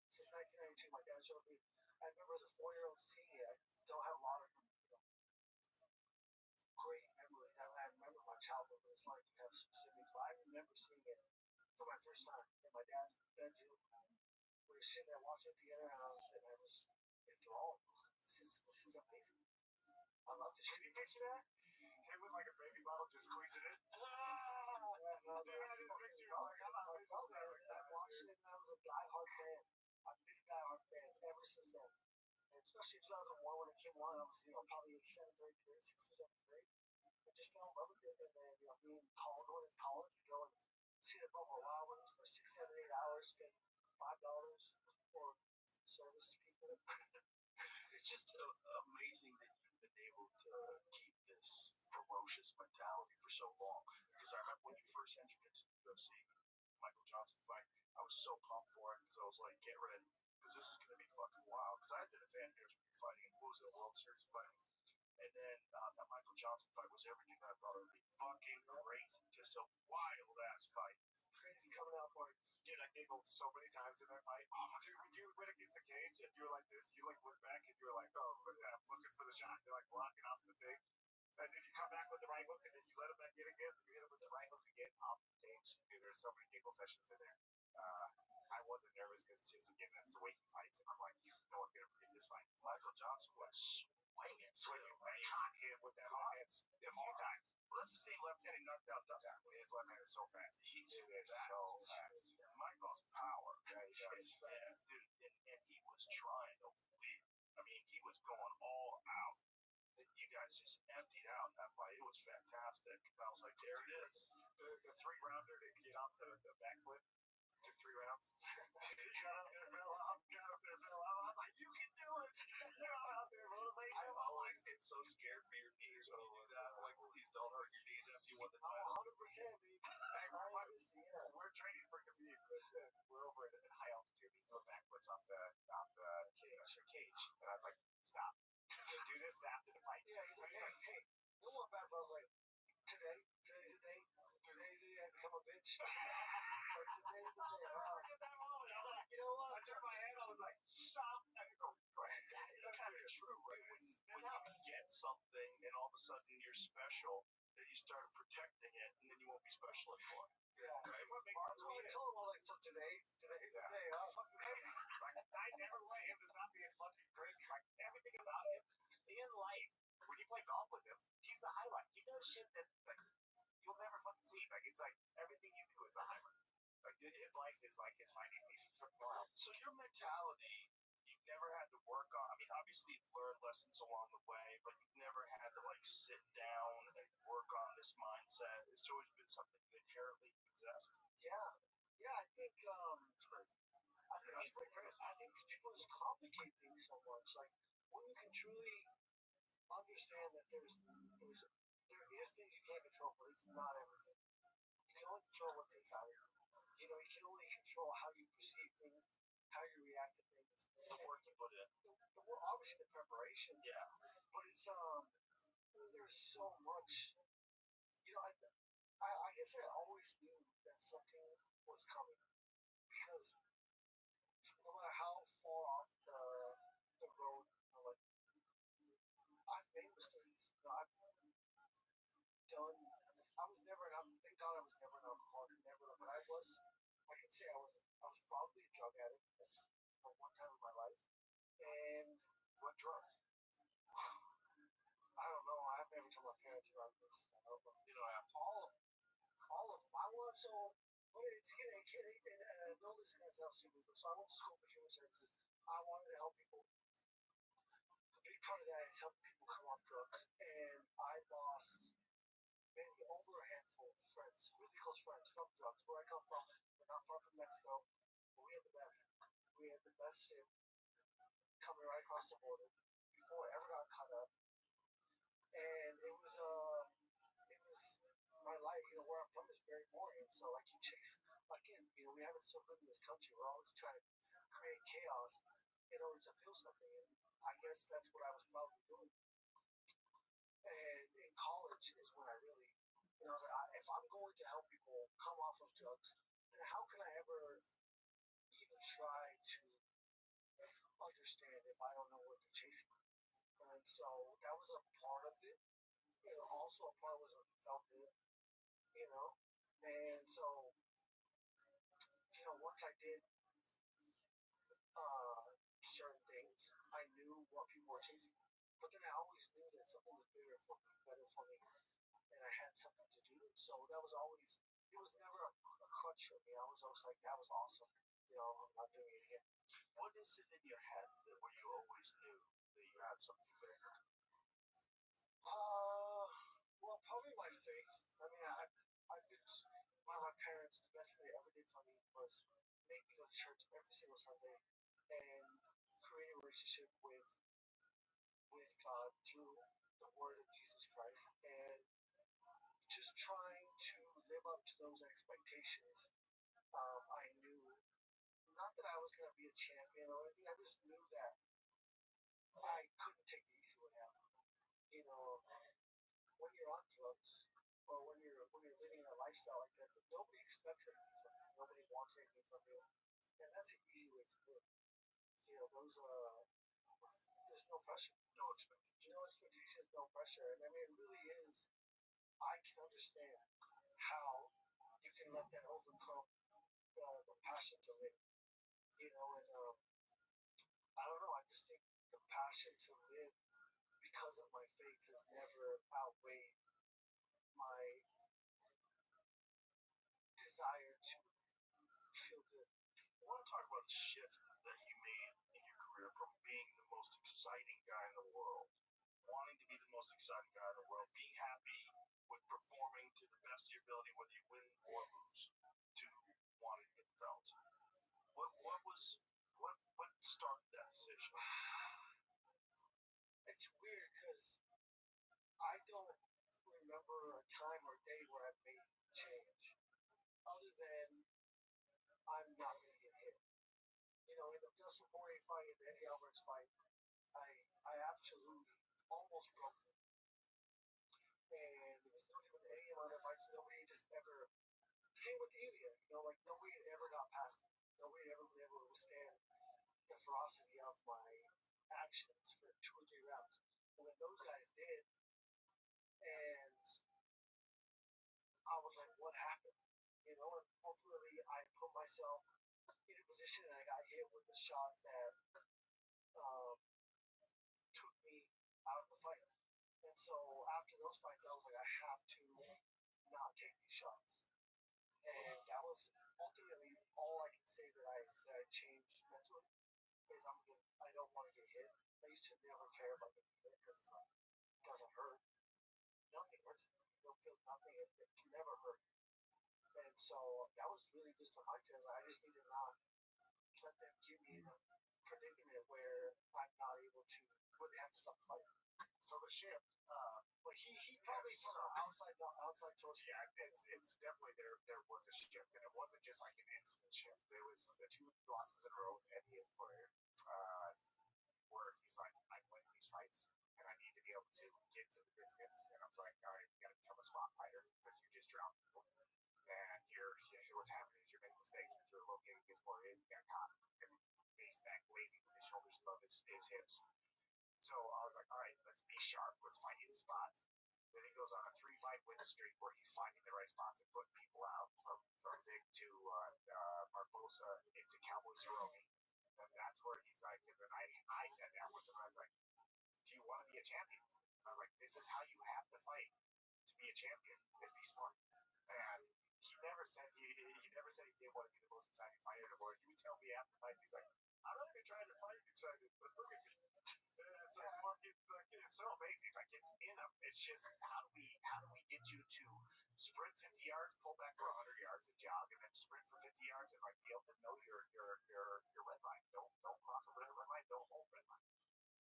Since 1992, my dad showed me. I remember as a 4-year-old seeing it. I don't have a lot of great memories. I remember my childhood, but it's like you have specifics. But I remember seeing it for my first time in my dad's bedroom. We were sitting there watching it together, and I was enthralled. I was like, this is amazing. I love this. Can you picture that? Him with like a baby bottle, just squeezing it. I watched it, and I was a diehard fan. I've been a diehard fan ever since then. And especially 2001 when it came on, I was probably 7th, 8th grade, 6th or 7th grade. I just fell in love with it, and then being going to college, you go and sit at Buffalo Wild Wings for 6, 7, 8 hours, spend $5 for service to people. It's just amazing that you've been able to keep this ferocious mentality for so long. Because I remember when you first entered into the UFC Michael Johnson fight, I was so pumped for it because I was like, get ready, because this is going to be fucking wild. Because I had been a fan of yours when you were fighting in the World Series fighting. And then that Michael Johnson fight was everything that I thought it would be. Fucking crazy. Just a wild ass fight. Crazy coming out for it. Dude, I giggled so many times in that fight. Oh, dude, when you went against the cage and you were like this, you like went back and you were like, oh, I'm looking for the shot. You're like blocking off the thing. And then you come back with the right hook and then you let him back in again. You hit him with the right hook again off the cage. Dude, there's so many giggle sessions in there. I wasn't nervous because just again, that's the way he fights. And I'm like, no one's going to forget this fight. Michael Johnson was swinging, man. Caught him with that hot hands a few times. Well, that's the same left hand he knocked out Dustin. Yeah, his left hand is so fast. He is so fast. Michael's power. Yeah, dude, and he was trying to win. I mean, he was going all out. You guys just emptied out that fight. It was fantastic. I was like, there it is. The 3-rounder to get off the backflip. Took 3 rounds. Got up there, fell off. I was like, you can do it. Got out there, motivation. I always get so scared for your knees when you do that. I'm like, please don't hurt your knees after you won the title. 100%, baby. We're training for Khabib, but we're over at high altitude. He's throwing backflips off the cage. And I was like, stop. Do this after the fight. Yeah, he's like, hey, no more bad. I was like, today's the day. Today's the day I become a bitch. Like, today's the day. You know what? I turned my head. I was like, stop. That's kind of true, right? When you get something and all of a sudden you're special, then you start protecting it, and then you won't be special anymore. Yeah. Right? What makes That's what I told him. I was like, so today's the day. Fucking crazy. Like, I never let him to not being fucking crazy. Like, everything about him in life, when you play golf with him, he's the highlight. He does shit that, like, you'll never fucking see. Like, it's like everything you do is a highlight. Like, his life is like his fighting. He's fucking wild. So your mentality, you've never had to work on. I mean, obviously you've learned lessons along the way, but you've never had to like sit down and work on this mindset. It's always been something you inherently possessed. Yeah. Yeah, I think I think people just complicate things so much. Like when you can truly understand that there is things you can't control, but it's not everything. You can only control what's inside of you. You know, you can only control how you perceive things, how you react to things, the work you put in. Obviously the preparation. Yeah. But it's there's so much. You know, I guess I always knew that something was coming because no matter how far off the road, you know, like I've made mistakes. You know, I've done. I was never. Thank God I was never an alcoholic. Never. But I can say I was probably a drug addict. That's for one time in my life. And what drug? I don't know. I have never told my parents about this. I don't know. You don't have to. All of them. I want so. But it's and no, this is gonna sound stupid, but so I went to school for human services. I wanted to help people. A big part of that is helping people come off drugs, and I lost maybe over a handful of friends, really close friends from drugs. Where I come from, we're not far from Mexico, but we had the best. We had the best shit coming right across the border before I ever got caught up, and it was my life. You know, where I'm from is very boring, so like you chase again. You know, we have it so good in this country. We're always trying to create chaos in order to feel something, and I guess that's what I was probably doing. And in college is when I really, you know, if I'm going to help people come off of drugs, then how can I ever even try to understand if I don't know what they're chasing? And so that was a part of it. You know, also a part was felt good, you know. And so, you know, once I did certain things, I knew what people were chasing. But then I always knew that something was better for me, and I had something to do. So that was always, it was never a crutch for me. I was always like, that was awesome. You know, I'm not doing it again. What is it in your head that where you always knew that you had something bigger? Well, probably my faith. I mean, I did, one of my parents, the best thing they ever did for me was make me go to church every single Sunday and create a relationship with God through the word of Jesus Christ and just trying to live up to those expectations. I knew not that I was going to be a champion or anything. I just knew that I couldn't take the easy way out. You know, when you're on drugs or when you're living a lifestyle like that, nobody expects anything from you. Nobody wants anything from you, and that's an easy way to live. You know, there's no pressure, no expectations, no pressure, and I mean, it really is. I can understand how you can let that overcome the passion to live. You know, and I don't know. I just think the passion to live because of my faith has never outweighed my desire to feel good. I want to talk about the shift that you made in your career from being the most exciting guy in the world, wanting to be the most exciting guy in the world, being happy with performing to the best of your ability, whether you win or lose, to wanting to get the belt. What started that decision? It's weird because I don't remember a time or day where I made change, other than I'm not going to get hit. You know, in the Dustin Poirier fight, in the Eddie Alvarez fight, I absolutely almost broke it. And there was nobody with any of my other fights, nobody just ever, same with Ilya, you know, like nobody had ever got past me. Nobody had ever been able to withstand the ferocity of my actions for 2 or 3 rounds. And then those guys did, and I was like, what happened? You know, and ultimately I put myself in a position and I got hit with a shot that um, took me out of the fight. And so after those fights, I was like, I have to not take these shots. And that was ultimately all I can say that I changed mentally is I don't want to get hit. I used to never care about getting hit because it's like, it doesn't hurt. Nothing hurts. You don't feel nothing. It's never hurt. And so that was really just on my test. I just need to not let them get me in a predicament where I'm not able to, where they have to stop fighting. So the shift, but he probably from an outside source. Yeah, it's definitely there was a shift, and it wasn't just like an instant shift. There was the two losses in a row with Eddie and Flair, where he's like, I'm winning these fights, and I need to be able to get to the distance. And I was like, all right, you got to become a spot fighter because you just dropped people, and what's happening is you're making mistakes. If you're locating gets more in, you got caught because he faced back lazy with his shoulders above his hips. So I was like, all right, let's be sharp. Let's find in spots. Then he goes on a 3-fight win streak where he's finding the right spots and putting people out from Vic to Barbosa into Cowboy Cerrone. And that's where he's like, and then I said that with him. I was like, do you want to be a champion? I was like, this is how you have to fight to be a champion, is be smart. And he never said he didn't want to be the most exciting fighter anymore. He would tell me after fights, he's like, I'm not even trying to fight excited, but look at me. It's so amazing. Like it's in him. It's just how do we get you to sprint 50 yards, pull back for 100 yards, and jog, and then sprint for 50 yards, and like be able to know your red line. Don't cross over that red line. Don't hold red line.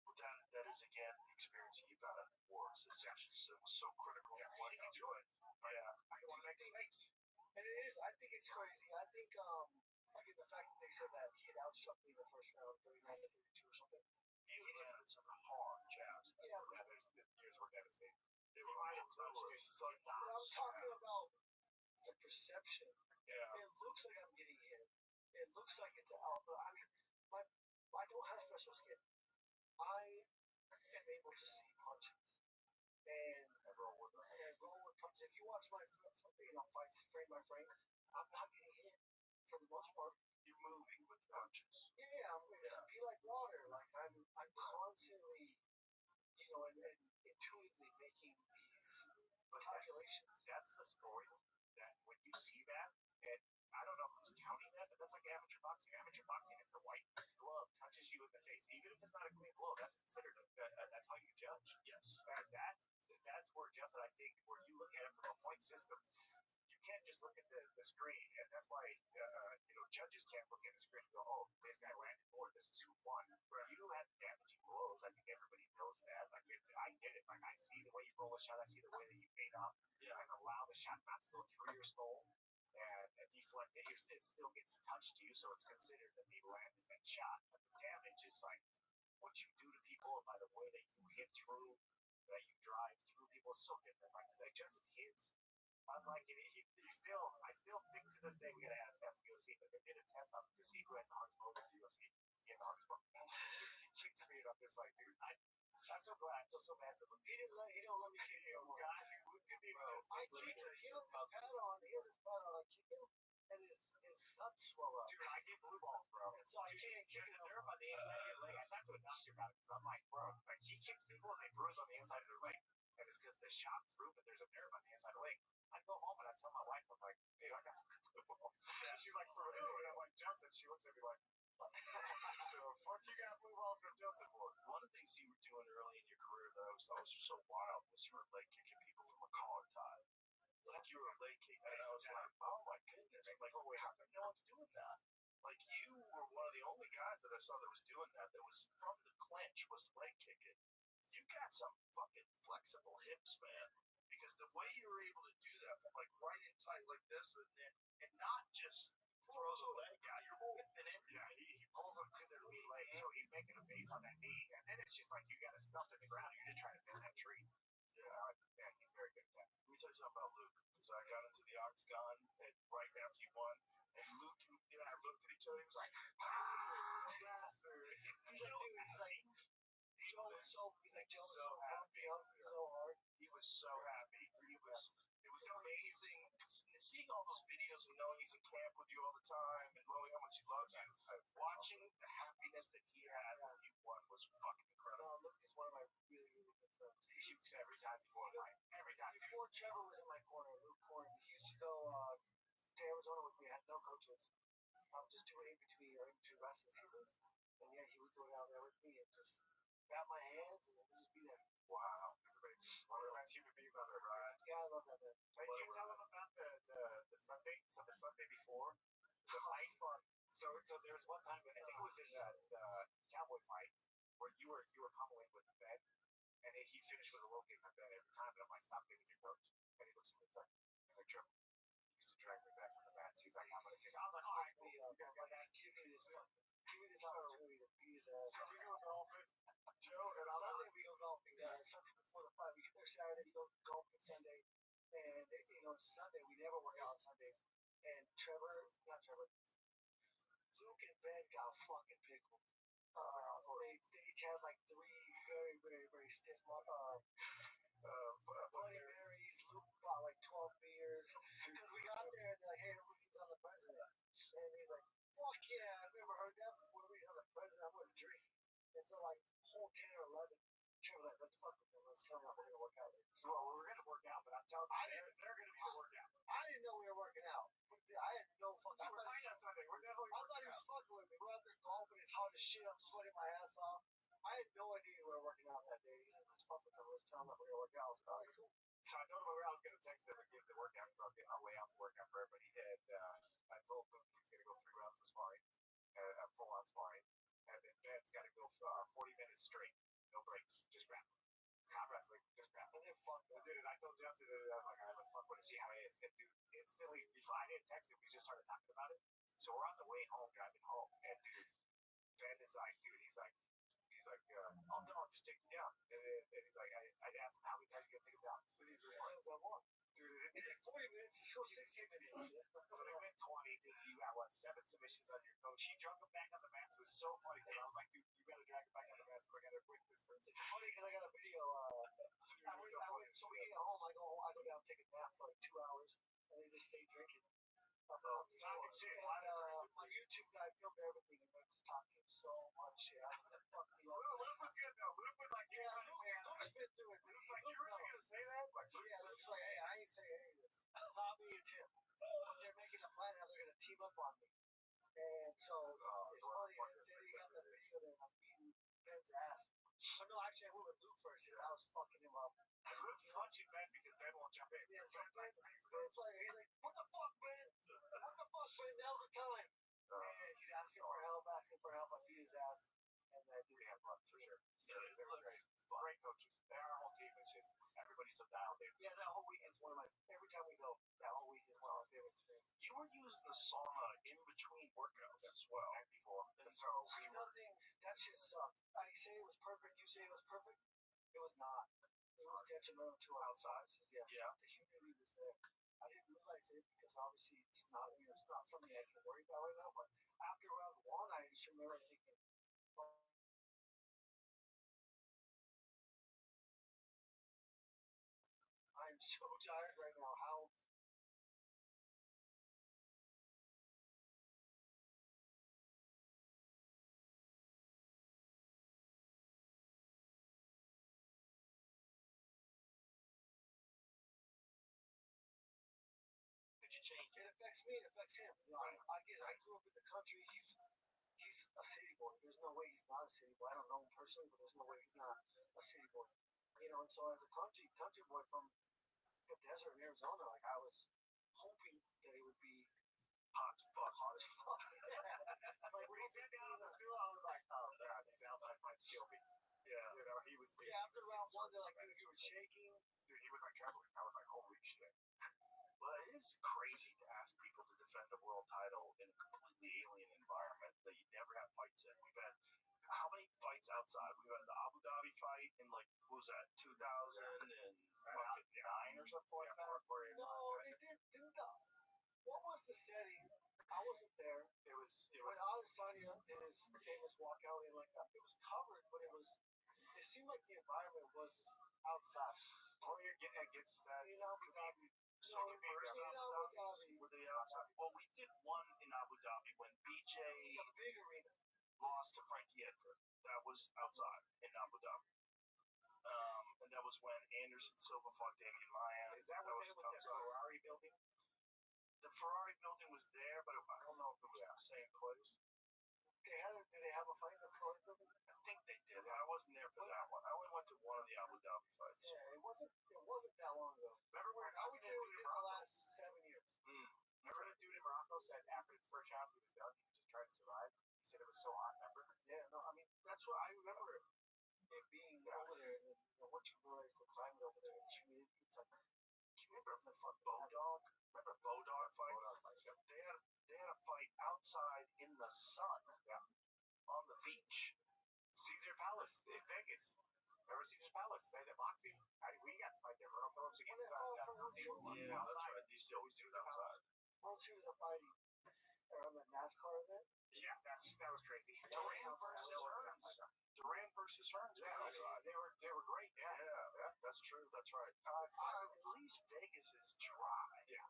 Well, that is again the experience you got out of wars. It's actually so critical. Yeah, why do you do it? Yeah, I don't want to make mistakes. And it is. I think it's crazy. I think like the fact that they said that he had outstruck me in the first round, 39-32 or something. He landed some hard jabs. Yeah, the years were devastating. They were might have touched his foot. I'm talking about the perception. Yeah. It looks like I'm getting hit. It looks like it's out. I mean, I don't have special skin. I am able to see punches and roll with punches. If you watch my fights frame by frame, I'm not getting hit for the most part. You're moving with punches. Yeah, be like water. Like I'm constantly, and intuitively making these calculations. That's the story. That when you see that, and I don't know who's counting that, but that's like amateur boxing. Amateur boxing, if the white glove touches you in the face, even if it's not a clean blow, that's considered that's how you judge. Yes, and that's where just I think where you look at it from a point system. You can't just look at the screen, and that's why judges can't look at the screen and go, "Oh, this guy landed more. This is who won." Right. You have damaging blows. I think everybody knows that. Like I get it. Like I see the way you roll a shot. I see the way that you made up. Yeah. And allow the shot not to go through your skull and deflect it. It still gets touched to you, so it's considered that they landed that shot. But the damage is like what you do to people, and by the way that you hit through, that you drive through people, is so different. Like just hits. Unlike I still think to this day we gotta ask UFC, but they did a test on to see who has the hardest blow in the UFC. He had the hardest blow. He kicks me up. It's like, dude, I'm so glad. I feel so bad for him. He don't let me hit him. God, he wouldn't even. He has his pad on. I kick him, and his nuts swell up. Dude, I get blue balls, bro. And so I can't kick a nerve on the inside of your leg. I talked to a doctor about it because I'm like, bro, like he kicks people and they bruise on the inside of their leg. And it's because they shot through, but there's a nerve on the inside of the leg. I go home and I tell my wife, I'm like, hey, I got blue balls. She's like, for who? And I'm like, Justin. She looks at me like, so fuck you got blue balls from Justin for? One of the things you were doing early in your career that I was so wild was you were leg kicking people from a collar tie. Like you were a leg kicking, and I was like, oh my goodness. Like, oh wait, how come no one's doing that? Like you were one of the only guys that I saw that was doing that was from the clinch, was leg kicking. You got some fucking flexible hips, man. Because the way you were able to do that from like right in tight like this and not just throw the leg out, you're whipping it. Yeah, he pulls him to their lead leg, so he's making a base on that knee, and then it's just like you got to stuff in the ground. You're just trying to bend that tree. Yeah, he's very good at that. Let me tell you something about Luke, because I got into the octagon and right after he won, and Luke and I looked at each other. He was like, bastard. He's so happy. So hard. He was so happy. It was amazing seeing all those videos and knowing he's in camp with you all the time and knowing how much he loves you. Watching the happiness that he had when he won was fucking incredible. Luke is one of my really, really good friends. He shoots every time before the fight. Every time. Before Trevor was in my corner, Luke Corn, he used to go to Arizona with me. I had no coaches. Just doing in between wrestling seasons. And yeah, he would go down there with me and just grab my hands and just be there. Wow. One of the best human beings I've ever had. Yeah, I love that, man. Can you tell them about the Sunday. So the Sunday before the fight. So there was one time, I think it was in that cowboy fight where you were pummeling with Ben, and he finished with a low kick on Ben every time. And I'm like, stop getting your coach. And he looks at me he's like, Trevor, he used to drag me back from the mats. He's like, I'm gonna kick. I was like, all right, cool. Give me this opportunity to beat his ass. So we go golfing. Joe and Sunday we go golfing. Sunday before the fight, we get there Saturday. We go golfing Sunday, and it's Sunday. We never work out on Sundays. And not Trevor, Luke and Ben got fucking pickled. They each had like 3 very, very, very stiff Bloody Marys. Luke bought like 12 beers. Because we got there and they're like, hey, everybody's on the president. And he's like, fuck yeah, I've never heard that before. Everybody's on the president. I'm going to drink. And so like whole 10 or 11, Trevor's like, let's fuck with them. Let's tell them we're going to work out. So we're going to work out, but I'm telling you, they're going to be the workout. I didn't know we were working out. I had no fucking. We're fighting on Sunday. We're definitely. I thought he was fucking with me. We're out there golfing. It's hot as shit. I'm sweating my ass off. I had no idea we were working out that day. He's like, let's fuck with them. Let's tell them that we're going to work out. I was like, all right, cool. So I told him I was going to text him and give the workout because I was getting my way out the workout for everybody. And I told him he was going to go 3 rounds of sparring, full on sparring. And then Ben's got to go for 40 minutes straight. No breaks. Just grappling. Not wrestling. Just grappling. And dude, I told Justin, I was like, all right, let's fuck with it. See how it is. And dude, instantly, before I didn't text him, we just started talking about it. So we're on the way home, driving home. And dude, Ben is like, he's like, I'll just take you down. And he's like, I asked him how many times you gonna take him down. And he's like, as I want. Dude, it's like 40 minutes. It's still 16 minutes. So they went 20. Dude, you got 7 submissions on your coach. He drug him back on the mats. It was so funny because I was like, dude, you gotta drag him back on the mats. We're gonna win this thing. It's funny because I got a video. So we get home. I go down and take a nap for like 2 hours, and then just stay drinking. My YouTube guy filmed everything and was talking so much shit. Luke was good though. Luke was like, Luke's been through it. Luke's like, you really gonna say that? Like, Luke's like, hey, I ain't saying any of this. Bobby and Tim, they're making a plan how they're gonna team up on me. And so it's funny. And then you got the video that I'm beating Ben's ass. But no, actually, I went with Luke first, and I was fucking him up. Luke's punching Ben because Ben won't jump in. Yeah, so Ben's like, he's like, what the fuck, Ben? What the fuck, Ben? Now's the time. And he's asking for help. I beat his ass. And I do have blood for sure. Yeah, they're great coaches. Our whole team is just, everybody's so dialed in. Yeah, that whole week is one of my, every time we go, that whole week is one of my favorite experiences. You were using the sauna in between workouts as well. And before. And so we were. Nothing, that shit sucked. I say it was perfect, you say it was perfect. It was not. It was detrimental to our outside. Yes, Yeah. The humidity was there. I didn't realize it because obviously it's not something I can worry about right now. But after round 1, I just remember thinking, I'm so tired right now. How Did you change it affects me, it affects him. You know, I grew up in the country. He's a city boy. There's no way he's not a city boy. I don't know him personally, but there's no way he's not a city boy. You know, and so as a country boy from the desert in Arizona, like I was hoping that it would be hot as fuck. Like when he sat down on the stool, I was like, oh god, these outside fights kill me. Yeah. You know, he was the. Yeah, after round 1, they're like, dude, you were shaking. Dude, he was like trembling. I was like, holy shit. Well, it is crazy to ask people to defend the world title in a completely alien environment that you never have fights in. We've had how many fights outside? We've had the Abu Dhabi fight in like, what was that, 2009 or something like that? No, they didn't. What was the setting? I wasn't there. It was when Adesanya did his famous walkout in like that. It was covered, but it seemed like the environment was outside. Oh, you're getting against that. You know, Abu Dhabi. So the first Abu Dhabis were the outside. Well, we did one in Abu Dhabi when BJ The big arena. lost to Frankie Edgar. That was outside in Abu Dhabi. And that was when Anderson Silva fought Damian Maia. Is that what it was with the Ferrari building? The Ferrari building was there, but I don't know if it was the same place. Did they have a fight in the Ferrari building? I think they did. I wasn't there for that one. I only went to one of the Abu Dhabi fights. Yeah, it wasn't that long ago. Remember where I would say within the last 7 years. Marco said after the first half he was done, he was just trying to survive. He said it was so hot, remember? Yeah, no, I mean, that's what I remember it being over there. And once you realize the climate over there, the humidity, it's like, Do you remember Bodog? Remember Bodog fights? Yep. They had a fight outside in the sun, on the beach. Caesar Palace in Vegas. Remember Caesar's Palace? They had boxing. We got to fight there. Earl Phillips against Yeah, that's right. They used to always do it outside. World Series of Fighting around the NASCAR event. Yeah, that was crazy. Durant versus Hearns. Durant versus Hearns. Yeah, they were great. Yeah, that's true. That's right. At least Vegas is dry. Yeah.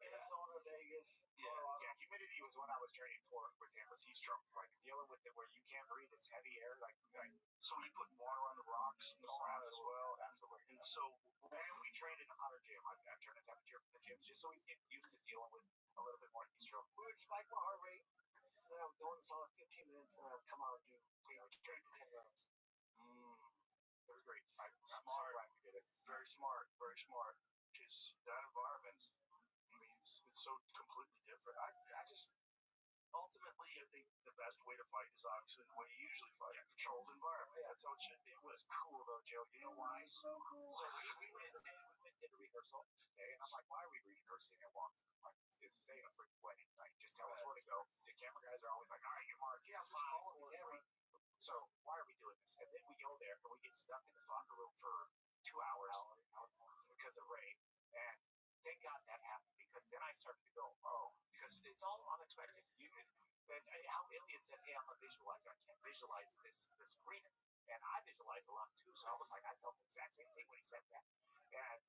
Arizona, Vegas. Yeah. Humidity was what I was training for with him. Was heat stroke, like dealing with it where you can't breathe, it's heavy air, like so you put water on the rocks in the sauna as well. Absolutely. And so we trained in a hotter gym. I turned the temperature for the gym just so he's getting used to dealing with a little bit more heat stroke. We would spike my heart rate. Then I would go in the sauna 15 minutes, and I would come out and do 8 to 10 rounds. It was great. Smart. Glad we did it. Very smart. Very smart. Because that environment, I mean, it's so completely different. I just ultimately, I think the best way to fight is obviously the way you usually fight. A controlled environment. That's how it should be. It was cool though, Joe. You know why? So cool. So we went to the rehearsal, and I'm like, why are we rehearsing? I walked like it's say a freaking wedding. Like, just tell us where to go. The camera guys are always like, all right, you Mark. Yeah, Just fine. follow me. So why are we doing this? And then we go there and we get stuck in this locker room for 2 hours because of rain. And thank God that happened because then I started to go, because it's all unexpected. And how Elliot said, hey, I'm a visualizer. I can't visualize this arena. And I visualize a lot too. So I was like, I felt the exact same thing when he said that. And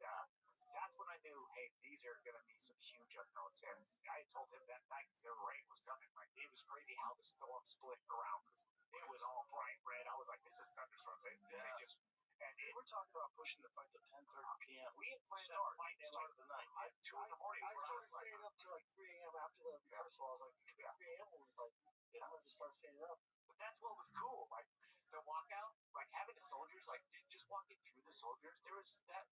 that's when I knew, hey, these are going to be some huge unknowns. And I told him that night because the rain was coming. Like, it was crazy how the storm split around because it was all bright red. I was like, this is thunderstorms. And We're talking about pushing the fight to 10:30 p.m. we had planned that fight at Start like of the night. 2 in the morning. I started staying up till like 3 a.m. after the rehearsal. I was like, 3 a.m. when we like, I'm gonna just start staying up. But that's what was cool. Like the walkout, like having the soldiers, like just walking through the soldiers, there was that.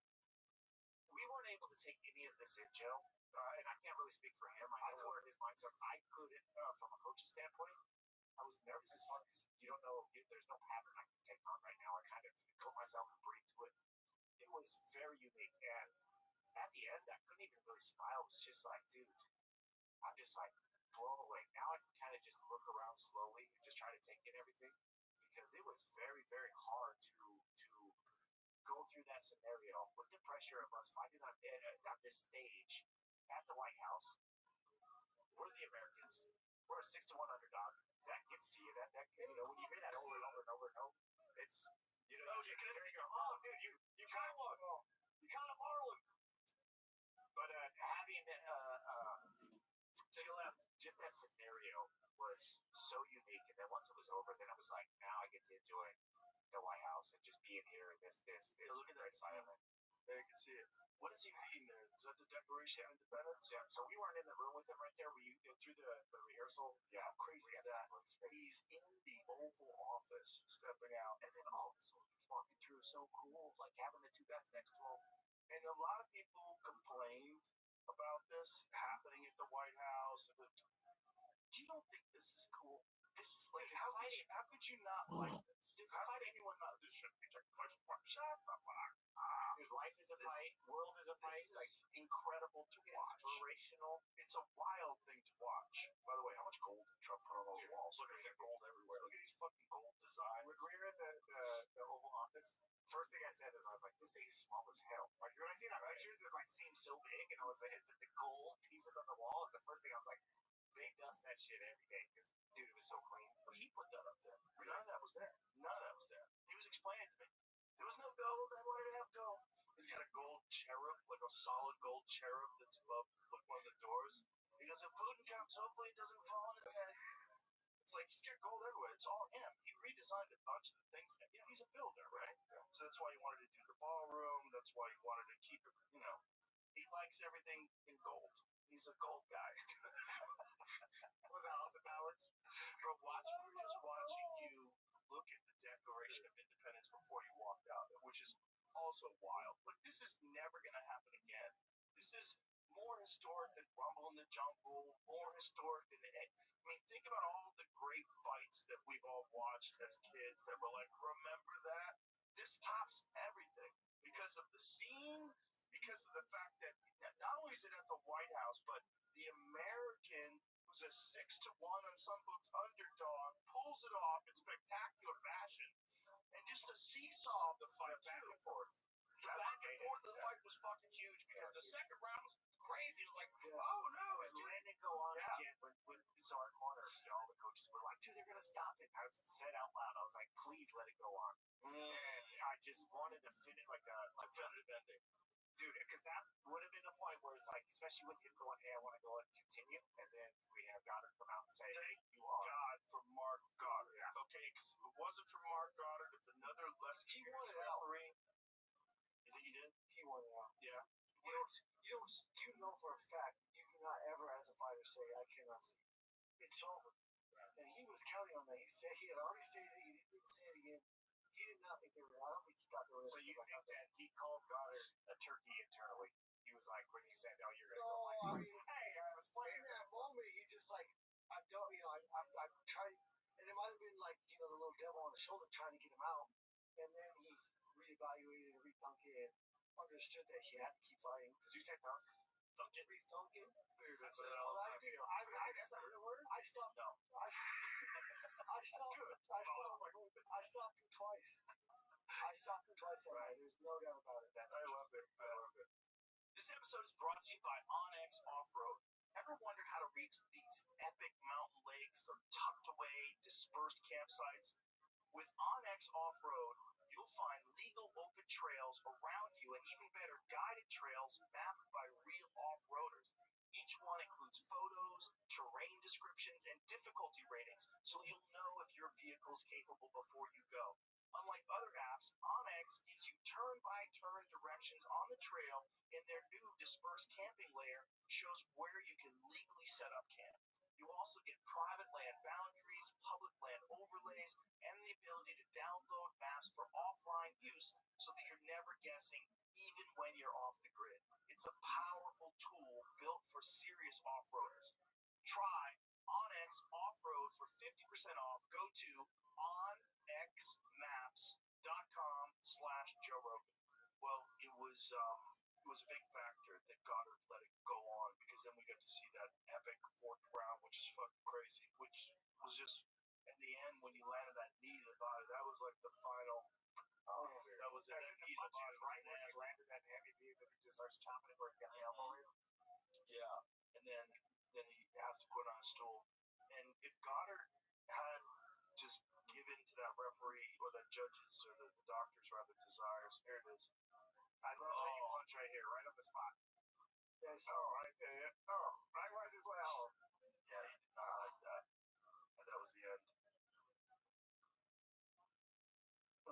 We weren't able to take any of this in, Joe. And I can't really speak for him. I know where his mind's at. I couldn't, from a coach's standpoint, I was nervous as fuck because you don't know, there's no pattern I can take on right now. I kind of put myself and breathe to it. It was very unique. And at the end, I couldn't even really smile. It was just like, dude, I'm just like blown away. Now I can kind of just look around slowly and just try to take in everything because it was very, very hard to go through that scenario with the pressure of us fighting on this stage at the White House. We're the Americans. We're a 6-1 underdog. That gets to you. That you know when you hear that over and over and over and over, it's you know you can hear you go, oh dude, you kind of want, you kind of marveling. But having just that scenario was so unique. And then once it was over, then it was like now I get to enjoy the White House and just being here and this look at that silent. There you can see it. What is he reading there? Is that the Declaration of Independence? Yeah. So we weren't in the room with him right there. We through the rehearsal. Yeah, how crazy is that? He's in the Oval Office, stepping out, and then all the soldiers walking through. So cool, like having the two guys next to him. And a lot of people complained about this happening at the White House. Do you don't think this is cool? This is like how could you not like this? How could anyone not? This shouldn't be taking place. Shut the fuck. Dude, life is a fight. World is a fight. This is incredible to watch. Inspirational. It's a wild thing to watch. By the way, how much gold did Trump put on those walls? Look at the gold everywhere. Look at these fucking gold designs. When we were at the Oval Office, first thing I said is I was like, this thing is small as hell. Like when I see that pictures, it like seems so big, and I was like, the gold pieces on the wall is the first thing I was like, they dust that shit every day because dude, it was so clean. But he put that up there. None of that was there. None of that was there. He was explaining to me. There was no gold. I wanted to have gold. He's got a gold cherub, like a solid gold cherub that's above like one of the doors. He goes, if Putin comes, hopefully it doesn't fall on his head. It's like he's got gold everywhere. It's all him. He redesigned a bunch of the things. He's a builder, right? Yeah. So that's why he wanted to do the ballroom. That's why he wanted to keep it, he likes everything in gold. He's a gold guy. What was that, Austin Powers? We were just watching you look at the Declaration of Independence before you walked out, which is also wild. Like, this is never going to happen again. This is more historic than Rumble in the Jungle, more historic than. I mean, think about all the great fights that we've all watched as kids that were like, remember that? This tops everything because of the scene, because of the fact that not only is it at the White House, but the American was a 6-1 on some books underdog, pulls it off in spectacular fashion, and just the seesaw of the fight back and forth. Back and forth, the fight was fucking huge because the second round was crazy. It was like, oh no, it's letting it go on again. When it's our corner, all the coaches were like, dude, they're gonna stop it. I said out loud, I was like, please let it go on. And I just wanted to finish like a definitive ending. Dude, because that would have been the point where it's like, especially with him going, hey, I want to go and continue, and then we have Goddard come out and say, hey, you are. God for Mark Goddard. Yeah. Okay, because if it wasn't for Mark Goddard, if another less experienced referee, you think he did? He won it out. Yeah. You know for a fact, you do not ever, as a fighter, say, I cannot see. It's over. And he was counting on that. He said he had already stated it. He didn't say it again. He did not think they were. I don't think he thought they were. So you think that he called Goddard a turkey internally? He was like, when he said, "Oh, you're gonna go like, I mean, hey, I was playing." In that moment, he just like, I don't, I'm trying, and it might have been like, the little devil on the shoulder trying to get him out, and then he reevaluated and rethunk it, and understood that he had to keep fighting. Because you said thunk it, rethunk it. That's what I stopped. No, I stopped him twice. I stopped him twice that night. There's no doubt about it. I loved it. This episode is brought to you by Onyx Off-Road. Ever wondered how to reach these epic mountain lakes or tucked away, dispersed campsites? With Onyx Off-Road, you'll find legal open trails around you and even better guided trails mapped by real off-roaders. Each one includes photos, terrain descriptions, and difficulty ratings, so you'll know if your vehicle is capable before you go. Unlike other apps, Onyx gives you turn-by-turn directions on the trail, and their new dispersed camping layer shows where you can legally set up camp. You also get private land boundaries, public land overlays, and the ability to download maps for offline use so that you're never guessing even when you're off the grid. It's a powerful tool built for serious off-roaders. Try Onyx Off-Road for 50% off. Go to onxmaps.com/Joe Rogan. Well, it was a big factor that Goddard let it go on because then we got to see that epic fourth round, which is fucking crazy, which was just in the end when you landed that knee to the body, that was like the final. That was it. That knee to the body right when he landed that heavy knee that he just starts chopping it where he got the elbow in. Yeah, and then he has to put on a stool. And if Goddard had just given to that referee or that judges or the doctors rather desires, here it is. I love how you punch right here, right on the spot. Yes. Oh, right there. Oh, right where I just went. Oh. Yeah, he did not like that. And that was the end.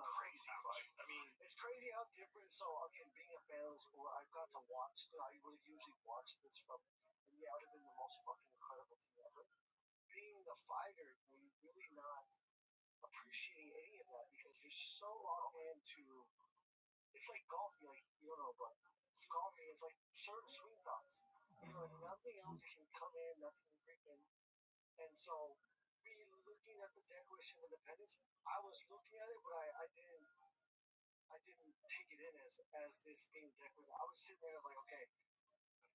Crazy fight. I mean, it's crazy how different. So, again, being a fan of the sport, I've got to watch. I would usually watch this from, and yeah, it would have been the most fucking incredible thing ever. Being a fighter, you're really not appreciating any of that because you're so locked into. It's like golfing, like, but golfing is like certain swing thoughts. And nothing else can come in, nothing freaking. And so, looking at the Declaration of Independence, I was looking at it, but I didn't take it in as this being declared. I was sitting there, I was like, okay, I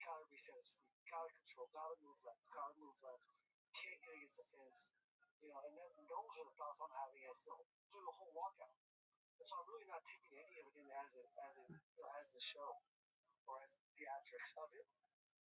gotta reset his feet, gotta control, gotta move left, can't get against the fence. And then those are the thoughts I'm having through the whole walkout. And so I'm really not taking any of it in as the show or as the theatrics of it.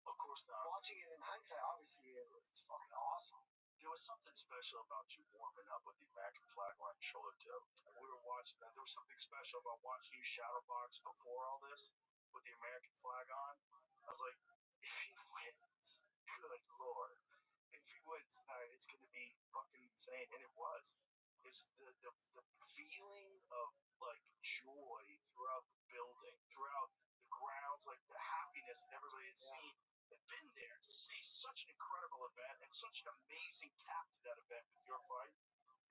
Of course not. Watching it in hindsight, obviously, it's fucking awesome. There was something special about you warming up with the American flag on shoulder to. We were watching that. There was something special about watching you shadow box before all this with the American flag on. I was like, if he wins, good lord. If he wins tonight, it's going to be fucking insane. And it was. It's the feeling of like joy throughout the building, throughout the grounds, like the happiness that everybody had seen, had been there to see such an incredible event and such an amazing cap to that event with your fight.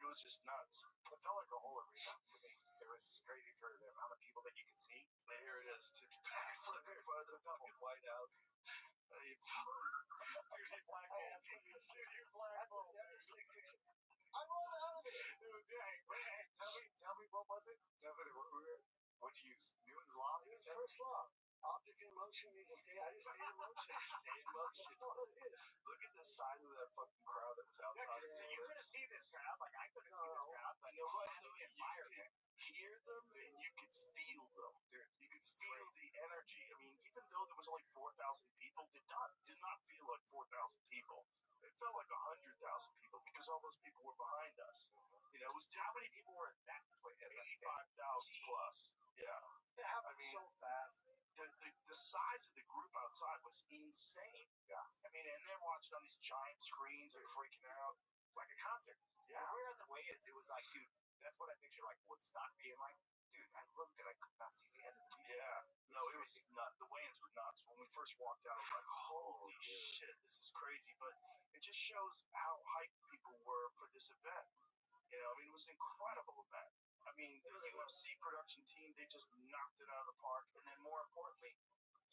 It was just nuts. It felt like a whole arena to me. It was crazy for the amount of people that you could see. But here it is, to backflip in front of the fucking White House. Dude, flag Hey, that's gonna be a sick. That's a sick picture. I rolled out of it. Dude, hey, tell me what was it? Tell me what'd you use? Newton's law? It was first law. Object in motion needs to stay. I just stay in motion. Stay in motion. That's all it is. Look at the size of that fucking crowd that was outside. So you couldn't see this crowd. Like, I couldn't see this crowd. But you know what? you could fire You could hear them and you could feel them. Dude, you could feel the energy. I mean, even though there was only 4,000 people, did not feel like 4,000 people. It felt like 100,000 people because all those people were behind us. You know, it was How many people were in that place? 85,000 plus. Yeah. It happened so fast. The size of the group outside was insane. Yeah. I mean, and they're watching on these giant screens and freaking out. Like a concert. Yeah. When we were at the weigh-ins, it was like, dude, that's what I picture like Woodstock being like. Dude, I looked and I could not see the end of the music. Yeah. No, it was nuts. The weigh-ins were nuts. When we first walked out, I was like, holy shit, this is crazy. But it just shows how hyped people were for this event. You know, I mean, it was an incredible event. I mean, the UFC production team, they just knocked it out of the park. And then more importantly,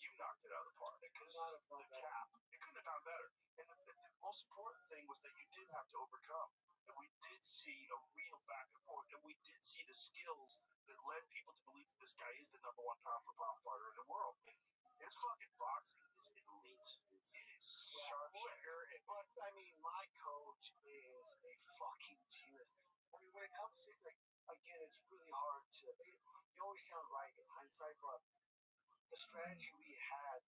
you knocked it out of the park. Because the cap, it couldn't have gone better. And the most important thing was that you did have to overcome. And we did see a real back and forth. And we did see the skills that led people to believe that this guy is the number one pound for pound fighter in the world. His fucking boxing is elite. It is sharpshooter. But, I mean, my coach is a fucking genius. I mean, when it comes to, like, again, it's really hard to, you always sound right in hindsight, but the strategy we had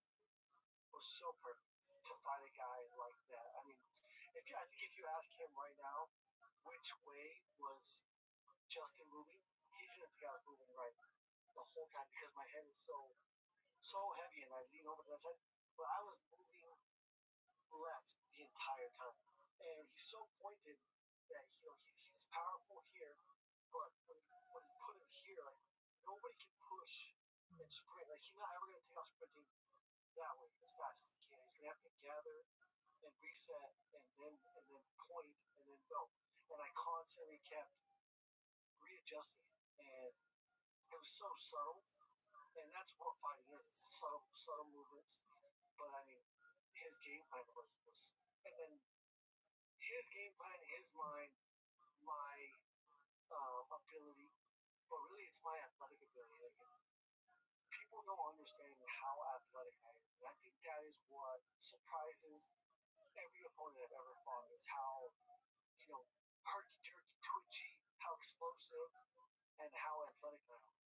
was so perfect to fight a guy like that. I mean, I think if you ask him right now, which way was Justin moving, he's going to think I was moving right the whole time because my head is so heavy and I lean over to that side. But I was moving left the entire time. And he's so pointed that, you know, he's powerful here, but when you put him here, like, nobody can push and sprint. Like, he's not ever going to take off sprinting that way as fast as he can. He's going to have to gather and reset and then point and then go. And I constantly kept readjusting it. And it was so subtle. And that's what fighting is. It's subtle movements. But I mean, his game plan was and then his game plan, his mind, my ability, but really it's my athletic ability. Like, people don't understand how athletic I am. And I think that is what surprises every opponent I've ever fought is how, you know, herky-jerky, twitchy, how explosive, and how athletic I am.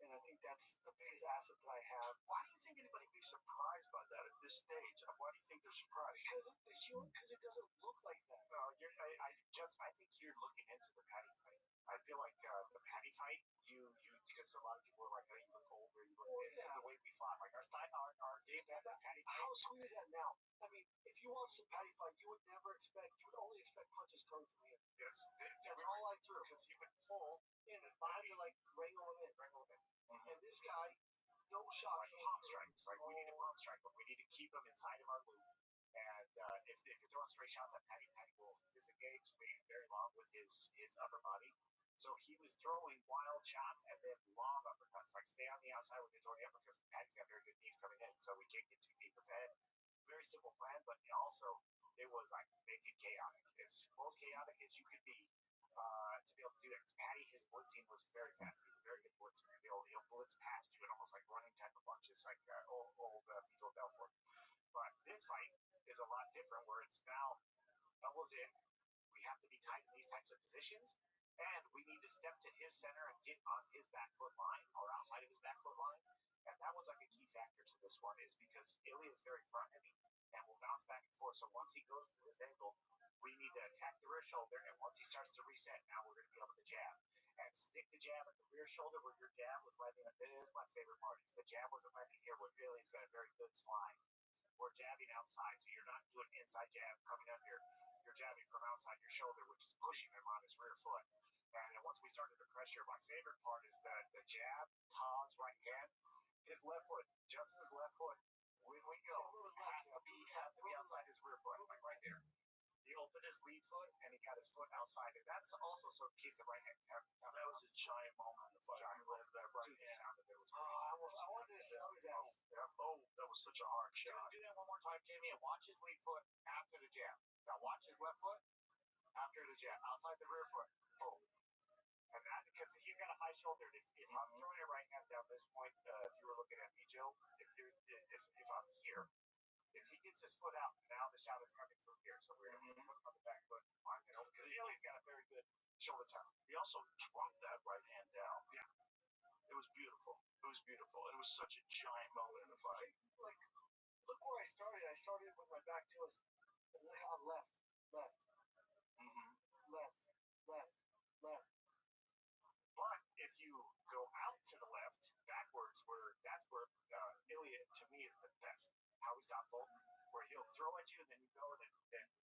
And I think that's the biggest asset that I have. Why do you think anybody would be surprised by that at this stage? Why do you think they're surprised? Because it doesn't look like that. I think you're looking into the Patty fight. I feel like the Patty fight, because a lot of people are like, oh, you look older, you look this, because the way we fought, like our game plan is Patty fight. How sweet is that now? I mean, if you watch the Patty fight, you would only expect punches coming from him. That's all I threw. Because he would pull in his body to like wrangle him in. And this guy, no shot. Like palm strikes. Like we need a palm strike, but we need to keep him inside of our loop. And if you're throwing straight shots at Patty will disengage very long with his upper body. So he was throwing wild shots and then long uppercuts. Like stay on the outside when you're throwing uppercuts. Patty's got very good knees coming in, so we can't get too deep of head. Very simple plan, but also it was like make it chaotic. As most chaotic as you could be to be able to do that. Because Patty, his blitzing was very fast. He's a very good blitzer. He'll blitz past you and almost like running type of punches, like old Vito Belfort. But this fight is a lot different, where it's now doubles in. We have to be tight in these types of positions, and we need to step to his center and get on his back foot line or outside of his back foot line. And that was like a key factor to this one, is because Ilya is very front heavy and will bounce back and forth. So once he goes to this angle, we need to attack the rear shoulder, and once he starts to reset, now we're going to be able to jab. And stick the jab at the rear shoulder where your jab was landing. That is my favorite part, is the jab wasn't landing here where Ilya's got a very good slide. We're jabbing outside, so you're not doing inside jab coming up here. You're jabbing from outside your shoulder, which is pushing him on his rear foot. And then once we started the pressure, my favorite part is the jab, pause, right hand, his left foot, Justin's left foot, when we go, has to be outside his rear foot, like right there. He opened his lead foot and he got his foot outside, and that's also sort of piece of right hand. That was a giant moment in the fight. Giant moment. That right Dude, the hand. sound of it was I wanted to see his ass. That was such a hard shot. Do that one more time, Jamie, and watch his lead foot after the jab. Now watch his left foot after the jab, outside the rear foot. Boom. And that, because he's got a high shoulder. If I'm throwing a right hand down this point, if you were looking at me, Joe, if I'm here, if he gets his foot out, now the shot is coming from here. So we're going to put him on the back foot, because he's got a very good shoulder turn. He also dropped that right hand down. Yeah. It was beautiful. It was beautiful. It was such a giant moment in the fight. Like, look where I started. I started with my back to us. Left, left, left, left, left. But if you go out to the left, backwards, that's where Ilya, to me, is the best. How he's got both, where he'll throw at you, then you go, then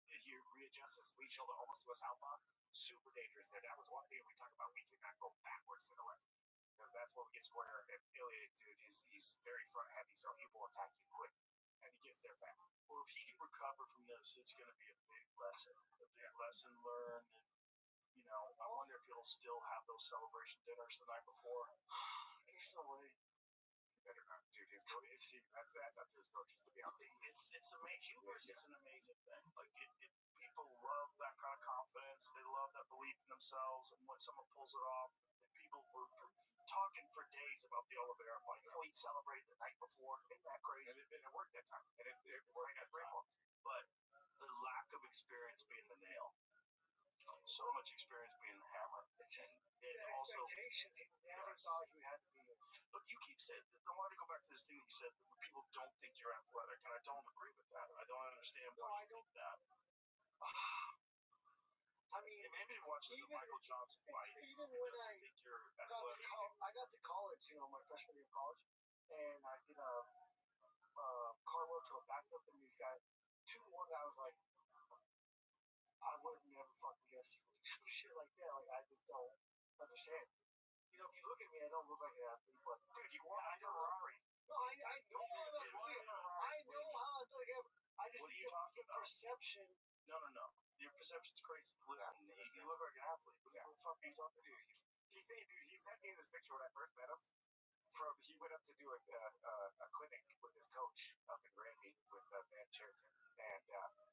he readjusts his lead shoulder almost to a southpaw. Super dangerous there. That was one thing we talk about. We cannot go backwards to the left, because that's where we get square. And Ilya, dude, he's very front heavy, so he will attack you quick, and he gets there fast. Well, if he can recover from this, it's going to be a big lesson. A big lesson learned. And, I wonder if he'll still have those celebration dinners the night before. There's no way. Better not, dude. That's up to his coaches to be out there. It's amazing. Hubris is an amazing thing. Like, people love that kind of confidence. They love that belief in themselves. And when someone pulls it off, people were talking for days about the Oliveira fight. He celebrated the night before. Isn't that crazy? And it worked that time. And it worked that time. But the lack of experience being the nail, so much experience being the hammer. It's just and the also expectations. He never thought he had to be. But you keep saying, I want to go back to this thing that you said, that people don't think you're athletic, and I don't agree with that. I don't understand why you think that. I mean, and maybe watches the Michael Johnson fight. Even when I think you're got to college, my freshman year of college, and I did a cartwheel to a backflip, and these guys, 2-1, I was like, I would have never fucking guessed you would do some shit like that. Like, I just don't understand. If you look at me, I don't look like an athlete, but dude, you won a Ferrari. No, I know I'm athletic. I know how athletic I am. I just what are think you talking about? Perception. No. Your perception's crazy. Listen, you look like an athlete. What the fuck are you talking about? He sent me this picture when I first met him. He went up to do a clinic with his coach up in Granby with Van Sheraton, and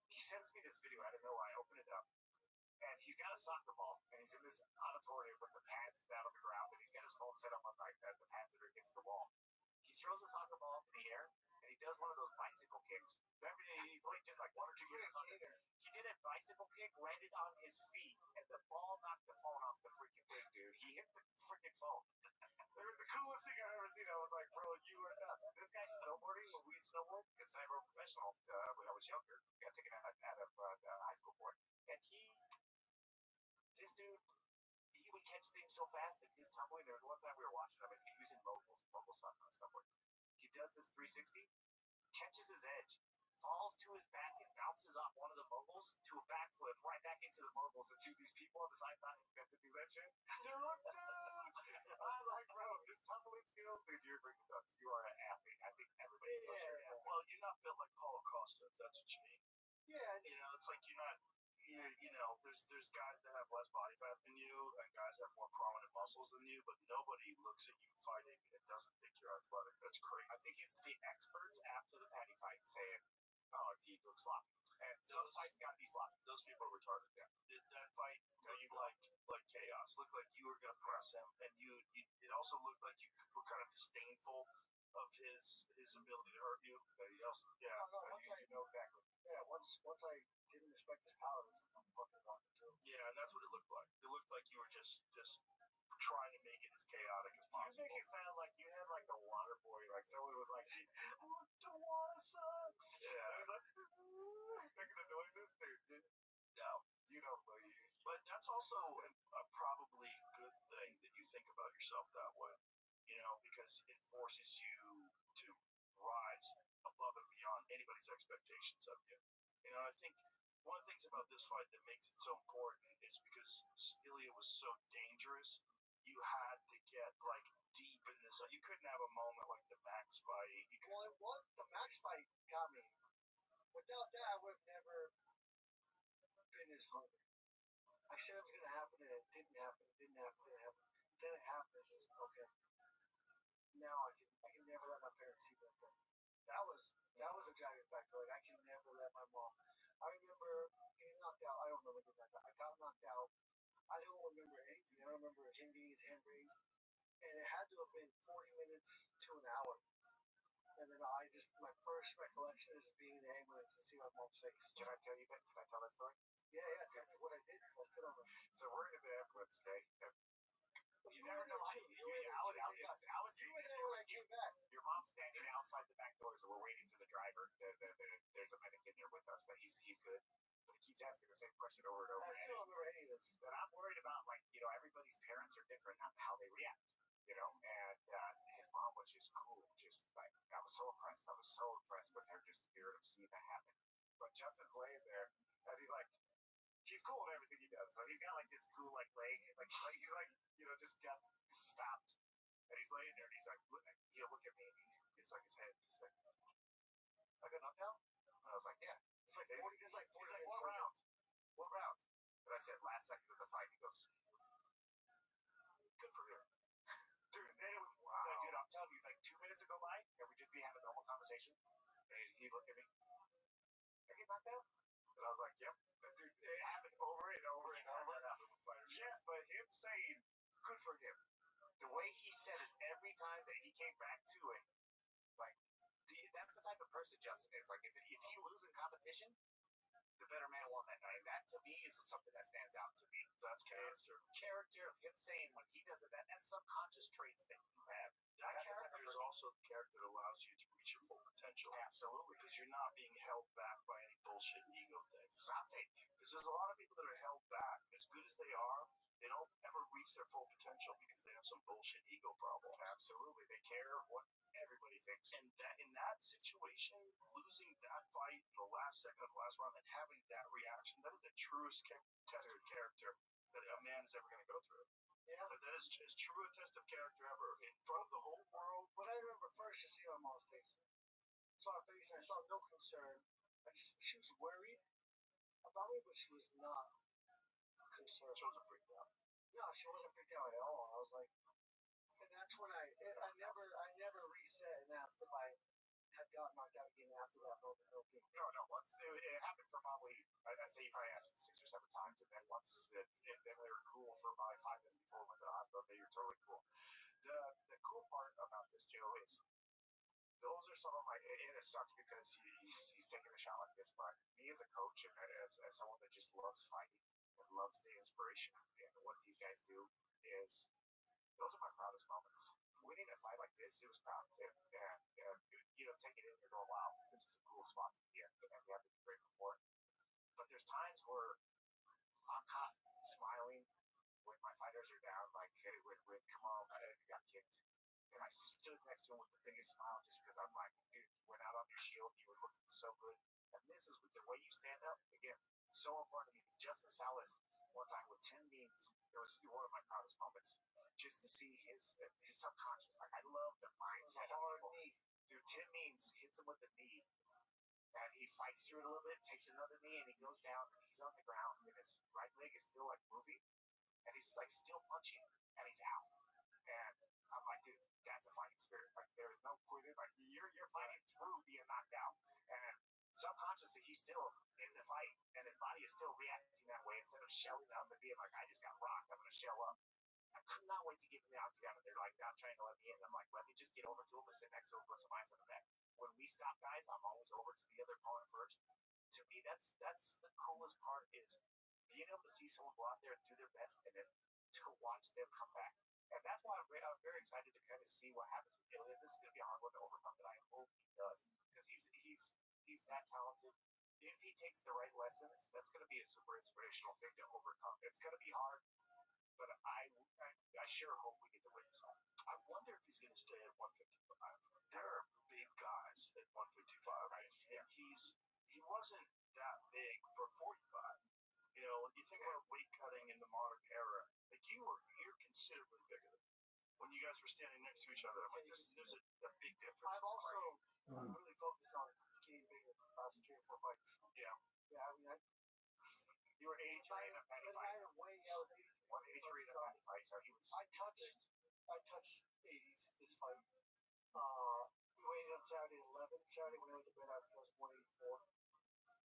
he sends me this video. I don't know why. I open it up, and he's got a soccer ball, and he's in this auditorium with the pads down on the ground, and he's got his phone set up on like the pads that are against the wall. He throws a soccer ball in the air, and he does one of those bicycle kicks. Remember, he played just like 1 or 2 games on it. He did a bicycle kick, landed on his feet, and the ball knocked the phone off the freaking thing, dude. He hit the freaking phone. It was the coolest thing I've ever seen. I was like, bro, you are nuts. This guy's snowboarding when we snowboard, because I were professional when I was younger. Got taken out of the high school board. And this dude, he would catch things so fast that his tumbling. There was one time we were watching him, and he was in moguls snowboard. He does this 360, catches his edge, falls to his back, and bounces off one of the moguls to a backflip right back into the moguls. And these people on the side thought he meant to do that shit. Dude! I was like, bro, his tumbling skills, dude, you're freaking nuts. You are an athlete. I think everybody knows you're an athlete. Well, you're not built like Paulo Costa, if that's what you mean. Yeah, it's like you're not. There's guys that have less body fat than you, and guys that have more prominent muscles than you, but nobody looks at you fighting and doesn't think you're athletic. That's crazy. I think it's the experts after the Patty fight saying, "Oh, he looks sloppy," and some fights got to be sloppy. Those people are retarded. Yeah. That fight looked like chaos. Looked like you were going to press him, and it also looked like you were kind of disdainful of his ability to hurt you. Exactly. Yeah, once I didn't respect his power, it was fucking wrong too. Yeah, and that's what it looked like. It looked like you were just trying to make it as chaotic as possible. You make it sound like you had like a water boy, like someone was like, "The water sucks." Yeah. It was like, making the noises, dude. No, you don't believe. But that's also a probably good thing that you think about yourself that way. Because it forces you to rise above and beyond anybody's expectations of you. I think one of the things about this fight that makes it so important is because Ilya was so dangerous, you had to get like deep in this. You couldn't have a moment like the Max fight. The Max fight got me. Without that, I would have never. and is hungry. I said it was going to happen, and it didn't happen. It didn't happen. It didn't happen. Then it happened. It's okay. Now I can never let my parents see me like that. That was a driving factor. Like I can never let my mom. I remember getting knocked out. I don't remember getting knocked out. I got knocked out. I don't remember anything. I don't remember him getting his hand raised, and it had to have been 40 minutes to an hour. And then my first recollection is being in the ambulance and seeing my mom's face. Can I tell that story? Yeah, tell me what I did, because I still don't know. So we're in the ambulance today. You never know. I was sitting there when I came back. Your mom's standing outside the back doors, and we're waiting for the driver. There's a medic in there with us, but he's good. But he keeps asking the same question over and over. I still don't remember any of this. But I'm worried about, like, everybody's parents are different on how they react, and his mom was just cool. Just like, I was so impressed. I was so impressed with her just spirit of seeing that happen. But Justin's laying there, and he's like, he's cool in everything he does. So he's got like this cool like leg, like he's like just got stopped, and he's laying there, and he's like, look at me. He's like his head. He's like, I got knocked out. And I was like, yeah. It's like 40. It's like 40. Like, what round? And I said, last second of the fight. He goes, good for him, dude. Wow. Dude, I'm telling you, like 2 minutes ago, and we just be having a normal conversation, and he looked at me. I get knocked out, and I was like, yep. Dude, it happened over and over and over. Yes, but him saying, good for him. The way he said it every time that he came back to it, like, that's the type of person Justin is. Like, if he loses in competition, the better man won that night. That, to me, is something that stands out to me. That's character. Character of him saying when he does it, that's subconscious traits that you have. That character is also the character that allows you to reach your full potential. Absolutely. Because you're not being held back by any bullshit ego things. Nothing. Because there's a lot of people that are held back. As good as they are, they don't ever reach their full potential because they have some bullshit ego problems. Absolutely. They care what everybody thinks. And that in that situation, losing that fight in the last second of the last round and having that reaction, that is the truest test of character that a man is ever going to go through. Yeah. That is as true a test of character ever in front of the whole world. What I remember first is seeing my mom's face. Saw her face and I saw no concern. She was worried about me, but she was not concerned. She wasn't freaked out. No, she wasn't freaked out at all. I was like, and that's when I never reset and asked if I had gotten knocked out again after that moment. Okay. No. Once it happened for probably, I'd say you probably asked 6 or 7 times, and then once then they were cool for about 5 minutes before we went to the hospital. They were totally cool. The cool part about this, Joe, is those are some of my. And it sucks because he's taking a shot like this, but me as a coach and as someone that just loves fighting and loves the inspiration and what these guys do is. Those are my proudest moments. Winning a fight like this, it was proud. And taking it and you're going, wow, this is a cool spot to be in. And we have to be grateful for it. But there's times where I'm caught smiling when my fighters are down, like, hey, when Kamal got kicked. And I stood next to him with the biggest smile just because I'm like, dude, you went out on your shield, you were looking so good. And this is with the way you stand up, again, so important to me. Justin Salas, one time with Tim Means, it was one of my proudest moments. Just to see his subconscious. Like, I love the mindset of people. Dude, Tim Means hits him with the knee, and he fights through it a little bit, takes another knee, and he goes down, and he's on the ground, and his right leg is still, like, moving, and he's, like, still punching, and he's out. And I'm like, dude, that's a fighting spirit. Like, there is no quitting. Like, you're fighting through being knocked out. And subconsciously, he's still in the fight, and his body is still reacting that way instead of shelling up and being like, I just got rocked, I'm going to shell up. I could not wait to give him the octagon, and they're like, now trying to let me in. I'm like, let me just get over to him and sit next to him, put some ice on the back. When we stop guys, I'm always over to the other opponent first. To me, that's the coolest part is being able to see someone go out there and do their best, and then to watch them come back. And that's why I'm very excited to kind of see what happens with Ilya. This is going to be a hard one to overcome, but I hope he does because he's that talented. If he takes the right lessons, that's going to be a super inspirational thing to overcome. It's going to be hard. But I sure hope we get to win this one. I wonder if he's going to stay at 155. There are big guys at 155, right? And he wasn't that big for 45. When you think about weight cutting in the modern era, like you're considerably bigger than when you guys were standing next to each other. Like there's a big difference. I've also really focused on getting bigger the last 3 or 4 fights. Yeah. Yeah, I mean, You were 83 in a penny fight. I was 83. 183 in a penny fight, so he was. I touched 80s this fight. We weighed on Saturday 11. Saturday when I went to bed, I was 184.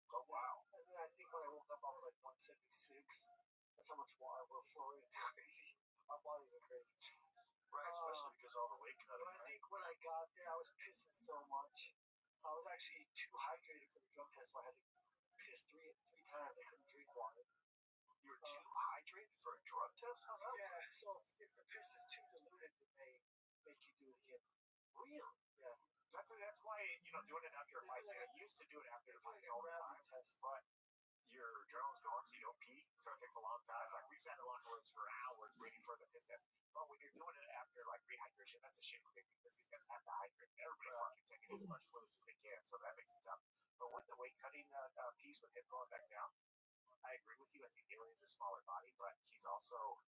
Oh wow! And then I think when I woke up, I was like 176. That's how much water we're flowing. It's crazy. Our bodies are crazy. Right, especially because all the weight cutting. But I think when I got there, I was pissing so much. I was actually too hydrated for the drug test, so I had to piss three times. I couldn't drink water. You were too hydrated for a drug test? How's that? Yeah, so if the piss is too diluted, then they make you do it again. Really? Yeah. That's why, doing it after a fight. I used to do it after the fights all the time. But your adrenaline's going, so you don't pee, so it takes a long time. It's like we've sat in locker rooms for hours waiting for the piss test. But when you're doing it after like rehydration, that's a shit thing because these guys have to hydrate. Everybody's fucking taking as much fluids as they can, so that makes it tough. But with the weight cutting piece with him going back down, I agree with you. I think Alien's a smaller body, but he's also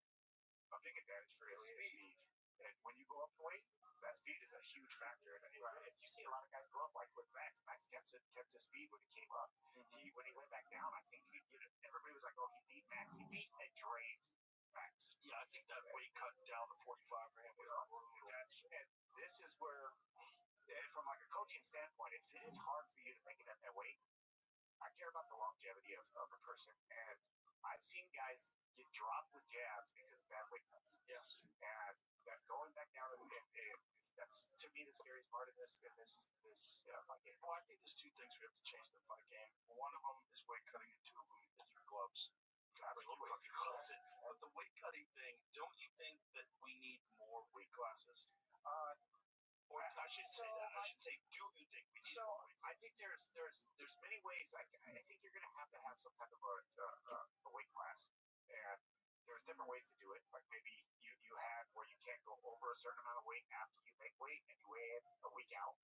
a big advantage for Alien is speed. And when you go up in weight, that speed is a huge factor. And if you see a lot of guys go up, like with Max kept his speed when he came up. When he went back down, I think everybody was like, oh, he beat Max. He beat and drained Max. Yeah, I think that weight cut down to 45 for him was unbelievable. And this is where, from like a coaching standpoint, if it is hard for you to make it at that weight, I care about the longevity of a person. And I've seen guys get dropped with jabs because of bad weight cuts. Yes. And that going back down, that's to me the scariest part of this fight game. Well, I think there's two things we have to change in the fight game. One of them is weight cutting, and two of them is your gloves. Absolutely. Fucking close it. But the weight cutting thing, don't you think that we need more weight classes? Or I should say that. I should say, do you think we need more weight classes? I think there's many ways. I think you're going to have some kind of a weight class, and there's different ways to do it. Like maybe you have where you can't go over a certain amount of weight after you make weight, and you weigh in a week out.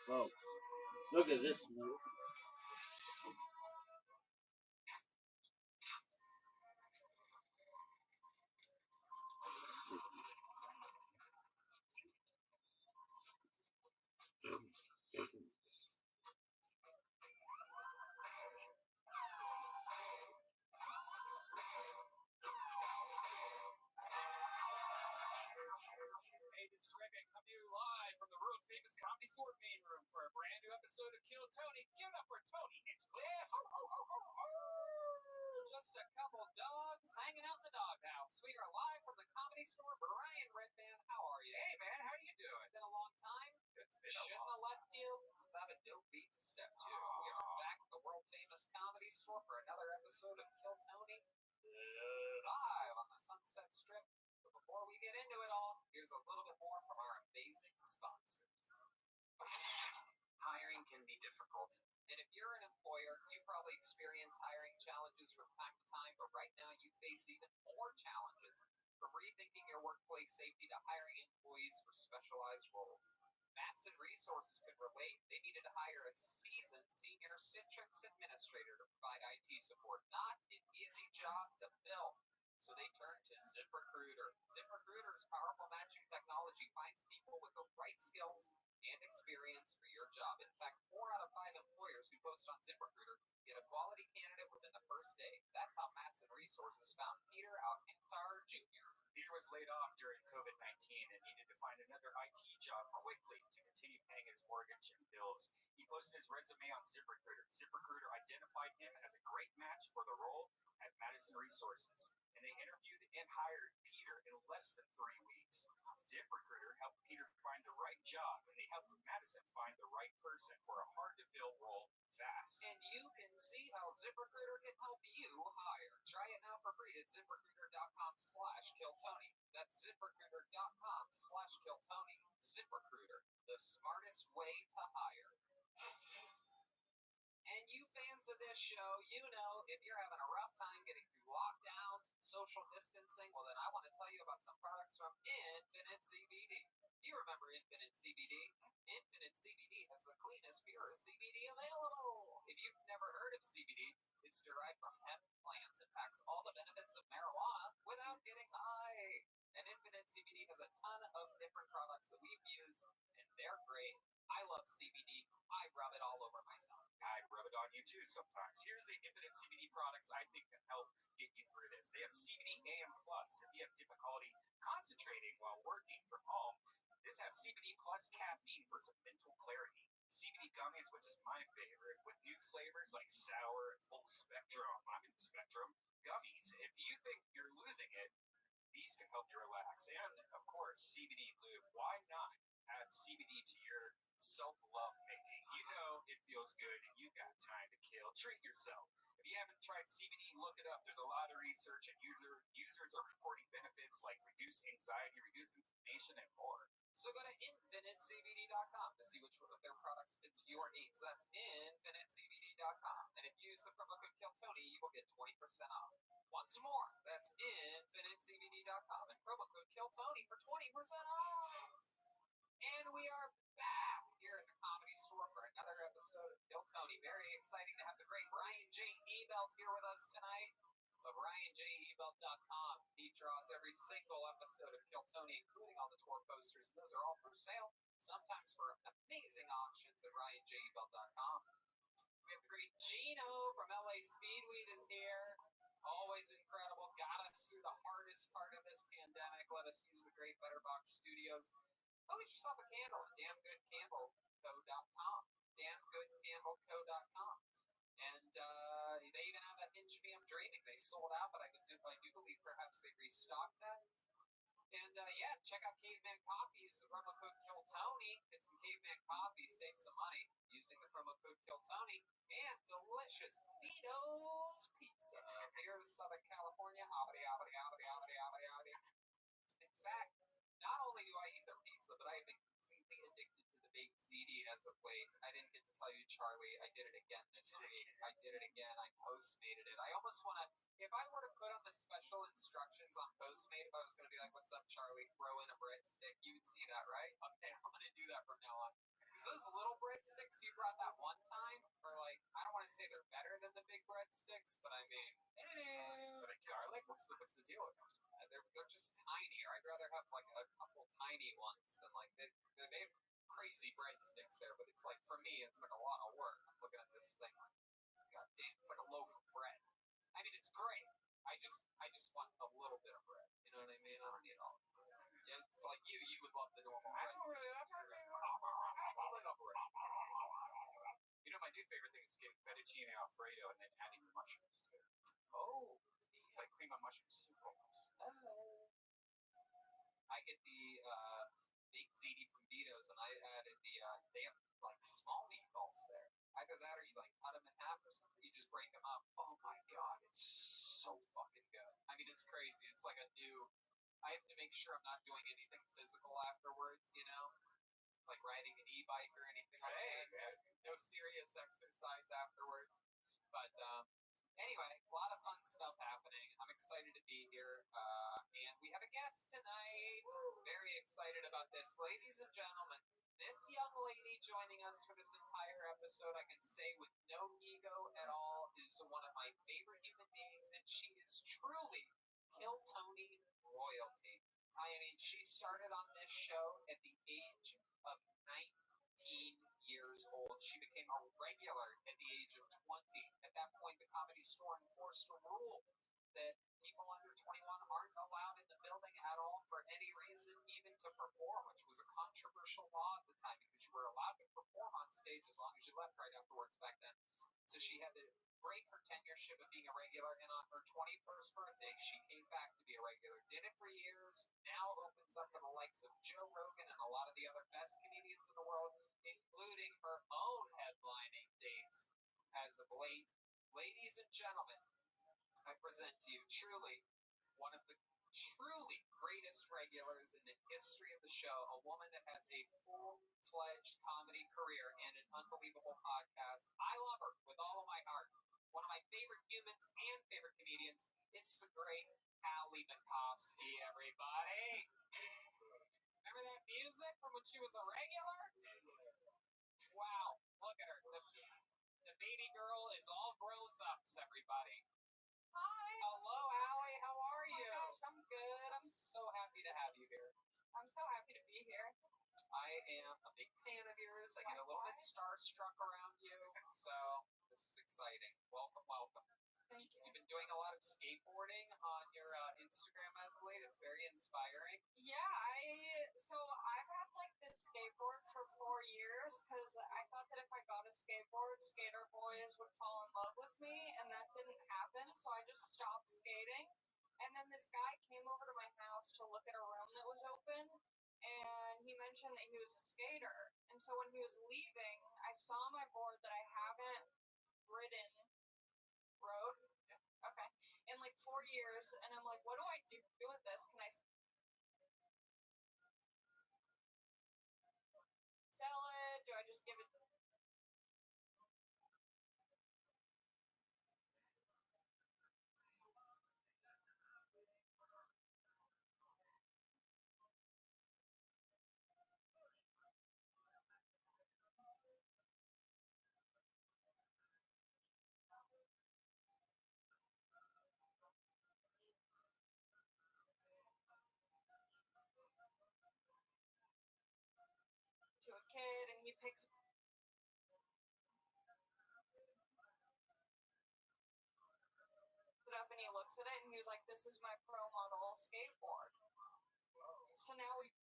Folks, look at this move. Hey, this is Rabbi coming to you live from the world famous Comedy Store main room for a brand new episode of Kill Tony. Give it up for Tony Hinchcliffe. Just a couple dogs hanging out in the doghouse. We are live from the Comedy Store. Brian Redman, how are you? Hey man, how you doing? It's been a long time. Shouldn't have left you without a dope beat to step to. We are back at the world famous Comedy Store for another episode of Kill Tony live on the Sunset Strip. But before we get into it all, here's a little bit more from our amazing sponsors. Hiring can be difficult. And if you're an employer, you probably experience hiring challenges from time to time, but right now you face even more challenges. From rethinking your workplace safety to hiring employees for specialized roles. Matson Resources could relate. They needed to hire a seasoned senior Citrix administrator to provide IT support. Not an easy job to fill. So they turned to ZipRecruiter. ZipRecruiter's powerful matching technology finds people with the right skills and experience for your job. In fact, 4 out of 5 employers who post on ZipRecruiter get a quality candidate within the first day. That's how Matson Resources found Peter Alcantar Jr. Peter was laid off during COVID-19 and needed to find another IT job quickly to continue paying his mortgage and bills. He posted his resume on ZipRecruiter. ZipRecruiter identified him as a great match for the role at Madison Resources, and they interviewed and hired Peter in less than 3 weeks. ZipRecruiter helped Peter find the right job, and they helped Madison find the right person for a hard-to-fill role fast. And you can see how ZipRecruiter can help you hire. Try it now for free at ZipRecruiter.com/KillTony. That's ZipRecruiter.com/KillTony. ZipRecruiter, the smartest way to hire. And you fans of this show, you know if you're having a rough time getting through lockdowns and social distancing, well then I want to tell you about some products from Infinite CBD. You remember Infinite CBD? Infinite CBD has the cleanest, purest CBD available. If you've never heard of CBD, it's derived from hemp plants and packs all the benefits of marijuana without getting high. And Infinite CBD has a ton of different products that we've used, and they're great. I love CBD. I rub it all over myself. I rub it on you too sometimes. Here's the Infinite CBD products I think can help get you through this. They have CBD AM Plus. If you have difficulty concentrating while working from home, this has CBD Plus caffeine for some mental clarity. CBD gummies, which is my favorite, with new flavors like sour and full spectrum. I'm in the spectrum. Gummies. If you think you're losing it, these can help you relax. And, of course, CBD lube. Why not add CBD to your self-love making? You know it feels good and you got time to kill. Treat yourself. If you haven't tried CBD, look it up. There's a lot of research, and users are reporting benefits like reduced anxiety, reduced inflammation, and more. So go to InfiniteCBD.com to see which one of their products fits your needs. That's InfiniteCBD.com. And if you use the promo code KillTony, you will get 20% off. Once more, that's InfiniteCBD.com and promo code KillTony for 20% off. And we are back here at the Comedy Store for another episode of Kill Tony. Very exciting to have the great Ryan J. Ebelt here with us tonight of RyanJEbelt.com. He draws every single episode of Kill Tony, including all the tour posters, and those are all for sale, sometimes for amazing auctions at RyanJEbelt.com. We have the great Gino from LA Speedweed is here. Always incredible. Got us through the hardest part of this pandemic. Let us use the great Butterbox Studios. Go get yourself a candle at damngoodcandleco.com. Damngoodcandleco.com. And they even have a Hinge Me I'm Dreaming. They sold out, but I do believe perhaps they restocked that. And yeah, check out Caveman Coffee. Use the promo code KillTony. Get some Caveman Coffee. Save some money using the promo code KillTony. And delicious Vito's Pizza here in Southern California. In fact, not only do I eat their pizza, but I have been completely addicted to the baked ziti as of late. I didn't get to tell you, Charlie, I did it again this week. I did it again. I Postmated it. I almost want to, if I were to put on the special instructions on Postmate, if I was going to be like, what's up, Charlie, throw in a breadstick, you would see that, right? Okay, I'm going to do that from now on. Because those little breadsticks you brought that one time are like, I don't want to say they're better than the big breadsticks, but I mean, But Charlie, what's the deal with them? they're just tinier. I'd rather have like a couple tiny ones than like they have crazy breadsticks there, but it's like for me, it's like a lot of work. I'm looking at this thing like, god damn, it's like a loaf of bread. I mean, it's great. I just want a little bit of bread. You know what I mean? I don't need all. Yeah, it's like you would love the normal bread. I don't really. I like bread. You know, my new favorite thing is getting fettuccine alfredo and then adding the mushrooms to it. Oh, It's like cream on mushroom soup almost. I get the baked ziti from Vito's, and I added the they have like small meatballs there. Either that or you like cut them in half or something. You just break them up. Oh my god, it's so fucking good. I mean, it's crazy. It's like a new. I have to make sure I'm not doing anything physical afterwards. You know, like riding an e-bike or anything like that. No serious exercise afterwards. But anyway, a lot of fun stuff happening. I'm excited to be here. And we have a guest tonight. Very excited about this. Ladies and gentlemen, this young lady joining us for this entire episode, I can say with no ego at all, is one of my favorite human beings, and she is truly Kill Tony royalty. I mean, she started on this show at the age of 19 years old. She became a regular at the age of 20. At that point, the Comedy Store enforced a rule that people under 21 aren't allowed in the building at all for any reason, even to perform, which was a controversial law at the time because you were allowed to perform on stage as long as you left right afterwards back then. So she had to break her tenureship of being a regular, and on her 21st birthday, she came back to be a regular. Did it for years, now opens up to the likes of Joe Rogan and a lot of the other best comedians in the world, including her own headlining dates as of late. Ladies and gentlemen, I present to you truly one of the truly greatest regulars in the history of the show, a woman that has a full-fledged comedy career and an unbelievable podcast. I love her with all of my heart. One of my favorite humans and favorite comedians. It's the great Ali Makovsky, everybody. Remember that music from when she was a regular? Wow, look at her. The baby girl is all grown ups, everybody. Hi. Hello, Allie. How are Oh my you? gosh, I'm good. I'm so happy to have you here. I'm so happy to be here. I am a big fan of yours. I get a little bit starstruck around you, so this is exciting. Welcome, welcome. Thank you. You've been doing a lot of skateboarding on your Instagram as of late. It's very inspiring. Yeah, I've had like this skateboard for 4 years because I thought that if I got a skateboard, skater boys would fall in love with me, and that didn't happen. So I just stopped skating. And then this guy came over to my house to look at a room that was open, and he mentioned that he was a skater. And so when he was leaving, I saw my board that I haven't rode, okay, in like 4 years, and I'm like, what do I do with this? Can I sell it? Do I just give it? To a kid, and he picks it up and he looks at it and he was like, this is my pro model skateboard. So now we've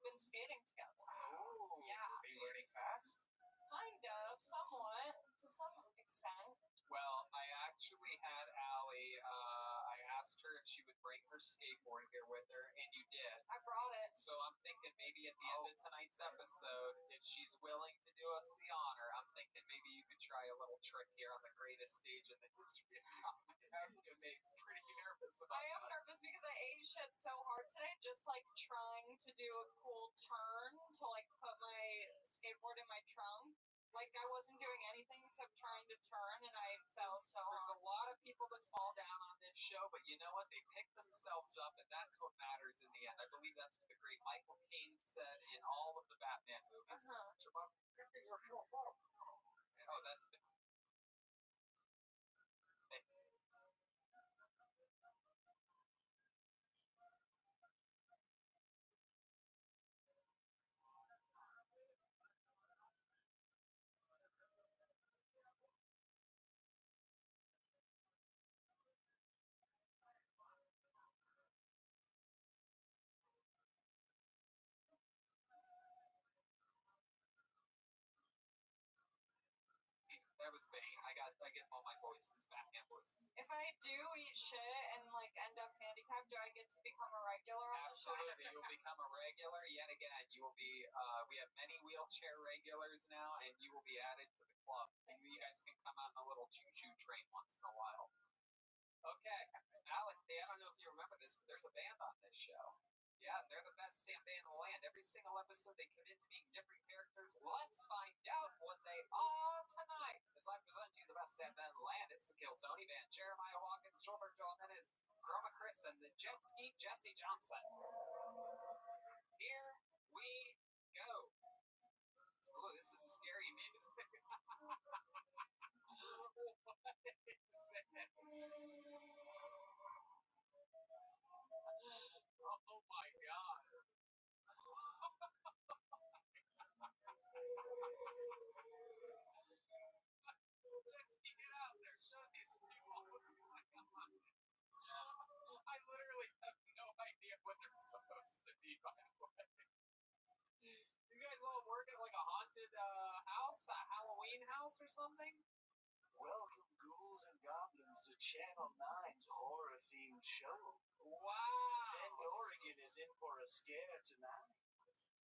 been skating together. Oh, Yeah. Are you learning fast? Kind of, somewhat, to some extent. Well, I actually had Allie, I asked her if she would bring her skateboard here with her, and you did. I brought it. So I'm thinking maybe at the end of tonight's episode, if she's willing to do us the honor, I'm thinking maybe you could try a little trick here on the greatest stage in the history of comedy. It makes me pretty nervous about I am that. nervous because I ate shit went so hard today, just like trying to do a cool turn to like put my skateboard in my trunk. Like I wasn't doing anything except trying to turn, and I fell so hard. There's a lot of people that fall down on this show, but you know what? They pick themselves up, and that's what matters in the end. I believe that's what the great Michael Caine said in all of the Batman movies. It's about picking yourself up. Oh, that's been. That was me. I get all my voices, Batman voices. If I do eat shit and like end up handicapped, do I get to become a regular on the show? Absolutely, you will become a regular yet again. You will be. We have many wheelchair regulars now, and you will be added to the club. And you guys can come out in a little choo-choo train once in a while. Okay, Alex. I don't know if you remember this, but there's a band on this show. Yeah, they're the best damn band in the land. Every single episode, they commit to being different characters. Let's find out what they are tonight. As I present to you the best damn band in the land, it's the Kill Tony Band. Jeremiah Watkins, Schulberg, Joel Menes, Chroma Chris, and the Jet Ski Jesse Johnson. Here we go. Oh, this is scary music. What is this? Oh my god. Just get out there, show these people what's going on. I literally have no idea what they're supposed to be, by the way. You guys all work at like a haunted house, a Halloween house or something? Welcome, ghouls and goblins, to Channel 9's horror-themed show. Wow. Bend, Oregon is in for a scare tonight.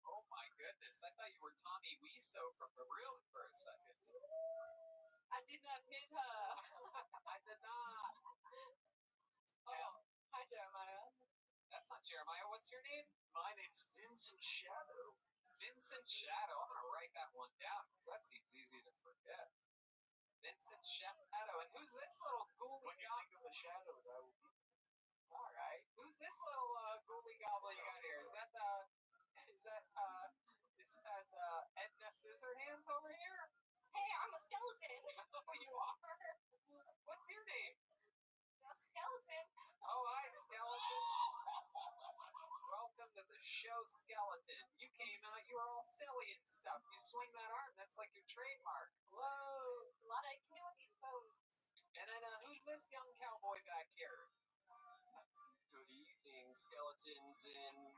Oh my goodness, I thought you were Tommy Wiseau from The Room for a second. I did not hit her. I did not. Oh, hi Jeremiah. That's not Jeremiah. What's your name? My name's Vincent Shadow. Vincent Shadow. I'm going to write that one down because that seems easy to forget. Vincent Shadow. And who's this little ghouly When you think of the shadows, I will be. All right. Who's this little ghouly goblin you got here? Is that Edna Scissorhands over here? Hey, I'm a skeleton. Oh, you are? What's your name? A skeleton. Oh, hi, Skeleton. Welcome to the show, Skeleton. You came out, you were all silly and stuff. You swing that arm, that's like your trademark. Whoa. A lot I can do with these bones. And then who's this young cowboy back here? Good evening, skeletons in.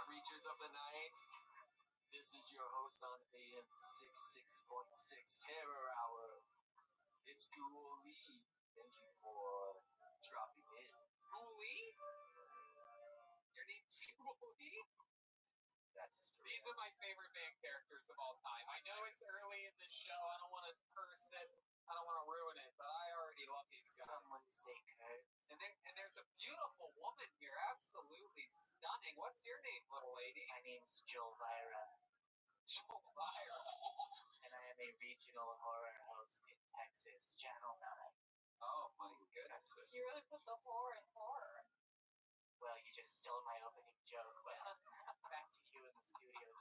Creatures of the night. This is your host on AM 66.6 Terror Hour. It's Ghoul Lee. Thank you for dropping in. Ghoulie? Your name's Ghoulie? That's his career. These are my favorite band characters of all time. I know it's early in the show. I don't want to curse it. I don't want to ruin it, but I already love these guys. Someone say Kurt. And there's a beautiful woman here, absolutely stunning. What's your name, little lady? My name's Jolvira, Jolvira. and I am a regional horror host in Texas, Channel 9. Oh my goodness. You really put the horror in horror. Well, you just stole my opening joke. Well, back to you in the studio.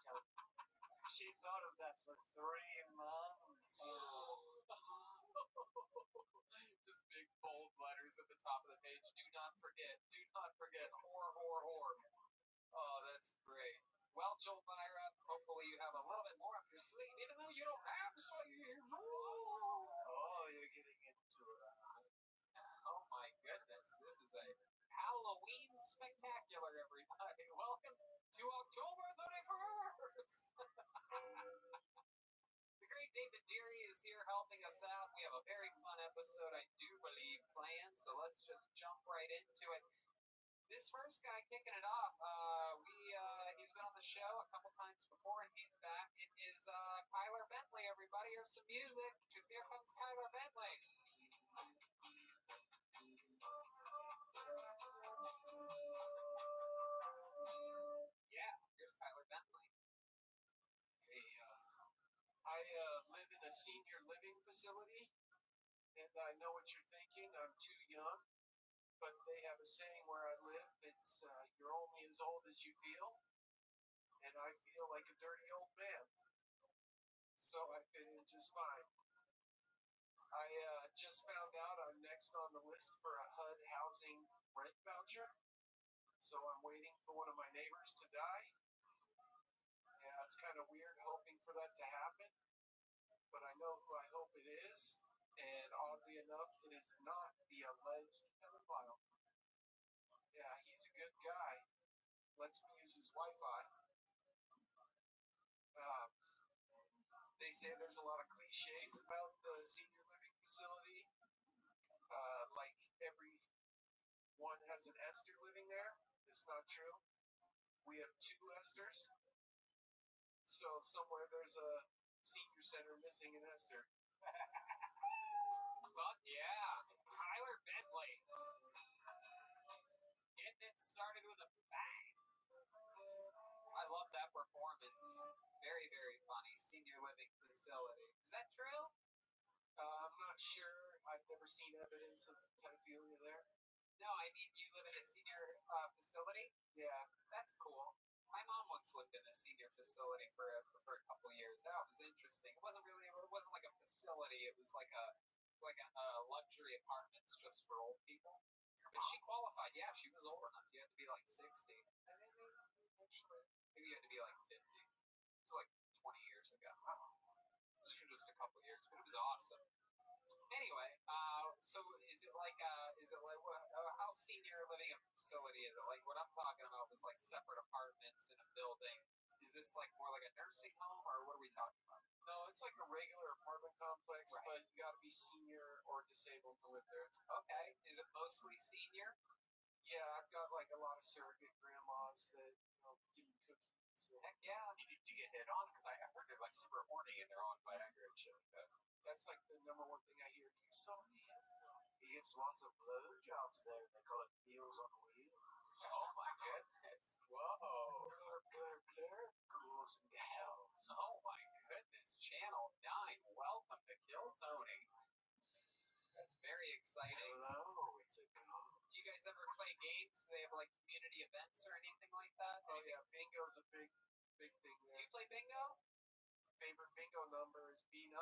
She thought of that for 3 months. Just big bold letters at the top of the page. Do not forget. Horror, horror, horror. Oh, that's great. Well, Jolvira, hopefully you have a little bit more up your sleeve, even though you don't have sleeves. Halloween spectacular, everybody. Welcome to October 31st. The great David Deary is here helping us out. We have a very fun episode, I do believe, planned, so let's just jump right into it. This first guy kicking it off, he's been on the show a couple times before, and he's back. It is Kyler Bentley, everybody. Here's some music, because here comes Kyler Bentley. Yeah, here's Kyler Bentley. Hey, I live in a senior living facility, and I know what you're thinking. I'm too young, but they have a saying where I live. It's you're only as old as you feel, and I feel like a dirty old man. So I fit in just fine. I just found out I'm next on the list for a HUD housing rent voucher, so I'm waiting for one of my neighbors to die. Yeah, it's kind of weird hoping for that to happen, but I know who I hope it is, and oddly enough, it is not the alleged pedophile. Yeah, he's a good guy. Lets me use his Wi-Fi. They say there's a lot of cliches about the senior living facility, like everyone has an Esther living there. It's not true. We have 2 Esthers, so somewhere there's a senior center missing an Esther. Fuck yeah, Kyler Bentley. Getting it started with a bang. I love that performance. Very, very funny. Senior living facility. Is that true? I'm not sure. I've never seen evidence of pedophilia there. No, I mean, you live in a senior facility? Yeah. That's cool. My mom once lived in a senior facility for a couple years. That was interesting. It wasn't like a facility. It was like a luxury apartments just for old people. But she qualified. Yeah, she was old enough. You had to be like 60. And maybe you had to be like 50. It was like 20 years ago. It was for just a couple years, but it was awesome. Anyway, so is it like how senior living a facility is it? Like what I'm talking about was like separate apartments in a building. Is this like more like a nursing home, or what are we talking about? No, it's like a regular apartment complex, Right. But you got to be senior or disabled to live there. Okay, is it mostly senior? Yeah, I've got like a lot of surrogate grandmas that give me cookies. Heck yeah. Do you get hit on? Because I heard they're like super horny and they're on Viagra and shit like that. That's like the number one thing I hear. You're so handsome. He gets lots of blowjobs there. They call it Meals on Wheels. Oh my goodness. Whoa. Blur, ghouls and hells. Oh my goodness. Channel 9. Welcome to Kill Tony. That's very exciting. Hello, it's a ghost. Do you guys ever play games? Do they have like community events or anything like that? Oh yeah, bingo's a big thing there. Do you play bingo? Favorite bingo number is B9.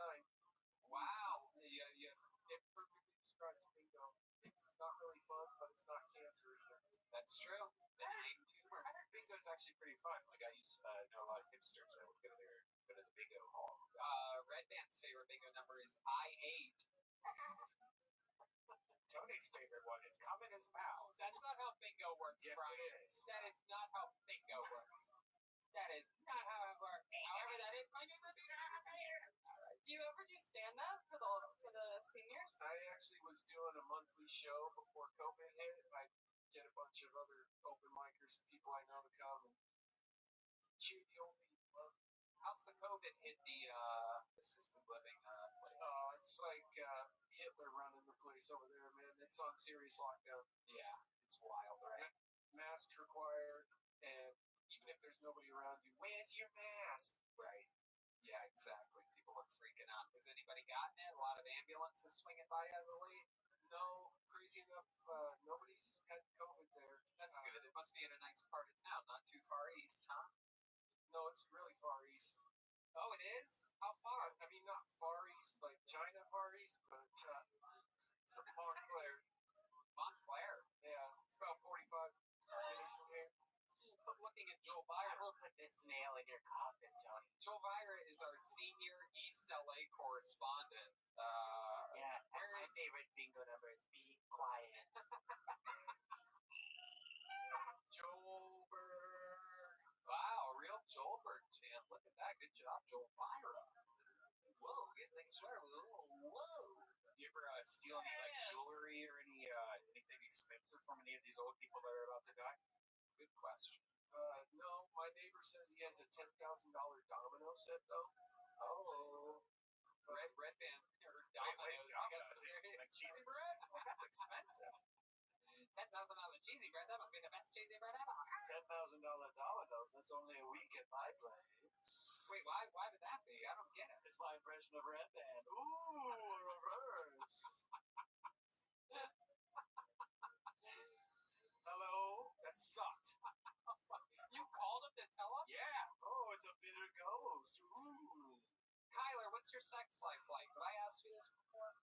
Wow. Yeah. It perfectly describes bingo. It's not really fun, but it's not cancer either. That's true. Benign tumor. I heard bingo's actually pretty fun. Like I used to know a lot of hipsters that would go to the bingo hall. Red Band's favorite bingo number is I-8. Tony's favorite one is come in his mouth. That's not how bingo works, Yes, Brian. it is. That is not how bingo works. That is not how it works. However, that is my favorite bingo number. Do you ever do stand-up for the seniors? I actually was doing a monthly show before COVID hit. I get a bunch of other open micers, people I know to come and cheer the old people up. How's the COVID hit the assisted living place? Oh, it's like Hitler running the place over there, man. It's on serious lockdown. Yeah, it's wild, right? Masks required, and even if there's nobody around you, where's your mask? Right. Yeah, exactly. People are freaking out. Has anybody gotten it? A lot of ambulances swinging by as of late? No, crazy enough, nobody's had COVID there. That's good. It must be in a nice part of town, not too far east, huh? No, it's really far east. Oh, it is? How far? I mean, not far east, like China far east, but Montclair. Montclair? Yeah, it's about 45 minutes from here. I'm looking at Joel Byron. We'll put this nail in your coffin, Tony. Joel Byron is our senior East LA correspondent. Yeah, my favorite bingo number is Be Quiet. Joel Myra. Whoa, getting things started with a little whoa. You ever steal any like jewelry or anything expensive from any of these old people that are about to die? Good question. No, my neighbor says he has a $10,000 domino set though. Oh, red band or dominoes. Like cheesy bread? That's expensive. $10,000 cheesy bread. That must be the best cheesy bread ever. $10,000 dominoes. That's only a week at my place. Wait, why would that be? I don't get it. It's my impression of Red Band. Ooh, reverse. Hello? That sucked. You called him to tell him? Yeah. Oh, it's a bitter ghost. Ooh. Kyler, what's your sex life like? Did I ask you this before?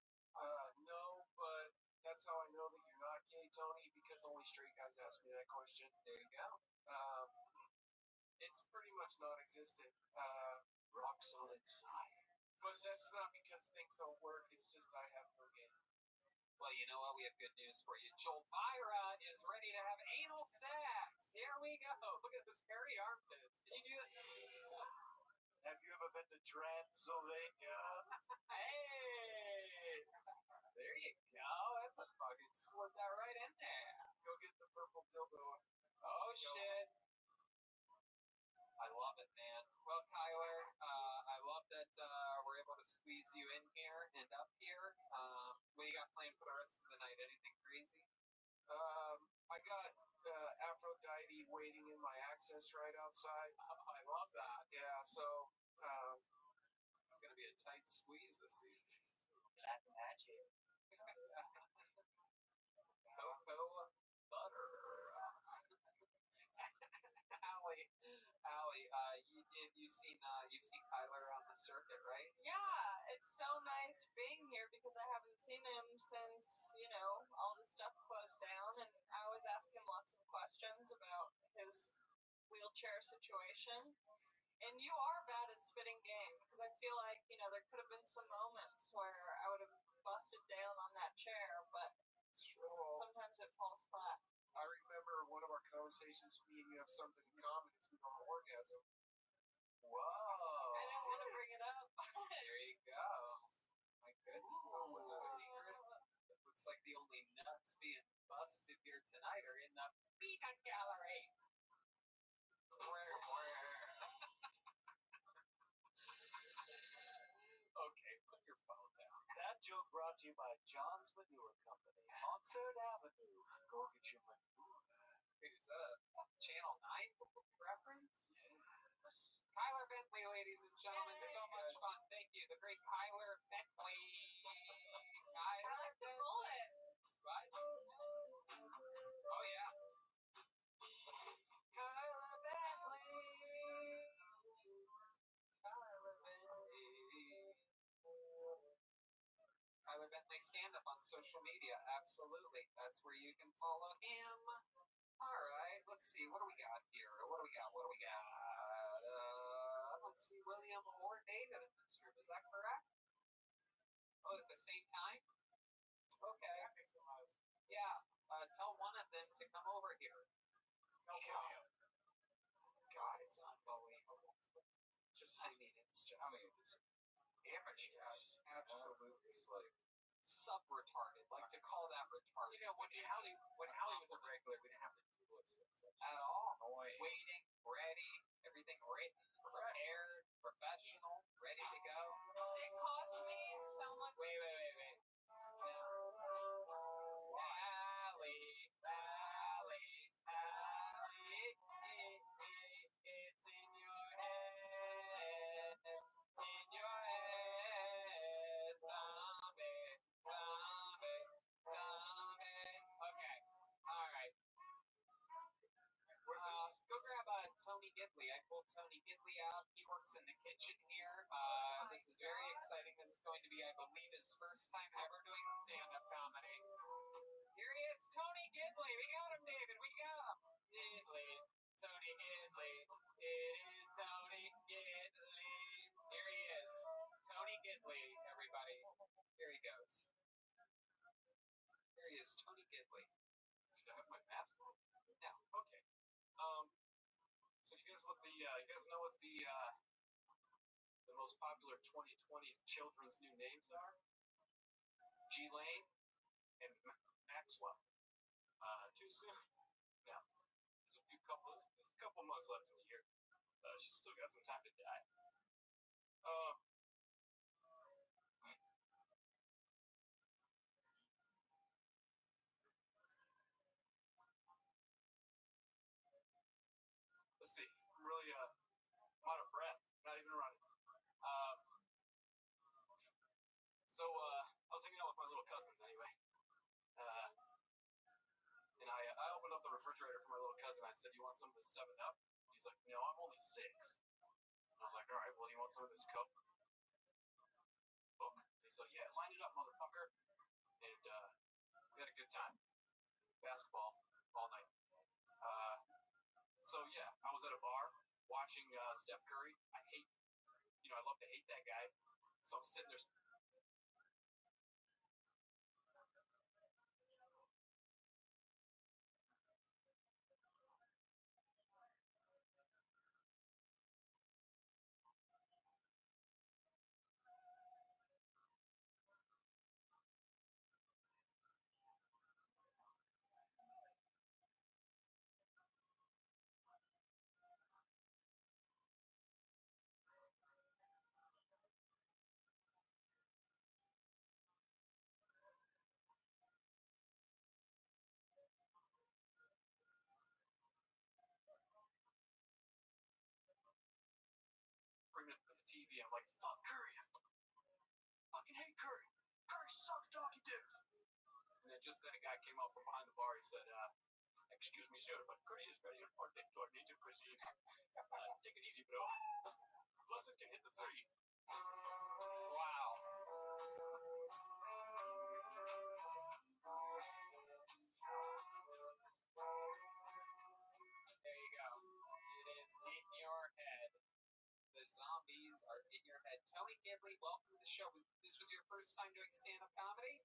No, but that's how I know that you're not gay, Tony, because only straight guys ask me that question. There you go. It's pretty much non-existent. Rock solid science. But that's not because things don't work. It's just I have no game. Well, you know what? We have good news for you. Joel Myra is ready to have anal sex. Here we go. Look at those hairy armpits. Can you do that? Have you ever been to Transylvania? Hey! There you go. That's a fucking slid that right in there. Go get the purple dildo. Oh, shit. I love it, man. Well, Kyler, I love that we're able to squeeze you in here and up here. What do you got planned for the rest of the night? Anything crazy? I got Aphrodite waiting in my access right outside. I love that. Yeah, so it's going to be a tight squeeze this evening. Black magic. Cocoa butter. Allie, you've seen Kyler on the circuit, right? Yeah, it's so nice being here because I haven't seen him since, all the stuff closed down, and I always ask him lots of questions about his wheelchair situation. And you are bad at spitting game because I feel like, there could have been some moments where I would have busted down on that chair, but sometimes it falls flat. I remember one of our conversations, me and you have something in common, it's we don't orgasm. Whoa. I didn't want to bring it up. There you go. My goodness. Was that a secret? It looks like the only nuts being busted here tonight are in the peanut gallery. Okay, put your phone down. That joke brought to you by John's Manure Company on 3rd Avenue. Go get your manure. Wait, is that a Channel 9 reference? Yes. Kyler Bentley, ladies and gentlemen, so much fun. Thank you. The great Kyler Bentley. I like the bullet. Right? Oh, yeah. Kyler Bentley. Kyler Bentley stand-up on social media. Absolutely. That's where you can follow him. All right. Let's see. What do we got here? Let's see. William or David in this room. Is that correct? Oh, at the same time? Okay. Yeah. Tell one of them to come over here. Tell William. God, it's unbelievable. It's just amateurs. Absolutely. Like sub-retarded. Like to call that retarded. When Allie was a regular, we didn't have to do this at all. Waiting, ready, everything written, prepared, professional, ready to go. It cost me so much. Wait. Allie, it's in your head, zombie. Okay, all right. Go grab Tony Gidley. I pulled Tony Gidley out. He works in the kitchen here. This is very exciting. This is going to be, I believe, his first time ever doing stand-up comedy. Here he is, Tony Gidley. We got him, David. We got him. Tony Gidley. It is Tony Gidley. Here he is. Tony Gidley, everybody. Here he goes. Here he is, Tony Gidley. Should I have my mask on? No. Okay. So you guys know what the most popular 2020 children's new names are G-Lane and Maxwell. Too soon? No. There's a couple months left in the year. She's still got some time to die. Let's see. I'm really I'm out of breath. Not even running. I was hanging out with my little cousins anyway. And I opened up the refrigerator for my little cousin. I said, "You want some of this 7-Up?" He's like, "No, I'm only 6." And I was like, "All right, well, you want some of this Coke?" He said, "Yeah, line it up, motherfucker." And we had a good time. Basketball all night. I was at a bar watching Steph Curry. I love to hate that guy. So I'm sitting there. Bring it to the TV. I'm like, "Fuck Curry. I fucking hate Curry. Curry sucks doggy dick." And then just then a guy came out from behind the bar. He said, "Excuse me, sir, but Curry is very important to our native cuisine. Take it easy, bro. Plus it can hit the 3." Wow. There you go. It is in your head. The zombies are in your head. Tony Gidley, welcome to the show. This was your first time doing stand-up comedy?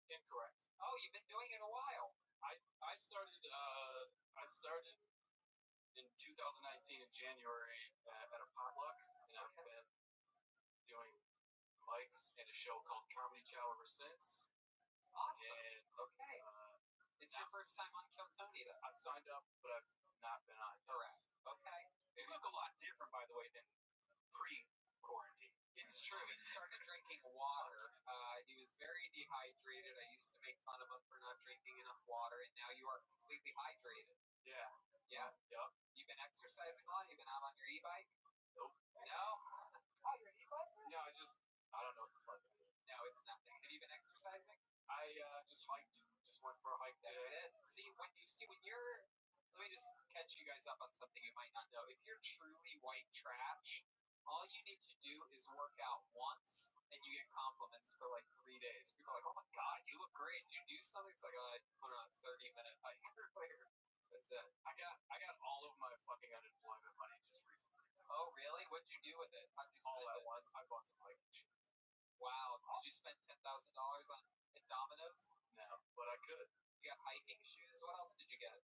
Incorrect. Oh, you've been doing it a while. I started in 2019 in January at a potluck, and I've been doing mics and a show called Comedy Chow ever since. Awesome. And okay. It's your first time on Kill Tony, though. I've signed up, but I've not been on. Correct. Okay. They look a lot different, by the way, than pre-quarantine. It's true. He started drinking water. He was very dehydrated. I used to make fun of him for not drinking enough water, and now you are completely hydrated. Yeah. Yeah? Yep. You've been exercising a lot? You've been out on your e-bike? Nope. No? Oh, your e-bike? Yeah, I don't know what the fuck it is. No, it's nothing. Have you been exercising? I just hiked. Just went for a hike today. That's it. When you're... Let me just catch you guys up on something you might not know. If you're truly white trash, all you need to do is work out once, and you get compliments for like 3 days. People are like, "Oh my god, you look great. Did you do something?" It's like, I put on a 30-minute hike earlier. That's it. I got all of my fucking unemployment money just recently. Oh, really? What'd you do with it? How'd you spend all at it? once? I bought some hiking shoes. Wow. Did you spend $10,000 on at Domino's? No, but I could. You got hiking shoes? What else did you get?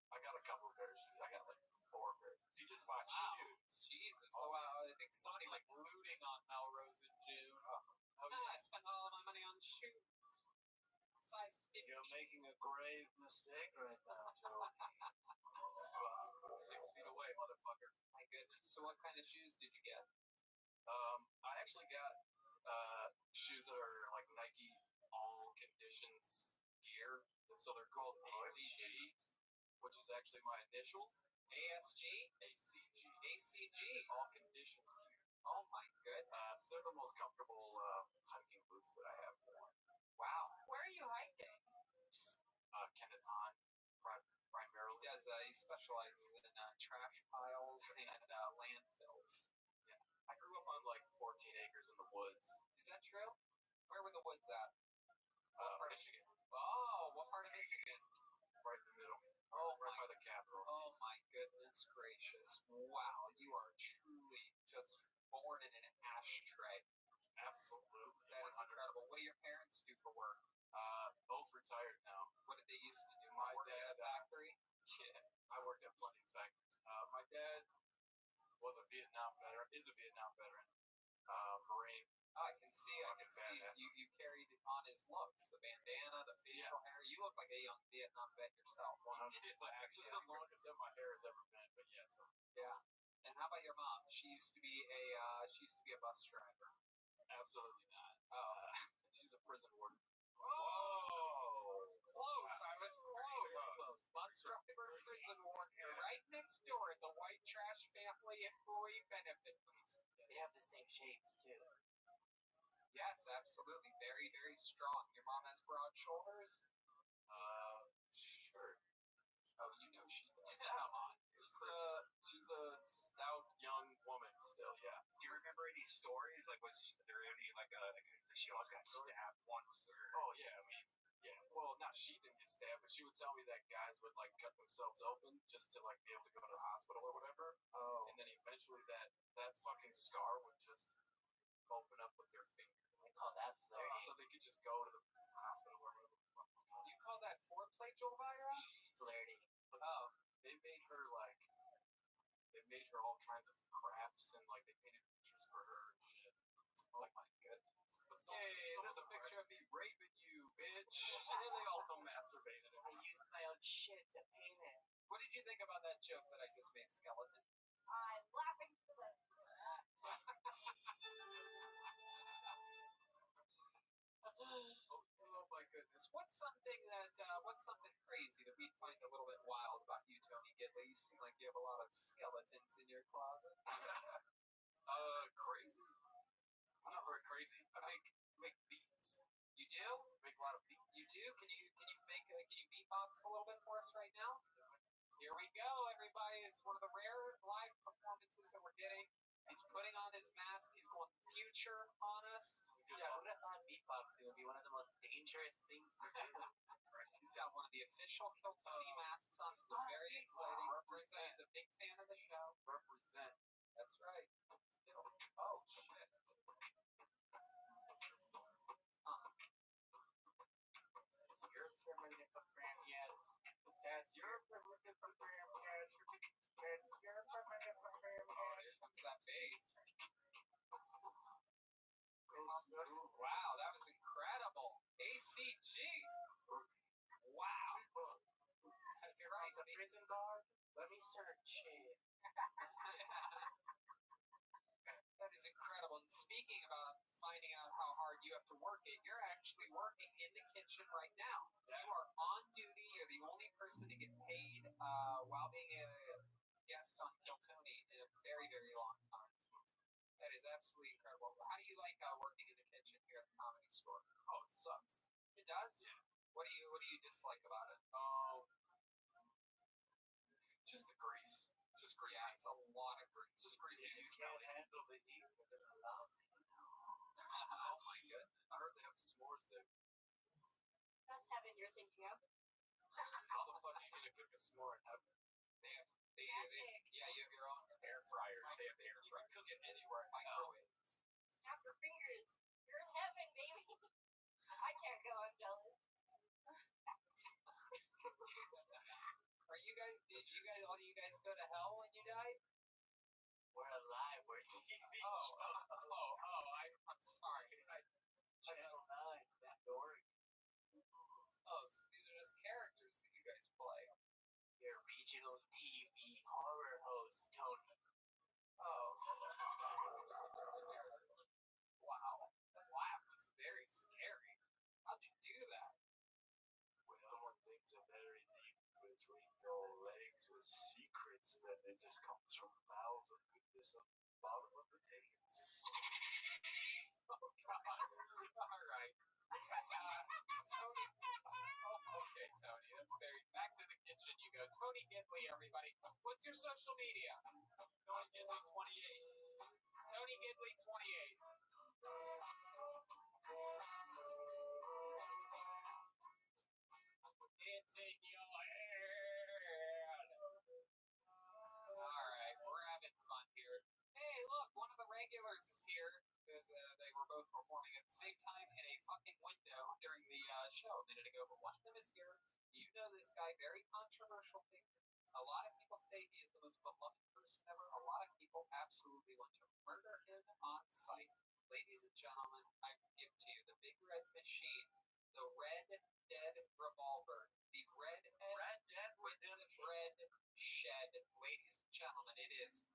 I got a couple of pairs of shoes. I got like 4 pairs. You just buy shoes. Jesus. So I think somebody like looting on Melrose in June. I spent all of my money on shoes. Size 15. You're making a grave mistake right now, Joe. 6 feet away, motherfucker. My goodness. So what kind of shoes did you get? I actually got shoes that are like Nike All Conditions gear. So they're called ACG, which is actually my initials. ASG? ACG. ACG. All Conditions gear. Oh my goodness. They're the most comfortable hiking boots that I have worn. Wow. Where are you hiking? Just Kenneth Hahn, primarily. He specializes in trash piles and landfills. Yeah. I grew up on like 14 acres in the woods. Is that true? Where were the woods at? Michigan. Oh, what part of Michigan? Right in the middle. Oh, right by the Capitol. Oh my goodness gracious. Wow, you are truly just born in an ashtray. Absolutely. That is incredible. What do your parents do for work? Both retired now. What did they used to do? My work dad at a factory? Yeah, I worked at plenty of factories. My dad was a Vietnam veteran, is a Vietnam veteran, Marine. I can see. You carried on his looks, the bandana, the facial hair. You look like a young Vietnam vet yourself. This is the longest that my hair has ever been, but yeah. So. Yeah. And how about your mom? She used to be a bus driver. Absolutely not. She's a prison warden. Whoa! Close. I was close. Bus driver, prison warden, right next door at the white trash family employee benefit place. They have the same shapes too. Yes, absolutely. Very, very strong. Your mom has broad shoulders? Sure. Oh, you know she does. Come on. She's a stout young woman still, yeah. Do you remember any stories? Like, was there any, she always got stabbed once? Or... Oh, yeah, I mean, yeah. Well, not she didn't get stabbed, but she would tell me that guys would, cut themselves open just to, be able to go to the hospital or whatever. Oh. And then eventually that fucking scar would just open up with their finger. They call that flirty. So they could just go to the hospital or whatever. You call that foreplay, Joel Byron? Flirty. Oh. They made her, all kinds of crafts and, they painted pictures for her and shit. Oh, my goodness. But there's a picture of me raping you, bitch. And then they also masturbated. I used my own shit to paint it. What did you think about that joke that I just made, Skeleton? I'm laughing to the Oh my goodness. What's something crazy that we'd find a little bit wild about you, Tony Gidley? You seem like you have a lot of skeletons in your closet. Crazy? I'm not very crazy. I make beats. You do? Make a lot of beats. You do? Can you beatbox a little bit for us right now? Here we go, everybody. It's one of the rare live performances that we're getting. He's putting on his mask. He's going future on us. Yeah, I would have thought beatboxing would be one of the most dangerous things to do. He's got one of the official Kill Tony masks on. It's very exciting. Represent. He's a big fan of the show. Represent. That's right. Oh, shit. You're permanent program, yes. That's your permanent program, yes. Your permanent program, Oh, yes. here comes that bass. Wow, that was incredible. ACG. Wow. That's right. A prison guard? Let me search it. That is incredible. And speaking about finding out how hard you have to work it, you're actually working in the kitchen right now. You are on duty. You're the only person to get paid while being a guest on Kill Tony in a very, very long time. That is absolutely incredible. How do you like working in the kitchen here at the Comedy Store? Oh, it sucks. It does? Yeah. What do you dislike about it? Just the grease. Just greasy. Yeah, it's a lot of grease. Just greasy. You can't handle the heat. Oh my goodness. I heard they have s'mores there. That's heaven you're thinking of. How the fuck are you gonna cook a s'more in heaven? Yeah, you have your own Air fryers. They have air fryers. Cook it anywhere in microwaves. Snap your fingers. You're in heaven, baby. I can't go. I'm jealous. All you guys go to hell when you die? We're alive. We're TV. I'm sorry. Channel 9, that door. Oh, so these are just characters that you guys play. Your regional TV horror host, Tony. Oh. Wow. That laugh was very scary. How'd you do that? Well, when things are very deep between your legs with secrets, then it just comes from mouths of goodness on the bottom of the tails. Oh, God. All right. Tony. Oh, okay, Tony. That's very... Back to the kitchen you go. Tony Gidley, everybody. What's your social media? Tony Gidley 28. Tony Gidley 28. It's in your head. All right, we're having fun here. Hey, look, one of the regulars is here because they were both performing at the same time in a fucking window during the show a minute ago. But one of them is here. You know this guy, very controversial figure. A lot of people say he is the most beloved person ever. A lot of people people absolutely want to murder him on sight. Ladies and gentlemen, I give to you the Big Red Machine, the Red Dead Revolver, the Red Dead with the Red Shed. Ladies and gentlemen, it is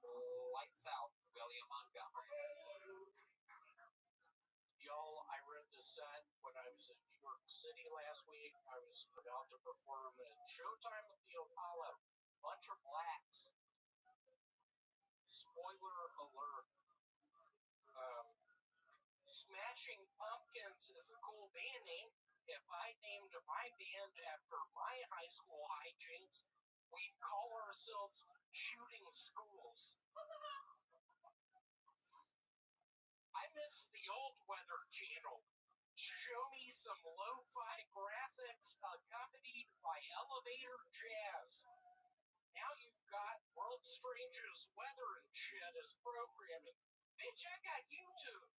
lights out, William Montgomery. Y'all, I read the set when I was in New York City last week. I was about to perform at Showtime at the Apollo. Bunch of blacks. Spoiler alert. Smashing Pumpkins is a cool band name. If I named my band after my high school hijinks, we'd call ourselves Shooting Schools. I miss the old Weather Channel. Show me some lo-fi graphics accompanied by elevator jazz. Now you've got World's Strangest Weather and shit as programming. Bitch, I got YouTube.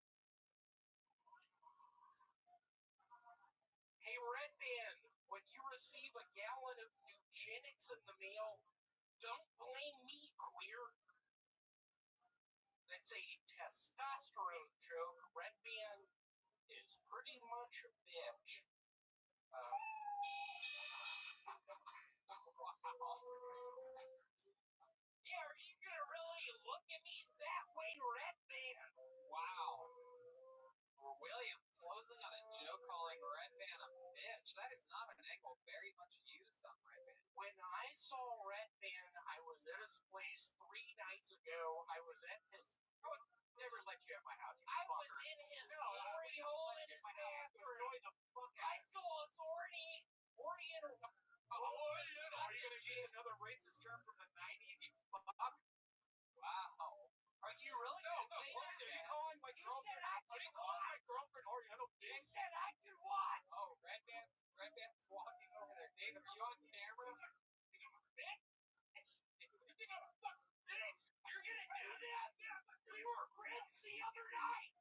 Hey, Red Band, when you receive a gallon of Nugenics in the mail, don't blame me, queer. That's a testosterone joke. Red Band is pretty much a bitch. Yeah, are you gonna really look at me that way, Red Band? Wow. William closing on a joke calling Red Band a bitch. That is not an angle very much used on Red Band. When I saw Red Band, I was at his place 3 nights ago. I was at his... I would never let you at my house. I was in his glory hole in his bathroom. I saw his Oriental... Oh, are you going to use another racist term from the 90s, you fuck? Wow. Are you really going to say that? Are you calling my girlfriend? Are you calling my girlfriend Oriental You bitch? said I could what? Oh, Red Band's walking over there. David, are you on camera? You're gonna do this? We were friends the other night.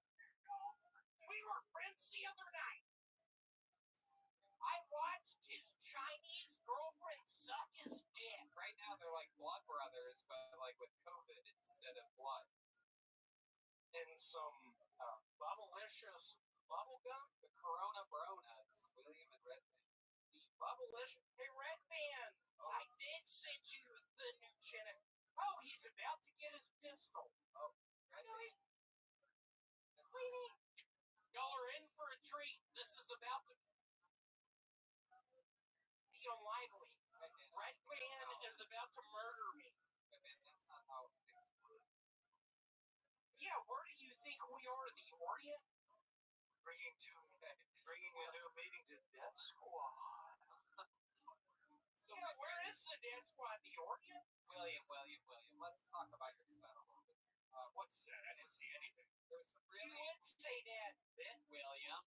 I watched his Chinese girlfriend suck his dick. Right now they're like blood brothers, but like with COVID instead of blood. And some bubblicious bubble gum. The Corona Bronas, William and Red Band. The bubblicious. Hey, Red Band, I did send you the new Jenna. Oh, he's about to get his pistol. Oh, Red Band. Sweetie, y'all are in for a treat. This is about to be unlikely. Red Band is about to murder me. Red Band, that's not how things work. Yeah, where do you think we are? The Orient? Bringing a new meeting to Death Squad. So yeah, where is the Death Squad? The Orient? William, let's talk about your set a little bit. What's that? I didn't see anything. There's some really... You would say that, William.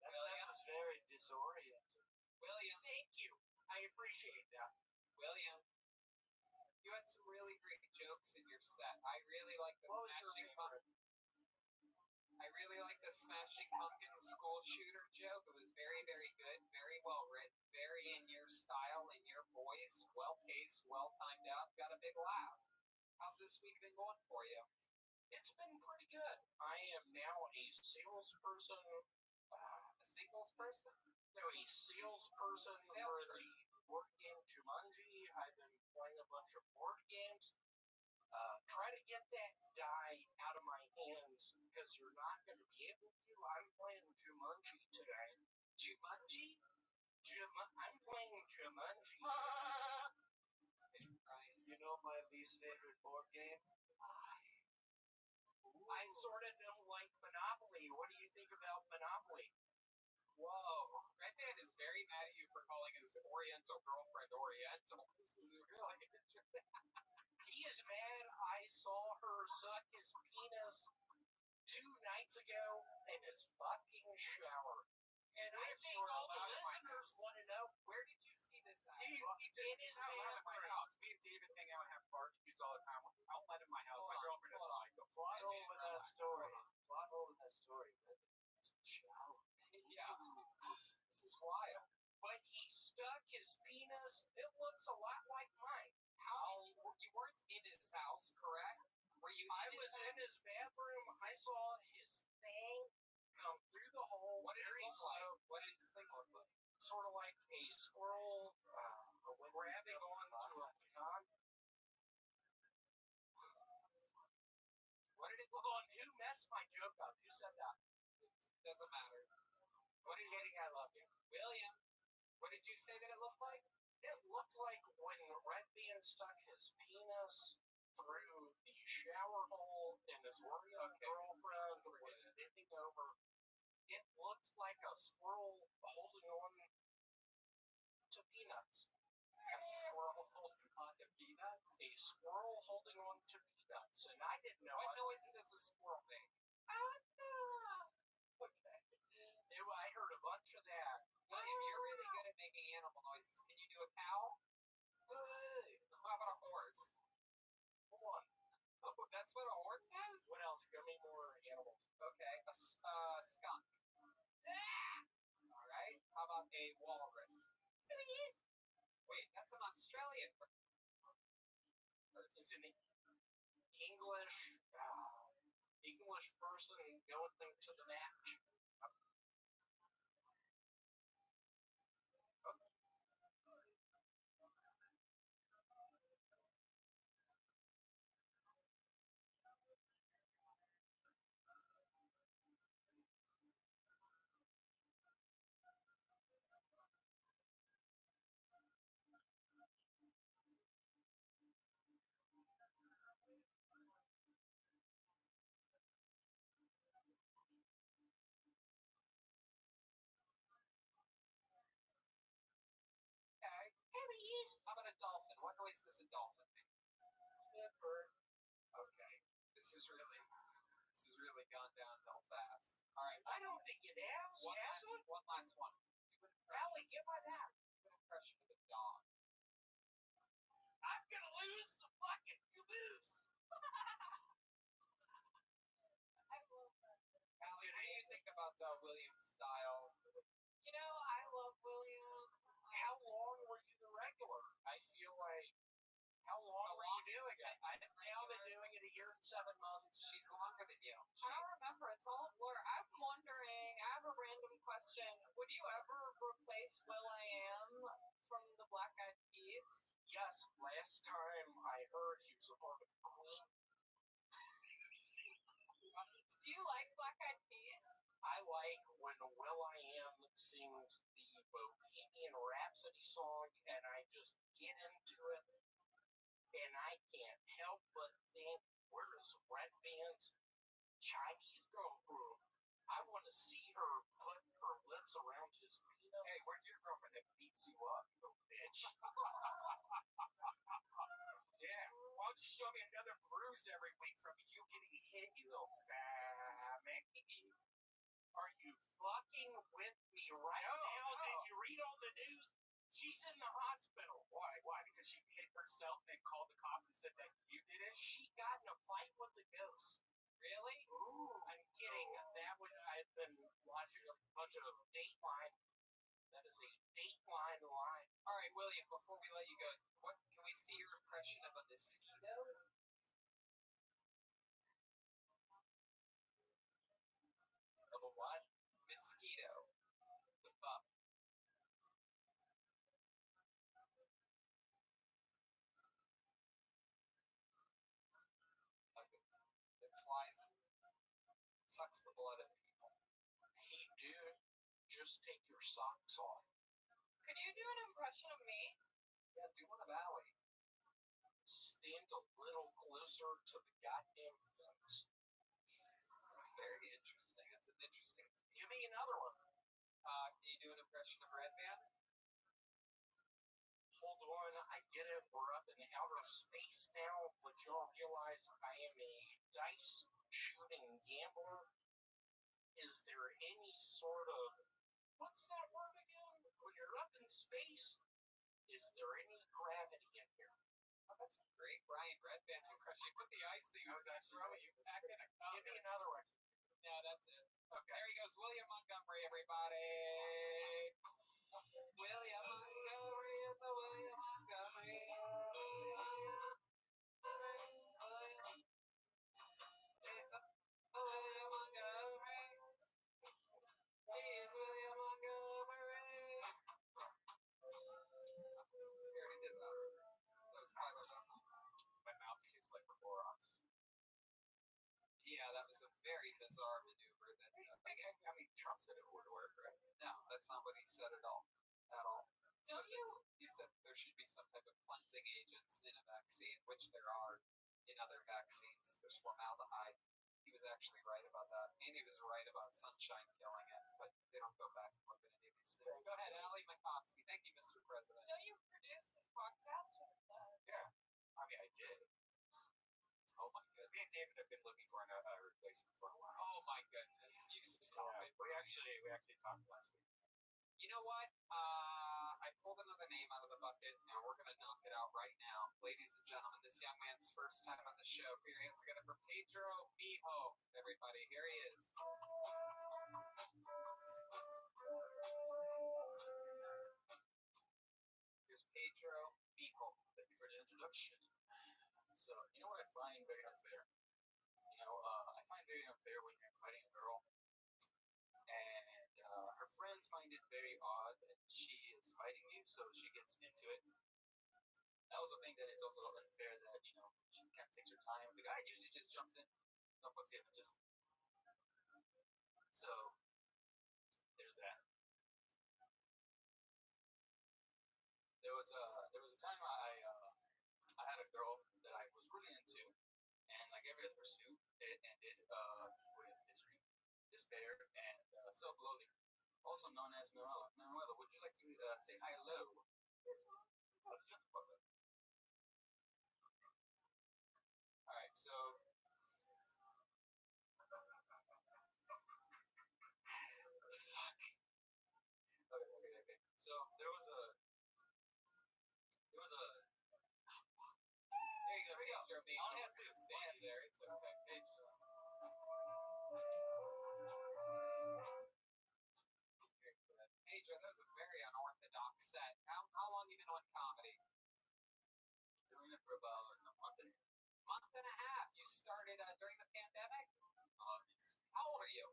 That sounds very disoriented. William. Thank you. I appreciate that. William. You had some really great jokes in your set. I really like the Smashing Pumpkin school shooter joke. It was very, very good, very well written, very in your style, in your voice, well paced, well timed out. Got a big laugh. How's this week been going for you? It's been pretty good. I am now a salesperson. A singles person? No, a salesperson for the board game Jumanji. I've been playing a bunch of board games. Try to get that die out of my hands because you're not going to be able to. I'm playing Jumanji today. Jumanji? I'm playing Jumanji. You know my least favorite board game? I sort of don't like Monopoly. What do you think about Monopoly? Whoa. Red Band is very mad at you for calling his Oriental girlfriend Oriental. This is really interesting. He is mad I saw her suck his penis 2 nights ago in his fucking shower. And I think all the listeners want to know, where did you see this at? He did his at my house. Me and David hang out and have barbecues all the time. I'll let in my house. My girlfriend doesn't like them. Plot hole with that story. Plot hole with that story. Shower. Yeah. This is wild. But he stuck his penis. It looks a lot like mine. You weren't in his house, correct? I was in his bathroom. I saw his thing come through the hole. What did it look like? What did his thing look like? Sort of like a squirrel grabbing onto a pecan. What did it look Hold on, who messed my joke up? Who said that? Doesn't matter. What did Katie? I love you. William, what did you say that it looked like? It looked like when Red Bean stuck his penis through the shower hole and his Oreo girlfriend was bending over. It looked like a squirrel holding on to peanuts. A squirrel holding on to peanuts? A squirrel holding on to peanuts. And I didn't know What it. noise does a squirrel make? Okay. I heard a bunch of that. William, you're really good at making animal noises. Can you do a cow? How about a horse? Hold on. Oh, that's what a horse says? What else? Give me more animals. Okay, a skunk. All right. How about a walrus? Wait, that's an Australian person. It's an English person going to the match. How about a dolphin? What noise does a dolphin make? Okay. This has really gone downhill fast. All right. I don't think it has. One last one. Rally, get my back. Do an impression of a dog. I'm gonna lose the fucking caboose. Allie, what do you think about William's style? You know, I love William. How long were you the regular? I feel like. How long were you doing it? I've now been doing it a year and 7 months. She's longer than you. I don't remember. It's all a blur. I'm wondering, I have a random question. Would you ever replace Will I Am from the Black Eyed Peas? Yes, last time I heard he was a part of Queen. Do you like Black Eyed Peas? I like when Will I Am sings the Bohemian Rhapsody song and I just get into it and I can't help but think, where is Red Band's Chinese girl group? I want to see her put her lips around his penis. Hey, where's your girlfriend that beats you up, you little bitch? Yeah, why don't you show me another bruise every week from you getting hit, you little fat. Are you fucking with me right now? No. Did you read all the news? She's in the hospital. Why? Because she hit herself and then called the cops and said that you did it? She got in a fight with the ghost. Really? Ooh. I'm kidding. I've been watching a bunch of Dateline. That is a Dateline line. All right, William, before we let you go, can we see your impression of a mosquito? Of a what? Mosquito. The bug. It flies and sucks the blood of people. Hey, dude, just take your socks off. Could you do an impression of me? Yeah, do one of Allie. Stand a little closer to the goddamn fence. That's very interesting. It's an interesting. Give me another one. Can you do an impression of Red Band? Hold on, I get it. We're up in outer space now, but y'all realize I am a dice shooting gambler. Is there any sort of, what's that word again? When you're up in space, is there any gravity in here? Oh, that's a great Brian Red Band impression. Put the icing. I was going to throw you back in a cup. Give me another one. No, that's it. Okay. There he goes, William Montgomery, everybody. William Montgomery, it's a William Montgomery. I mean, Trump said it would work, right? No, that's not what he said at all. At all. Don't you? He said there should be some type of cleansing agents in a vaccine, which there are in other vaccines. There's formaldehyde. He was actually right about that. And he was right about sunshine killing it, but they don't go back and look at any of these things. Go ahead, Ali Makovsky. Thank you, Mr. President. Don't you produce this podcast? Yeah. I mean, I did. Oh my goodness. Me and David have been looking for a replacement for a while. Oh my goodness. You stop it. We actually talked last week. You know what? I pulled another name out of the bucket, and we're going to knock it out right now. Ladies and gentlemen, this young man's first time on the show. Put your hands together for Pedro Mijo. Everybody, here he is. Here's Pedro Mijo. Thank you for the introduction. So, you know what I find very unfair? I find very unfair when you're fighting a girl, and her friends find it very odd that she is fighting you, so she gets into it. I also think that it's also unfair that, she kind of takes her time. The guy usually just jumps in, no fucks given, just. So, there's that. There was a time I had a girl that I was really into, and like every other pursuit, it ended with misery, despair, and self-loathing, also known as Manuela. Manuela, would you like to say hi, hello? All right, so. Okay. So there was a. There you go. Pedro Mijo. I only have two. Stand there. It's okay. Pedro. Pedro, that was a very unorthodox set. How long you been on comedy? Doing it for about a month and a half. You started during the pandemic? How old are you?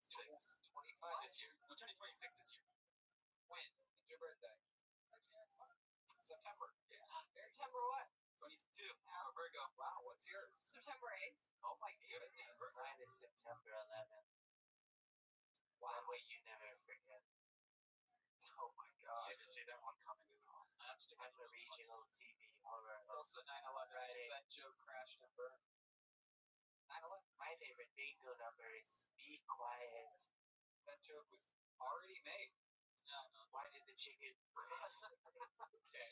25 this year. I'm turning 26 this year. When? When's your birthday? September. Yeah. September what? 22. I'm a Virgo. Wow, what's yours? September 8th. Oh my goodness. Mine is September 11th. Wow. That way you never forget. Oh my god. Did you see that one coming in? I'm a regional TV horror. It's also 9/11. Right. Is that joke crashed and burned? 9/11. My favorite bingo number is Be Quiet. That joke was already made. Why did the chicken cross? Okay.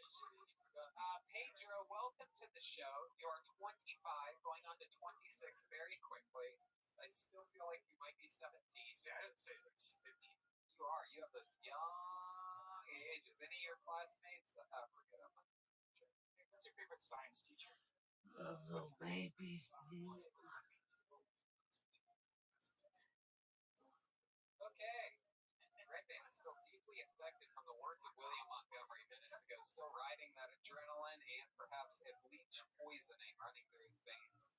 Pedro, welcome to the show. You are 25, going on to 26 very quickly. I still feel like you might be 17. Yeah, I didn't say it's 15. You are. You have those young ages. Any of your classmates? Forget them. What's your favorite science teacher? Little baby. Okay. Red Band is still deeply affected from the words of William Montgomery minutes ago, still riding that adrenaline and perhaps a bleach poisoning running through his veins.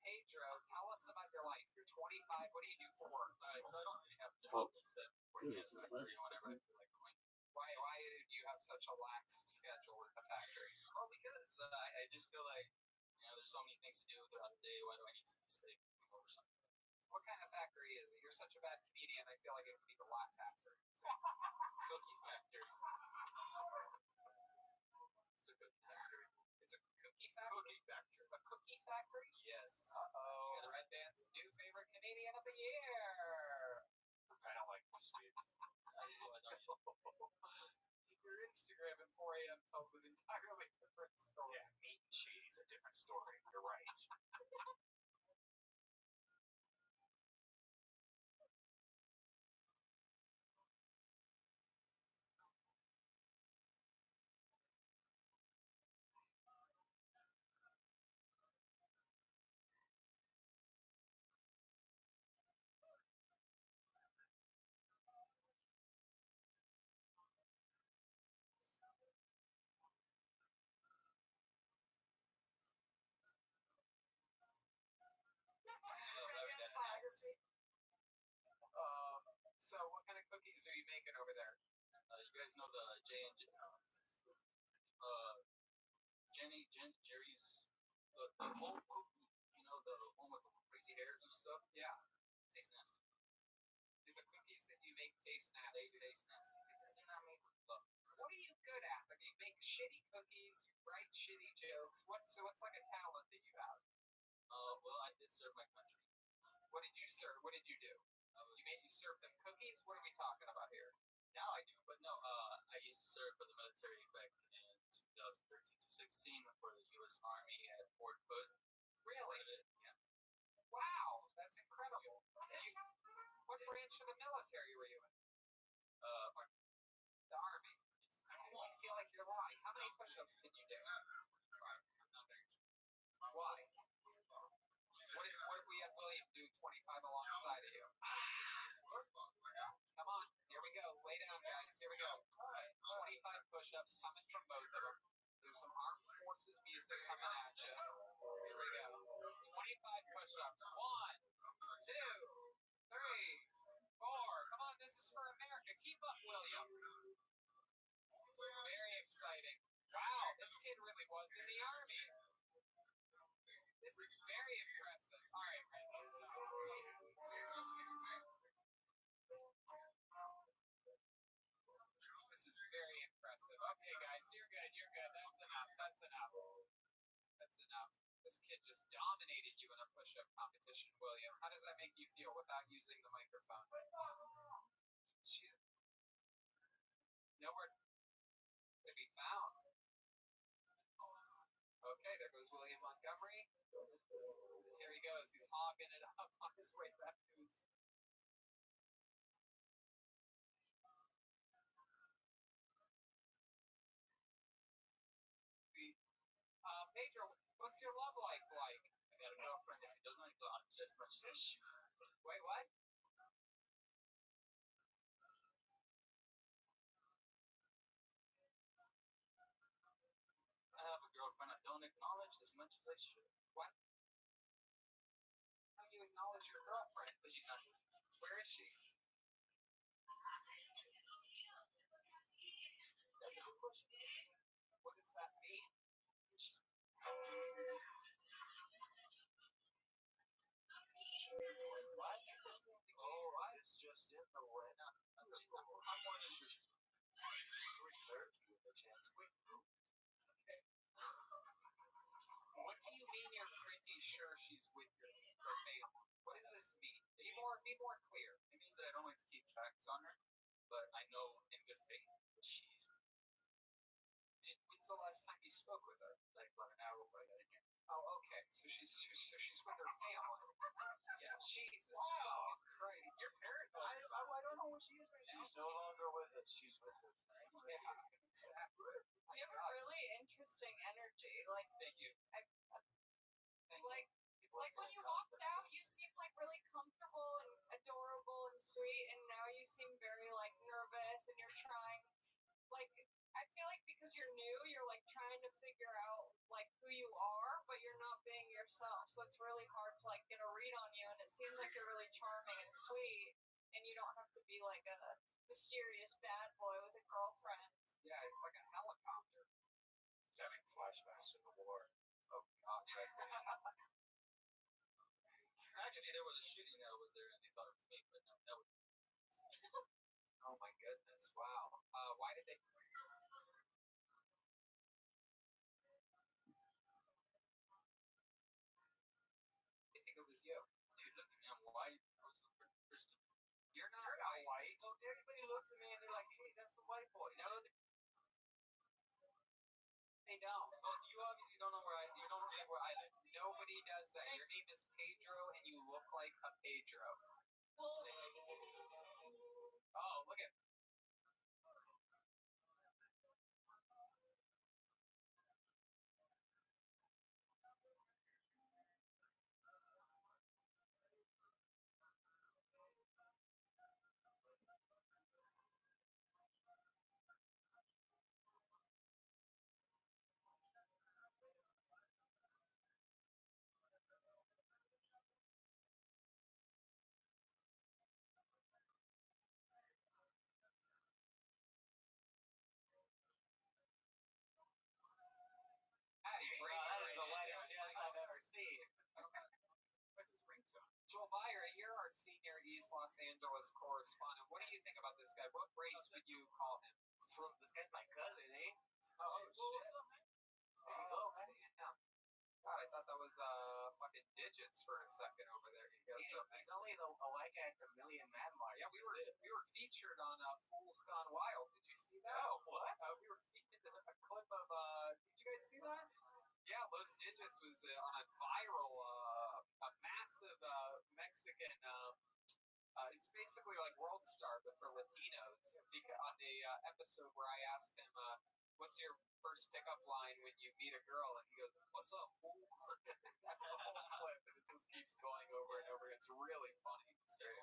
Pedro, tell us about your life. You're 25. What do you do for work? So I don't really have jobs that work in a factory or whatever I feel like going. Why do you have such a lax schedule at the factory? Well, because I just feel like, there's so many things to do throughout the day. Why do I need to stay over something? What kind of factory is it? You're such a bad comedian, I feel like it would be the Laugh Factory. Cookie factory. It's a good factory. It's a cookie factory? Cookie factory. A cookie factory? Yes. Uh-oh. Red Band's new favorite Canadian of the year. I don't like sweets. Your Instagram at 4 a.m. tells an entirely different story. Yeah, meat and cheese, a different story. You're right. So what kind of cookies are you making over there? You guys know the J&J, Jerry's, the whole cookie, the one with the crazy hairs and stuff? Yeah. taste nasty. They taste nasty because they're not made with love. What are you good at? Like, you make shitty cookies, you write shitty jokes. What's like a talent that you have? Well, I did serve my country. What did you serve? What did you do? You served them cookies? What are we talking about here? Now I do, but no, I used to serve for the military back in 2013 to 16 for the U.S. Army at Fort Hood. Really? Yeah. Wow, that's incredible. What branch of the military were you in? Army. The Army. I feel like you're lying. How many push-ups can you do? Why? What if we had William do 25 alongside of you? Come on, here we go. Lay down, guys. Here we go. 25 push-ups coming from both of them. There's some armed forces music coming at you. Here we go. 25 push-ups. 1, 2, 3, 4. Come on, this is for America. Keep up, William. This is very exciting. Wow, this kid really was in the Army. This is very impressive. All right, this is very impressive. Okay, guys, you're good. You're good. That's enough. That's enough. That's enough. This kid just dominated you in a push-up competition, William. How does that make you feel without using the microphone? She's nowhere to be found. Okay, there goes William Montgomery. Here he goes. He's hogging it up on his way back to his... Pedro, what's your love life like? I got a girlfriend that doesn't like go out as much as I should. Wait, what? I have a girlfriend I don't acknowledge as much as I should. What? How do you acknowledge your girlfriend? But she's not here. Where is she? That's a good question. What does that mean? She's... What? Oh, it's just in the way. No, I'm more than sure she's... 3:30 with a chance. Okay. What do you mean you're pretty sure she's with her family? What does this mean? Be more clear. It means that I don't like to keep tracks on her, but I know in good faith that she's... When's the last time you spoke with her? Like about an hour before I got in here. Oh, okay. So she's with her family. Yeah. Jesus fucking Christ. You're paranoid. I don't know where she is right now. She's no longer with us. She's with her family. Yeah, exactly. You have a really interesting energy. Like, thank you. Like when you walked out, you seemed like really comfortable and adorable and sweet, and now you seem very like nervous and you're trying. Like, I feel like because you're new, you're like trying to figure out like who you are, but you're not being yourself. So it's really hard to like get a read on you, and it seems like you're really charming and sweet, and you don't have to be like a mysterious bad boy with a girlfriend. Yeah, it's like a helicopter. Having flashbacks to the war. Oh God. Actually, there was a shooting that was there, and they thought it was me, but no, that was... Oh my goodness! Wow. Why did they? I think it was you. Dude, look at me. I'm white. I was the first person. You're not white. Well, everybody looks at me and they're like, "Hey, that's the white boy." No, they don't. Well, you obviously don't know you don't live where I live. Nobody does that. Your name is Pedro, and you look like a Pedro. Well, Oh, look at... senior East Los Angeles correspondent. What do you think about this guy? What race would you call him? This guy's my cousin, eh? Oh, shit. There you go, man. Damn. God, I thought that was fucking digits for a second over there. He's only a white guy at the Million Man March. Yeah, we were featured on Fools Gone Wild. Did you see that? Oh, what? We were featured in a clip of. Did you guys see that? Yeah, Los Digits was on a viral, a massive Mexican. It's basically like World Star, but for Latinos. Because on the episode where I asked him, "What's your first pickup line when you meet a girl?" and he goes, "What's up, fool?" That's the whole clip, and it just keeps going over and over. It's really funny. It's great.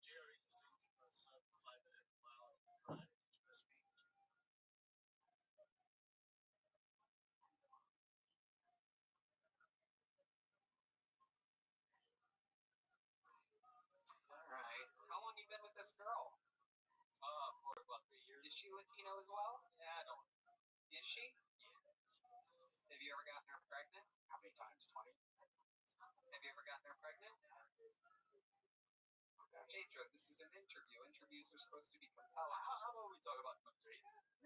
Jerry, you seem to have some 5-minute mile drive. Did you miss me? All right. How long you been with this girl? For about 3 years. Is she Latino as well? Yeah, I don't. Is she? Have you ever gotten her pregnant? How many times? 20? Have you ever gotten her pregnant? Pedro, this is an interview. Interviews are supposed to be compelling. How about we talk about Madrid?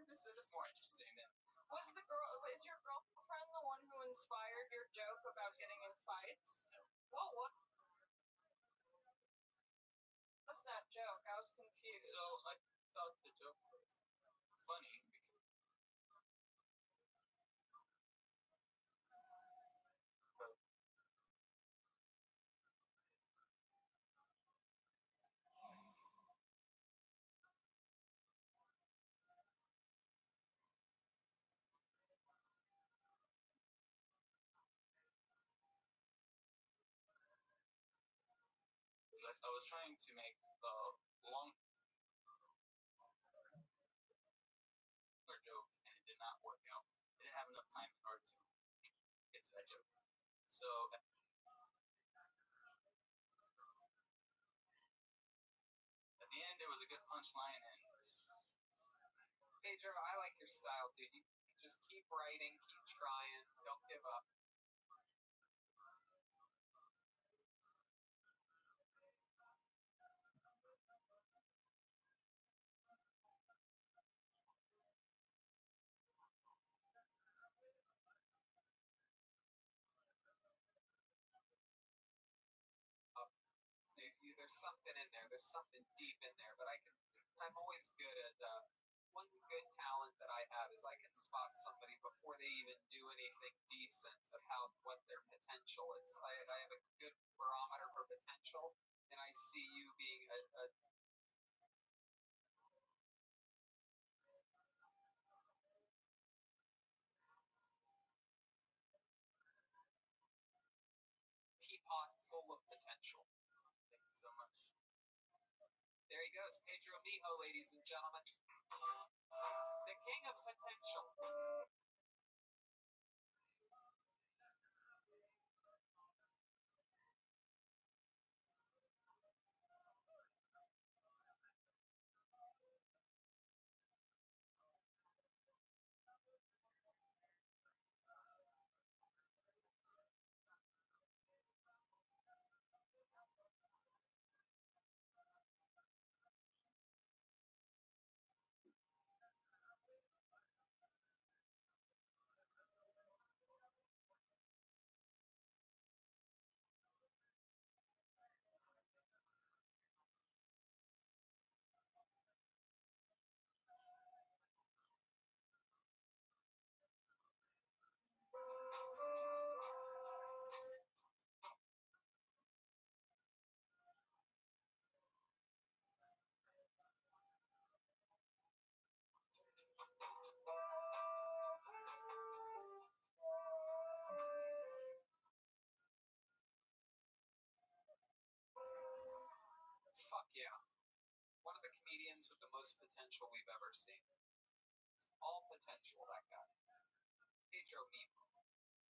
This is more interesting than. Is your girlfriend the one who inspired your joke about getting in fights? What was that joke? I was confused. So I thought the joke was funny because I was trying to make a long joke and it did not work out. I didn't have enough time in order to get to that joke. So at the end, there was a good punchline, and Pedro, I like your style, dude. You just keep writing, keep trying, don't give up. There's something in there. There's something deep in there. But I'm always good at, one good talent that I have is I can spot somebody before they even do anything decent of what their potential is. I have a good barometer for potential, and I see you being a teapot full of potential. thank you so much. There he goes, Pedro Mijo, ladies and gentlemen. The king of potential. yeah. One of the comedians with the most potential we've ever seen. All potential, that guy. Pedro Nemo.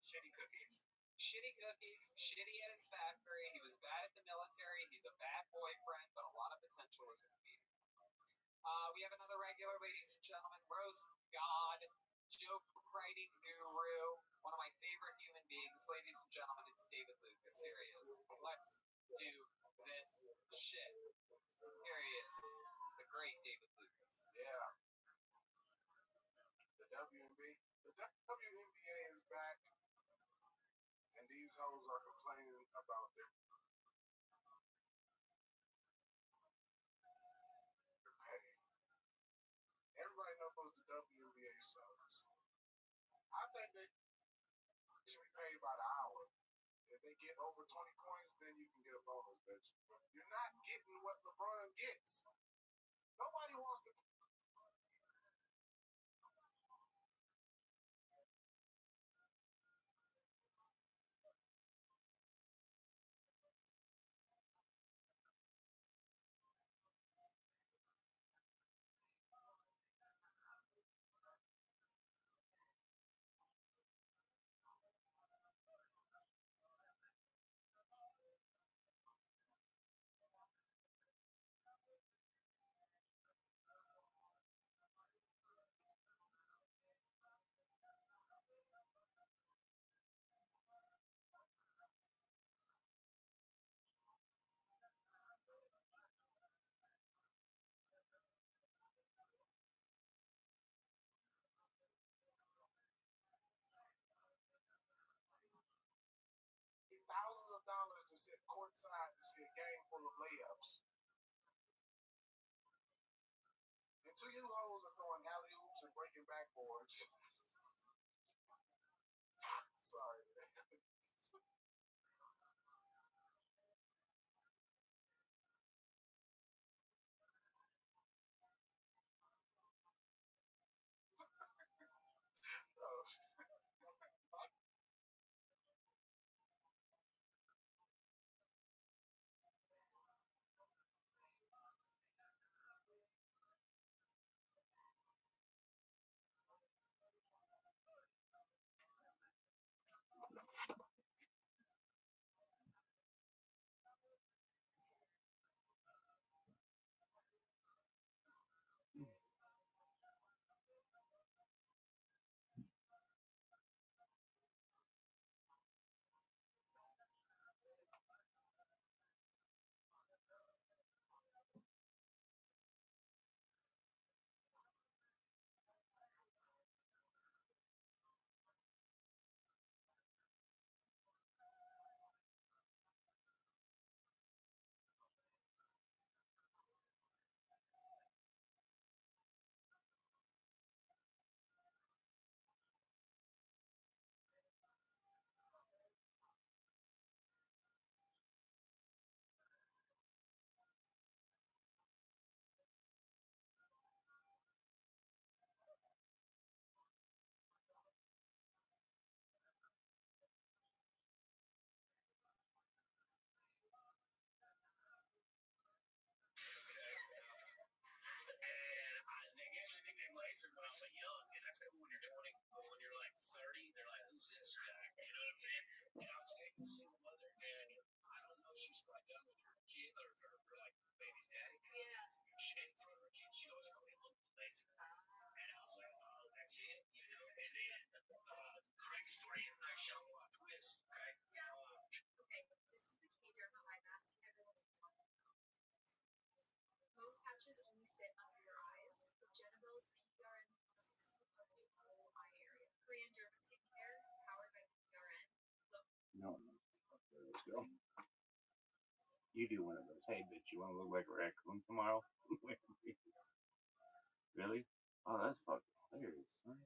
Shitty cookies. Shitty cookies, shitty at his factory. He was bad at the military. He's a bad boyfriend, but a lot of potential as a comedian. We have another regular, ladies and gentlemen, roast god, joke writing guru, one of my favorite human beings, ladies and gentlemen. It's David Lucas. Here he is. Let's do this shit. Here he is, the great David Lucas. Yeah. The WNBA is back, and these hoes are complaining about their pay. Everybody knows the WNBA sucks. I think they should be paid by the hour. If they get over 20 points, then you can get a bonus, bitch. But you're not getting what LeBron gets. Nobody wants to. 1,000s of dollars to sit courtside to see a game full of layups. And two you hoes are throwing alley oops and breaking backboards. Sorry. Oh, 30, they're like, who's this guy? You know what I'm saying? And I was dating a single mother, and I don't know, she's quite done with her kid, or her like baby's daddy. Yeah. She in front of her kid, she always called him Uncle Lazy. And I was like, oh, that's it, you know. And then crazy story, I shall watch twist, okay? Okay, this is the K-Derma eye mask everyone's been talking about. Most patches only sit under your eyes. Geneville's PRN 60 covers your whole eye area. Korean Derma skincare, powered by PRN. No. Okay, let's go. You do one of those. Hey, bitch, you want to look like a raccoon tomorrow? Really? Oh, that's fucking hilarious, son.